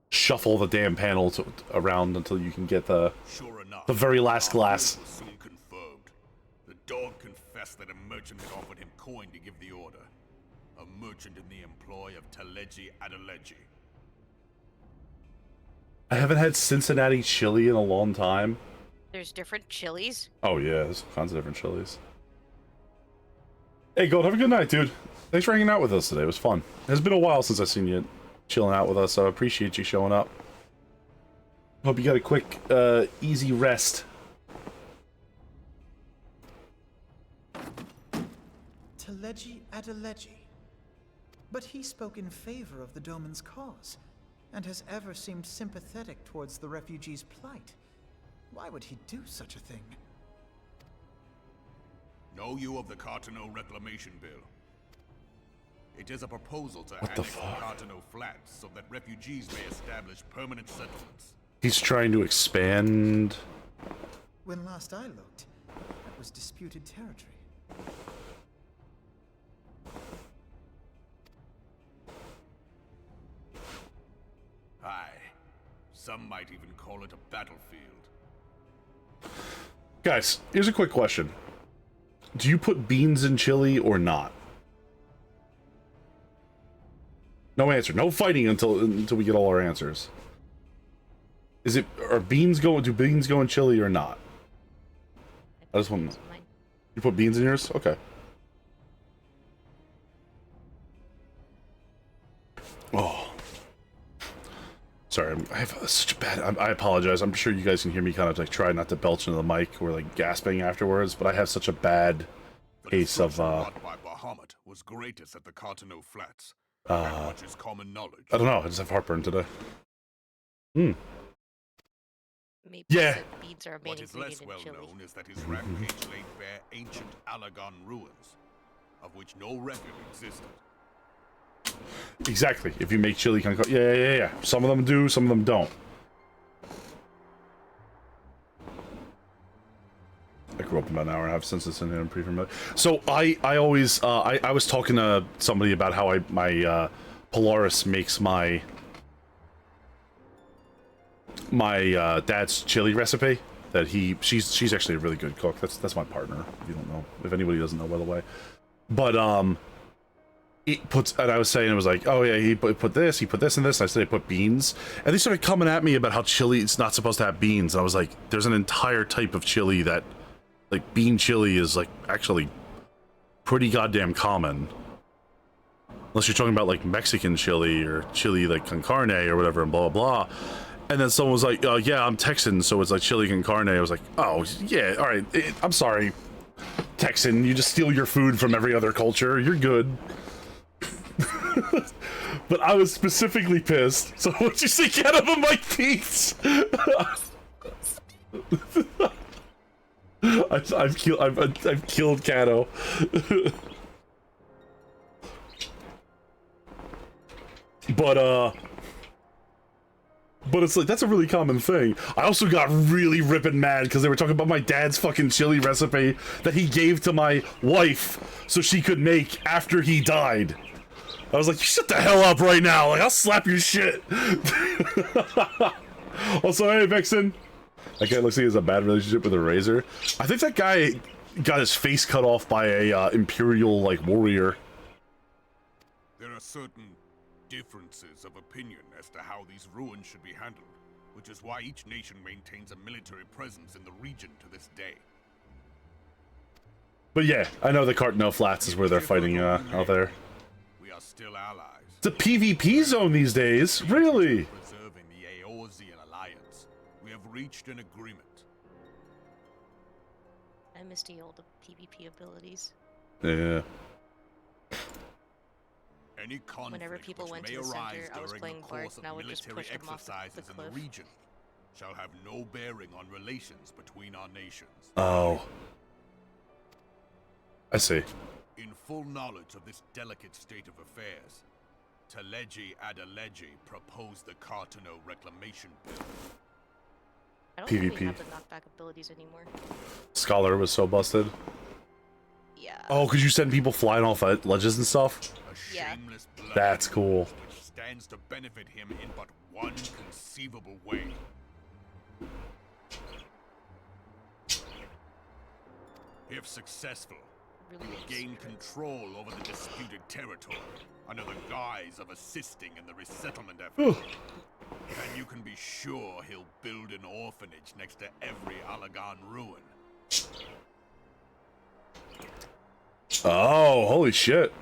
shuffle the damn panel around until you can get the very last glass. Soon confirmed. The dog confessed that a merchant had offered him coin to give the order. A merchant in the employ of Teleji Adeleji. I haven't had Cincinnati chili in a long time. There's different chilies. Oh yeah, there's tons of different chilies. Hey Gold, have a good night, dude. Thanks for hanging out with us today. It was fun. It's been a while since I've seen you chilling out with us, so I appreciate you showing up. Hope you got a quick, easy rest. Teleji Adeleji. But he spoke in favor of the Doman's cause, and has ever seemed sympathetic towards the refugees' plight. Why would he do such a thing? Know you of the Cartano Reclamation Bill? It is a proposal to What the annex the fuck? Cartano Flats so that refugees may establish permanent settlements. He's trying to expand. When last I looked, that was disputed territory. Aye. Some might even call it a battlefield. Guys, here's a quick question. Do you put beans in chili or not? No answer. No fighting until we get all our answers. Do beans go in chili or not? I just want to know. You put beans in yours? Okay. Oh. Sorry, I have such a bad... I apologize. I'm sure you guys can hear me kind of like try not to belch into the mic or like gasping afterwards, but I have such a bad case of... Wrought by Bahamut was greatest at the Cartano Flats. That much is common knowledge. I don't know. I just have heartburn today. Maybe Yeah. said beans are a main What is less ingredient well in chili. known is that his rampage laid bare ancient Alagon ruins, of which no record existed. Exactly. If you make chili con carne... Yeah. Some of them do, some of them don't. I grew up about an hour and a half since this, and I'm pretty familiar. So I always I was talking to somebody about how my Polaris makes my dad's chili recipe. That she's actually a really good cook. That's my partner. If you don't know, if anybody doesn't know, by the way. But it puts, and I was saying, it was like, oh yeah, he put this and this, and I said he put beans, and they started coming at me about how chili it's not supposed to have beans, and I was like, there's an entire type of chili that, like, bean chili is like actually pretty goddamn common, unless you're talking about like Mexican chili or chili like con carne or whatever, and blah blah blah. And then someone was like, yeah, I'm Texan, so it's like chili con carne. I was like, oh yeah, all right, I'm sorry, Texan, you just steal your food from every other culture, you're good. But I was specifically pissed. So what'd you say? Get out of my teeth! I've killed Kato. But it's like, that's a really common thing. I also got really ripping mad because they were talking about my dad's fucking chili recipe that he gave to my wife so she could make after he died. I was like, shut the hell up right now. Like, I'll slap your shit. Also, hey, Vixen. That guy looks like he has a bad relationship with a razor. I think that guy got his face cut off by a Imperial, like, warrior. There are certain differences of opinion as to how these ruins should be handled, which is why each nation maintains a military presence in the region to this day. But yeah, I know the Cartano Flats is where they're fighting out there. We are still allies. It's a PvP zone these days, really? Preserving the Eorzean alliance, we have reached an agreement. I miss the old PvP abilities. Yeah. Any conflict Whenever people went which to may the arise center, I was during playing the Bart, course and I of would just military push them off the exercises in the cliff. region shall have no bearing on relations between our nations. Oh. I see. In full knowledge of this delicate state of affairs, Teleji Adeleji proposed the Cartano Reclamation Bill. I don't think we PvP. have the knockback abilities anymore. Scholar was so busted. Yeah. Oh, could you send people flying off ledges and stuff? Yeah. That's cool. Which stands to benefit him in but one conceivable way. If successful, he will gain control over the disputed territory under the guise of assisting in the resettlement effort. And you can be sure he'll build an orphanage next to every Allagan ruin. Oh, holy shit.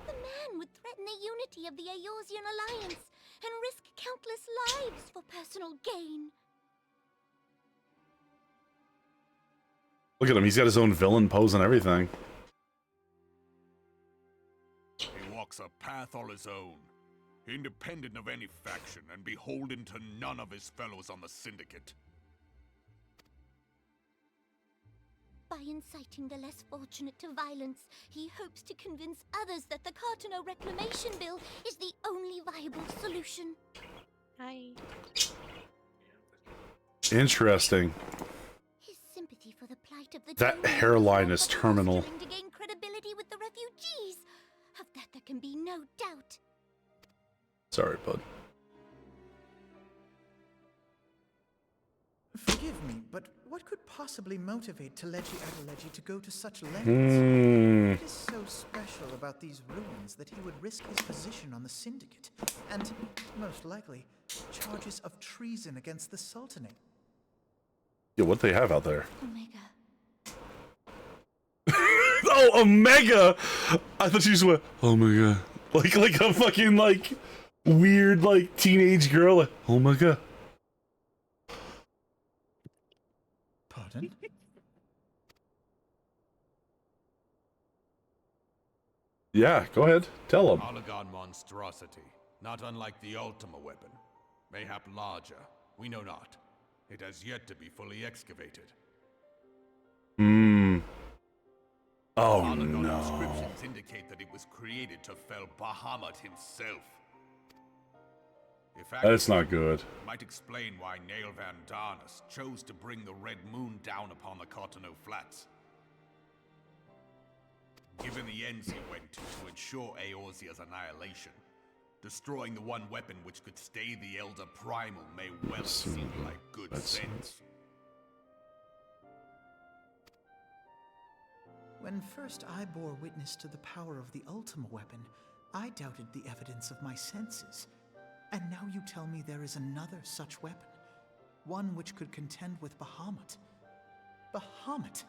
The man would threaten the unity of the Eorzean alliance and risk countless lives for personal gain. Look at him, he's got his own villain pose and everything. He walks a path all his own, independent of any faction and beholden to none of his fellows on the Syndicate. By inciting the less fortunate to violence, he hopes to convince others that the Cartano Reclamation Bill is the only viable solution. Hi. Interesting. His sympathy for the plight of the That hairline is terminal. to gain credibility with the refugees. Of that there can be no doubt. Sorry, bud. Forgive me, but what could possibly motivate Teleji Adeleji to go to such lengths? What is so special about these ruins that he would risk his position on the Syndicate? And, most likely, charges of treason against the Sultanate. Yeah, what do they have out there? Omega. Oh, Omega! I thought she just went, oh my god. Like a fucking, like, weird, like, teenage girl. Like, oh my god. Pardon? Yeah, go ahead. Tell him. Allagan monstrosity, not unlike the Ultima weapon. Mayhap larger, we know not. It has yet to be fully excavated. Oh Allagan no. inscriptions indicate that it was created to fell Bahamut himself. If That's not accurate, good. might explain why Nail Van Darnus chose to bring the Red Moon down upon the Cartano Flats. Given the ends he went to ensure Eorzea's annihilation, destroying the one weapon which could stay the Elder Primal may well seem like good sense. When first I bore witness to the power of the Ultima weapon, I doubted the evidence of my senses. And now you tell me there is another such weapon. One which could contend with Bahamut. Bahamut?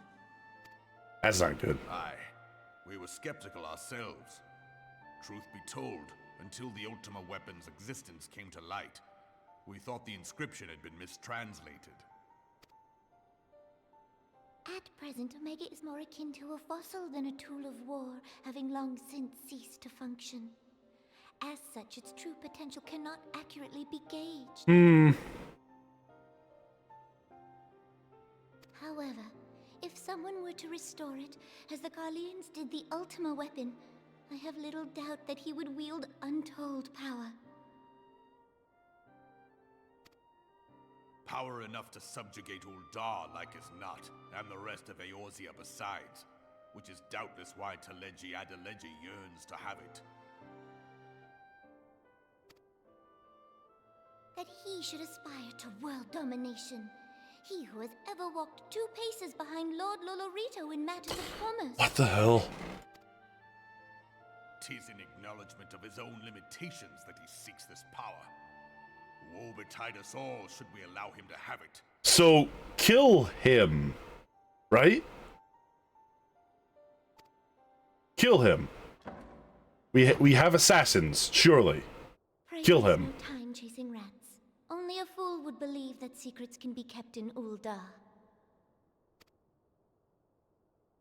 That's not good. Aye, we were skeptical ourselves. Truth be told, until the Ultima weapon's existence came to light, we thought the inscription had been mistranslated. At present, Omega is more akin to a fossil than a tool of war, having long since ceased to function. As such, its true potential cannot accurately be gauged. However, if someone were to restore it, as the Carlians did the Ultima weapon, I have little doubt that he would wield untold power. Power enough to subjugate Uldar like as not, and the rest of Eorzea besides, which is doubtless why Teleji Adeleji yearns to have it. That he should aspire to world domination. He who has ever walked 2 paces behind Lord Lolorito in matters of commerce. What the hell? 'Tis in acknowledgement of his own limitations that he seeks this power. Woe betide us all should we allow him to have it. So, kill him, right? Kill him. We have assassins, surely. Kill him. No time chasing rats. Only a fool would believe that secrets can be kept in Uldar.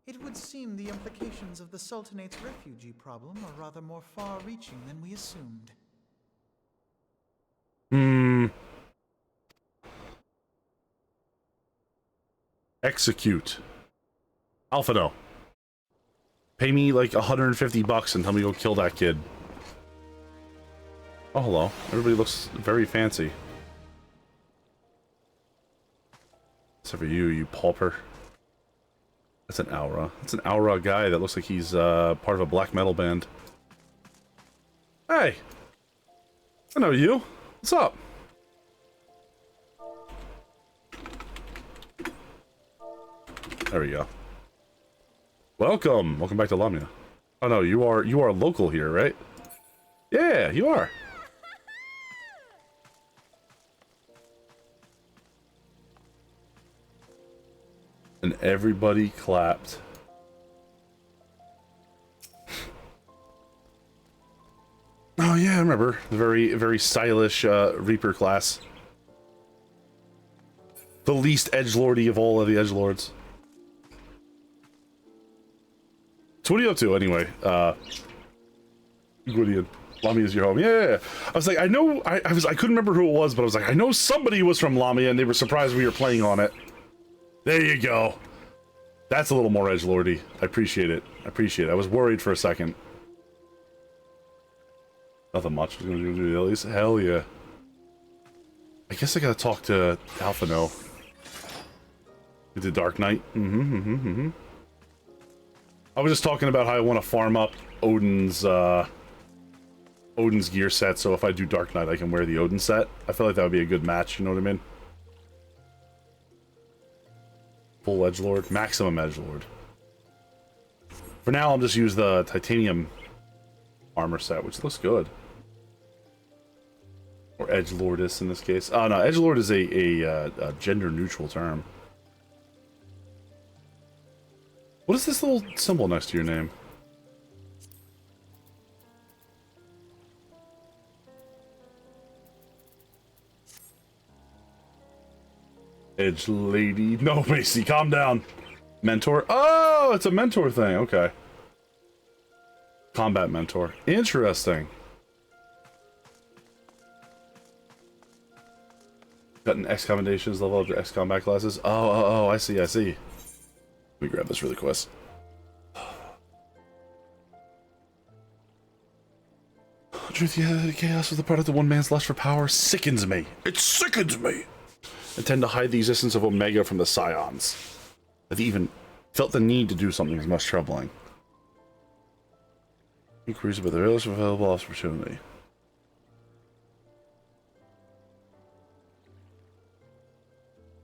It would seem the implications of the Sultanate's refugee problem are rather more far-reaching than we assumed. Execute. Alphado. Pay me like $150 and tell me to go kill that kid. Oh, hello. Everybody looks very fancy. Except for you, you pauper. That's an Aura. That's an Aura guy that looks like he's part of a black metal band. Hey! I know you. What's up? There we go. Welcome! Welcome back to Lamia. Oh no, you are local here, right? Yeah, you are. And everybody clapped. Oh yeah, I remember. The very stylish Reaper class. The least edgelordy of all of the edgelords. So what are you up to anyway? Gwydion. Lamia is your home. Yeah. I was like, I know, I couldn't remember who it was, but I was like, I know somebody was from Lamia and they were surprised we were playing on it. There you go. That's a little more edgelordy. I appreciate it. I appreciate it. I was worried for a second. Nothing much. I was gonna do the Ellie's. Hell yeah. I guess I gotta talk to Alphino. We did Dark Knight. I was just talking about how I want to farm up Odin's gear set, so if I do Dark Knight, I can wear the Odin set. I feel like that would be a good match, you know what I mean? Full edgelord, maximum edgelord. For now, I'll just use the titanium armor set, which looks good. Or edgelordess in this case. Oh no, edgelord is a gender-neutral term. What is this little symbol next to your name? Edge lady. No, Macy, calm down. Mentor. Oh, it's a mentor thing. Okay. Combat mentor. Interesting. Gotten X commendations, level up your X combat classes. Oh, I see. Let me grab this really quick. Truth, yeah, chaos is the product of one man's lust for power. Sickens me. It sickens me. I tend to hide the existence of Omega from the Scions. I've even felt the need to do something as much troubling. Increase with the earliest available opportunity.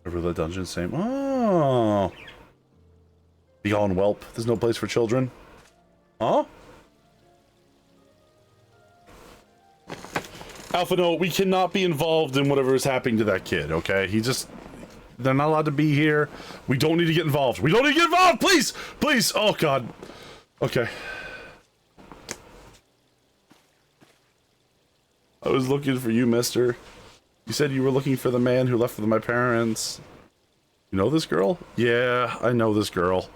Over the dungeon, same. Oh. Beyond whelp. There's no place for children. Huh? Alpha, no, we cannot be involved in whatever is happening to that kid, okay? They're not allowed to be here. We don't need to get involved. We don't need to get involved, please! Please! Oh, God. Okay. I was looking for you, mister. You said you were looking for the man who left with my parents. You know this girl? Yeah, I know this girl.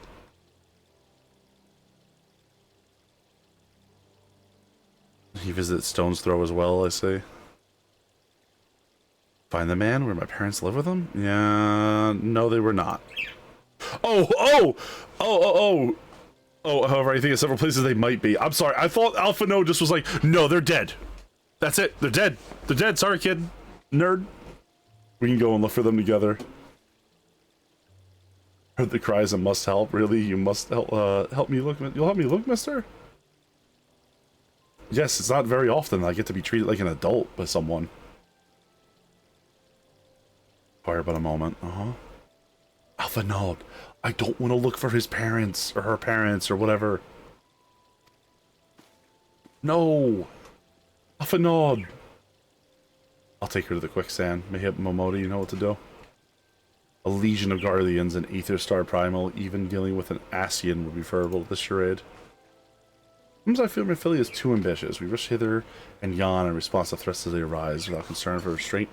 He visits Stone's Throw as well, I see. Find the man where my parents live with him? Yeah, no, they were not. Oh, however, I think in several places they might be. I'm sorry, I thought Alpha No just was like, no, they're dead. That's it, they're dead. They're dead, sorry, kid. Nerd. We can go and look for them together. Heard the cries and must help, really? You must help me look, you'll help me look, mister? Yes, it's not very often that I get to be treated like an adult by someone. Quiet about a moment. Alpha Nod, I don't want to look for his parents or her parents or whatever. No! Alpha Nod! I'll take her to the quicksand. Mayhap Momota, you know what to do. A legion of Guardians, an Aether Star Primal, even dealing with an Ascian would be preferable to this charade. Sometimes I feel my affiliate is too ambitious. We rush hither and yon in response to threats as they arise, without concern for restraint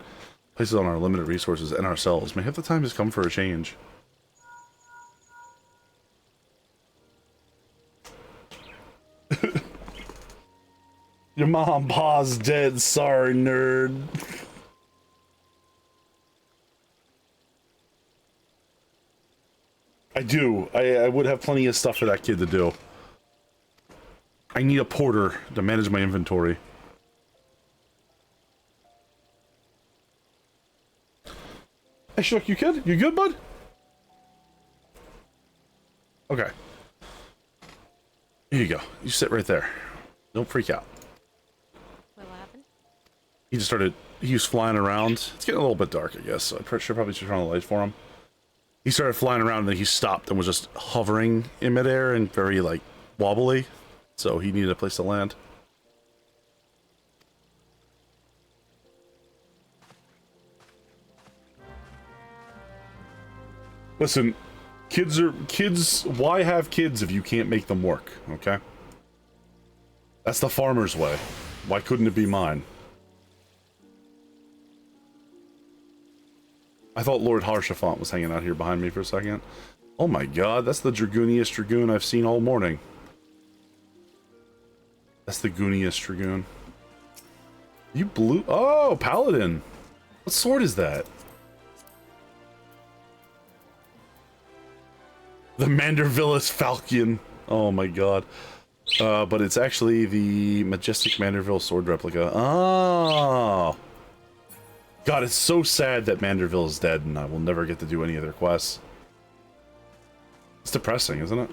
places on our limited resources and ourselves. Mayhap the time has come for a change. Your mom, pa's dead. Sorry, nerd. I do. I would have plenty of stuff for that kid to do. I need a porter to manage my inventory. Hey, Shook, you good? You good, bud? Okay. Here you go. You sit right there. Don't freak out. What happened? He just started... He was flying around. It's getting a little bit dark, I guess, so I should probably turn on the lights for him. He started flying around, and then he stopped and was just hovering in midair and very, like, wobbly. So he needed a place to land. Listen, Kids. Why have kids if you can't make them work? Okay. That's the farmer's way. Why couldn't it be mine? I thought Lord Harshafant was hanging out here behind me for a second. Oh my god, that's the dragooniest dragoon I've seen all morning. That's the gooniest dragoon. You blue? Oh, paladin. What sword is that? The Mandervillis Falcon. Oh my god. But it's actually the Majestic Manderville sword replica. Oh. God, it's so sad that Manderville is dead and I will never get to do any of their quests. It's depressing, isn't it?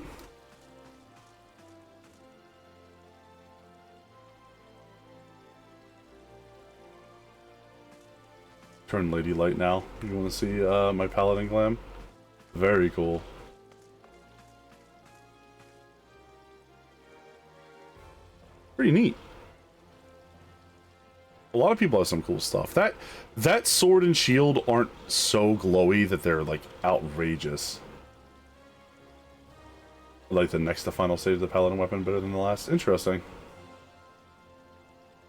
Turn Lady Light now. You want to see my paladin glam? Very cool. Pretty neat. A lot of people have some cool stuff. That sword and shield aren't so glowy that they're like outrageous. I like the next to final stage of the paladin weapon better than the last. Interesting.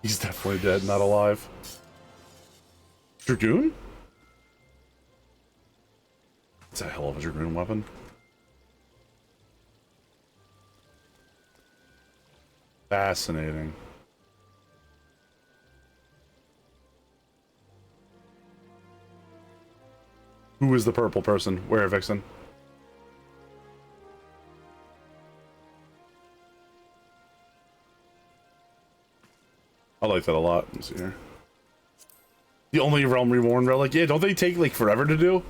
He's definitely dead, not alive. Dragoon? It's a hell of a dragoon weapon. Fascinating. Who is the purple person? Where, Vixen? I like that a lot. Let's see here. The only Realm Reborn relic? Yeah, don't they take like forever to do?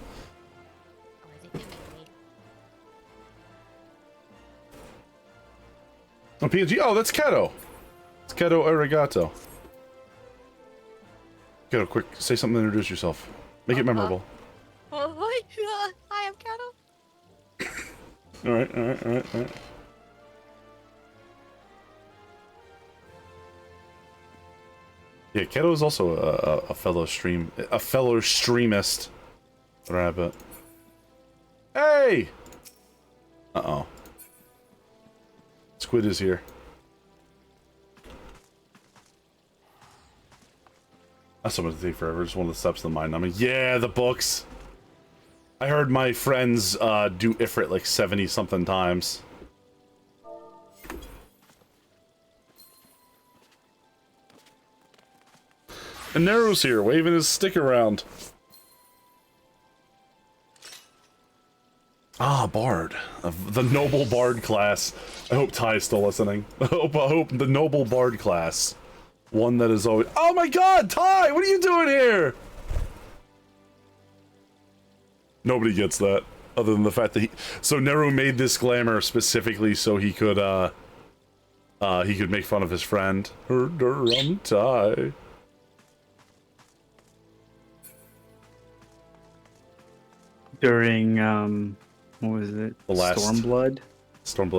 Oh, PNG. Oh, that's Kato. It's Kato Arigato. Kato, quick, say something to introduce yourself. Make it memorable. I am Kato. Alright. Yeah, Kato is also a fellow streamist. Rabbit. Hey! Uh-oh. Squid is here. That's something to take forever. Just one of the steps of the mind numbing. Yeah, the books. I heard my friends do Ifrit like 70 something times. And Nero's here, waving his stick around. Ah, Bard. The Noble Bard class. I hope Ty is still listening. I hope the Noble Bard class. One that is always... Oh my god, Ty! What are you doing here? Nobody gets that. Other than the fact that he... So Nero made this glamour specifically so he could make fun of his friend. I'm Ty. During, what was it? The last Stormblood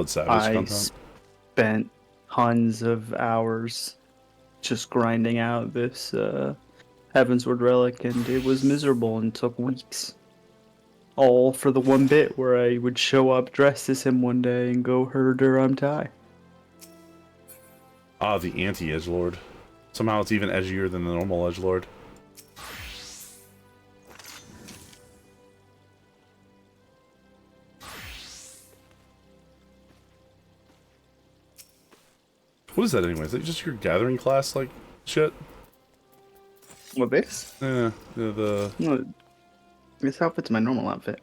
Savage I content. spent tons of hours just grinding out this Heavensward relic, and it was miserable and took weeks. All for the one bit where I would show up dressed as him one day and go, Herder, I'm Ty. Ah, the anti-edgelord. Somehow it's even edgier than the normal edgelord. What is that anyways? Is that just your gathering class, like, shit? What, this? Yeah, No, this outfit's my normal outfit.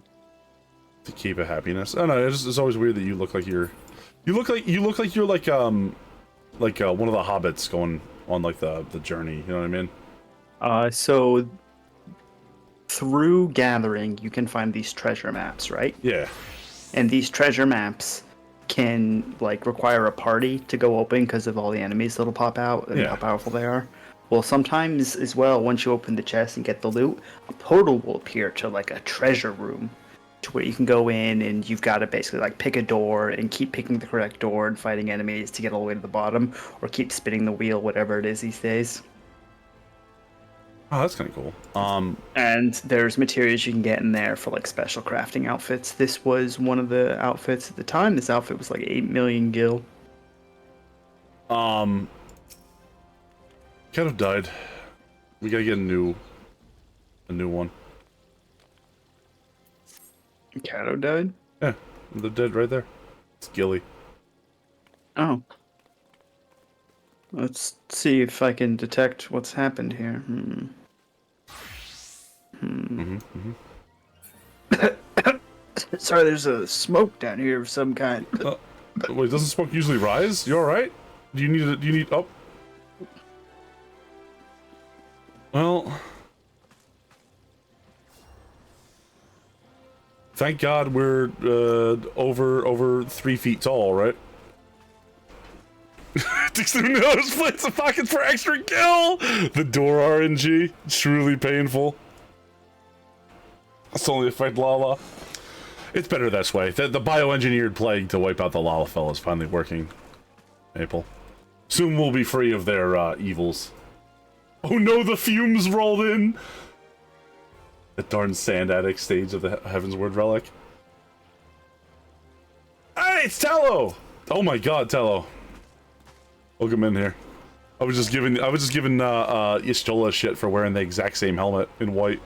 To keep a happiness. I don't know, it's always weird that you look like you're... You look like you're like one of the hobbits going on, like, the journey, you know what I mean? So... Through gathering, you can find these treasure maps, right? Yeah. And these treasure maps can like require a party to go open because of all the enemies that'll pop out and how powerful they are. Well, sometimes as well, once you open the chest and get the loot, a portal will appear to like a treasure room to where you can go in and you've got to basically like pick a door and keep picking the correct door and fighting enemies to get all the way to the bottom, or keep spinning the wheel, whatever it is these days. Oh, that's kind of cool. And there's materials you can get in there for like special crafting outfits. This was one of the outfits at the time. This outfit was like 8 million gil. Kind of died. We gotta get a new one. Kato died? Yeah, they're dead right there. It's Gilly. Oh. Let's see if I can detect what's happened here. Sorry, there's a smoke down here of some kind. Wait, doesn't smoke usually rise? You alright? Do you need oh. Well, thank God we're over 3 feet tall, right? Takes 2 nose plates of pockets for extra kill. The door RNG, truly painful. It's only affect Lala. It's better this way. The bioengineered plague to wipe out the Lalafell is finally working. Maple. Soon we'll be free of their evils. Oh no, the fumes rolled in! The darn sand addict stage of the Heavensward Relic. Hey, it's Tello! Oh my god, Tello. Welcome in here. I was just giving Ishtola shit for wearing the exact same helmet in white.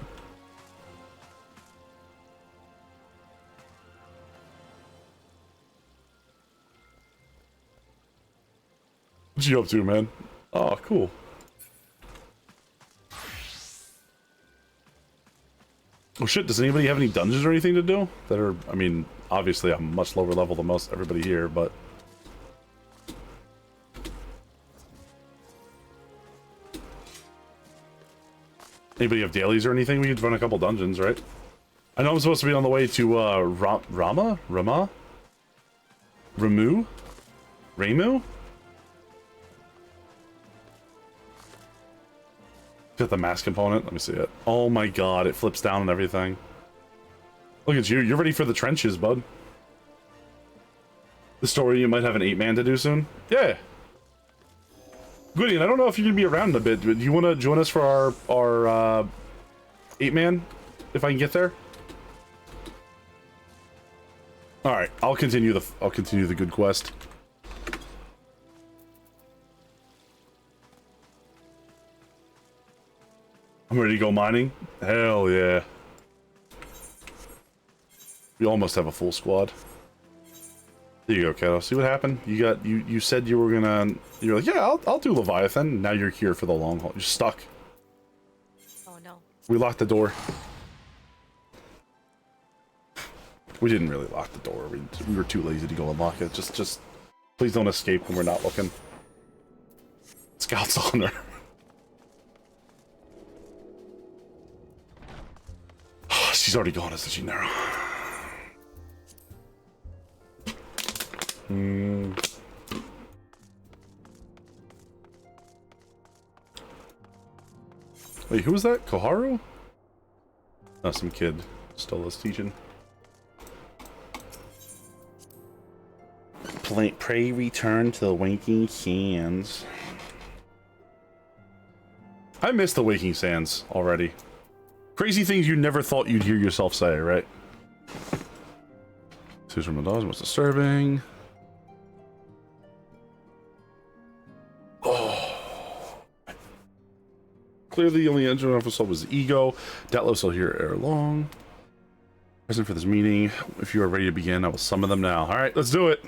What you up to, man? Oh, cool. Oh shit, does anybody have any dungeons or anything to do? That are, I mean, obviously I'm much lower level than most everybody here, but... Anybody have dailies or anything? We could run a couple dungeons, right? I know I'm supposed to be on the way to, Ramu? Got the mass component. Let me see it. Oh my god, it flips down and everything. Look at you. You're ready for the trenches, bud. The story you might have an 8-man to do soon? Yeah. Gwydion, I don't know if you're gonna be around a bit. Do you want to join us for our 8-man? If I can get there? Alright, I'll continue the good quest. I'm ready to go mining. Hell yeah. We almost have a full squad. There you go, Kato. See what happened? You said you were gonna. You're like, yeah, I'll do Leviathan. Now you're here for the long haul. You're stuck. Oh no. We locked the door. We didn't really lock the door. We were too lazy to go unlock it. Just please don't escape when we're not looking. Scout's honor. She's already gone, isn't she, Nero? Wait, who was that? Koharu? Oh, some kid stole us teaching. Pray return to the Waking Sands. I miss the Waking Sands already. Crazy things you never thought you'd hear yourself say, right? Who's from the dogs? What's disturbing? Oh. Clearly, the only engine officer was Ego. Detlef's still here ere long. Present for this meeting. If you are ready to begin, I will summon them now. All right, let's do it.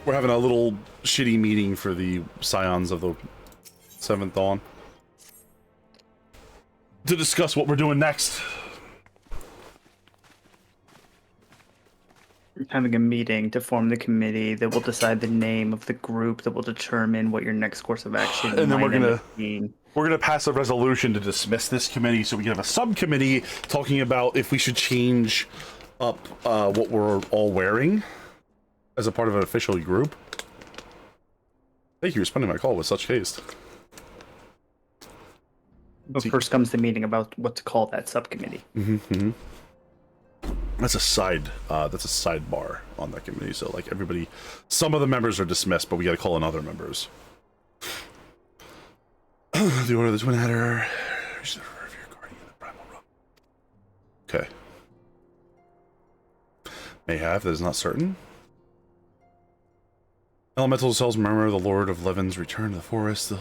We're having a little shitty meeting for the Scions of the 7th Dawn to discuss what we're doing next. Having a meeting to form the committee that will decide the name of the group that will determine what your next course of action and then we're gonna pass a resolution to dismiss this committee so we can have a subcommittee talking about if we should change up what we're all wearing as a part of an official group. Thank you for spending my call with such haste. But first comes the meeting about what to call that subcommittee. That's a sidebar on that committee. So like everybody, some of the members are dismissed, but we got to call in other members. The Order of the Twin Adder. Okay. May have, that is not certain. Elemental cells murmur the Lord of Levin's return to the forest. The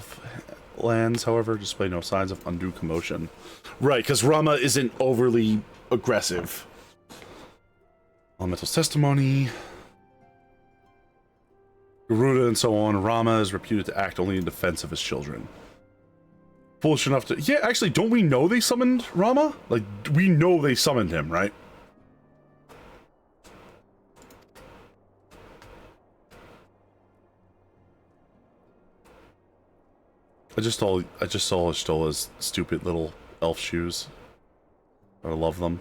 lands, however, display no signs of undue commotion. Right, because Rama isn't overly aggressive. Elemental's testimony. Garuda and so on. Rama is reputed to act only in defense of his children. Foolish enough to... Yeah, actually, don't we know they summoned Rama? Like, we know they summoned him, right? I just saw Ashtola's stupid little elf shoes. I love them.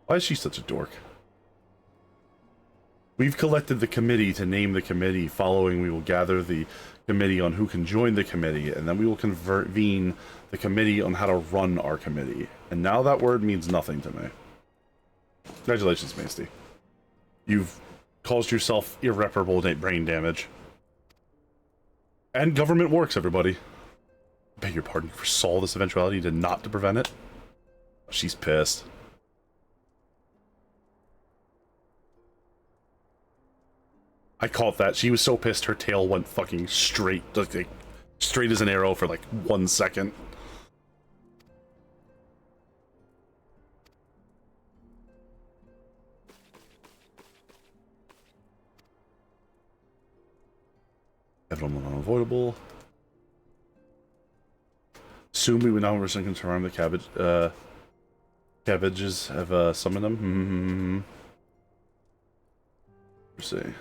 Why is she such a dork? We've collected the committee to name the committee. Following, we will gather the committee on who can join the committee, and then we will convene the committee on how to run our committee. And now that word means nothing to me. Congratulations, Maesty. You've caused yourself irreparable brain damage. And government works, everybody. I beg your pardon, you foresaw this eventuality to not to prevent it? She's pissed. I caught that. She was so pissed her tail went fucking straight, like straight as an arrow for like 1 second. Inevitable, unavoidable. Soon we would now confirm the cabbages have summoned them. Let's see.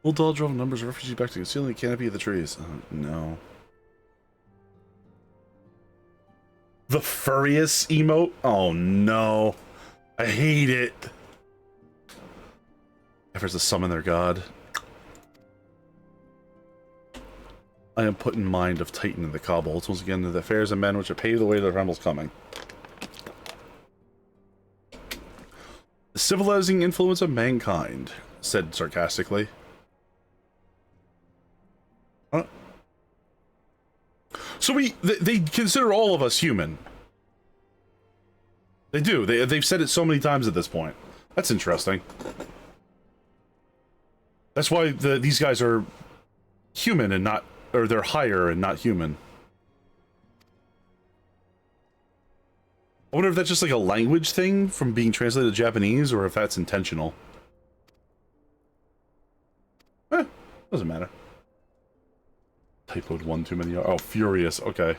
Old doll drove numbers of refugees back to concealing the canopy of the trees. No. The furriest emote? Oh no. I hate it. Efforts to summon their god. I am put in mind of Titan and the kobolds. Once again, the affairs and men which have paved the way to the Rumbles coming. The civilizing influence of mankind, said sarcastically. Huh? So they consider all of us human. They do. They've said it so many times at this point. That's interesting. That's why these guys are human and not... Or they're higher and not human. I wonder if that's just like a language thing from being translated to Japanese, or if that's intentional. Doesn't matter. Typoed one too many. Oh, furious. Okay.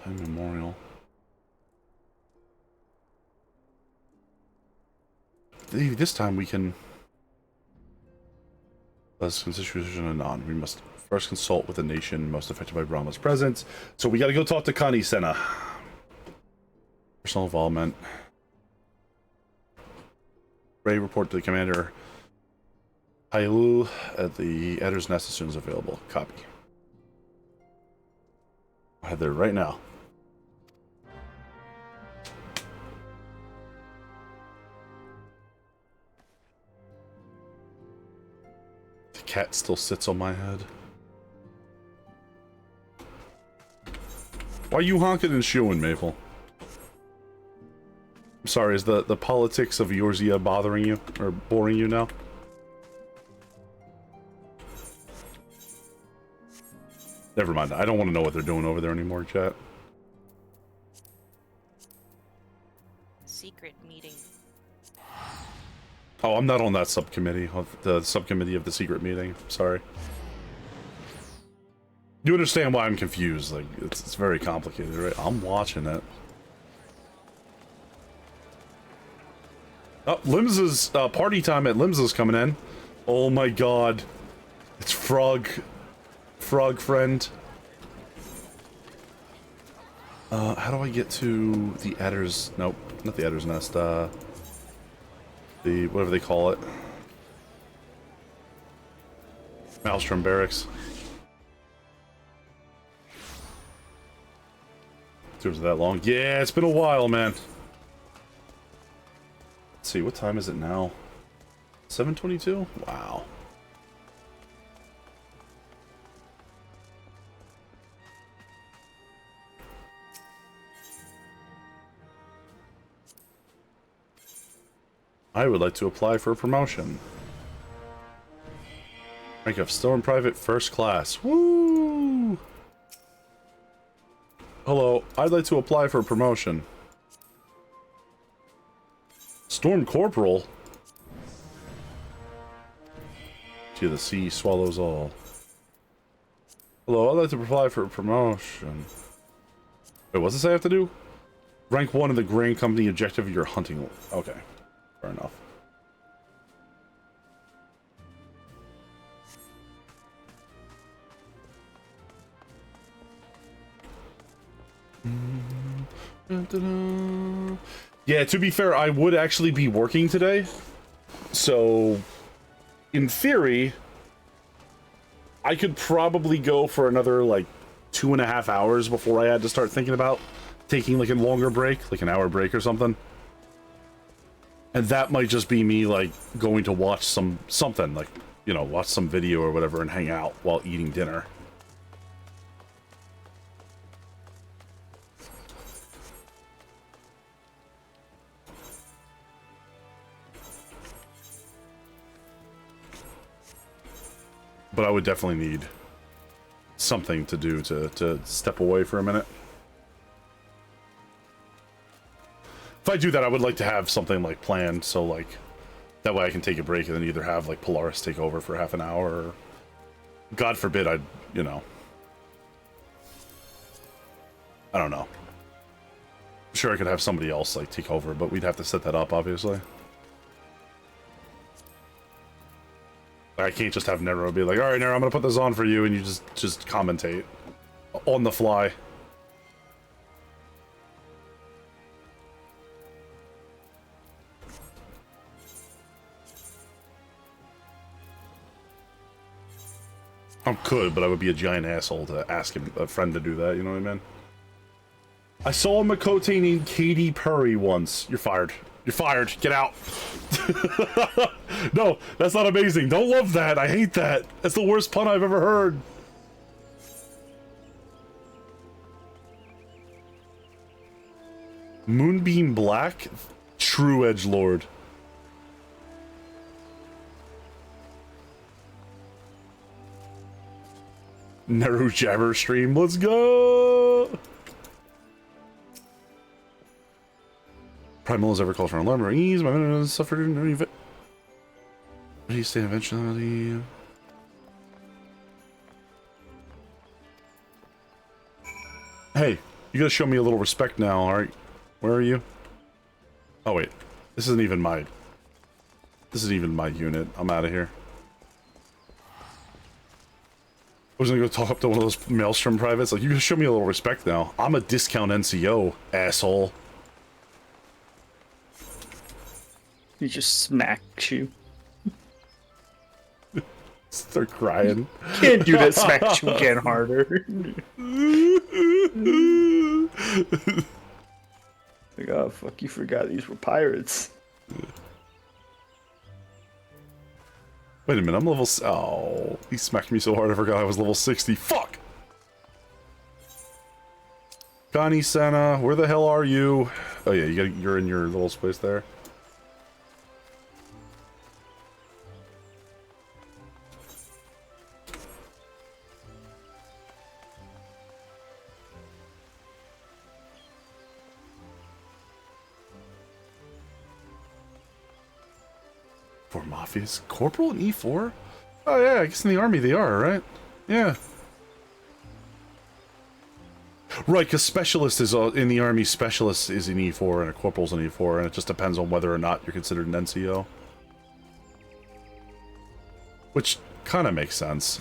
Time memorial. This time we can... Let's constitution anon. We must first consult with the nation most affected by Brahma's presence. So we gotta go talk to Connie Senna. Personal involvement. Ray, report to the commander. Hailu at the Adder's Nest as soon as available. Copy. I'll head there right now. Cat still sits on my head. Why are you honking and shooing, Maple? I'm sorry, is the politics of Eorzea bothering you? Or boring you now? Never mind, I don't want to know what they're doing over there anymore, chat. Secret meeting. Oh, I'm not on that subcommittee, the subcommittee of the secret meeting. Sorry. You understand why I'm confused? Like, it's very complicated, right? I'm watching it. Oh, Limsa's party time at Limsa's coming in. Oh my god, it's Frog friend. How do I get to the Adder's? Nope, not the Adder's Nest. The whatever they call it, Maelstrom Barracks. Seems that long. Yeah, it's been a while, man. Let's see, what time is it now? 7:22? Wow. I would like to apply for a promotion. Rank of Storm Private First Class. Woo! Hello, I'd like to apply for a promotion. Storm Corporal? To the sea swallows all. Hello, I'd like to apply for a promotion. Wait, what's this I have to do? Rank 1 in the grain company objective of your hunting. Okay, fair enough. Yeah, to be fair, I would actually be working today. So, in theory, I could probably go for another, like, 2.5 hours before I had to start thinking about taking, like, a longer break, like an hour break or something. And that might just be me, like, going to watch something, like, you know, watch some video or whatever and hang out while eating dinner. But I would definitely need something to do to step away for a minute. If I do that, I would like to have something like planned, so like that way I can take a break and then either have like Polaris take over for half an hour, or God forbid I don't know. Sure, I could have somebody else like take over, but we'd have to set that up, obviously. I can't just have Nero be like, all right, Nero, I'm gonna put this on for you, and you just commentate on the fly. I could, but I would be a giant asshole to ask a friend to do that, you know what I mean? I saw a Makote named Katy Perry once. You're fired. You're fired. Get out. No, that's not amazing. Don't love that. I hate that. That's the worst pun I've ever heard. Moonbeam Black? True edgelord. Naru Jabber stream. Let's go. Primal has ever called for an alarm or ease. My man has suffered no event. But he stay eventually. Hey, you gotta show me a little respect now, alright? Where are you? Oh wait. This isn't even my unit. I'm out of here. I was gonna go talk up to one of those Maelstrom privates. Like, you gotta show me a little respect now. I'm a discount NCO, asshole. He just smacks you. Start crying. Can't do that, smack you again harder. Like, oh fuck, you forgot these were pirates. Wait a minute, I'm level... Oh, he smacked me so hard I forgot I was level 60. Fuck! Connie Senna, where the hell are you? Oh yeah, you're in your little space there. For Mafias? Corporal in E4? Oh yeah, I guess in the army they are, right? Yeah. Right, because specialist is in the army, specialist is in E4 and a corporal's in E4, and it just depends on whether or not you're considered an NCO. Which kind of makes sense.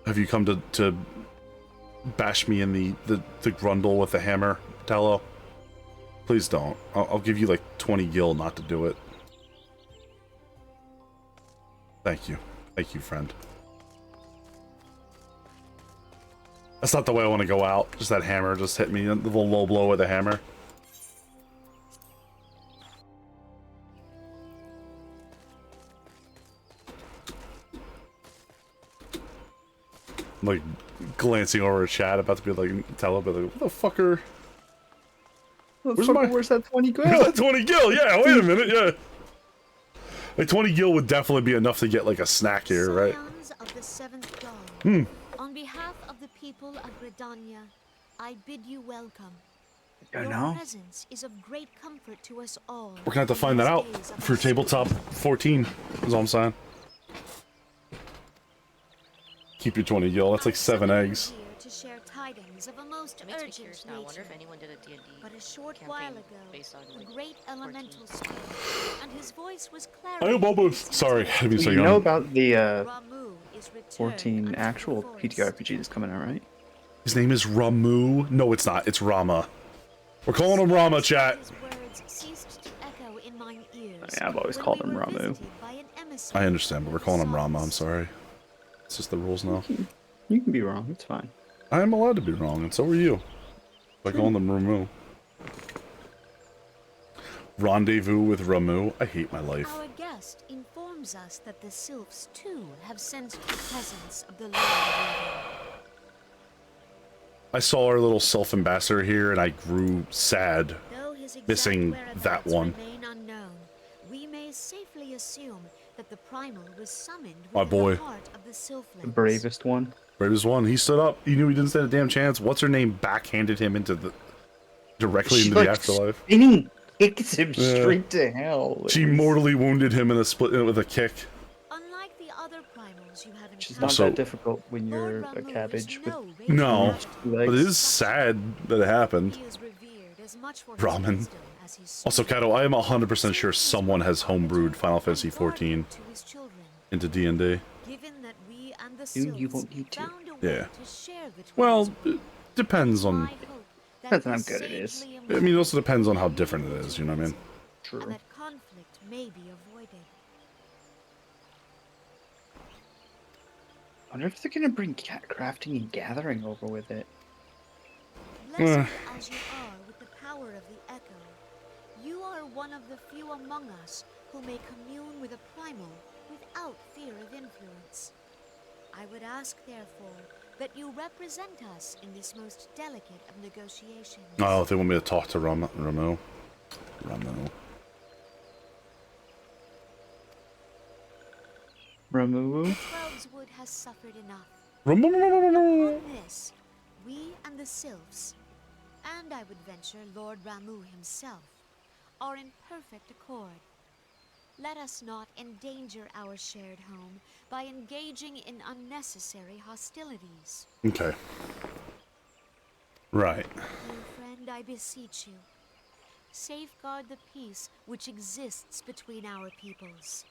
Have you come to bash me in the grundle with the hammer, Tallow? Please don't. I'll give you like 20 gil not to do it. Thank you. Thank you, friend. That's not the way I want to go out. Just that hammer just hit me. The little low blow with the hammer. I'm like glancing over at chat, about to be like, tell him, but like, what the fucker? Where's that 20 gil? Where's that 20 gil? Yeah, wait a minute, yeah. Like 20 gil would definitely be enough to get like a snack here, right? Scions of the seventh dawn, on behalf of the people of Gridania, I bid you welcome. I Your know. presence is of great comfort to us all. We're gonna have to find that out for tabletop 14, is all I'm saying. Keep your 20 gil, that's like 7 eggs. To share tidings of a most It makes me urgent curious now. I wonder nature. if anyone did a D&D But a short campaign while ago, based on, a like, great 14. elemental spoke, and his voice was I clarity. am almost sorry, I didn't mean to say You know young. about the Ramu is returned 14 actual PTRPG that's coming out, right? His name is Ramu. No, it's not. It's Rama. We're calling him Rama, chat. His words ceased to echo in mine ears. Yeah, I've always called him Ramu. I understand, but we're calling him Rama. I'm sorry. It's just the rules now. You can be wrong. It's fine. I am allowed to be wrong, and so are you. By calling them Ramu. Rendezvous with Ramu. I hate my life. Our guest informs us that the sylphs too have sensed the presence of the Lord of I saw our little self-ambassador here, and I grew sad Though his exact missing that whereabouts one. remain unknown, we may safely assume that the primal was summoned My within boy. the heart of the The sylphlings. bravest one. Bravest one. He stood up. He knew he didn't stand a damn chance. What's her name? Backhanded him into the directly She, into the like, afterlife. Spinning kicks him Yeah. straight to hell. She mortally wounded him in a split with a kick. Unlike the other primals you have She's encountered, not So- that difficult when you're a cabbage with No, two but it legs. is sad that it happened. he is revered as much for his Ramen. wisdom as his Also, Kato, I am 100% sure someone has homebrewed Final Fantasy XIV to his children. into D&D. Given that we and the You sylphs won't need to. found a way Yeah. to share the Well, it depends on... Depends on how good it is. I mean, it also depends on how different it is, you know what I mean? True. and that conflict may be avoided. I wonder if they're gonna bring cat crafting and gathering over with it. Blessed as you are with the power of the echo, you are one of the few among us who may commune with a primal without fear of influence. I would ask, therefore, that you represent us in this most delicate of negotiations. Oh, they want me to talk to Ramu. Ramu. Ramu? Twelveswood has suffered enough. Ramu. Upon this, we and the sylphs, and I would venture Lord Ramu himself, are in perfect accord. Let us not endanger our shared home by engaging in unnecessary hostilities. Okay. Right. Dear friend, I beseech you, safeguard the peace which exists between our peoples.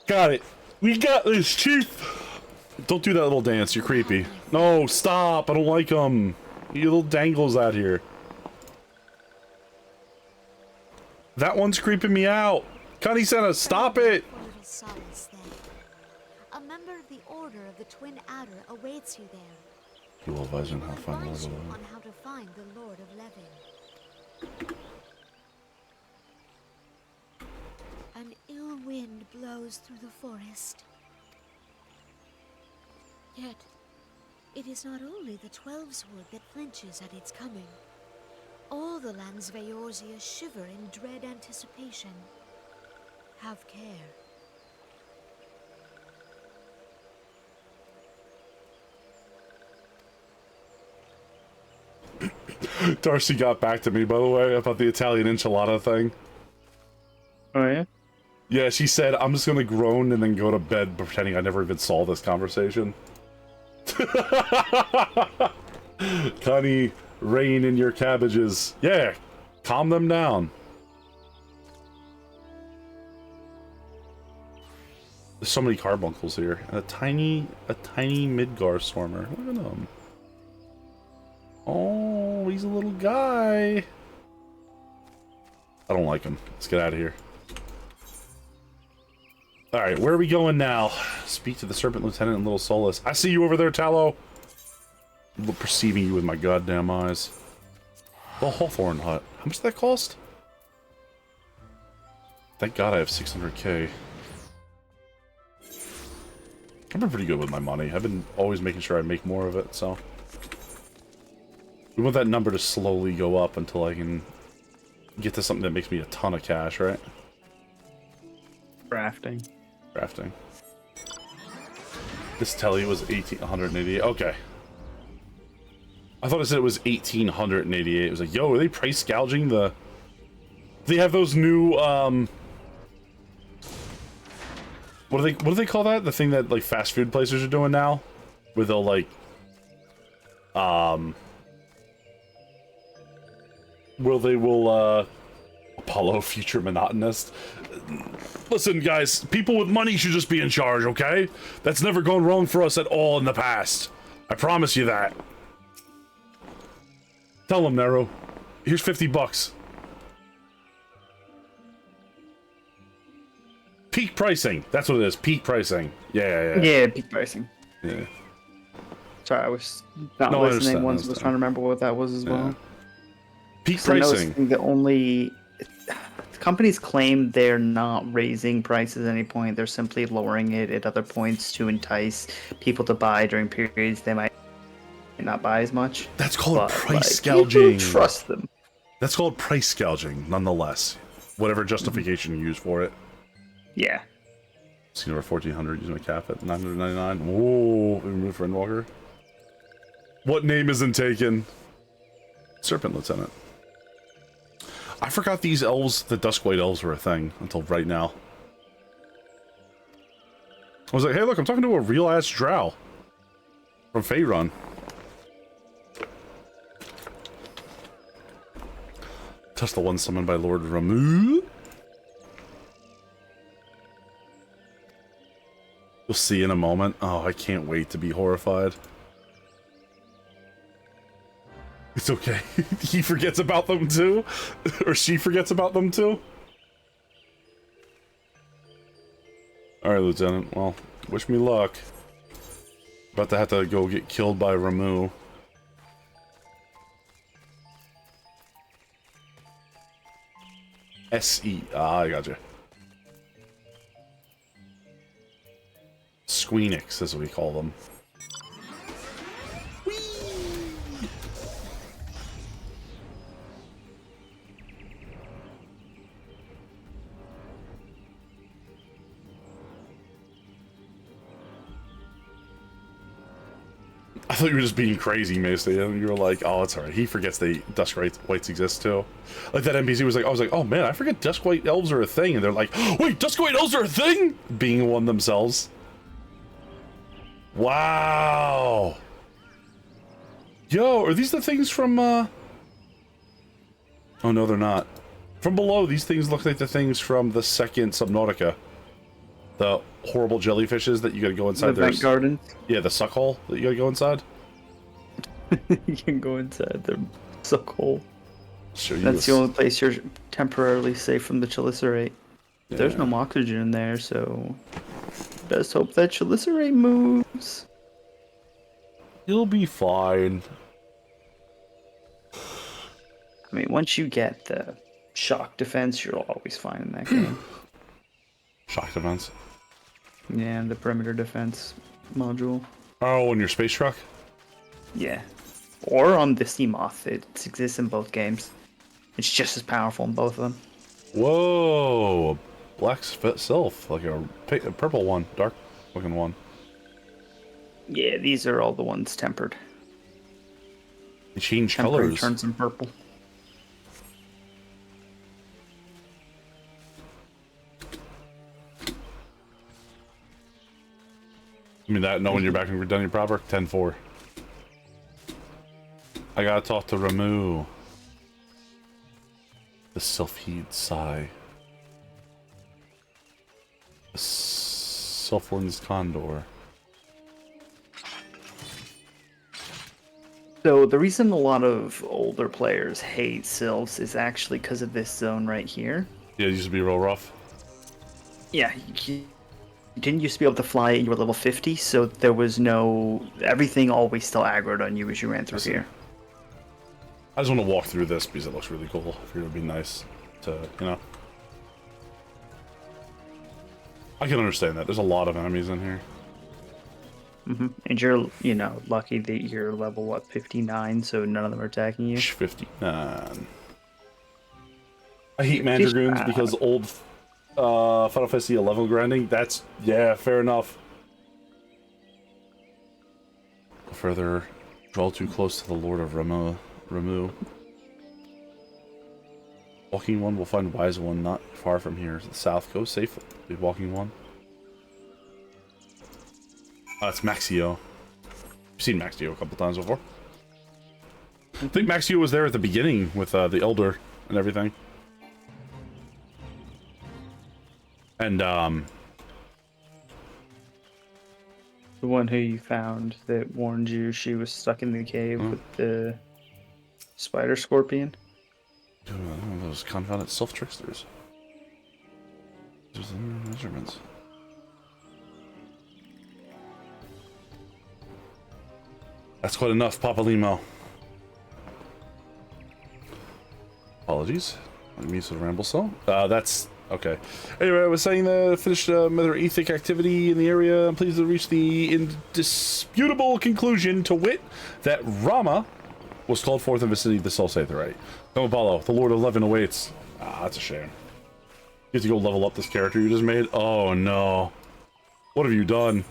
Got it. We got this, Chief. Don't do that little dance. You're creepy. No, stop. I don't like them. You little dangles out here. That one's creeping me out. Connie Santa, stop it. For little solace, then. A member of the Order of the Twin Adder awaits you there. You will advise him how to find Advise Lord you of on how to find the Lord of Levin. An ill wind blows through the forest. Yet, it is not only the Twelveswood that flinches at its coming. All the lands of Eorzea shiver in dread anticipation. Have care. Darcy got back to me, by the way, about the Italian enchilada thing. Oh, yeah? Yeah, she said, I'm just gonna groan and then go to bed pretending I never even saw this conversation. Connie, rain in your cabbages. Yeah, calm them down. There's so many carbuncles here. And a tiny Midgar Swarmer. Look at him. Oh, he's a little guy. I don't like him. Let's get out of here. Alright, where are we going now? Speak to the Serpent Lieutenant and Little Solus. I see you over there, Tallow. I'm perceiving you with my goddamn eyes. The Hawthorne Hut. How much did that cost? Thank God I have 600k. I've been pretty good with my money. I've been always making sure I make more of it, so... We want that number to slowly go up until I can get to something that makes me a ton of cash, right? Crafting. Crafting. This telly was 1,888. Okay. I thought it said it was 1,888. It was like, yo, are they price gouging the... They have those new, What do they call that? The thing that, like, fast food places are doing now? Where they'll, like... Where they will, Apollo Future Monotonist. Listen, guys, people with money should just be in charge, okay? That's never gone wrong for us at all in the past. I promise you that. Tell them, Nero. Here's 50 bucks. Peak pricing. That's what it is. Peak pricing. Yeah. Yeah, peak pricing. Yeah. Sorry, I was not listening once. I was trying to remember what that was as well. Peak pricing. The only companies claim they're not raising prices at any point. They're simply lowering it at other points to entice people to buy during periods they might not buy as much. That's called price gouging. Trust them. That's called price gouging, nonetheless. Whatever justification you use for it. Yeah. Seen over 1,400 using a cap at 999. Whoa, remove Friendwalker. What name isn't taken? Serpent Lieutenant. I forgot these elves, the Duskwhite elves, were a thing until right now. I was like, hey, look, I'm talking to a real-ass drow from Faerun. Touch the one summoned by Lord Ramu. You'll see in a moment. Oh, I can't wait to be horrified. It's okay. He forgets about them too? Or she forgets about them too? Alright, Lieutenant. Well, wish me luck. About to have to go get killed by Ramu. S-E. Ah, I gotcha. Squeenix is what we call them. I thought you were just being crazy, Macy, and you were like, oh, it's alright. He forgets the Duskwhites exist too. Like that NPC was like, I was like, oh man, I forget Duskwhite elves are a thing, and they're like, wait, Duskwhite elves are a thing? Being one themselves. Wow. Yo, are these the things from, Oh no, they're not. From below, these things look like the things from the second Subnautica. The horrible jellyfishes that you gotta go inside. The vent garden? Yeah, the suck hole that you gotta go inside. You can go inside the suck hole. Sure, that's the only place you're temporarily safe from the Chelicerate. Yeah. There's no oxygen in there, so... Best hope that Chelicerate moves. You'll be fine. I mean, once you get the shock defense, you're always fine in that game. Shock defense? Yeah, the perimeter defense module. Oh, on your space truck? Yeah. Or on the Seamoth. It exists in both games. It's just as powerful in both of them. Whoa! Black Sylph, like a purple one, dark looking one. Yeah, these are all the ones tempered. They change colors. Turns them purple. I mean that knowing you're back and done your proper 10-4. I gotta talk to Ramu. The Sylphid Sigh. The Sylphlin's Condor. So the reason a lot of older players hate Sylphs is actually because of this zone right here. Yeah, it used to be real rough. Yeah, you didn't used to be able to fly at your level 50, so there was no... Everything always still aggroed on you as you ran through here. I just want to walk through this because it looks really cool. I figured it would be nice to, you know... I can understand that. There's a lot of enemies in here. And you're, you know, lucky that you're level, what, 59, so none of them are attacking you? 59. I hate Mandragoons because old Final Fantasy XI grinding. That's, yeah, fair enough. Further, draw too close to the Lord of Ramu. Walking one will find wise one not far from here. To the south, go safely. Be walking one. Oh, it's Maxio. I've seen Maxio a couple times before. I think Maxio was there at the beginning with the Elder and everything. And, The one who you found that warned you she was stuck in the cave with the spider scorpion? Those confounded self-tricksters. There's the measurements. That's quite enough, Papa Limo. Apologies. I didn't mean to ramble so. That's... okay. Anyway, I was saying that I finished another ethic activity in the area. I'm pleased to reach the indisputable conclusion, to wit, that Rama was called forth in the vicinity of the Soul Satherite. Come, Apollo, the Lord of Levin awaits. Ah, that's a shame. You have to go level up this character you just made? Oh, no. What have you done?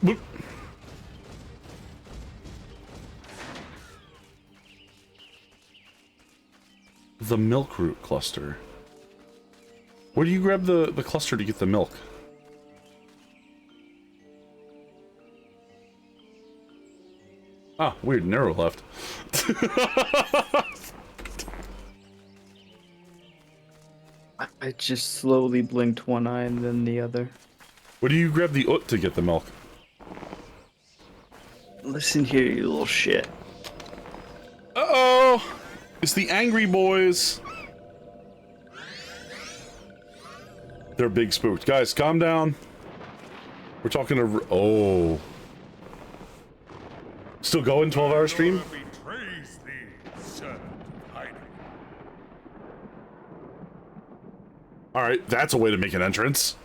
Boop. The milk root cluster. Where do you grab the cluster to get the milk? Ah, weird, narrow left. I just slowly blinked one eye and then the other. Where do you grab the ut to get the milk? Listen here, you little shit. Uh-oh! It's the angry boys! They're big spooked. Guys, calm down. We're talking to... oh. Still going, 12-hour stream? Alright, that's a way to make an entrance.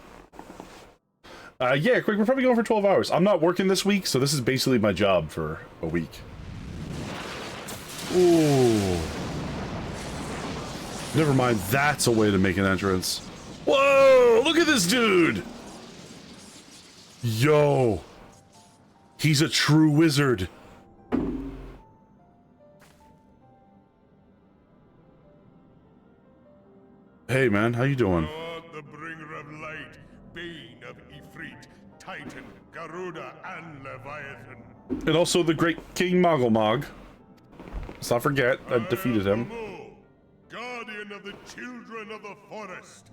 Yeah, quick, we're probably going for 12 hours. I'm not working this week, so this is basically my job for a week. Ooh. Never mind, that's a way to make an entrance. Whoa, look at this dude! Yo. He's a true wizard. Hey man, how you doing? The bringer of light, bane of Ifrit, Titan, Garuda, and Leviathan. And also the great King Moggelmog. Let's not forget, I defeated him. Guardian of the children of the forest.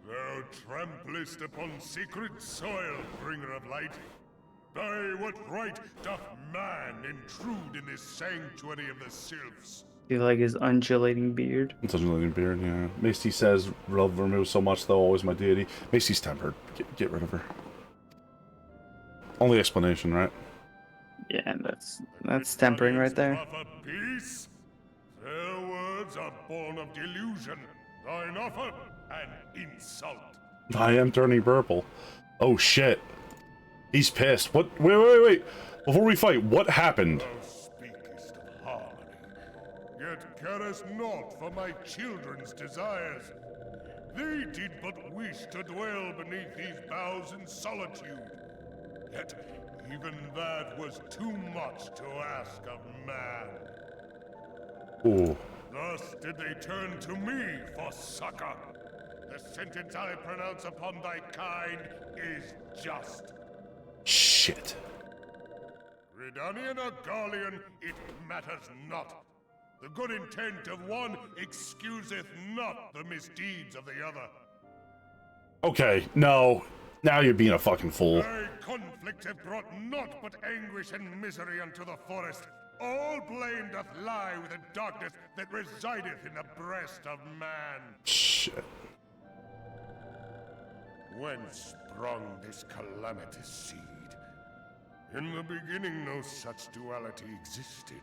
Thou tramplest upon sacred soil, bringer of light. By what right doth man intrude in this sanctuary of the sylphs? Do you like his undulating beard? It's undulating beard, yeah. Macy says, love remove so much though, always my deity. Macy's tempered. Get rid of her. Only explanation, right? Yeah, that's tempering right there. Peace? Their words are born of delusion. Thine offer, an insult. I am turning purple. Oh shit. He's pissed. What? Wait. Before we fight, what happened? Thou speakest of harmony, yet carest not for my children's desires. They did but wish to dwell beneath these boughs in solitude. Yet even that was too much to ask of man. Ooh. Thus did they turn to me for succor. The sentence I pronounce upon thy kind is just. Shit. Redanian or Garlean, it matters not. The good intent of one excuseth not the misdeeds of the other. Okay, no. Now you're being a fucking fool. Thy conflict have brought naught but anguish and misery unto the forest. All blame doth lie with the darkness that resideth in the breast of man. Shit. Whence sprung this calamitous seed? In the beginning no such duality existed.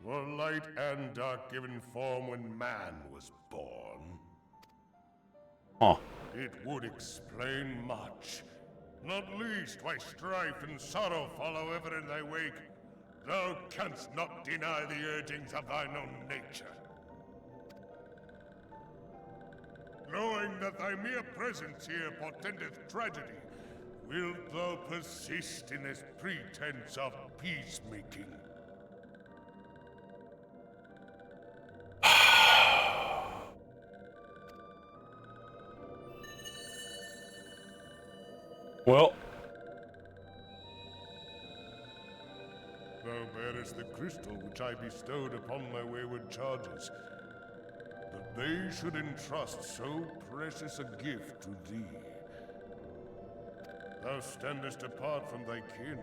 Were light and dark given form when man was born? Huh. It would explain much. Not least why strife and sorrow follow ever in thy wake. Thou canst not deny the urgings of thine own nature. Knowing that thy mere presence here portendeth tragedy, wilt thou persist in this pretense of peacemaking? Well, thou bearest the crystal which I bestowed upon my wayward charges. That they should entrust so precious a gift to thee. Thou standest apart from thy kin.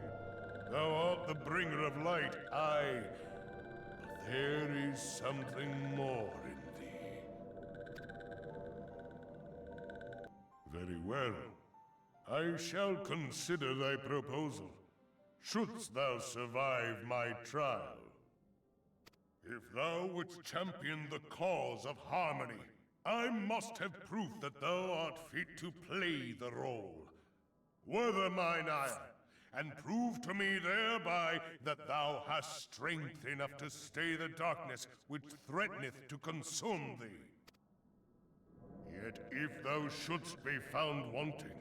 Thou art the bringer of light, aye. But there is something more in thee. Very well. I shall consider thy proposal, shouldst thou survive my trial. If thou wouldst champion the cause of harmony, I must have proof that thou art fit to play the role. Wither mine ire, and prove to me thereby that thou hast strength enough to stay the darkness which threateneth to consume thee. Yet if thou shouldst be found wanting,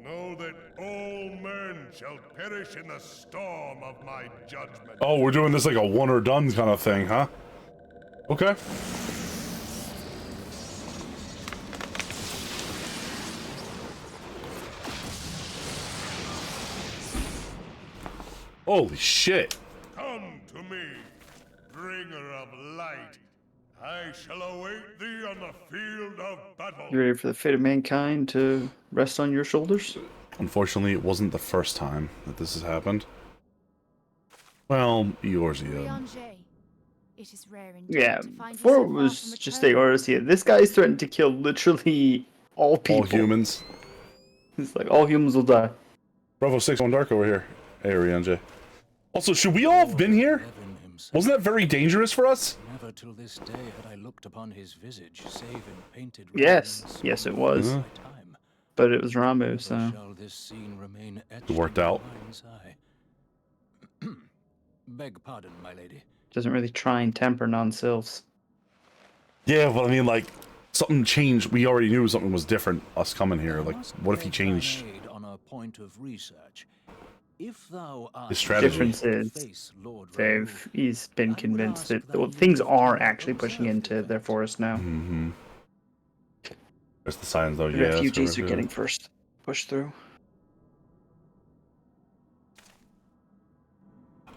know that all men shall perish in the storm of my judgment. oh, we're doing this like a one or done kind of thing, huh? Okay. Holy shit. Come to me, bringer of light. I shall await thee on the field of battle. You ready for the fate of mankind to rest on your shoulders? Unfortunately, it wasn't the first time that this has happened. Well, Eorzea. It is rare indeed Yeah, to find before you it so was far from just return. Eorzea. This guy's threatened to kill literally all people. All humans. It's like all humans will die. Bravo 6 on dark over here. Hey, Rianjay. Also, should we all have been here? Wasn't that very dangerous for us? Never till this day had I looked upon his visage, save in painted Yes, yes it was. But it was Ramu, so shall this scene remain etched It worked in my out. mind's eye. Beg pardon, my lady. doesn't really try and temper non-sylphs. Yeah, but I mean, like, something changed. We already knew something was different, us coming here. Like, what if he changed Made on a point of research. If thou art his strategy? Difference is, he's been convinced that things are actually pushing into their forest now. Mm-hmm. There's the signs, though. The Yeah, refugees are getting first pushed through.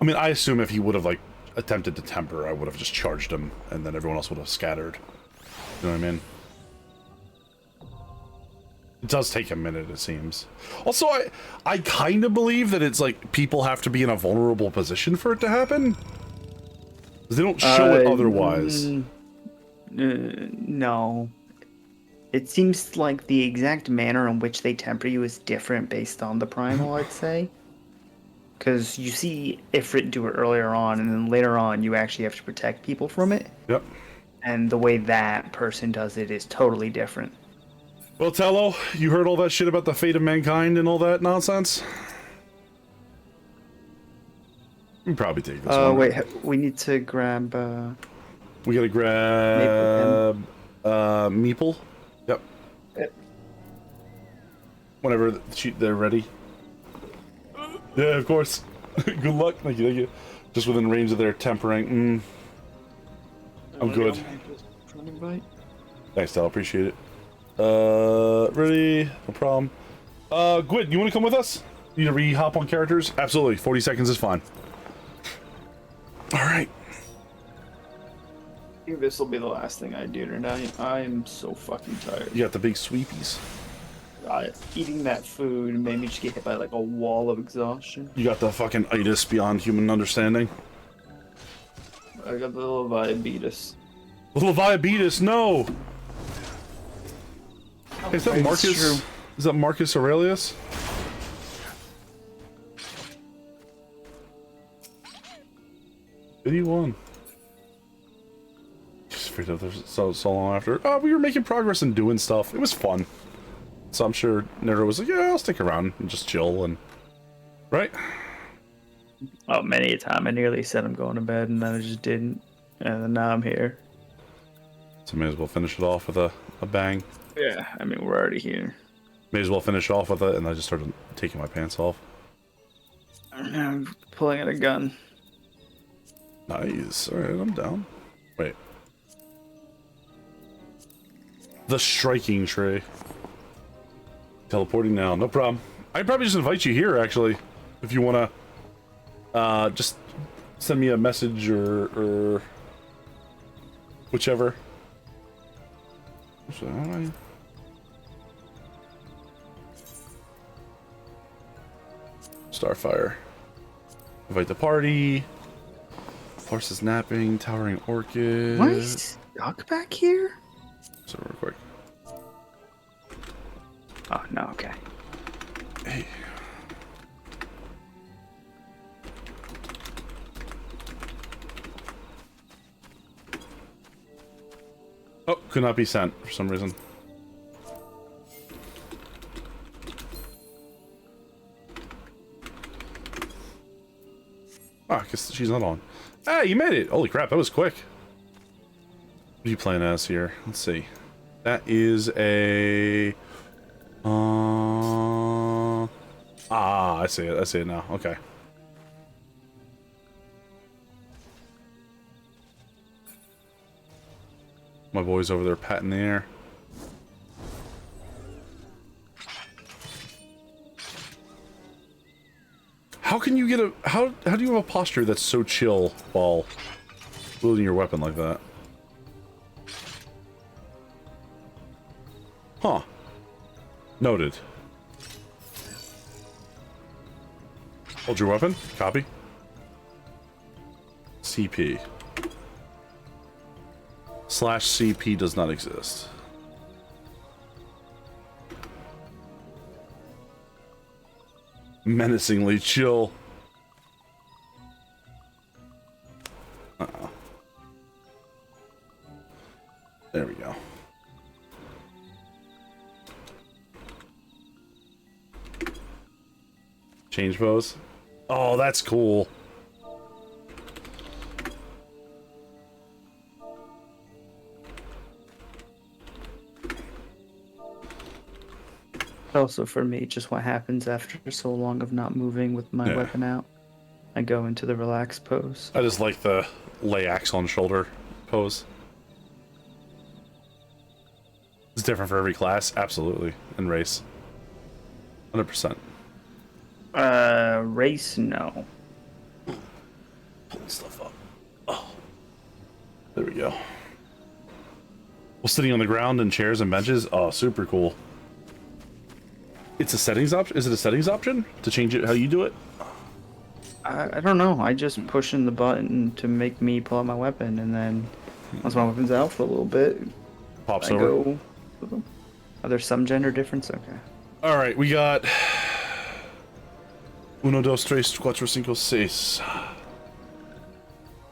I mean, I assume if he would have, like, attempted to temper, I would have just charged him, and then everyone else would have scattered. You know what I mean? It does take a minute, it seems. Also, I kind of believe that it's like people have to be in a vulnerable position for it to happen. 'Cause they don't show it otherwise. No. It seems like the exact manner in which they temper you is different based on the primal, I'd say. Because you see Ifrit do it earlier on, and then later on you actually have to protect people from it. Yep. And the way that person does it is totally different. Well, Tello, you heard all that shit about the fate of mankind and all that nonsense? We can probably take this one. Wait, we need to grab, We gotta grab... Meeple? Yep. Whenever they're ready. Yeah, of course. Good luck. Thank you, thank you. Just within range of their tempering. I'm good. Thanks, Tello. Appreciate it. Ready? No problem. Gwyn, you want to come with us? You need to re-hop on characters? Absolutely. 40 seconds is fine. Alright. I think this will be the last thing I do tonight. I'm so fucking tired. You got the big sweepies. eating that food made me just get hit by like a wall of exhaustion. You got the fucking itis beyond human understanding. I got the little diabetes. Little diabetes, no! Hey, is that Marcus? Is that Marcus Aurelius? '81. Just figured out so long after. Oh, we were making progress and doing stuff. It was fun. So I'm sure Nero was like, yeah, I'll stick around and just chill and... Right? Oh, many a time. I nearly said I'm going to bed and then I just didn't. And then now I'm here. So may as well finish it off with a bang. Yeah, I mean, we're already here. May as well finish off with it, and I just started taking my pants off. I'm pulling out a gun. Nice. Alright, I'm down. Wait. The striking tray. Teleporting now, no problem. I'd probably just invite you here, actually. If you want to, just send me a message or whichever. So, Starfire. Invite the party. Horse is napping. Towering orchid. Why is Duck back here? So real quick. Oh, no, okay. Hey. Oh, could not be sent for some reason. Ah, I guess she's not on. Hey, you made it! Holy crap, that was quick. What are you playing as here? Let's see. That is a... I see it. I see it now. Okay. My boy's over there patting the air. How can you get a... How do you have a posture that's so chill while wielding your weapon like that? Huh. Noted. Hold your weapon. Copy. CP. /CP does not exist. Menacingly chill. Uh-oh. There we go. Change pose. Oh, that's cool. Also for me, just what happens after so long of not moving with my weapon out. I go into the relaxed pose. I just like the lay axe on shoulder pose. It's different for every class, absolutely, and race. 100%. Race, no. Pulling stuff up. Oh. There we go. Well, sitting on the ground in chairs and benches, oh, super cool. It's a settings option? Is it a settings option to change it how you do it? I don't know. I just push in the button to make me pull out my weapon, and then once my weapon's out for a little bit, pops I over. go. Are there some gender difference? Okay. All right, we got 1, 2, 3, 4, 5, 6.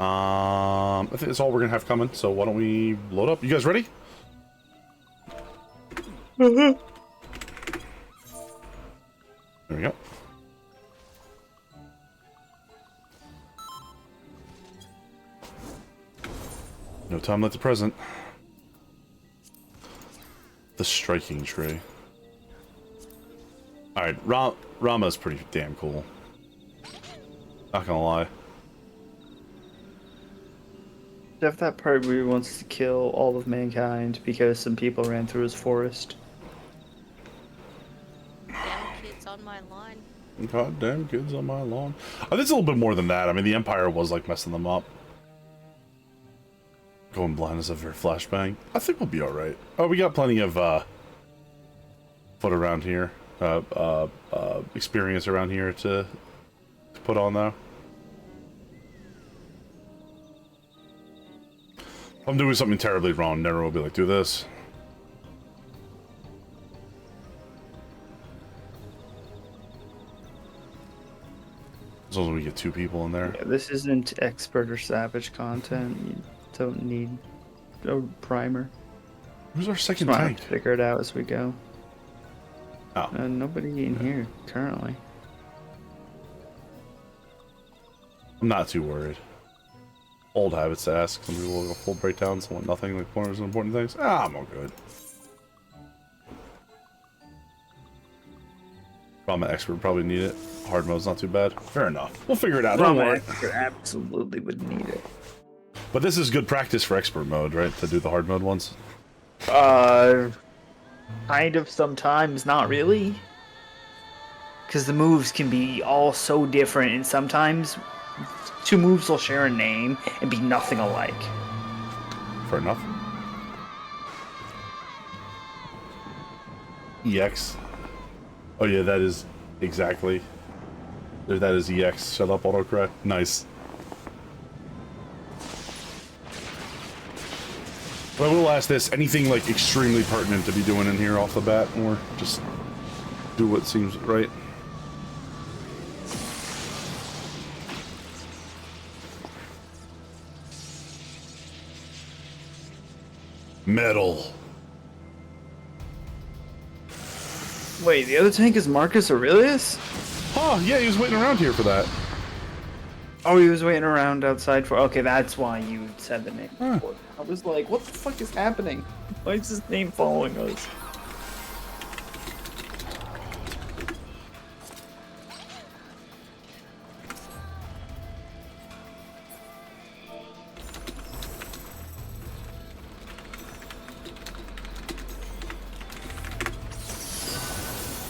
I think that's all we're gonna have coming. So why don't we load up? You guys ready? There we go. No time like the present. The striking tray. Alright, Rama's pretty damn cool. Not gonna lie. Have that part where he wants to kill all of mankind because some people ran through his forest. Damn kids on my lawn. Goddamn kids on my lawn. I think it's a little bit more than that. I mean, the Empire was like messing them up. Going blind as a very flashbang. I think we'll be alright. Oh, we got plenty of put around here, experience around here to put on though. If I'm doing something terribly wrong, Nero will be like, do this. As long as we get 2 people in there. Yeah, this isn't expert or savage content. You don't need a primer. Who's our second Just tank? Figure it out as we go. Oh. Nobody in here currently. I'm not too worried. Old habits to ask. Some people will go full breakdowns, want nothing, like pointers and important things. Ah, I'm all good. I'm an expert, probably need it. Hard mode's not too bad. Fair enough. We'll figure it out. Don't worry. Expert absolutely would need it. But this is good practice for expert mode, right? To do the hard mode ones? Kind of sometimes, not really. Because the moves can be all so different, and sometimes 2 moves will share a name and be nothing alike. Fair enough. EX. Oh yeah, that is exactly. That is EX. Shut up, autocorrect. Nice. But I will ask this, anything like extremely pertinent to be doing in here off the bat, or just do what seems right? Metal. Wait, the other tank is Marcus Aurelius? Oh, yeah, he was waiting around here for that. Oh, he was waiting around outside for... Okay, that's why you said the name before. I was like, what the fuck is happening? Why is his name following us?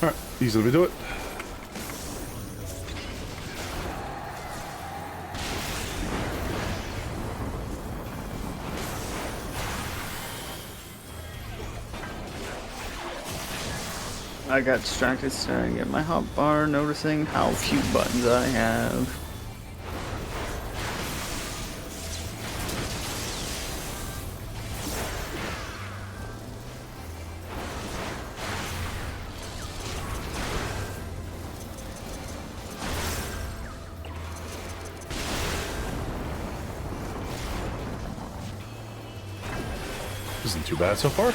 Alright, easily we do it. I got distracted staring at my hotbar, noticing how few buttons I have. Isn't too bad so far.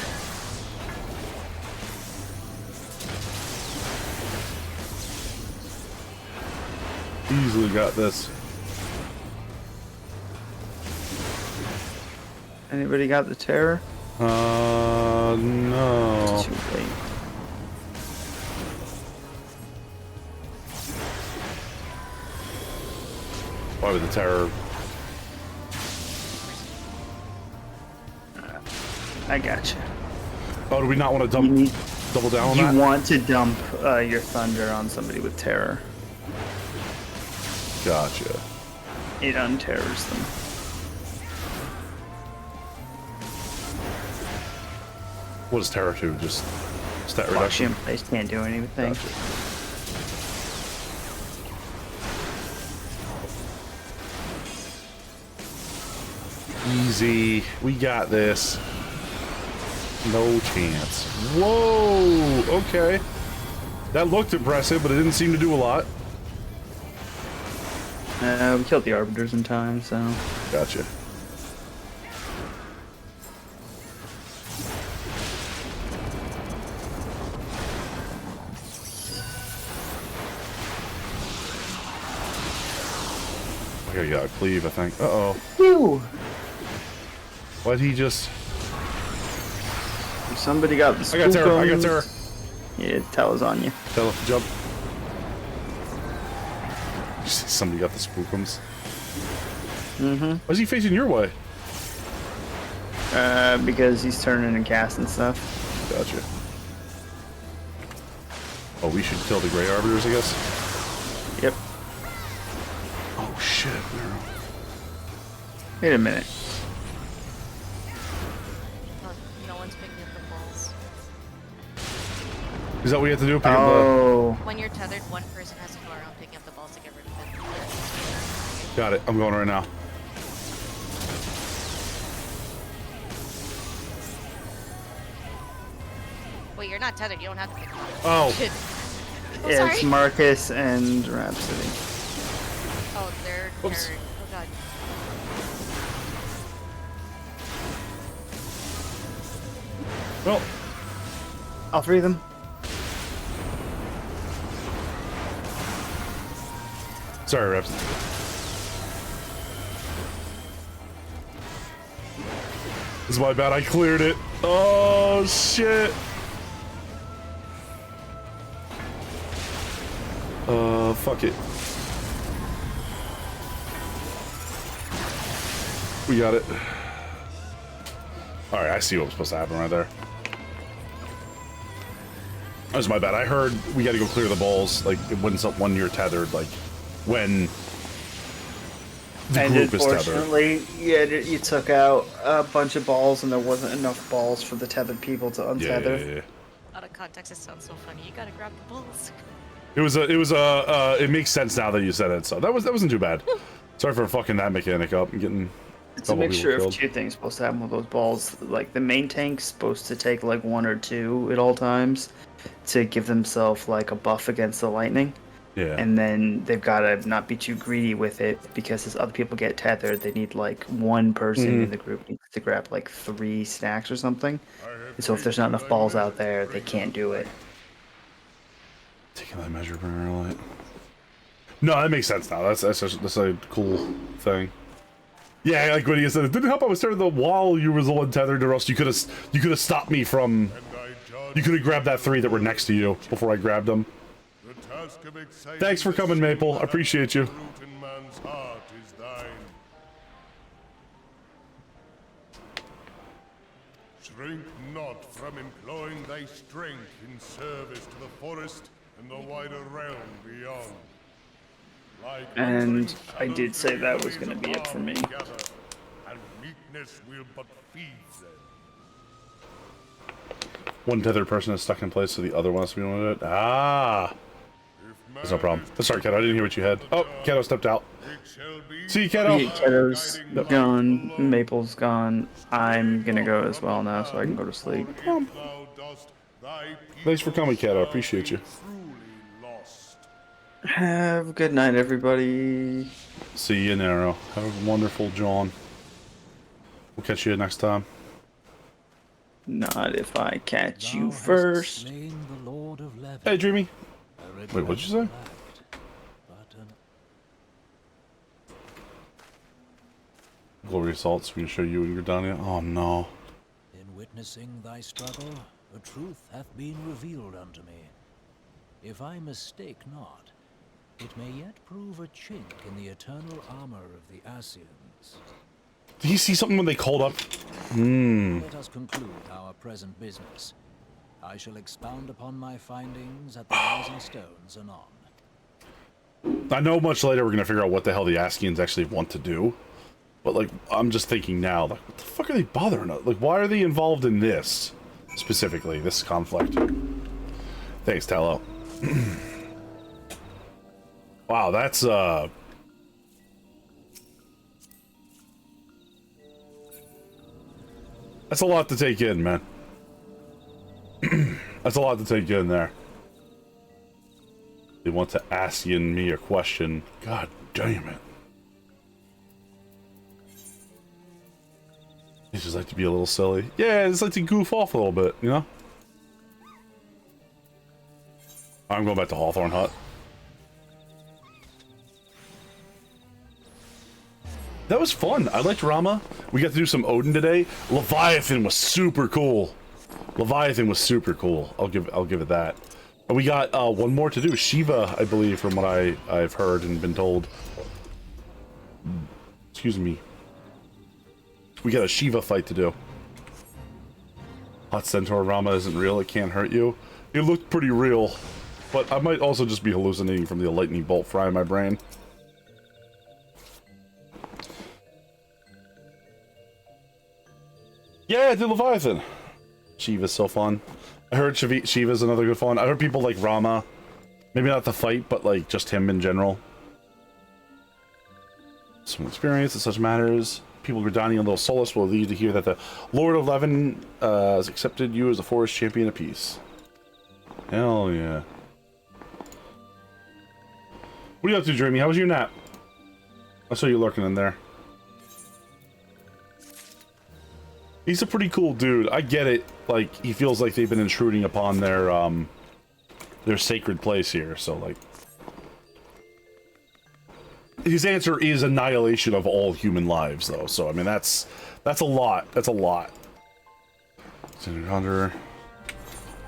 Easily got this. Anybody got the terror? No. Too late. Why would the terror? I gotcha. Oh, do we not want to dump? Double down on that? You want to dump your thunder on somebody with terror. Gotcha. It unterrors them. What does terror do? Just stat Locks you reduction? in place, can't do anything. Gotcha. Easy. We got this. No chance. Whoa! Okay. That looked impressive, but it didn't seem to do a lot. We killed the Arbiters in time, so... Gotcha. Okay, you gotta cleave, I think. Uh-oh. Whew! Why'd he just... Somebody got the I got terror, I got terror. Yeah, Tel's on you. Tell, jump. Somebody got the spookums. Mm-hmm. Why's he facing your way? Because he's turning and casting stuff. Gotcha. Oh, we should kill the Grey Arbiters, I guess? Yep. Oh, shit. Wait a minute. No one's picking up the balls. Is that what you have to do? Pick up the... When you're tethered, one person has to go around picking up the balls to get rid of it. Got it. I'm going right now. Wait, you're not tethered. You don't have to pick them up. Oh. Oh, Yeah, sorry. it's Marcus and Rhapsody. Oh, they're... Oops. Oh, God. Well, all three of them. Sorry, Reps. This is my bad. I cleared it. Oh, shit. Fuck it. We got it. Alright, I see what was supposed to happen right there. That was my bad. I heard we gotta go clear the balls, like, when you're tethered, like, when the group is tethered. Unfortunately, yeah, you took out a bunch of balls and there wasn't enough balls for the tethered people to untether. Yeah. Out of context, it sounds so funny. You gotta grab the balls. It makes sense now that you said it, so that wasn't too bad. Sorry for fucking that mechanic up and getting It's a mixture of two things supposed to happen with those balls. Like, the main tank's supposed to take, like, 1 or 2 at all times to give themselves, like, a buff against the lightning. Yeah. And then they've got to not be too greedy with it, because as other people get tethered, they need, like, one person in the group needs to grab, like, 3 stacks or something. And so if there's not enough balls out there, they can't do it. Taking that measure burner light. No, that makes sense now. That's a cool thing. Yeah, like when he said, it didn't help I was tethered while you were the one tethered, or else you could have stopped me from. You could have grabbed that 3 that were next to you before I grabbed them. Thanks for coming, Maple. I appreciate you. Shrink not from employing thy strength in service to the forest and the wider realm beyond. And I did say that was going to be it for me. And weakness will but feed them. One tethered person is stuck in place, so the other one has to be one of it. Ah! That's no problem. Sorry, Kato, I didn't hear what you had. Oh, Kato stepped out. See you, Kato! Yeah, Kato's gone, Maple's gone. I'm gonna go as well now, so I can go to sleep. Thanks for coming, Kato. I appreciate you. Have a good night, everybody. See you, Nero. Have a wonderful John. We'll catch you next time. Not if I catch you first. Hey, Dreamy. Wait, what'd you say? Glory assaults. We can show you when you're done yet. Oh no. In witnessing thy struggle, a truth hath been revealed unto me. If I mistake not, it may yet prove a chink in the eternal armor of the Asians. Did you see something when they called up? Let us conclude our present business. I shall expound upon my findings at the Rising Stones anon. I know much later we're gonna figure out what the hell the Askians actually want to do. But, like, I'm just thinking now, like, what the fuck are they bothering us? Like, why are they involved in this? Specifically, this conflict. Thanks, Tello. Wow, that's, that's a lot to take in, man. That's a lot to take in there. They want to ask me a question. God damn it. They just like to be a little silly. Yeah, it's like to goof off a little bit, you know? I'm going back to Hawthorne Hut. That was fun. I liked Rama. We got to do some Odin today. Leviathan was super cool. Leviathan was super cool. I'll give it that. And we got one more to do. Shiva, I believe, from what I've heard and been told. Excuse me. We got a Shiva fight to do. Hot Centaur Rama isn't real. It can't hurt you. It looked pretty real. But I might also just be hallucinating from the lightning bolt frying my brain. Yeah, I did Leviathan. Shiva's so fun. I heard Shiva's another good one. I heard people like Rama. Maybe not the fight, but like just him in general. Some experience in such matters. People Gridani and Little Solace will lead to hear that the Lord of Levin has accepted you as the Forest Champion of Peace. Hell yeah. What are you up to, Dreamy? How was your nap? I saw you lurking in there. He's a pretty cool dude. I get it. Like, he feels like they've been intruding upon their sacred place here, so like... His answer is annihilation of all human lives, though, so I mean, that's a lot. That's a lot.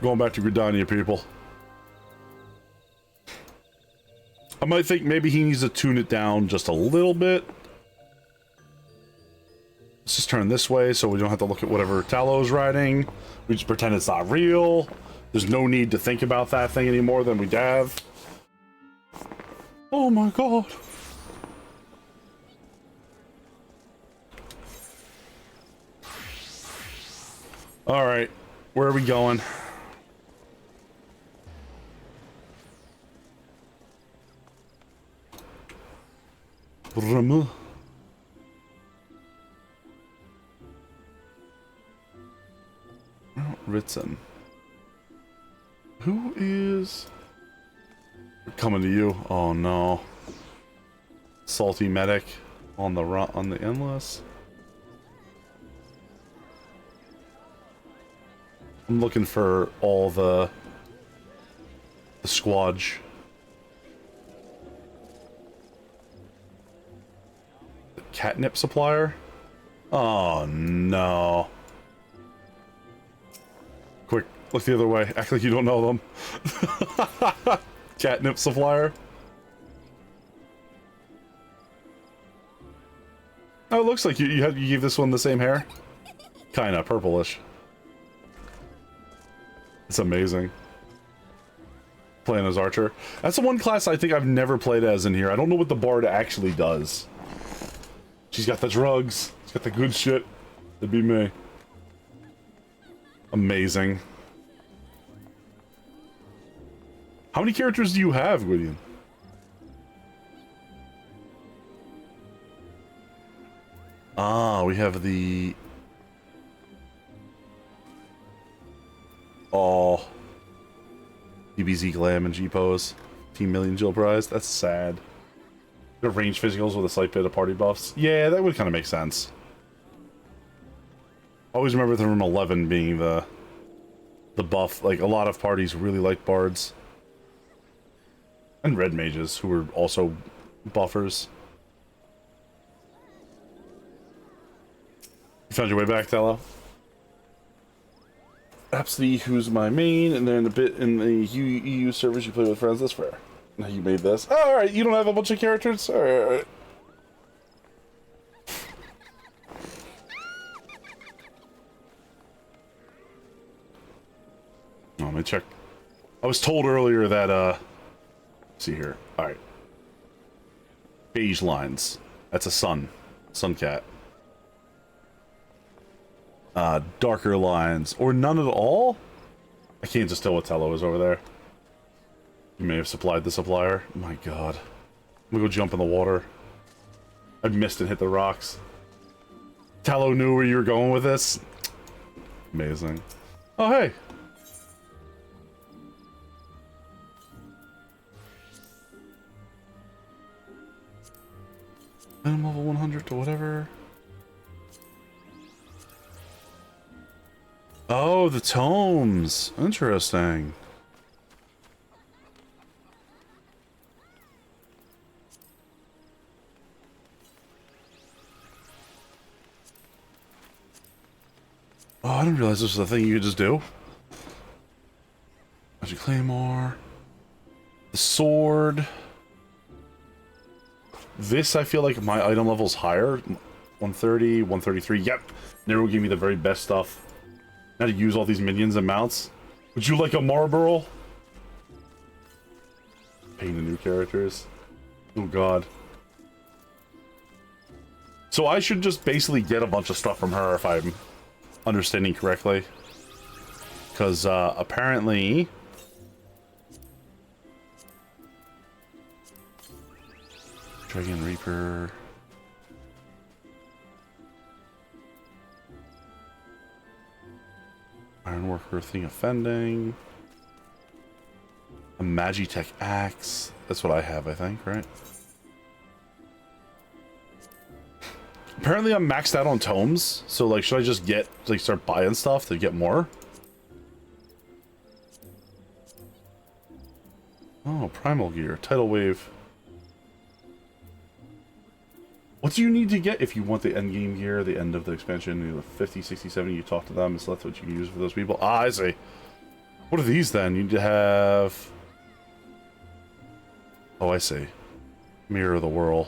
Going back to Gridania, people. I might think maybe he needs to tune it down just a little bit. Let's just turn this way so we don't have to look at whatever Talo's riding. We just pretend it's not real. There's no need to think about that thing any more than we have. Oh my god. Alright, where are we going? Ritson. Who is... We're coming to you. Oh no. Salty medic on the endless. I'm looking for all the squadge. The catnip supplier? Oh no. Quick, look the other way. Act like you don't know them. Catnip supplier. Oh, it looks like you gave this one the same hair. Kinda purplish. It's amazing. Playing as Archer. That's the one class I think I've never played as in here. I don't know what the Bard actually does. She's got the drugs. She's got the good shit. That'd be me. Amazing. How many characters do you have, Gwydion? Ah, we have the... Oh. DBZ Glam and G-Pose. Team Million Jill Prize. That's sad. The range physicals with a slight bit of party buffs. Yeah, that would kind of make sense. Always remember the room 11 being the buff. Like, a lot of parties really like bards. And red mages, who were also buffers. You found your way back, Tello? Absolutely, who's my main, and then a bit in the EU servers you play with friends. That's fair. Now you made this. Oh, alright, you don't have a bunch of characters? Alright. Oh, let me check. I was told earlier that, let's see here. Alright. Beige lines. That's a sun. Sun cat. Darker lines. Or none at all? I can't just tell what Tello is over there. You may have supplied the supplier. My god. I'm gonna go jump in the water. I missed and hit the rocks. Tello knew where you were going with this. Amazing. Oh, hey. Minimum level 100 to whatever. Oh, the tomes. Interesting. Oh, I didn't realize this was a thing you could just do. Magic Claymore. The sword. This, I feel like my item level's higher. 130, 133. Yep. Nero gave me the very best stuff. Now to use all these minions and mounts. Would you like a Marlboro? Paying the new characters. Oh god. So I should just basically get a bunch of stuff from her if I'm understanding correctly. because apparently Dragon Reaper. Ironworker thing offending. A Magitech axe. That's what I have, I think, right? Apparently I'm maxed out on tomes, so like should I just get like start buying stuff to get more? Oh, primal gear, tidal wave. What do you need to get if you want the end game gear, the end of the expansion, you know, 50, 60, 70, you talk to them, so that's what you can use for those people. Ah, I see. What are these then? You need to have... Oh, I see. Mirror of the Whirl.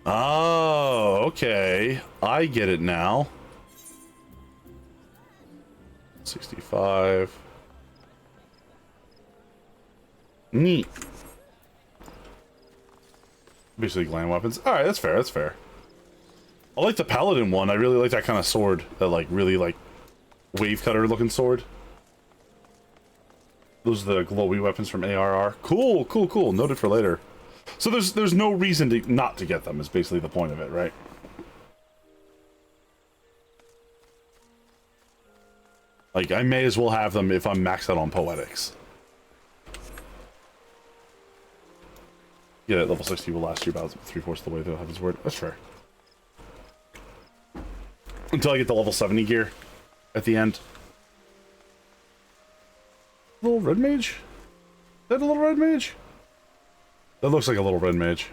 Oh, okay. I get it now. 65. Neat. Basically glam weapons. Alright, that's fair, that's fair. I like the paladin one. I really like that kind of sword. That like really like wave cutter looking sword. Those are the glowy weapons from ARR. Cool, cool, cool. Noted for later. So there's no reason to not to get them is basically the point of it, right? Like I may as well have them if I'm maxed out on poetics. Yeah, at level 60 will last you about 3/4 of the way through Heaven's Word. That's fair. Until I get the level 70 gear at the end. Little red mage? Is that a little red mage? That looks like a little red mage.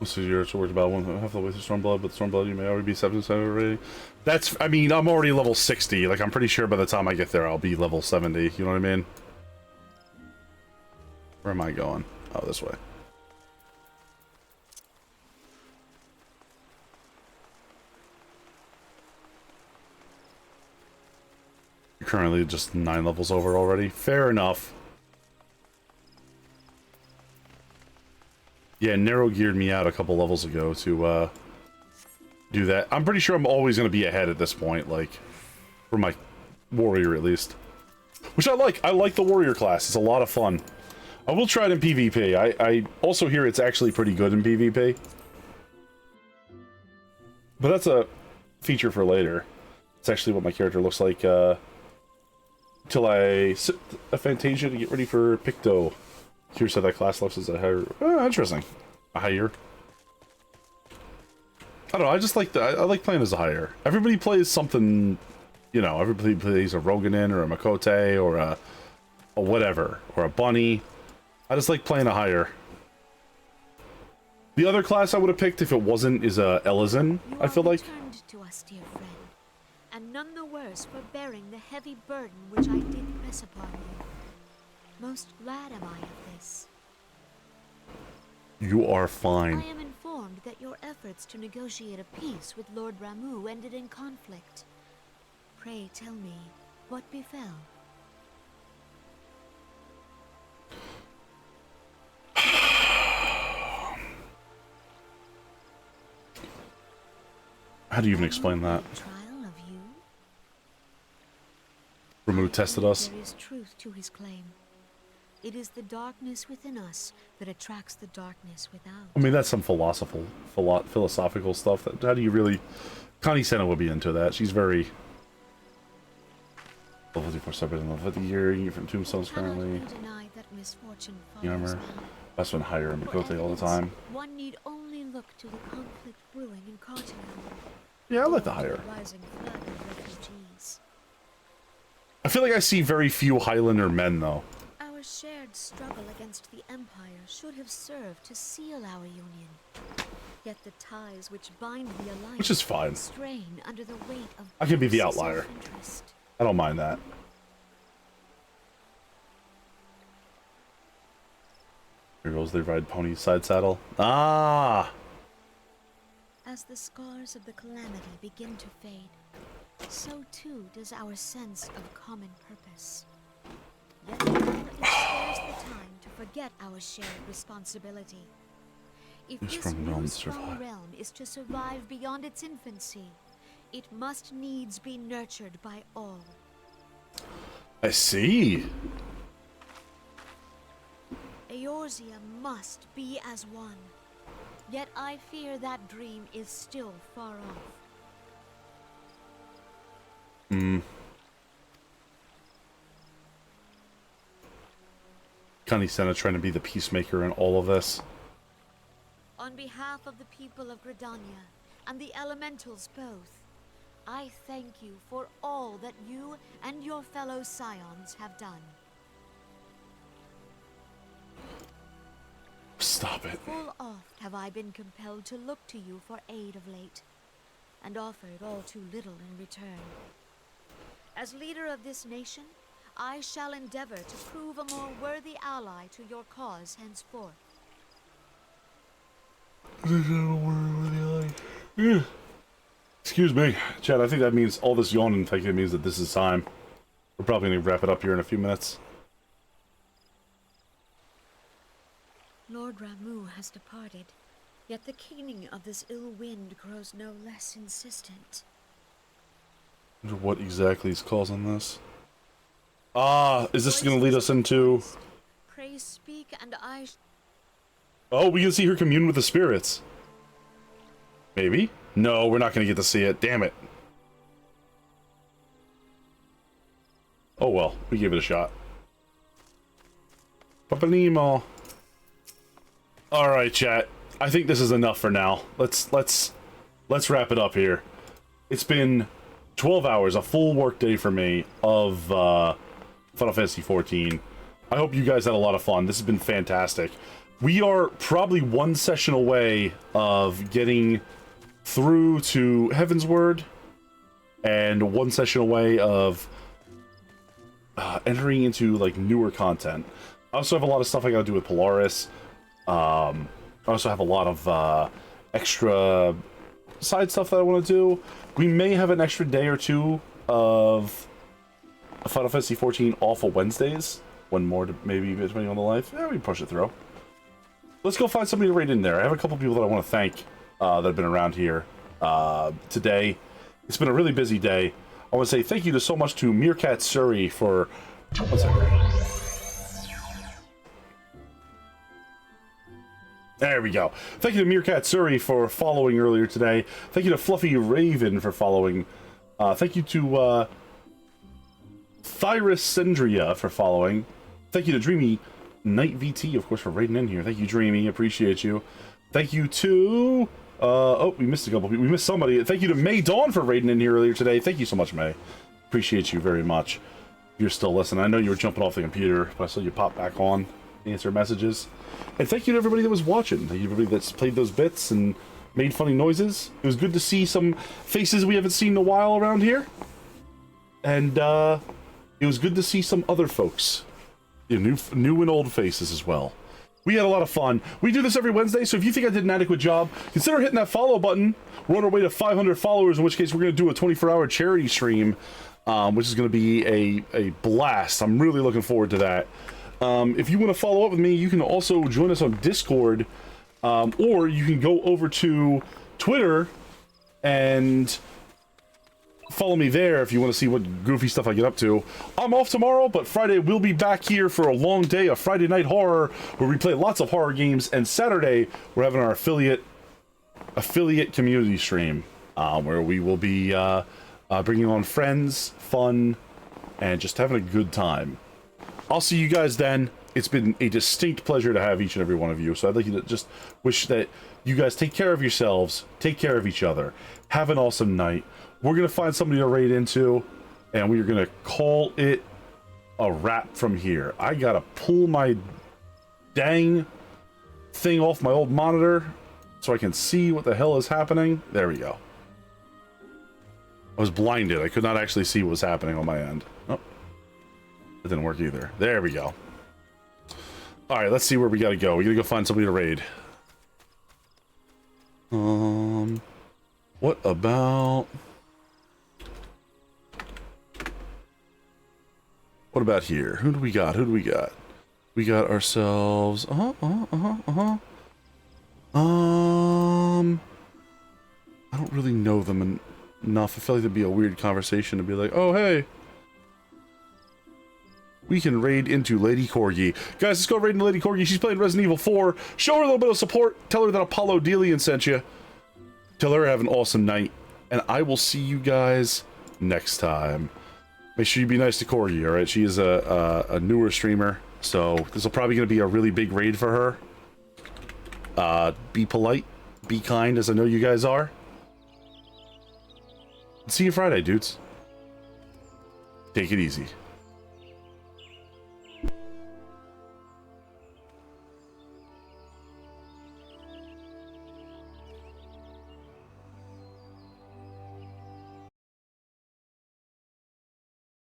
So you're worried about one half the way through Stormblood, but Stormblood you may already be 70% already. That's, I mean, I'm already level 60. Like, I'm pretty sure by the time I get there, I'll be level 70. You know what I mean? Where am I going? Oh, this way. You're currently just 9 levels over already. Fair enough. Yeah, narrow geared me out a couple levels ago to do that. I'm pretty sure I'm always going to be ahead at this point, like, for my warrior at least. Which I like. I like the warrior class. It's a lot of fun. I will try it in PvP. I also hear it's actually pretty good in PvP. But that's a feature for later. It's actually what my character looks like till I sit a Fantasia to get ready for Picto. Here said that class looks as a higher. Oh, interesting. A higher. I don't know. I just like I like playing as a higher. Everybody plays something, you know. Everybody plays a Roganin or a Makote or a whatever or a bunny. I just like playing a higher. The other class I would have picked if it wasn't is a Elizin. I feel like. To us, dear friend, and none the worse for bearing the heavy burden which I did press upon you. Most glad am I of this. You are fine. I am informed that your efforts to negotiate a peace with Lord Ramu ended in conflict. Pray tell me, what befell? How do you even explain that? Trial of you? Ramu tested us. There is truth to his claim. It is the darkness within us that attracts the darkness without. I mean, that's some philosophical stuff. How do you really... Connie Senna would be into that. She's very... Level 54 separate in level 50 year. You get from Tombstones currently. Deny that misfortune Armor. Best one higher in Makote all the time. One need only look to the conflict brewing in Cardinal. Yeah, I like the higher. Rising flood of refugees. I feel like I see very few Highlander men, though. Our shared struggle against the Empire should have served to seal our union. Yet the ties which bind the alliance Which is fine. strain under the weight of I can be the fierce outlier. self-interest. I don't mind that. Here goes the ride pony side saddle. Ah! as the scars of the calamity begin to fade, so too does our sense of common purpose. Yet now is scarce the time to forget our shared responsibility. If this new strong realm is to survive beyond its infancy, it must needs be nurtured by all. I see. Eorzea must be as one. Yet I fear that dream is still far off. Connie Senna trying to be the peacemaker in all of this. On behalf of the people of Gridania and the elementals both, I thank you for all that you and your fellow scions have done. Stop it. Full oft have I been compelled to look to you for aid of late, and offered all too little in return. As leader of this nation, I shall endeavor to prove a more worthy ally to your cause henceforth. Excuse me, Chad. I think that means all this yawning. I think it means that this is time. We're probably going to wrap it up here in a few minutes. Lord Ramu has departed, yet the keening of this ill wind grows no less insistent. I wonder what exactly is causing this. Is this going to lead us into... Pray speak and I... Oh, we can see her commune with the spirits. Maybe? No, we're not going to get to see it. Damn it. Oh well, we gave it a shot. Papa Nemo. Alright, chat. I think this is enough for now. Let's wrap it up here. It's been 12 hours, a full work day for me of Final Fantasy XIV. I hope you guys had a lot of fun. This has been fantastic. We are probably one session away of getting through to Heaven's Word, and one session away of entering into like newer content. I also have a lot of stuff I gotta do with Polaris. I also have a lot of extra side stuff that I want to do. We may have an extra day or two of Final Fantasy XIV off of Wednesdays. One more, to maybe, depending on the life. Yeah, we can push it through. Let's go find somebody to raid in there. I have a couple people that I want to thank that have been around here today. It's been a really busy day. I want to say thank you so much to Meerkat Surrey for... One second. There we go. Thank you to Meerkat Surrey for following earlier today. Thank you to Fluffy Raven for following. Thank you to Thyrus Sendria for following. Thank you to Dreamy Knight VT, of course, for raiding in here. Thank you, Dreamy. Appreciate you. Thank you to... oh, we missed a couple people. We missed somebody. Thank you to May Dawn for raiding in here earlier today. Thank you so much, May. Appreciate you very much. You're still listening. I know you were jumping off the computer, but I saw you pop back on, answer messages. And thank you to everybody that was watching. Thank you to everybody that's played those bits and made funny noises. It was good to see some faces we haven't seen in a while around here. And it was good to see some other folks. You know, new and old faces as well. We had a lot of fun. We do this every Wednesday, so if you think I did an adequate job, consider hitting that follow button. We're on our way to 500 followers, in which case we're going to do a 24-hour charity stream, which is going to be a blast. I'm really looking forward to that. If you want to follow up with me, you can also join us on Discord, or you can go over to Twitter and follow me there if you want to see what goofy stuff I get up to. I'm off tomorrow, but Friday we'll be back here for a long day of Friday Night Horror, where we play lots of horror games, and Saturday we're having our affiliate community stream, where we will be bringing on friends, fun, and just having a good time. I'll see you guys then. It's been a distinct pleasure to have each and every one of you, so I'd like you to just wish that you guys take care of yourselves, take care of each other, have an awesome night. We're going to find somebody to raid into, and we are going to call it a wrap from here. I got to pull my dang thing off my old monitor so I can see what the hell is happening. There we go. I was blinded. I could not actually see what was happening on my end. Oh, it didn't work either. There we go. All right, let's see where we got to go. We got to go find somebody to raid. What about... What about here? Who do we got? Who do we got? We got ourselves... I don't really know them enough. I feel like that'd be a weird conversation to be like, oh, hey. We can raid into Lady Corgi. Guys, let's go raid into Lady Corgi. She's playing Resident Evil 4. Show her a little bit of support. Tell her that Apollo Delian sent you. Tell her have an awesome night. And I will see you guys next time. Make sure you be nice to Corgi, alright? She is a newer streamer. So this will probably going to be a really big raid for her. Be polite. Be kind, as I know you guys are. See you Friday, dudes. Take it easy.